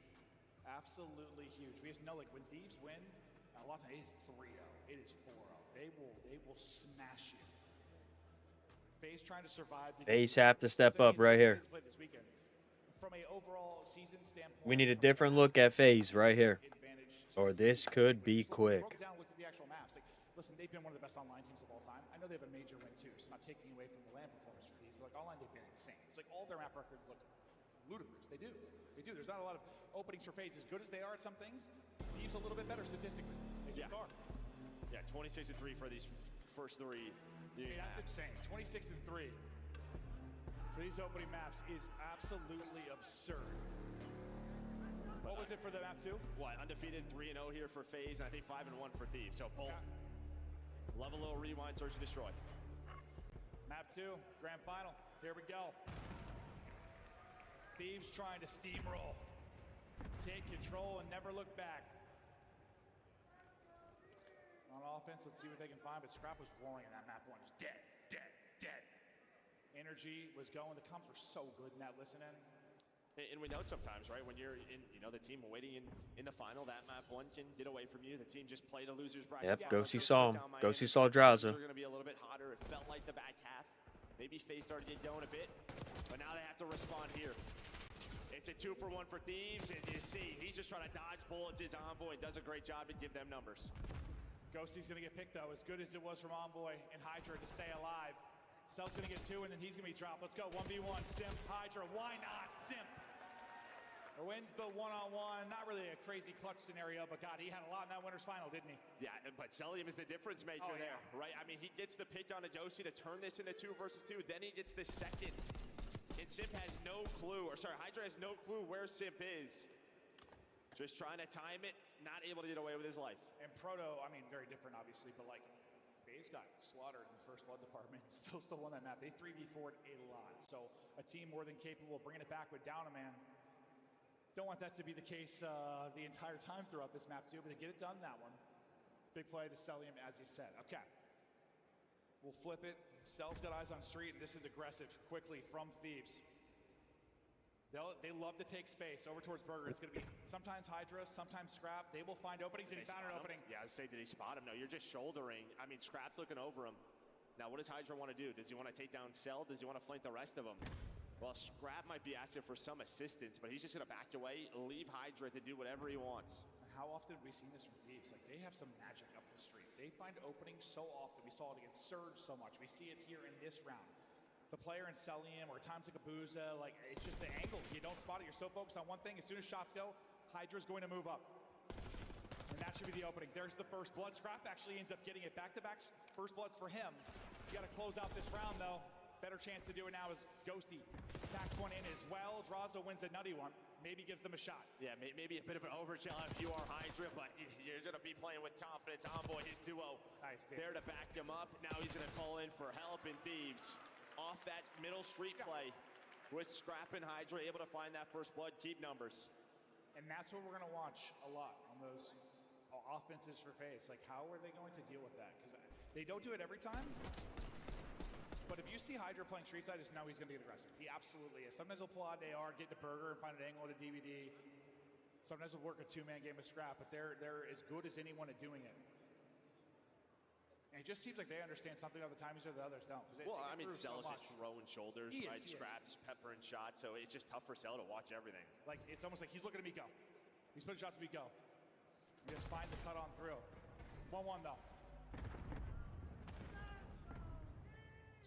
Absolutely huge. We just know, like, when Thieves win, a lot of times it is 3-0. It is 4-0. They will smash you. FaZe trying to survive. FaZe have to step up right here. From a overall season standpoint, We need a different look at FaZe right here, or this could be quick. Broke down, looked at the actual maps. Like, listen, they've been one of the best online teams of all time. I know they have a major win too, so not taking away from the LAN performance for these, but like online they've been insane. It's like all their map records look ludicrous. They do. There's not a lot of openings for FaZe. As good as they are at some things, Thieves a little bit better statistically. They just are. Yeah, 26-3 for these first 3. That's insane. 26-3 for these opening maps is absolutely absurd. What was it for the map 2? What, undefeated 3-0 here for FaZe, and I think 5-1 for Thieves. So both. Love a little rewind, search and destroy. Map 2, grand final. Here we go. Thieves trying to steamroll. Take control and never look back. On offense, let's see what they can find, but Scrap was rolling in that map 1. Just dead. Energy was going. The comps were so good in that listen-in. And we know sometimes, right, when you're in, the team waiting in the final, that map 1 can get away from you. The team just played a loser's bracket. Yep, go see Saul. Go see Saul Draza. They're going to be a little bit hotter. It felt like the back half. Maybe FaZe started to get going a bit, but now they have to respond here. It's a 2-for-1 for Thieves, and you see, he's just trying to dodge bullets. His Envoy does a great job to give them numbers. Ghosty's going to get picked, though, as good as it was from Envoy and Hydra to stay alive. Cell's going to get 2, and then he's going to be dropped. Let's go, 1v1, Simp, Hydra, why not, Simp? Wins the one-on-one. Not really a crazy clutch scenario, but God, he had a lot in that winner's final, didn't he? Yeah, but Celium is the difference maker there, right? I mean, he gets the pick on Adosi to turn this into 2 versus 2. Then he gets the second. And Simp has no clue, Hydra has no clue where Simp is. Just trying to time it, not able to get away with his life. And Proto, I mean, very different, obviously, but like, FaZe got slaughtered in the first blood department. Still won that map. They 3v4'd a lot. So a team more than capable of bringing it back with down a man. Don't want that to be the case the entire time throughout this map too, but to get it done that one. Big play to Celium, as you said. Okay. We'll flip it. Cell's got eyes on street, and this is aggressive quickly from Thieves. They love to take space over towards Burger. It's going to be sometimes Hydra, sometimes Scrap. They will find openings, and he found an opening. Yeah, I was saying, did he spot him? No, you're just shouldering. I mean, Scrap's looking over him. Now, what does Hydra want to do? Does he want to take down Cell? Does he want to flank the rest of them? Well, Scrap might be asking for some assistance, but he's just going to back away, leave Hydra to do whatever he wants. How often have we seen this from Thieves? Like, they have some magic up the street. They find openings so often. We saw it against Surge so much. We see it here in this round. The player in Celium or times like Abuza, like, it's just the angle. You don't spot it. You're so focused on one thing. As soon as shots go, Hydra's going to move up. And that should be the opening. There's the first blood. Scrap actually ends up getting it back-to-back. First blood's for him. You got to close out this round, though. Better chance to do it now is Ghosty. Tacks one in as well. Draza wins a nutty one. Maybe gives them a shot. Yeah, maybe a bit of an overkill if you are Hydra, but you're going to be playing with confidence. Envoy, his duo, nice, there to back him up. Now he's going to call in for help, and Thieves off that middle street play with Scrap and Hydra able to find that first blood, keep numbers. And that's what we're going to watch a lot on those offenses for FaZe. Like, how are they going to deal with that? Because they don't do it every time. But if you see Hydra playing street side, just know he's going to be aggressive. He absolutely is. Sometimes he'll pull out an AR, get the Burger, and find an angle at a DVD. Sometimes he'll work a two-man game of Scrap, but they're as good as anyone at doing it. And it just seems like they understand something of the times that the others don't. Well, I mean, Cell's just throwing shoulders, right? He Scraps, peppering shots, so it's just tough for Cell to watch everything. Like, it's almost like he's looking at me go. He's putting shots at me go. He just finds the cut on through. 1-1 though.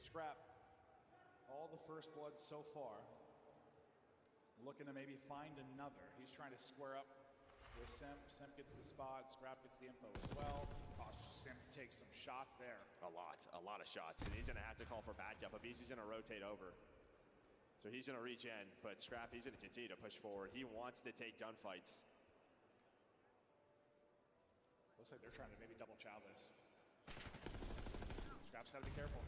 Scrap, all the first bloods so far. Looking to maybe find another. He's trying to square up with Simp. Simp gets the spot. Scrap gets the info as well. Oh, Simp takes some shots there. A lot of shots. And he's going to have to call for backup. Abisi's going to rotate over. So he's going to reach in, but Scrap, he's going to continue to push forward. He wants to take gunfights. Looks like they're trying to maybe double chow this. Scrap's got to be careful.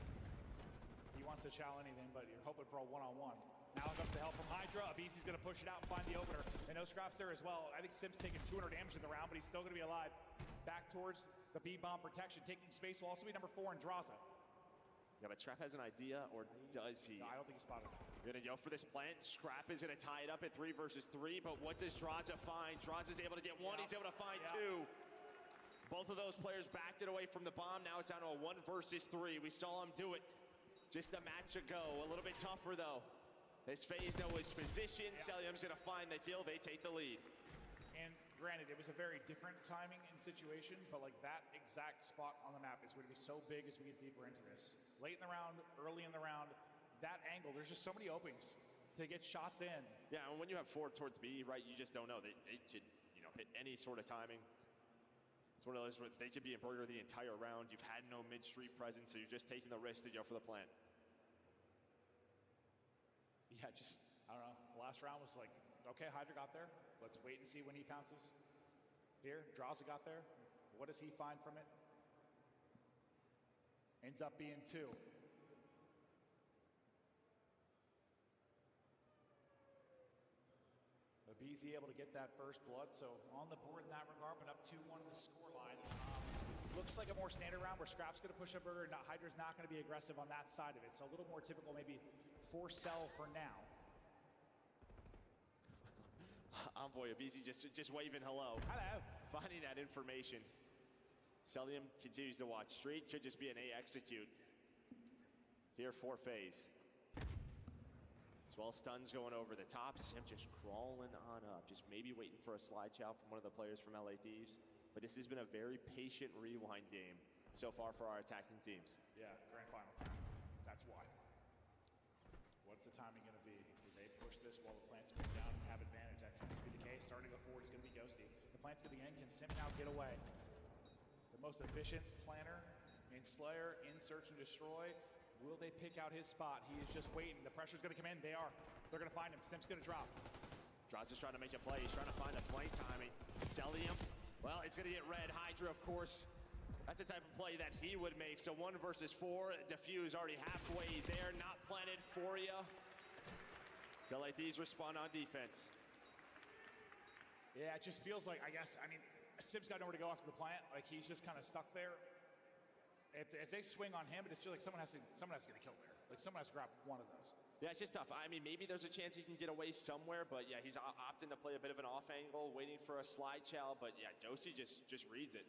He wants to chow anything, but you're hoping for a one-on-one. Now comes the help from Hydra. Abisi's going to push it out and find the opener. And no Scraps there as well. I think Simp's taking 200 damage in the round, but he's still going to be alive. Back towards the B-bomb protection. Taking space will also be number 4 in Draza. Yeah, but Scrap has an idea, or does he? No, I don't think he spotted him. We're going to go for this plant. Scrap is going to tie it up at 3 versus 3, but what does Draza find? Draza's able to get one. He's able to find 2. Both of those players backed it away from the bomb. Now it's down to a 1 versus 3. We saw him do it just a match ago. A little bit tougher, though. As FaZe know his position, Celium's going to find the kill. They take the lead. And granted, it was a very different timing and situation, but like that exact spot on the map is going to be so big as we get deeper into this. Late in the round, early in the round, that angle, there's just so many openings to get shots in. Yeah, and when you have 4 towards B, right, you just don't know. They could, hit any sort of timing. It's one of those where they could be in Burger the entire round. You've had no mid-street presence, so you're just taking the risk to go for the plant. Yeah, I don't know. Last round was like, okay, Hydra got there. Let's wait and see when he pounces. Here, Draza got there. What does he find from it? Ends up being 2. Abisi able to get that first blood, so on the board in that regard, but up 2-1 in the scoreline. Looks like a more standard round where Scrap's going to push a Burger, and Hydra's not going to be aggressive on that side of it. So a little more typical maybe for Cell for now. Envoy, Abisi just waving hello. Hello. Finding that information. Celium continues to watch. Street could just be an A execute here for FaZe. As well, stuns going over the top. Simp just crawling on up. Just maybe waiting for a slide chow from one of the players from LA Thieves. But this has been a very patient rewind game so far for our attacking teams. Yeah, grand final time. That's why. What's the timing going to be? Do they push this while the plants come down and have advantage? That seems to be the case. Starting to go forward is going to be Ghosty. The plant's going to be in. Can Simp now get away? The most efficient planner in Slayer, in Search and Destroy. Will they pick out his spot? He is just waiting. The pressure's going to come in. They are. They're going to find him. Simp's going to drop. Draza's trying to make a play. He's trying to find the flank timing. Celium, well, it's going to get red. Hydra, of course. That's the type of play that he would make. So 1 versus 4. Diffuse already halfway there. Not planted for you. So like these respond on defense. Yeah, it just feels like, I mean, Sim's got nowhere to go after the plant. Like, he's just kind of stuck there. As they swing on him, it just feels like someone has to get a kill there. Like, someone has to grab one of those. Yeah, it's just tough. I mean, maybe there's a chance he can get away somewhere, but yeah, he's opting to play a bit of an off angle, waiting for a slide chow. But yeah, Josie just reads it.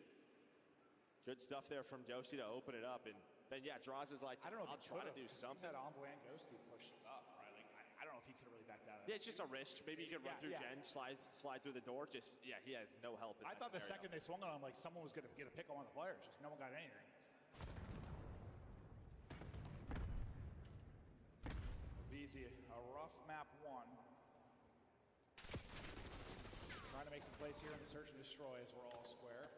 Good stuff there from Josie to open it up, and then yeah, Draws is like, I don't know if I'll try to do something. That Envoy and Ghosty pushed up, right? Like, I don't know if he could have really backed out of that. Yeah, it's just a risk. Maybe you could run through Gen, slide through the door. Just yeah, he has no help. I thought the second they swung on him, like someone was going to get a pick on one of the players. Just no one got anything. Easy, a rough map 1. Trying to make some plays here in the search and destroy as we're all square.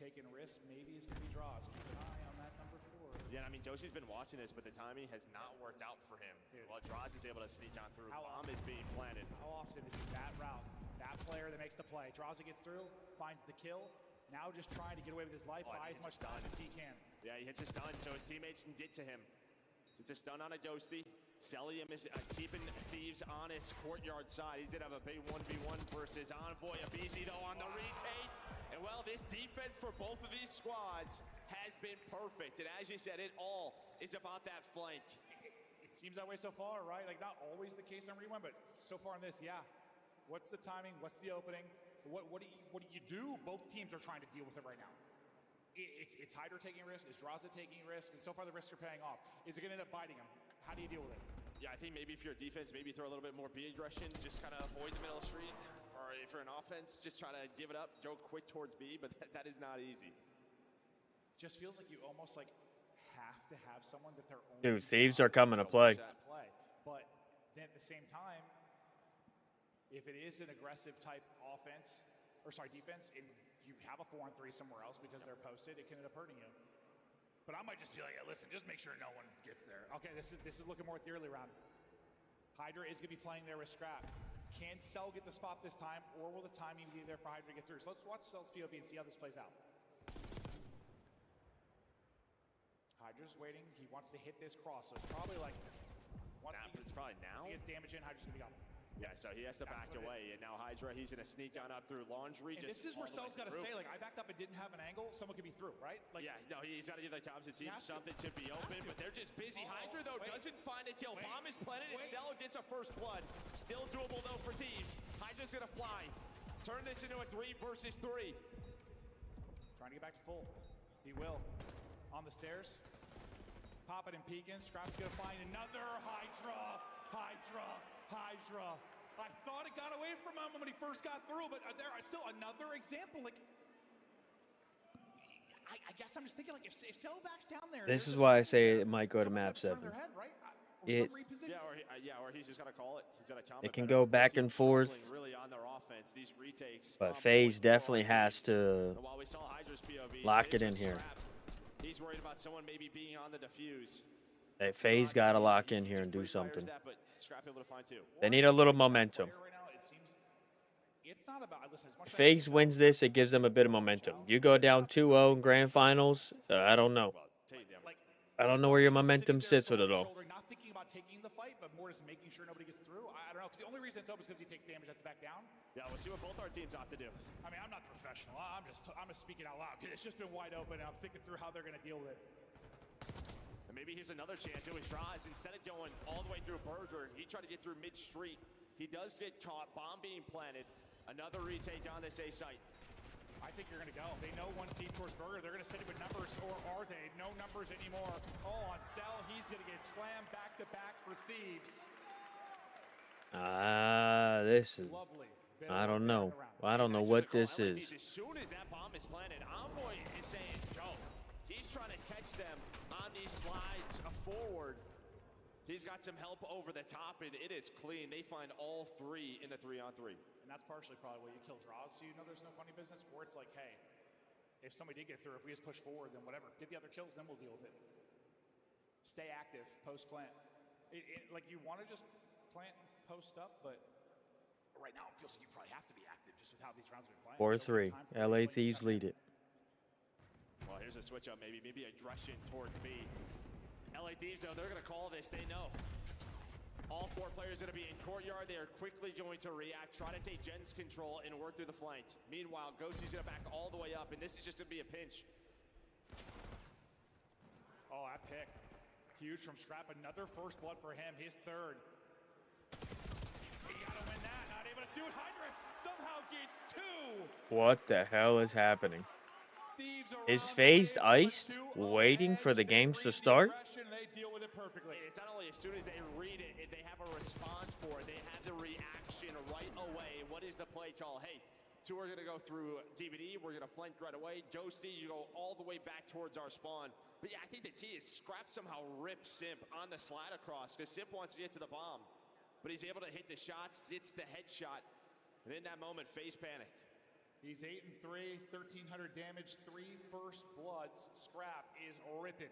Taking risks, maybe it's going to be Draws. Keep an eye on that number 4. Yeah, I mean, Josie's been watching this, but the timing has not worked out for him. While Draws is able to sneak on through, bomb is being planted. How often is it that route? That player that makes the play. Draws it, gets through, finds the kill. Now just trying to get away with his life, buy as much time as he can. Yeah, he hits a stun so his teammates can get to him. It's a stun on a Ghosty. Celium is keeping Thieves on his courtyard side. He did have a big 1v1 versus Envoy. Abizi, though, on the retake. And, well, this defense for both of these squads has been perfect. And as you said, it all is about that flank. It seems that way so far, right? Like, not always the case on Rewind, but so far in this, yeah. What's the timing? What's the opening? What do you do? Both teams are trying to deal with it right now. It's Hydra taking risk. Is Draza taking risk? And so far the risks are paying off. Is it going to end up biting him? How do you deal with it? Yeah, I think maybe if you're a defense, maybe throw a little bit more B aggression, just kind of avoid the middle of the street. Or if you're an offense, just try to give it up, go quick towards B, but that is not easy. Just feels like you almost like have to have someone that they're only... Dude, Thieves are coming to play. But then at the same time, if it is an aggressive type defense, and you have a 4-on-3 somewhere else because they're posted, it can end up hurting you. But I might just be like, hey, listen, just make sure no one gets there. Okay, this is looking more at the early round. Hydra is going to be playing there with Scrap. Can Cell get the spot this time, or will the timing be there for Hydra to get through? So let's watch Cell's POV and see how this plays out. Hydra's waiting. He wants to hit this cross, so it's probably like... It's probably now? Once he gets damage in, Hydra's going to be gone. Yeah, so he has to back away, and now Hydra, he's going to sneak on up through Laundry. And this is where Cell's got to say, like, I backed up and didn't have an angle, someone could be through, right? Like, yeah, no, he's got to give the opposite team something to be open, but they're just busy. Hydra, though, doesn't find a kill. Bomb is planted, and Cell gets a first blood. Still doable, though, for Thieves. Hydra's going to fly. Turn this into a 3 versus 3. Trying to get back to full. He will. On the stairs. Popping and peeking. Scrap's going to find another Hydra. I thought it got away from him when he first got through, but there are still another example. Like, I guess I'm just thinking, like, if Cell backs down there... This is why I say it might go to map 7. Or he's just gonna call it. He's gonna It can go back and forth, really on their offense. These retakes, but FaZe definitely has to lock it in here. He's worried about someone maybe being on the defuse. Hey, FaZe got to lock in here and do something. Scrap able to find two. They need a little momentum. It's not about, listen, If FaZe wins this, it gives them a bit of momentum. You go down 2-0 in grand finals, I don't know. I don't know where your momentum sits with it all. Not thinking about taking the fight, but more just making sure nobody gets through. I don't know, because the only reason it's open is because he takes damage, has to back down. Yeah, we'll see what both our teams have to do. I mean, I'm not the professional. I'm just speaking out loud. It's just been wide open, and I'm thinking through how they're going to deal with it. And maybe here's another chance. It was Draws. Instead of going all the way through Burger, he tried to get through mid-street. He does get caught. Bomb being planted. Another retake on this A site. I think you're going to go. They know once deep towards Burger, they're going to set it with numbers, or are they? No numbers anymore. Oh, on Cell, he's going to get slammed back-to-back for Thieves. This is... I don't know. I don't know what this is. As soon as that bomb is planted, Envoy is saying, go. He's trying to catch them on these slides forward. He's got some help over the top, and it is clean. They find all three in the 3-on-3. And that's partially probably what you kill Draws, so you know there's no funny business. Or it's like, hey, if somebody did get through, if we just push forward, then whatever. Get the other kills, then we'll deal with it. Stay active, post-plant. Like, you want to just plant post-up, but right now it feels like you probably have to be active just with how these rounds have been playing. 4-3. LA Thieves lead it. Well, here's a switch up, maybe aggression towards B. LA Thieves, though, they're going to call this. They know. All 4 players going to be in courtyard. They are quickly going to react, try to take Jen's control, and work through the flank. Meanwhile, Ghosty's going to back all the way up, and this is just going to be a pinch. Oh, that pick. Huge from Scrap. Another first blood for him. His 3rd. He got to win that. Not able to do it. Hydra somehow gets 2. What the hell is happening? Is FaZe iced, waiting for the games to start? They deal with it perfectly. It's not only as soon as they read it, they have a response for it. They have the reaction right away. What is the play call? Hey, 2 are going to go through DVD. We're going to flank right away. Ghosty, you go all the way back towards our spawn. But yeah, I think the key is Scrap somehow rips Simp on the slide across because Simp wants to get to the bomb. But he's able to hit the shots, gets the headshot. And in that moment, FaZe panicked. He's 8 and 3, 1,300 damage, 3 first bloods. Scrap is ripping.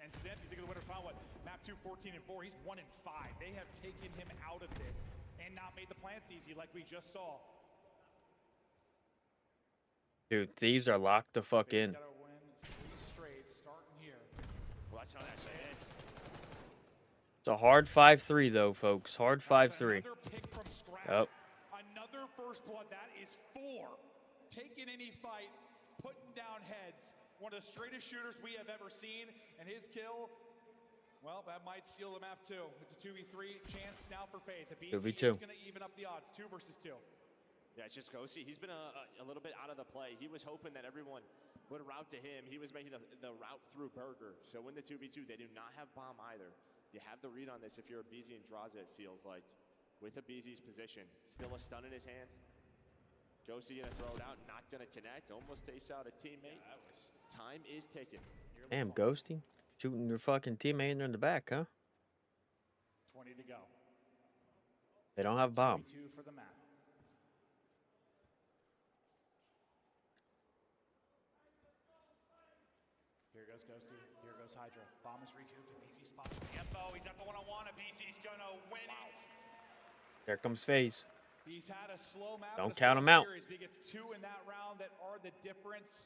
And Simp, you think of the winner's final, what? Map 2, 14 and 4. He's 1 and 5. They have taken him out of this and not made the plants easy like we just saw. Dude, Thieves are locked the fuck in. Gotta win 3 straight, starting here. Well, that's how that shit ends. It's a hard 5-3 though, folks. Hard 5-3. Yep. Another first blood. That is 4. Taking any fight, putting down heads. One of the straightest shooters we have ever seen. And his kill, well, that might seal the map too. It's a 2v3 chance now for FaZe. BZ is going to even up the odds. 2 versus 2. Yeah, it's just Ghosty. He's been a little bit out of the play. He was hoping that everyone would route to him. He was making the route through Burger. So in the 2v2, they do not have bomb either. You have the read on this if you're a BZ and Draza, it feels like. With a BZ's position. Still a stun in his hand. Ghosty gonna throw it out, not gonna connect. Almost takes out a teammate. Yeah, time is ticking. Damn, Ghosty. Shooting your fucking teammate in the back, huh? 20 to go. They don't have bomb. 2 for the map. Here goes Ghosty. Here goes Hydra. Bomb is recouped. BZ spots the info. He's at the one-on-one. BZ's gonna win it. There comes FaZe. He's had a slow map. Don't count him out. He gets 2 in that round that are the difference.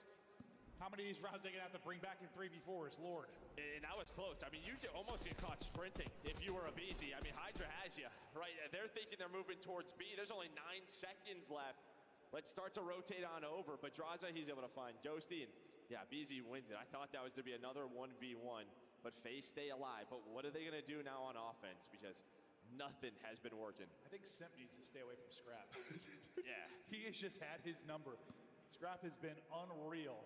How many of these rounds are they going to have to bring back in 3v4s, Lord? And that was close. I mean, you almost get caught sprinting if you were a BZ. I mean, Hydra has you, right? They're thinking they're moving towards B. There's only 9 seconds left. Let's start to rotate on over. But Draza, he's able to find Ghosty. And yeah, BZ wins it. I thought that was to be another 1v1. But FaZe stay alive. But what are they going to do now on offense? Because nothing has been working. I think Simp needs to stay away from Scrap. Yeah. He has just had his number. Scrap has been unreal.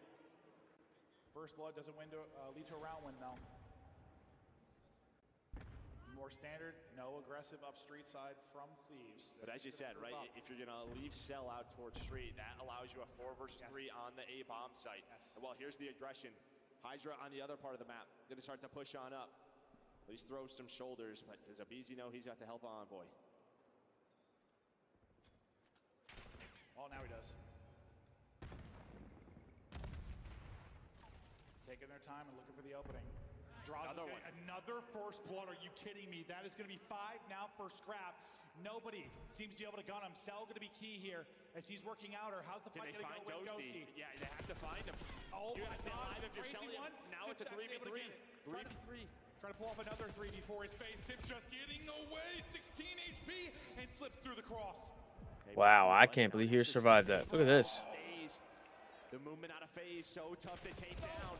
First blood doesn't lead to a round win, though. More standard, no aggressive up street side from Thieves. But as you said, right, if you're going to leave Cell out towards street, that allows you a 4 versus 3 on the A-bomb site. Yes. Well, here's the aggression. Hydra on the other part of the map. Going to start to push on up. At least throw some shoulders, but does a BZ know he's got to help Envoy? Well, now he does. Taking their time and looking for the opening. Another first blood. Are you kidding me? That is going to be 5 now for Scrap. Nobody seems to be able to gun him. Cell going to be key here as he's working out. Or how's the fight going to go with Ghosty? Yeah, they have to find him. Oh, you gotta stay alive if you're selling him. Now it's a 3v3. 3v3. Trying to pull off another 3v4. His face. Simp just getting away. 16 HP and slips through the cross. Wow, I can't believe he survived that. Look at this. The movement out of FaZe, so tough to take down.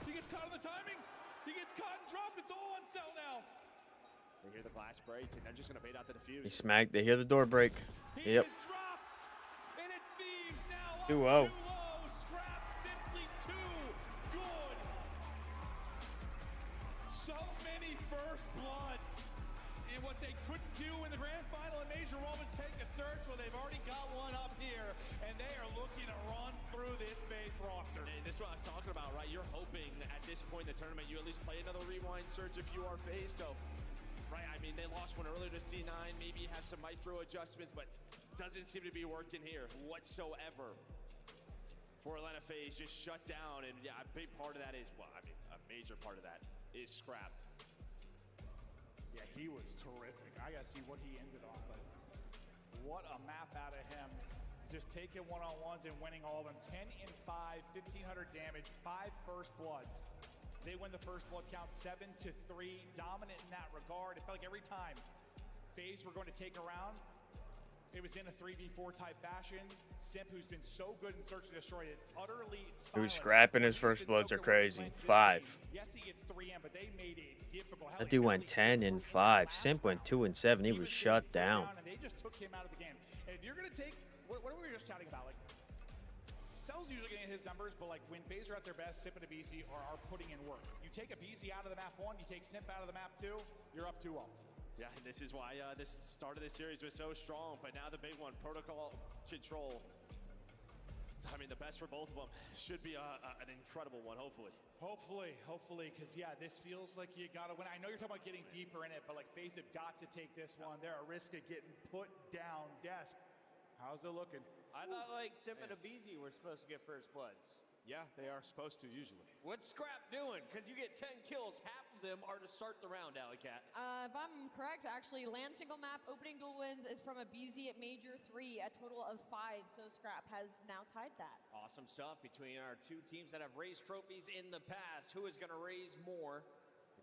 He gets caught on the timing. He gets caught and dropped. It's all on Cell now. They hear the glass break, and they're just going to bait out the defuse. He smacked. They hear the door break. Yep. And it's Thieves now. 2-0. Scrap simply too good. So many first bloods. And what they couldn't do in the grand final in Major Rome is take a search. Well, they've already got one up here, and they are looking to run through this FaZe roster. And this is what I was talking about, right? You're hoping at this point in the tournament you at least play another rewind search if you are FaZe. So, right, I mean, they lost one earlier to C9, maybe have some micro adjustments, but doesn't seem to be working here whatsoever. For Atlanta FaZe just shut down, and yeah, a big part of that is, well, I mean, a major part of that is Scrap. Yeah, he was terrific. I gotta see what he ended on, but what a map out of him. Just taking one-on-ones and winning all of them. 10 and 5, 1,500 damage, 5 first bloods. They win the first blood count 7-3, dominant in that regard. It felt like every time FaZe were going to take a round, it was in a 3v4 type fashion. Simp, who's been so good in Search and Destroy, is utterly Dude, silenced. scrapping his first bloods are crazy. 5. Yes, he gets 3M, but they made it difficult. That dude went 10 and 5. Simp went 2 and 7. He was shut down. And they just took him out of the game. And if you're going to take, what were we just chatting about? Like, Cell's usually getting his numbers, but like when FaZe are at their best, Simp and a BZ are putting in work. You take a BZ out of the map 1, you take Simp out of the map 2, you're up 2-0. Yeah, and this is why this start of this series was so strong, but now the big one, protocol control. I mean, the best for both of them should be an incredible one, hopefully. Hopefully, because yeah, this feels like you gotta win. I know you're talking about getting deeper in it, but like FaZe have got to take this one. They're at risk of getting put down. Desk, how's it looking? I thought like Simp and Abizi were supposed to get first bloods. Yeah, they are supposed to usually. What's Scrap doing? Because you get 10 kills, half of them are to start the round, Alleycat. If I'm correct, actually, land single map opening duel wins is from a BZ at Major 3, a total of 5. So Scrap has now tied that. Awesome stuff between our two teams that have raised trophies in the past. Who is going to raise more?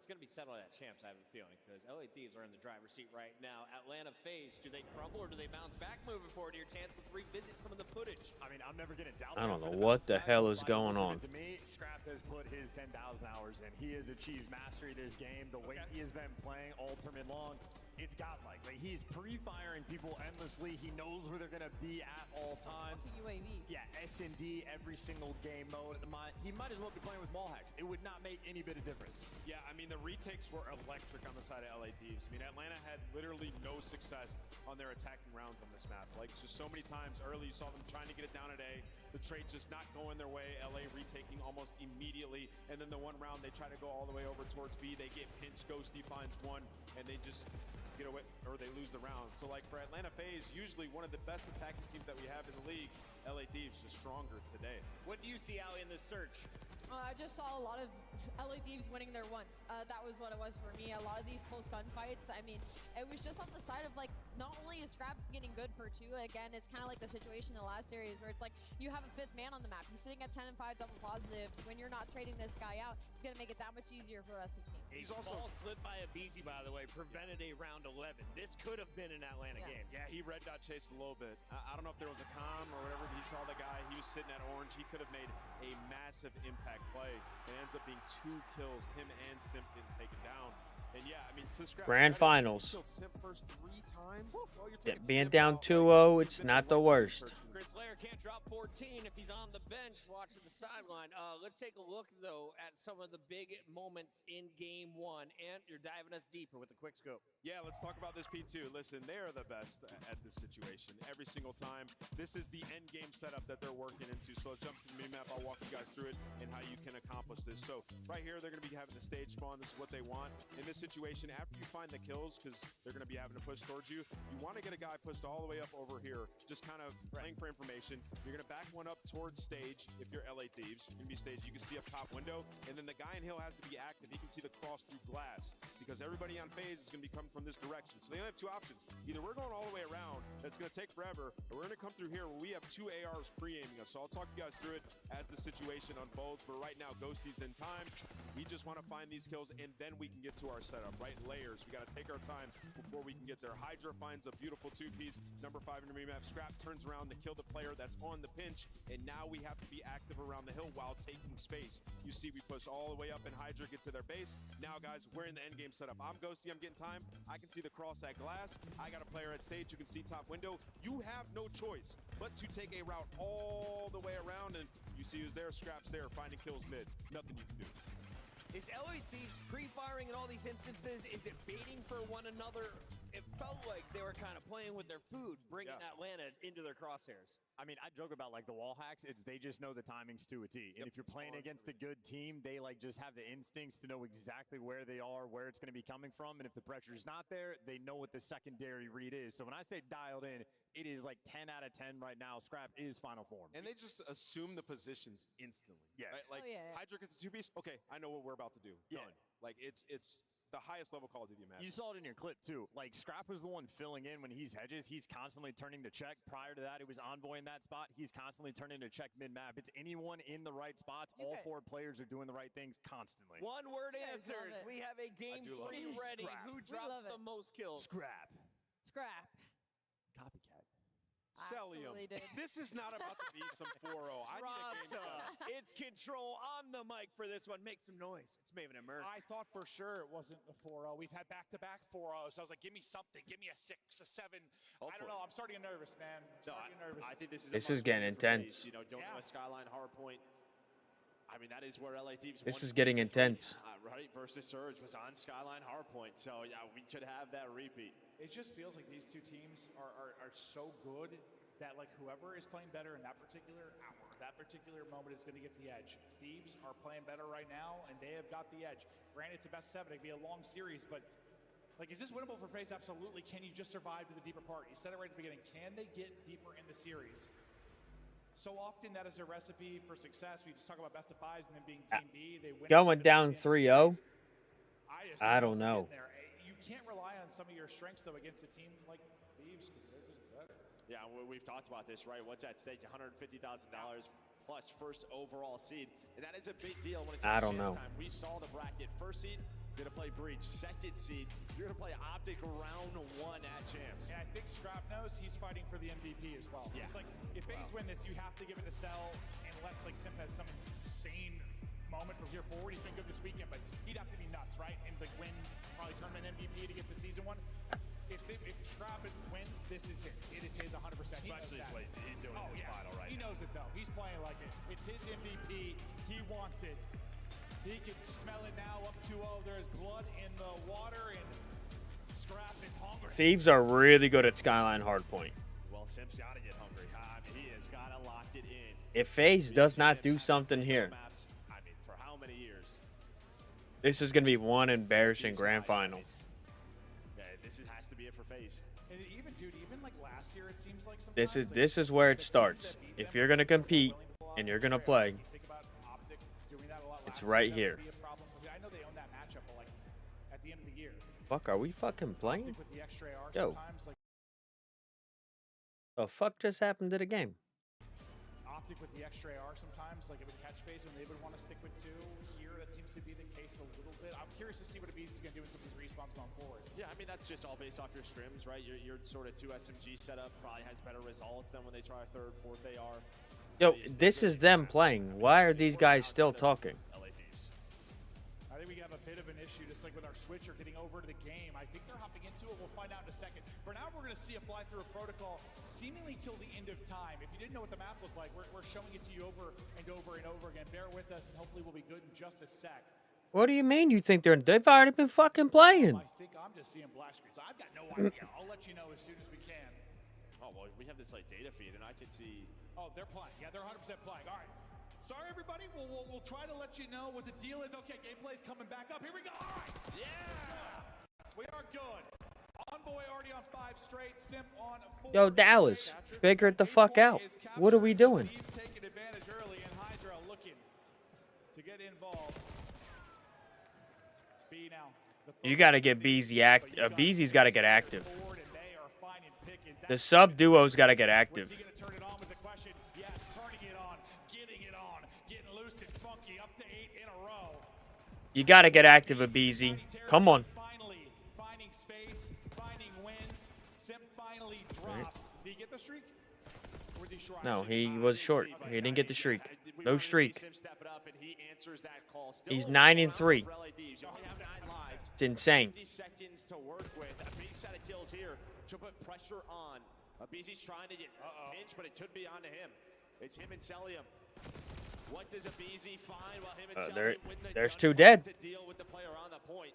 It's going to be settled at champs, I have a feeling, because LA Thieves are in the driver's seat right now. Atlanta FaZe, do they crumble or do they bounce back moving forward to your chance? Let's revisit some of the footage. I mean, I'm never going to doubt I don't that. know what the hell is going on. To me, Scrap has put his 10,000 hours in. He has achieved mastery of this game. The way he has been playing all tournament long, it's godlike. Like, he's pre-firing people endlessly. He knows where they're going to be at all times. UAV. Yeah, S&D every single game mode. He might as well be playing with wall hacks. It would not make any bit of difference. Yeah, I mean, the retakes were electric on the side of LA Thieves. I mean, Atlanta had literally no success on their attacking rounds on this map. Like, just so many times early, you saw them trying to get it down at A. The trades just not going their way. LA retaking almost immediately. And then the one round, they try to go all the way over towards B. They get pinched. Ghosty finds one, and they just get away, or they lose the round. So, like, for Atlanta FaZe, usually one of the best attacking teams that we have in the league, LA Thieves just stronger today. What do you see, Ali, in this search? I just saw a lot of LA Thieves winning their ones. That was what it was for me. A lot of these close gunfights, I mean, it was just on the side of, like, not only is Scrap getting good for 2, again, it's kind of like the situation in the last series where it's like you have a 5th man on the map. He's sitting at 10 and 5 double positive. When you're not trading this guy out, it's going to make it that much easier for us as a team. He's also slid by a BZ, by the way, prevented a round 11. This could have been an Atlanta game. Yeah, he red dot chased a little bit. I don't know if there was a comm or whatever. He saw the guy. He was sitting at orange. He could have made a massive impact play. It ends up being 2 kills. Him and Simp didn't take it down. And yeah, I mean, to Scrap, Grand finals. killed Simp first 3 times. Yeah, being down 2-0, it's not the worst. Chris Lair can't drop 14 if he's on the bench watching the sideline. Let's take a look, though, at some of the big moments in Game 1. And you're diving us deeper with a quick scope. Yeah, let's talk about this P2. Listen, they are the best at this situation every single time. This is the end game setup that they're working into. So let's jump to the mini-map. I'll walk you guys through it and how you can accomplish this. So right here, they're going to be having the stage spawn. This is what they want. In this situation, after you find the kills, because they're going to be having to push towards you, you want to get a guy pushed all the way up over here, just kind of playing for information. You're going to back one up towards stage if you're LA Thieves. You're going to be stage. You can see up top window, and then the guy in hill has to be active. He can see the cross through glass because everybody on FaZe is going to be coming from this direction. So they only have 2 options. Either we're going all the way around, that's going to take forever, or we're going to come through here where we have 2 ARs pre-aiming us. So I'll talk you guys through it as the situation unfolds. But right now, Ghosty's in time. We just want to find these kills, and then we can get to our setup, right? Layers. We got to take our time before we can get there. Hydra finds a beautiful 2-piece. Number 5 in the remap. Scrap turns around to kill the player that's on the pinch, and now we have to be active around the hill while taking space. You see we push all the way up, and Hydra get to their base. Now, guys, we're in the end game setup. I'm Ghosty. I'm getting time. I can see the cross at glass. I got a player at stage. You can see top window. You have no choice but to take a route all the way around, and you see who's there. Scrap's there, finding kills mid. Nothing you can do. Is LA Thieves pre-firing in all these instances? Is it baiting for one another? It felt like they were kind of playing with their food, bringing Atlanta into their crosshairs. I mean, I joke about like the wall hacks. It's they just know the timings to a T. And if you're playing against a good team, they like just have the instincts to know exactly where they are, where it's going to be coming from. And if the pressure's not there, they know what the secondary read is. So when I say dialed in, it is like 10 out of 10 right now. Scrap is final form. And they just assume the positions instantly. Yes. Right? Like, Hydra gets a 2-piece. Okay, I know what we're about to do. Yeah. Done. Like, it's the highest level Call of Duty match. You saw it in your clip, too. Like, Scrap was the one filling in when he's hedges. He's constantly turning to check. Prior to that, it was Envoy in that spot. He's constantly turning to check mid-map. It's anyone in the right spots. All 4 players are doing the right things constantly. One-word answers. We have a game 3 ready. Scrap. Who drops the most kills? Scrap. Scrap. Copycat. Cellium. This is not about to be some 4-0. I need a game setup. It's Control on the mic for this one. Make some noise. It's Maven and Merc. I thought for sure it wasn't a 4-0. We've had back-to-back 4-0s. I was like, give me something. Give me a 6, a 7. I don't know. I'm starting to get nervous, man. I think this is getting intense. You know, don't know a Skyline Hardpoint. I mean, that is where LA Thieves. This is getting intense. Right, versus Surge was on Skyline Hardpoint. So, yeah, we could have that repeat. It just feels like these two teams are so good that, like, whoever is playing better in that particular hour, that particular moment is going to get the edge. Thieves are playing better right now, and they have got the edge. Granted, it's a best 7. It can be a long series, but, like, is this winnable for FaZe? Absolutely. Can you just survive to the deeper part? You said it right at the beginning. Can they get deeper in the series? So often that is a recipe for success. We just talk about best of 5s and then being Team B. They win. Going down 3-0? I don't know. You can't rely on some of your strengths, though, against a team like Thieves because they're just better. Yeah, we've talked about this, right? What's at stake? $150,000 plus first overall seed. And that is a big deal when it comes to chance time. We saw the bracket. First seed, you're going to play Breach. Second seed, you're going to play Optic round 1 at Champs. And I think Scrap knows he's fighting for the MVP as well. Yeah. It's like, if FaZe win this, you have to give it to Cell, unless, like, Simp has some insane moment from here forward. He's been good this weekend, but he'd have to be nuts, right? And, like, win probably tournament MVP to get the season 1. If Scrap wins, this is his. It is his 100%. Especially what he's doing in this final right now. He knows it, though. He's playing like it. It's his MVP. He wants it. He can smell it now, up 2-0. There's blood in the water, and Scrap is hungry. Thieves are really good at Skyline Hardpoint. Well, Simp's got to get hungry. He has got to lock it in. If FaZe does not do something here, I mean, for how many years? this is going to be one embarrassing grand final. Yeah, this has to be it for FaZe. And even like last year, it seems like This is where it starts. If you're going to compete and you're going to play, it's right here. I know they own that matchup, but, like, at the end of the year. Fuck, are we fucking playing? Yo. The fuck just happened to the game? Optic with the extra AR sometimes, like, it would catch FaZe when they would want to stick with 2. Here, that seems to be the case a little bit. I'm curious to see what Abyss is going to do in some of these respawns going forward. Yeah, I mean, that's just all based off your scrims, right? Your sort of 2 SMG setup probably has better results than when they try a 3rd, 4th AR. Yo, this is them playing. Why are these guys still talking? I think we have a bit of an issue, just like with our switcher getting over to the game. I think they're hopping into it. We'll find out in a second. For now, we're going to see a fly through a protocol seemingly till the end of time. If you didn't know what the map looked like, we're showing it to you over and over and over again. Bear with us, and hopefully we'll be good in just a sec. What do you mean you think they've already been fucking playing? I think I'm just seeing black screens. I've got no idea. I'll let you know as soon as we can. Oh, well, we have this, like, data feed, and I can see... Oh, they're playing. Yeah, they're 100% playing. All right. Sorry, everybody. We'll try to let you know what the deal is. Okay, gameplay's coming back up. Here we go. All right. Yeah. We are good. Envoy already on 5 straight. Simp on 4. Yo, Dallas, figure it the fuck out. What are we doing? Taking advantage early, and Hydra looking to get involved. B now. You got to get BZ active. BZ's got to get active. The sub duo's got to get active. You got to get active with BZ. Come on. Finding space, finding wins. Simp finally dropped. Did he get the streak? Or was he short? No, he was short. He didn't get the streak. No streak. He's 9-3. It's insane. 50 seconds to work with. A big set of kills here to put pressure on. BZ's trying to get pinched, but it could be onto him. It's him and Cellium. What does a BZ find while him and Cellium win the there's 2 dead. To deal with the player on the point.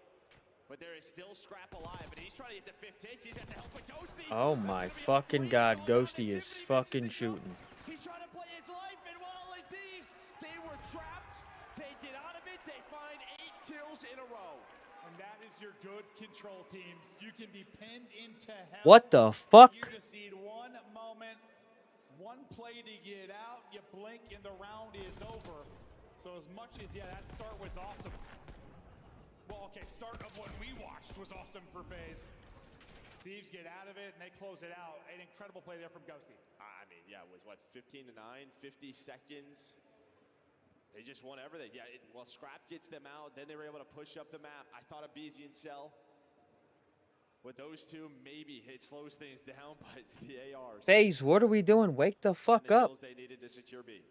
But there is still Scrap alive, and he's trying to get to 15. He's at the help with Ghosty. Oh my fucking god, Ghosty is fucking shooting. He's trying to play his life, and while LA Thieves, they were trapped. They get out of it. They find 8 kills in a row. And that is your good control teams. You can be pinned into hell. What the fuck? You just need one moment, one play to get out. You blink and the round is over. So as much as, yeah, that start was awesome. Well, okay, start of what we watched was awesome for FaZe. Thieves get out of it and they close it out. An incredible play there from Ghosty. I mean, yeah, it was what, 15 to 9, 50 seconds. They just won everything. Yeah, well, Scrap gets them out. Then they were able to push up the map. I thought of BZ and Cell. With those two, maybe it slows things down, but the ARs. FaZe, what are we doing? Wake the fuck up. They needed to secure B.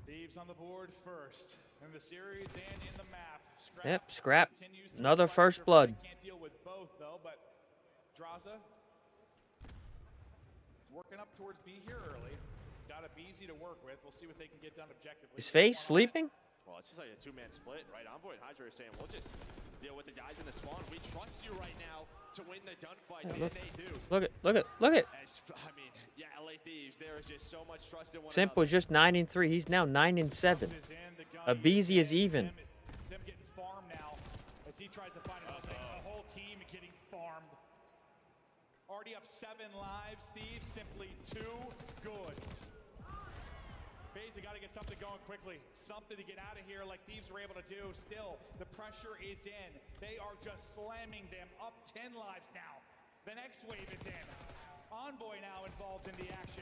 Thieves on the board first in the series and in the map. Scrap Yep, Scrap. Another first blood. Can't deal with both though, but Draza working up towards B here early. Got a BZ to work with. We'll see what they can get done objectively. Is FaZe sleeping? Well, it's just like a two-man split, right? Envoy and Hydra are saying, we'll just deal with the guys in the spawn. We trust you right now to win the gunfight, Yeah, and look. they do. Look at. I mean, yeah, LA Thieves, there is just so much trust in one Simp another. was just 9-3. He's now 9-7. Abizi is even. Sim getting farmed now as he tries to find another thing. The whole team getting farmed. Already up 7 lives. Thieves simply too good. FaZe have got to get something going quickly. Something to get out of here like Thieves were able to do. Still, the pressure is in. They are just slamming them up 10 lives now. The next wave is in. Envoy now involved in the action.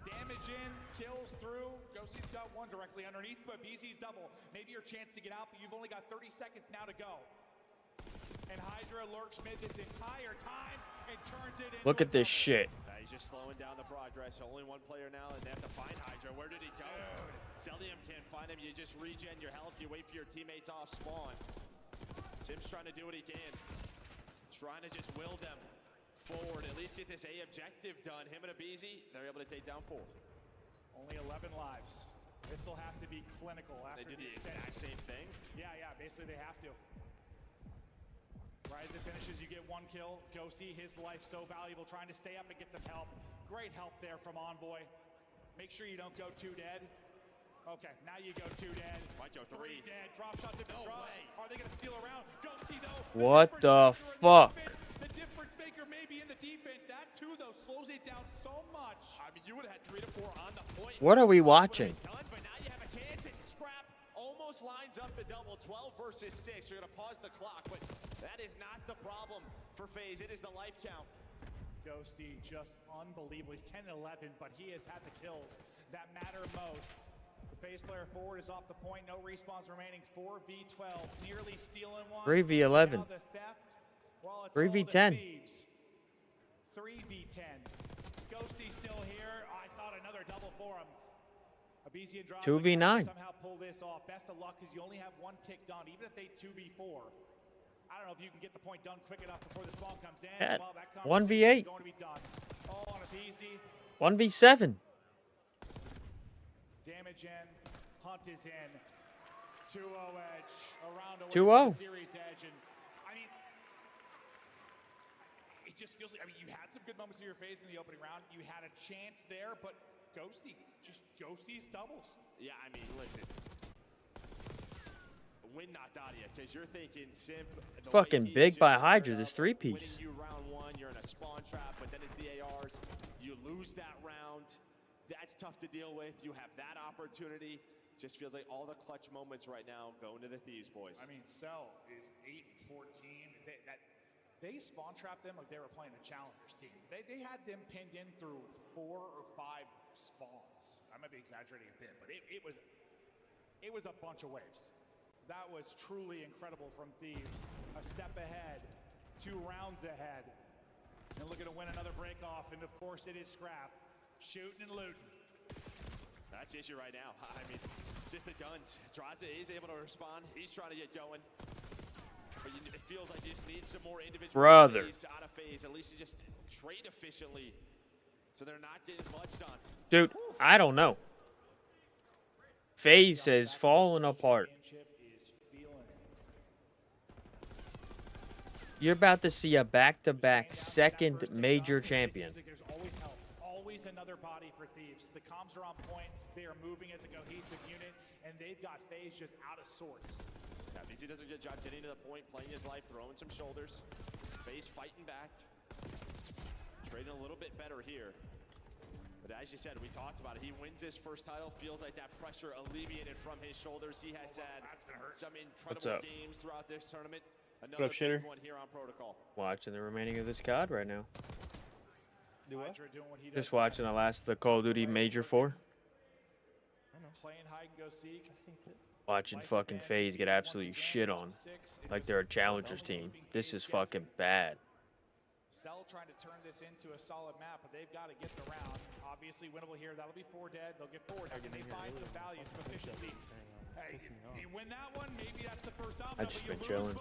Damage in, kills through. Ghosty's got one directly underneath, but BZ's double. Maybe your chance to get out, but you've only got 30 seconds now to go. And Hydra lurks mid this entire time and turns it into Look at this shit. He's just slowing down the progress. Only one player now, and they have to find Hydra. Where did he go? Celdium can't find him. You just regen your health. You wait for your teammates off spawn. Sim's trying to do what he can. Trying to just will them forward. At least get this A objective done. Him and Abizi, they're able to take down 4. Only 11 lives. This will have to be clinical after They did the exact same thing. Yeah, basically they have to. Right as it finishes, you get 1 kill. Ghosty, his life so valuable, trying to stay up and get some help. Great help there from Envoy. Make sure you don't go 2 dead. Okay, now you go 2 dead. Might go 3 dead. Drop shot to the drop. Are they going to steal around? Ghosty, though. What the fuck? The difference maker may be in the defense. That, too, though, slows it down so much. I mean, you would have had 3 to 4 on the point. What are we watching? Done, but now you have a chance. And Scrap almost lines up the double. 12 versus 6. You're going to pause the clock, but that is not the problem for FaZe. It is the life count. Ghosty, just unbelievable. He's 10-11, but he has had the kills that matter most. The FaZe player forward is off the point. No respawns remaining. 4v12, nearly stealing one. 3v11. Now the theft, well, it's 3v10. 3v10. Ghosty still here. I thought another double for him. Abizi and Draza 2v9. somehow pull this off. Best of luck because you only have 1 tick done. Even if they 2v4, I don't know if you can get the point done quick enough before the spawn comes in. Yeah, Well, that 1v8. is going to be done. Oh, on Abizi. 1v7. Damage in. Hunt is in. 2-0 edge. Around away 2-0. from the series edge. And I mean, it just feels like, I mean, you had some good moments in your phase in the opening round. You had a chance there, but Ghosty's doubles. Yeah, I mean, listen. Win knocked out of you because you're thinking Simp. Fucking big by Hydra, this 3-piece. You round 1, you're in a spawn trap, but then it's the ARs. You lose that round. That's tough to deal with. You have that opportunity. Just feels like all the clutch moments right now going to the Thieves, boys. I mean, Cell is 8-14. They spawn trapped them like they were playing the Challengers team. They had them pinned in through 4 or 5 spawns. I might be exaggerating a bit, but it was a bunch of waves. That was truly incredible from Thieves. A step ahead, 2 rounds ahead, and looking to win another break off. And of course, it is Scrap, shooting and looting. That's the issue right now. I mean, just the guns. Draza is able to respond. He's trying to get going. But it feels like you just need some more individual plays out of phase. At least you just trade efficiently so they're not getting clutched on. Dude, I don't know. FaZe has fallen apart. You're about to see a back-to-back second major champion. There's always help, always another body for Thieves. The comms are on point. They are moving as a cohesive unit, and they've got FaZe just out of sorts. Yeah, BZ does a good job getting to the point, playing his life, throwing some shoulders. FaZe fighting back. Trading a little bit better here. But as you said, we talked about it. He wins his first title, feels like that pressure alleviated from his shoulders. He has had some incredible games throughout this tournament. Another big one here on Protocol. Watching the remaining of this COD right now. Do what? Doing what he does Just watching the Call of Duty Major 4. Playing hide and go seek. Watching fucking FaZe get absolutely shit on. Like they're a challengers team. This is fucking bad. Cell trying to turn this into a solid map, but they've got to get the round. Obviously winnable here. That'll be 4 dead. They'll get forward. Now, can they find some value, some efficiency? Hey, you win that one, maybe that's the first domino. I've just been chilling.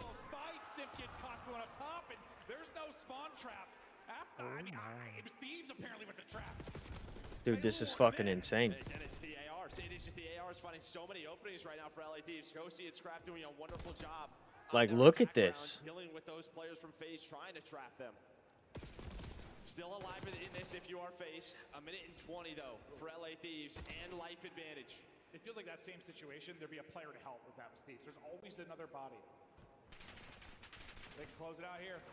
Simp gets caught going up top, and there's no spawn trap. It was Thieves apparently with the trap. Dude, this is fucking insane. Dennis, the AR. See, it's just the AR is finding so many openings right now for LA Thieves. Ghosty and Scrap doing a wonderful job. Like, look at this. Dealing with those players from FaZe trying to trap them. Still alive in this if you are FaZe. 1 minute and 20 though for LA Thieves and life advantage. It feels like that same situation. There'd be a player to help with that with Thieves. There's always another body. They can close it out here.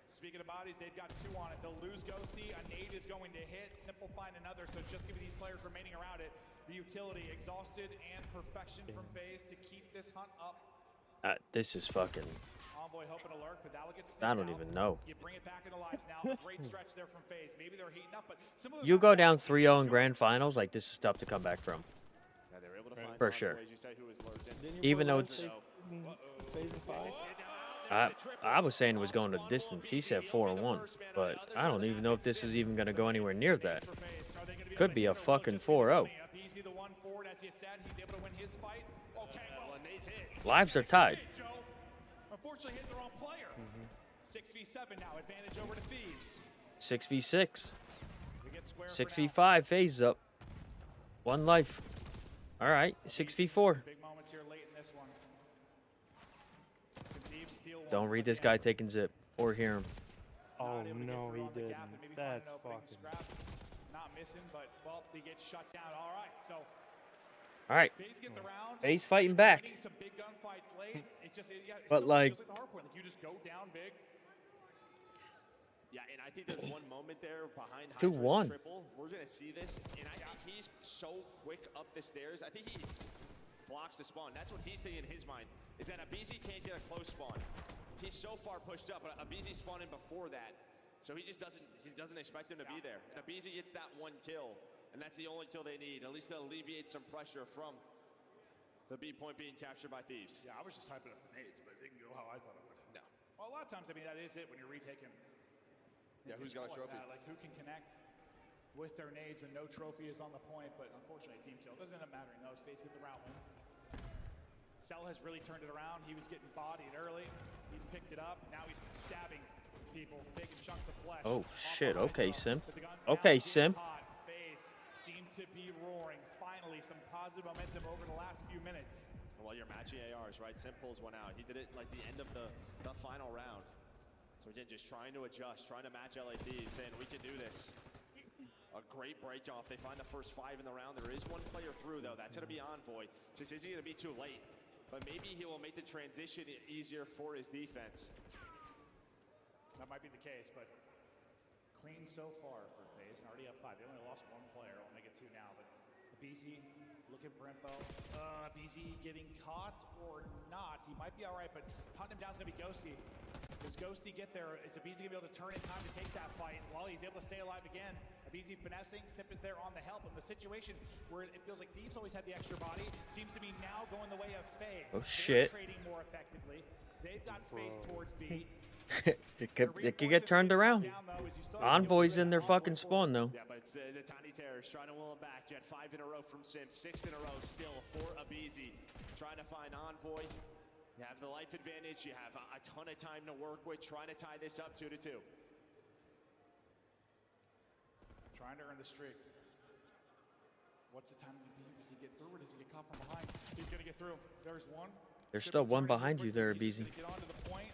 Speaking of bodies, they've got 2 on it. They'll lose Ghosty. A nade is going to hit. Simple find another. So just giving these players remaining around it the utility, exhausted, and perfection from FaZe to keep this hunt up. This is fucking. Envoy hoping to lurk, but that'll get I don't even know. You bring it back in the lives now. Great stretch there from FaZe. Maybe they're heating up, but You go down 3-0 in grand finals, like this is tough to come back from. Yeah, they were able to find For sure. you said, who was lurking. Even though it's. I was saying it was going to distance. He said 4-1, but I don't even know if this is even going to go anywhere near that. Could be a fucking 4-0. Lives are tied. Unfortunately, hit the wrong player. 6v7 now, advantage over to Thieves. 6v6. 6v5, FaZe up. 1 life. All right, 6v4. Big moments here late in this one. Don't read this guy taking zip or hear him. Oh no, he didn't. That's fucking. Not missing, but well, they get shut down. All right, so. All right. FaZe fighting back. Some big gunfights late. It just, but like. The hard point. Like you just go down big. Yeah, and I think there's one moment there behind 2-1. Triple. We're gonna see this, and I think he's so quick up the stairs. I think he blocks the spawn. That's what he's thinking in his mind. Is that aBeZy can't get a close spawn. He's so far pushed up, but aBeZy spawned in before that, so he just doesn't expect him to be there. And aBeZy gets that 1 kill, and that's the only kill they need. At least to alleviate some pressure from the B point being captured by Thieves. Yeah, I was just hyping up the nades, but it didn't go how I thought it would. No. Well, a lot of times, I mean, that is it when you're retaking. Yeah, who's got a trophy? Like who can connect with their nades when no trophy is on the point, but unfortunately team kill. Doesn't end up mattering though, as FaZe get the round win. Cell has really turned it around. He was getting bodied early. He's picked it up. Now he's stabbing people, taking chunks of flesh. Oh shit, okay, Sim. Okay, Sim. FaZe seem to be roaring. Finally, some positive momentum over the last few minutes. Well, you're matching ARs, right? Sim pulls one out. He did it like the end of the final round. So again, just trying to adjust, trying to match LA Thieves, saying we can do this. A great break off. They find the first 5 in the round. There is 1 player through though. That's gonna be Envoy. Just is he gonna be too late? But maybe he will make the transition easier for his defense. That might be the case, but clean so far for FaZe. Already up 5. They only lost 1 player. I'll make it 2 now, but aBeZy looking for info. aBeZy getting caught or not? He might be all right, but hunting him down is gonna be Ghosty. Does Ghosty get there? Is aBeZy gonna be able to turn in time to take that fight while he's able to stay alive again? aBeZy finessing, Simp is there on the help of the situation where it feels like Thieves always had the extra body. Seems to be now going the way of FaZe. Oh shit. They're trading more effectively. They've got space towards B. it could get turned around. Envoy's in their fucking spawn though. Yeah, but it's the Tiny Terrors trying to will him back. You had 5 in a row from Sim, 6 in a row still for aBeZy. Trying to find Envoy. You have the life advantage. You have a ton of time to work with, trying to tie this up 2-2. Trying to earn the streak. What's the timing gonna be? Does he get through or does he get caught from behind? He's gonna get through. There's 1. There's still 1 behind you there, aBeZy.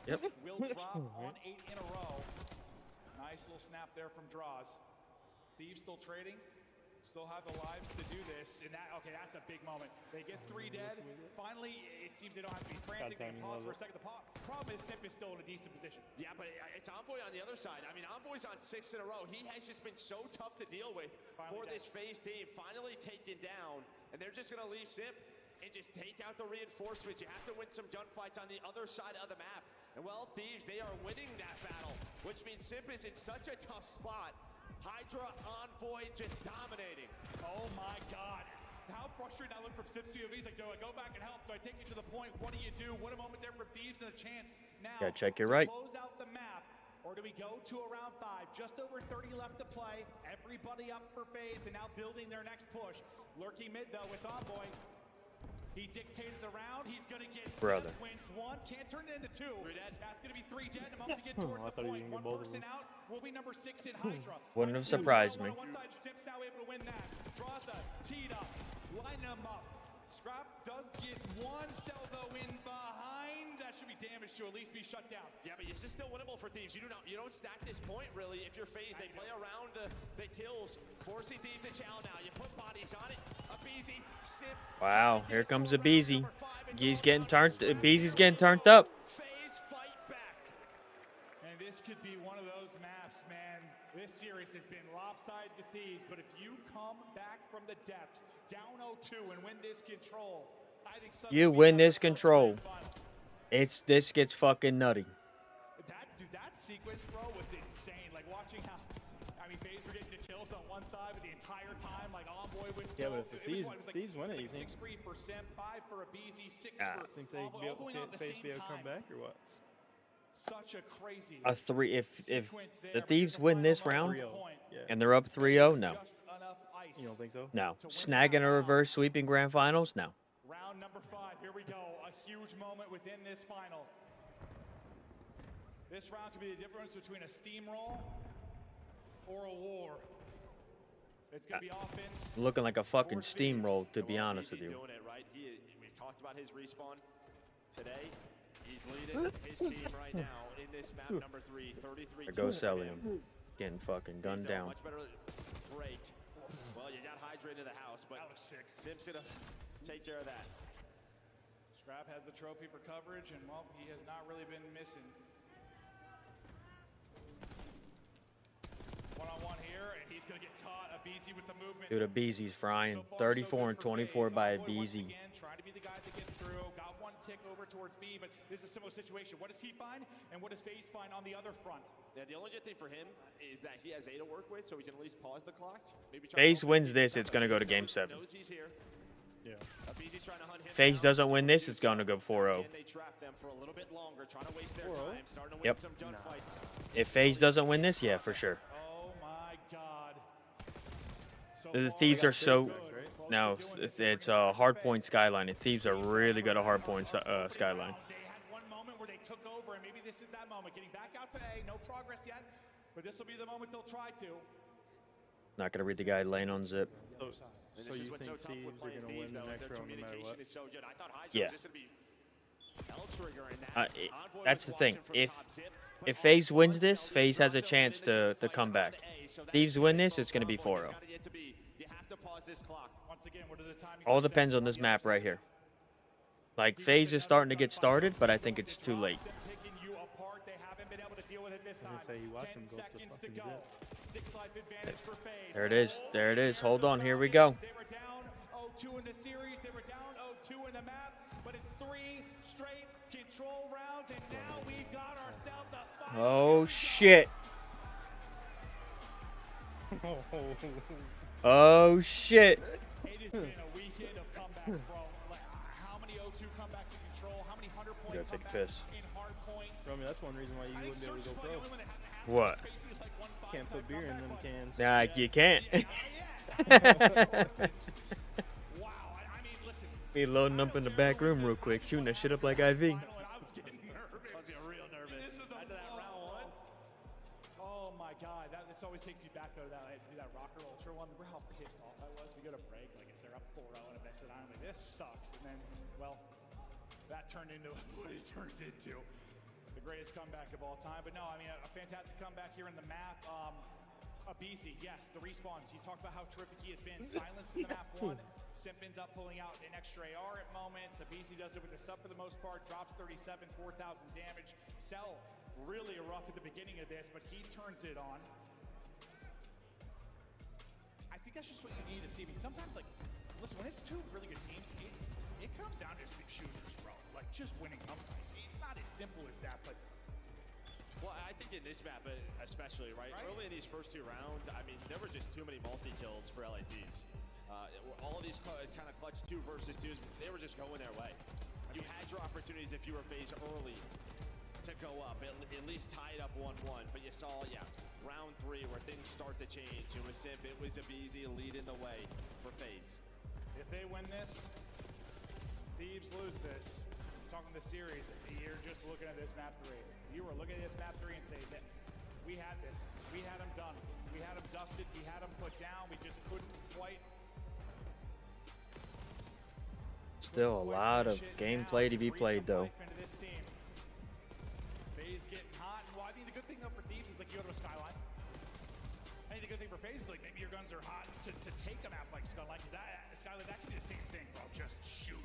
Yep. Will drop on 8 in a row. Nice little snap there from Draws. Thieves still trading. Still have the lives to do this, and that's a big moment. They get 3 dead. Finally, it seems they don't have to be frantic. They can pause for a second. The problem is Simp is still in a decent position. Yeah, but it's Envoy on the other side. I mean, Envoy's on 6 in a row. He has just been so tough to deal with for this FaZe team. Finally taken down, and they're just going to leave Simp and just take out the reinforcements. You have to win some gunfights on the other side of the map. And well, Thieves, they are winning that battle, which means Simp is in such a tough spot. Hydra, Envoy just dominating. Oh my God. How frustrating I look from Simps POVs. Like, do I go back and help? Do I take you to the point? What do? What a moment there for Thieves and a chance now. Gotta check your to right. close out the map. Or do we go to a round 5? Just over 30 left to play. Everybody up for FaZe and now building their next push. Lurking mid though, it's Envoy. He dictated the round. He's going to get Brother. wins 1. Can't turn it into 2. That's going to be 3 dead. I'm up to get towards the point. One person out will be number 6 in Hydra. Wouldn't have surprised me. On one side, Simp's now able to win that. Draza, teed up, lining them up. Scrap does get 1 cell though in behind. That should be damaged to at least be shut down. Yeah, but this is still winnable for Thieves. You don't stack this point really if you're FaZe. They play around the kills, forcing Thieves to challenge now. You put bodies on it. A BZ, Simp. Wow, here comes a BZ. He's getting turned. BZ's getting turned up. FaZe fight back. And this could be one of those maps, man. This series has been lopsided to Thieves, but if you come back from the depths, down 0-2 and win this control, I think you win this control. This gets fucking nutty. That sequence, bro, was insane. Like watching how, I mean, FaZe were getting the kills on one side, but the entire time, like Envoy was still. Yeah, but if the Thieves win it, you think? 6-3 for Simp, 5 for a BZ, 6 I for think they Envoy, all going on at the FaZe same be able to come time. back or what? Such a crazy. A 3. If the Thieves win this round and they're up 3-0, no. You don't think so? No. Snagging a reverse sweeping grand finals, no. Round number 5. Here we go. A huge moment within this final. This round could be the difference between a steamroll or a war. It's going to be offense. Looking like a fucking steamroll, to be honest with you. Doing it right. We've talked about his respawn today. He's leading his team right now in this map number 3. 33. There goes Celium. Getting fucking gunned down. Much better break. Well, you got Hydra into the house, but Simp's gonna take care of that. Scrap has the trophy for coverage, and well, he has not really been missing. One-on-one here, and he's gonna get caught. A BZ with the movement. Dude, a BZ's frying. 34 and 24 by a BZ. Trying to be the guy that gets through. Got 1 tick over towards B, but this is a similar situation. What does he find, and what does FaZe find on the other front? Yeah, the only good thing for him is that he has A to work with, so he can at least pause the clock. Maybe FaZe wins this, it's gonna go to Game 7. Knows he's here. Yeah. FaZe doesn't win this, it's gonna go 4-0. They trap them for a little bit longer, trying to waste their time, starting to win Yep. some gunfights. If FaZe doesn't win this, yeah, for sure. Oh my God. The Thieves are so. No, it's a hardpoint skyline. And Thieves are really good at hardpoint skyline. They had one moment where they took over, and maybe this is that moment. Getting back out to A, no progress yet, but this will be the moment they'll try to. Not gonna read the guy laying on zip. And this is what's so tough with playing Thieves, though, is their communication is so good. I thought Hydra was just going to be L-triggering that. That's the thing. If FaZe wins this, FaZe has a chance to come back. Thieves win this, it's gonna be 4-0. All depends on this map right here. Like, FaZe is starting to get started, but I think it's too late. There it is. There it is. Hold on. Here we go. They were down 0-2 in the series. They were down 0-2 in the map, but it's 3 straight control rounds, and now we've got ourselves a final. Oh, shit. Oh, shit. It has been a weekend of comebacks, bro. Like, how many 0-2 comebacks in control? How many 100-point Gotta take a comebacks piss. in hardpoint? Romy, that's one reason why you wouldn't be able to go pro. What? Can't put beer in them cans. Nah, you can't. Be loading up in the back room real quick, shooting that shit up like IV. I was real nervous. This is after that round 1. Oh my God, this always takes me back though. That I had to do that Rocker Ultra one. Remember how pissed off I was? We go to break, like if they're up 4-0 and I messed it, I'm like, this sucks. And then, well, that turned into what it turned into. The greatest comeback of all time. But no, I mean, a fantastic comeback here in the map. Abizi, yes, the respawns. You talked about how terrific he has been. Silenced in the map 1. Simp ends up pulling out an extra AR at moments. Abizi does it with the sub for the most part. Drops 37, 4,000 damage. Cell really rough at the beginning of this, but he turns it on. I think that's just what you need to see. I mean, sometimes, like, listen, when it's two really good teams, it comes down to just big shooters, bro. Like, just winning gunfights. It's not as simple as that, but... Well, I think in this map especially, right? Early in these first 2 rounds, I mean, there were just too many multi-kills for LA Thieves. All of these kind of clutch 2 versus 2s, they were just going their way. You had your opportunities if you were FaZe early to go up, at least tie it up 1-1. But you saw, round 3 where things start to change. It was Simp, it was Abizi leading the way for FaZe. If they win this, Thieves lose this. Talking the series, you're just looking at this map 3. You were looking at this map 3 and say that we had this. We had them done. We had them dusted. We had them put down. We just couldn't quite. Still a lot of gameplay to be played, though. FaZe getting hot. Well, I mean, the good thing though for Thieves is like you go to a Skyline. I think the good thing for FaZe is like maybe your guns are hot to take a map like Skyline, because Skyline, that can be the same thing, bro. Just shoot.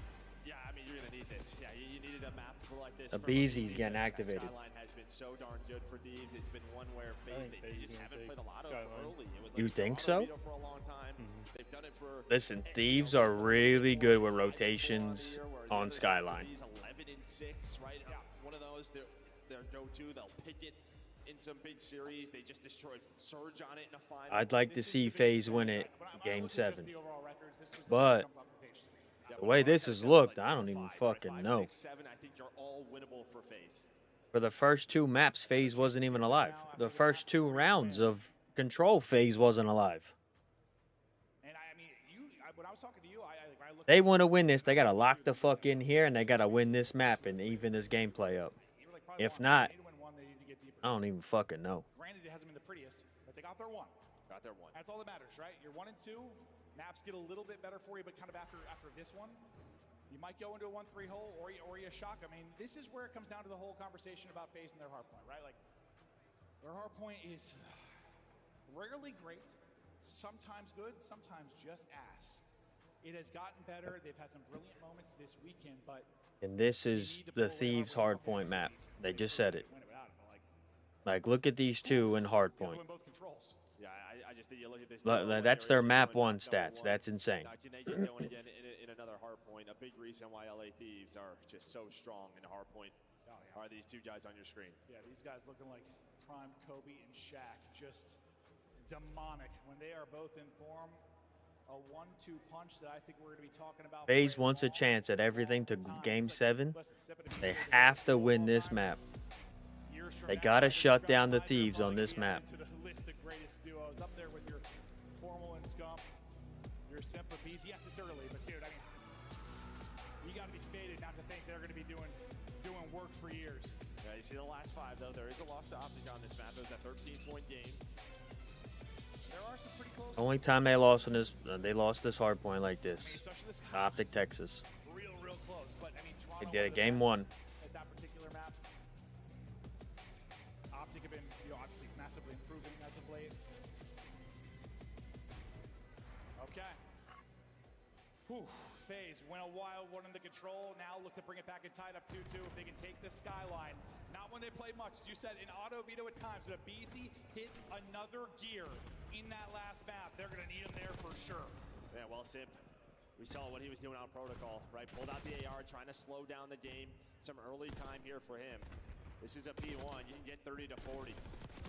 Yeah, I mean, you're gonna need this. Yeah, you needed a map like this. Abizi's getting activated. Skyline has been so darn good for Thieves. It's been one where FaZe they just haven't played a lot of early. It was like You think so? For a long time. They've done it for. Listen, Thieves are really good with rotations on Skyline. 11-6, right? One of those, it's their go-to. They'll pick it in some big series. They just destroyed Surge on it in a final. I'd like to see FaZe win it Game 7. But the way this has looked, I don't even fucking know. 6, 7, I think you're all winnable for FaZe. For the first 2 maps, FaZe wasn't even alive. The first 2 rounds of Control, FaZe wasn't alive. And I mean, when I was talking to you, I looked. They want to win this, they got to lock the fuck in here, and they got to win this map and even this gameplay up. If not, I don't even fucking know. Granted, it hasn't been the prettiest, but they got their 1. Got their 1. That's all that matters, right? You're 1 and 2. Maps get a little bit better for you, but kind of after this one, you might go into a 1-3 hole or you shock. I mean, this is where it comes down to the whole conversation about FaZe and their hard point, right? Like, their hard point is rarely great, sometimes good, sometimes just ass. It has gotten better. They've had some brilliant moments this weekend, but... And this is the Thieves hard point map. They just said it. Like, look at these 2 in hard point. Yeah, I just think you look at this. That's their map 1 stats. That's insane. 19 going again in another hard point. A big reason why LA Thieves are just so strong in hard point are these 2 guys on your screen. Yeah, these guys looking like prime Kobe and Shaq, just demonic when they are both in form. A 1-2 punch that I think we're going to be talking about. FaZe wants a chance at everything to Game 7. They have to win this map. They got to shut down the Thieves on this map. Up there with your Formal and Scump, your Simp Abizi. Yes, it's early, but dude, I mean, you got to be faded not to think they're going to be doing work for years. Yeah, you see the last 5 though. There is a loss to Optic on this map. It was a 13-point game. There are some pretty close. Only time they lost in this, they lost this hard point like this. Optic Texas. Real close, but I mean, They did it Game 1. At that particular map, Optic have been, obviously massively improving as of late. Okay. Whew. FaZe went a wild one in the control. Now look to bring it back and tie it up 2-2. If they can take the Skyline. Not when they play much. As you said, in auto veto at times. But Abizi hit another gear in that last map. They're going to need him there for sure. Yeah, well, Simp, we saw what he was doing on protocol, right? Pulled out the AR, trying to slow down the game. Some early time here for him. This is a P1. You can get 30 to 40.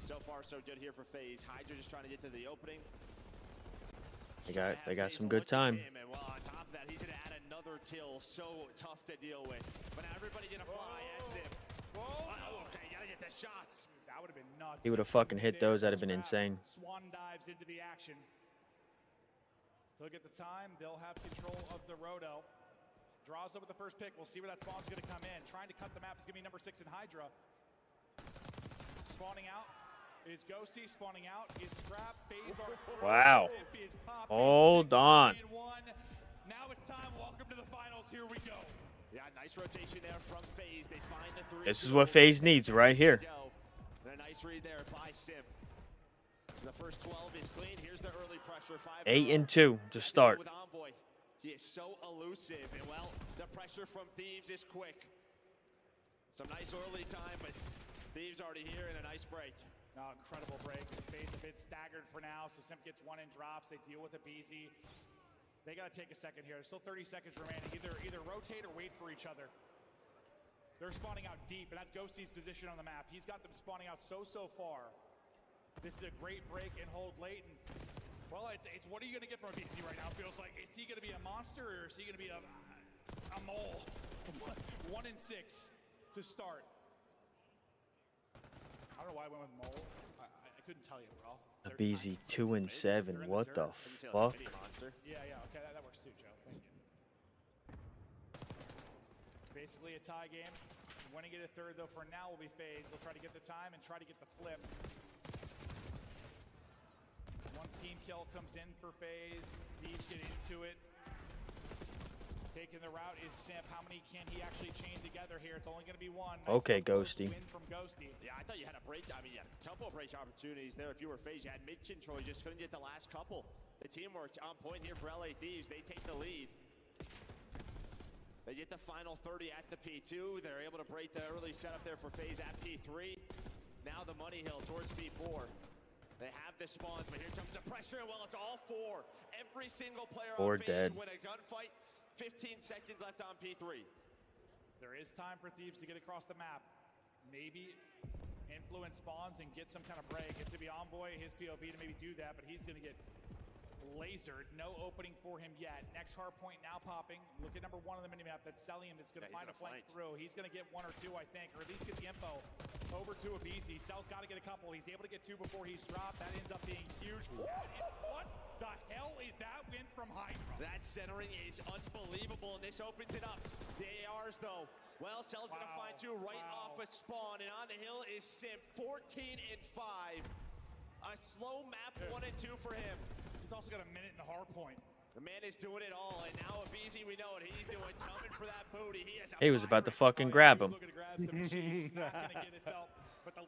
So far, so good here for FaZe. Hydra just trying to get to the opening. They got some good time. And well, on top of that, he's going to add another kill. So tough to deal with. But now everybody going to fly at Simp. Okay, you got to get the shots. That would have been nuts. He would have fucking hit those. That'd have been insane. Swan dives into the action. Look at the time. They'll have control of the Roto. Draws up with the first pick. We'll see where that spawn's going to come in. Trying to cut the map is going to be number 6 in Hydra. Spawning out is Ghosty. Spawning out is Scrap. FaZe are wow. Hold on. Now it's time. Welcome to the finals. Here we go. Yeah, nice rotation there from FaZe. They find the 3. This is what FaZe needs right here. And a nice read there by Simp. So the first 12 is clean. Here's the early pressure. 8 and 2 to start. With Envoy. He is so elusive, and well, the pressure from Thieves is quick. Some nice early time, but Thieves already here and a nice break. Oh, incredible break. FaZe a bit staggered for now, so Simp gets one and drops. They deal with it easy. They got to take a second here. There's still 30 seconds remaining. Either rotate or wait for each other. They're spawning out deep, and that's Ghosty's position on the map. He's got them spawning out so far. This is a great break and hold late. And, well, it's what are you going to get from BZ right now? It feels like, is he going to be a monster or is he going to be a mole? 1 and 6 to start. I don't know why I went with mole. I couldn't tell you, bro. A BZ 2 and 7. What the fuck? Yeah, okay, that works too, Joe. Thank you. Basically a tie game. Winning it a third, though, for now will be FaZe. They'll try to get the time and try to get the flip. One team kill comes in for FaZe. Thieves get into it. Taking the route is Simp. How many can he actually chain together here? It's only going to be one. Nice okay, Ghosty. Win from Ghosty. Yeah, I thought you had a break. I mean, yeah, a couple of break opportunities there. If you were FaZe, you had mid-control. You just couldn't get the last couple. The teamwork on point here for LA Thieves. They take the lead. They get the final 30 at the P2. They're able to break the early setup there for FaZe at P3. Now the money hill towards P4. They have the spawns, but here comes the pressure. Well, it's all 4. Every single player on FaZe win a gunfight. 15 seconds left on P3. There is time for Thieves to get across the map. Maybe influence spawns and get some kind of break. It's going to be Envoy, his POV to maybe do that, but he's going to get lasered. No opening for him yet. Next hard point now popping. Look at number 1 on the minimap. That's Celium that's going to find a flank through. He's going to get 1 or 2, I think, or at least get the info over to Abizi. Cell's got to get a couple. He's able to get 2 before he's dropped. That ends up being huge. What the hell is that win from Hydra? That centering is unbelievable, and this opens it up. The ARs, though. Well, Cell's going to find 2 right off a spawn, and on the hill is Simp. 14 and 5. A slow map 1 and 2 for him. He's also got a minute in the hard point. The man is doing it all, and now Abizi, we know what he's doing, coming for that booty. He was about to fucking grab him.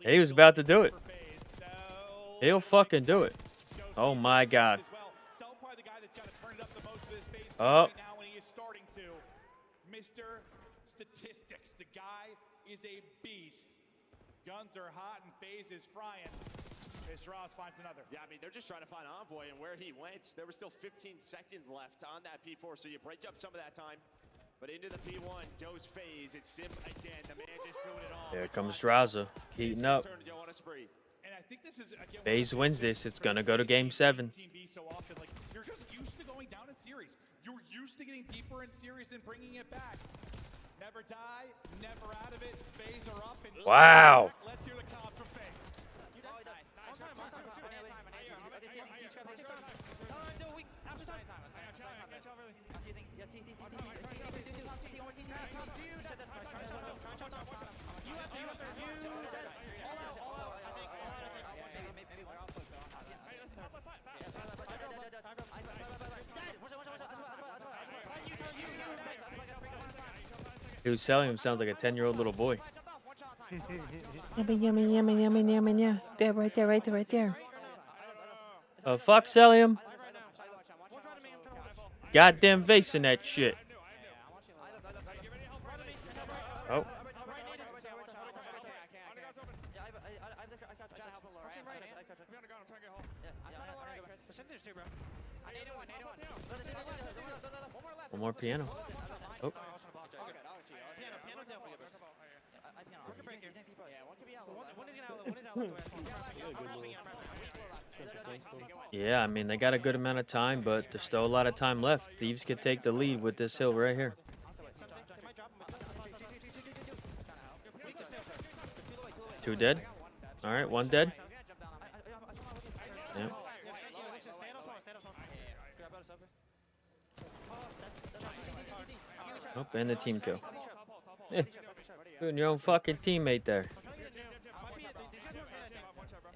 He was about to do it. He'll fucking do it. Oh my god. Oh. Mr. Statistics. The guy is a beast. Guns are hot and FaZe is frying. Draws finds another. Yeah, I mean, they're just trying to find Envoy, and where he went, there was still 15 seconds left on that P4, so you break up some of that time. But into the P1 goes FaZe. It's Simp again. The man just doing it all. There comes Draza, heating up. And I think this is, again, FaZe wins this. It's going to go to Game 7. So often, like, you're just used to going down in series. You're used to getting deeper in series and bringing it back. Never die, never out of it. FaZe are up. And wow. Let's hear the comp from FaZe. Dude, Celium sounds like a 10-year-old little boy. Yummy, yummy, yummy, yummy, yummy, yeah. There, right there, right there, right there. Oh, fuck Celium. Goddamn vase in that shit. Oh. One more piano. Oh. Yeah, I mean, they got a good amount of time, but there's still a lot of time left. Thieves could take the lead with this hill right here. Two dead. All right, one dead. Yeah. Oh, and the team kill. Doing your own fucking teammate there.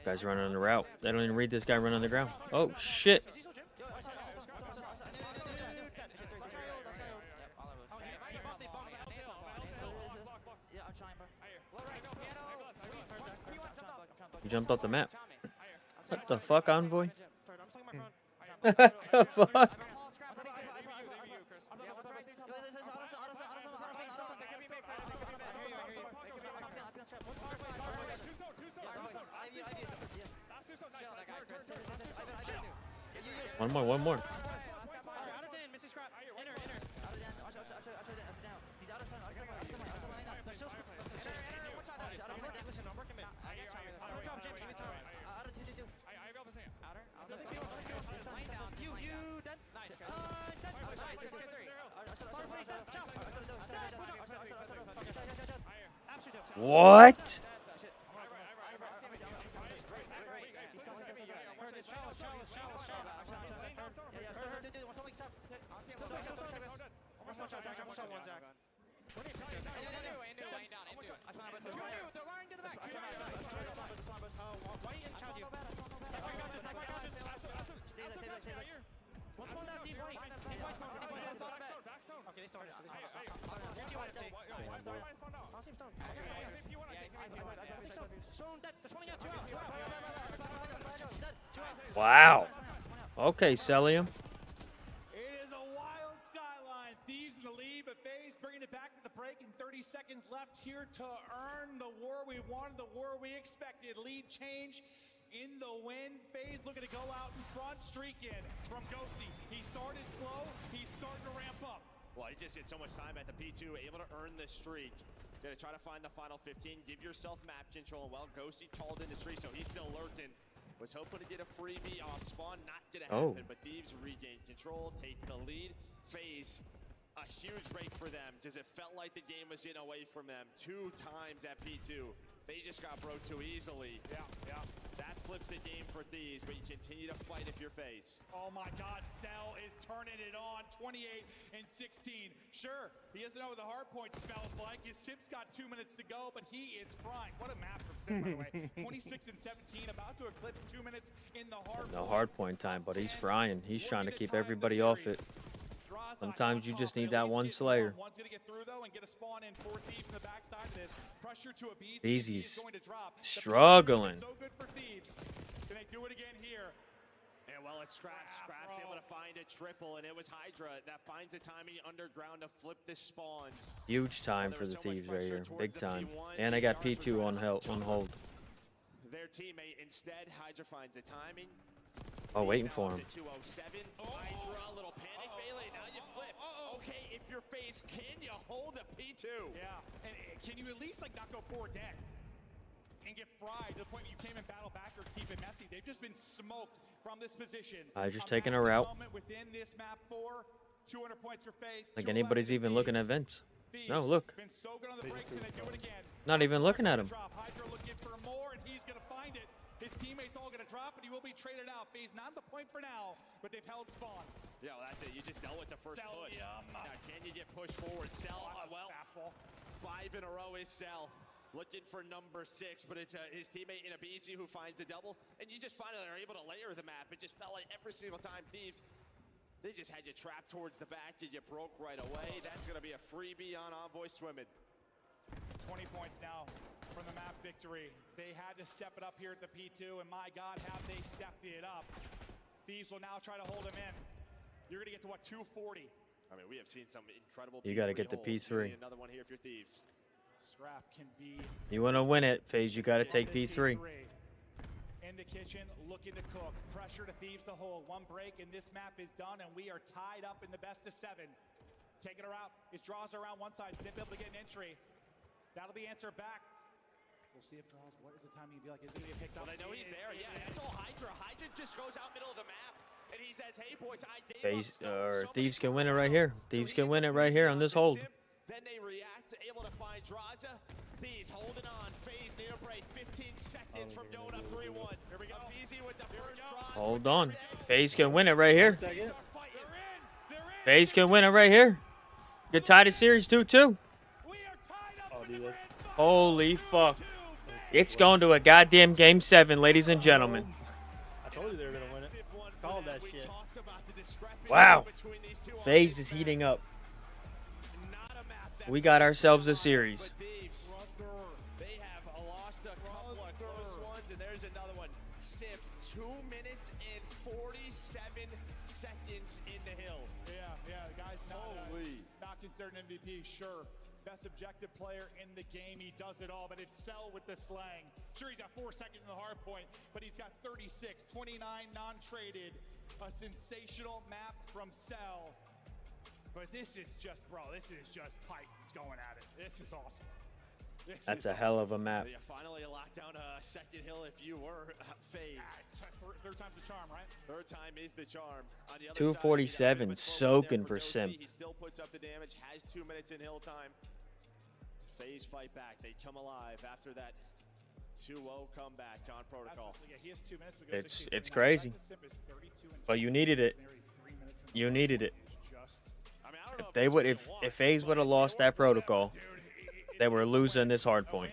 Guy's running on the route. They don't even read this guy running on the ground. Oh, shit. He jumped off the map. What the fuck, Envoy? What the fuck? One more, one more. What? Wow. Okay, Celium. It is a wild skyline. Thieves in the lead, but FaZe bringing it back to the break in 30 seconds left here to earn the war we wanted, the war we expected. Lead change in the win. FaZe looking to go out in front, streak in from Ghosty. He started slow, he's starting to ramp up. Well, he just had so much time at the P2, able to earn the streak. Gonna try to find the final 15, give yourself map control. Well, Ghosty called in the streak, so he's still lurking. Was hoping to get a freebie off spawn, not gonna happen, but Thieves regain control, take the lead. FaZe, a huge break for them, because it felt like the game was getting away from them 2 times at P2. They just got broke too easily. Yeah. That flips the game for Thieves, but you continue to fight if you're FaZe. Oh my God, Cell is turning it on, 28 and 16. Sure, he doesn't know what the hard point smells like. His Sip's got 2 minutes to go, but he is frying. What a map from Sip, by the way. 26 and 17, about to eclipse 2 minutes in the hard point. No hard point time, but he's frying. He's trying to keep everybody off it. Sometimes you just need that one Slayer. One's gonna get through though and get a spawn in for Thieves in the backside of this. Pressure to Abeezy. Beezy's struggling. So good for Thieves. Can they do it again here? And well, it's Scraps. Scraps able to find a triple, and it was Hydra that finds the timing underground to flip the spawns. Huge time for the Thieves right here. Big time. And I got P2 on hold. Their teammate instead, Hydra finds the timing. Oh, waiting for him. 207. Hydra, a little panic melee. Now you flip. Okay, if you're FaZe, can you hold a P2? Yeah, and can you at least like not go 4 dead and get fried to the point you can't even battle back or keep it messy? They've just been smoked from this position. I just taking a route. Within this map 4, 200 points for FaZe. Like anybody's even looking at Vince. No, look. Been so good on the breaks, and they do it again. Not even looking at him. Hydra looking for more, and he's gonna find it. His teammates all gonna drop, and he will be traded out. FaZe not the point for now, but they've held spawns. Yeah, well, that's it. You just dealt with the first push. Now, can you get pushed forward? Cell, well, fastball. 5 in a row is Cell. Looking for number 6, but it's his teammate in Abeezy who finds a double. And you just finally are able to layer the map. It just felt like every single time Thieves, they just had you trapped towards the back and you broke right away. That's going to be a freebie on Envoy swimming. 20 points now from the map victory. They had to step it up here at the P2, and my God, have they stepped it up. Thieves will now try to hold him in. You're going to get to, what, 240? I mean, we have seen some incredible You got to get the P3. Another one here if you're Thieves. Scrap can be... You want to win it, FaZe, you got to take P3. In the kitchen, looking to cook. Pressure to Thieves to hold. 1 break, and this map is done, and we are tied up in the best of 7. Taking her out. His draws around one side. Zip able to get an entry. That'll be answered back. We'll see if draws. What is the timing be like? Is it going to get picked up? Well, they know he's there. Yeah, that's all Hydra. Hydra just goes out middle of the map, and he says, "Hey boys, I gave up." Thieves can win it right here. Thieves can win it right here on this hold. Then they react, able to find Draza. Thieves holding on. FaZe near break. 15 seconds from going up 3-1. Here we go. Easy with the first draw. Hold on. FaZe can win it right here. FaZe can win it right here. Get tied to series 2-2. Holy fuck. It's going to a goddamn game 7, ladies and gentlemen. I told you they were going to win it. Called that shit. Wow. FaZe is heating up. We got ourselves a series. They have lost a couple of close ones, and there's another one. Sip 2 minutes and 47 seconds in the hill. Yeah, the guy's not considered an MVP, sure. Best objective player in the game. He does it all, but it's Cell with the slang. Sure, he's got 4 seconds in the hard point, but he's got 36, 29 non-traded. A sensational map from Cell. But this is just, this is just Titans going at it. This is awesome. That's a hell of a map. Yeah, finally a lockdown second hill if you were FaZe. Third time's the charm, right? Third time is the charm. On the other 247 soaking for Sim. He still puts up the damage, has 2 minutes in hill time. FaZe fight back. They come alive after that 2-0 comeback on Protocol. Yeah, he has 2 minutes. It's crazy. But you needed it. You needed it. If they would, if FaZe would have lost that Protocol, they were losing this hard point.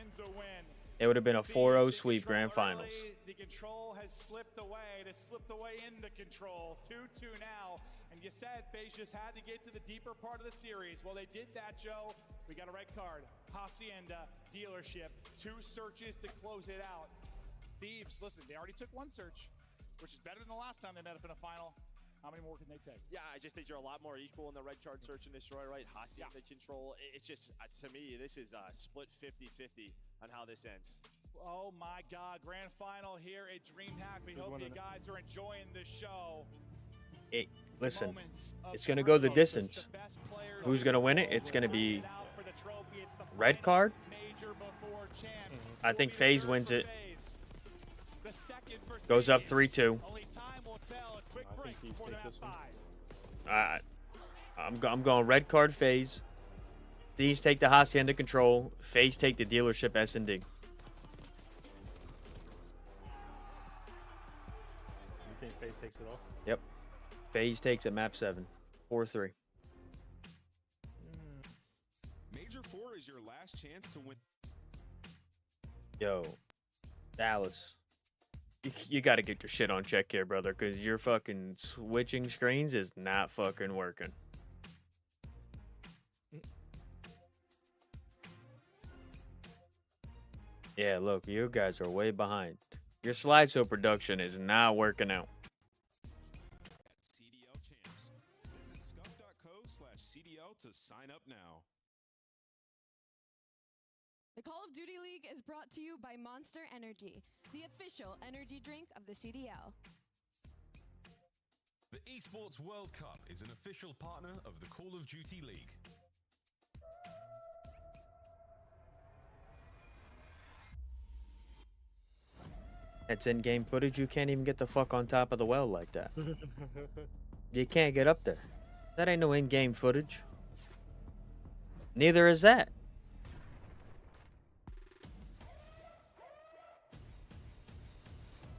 It would have been a 4-0 sweep grand finals. The control has slipped away. It has slipped away into control. 2-2 now. And you said FaZe just had to get to the deeper part of the series. Well, they did that, Joe. We got a red card. Hacienda dealership. 2 searches to close it out. Thieves, listen, they already took 1 search, which is better than the last time they met up in a final. How many more can they take? Yeah, I just think you're a lot more equal in the red card search and destroy, right? Hacienda control. It's just, to me, this is split 50-50 on how this ends. Oh my God, grand final here at DreamHack. We hope you guys are enjoying the show. Listen, it's going to go the distance. Who's going to win it? It's going to be red card. I think FaZe wins it. Goes up 3-2. I'm going red card FaZe. These take the Hacienda control. FaZe take the dealership S&D. You think FaZe takes it off? Yep. FaZe takes it map 7. 4-3. Major 4 is your last chance to win. Yo, Dallas. You got to get your shit on check here, brother, because your fucking switching screens is not fucking working. Yeah, look, you guys are way behind. Your slideshow production is not working out. CDL champs. Visit scuff.co/CDL to sign up now. The Call of Duty League is brought to you by Monster Energy, the official energy drink of the CDL. The Esports World Cup is an official partner of the Call of Duty League. That's in-game footage. You can't even get the fuck on top of the well like that. You can't get up there. That ain't no in-game footage. Neither is that.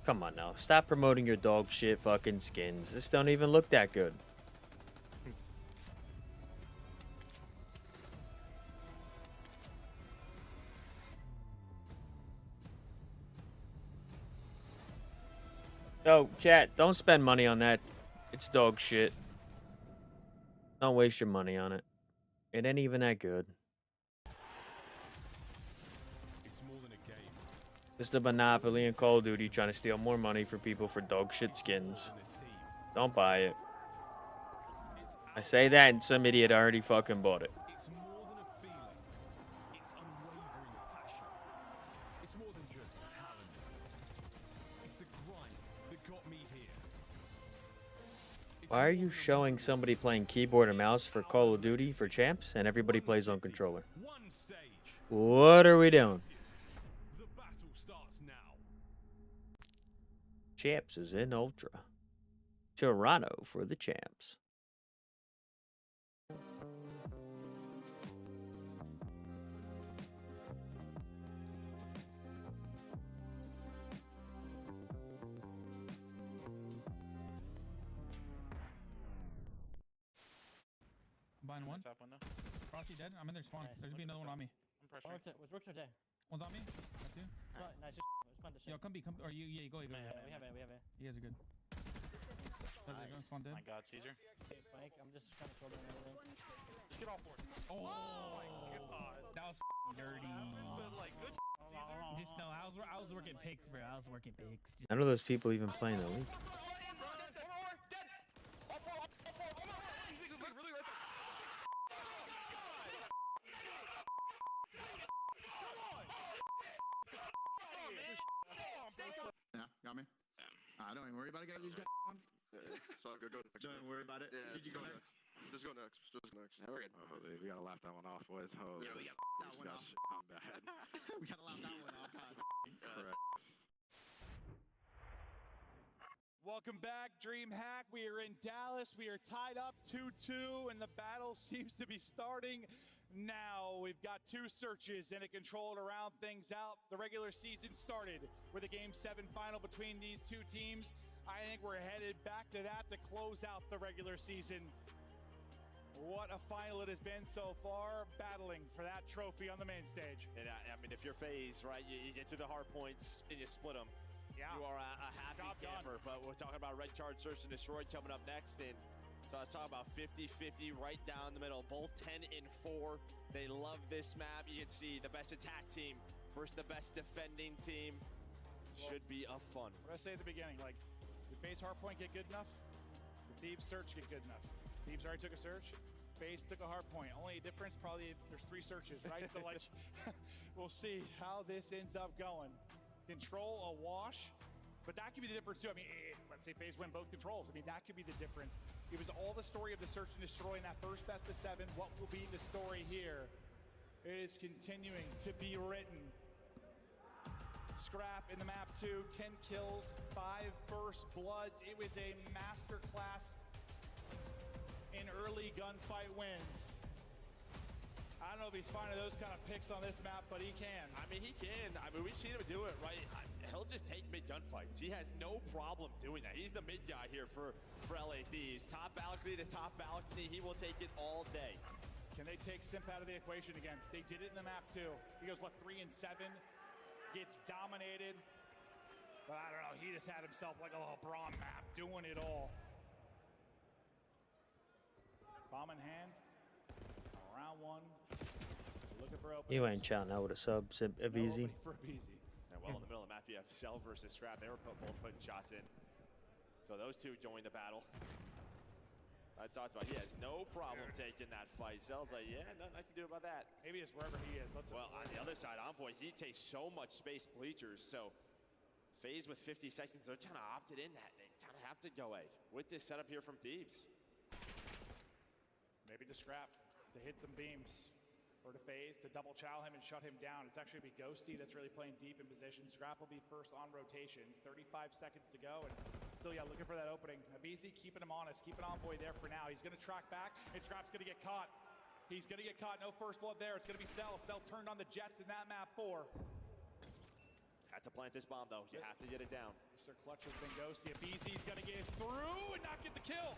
Come on now. Stop promoting your dog shit fucking skins. This don't even look that good. Yo, chat, don't spend money on that. It's dog shit. Don't waste your money on it. It ain't even that good. It's more than a game. Just a Monopoly and Call of Duty trying to steal more money for people for dog shit skins. Don't buy it. I say that and some idiot already fucking bought it. It's more than a feeling. It's unwavering passion. It's more than just talent. It's the grind that got me here. Why are you showing somebody playing keyboard and mouse for Call of Duty for champs and everybody plays on controller? What are we doing? The battle starts now. Champs is in Ultra. Toronto for the champs. Buying one. Frosty dead. I'm in their spawn. There's gonna be another one on me. I'm pressuring. What's Rook's J? One's on me. That's two. Nice. Let's find this shit. Yo, come B. Come. Or you. Yeah, go. We have it. You guys are good. They're going spawn dead. My God, Caesar. Okay, Frank, I'm just trying to throw them everything. Just get all four. Oh my God. That was dirty. But like, good. Did just know I was working picks, bro. I was working picks. None of those people even playing the league. Yeah, got me. Don't even worry about it. Got these guys on. So go next. Don't worry about it. Yeah, Did you go next? Just go next. Just go next. Yeah, we're good. Holy, we gotta laugh that one off, boys. Holy. Yeah, we got that one off. I'm bad. We gotta laugh that one off. Correct. Welcome back, DreamHack. We are in Dallas. We are tied up 2-2, and the battle seems to be starting now. We've got two searches and a control to round things out. The regular season started with a Game 7 final between these two teams. I think we're headed back to that to close out the regular season. What a final it has been so far, battling for that trophy on the main stage. And I mean, if you're FaZe, right, you get to the hard points and you split them. Yeah. You are a happy camper, but we're talking about Red Card Search and Destroy coming up next. And so let's talk about 50-50 right down the middle. Both 10-4. They love this map. You can see the best attack team versus the best defending team. Should be a fun. What I say at the beginning, like, did FaZe Hardpoint get good enough? Did Thieves Search get good enough? Thieves already took a search. FaZe took a Hardpoint. Only difference, probably there's 3 searches, right? So like, we'll see how this ends up going. Control a wash, but that could be the difference too. I mean, let's say FaZe win both controls. I mean, that could be the difference. It was all the story of the search and destroy in that first best of 7. What will be the story here is continuing to be written. Scrap in the map 2, 10 kills, 5 first bloods. It was a masterclass in early gunfight wins. I don't know if he's finding those kind of picks on this map, but he can. I mean, he can. I mean, we've seen him do it, right? He'll just take mid gunfights. He has no problem doing that. He's the mid guy here for LA Thieves. Top balcony to top balcony. He will take it all day. Can they take Simp out of the equation again? They did it in the map too. He goes, what, 3 and 7? Gets dominated. But I don't know. He just had himself like a little LeBron map, doing it all. Bomb in hand. Round 1. Looking for openings. You ain't shouting out with a sub, easy. For Easy. And well, in the middle of the map, you have Cell versus Scrap. They were both putting shots in. So those two joined the battle. I talked about he has no problem taking that fight. Cell's like, yeah, nothing I can do about that. Maybe it's wherever he is. Well, on the other side, Envoy, he takes so much space bleachers. So FaZe with 50 seconds, they're kind of opted in that. They kind of have to go A with this setup here from Thieves. Maybe to Scrap to hit some beams. Or to FaZe to double chow him and shut him down. It's actually going to be Ghosty that's really playing deep in position. Scrap will be first on rotation. 35 seconds to go. And still, yeah, looking for that opening. Abisi keeping him honest, keeping Envoy there for now. He's going to track back, and Scrap's going to get caught. He's going to get caught. No first blood there. It's going to be Cell. Cell turned on the Jets in that map 4. Had to plant this bomb, though. You have to get it down. Mr. Clutch has been Ghosty. Abisi's going to get through and not get the kill.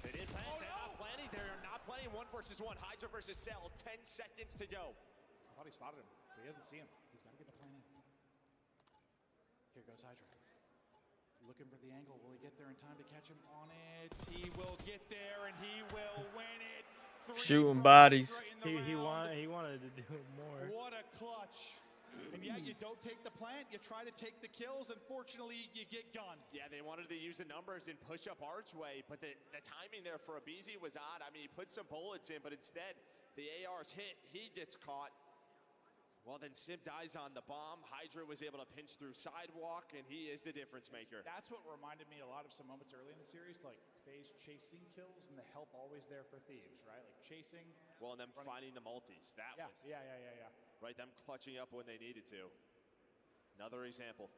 They didn't plant. They're not planning. They're not planning 1 versus 1. Hydra versus Cell. 10 seconds to go. I thought he spotted him, but he doesn't see him. He's got to get the plan in. Here goes Hydra. Looking for the angle. Will he get there in time to catch him on it? He will get there, and he will win it. Shooting bodies. He wanted to do it more. What a clutch. And yeah, you don't take the plant, you try to take the kills. Unfortunately, you get gunned. Yeah, they wanted to use the numbers and push up Archway, but the timing there for Abisi was odd. I mean, he put some bullets in, but instead, the AR's hit. He gets caught. Well, then Simp dies on the bomb. Hydra was able to pinch through Sidewalk, and he is the difference maker. That's what reminded me a lot of some moments early in the series, like FaZe chasing kills and the help always there for Thieves, right? Like chasing. Well, and them finding the multis. That was. Yeah. Right, them clutching up when they needed to. Another example.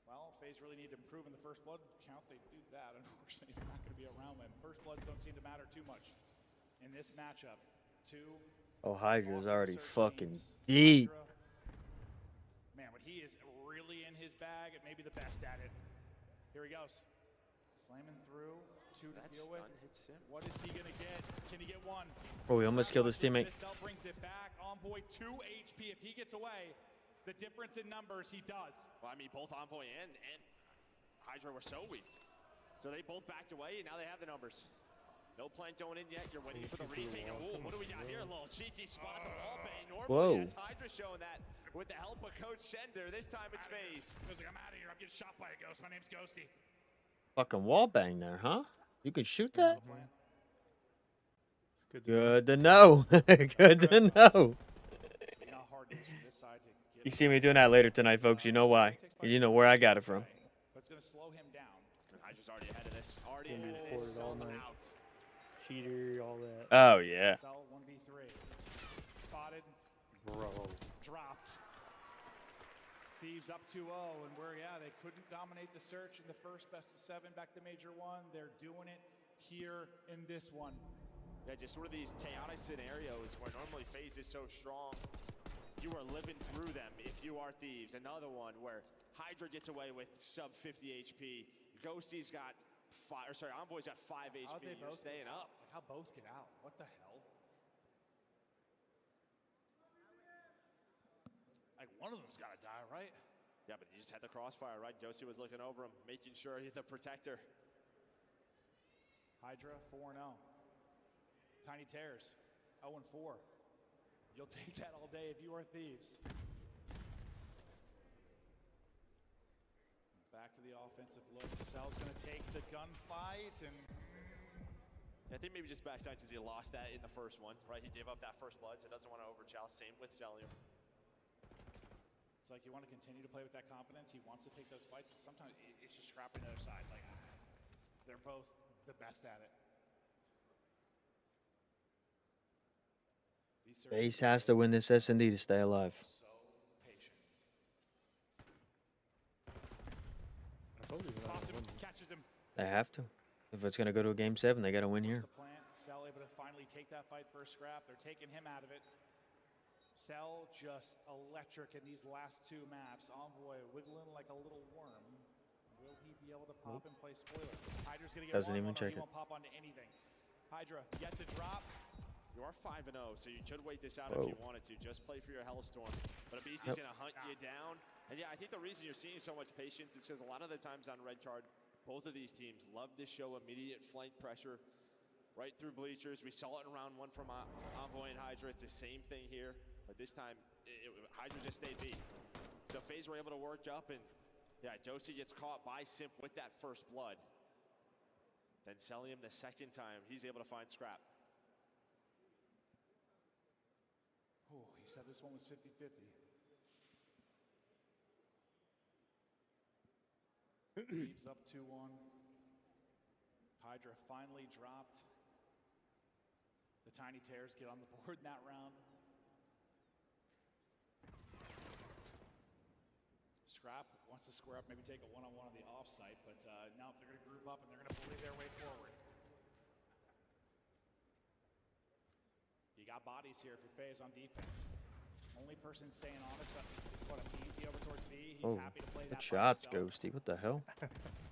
Well, FaZe really need to improve in the first blood count. They do that. Unfortunately, it's not going to be around them. First bloods don't seem to matter too much in this matchup. 2. Oh, Hydra's already fucking deep. Man, but he is really in his bag and maybe the best at it. Here he goes. Slamming through. 2 to deal with. What is he gonna get? Can he get 1? Oh, he almost killed his teammate. Brings it back. Envoy 2 HP. If he gets away, the difference in numbers, he does. Well, I mean, both Envoy and Hydra were so weak. So they both backed away, and now they have the numbers. No plant going in yet. You're waiting for the retake. Oh, what do we got here? A little cheeky spot at the wall bang. Normally, that's Hydra showing that. with the help of Coach Sender. This time it's FaZe. He's like, I'm out of here. I'm getting shot by a ghost. My name's Ghosty. Fucking wall bang there, huh? You can shoot that? Good to know. Good to know. You know how hard it is from this side to get. You see me doing that later tonight, folks. You know why. You know where I got it from. But it's going to slow him down. Hydra's already ahead of this. Already ahead of this. All night. Out. Cheater, all that. Oh, yeah. Cell 1v3. Spotted. Bro. Dropped. Thieves up 2-0, and they couldn't dominate the search in the first best of 7 back to Major 1. They're doing it here in this one. Yeah, just sort of these chaotic scenarios where normally FaZe is so strong, you are living through them if you are Thieves. Another one where Hydra gets away with sub 50 HP. Ghosty's got Envoy's got 5 HP. How'd they You're both staying up. How both get out? What the hell? Like, one of them's got to die, right? Yeah, but you just had the crossfire, right? Ghosty was looking over him, making sure he's the protector. Hydra 4-0. Tiny Tears 0-4. You'll take that all day if you are Thieves. Back to the offensive look. Cell's going to take the gunfight, and I think maybe just backside because he lost that in the first one, right? He gave up that first blood, so doesn't want to overchow. Same with Cellium. it's like you want to continue to play with that confidence. He wants to take those fights, but sometimes it's just scrapping the other side. It's like, they're both the best at it. FaZe has to win this S&D to stay alive. So patient. Catches him. They have to. If it's going to go to a Game 7, they got to win here. Cell able to finally take that fight first scrap. They're taking him out of it. Cell just electric in these last 2 maps. Envoy wiggling like a little worm. Will he be able to pop and play spoiler? Hydra's going to get Doesn't one, even check he it. won't pop onto anything. Hydra yet to drop. You are 5-0, so you could wait this out Whoa. if you wanted to. Just play for your Hellstorm. But Abizi's going to hunt you down. And yeah, I think the reason you're seeing so much patience is because a lot of the times on Red Card, both of these teams love to show immediate flank pressure right through bleachers. We saw it in round 1 from Envoy and Hydra. It's the same thing here. But this time, Hydra just stayed beat. So FaZe were able to work up, and yeah, Josie gets caught by Simp with that first blood. Then Cellium the second time, he's able to find Scrap. Oh, he said this one was 50-50. Thieves up 2-1. Hydra finally dropped. The Tiny Tears get on the board in that round. Scrap wants to square up, maybe take a one-on-one on the offsite, but now they're going to group up and they're going to bully their way forward. You got bodies here if you're FaZe on defense. Only person staying honest is what Easy over towards B. He's happy to play that. Good shots, Ghosty. What the hell?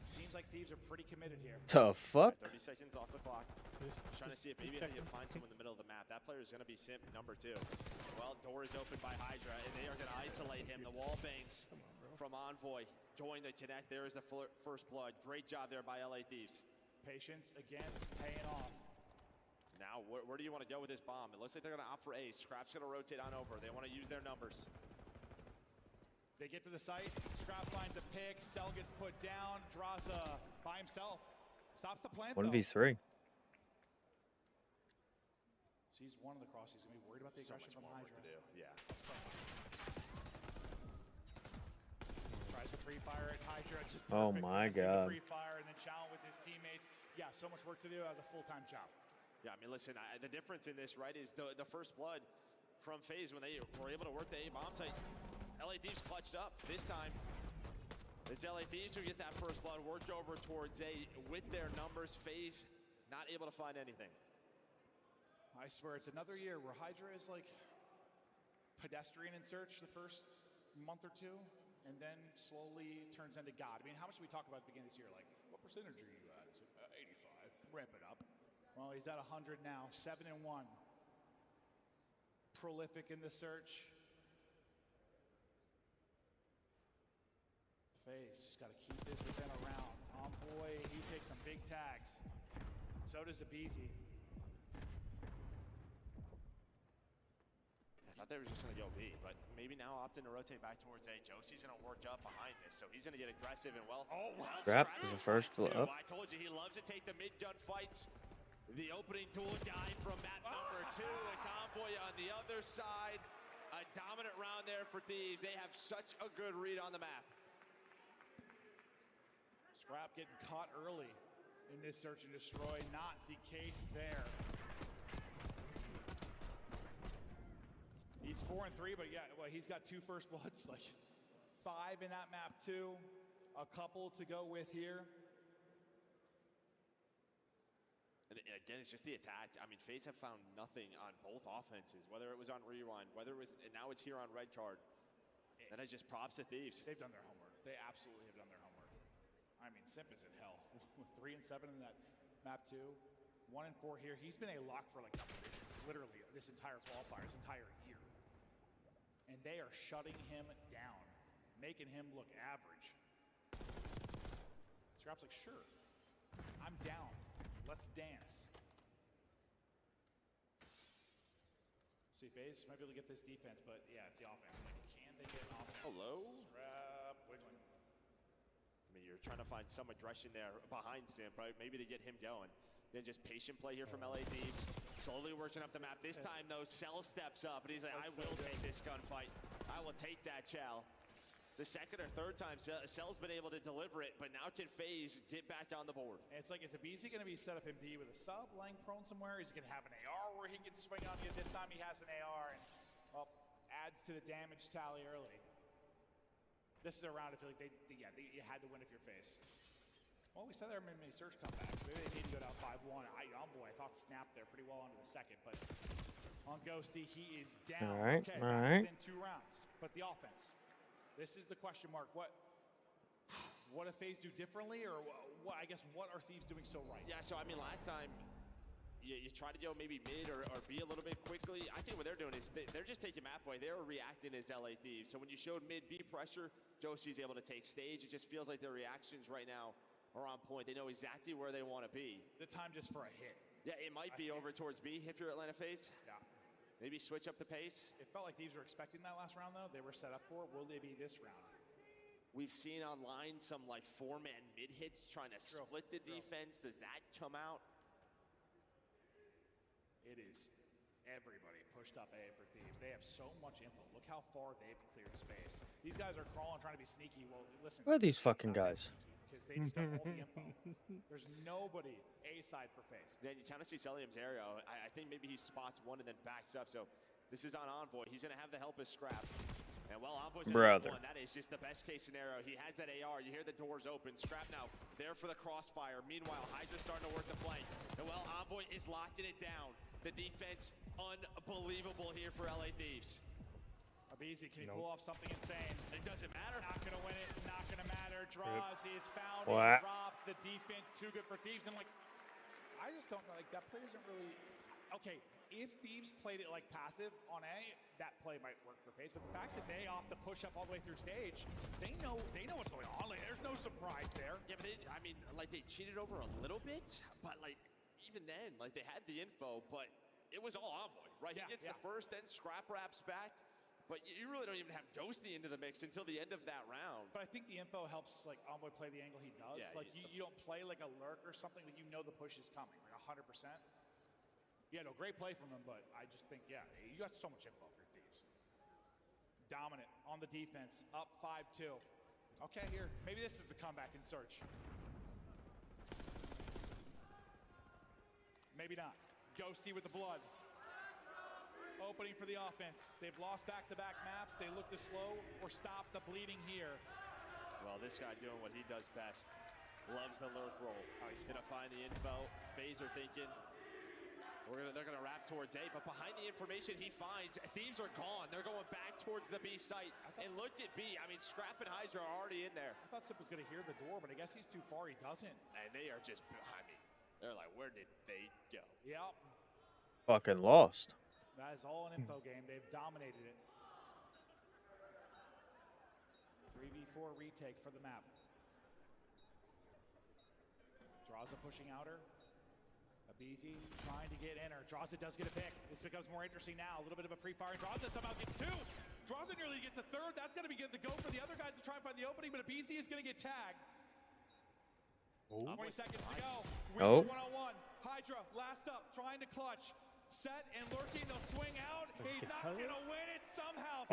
Seems like Thieves are pretty committed here. The fuck? 30 seconds off the clock. Trying to see if maybe they can find someone in the middle of the map. That player is going to be Simp number 2. Well, door is open by Hydra, and they are going to isolate him. The wall bangs from Envoy going to connect. There is the first blood. Great job there by LA Thieves. Patience again, paying off. Now, where do you want to go with this bomb? It looks like they're going to opt for A. Scrap's going to rotate on over. They want to use their numbers. They get to the site. Scrap finds a pick. Cell gets put down. Draws by himself. Stops the plant, 1v3. Sees one of the cross. He's going to be worried about the aggression from Hydra. Yeah. Tries to pre-fire at Hydra. Just Oh my God. Pre-fire and then challenge with his teammates. Yeah, so much work to do as a full-time job. Yeah, I mean, listen, the difference in this, right, is the first blood from FaZe when they were able to work the A bomb site. LA Thieves clutched up. This time, it's LA Thieves who get that first blood, worked over towards A with their numbers. FaZe not able to find anything. I swear, it's another year where Hydra is like pedestrian in search the first month or 2, and then slowly turns into God. I mean, how much did we talk about at the beginning of this year? Like, what percentage are you at? It's like, 85. Ramp it up. Well, he's at 100 now, 7-1. Prolific in the search. FaZe just got to keep this within a round. Envoy, he takes some big tags. So does Abizi. thought they were just going to go B, but maybe now opting to rotate back towards A. Josie's going to work up behind this, so he's going to get aggressive and well. Scrap is the first blow up. I told you he loves to take the mid-gun fights. The opening duel guy from map number 2. It's Envoy on the other side. A dominant round there for Thieves. They have such a good read on the map. Scrap getting caught early in this search and destroy. Not the case there. He's 4 and 3, but yeah, well, he's got 2 first bloods, like 5 in that map too. A couple to go with here. And again, it's just the attack. I mean, FaZe have found nothing on both offenses, whether it was on Rewind, whether it was, and now it's here on Red Card. That is just props to Thieves. They've done their homework. They absolutely have done their homework. I mean, Simp is in hell. 3 and 7 in that map 2. 1 and 4 here. He's been a lock for like double digits, literally this entire qualifier, this entire year. And they are shutting him down, making him look average. Scrap's like, sure, I'm down. Let's dance. See, FaZe might be able to get this defense, but yeah, it's the offense. Like, can they get offense? Hello? Scrap wiggling. I mean, you're trying to find some aggression there behind Simp, right? Maybe to get him going. Then just patient play here from LA Thieves. Slowly working up the map. This time, though, Cell steps up, and he's like, I will take this gunfight. I will take that, Chal. It's the second or third time Cell's been able to deliver it, but now can FaZe get back on the board. And it's like, is Abizi going to be set up in B with a sub, lying prone somewhere? Is he going to have an AR where he can swing on you? This time he has an AR, and, well, adds to the damage tally early. This is a round I feel like you had to win if you're FaZe. Well, we said there were many search comebacks. Maybe they need to go down 5-1. Envoy, I thought snapped there pretty well onto the second, but on Ghosty, he is down. All right, okay, all right. within 2 rounds. But the offense, this is the question mark. What do FaZe do differently, or what? I guess what are Thieves doing so right? Yeah, so I mean, last time you try to go maybe mid or B a little bit quickly. I think what they're doing is they're just taking map away. They're reacting as LA Thieves. So when you showed mid B pressure, Josie's able to take stage. It just feels like their reactions right now are on point. They know exactly where they want to be. The time just for a hit. Yeah, it might be over towards B if you're Atlanta FaZe. Yeah. Maybe switch up the pace. It felt like Thieves were expecting that last round, though. They were set up for it. Will they be this round? We've seen online some like 4-man mid hits trying to split the defense. Does that come out? It is everybody pushed up A for Thieves. They have so much info. Look how far they've cleared space. These guys are crawling, trying to be sneaky. Well, listen. Where are these fucking guys? Because they just got all the info. There's nobody A side for FaZe. Then you kind of see Celium's area. I think maybe he spots one and then backs up. So this is on Envoy. He's going to have the help of Scrap. And well, Envoy's Brother. one. That is just the best case scenario. He has that AR. You hear the doors open. Scrap now there for the crossfire. Meanwhile, Hydra's starting to work the flank. And well, Envoy is locking it down. The defense, unbelievable here for LA Thieves. Abizi, can he pull off something insane? It doesn't matter. Not going to win it. Not going to matter. Draws. He is found. What? Dropped. The defense too good for Thieves. And like, I just don't know. Like that play doesn't really. Okay, if Thieves played it like passive on A, that play might work for FaZe. But the fact that they opt to push up all the way through stage, they know what's going on. Like, there's no surprise there. Yeah, but I mean, like they cheated over a little bit, but like even then, like they had the info, but it was all Envoy, right? Yeah, he gets the first, then Scrap wraps back. But you really don't even have Ghosty into the mix until the end of that round. But I think the info helps like Envoy play the angle he does. Yeah, like you don't play like a lurk or something that you know the push is coming, like 100%. Yeah, no, great play from him, but I just think, yeah, you got so much info for Thieves. Dominant on the defense, up 5-2. Okay, here, maybe this is the comeback in search. Maybe not. Ghosty with the blood. Opening for the offense. They've lost back-to-back maps. They look to slow or stop the bleeding here. Well, this guy doing what he does best. Loves the lurk roll. Oh, he's gonna find the info. FaZe are thinking they're gonna wrap towards A, but behind the information he finds, Thieves are gone. They're going back towards the B site. And look at B. I mean, Scrap and Hydra are already in there. I thought Sip was gonna hear the door, but I guess he's too far. He doesn't. And they are just, I mean, they're like, where did they go? Yep. Fucking lost. That is all an info game. They've dominated it. 3v4 retake for the map. Draza pushing outer. BZ trying to get in her. Draza does get a pick. This becomes more interesting now. A little bit of a pre-fire. Draza somehow gets two. Draza nearly gets a third. That's going to be good to go for the other guys to try and find the opening, but a BZ is going to get tagged. 20 seconds to go. Oh. One-on-one. Hydra, last up, trying to clutch. Set and lurking, they'll swing out. He's not going to win it somehow.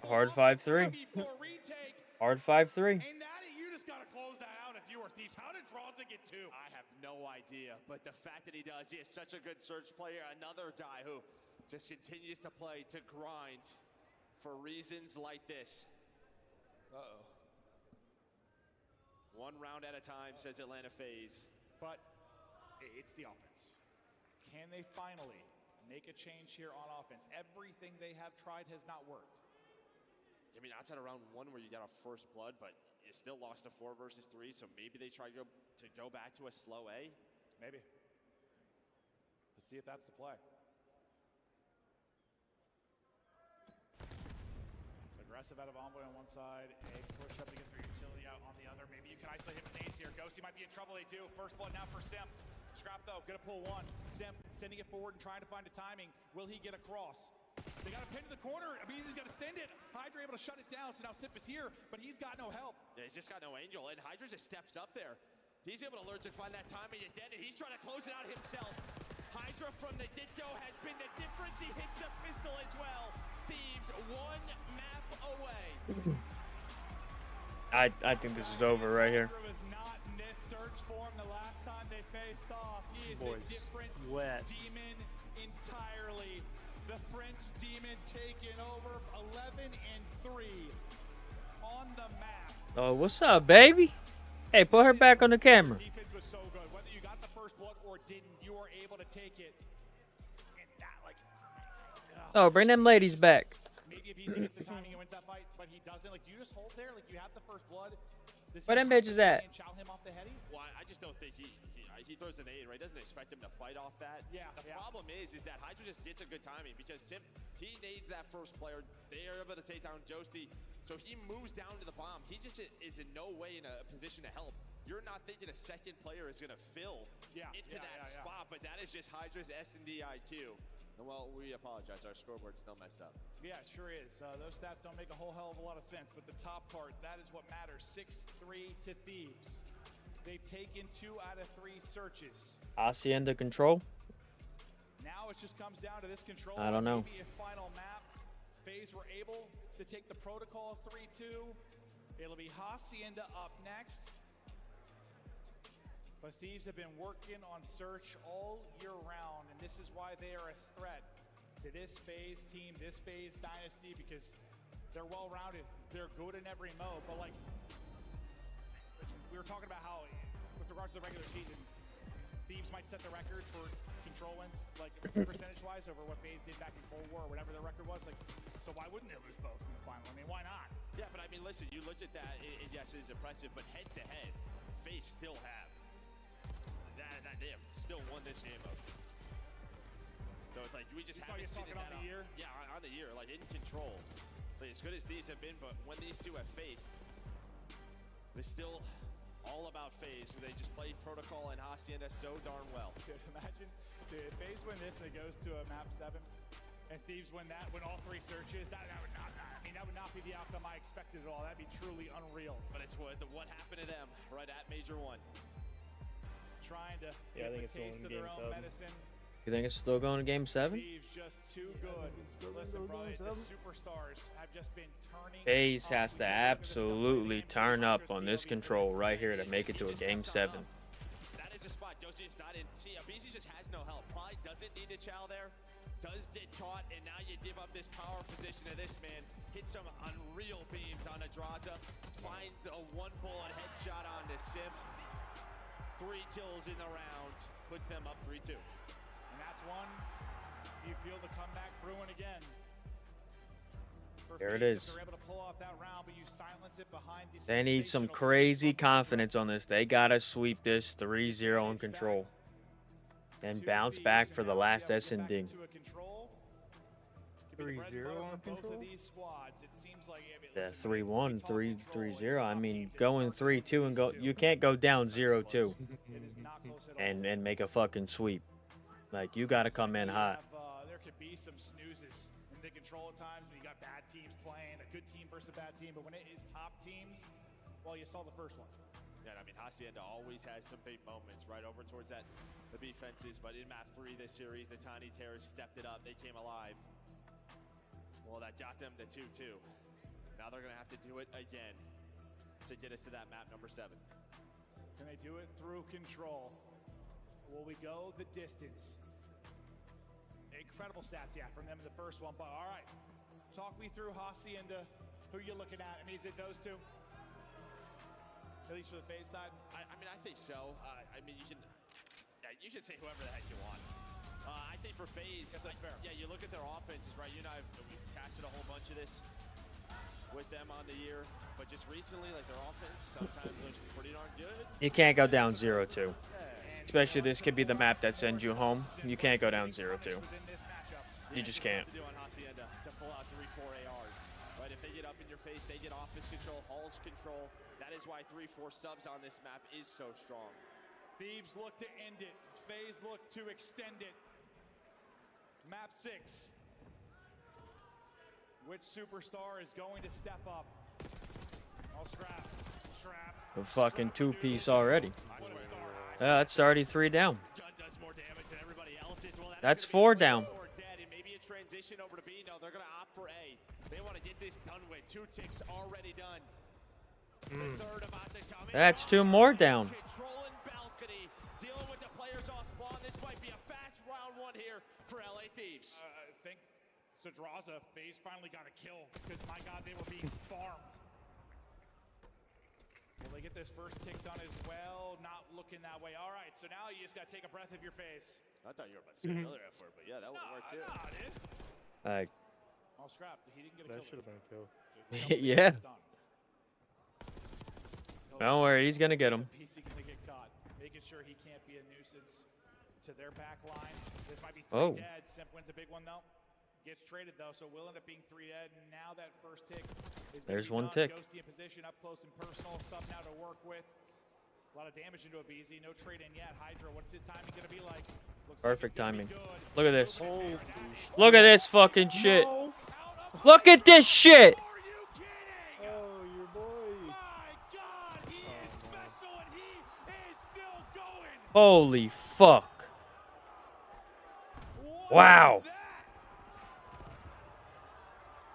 Hard 5-3. Hard 5-3. And Natty, you just got to close that out if you were Thieves. How did Draza get two? I have no idea, but the fact that he does, he is such a good search player. Another guy who just continues to play, to grind for reasons like this. Uh-oh. One round at a time, says Atlanta FaZe. But it's the offense. Can they finally make a change here on offense? Everything they have tried has not worked. I mean, outside of round one where you got a first blood, but you still lost a 4 versus 3, so maybe they try to go back to a slow A? Maybe. Let's see if that's the play. Aggressive out of Envoy on one side, a push up to get their utility out on the other. Maybe you can isolate him with nades here. Ghosty might be in trouble, they do. First blood now for Simp. Scrap though, gonna pull one. Simp sending it forward and trying to find a timing. Will he get across? They got a pin to the corner. Abizi's got to send it. Hydra able to shut it down, so now Simp is here, but he's got no help. Yeah, he's just got no angel, and Hydra just steps up there. He's able to learn to find that timing again, and he's trying to close it out himself. Hydra from the get-go has been the difference. He hits the pistol as well. Thieves one map away. I think this is over right here. Hydra was not in this search form the last time they faced off. He is Boys, a different demon entirely. The French demon taking over 11-3 on the map. Oh, what's up, baby? Hey, put her back on the camera. Defense was so good. Whether you got the first blood or didn't, you were able to take it. And that, like, Oh, bring them ladies back. maybe if Easy gets the timing and wins that fight, but he doesn't. Like, do you just hold there? Like, you have the first blood. Where them bitches at? And chow him off the heady? Well, I just don't think he throws an nade, right? Doesn't expect him to fight off that. Yeah. The problem is that Hydra just gets a good timing because Simp, he nades that first player. They are able to take down Joesty, so he moves down to the bomb. He just is in no way in a position to help. You're not thinking a second player is going to fill into that spot, but that is just Hydra's S&D IQ. And well, we apologize. Our scoreboard's still messed up. Yeah, it sure is. Those stats don't make a whole hell of a lot of sense, but the top part, that is what matters. 6-3 to Thieves. They've taken 2 out of 3 searches. Hacienda control? Now it just comes down to this control. I don't know. Maybe a final map. FaZe were able to take the protocol 3-2. It'll be Hacienda up next. But Thieves have been working on search all year round, and this is why they are a threat to this FaZe team, this FaZe dynasty, because they're well-rounded. They're good in every mode, but like, listen, we were talking about how, with regards to the regular season, Thieves might set the record for control wins, like percentage-wise, over what FaZe did back in Cold War, or whatever their record was. Like, so why wouldn't they lose both in the final? I mean, why not? Yeah, but I mean, listen, you look at that, and yes, it is impressive, but head-to-head, FaZe still have. They have still won this game of. So it's like we just haven't seen it on the year. Yeah, on the year, like in control. It's like as good as these have been, but when these two have faced, they're still all about FaZe. They just played protocol and Hacienda so darn well. Dude, imagine, if FaZe win this and it goes to a map 7, and Thieves win that, win all 3 searches. That would not. I mean, that would not be the outcome I expected at all. That'd be truly unreal. But it's what happened to them right at Major 1. Trying to I think get a it's taste going of their game own 7. medicine. You think it's still going to game 7? Thieves just too good. Listen, bro, the superstars have just been turning. FaZe has to absolutely turn up on this control right here to make it to a game 7. That is a spot. Joseph's not in. See, BC just has no help. Probably doesn't need the chow there. Does get caught, and now you give up this power position to this man. Hit some unreal beams on Adraza. Finds a 1-bullet headshot on the Sim. 3 kills in the round, puts them up 3-2. And that's one. You feel the comeback brewing again. There it is. They're able to pull off that round, but you silence it behind the They need some crazy confidence on this. They got to sweep this 3-0 in control. And bounce back for the last S&D. 3-0 on control? Yeah, 3-1, 3-0. I mean, going 3-2 and go. You can't go down 0-2 and make a fucking sweep. Like, you got to come in hot. There could be some snoozes in the control at times when you got bad teams playing, a good team versus a bad team. But when it is top teams, well, you saw the first one. Yeah, I mean, Hacienda always has some big moments right over towards the B fences. But in map 3 this series, the Tiny Terrors stepped it up. They came alive. Well, that got them to 2-2. Now they're going to have to do it again to get us to that map number 7. Can they do it through control? Will we go the distance? Incredible stats, yeah, from them in the first one. But all right, talk me through Hacienda. Who you looking at? I mean, is it those two? At least for the FaZe side? I mean, I think so. I mean, you can say whoever the heck you want. I think for FaZe, that's fair. Yeah, you look at their offenses, right? You and I, we've casted a whole bunch of this with them on the year, but just recently, like, their offense sometimes looks pretty darn good. You can't go down 0-2. Especially this could be the map that sends you home. You can't go down 0-2. You just can't. To pull out 3-4 ARs, right? If they get up in your face, they get office control, halls control. That is why 3-4 subs on this map is so strong. Thieves look to end it. FaZe look to extend it. Map 6. Which superstar is going to step up? I'll scrap. A fucking 2-piece already. That's already 3 down. That's 4 down. Maybe a transition over to B. No, they're going to opt for A. They want to get this done with. 2 ticks already done. The third about to come in. That's 2 more down. Controlling balcony, dealing with the players off spawn. This might be a fast round 1 here for LA Thieves. I think Sadraza, FaZe finally got a kill because, my God, they were being farmed. Will they get this first tick done as well? Not looking that way. All right, so now you just got to take a breath of your FaZe. I thought you were about to say another effort, but yeah, that would work too. I'll scrap. He didn't get a That should kill. have been a kill. Yeah. Don't worry, he's gonna get him. He's gonna get caught, making sure he can't be a nuisance to their back line. This might be 3 dead. Simp wins a big one though. Gets traded though, so will end up being 3 dead. And now that first tick is There's 1 tick. Ghosty in position, up close and personal. Sub now to work with. A lot of damage into a BZ. No trade in yet. Hydra, what's his timing gonna be like? Looks Perfect like timing. good. Look at this. Look at this fucking shit. Look at this shit. Oh, your boy. Holy fuck. Wow.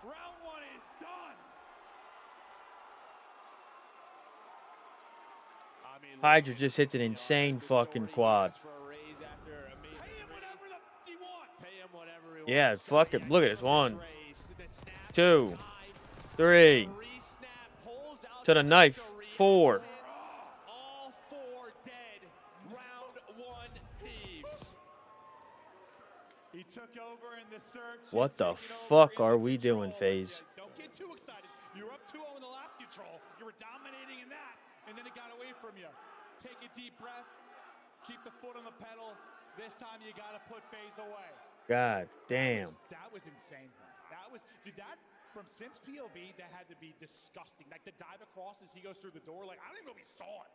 Round 1 is done. Hydra just hits an insane fucking quad. Yeah, fuck it. Look at this. 1, 2, 3. To the knife. 4. All 4 dead. Round 1 Thieves. He took over in the search. What the fuck are we doing, FaZe? Don't get too excited. You were up 2-0 in the last control. You were dominating in that, and then it got away from you. Take a deep breath. Keep the foot on the pedal. This time you got to put FaZe away. God damn. That was insane, though. That was, dude, that from Sim's POV, that had to be disgusting. Like the dive across as he goes through the door. Like, I don't even know if he saw it.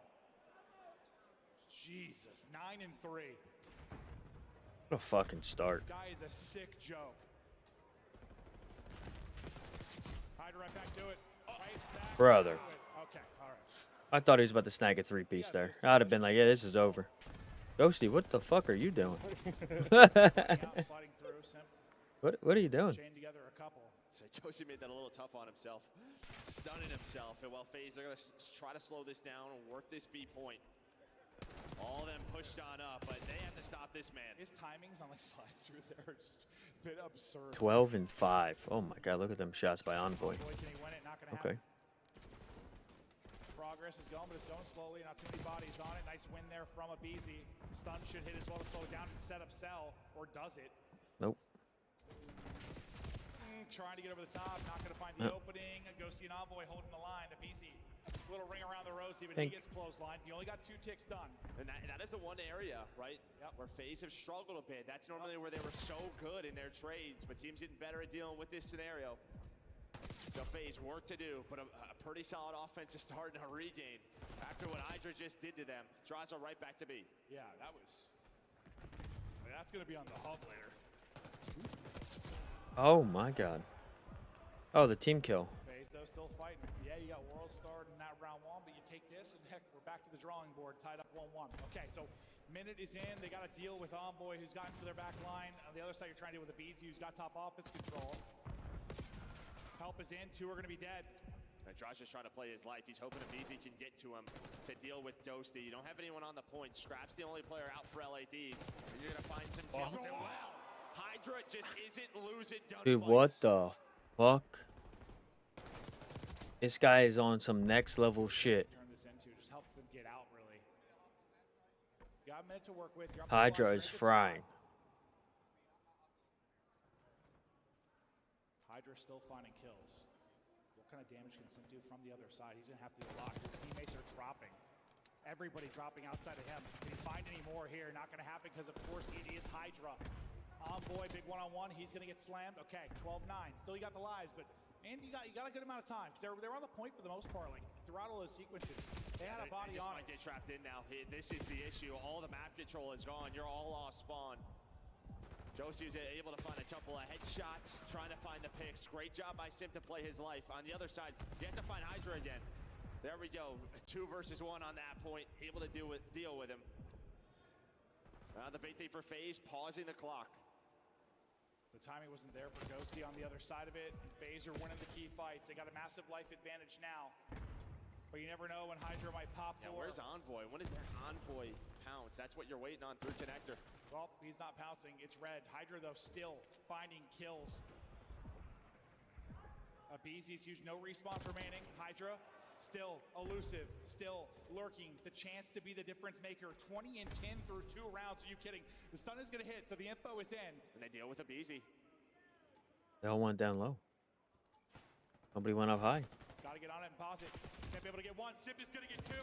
Jesus, 9 and 3. What a fucking start. Guy is a sick joke. Hydra right back to it. Right back Brother. to it. Okay, all right. I thought he was about to snag a 3-piece there. I'd have been like, yeah, this is over. Ghosty, what the fuck are you doing? What are you doing? Chain together a couple. So Ghosty made that a little tough on himself. Stunning himself. And while FaZe, they're going to try to slow this down and work this B point. All of them pushed on up, but they have to stop this man. His timings on like slides through there are just a bit absurd. 12 and 5. Oh my god, look at them shots by Envoy. Okay. Progress is going, but it's going slowly. Not too many bodies on it. Nice win there from a BZ. Stun should hit as well to slow it down and set up Cell, or does it? Nope. Trying to get over the top, not going to find the opening. Ghosty and Envoy holding the line. A BZ, little ring around the rosy, but he gets clotheslined. He only got 2 ticks done. And that is the one area, right, where FaZe have struggled a bit. That's normally where they were so good in their trades, but teams getting better at dealing with this scenario. So FaZe work to do, but a pretty solid offense is starting to regain after what Hydra just did to them. Draws her right back to B. Yeah, that was that's going to be on the hub later. Oh my god. Oh, the team kill. FaZe, though, still fighting. Yeah, you got World Star in that round one, but you take this, and heck, we're back to the drawing board, tied up 1-1. Okay, so minute is in. They got to deal with Envoy, who's gotten to their back line. On the other side, you're trying to deal with the BZ, who's got top office control. Help is in. 2 are going to be dead. Josh is trying to play his life. He's hoping a BZ can get to him to deal with Ghosty. You don't have anyone on the point. Scrap's the only player out for LADs. You're going to find some kills. And wow, Hydra just isn't losing gunfights. Dude, what the fuck? This guy is on some next level shit. Turn this into just help them get out, really. You got a minute to work with. Hydra is frying. Hydra's still finding kills. What kind of damage can Sim do from the other side? He's going to have to lock. His teammates are dropping. Everybody dropping outside of him. Can he find any more here? Not going to happen because, of course, it is Hydra. Envoy, big one-on-one. He's going to get slammed. Okay, 12-9. Still, you got the lives, but and you got a good amount of time. They were on the point for the most part, like throughout all those sequences. They had a body on it. Might get trapped in now. This is the issue. All the map control is gone. You're all off spawn. Josie was able to find a couple of headshots, trying to find the picks. Great job by Sim to play his life. On the other side, you have to find Hydra again. There we go. 2 versus 1 on that point. Able to deal with him. The bait thing for FaZe, pausing the clock. The timing wasn't there for Ghosty on the other side of it. And FaZe are winning the key fights. They got a massive life advantage now. But you never know when Hydra might pop for. Where's Envoy? When is that Envoy pounce? That's what you're waiting on through connector. Well, he's not pouncing. It's red. Hydra, though, still finding kills. BZ's huge. No respawns remaining. Hydra, still elusive. Still lurking. The chance to be the difference maker. 20 and 10 through 2 rounds. Are you kidding? The stun is going to hit, so the info is in. And they deal with a BZ. They all went down low. Nobody went up high. Got to get on it and pause it. Sip able to get 1. Sip is going to get 2.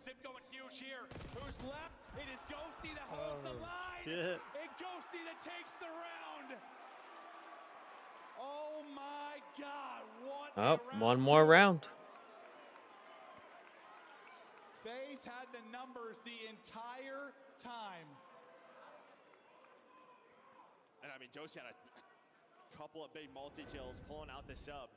Sip going huge here. Who's left? It is Ghosty that holds the line. Shit. And Ghosty that takes the round. Oh my God. What Oh, one more round. FaZe had the numbers the entire time. And I mean, Josie had a couple of big multi-kills pulling out the sub.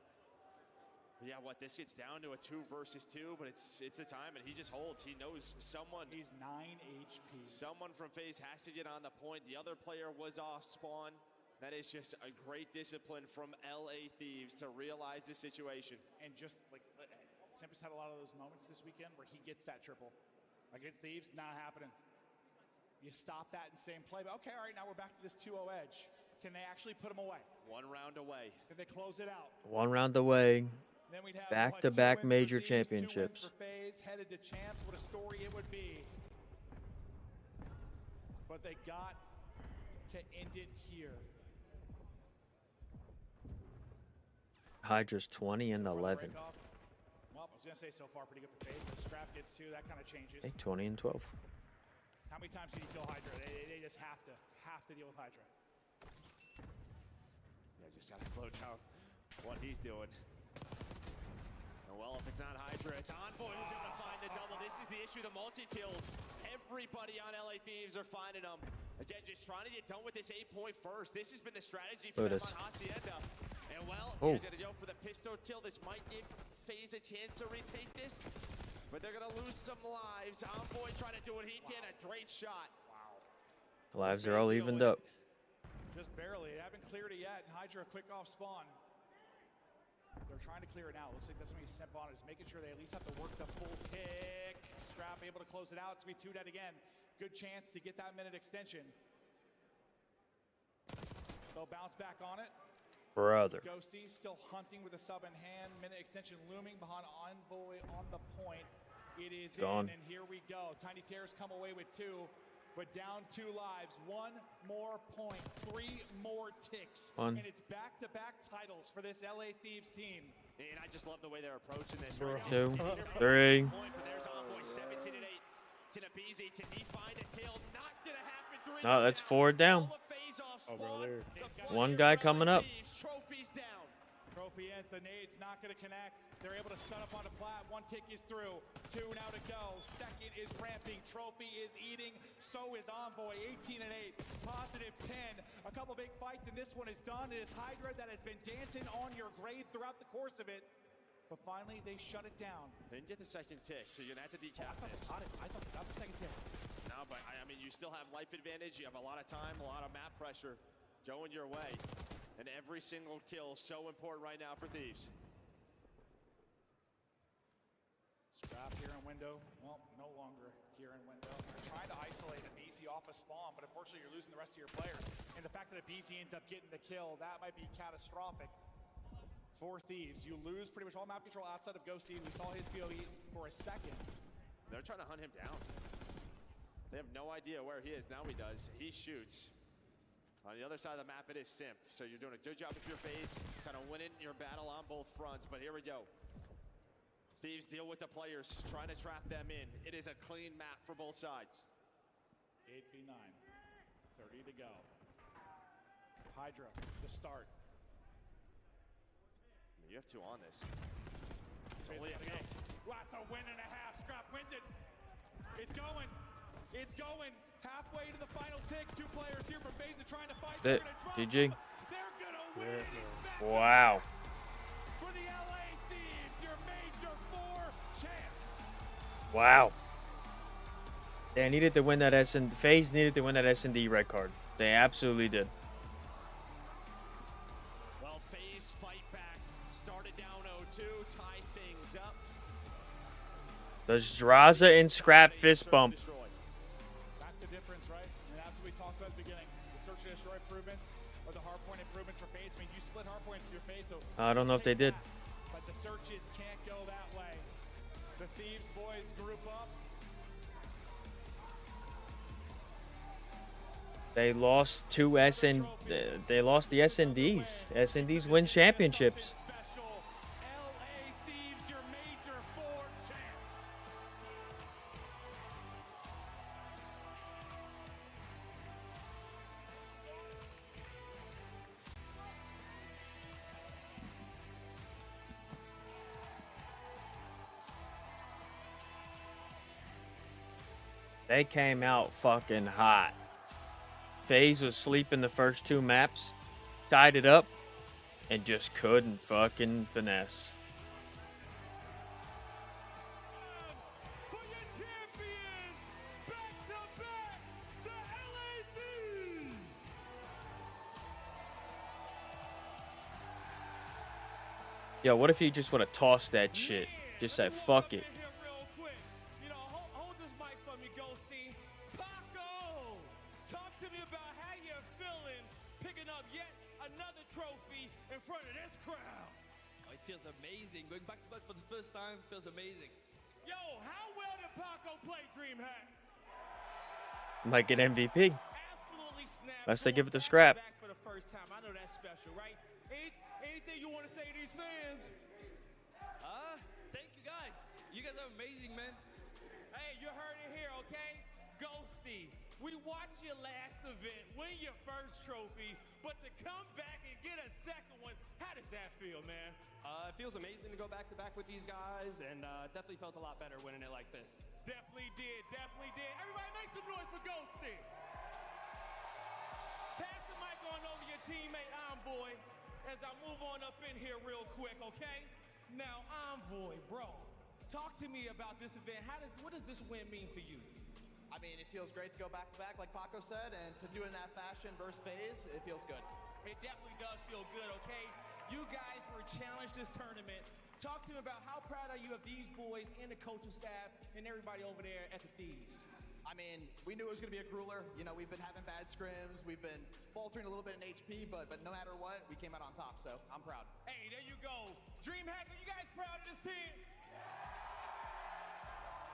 Yeah, this gets down to a 2 versus 2, but it's a time, and he just holds. He knows someone. He's 9 HP. Someone from FaZe has to get on the point. The other player was off spawn. That is just a great discipline from LA Thieves to realize the situation. And just like Simpus had a lot of those moments this weekend where he gets that triple. Against Thieves, not happening. You stop that in the same play, but okay, all right, now we're back to this 2-0 edge. Can they actually put him away? 1 round away. Can they close it out? 1 round away. Then we'd have back-to-back major Thieves, championships. 2 wins for FaZe, headed to champs. What a story it would be. But they got to end it here. Hydra's 20 and 11. Well, I was going to say so far pretty good for FaZe, but Scrap gets 2. That kind of changes. Hey, 20 and 12. How many times did he kill Hydra? They just have to deal with Hydra. Yeah, just got to slow down what he's doing. And well, if it's not Hydra, it's Envoy who's able to find the double. This is the issue, the multi-kills. Everybody on LA Thieves are finding them. Again, just trying to get done with this 8-point first. This has been the strategy for them on Hacienda. And well, you're going to go for the pistol kill. This might give FaZe a chance to retake this, but they're going to lose some lives. Envoy trying to do what he can. A great shot. Wow. The lives are all evened up. Just barely. They haven't cleared it yet. And Hydra quick off spawn. They're trying to clear it now. Looks like that's going to be Simp on it. Just making sure they at least have to work the full tick. Scrap able to close it out. It's going to be 2 dead again. Good chance to get that minute extension. They'll bounce back on it. Brother. Ghosty still hunting with a sub in hand. Minute extension looming behind Envoy on the point. It is gone. in, and here we go. Tiny Terrors come away with 2, but down 2 lives. 1 more point, 3 more ticks. And it's back-to-back titles for this LA Thieves team. And I just love the way they're approaching this. 2, 3. But there's Envoy, 17 and 8. Tinabizi, can he find a kill? Not gonna happen. 3 No, that's 4 down. Oh, brother. 1 guy coming up. Trophies down. Trophy ends, the nade's not going to connect. They're able to stun up on the plat. One tick is through, 2 now to go. Second is ramping, Trophy is eating, so is Envoy, 18 and 8, positive 10. A couple big fights and this one is done. It is Hydra that has been dancing on your grave throughout the course of it. But finally, they shut it down. Didn't get the second tick, so you're going to have to decap this. I thought they got the second tick. No, but I mean, you still have life advantage. You have a lot of time, a lot of map pressure going your way. And every single kill so important right now for Thieves. Scrap here in window. Well, no longer here in window. You're trying to isolate a BZ off a spawn, but unfortunately you're losing the rest of your players. And the fact that a BZ ends up getting the kill, that might be catastrophic for Thieves. You lose pretty much all map control outside of Ghosty. We saw his POE for a second. They're trying to hunt him down. They have no idea where he is. Now he does. He shoots. On the other side of the map, it is Simp. So you're doing a good job with your phase, kind of winning your battle on both fronts. But here we go. Thieves deal with the players, trying to trap them in. It is a clean map for both sides. 8v9, 30 to go. Hydra, the start. You have 2 on this. It's only a tick. That's a win and a half. Scrap wins it. It's going. It's going. Halfway to the final tick. 2 players here from FaZe are trying to fight. GG. They're gonna win. Wow. For the LA Thieves, your Major 4 champ. Wow. They needed to win that FaZe needed to win that S&D red card. They absolutely did. Well, FaZe fight back. Started down 0-2, tie things up. The Zraza and Scrap fist bump. That's the difference, right? And that's what we talked about at the beginning. The search and destroy improvements or the hardpoint improvements for FaZe. I mean, you split hardpoints in your FaZe, so I don't know if they did. But the searches can't go that way. The Thieves boys group up. They lost they lost the SNDs. SNDs win championships. They came out fucking hot. FaZe was sleeping the first 2 maps, tied it up, and just couldn't fucking finesse. Yo, what if you just would have tossed that shit? Just said, fuck it. It feels amazing. Going back to back for the first time feels amazing. Yo, how well did Paco play DreamHack? Might get MVP. Absolutely snapped. Unless they give it to Scrap. Back for the first time. I know that's special, right? Anything you want to say to these fans? Thank you guys. You guys are amazing, man. Hey, you heard it here, okay? Ghosty, we watched your last event, win your first trophy, but to come back and get a second one, how does that feel, man? It feels amazing to go back-to-back with these guys, and definitely felt a lot better winning it like this. Definitely did, definitely did. Everybody make some noise for Ghosty. Pass the mic on over to your teammate, Envoy, as I move on up in here real quick, okay? Now, Envoy, bro, talk to me about this event. What does this win mean for you? I mean, it feels great to go back-to-back, like Paco said, and to do it in that fashion versus FaZe, it feels good. It definitely does feel good, okay? You guys were challenged this tournament. Talk to me about how proud are you of these boys and the coaching staff and everybody over there at the Thieves? I mean, we knew it was going to be a grueler. You know, we've been having bad scrims. We've been faltering a little bit in HP, but no matter what, we came out on top, so I'm proud. Hey, there you go. DreamHack, are you guys proud of this team?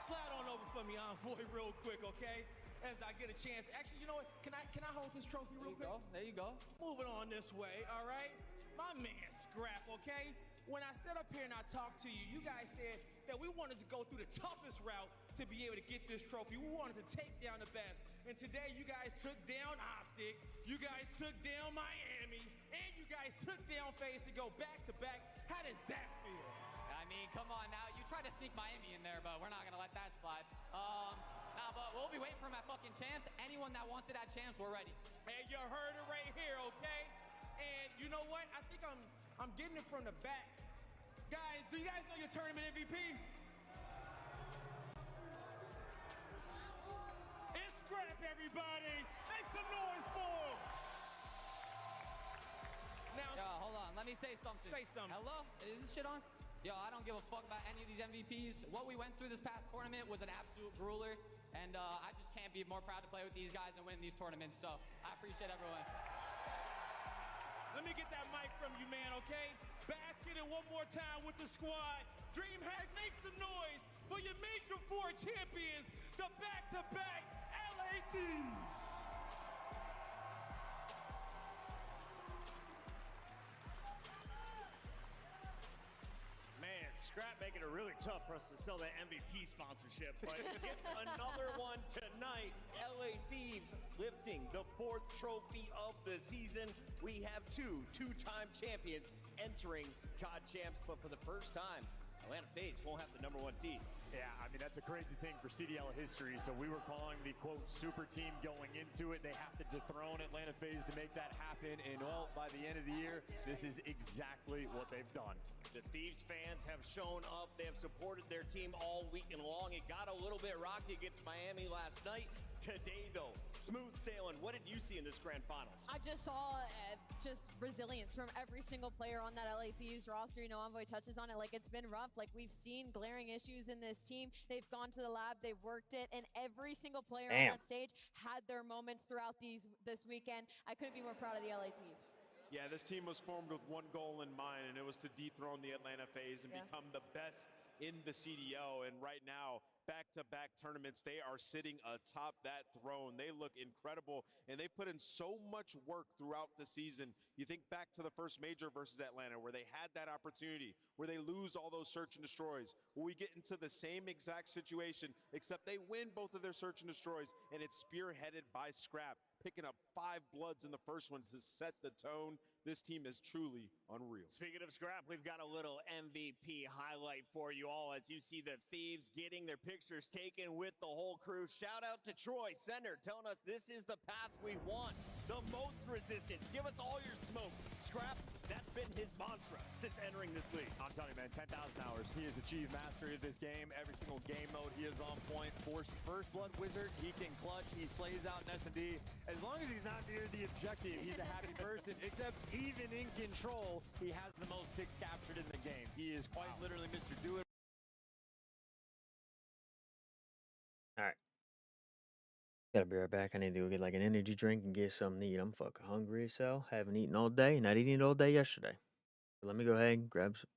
Slide on over for me, Envoy, real quick, okay? As I get a chance. Actually, you know what? Can I hold this trophy real quick? There you go. Moving on this way, all right? My man, Scrap, okay? When I sat up here and I talked to you, you guys said that we wanted to go through the toughest route to be able to get this trophy. We wanted to take down the best. And today, you guys took down Optic. You guys took down Miami. and you guys took down FaZe to go back-to-back. How does that feel? I mean, come on now. You tried to sneak Miami in there, but we're not going to let that slide. Nah, but we'll be waiting for my fucking champs. Anyone that wanted that champs, we're ready. And you heard it right here, okay? And you know what? I think I'm getting it from the back. Guys, do you guys know your tournament MVP? It's Scrap, everybody. Make some noise for him. Now, Yo, hold on. Let me say something. Say something. Hello? Is this shit on? Yo, I don't give a fuck about any of these MVPs. What we went through this past tournament was an absolute grueler, and I just can't be more proud to play with these guys and win these tournaments, so I appreciate everyone. Let me get that mic from you, man, okay? Basket it one more time with the squad. DreamHack, make some noise for your Major 4 champions, the back-to-back LA Thieves. Man, Scrap making it really tough for us to sell that MVP sponsorship, but it's another one tonight. LA Thieves lifting the 4th trophy of the season. We have two-time champions entering COD Champs, but for the first time, Atlanta FaZe won't have the #1 seed. Yeah, I mean, that's a crazy thing for CDL history. So we were calling the, quote, super team going into it. They have to dethrone Atlanta FaZe to make that happen. And, well, by the end of the year, this is exactly what they've done. The Thieves fans have shown up. They have supported their team all weekend long. It got a little bit rocky against Miami last night. Today, though, smooth sailing. What did you see in this grand finals? I just saw just resilience from every single player on that LA Thieves roster. You know, Envoy touches on it. Like, it's been rough. Like, we've seen glaring issues in this team. They've gone to the lab. They've worked it. And every single player on that stage had their moments throughout this weekend. I couldn't be more proud of the LA Thieves. Yeah, this team was formed with one goal in mind, and it was to dethrone the Atlanta FaZe and become the best in the CDO. And right now, back-to-back tournaments, they are sitting atop that throne. They look incredible, and they put in so much work throughout the season. You think back to the first major versus Atlanta, where they had that opportunity, where they lose all those search and destroys. Well, we get into the same exact situation, except they win both of their search and destroys, and it's spearheaded by Scrap, picking up 5 bloods in the first one to set the tone. This team is truly unreal. Speaking of Scrap, we've got a little MVP highlight for you all as you see the Thieves getting their pictures taken with the whole crew. Shout out to Troy Center telling us this is the path we want. The most resistance. Give us all your smoke. Scrap, that's been his mantra since entering this league. I'm telling you, man, 10,000 hours. He has achieved mastery of this game. Every single game mode, he is on point. First Blood Wizard, he can clutch. He slays out in S&D. As long as he's not near the objective, he's a happy person. Except even in control, he has the most ticks captured in the game. He is quite literally Mr. Do It. All right. Gotta be right back. I need to go get like an energy drink and get something to eat. I'm fucking hungry as hell. Haven't eaten all day. Not eating all day yesterday. So let me go ahead and grab some.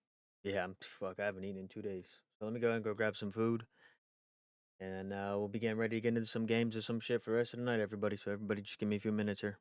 Yeah, I haven't eaten in 2 days. So let me go ahead and go grab some food. And we'll be getting ready to get into some games or some shit for the rest of the night, everybody. So everybody just give me a few minutes here.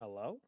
Hello?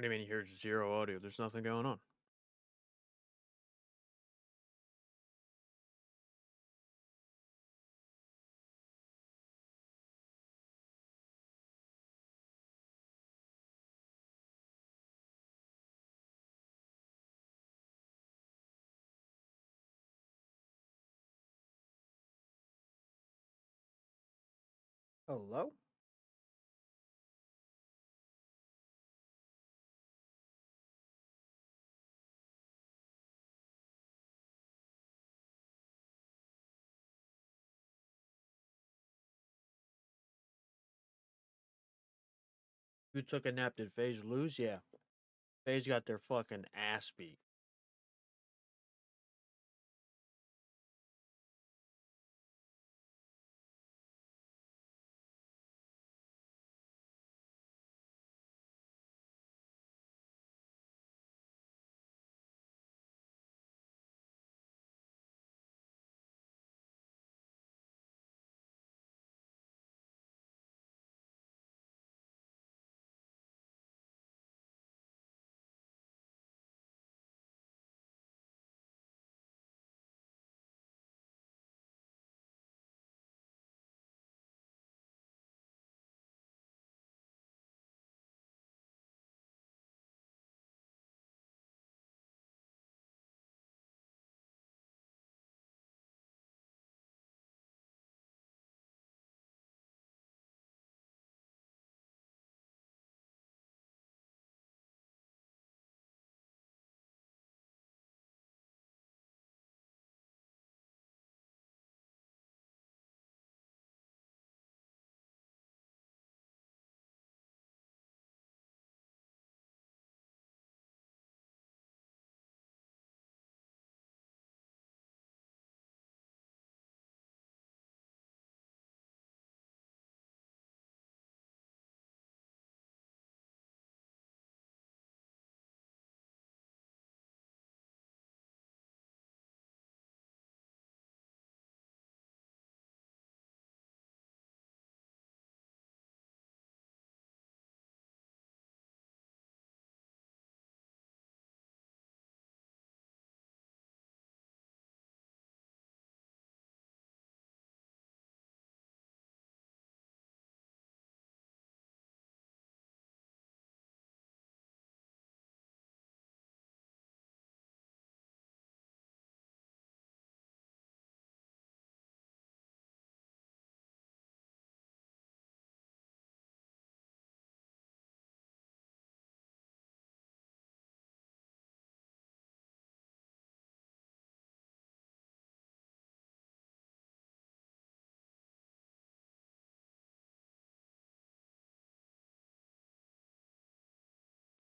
What do you mean you hear zero audio? There's nothing going on. Hello? Who took a nap? Did FaZe lose? Yeah. FaZe got their fucking ass beat.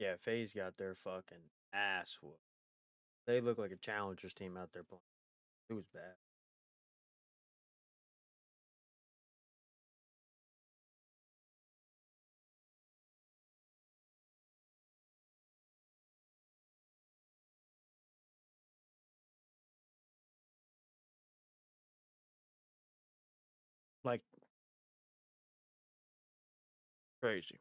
Yeah, FaZe got their fucking ass whooped. They look like a challengers team out there playing. It was bad. Like crazy.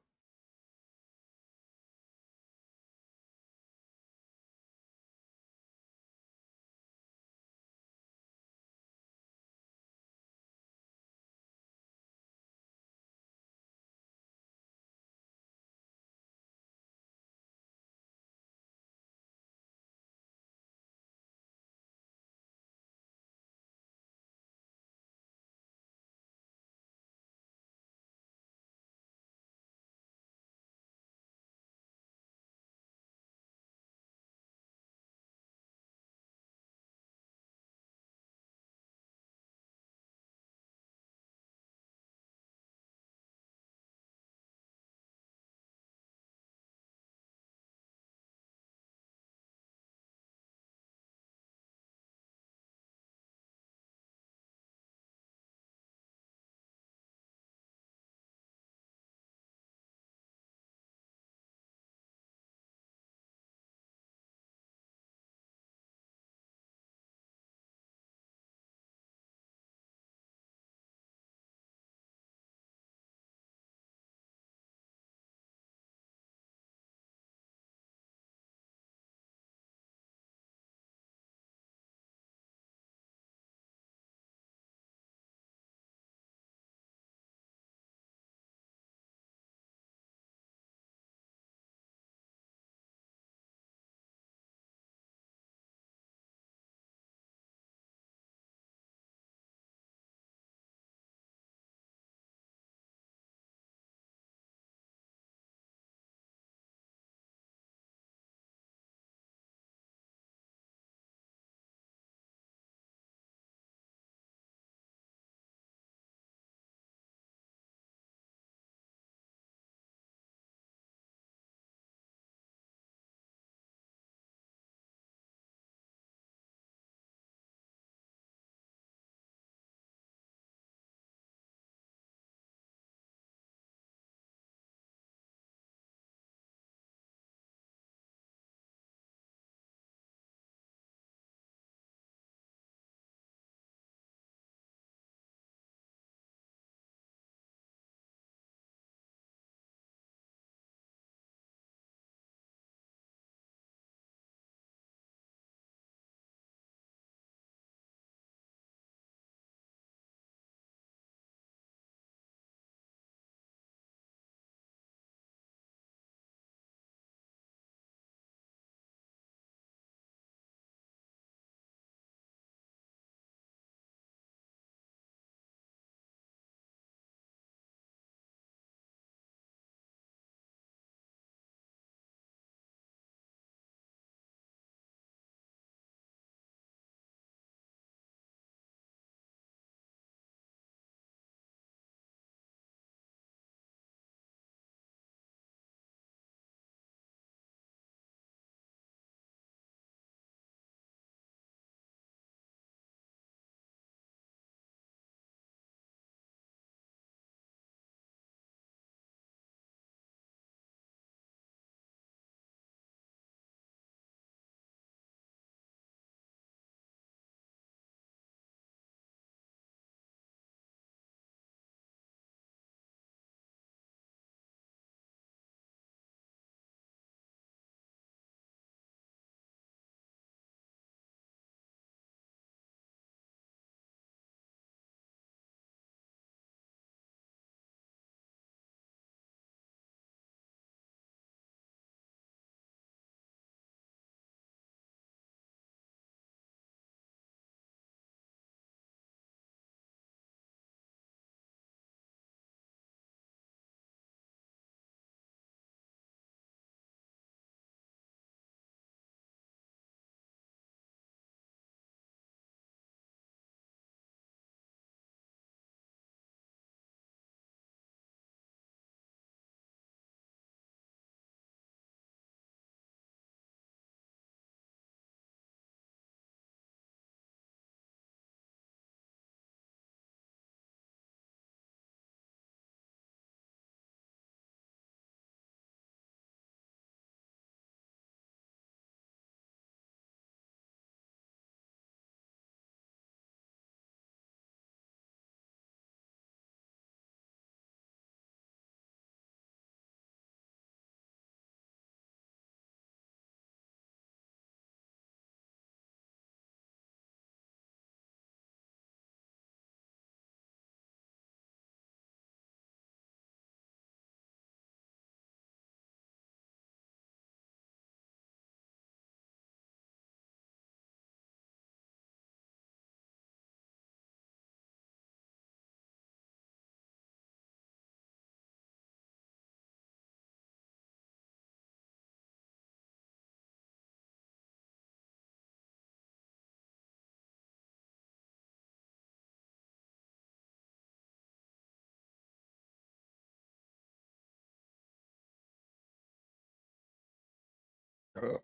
That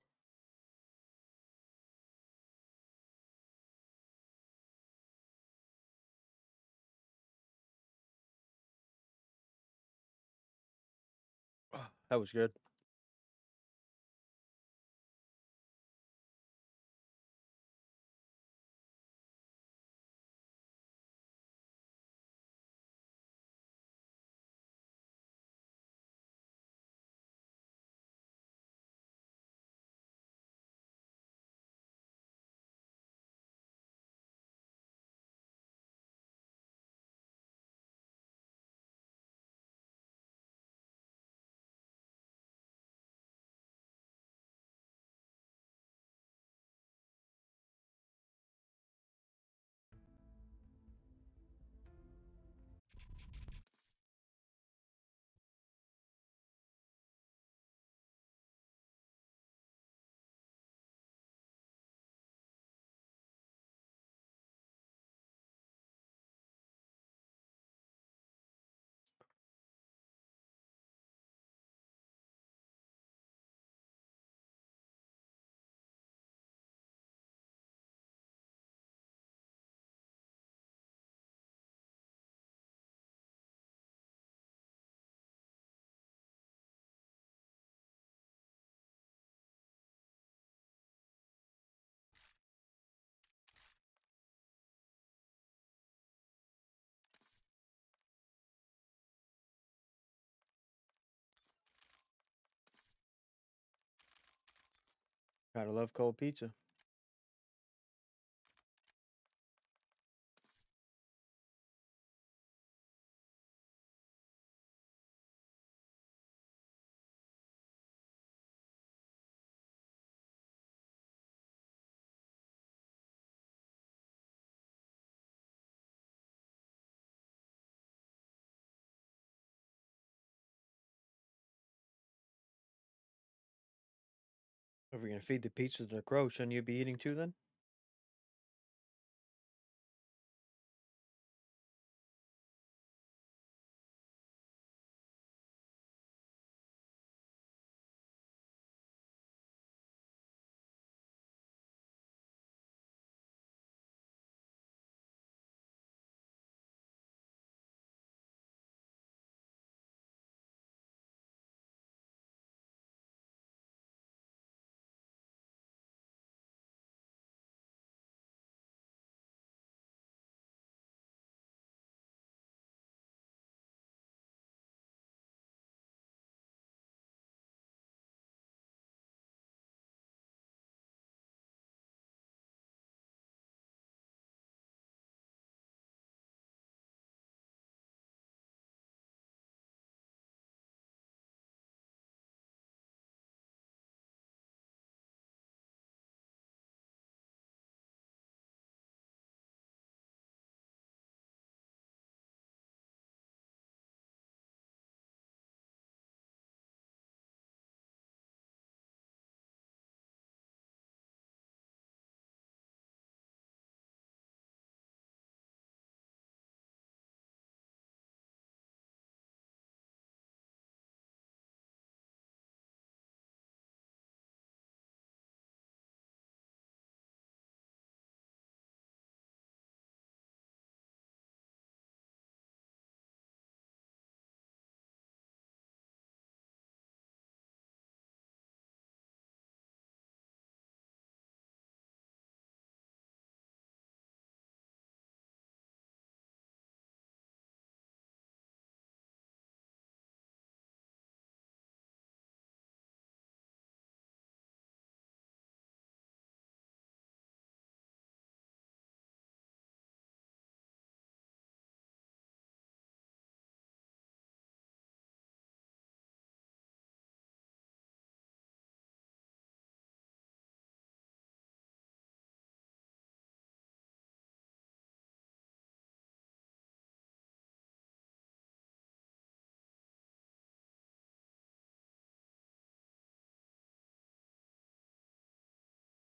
was good. Gotta love cold pizza. If we're gonna feed the pizza to the crow, shouldn't you be eating too then?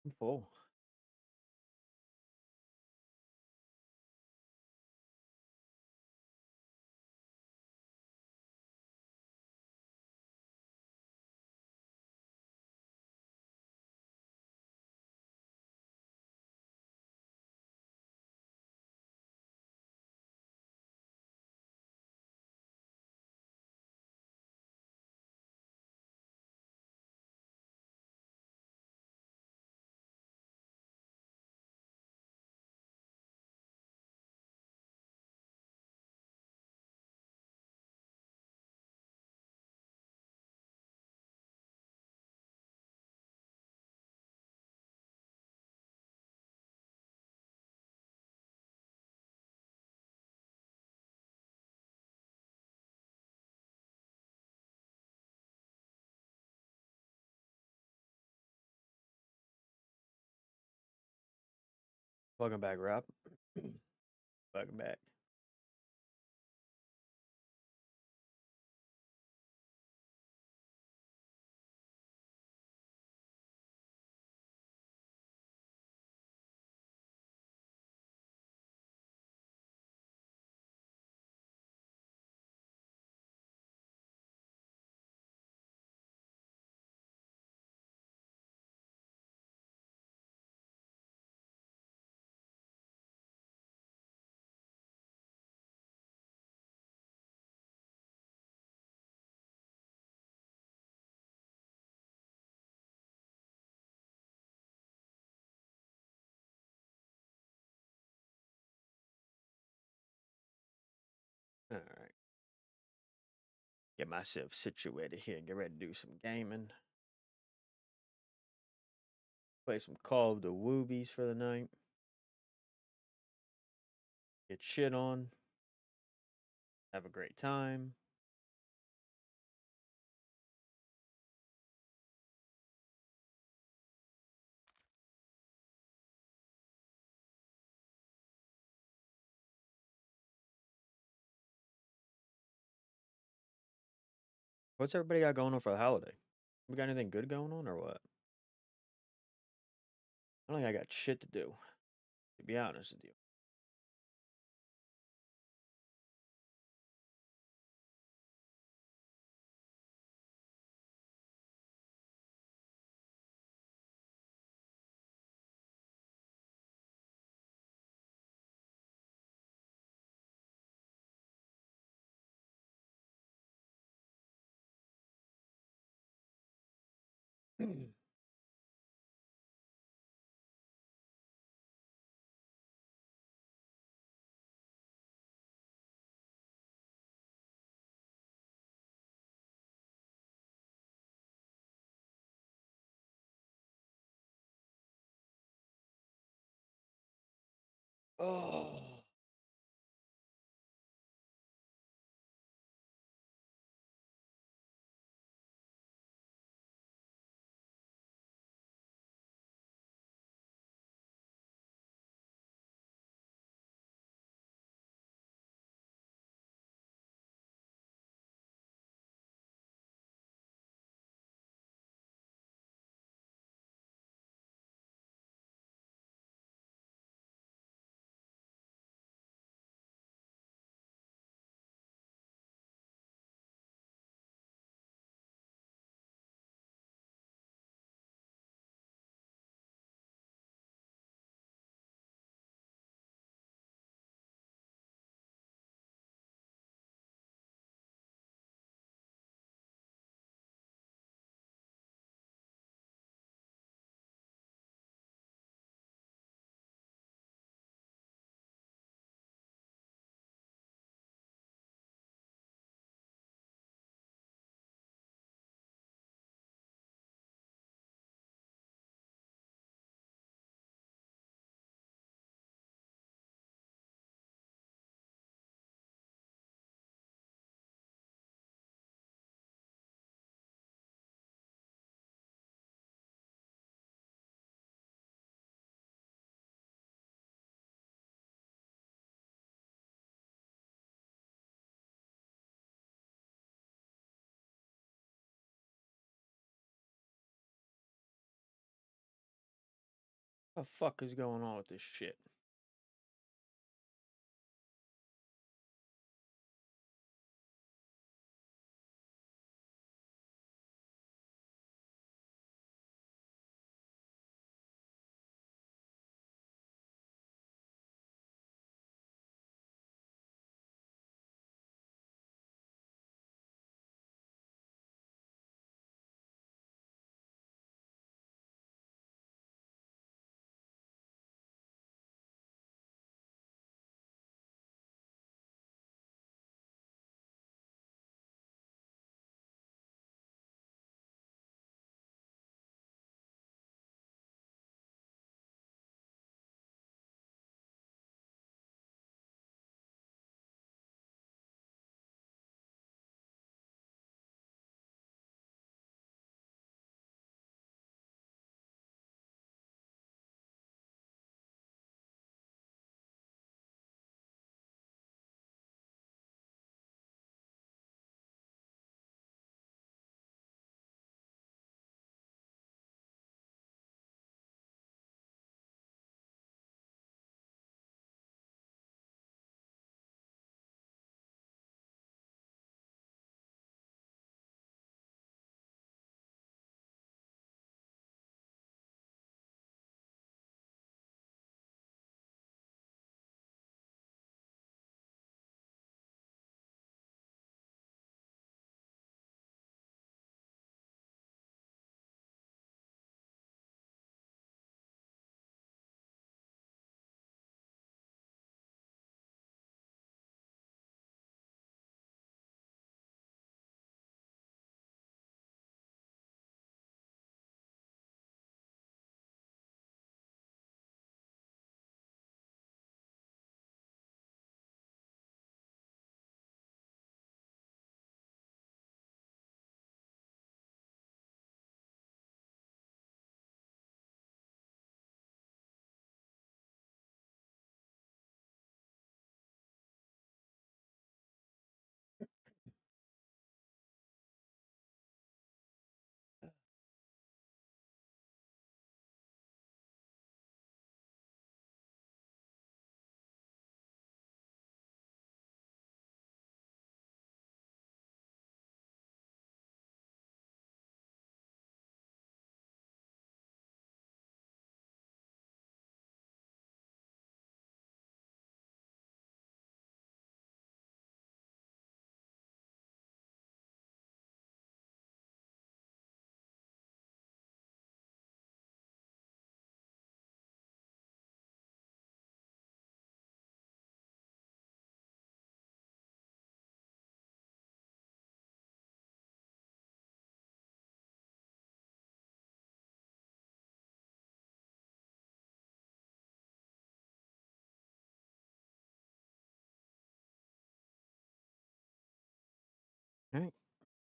I'm full. Welcome back, Rob. Welcome back. All right. Get myself situated here. Get ready to do some gaming. Play some Call of the Woobies for the night. Get shit on. Have a great time. What's everybody got going on for the holiday? We got anything good going on or what? I don't think I got shit to do, to be honest with you. Oh. What the fuck is going on with this shit?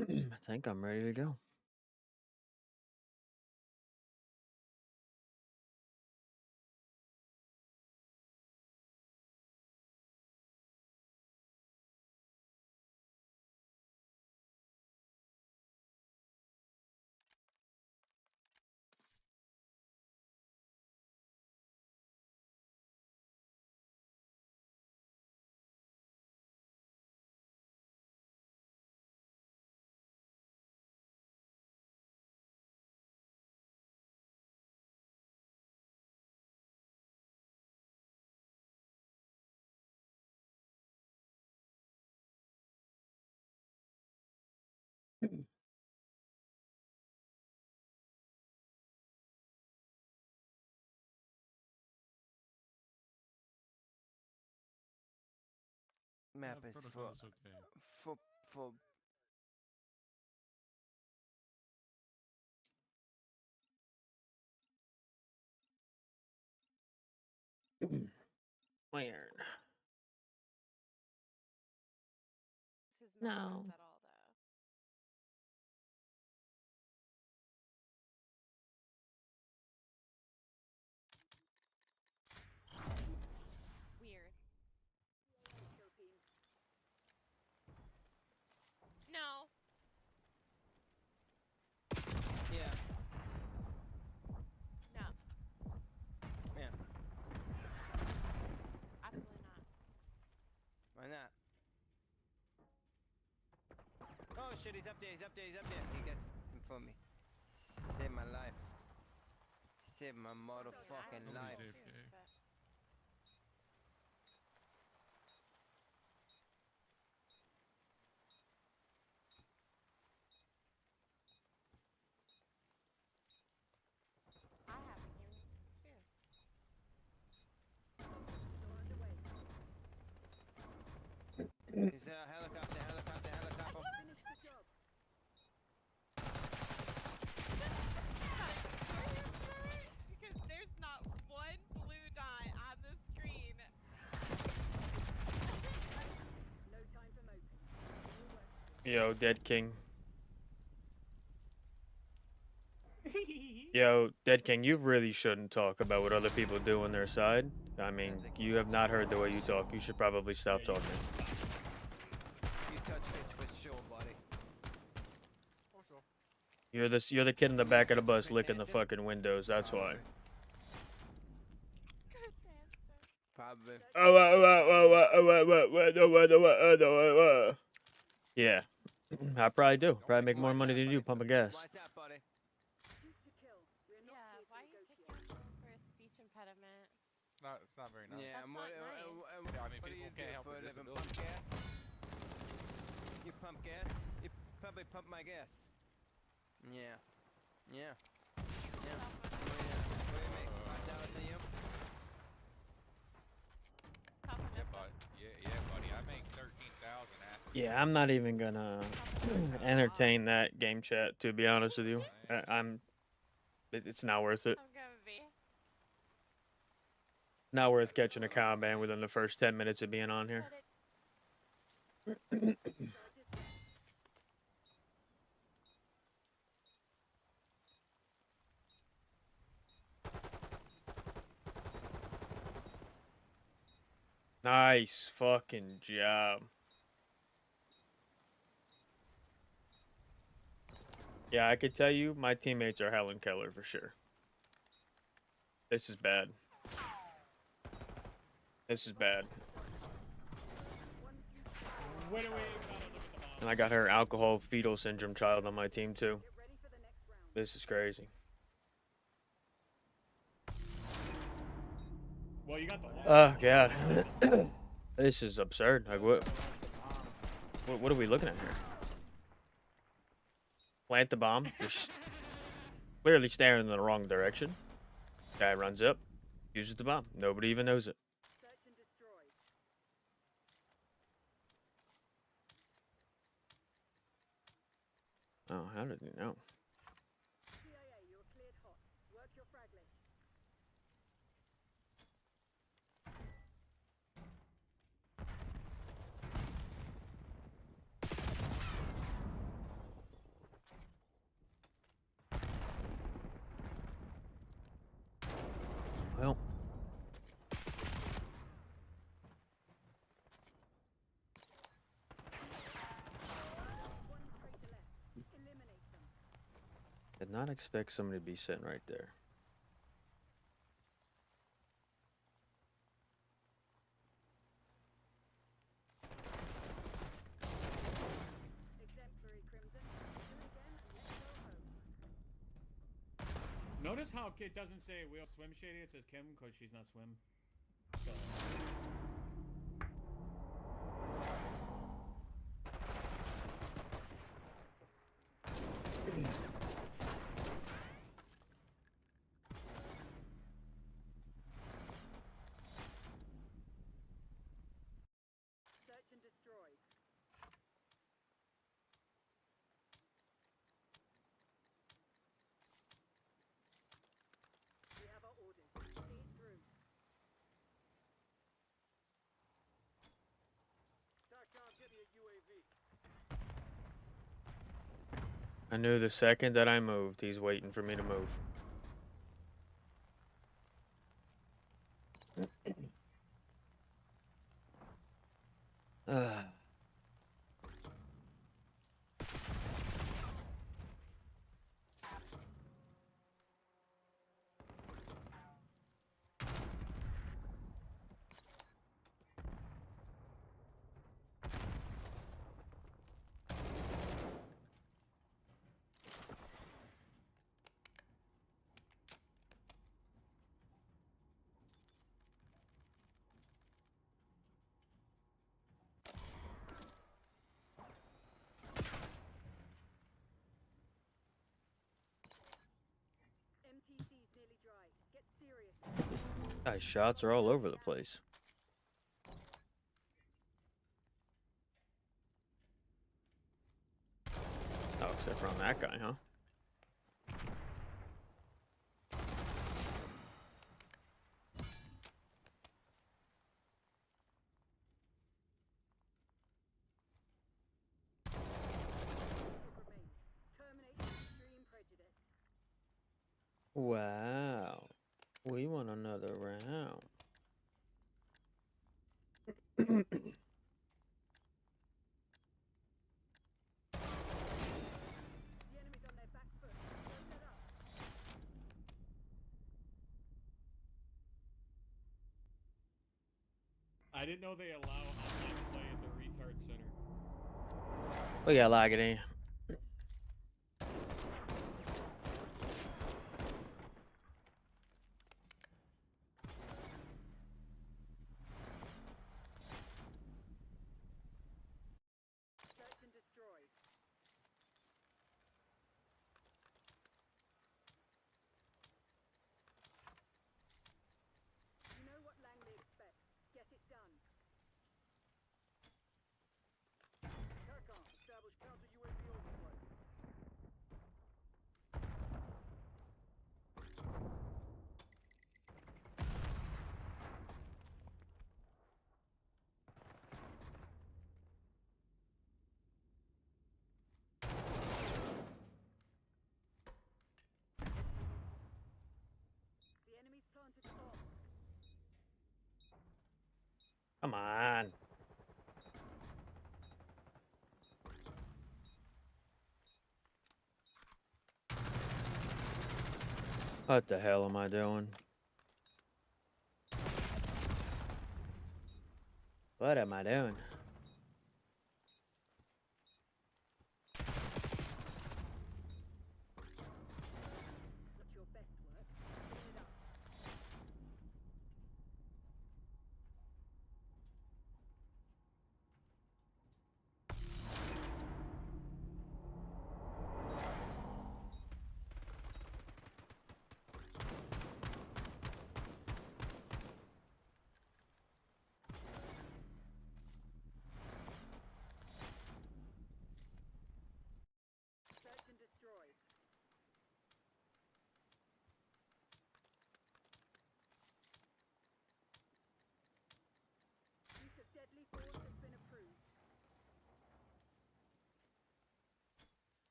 I think I'm ready to go. Map is protocol is okay. for Weird. No. Weird. No. yeah. No. Yeah. Absolutely not. Why not? Oh shit, he's up there, he's up there, he's up there. He gets him for me. Save my life. Save my motherfucking life. I have a hearing too. He's a helicopter, helicopter, helicopter. Because there's not one blue dot on the screen. Yo, Dead King. Yo, Dead King, you really shouldn't talk about what other people do on their side. I mean, you have not heard the way you talk. You should probably stop talking. You touch it for sure, buddy. For sure. You're the kid in the back of the bus licking the fucking windows. That's why. Probably. Yeah, I probably do. Probably make more money than you pumping gas. Why's that, buddy? Yeah, why you kick him for a speech impediment? It's not very nice. Yeah, That's not nice. Yeah, I mean, what do people you can't do help for a their living? disability. Pump gas? You pump gas? You probably pump my gas. Yeah. Yeah. Yeah. What do you make? $5 a year? Yeah, buddy. I make 13,000 after. Yeah, I'm not even gonna entertain that game chat. To be honest with you, it's not worth it. I'm gonna be. Not worth catching a combat within the first 10 minutes of being on here. Nice fucking job. Yeah, I could tell you my teammates are Helen Keller for sure. This is bad. This is bad. And I got her alcohol fetal syndrome child on my team too. This is crazy. Well, you got the Oh god. This is absurd. Like what are we looking at here? Plant the bomb. You're clearly staring in the wrong direction. Guy runs up, uses the bomb. Nobody even knows it. Oh, how did he know? not expect somebody to be sitting right there. Notice how it doesn't say we'll swim shady, it says Kim because she's not swim. So. Search and destroy. We have our orders. See it through. SATCOM, get me a UAV. I knew the second that I moved, he's waiting for me to move. MTC's nearly dry. Get serious. Guys, shots are all over the place. Oh, except for on that guy, huh? Terminate extreme prejudice. Wow. We want another round. The enemy's on their back foot. Don't let up. I didn't know they allow online play at the retard center. We got lag it in. Search and destroy. You know what Langley expects. Get it done. SATCOM, establish counter UAV overflight. The enemy's planted a bomb. Come on. What the hell am I doing? What am I doing? Not your best work. Clean it up.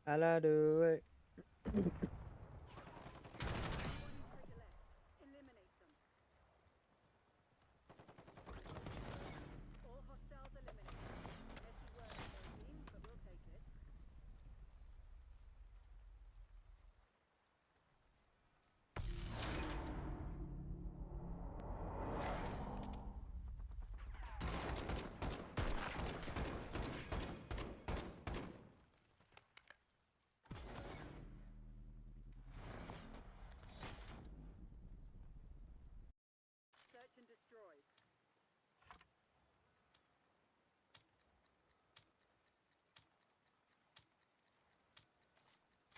How'd I do it? Search and destroy.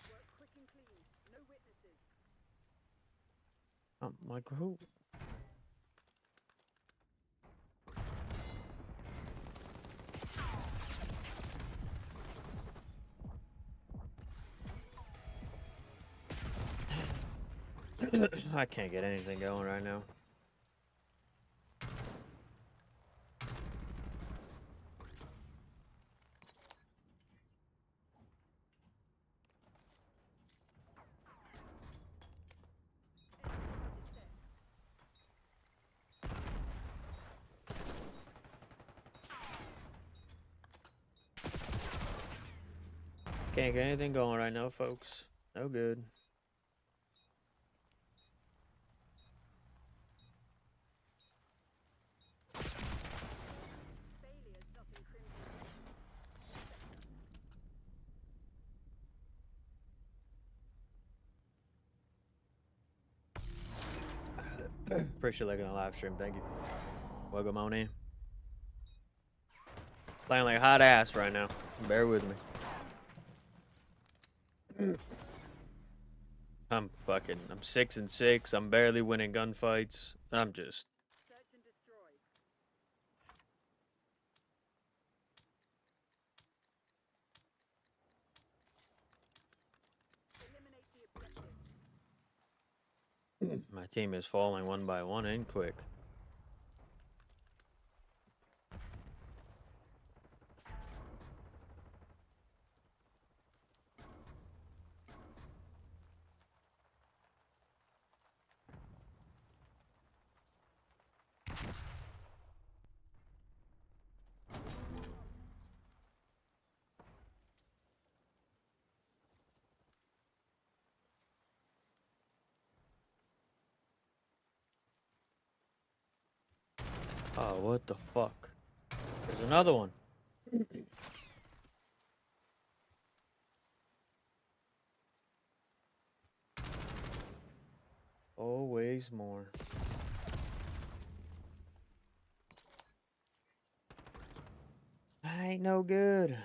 Work quick and clean. No witnesses. I'm like, who? I can't get anything going right now. Can't get anything going right now, folks. No good. Appreciate liking the live stream. Thank you. Welcome on in. Playing like hot ass right now. Bear with me. I'm 6-6. I'm barely winning gunfights. I'm just. Search and destroy. Eliminate the objective. My team is falling one by one and quick. Oh, what the fuck? There's another one. Always more. I ain't no good.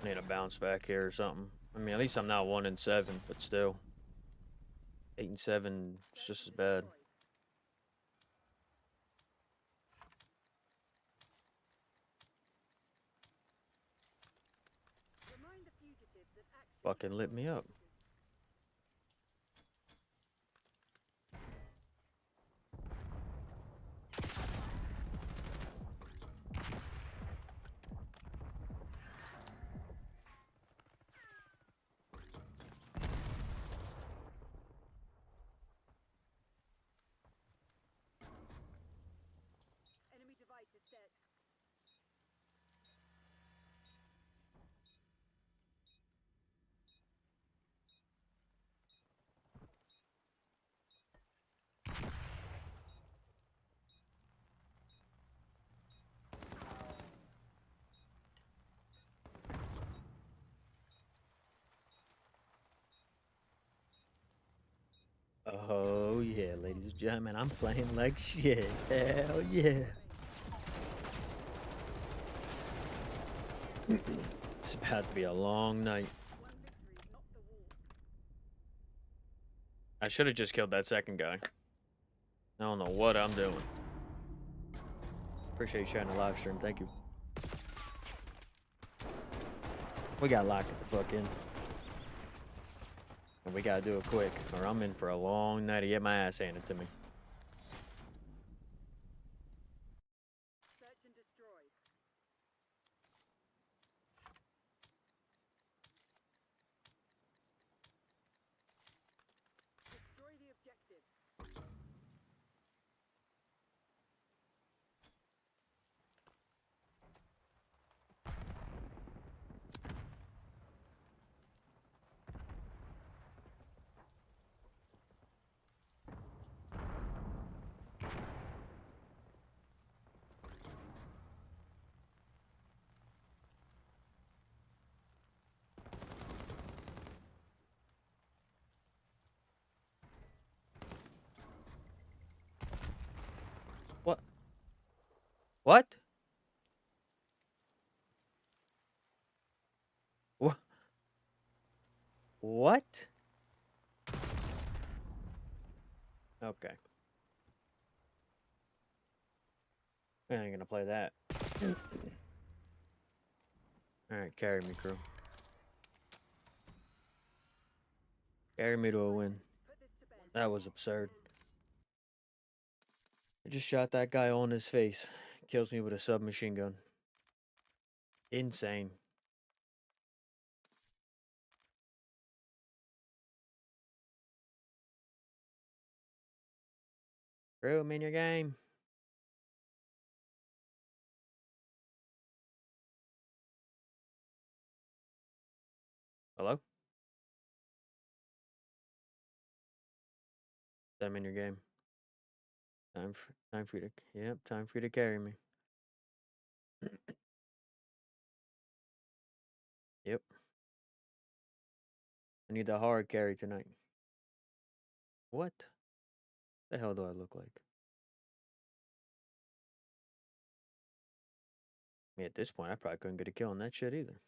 Need a bounce back here or something. I mean, at least I'm not 1-7, but still. 8-7 is just as bad. Remind the fugitives that action. Fucking lit me up. Enemy device is set. Oh yeah, ladies and gentlemen, I'm playing like shit. Hell yeah. It's about to be a long night. I should have just killed that second guy. I don't know what I'm doing. Appreciate you sharing the live stream. Thank you. We got locked at the fuck in. And we gotta do it quick, or I'm in for a long night to get my ass handed to me. Search and destroy. Destroy the objective. What? What? What? What? Okay. I ain't gonna play that. Alright, carry me, crew. Carry me to a win. That was absurd. I just shot that guy on his face. Kills me with a submachine gun. Insane. Crew, I'm in your game. Hello? I'm in your game. Time for you to, yep, time for you to carry me. Yep. I need the hard carry tonight. What the hell do I look like? I mean, at this point, I probably couldn't get a kill on that shit either.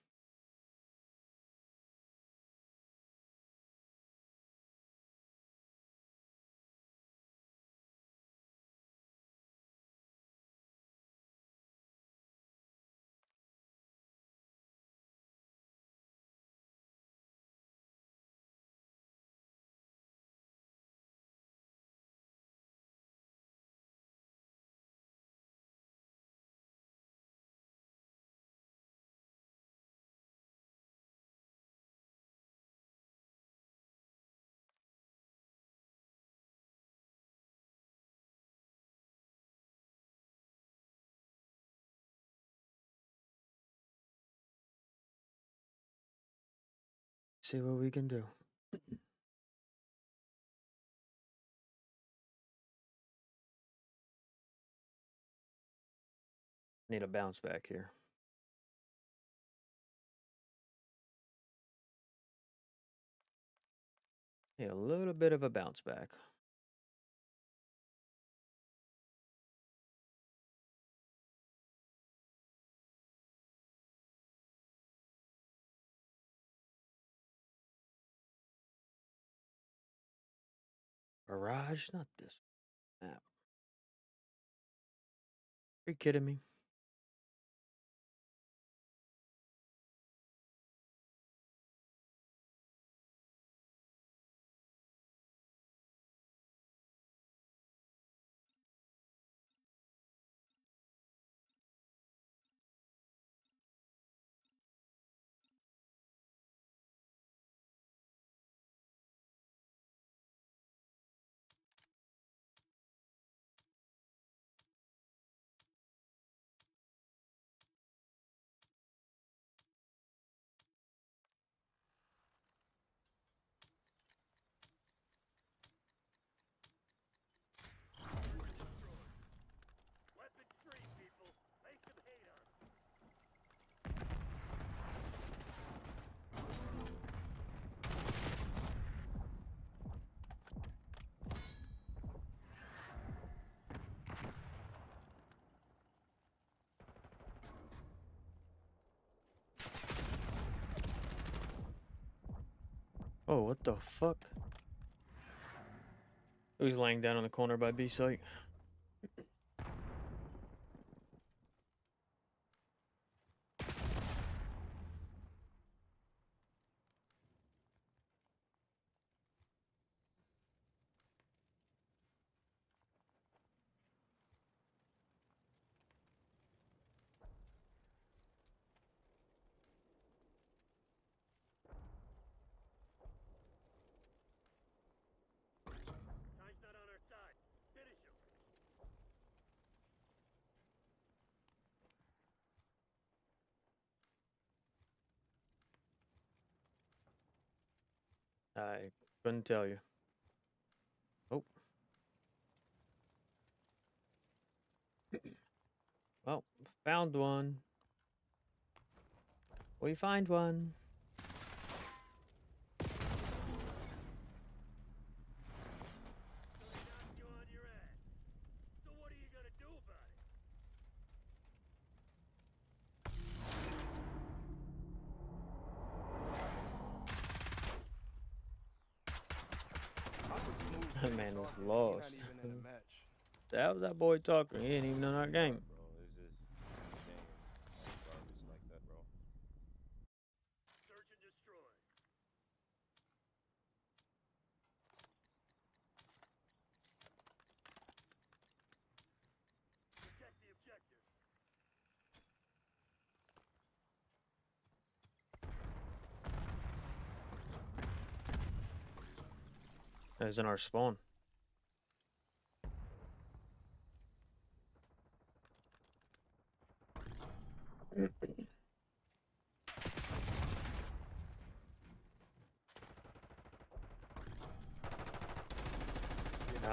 See what we can do. Need a bounce back here. Need a little bit of a bounce back. Barrage? Not this map. Are you kidding me? Oh, what the fuck? Who's laying down on the corner by B site? Time's not on our side. Finish him. I couldn't tell you. Oh. Well, found one. We find one. So what are you gonna do about it? That man was lost. That was that boy talking. He didn't even know our game. Bro, it's just game garbage like that, bro. Search and destroy. Protect the objective. That's in our spawn. I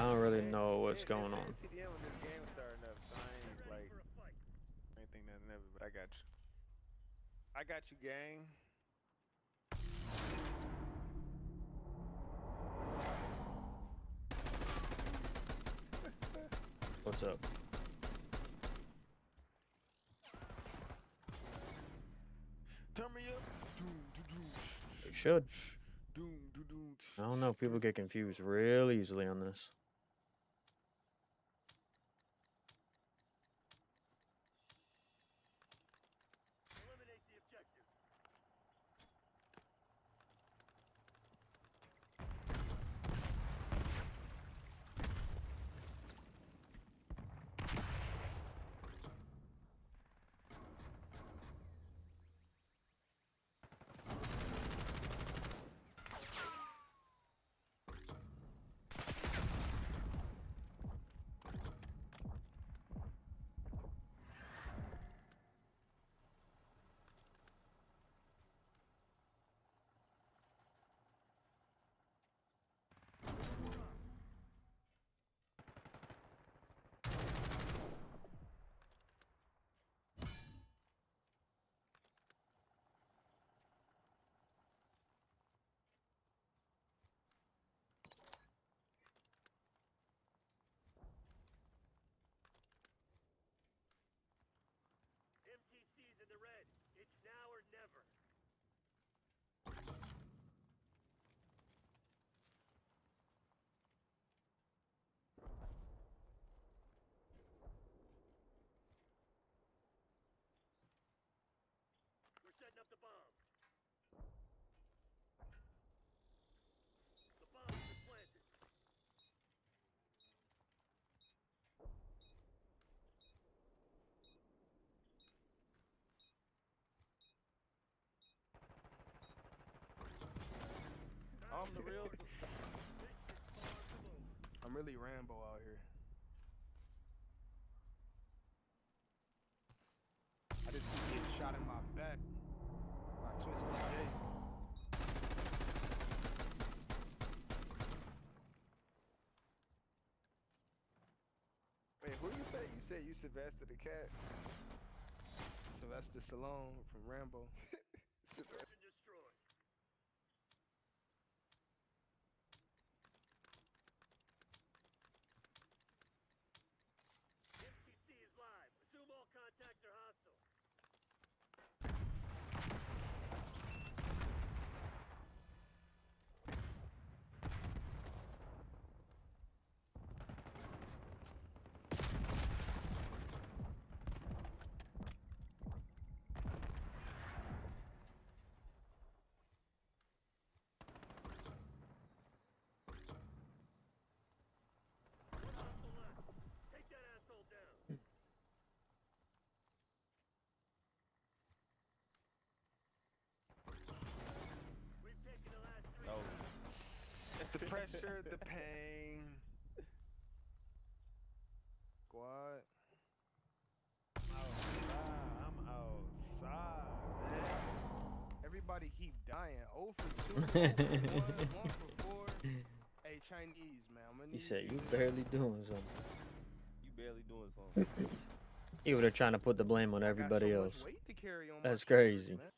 don't really know what's going on. TDM when this game was starting up, so I ain't like anything nothing ever, but I got you. I got you, gang. What's up? Turn me up. They should. I don't know. People get confused real easily on this. Eliminate the objective. MTC's in the red. It's now or never. We're setting up the bomb. The bomb's been planted. I'm the real. I'm really Rambo out here. I just keep getting shot in my back by Twisted J. Wait, who you say? You said you Sylvester the Cat? Sylvester Stallone from Rambo. Search and destroy. MTC is live. Assume all contacts are hostile. heard the pain. Squad. I'm outside, man. Everybody keep dying. 0 for 2, 0 for 1, 1 for 4. Hey, Chinese, man. I'm gonna He need said, you "You to- barely doing something." You barely doing something. He would have trying to put the blame on I got everybody so else. much weight to carry on my That's shoulders, crazy. man.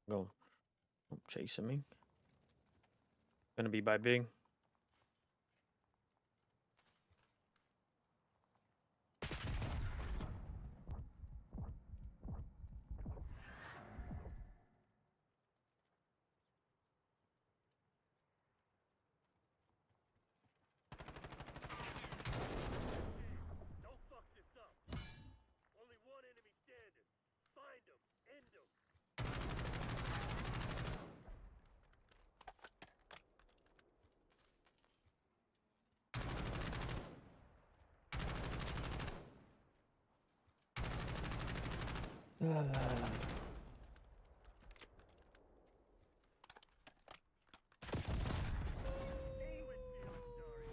Go. Chasing me. Gonna be by big.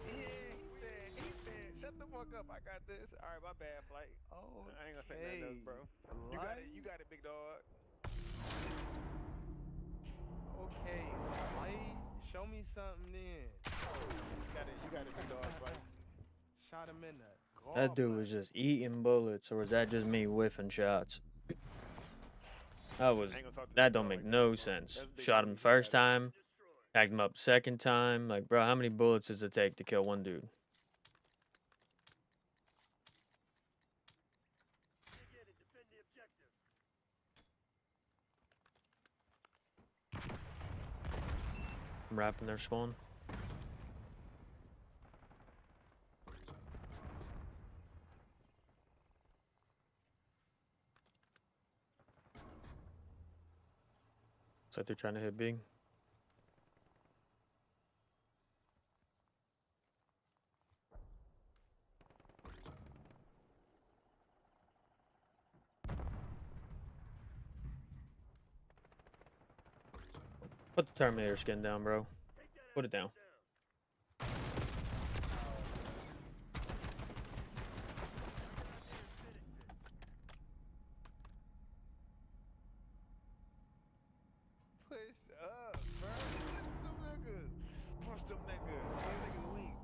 He said, shut the fuck up. I got this. All right, my bad, Flight. Oh, I ain't gonna say nothing else, bro. You got it, big dog. Okay, Flight. Show me something then. You got it, big dog, Flight. Shot him in the That dude was just eating bullets, or was that just me whiffing shots? That don't make no sense. Shot him the first time, tagged him up the second time. Like, bro, how many bullets does it take to kill one dude? I'm wrapping their spawn. Looks like they're trying to hit big. Put the Terminator skin down, bro. Put it down. Push up, bro. Push them niggas. These niggas weak.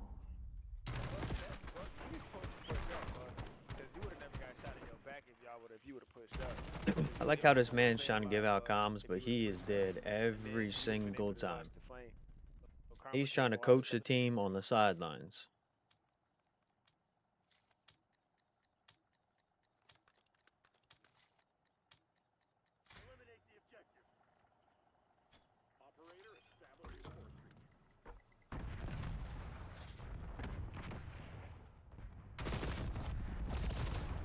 You supposed to push up, bro. Because you would have never got shot in your back if you would have pushed up. I like how this man's trying to give out comms, but he is dead every single time. He's trying to coach the team on the sidelines.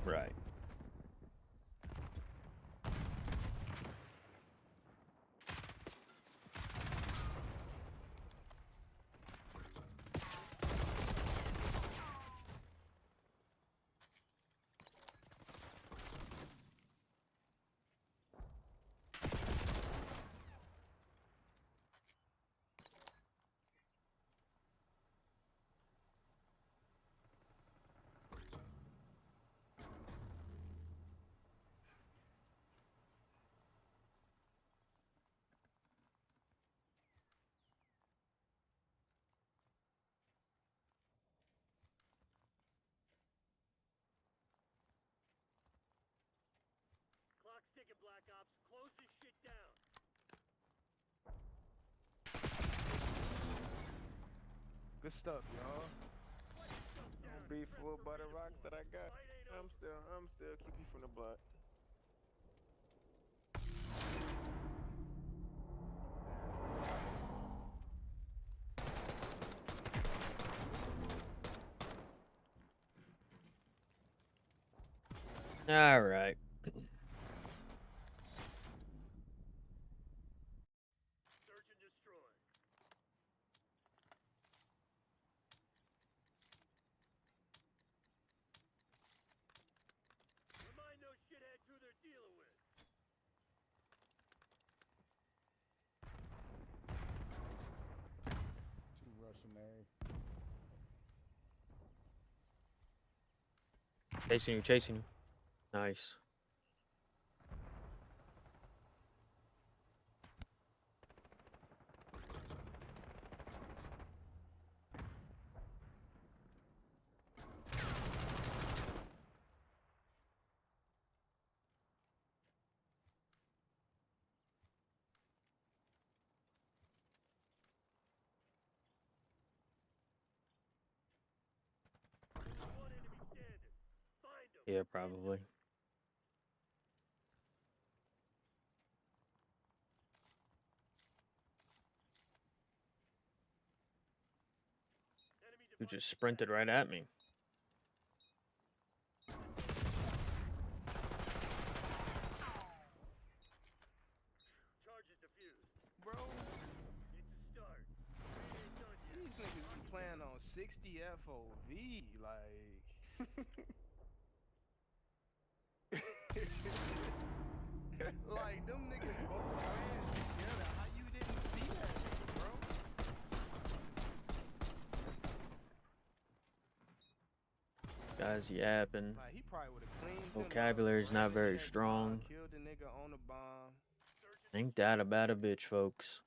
Right. Clock's ticking, Black Ops. Close this shit down. Good stuff, y'all. 3 full butter rocks that I got. I'm still keep you from the blood. All right. Two Russian Chasing you. Nice. Yeah, probably. You just sprinted right at me. Bro, these niggas be playing on 60 FOV, like. Like, them niggas both ran together. How you didn't see that nigga, bro? Guys yapping. Like, he probably would have cleaned Vocabulary's not very strong. Killed the nigga on the bomb. Ain't that about a bitch, folks?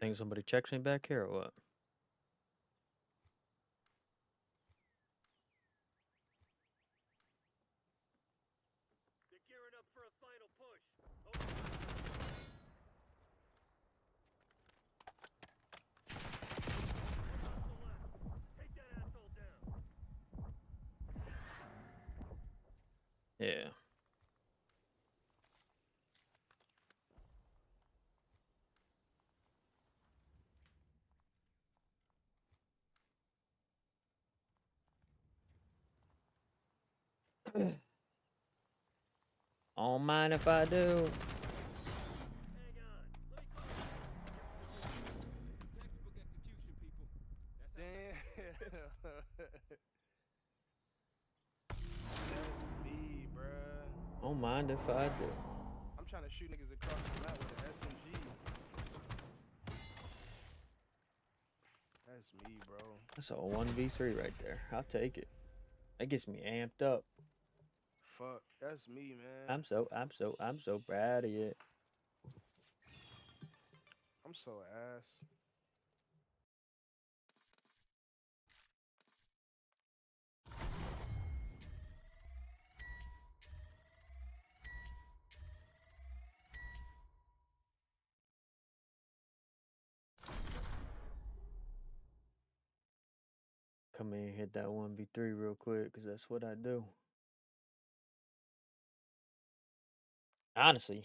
Think somebody checks me back here or what? Yeah. Don't mind if I do. Damn. That's me, bruh. Don't mind if I do. I'm trying to shoot niggas across the map with an SMG. That's me, bro. That's a 1v3 right there. I'll take it. That gets me amped up. Fuck, that's me, man. I'm so proud of you. I'm so ass. Come in and hit that 1v3 real quick, because that's what I do. Honestly,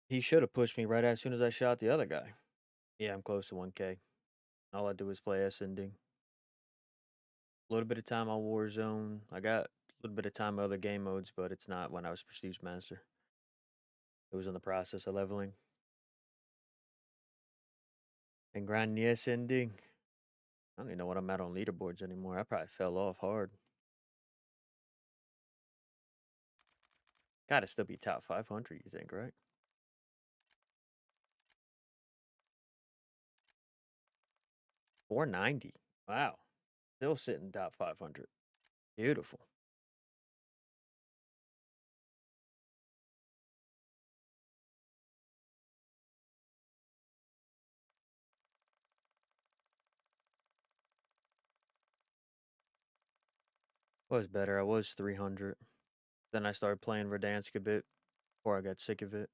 he should have pushed me right as soon as I shot the other guy. Yeah, I'm close to 1K. All I do is play ascending. A little bit of time on Warzone. I got a little bit of time on other game modes, but it's not when I was Prestige Master. It was in the process of leveling. And grinding the SND. I don't even know what I'm at on leaderboards anymore. I probably fell off hard. Gotta still be top 500, you think, right? $490. Wow. Still sitting top 500. Beautiful. Was better. I was 300. Then I started playing Verdansk a bit before I got sick of it.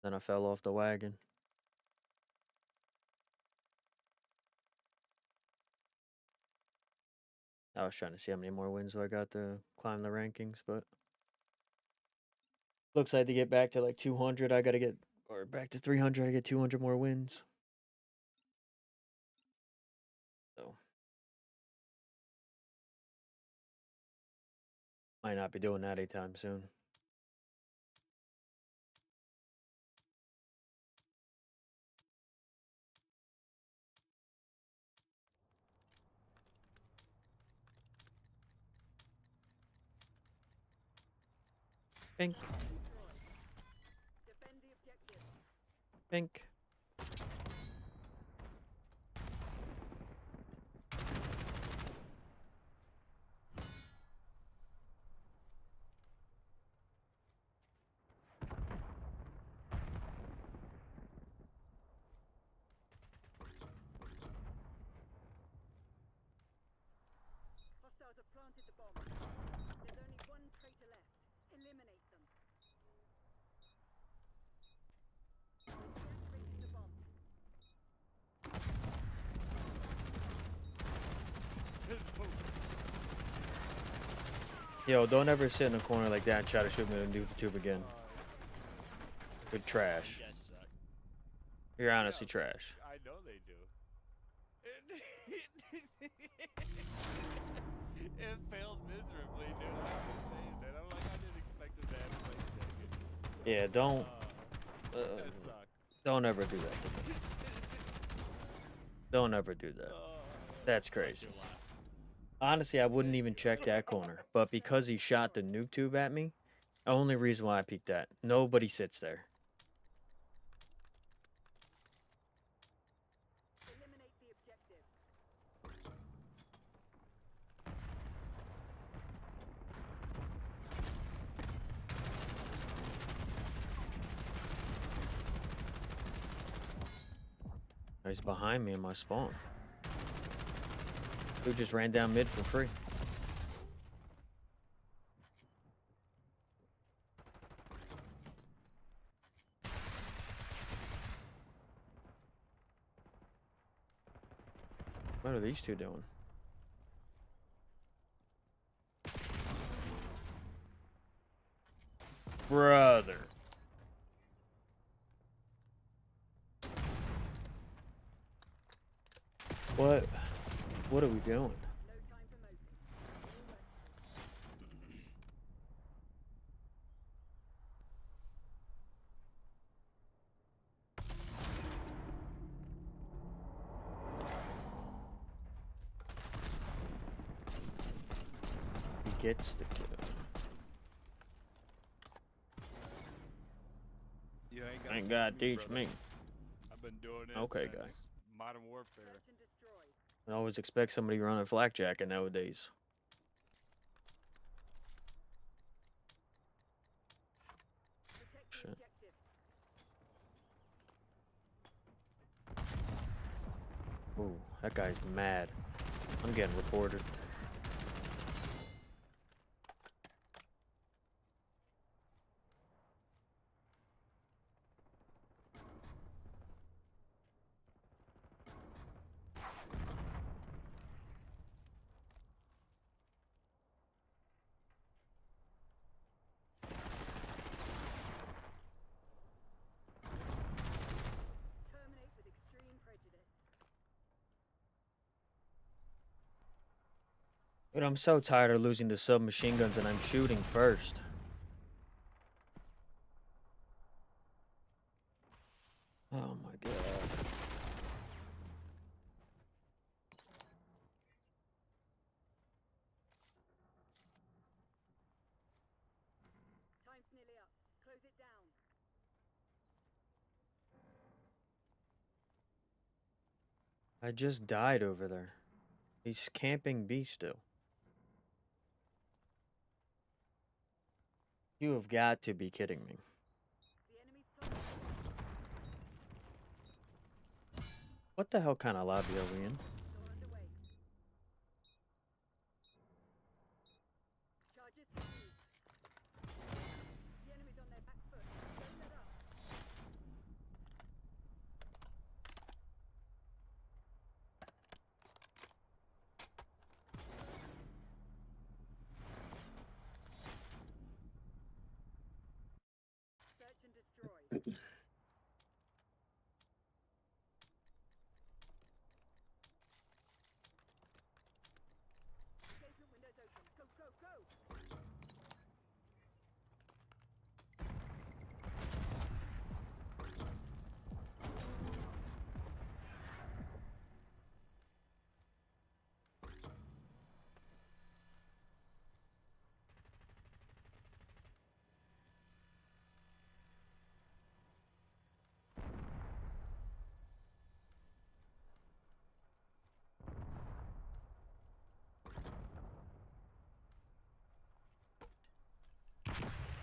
Then I fell off the wagon. I was trying to see how many more wins I got to climb the rankings, but looks like to get back to like 200, I gotta get, or back to 300, I get 200 more wins. So might not be doing that anytime soon. Pink. Pink. Hostiles have planted the bomb. There's only one traitor left. Eliminate them. Deactivating the bomb. Yo, don't ever sit in a corner like that and try to shoot me on YouTube again. Good trash. You're honestly trash. I know they do. It failed miserably, dude. I'm just saying that. I'm like, I didn't expect it to have played that good. Yeah, don't. That sucked. Don't ever do that to me. Don't ever do that. That's crazy. Honestly, I wouldn't even check that corner. But because he shot the nuke tube at me, only reason why I peeked that. Nobody sits there. Eliminate the objective. He's behind me in my spawn. Dude just ran down mid for free. What are these two doing? Brother. What are we doing? He gets the kill. You ain't gotta teach me. I've been doing it Okay, since guy. Modern Warfare. I always expect somebody running flakjack nowadays. Shit. Ooh, that guy's mad. I'm getting reported. Terminate with extreme prejudice. Dude, I'm so tired of losing to submachine guns and I'm shooting first. I just died over there. He's camping B still. You have got to be kidding me. What the hell kind of lobby are we in? Search and destroy. Engagement windows open. Go, go, go!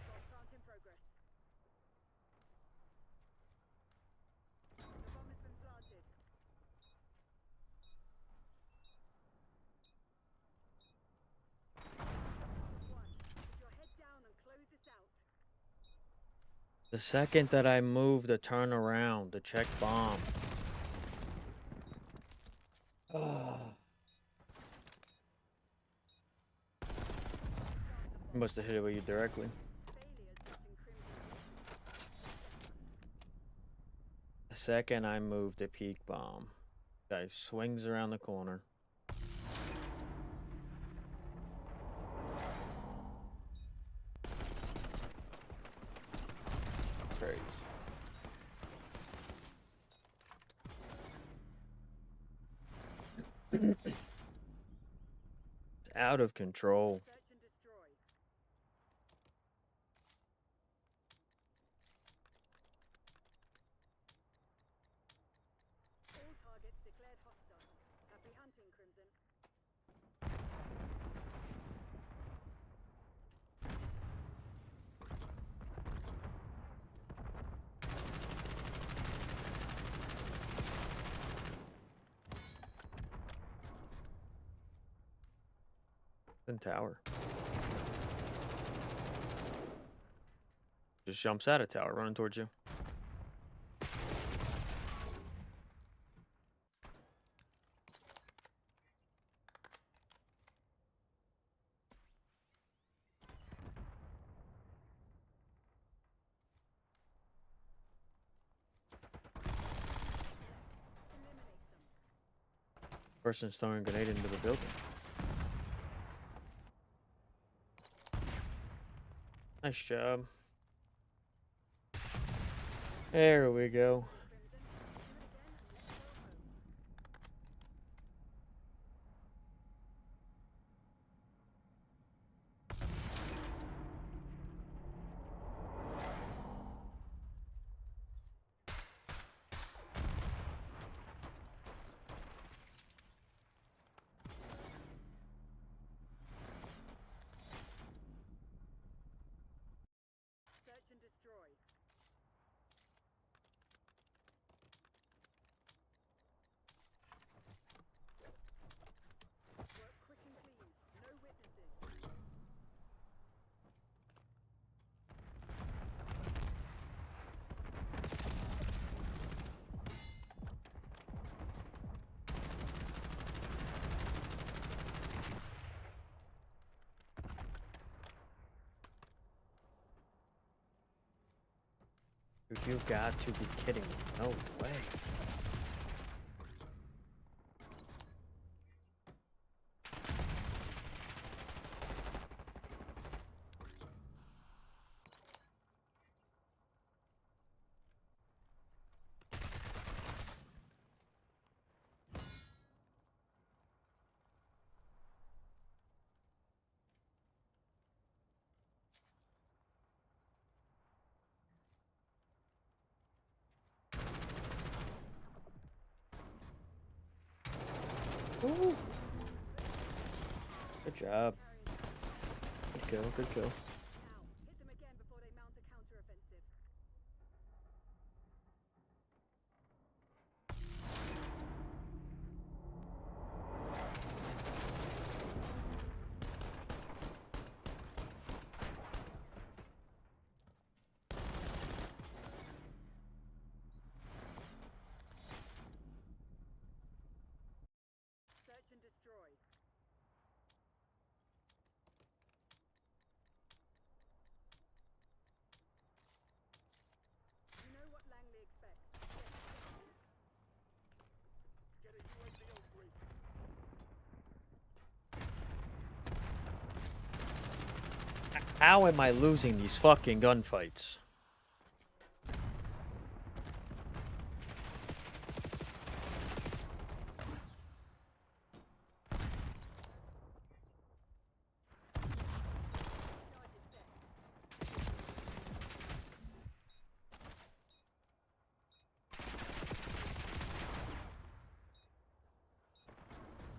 Bomb plant in progress. The bomb has been planted. One. Put your head down and close this out. The second that I move to turn around to check bomb. He must have hit it with you directly. The second I move to peek bomb. Guy swings around the corner. Crazy. It's out of control. Search and destroy. All targets declared hostile. Happy hunting, Crimson. In tower. Just jumps out of tower, running towards you. Person's throwing a grenade into the building. Nice job. There we go. Search and destroy. Work quick and clean. No witnesses. Dude, you've got to be kidding me. No way. Ooh. Good job. Good kill, good kill. Search and destroy. You know what Langley expects. Get a UAV on three. How am I losing these fucking gunfights?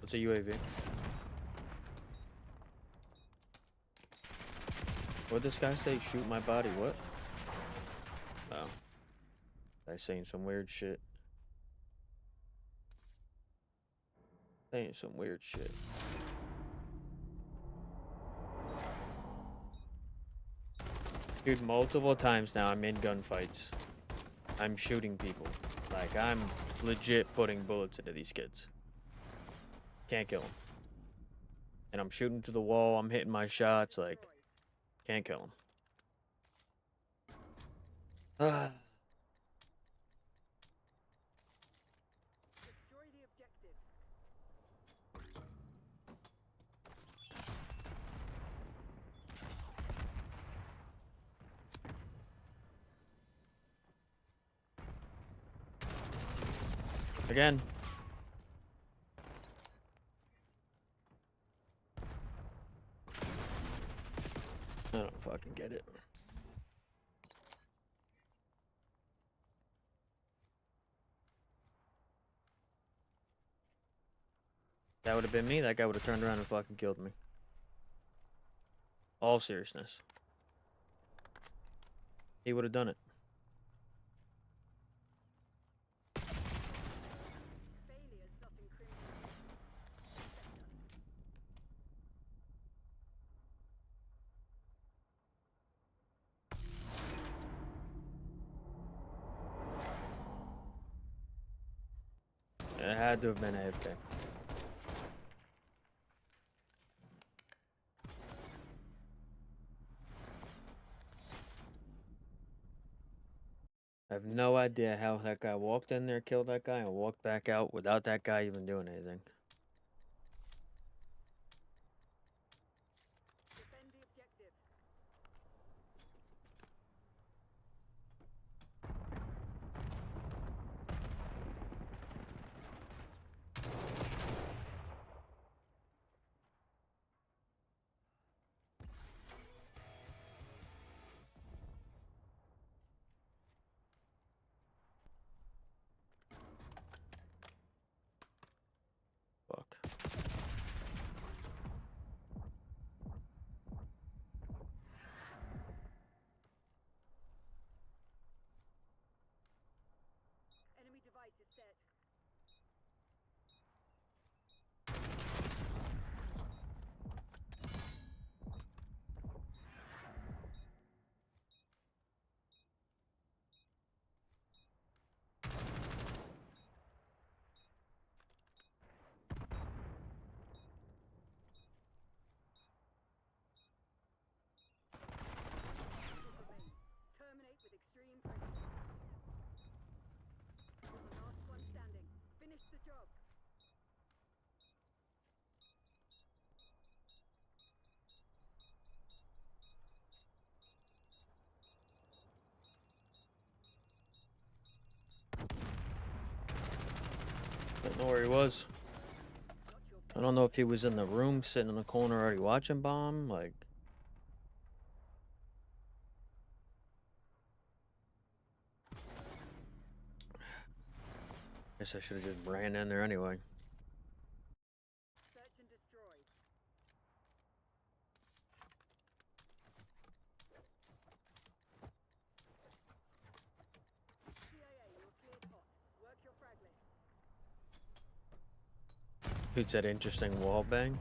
What's a UAV? What'd this guy say? Shoot my body, what? Oh. Guy's saying some weird shit. Saying some weird shit. Dude, multiple times now I'm in gunfights. I'm shooting people. Like, I'm legit putting bullets into these kids. Can't kill them. And I'm shooting to the wall, I'm hitting my shots, like, can't kill them. Destroy the objective. Again. I don't fucking get it. That would have been me. That guy would have turned around and fucking killed me. All seriousness. He would have done it. It had to have been AFK. I have no idea how that guy walked in there, killed that guy, and walked back out without that guy even doing anything. Defend the objective. Fuck. Enemy device is set. Terminate with extreme pressure. You're the last one standing. Finish the job. Don't know where he was. I don't know if he was in the room sitting in the corner already watching bomb, like. Guess I should have just ran in there anyway. Shoots that interesting wall bang.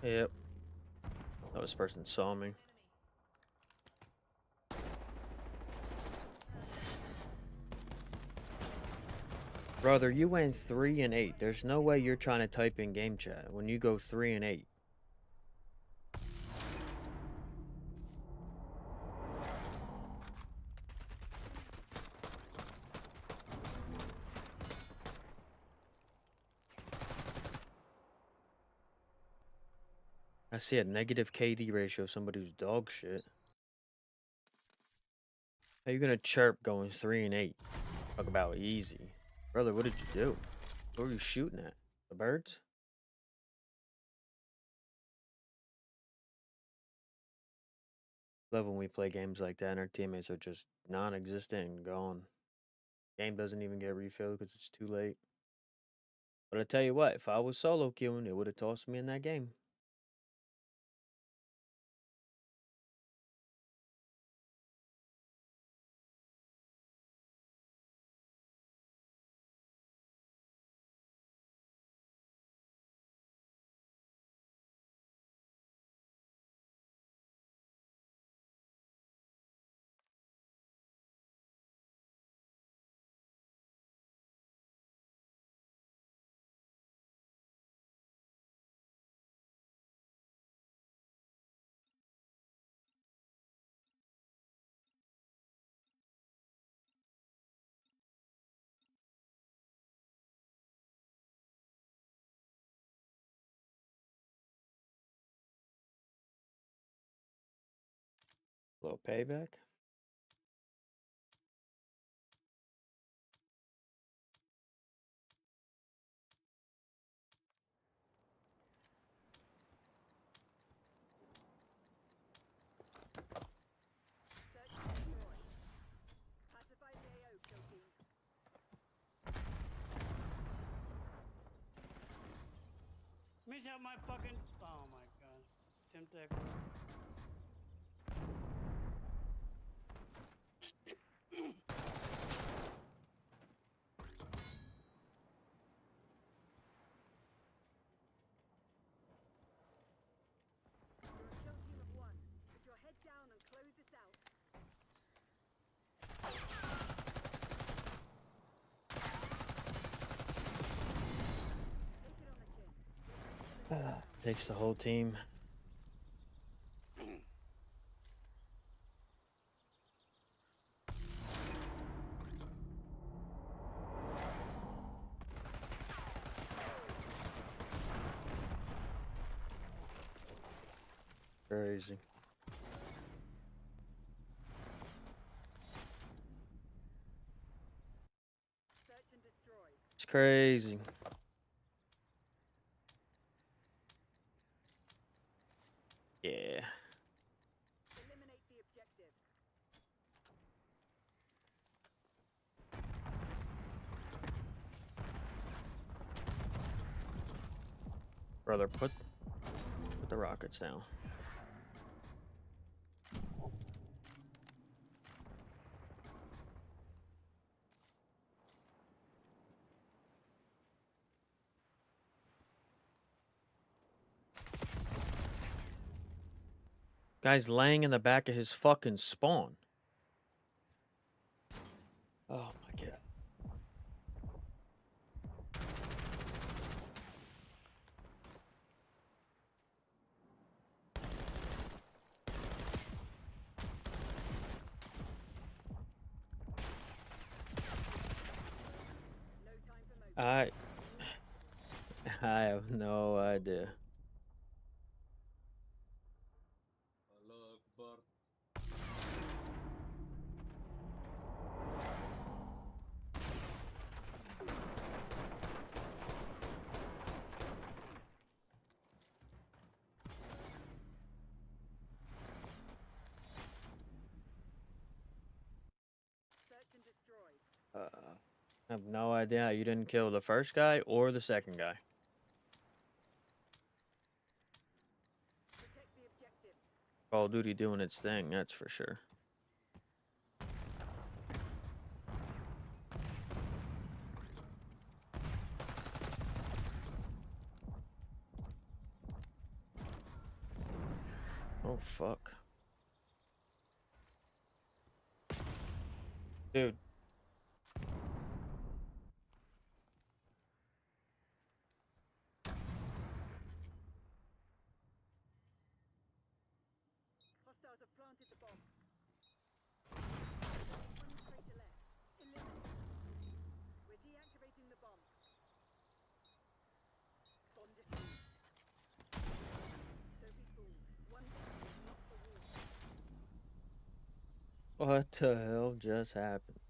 Yep. Oh, this person saw me. Brother, you went 3 and 8. There's no way you're trying to type in game chat when you go 3 and 8. I see a negative KD ratio of somebody who's dog shit. How you gonna chirp going 3 and 8? Talk about easy. Brother, what did you do? What were you shooting at? The birds? Love when we play games like that and our teammates are just non-existent and gone. Game doesn't even get refilled because it's too late. But I tell you what, if I was solo queuing, it would have tossed me in that game. Little payback. Let me have my fucking. Oh my god. Tim Tech. You're a kill team of 1. Put your head down and close this out. Takes the whole team. Crazy. Search and destroy. It's crazy. Yeah. Eliminate the objective. Brother, put the rockets down. Guy's laying in the back of his fucking spawn. Oh my god. I have no idea. Search and destroy. I have no idea how you didn't kill the first guy or the second guy. Protect the objectives. Call of Duty doing its thing, that's for sure. Oh, fuck. Dude. Hostiles have planted the bomb. One traitor left. Eliminate. We're deactivating the bomb. Bomb defused. Sophie fooled. One down, not the wall. What the hell just happened?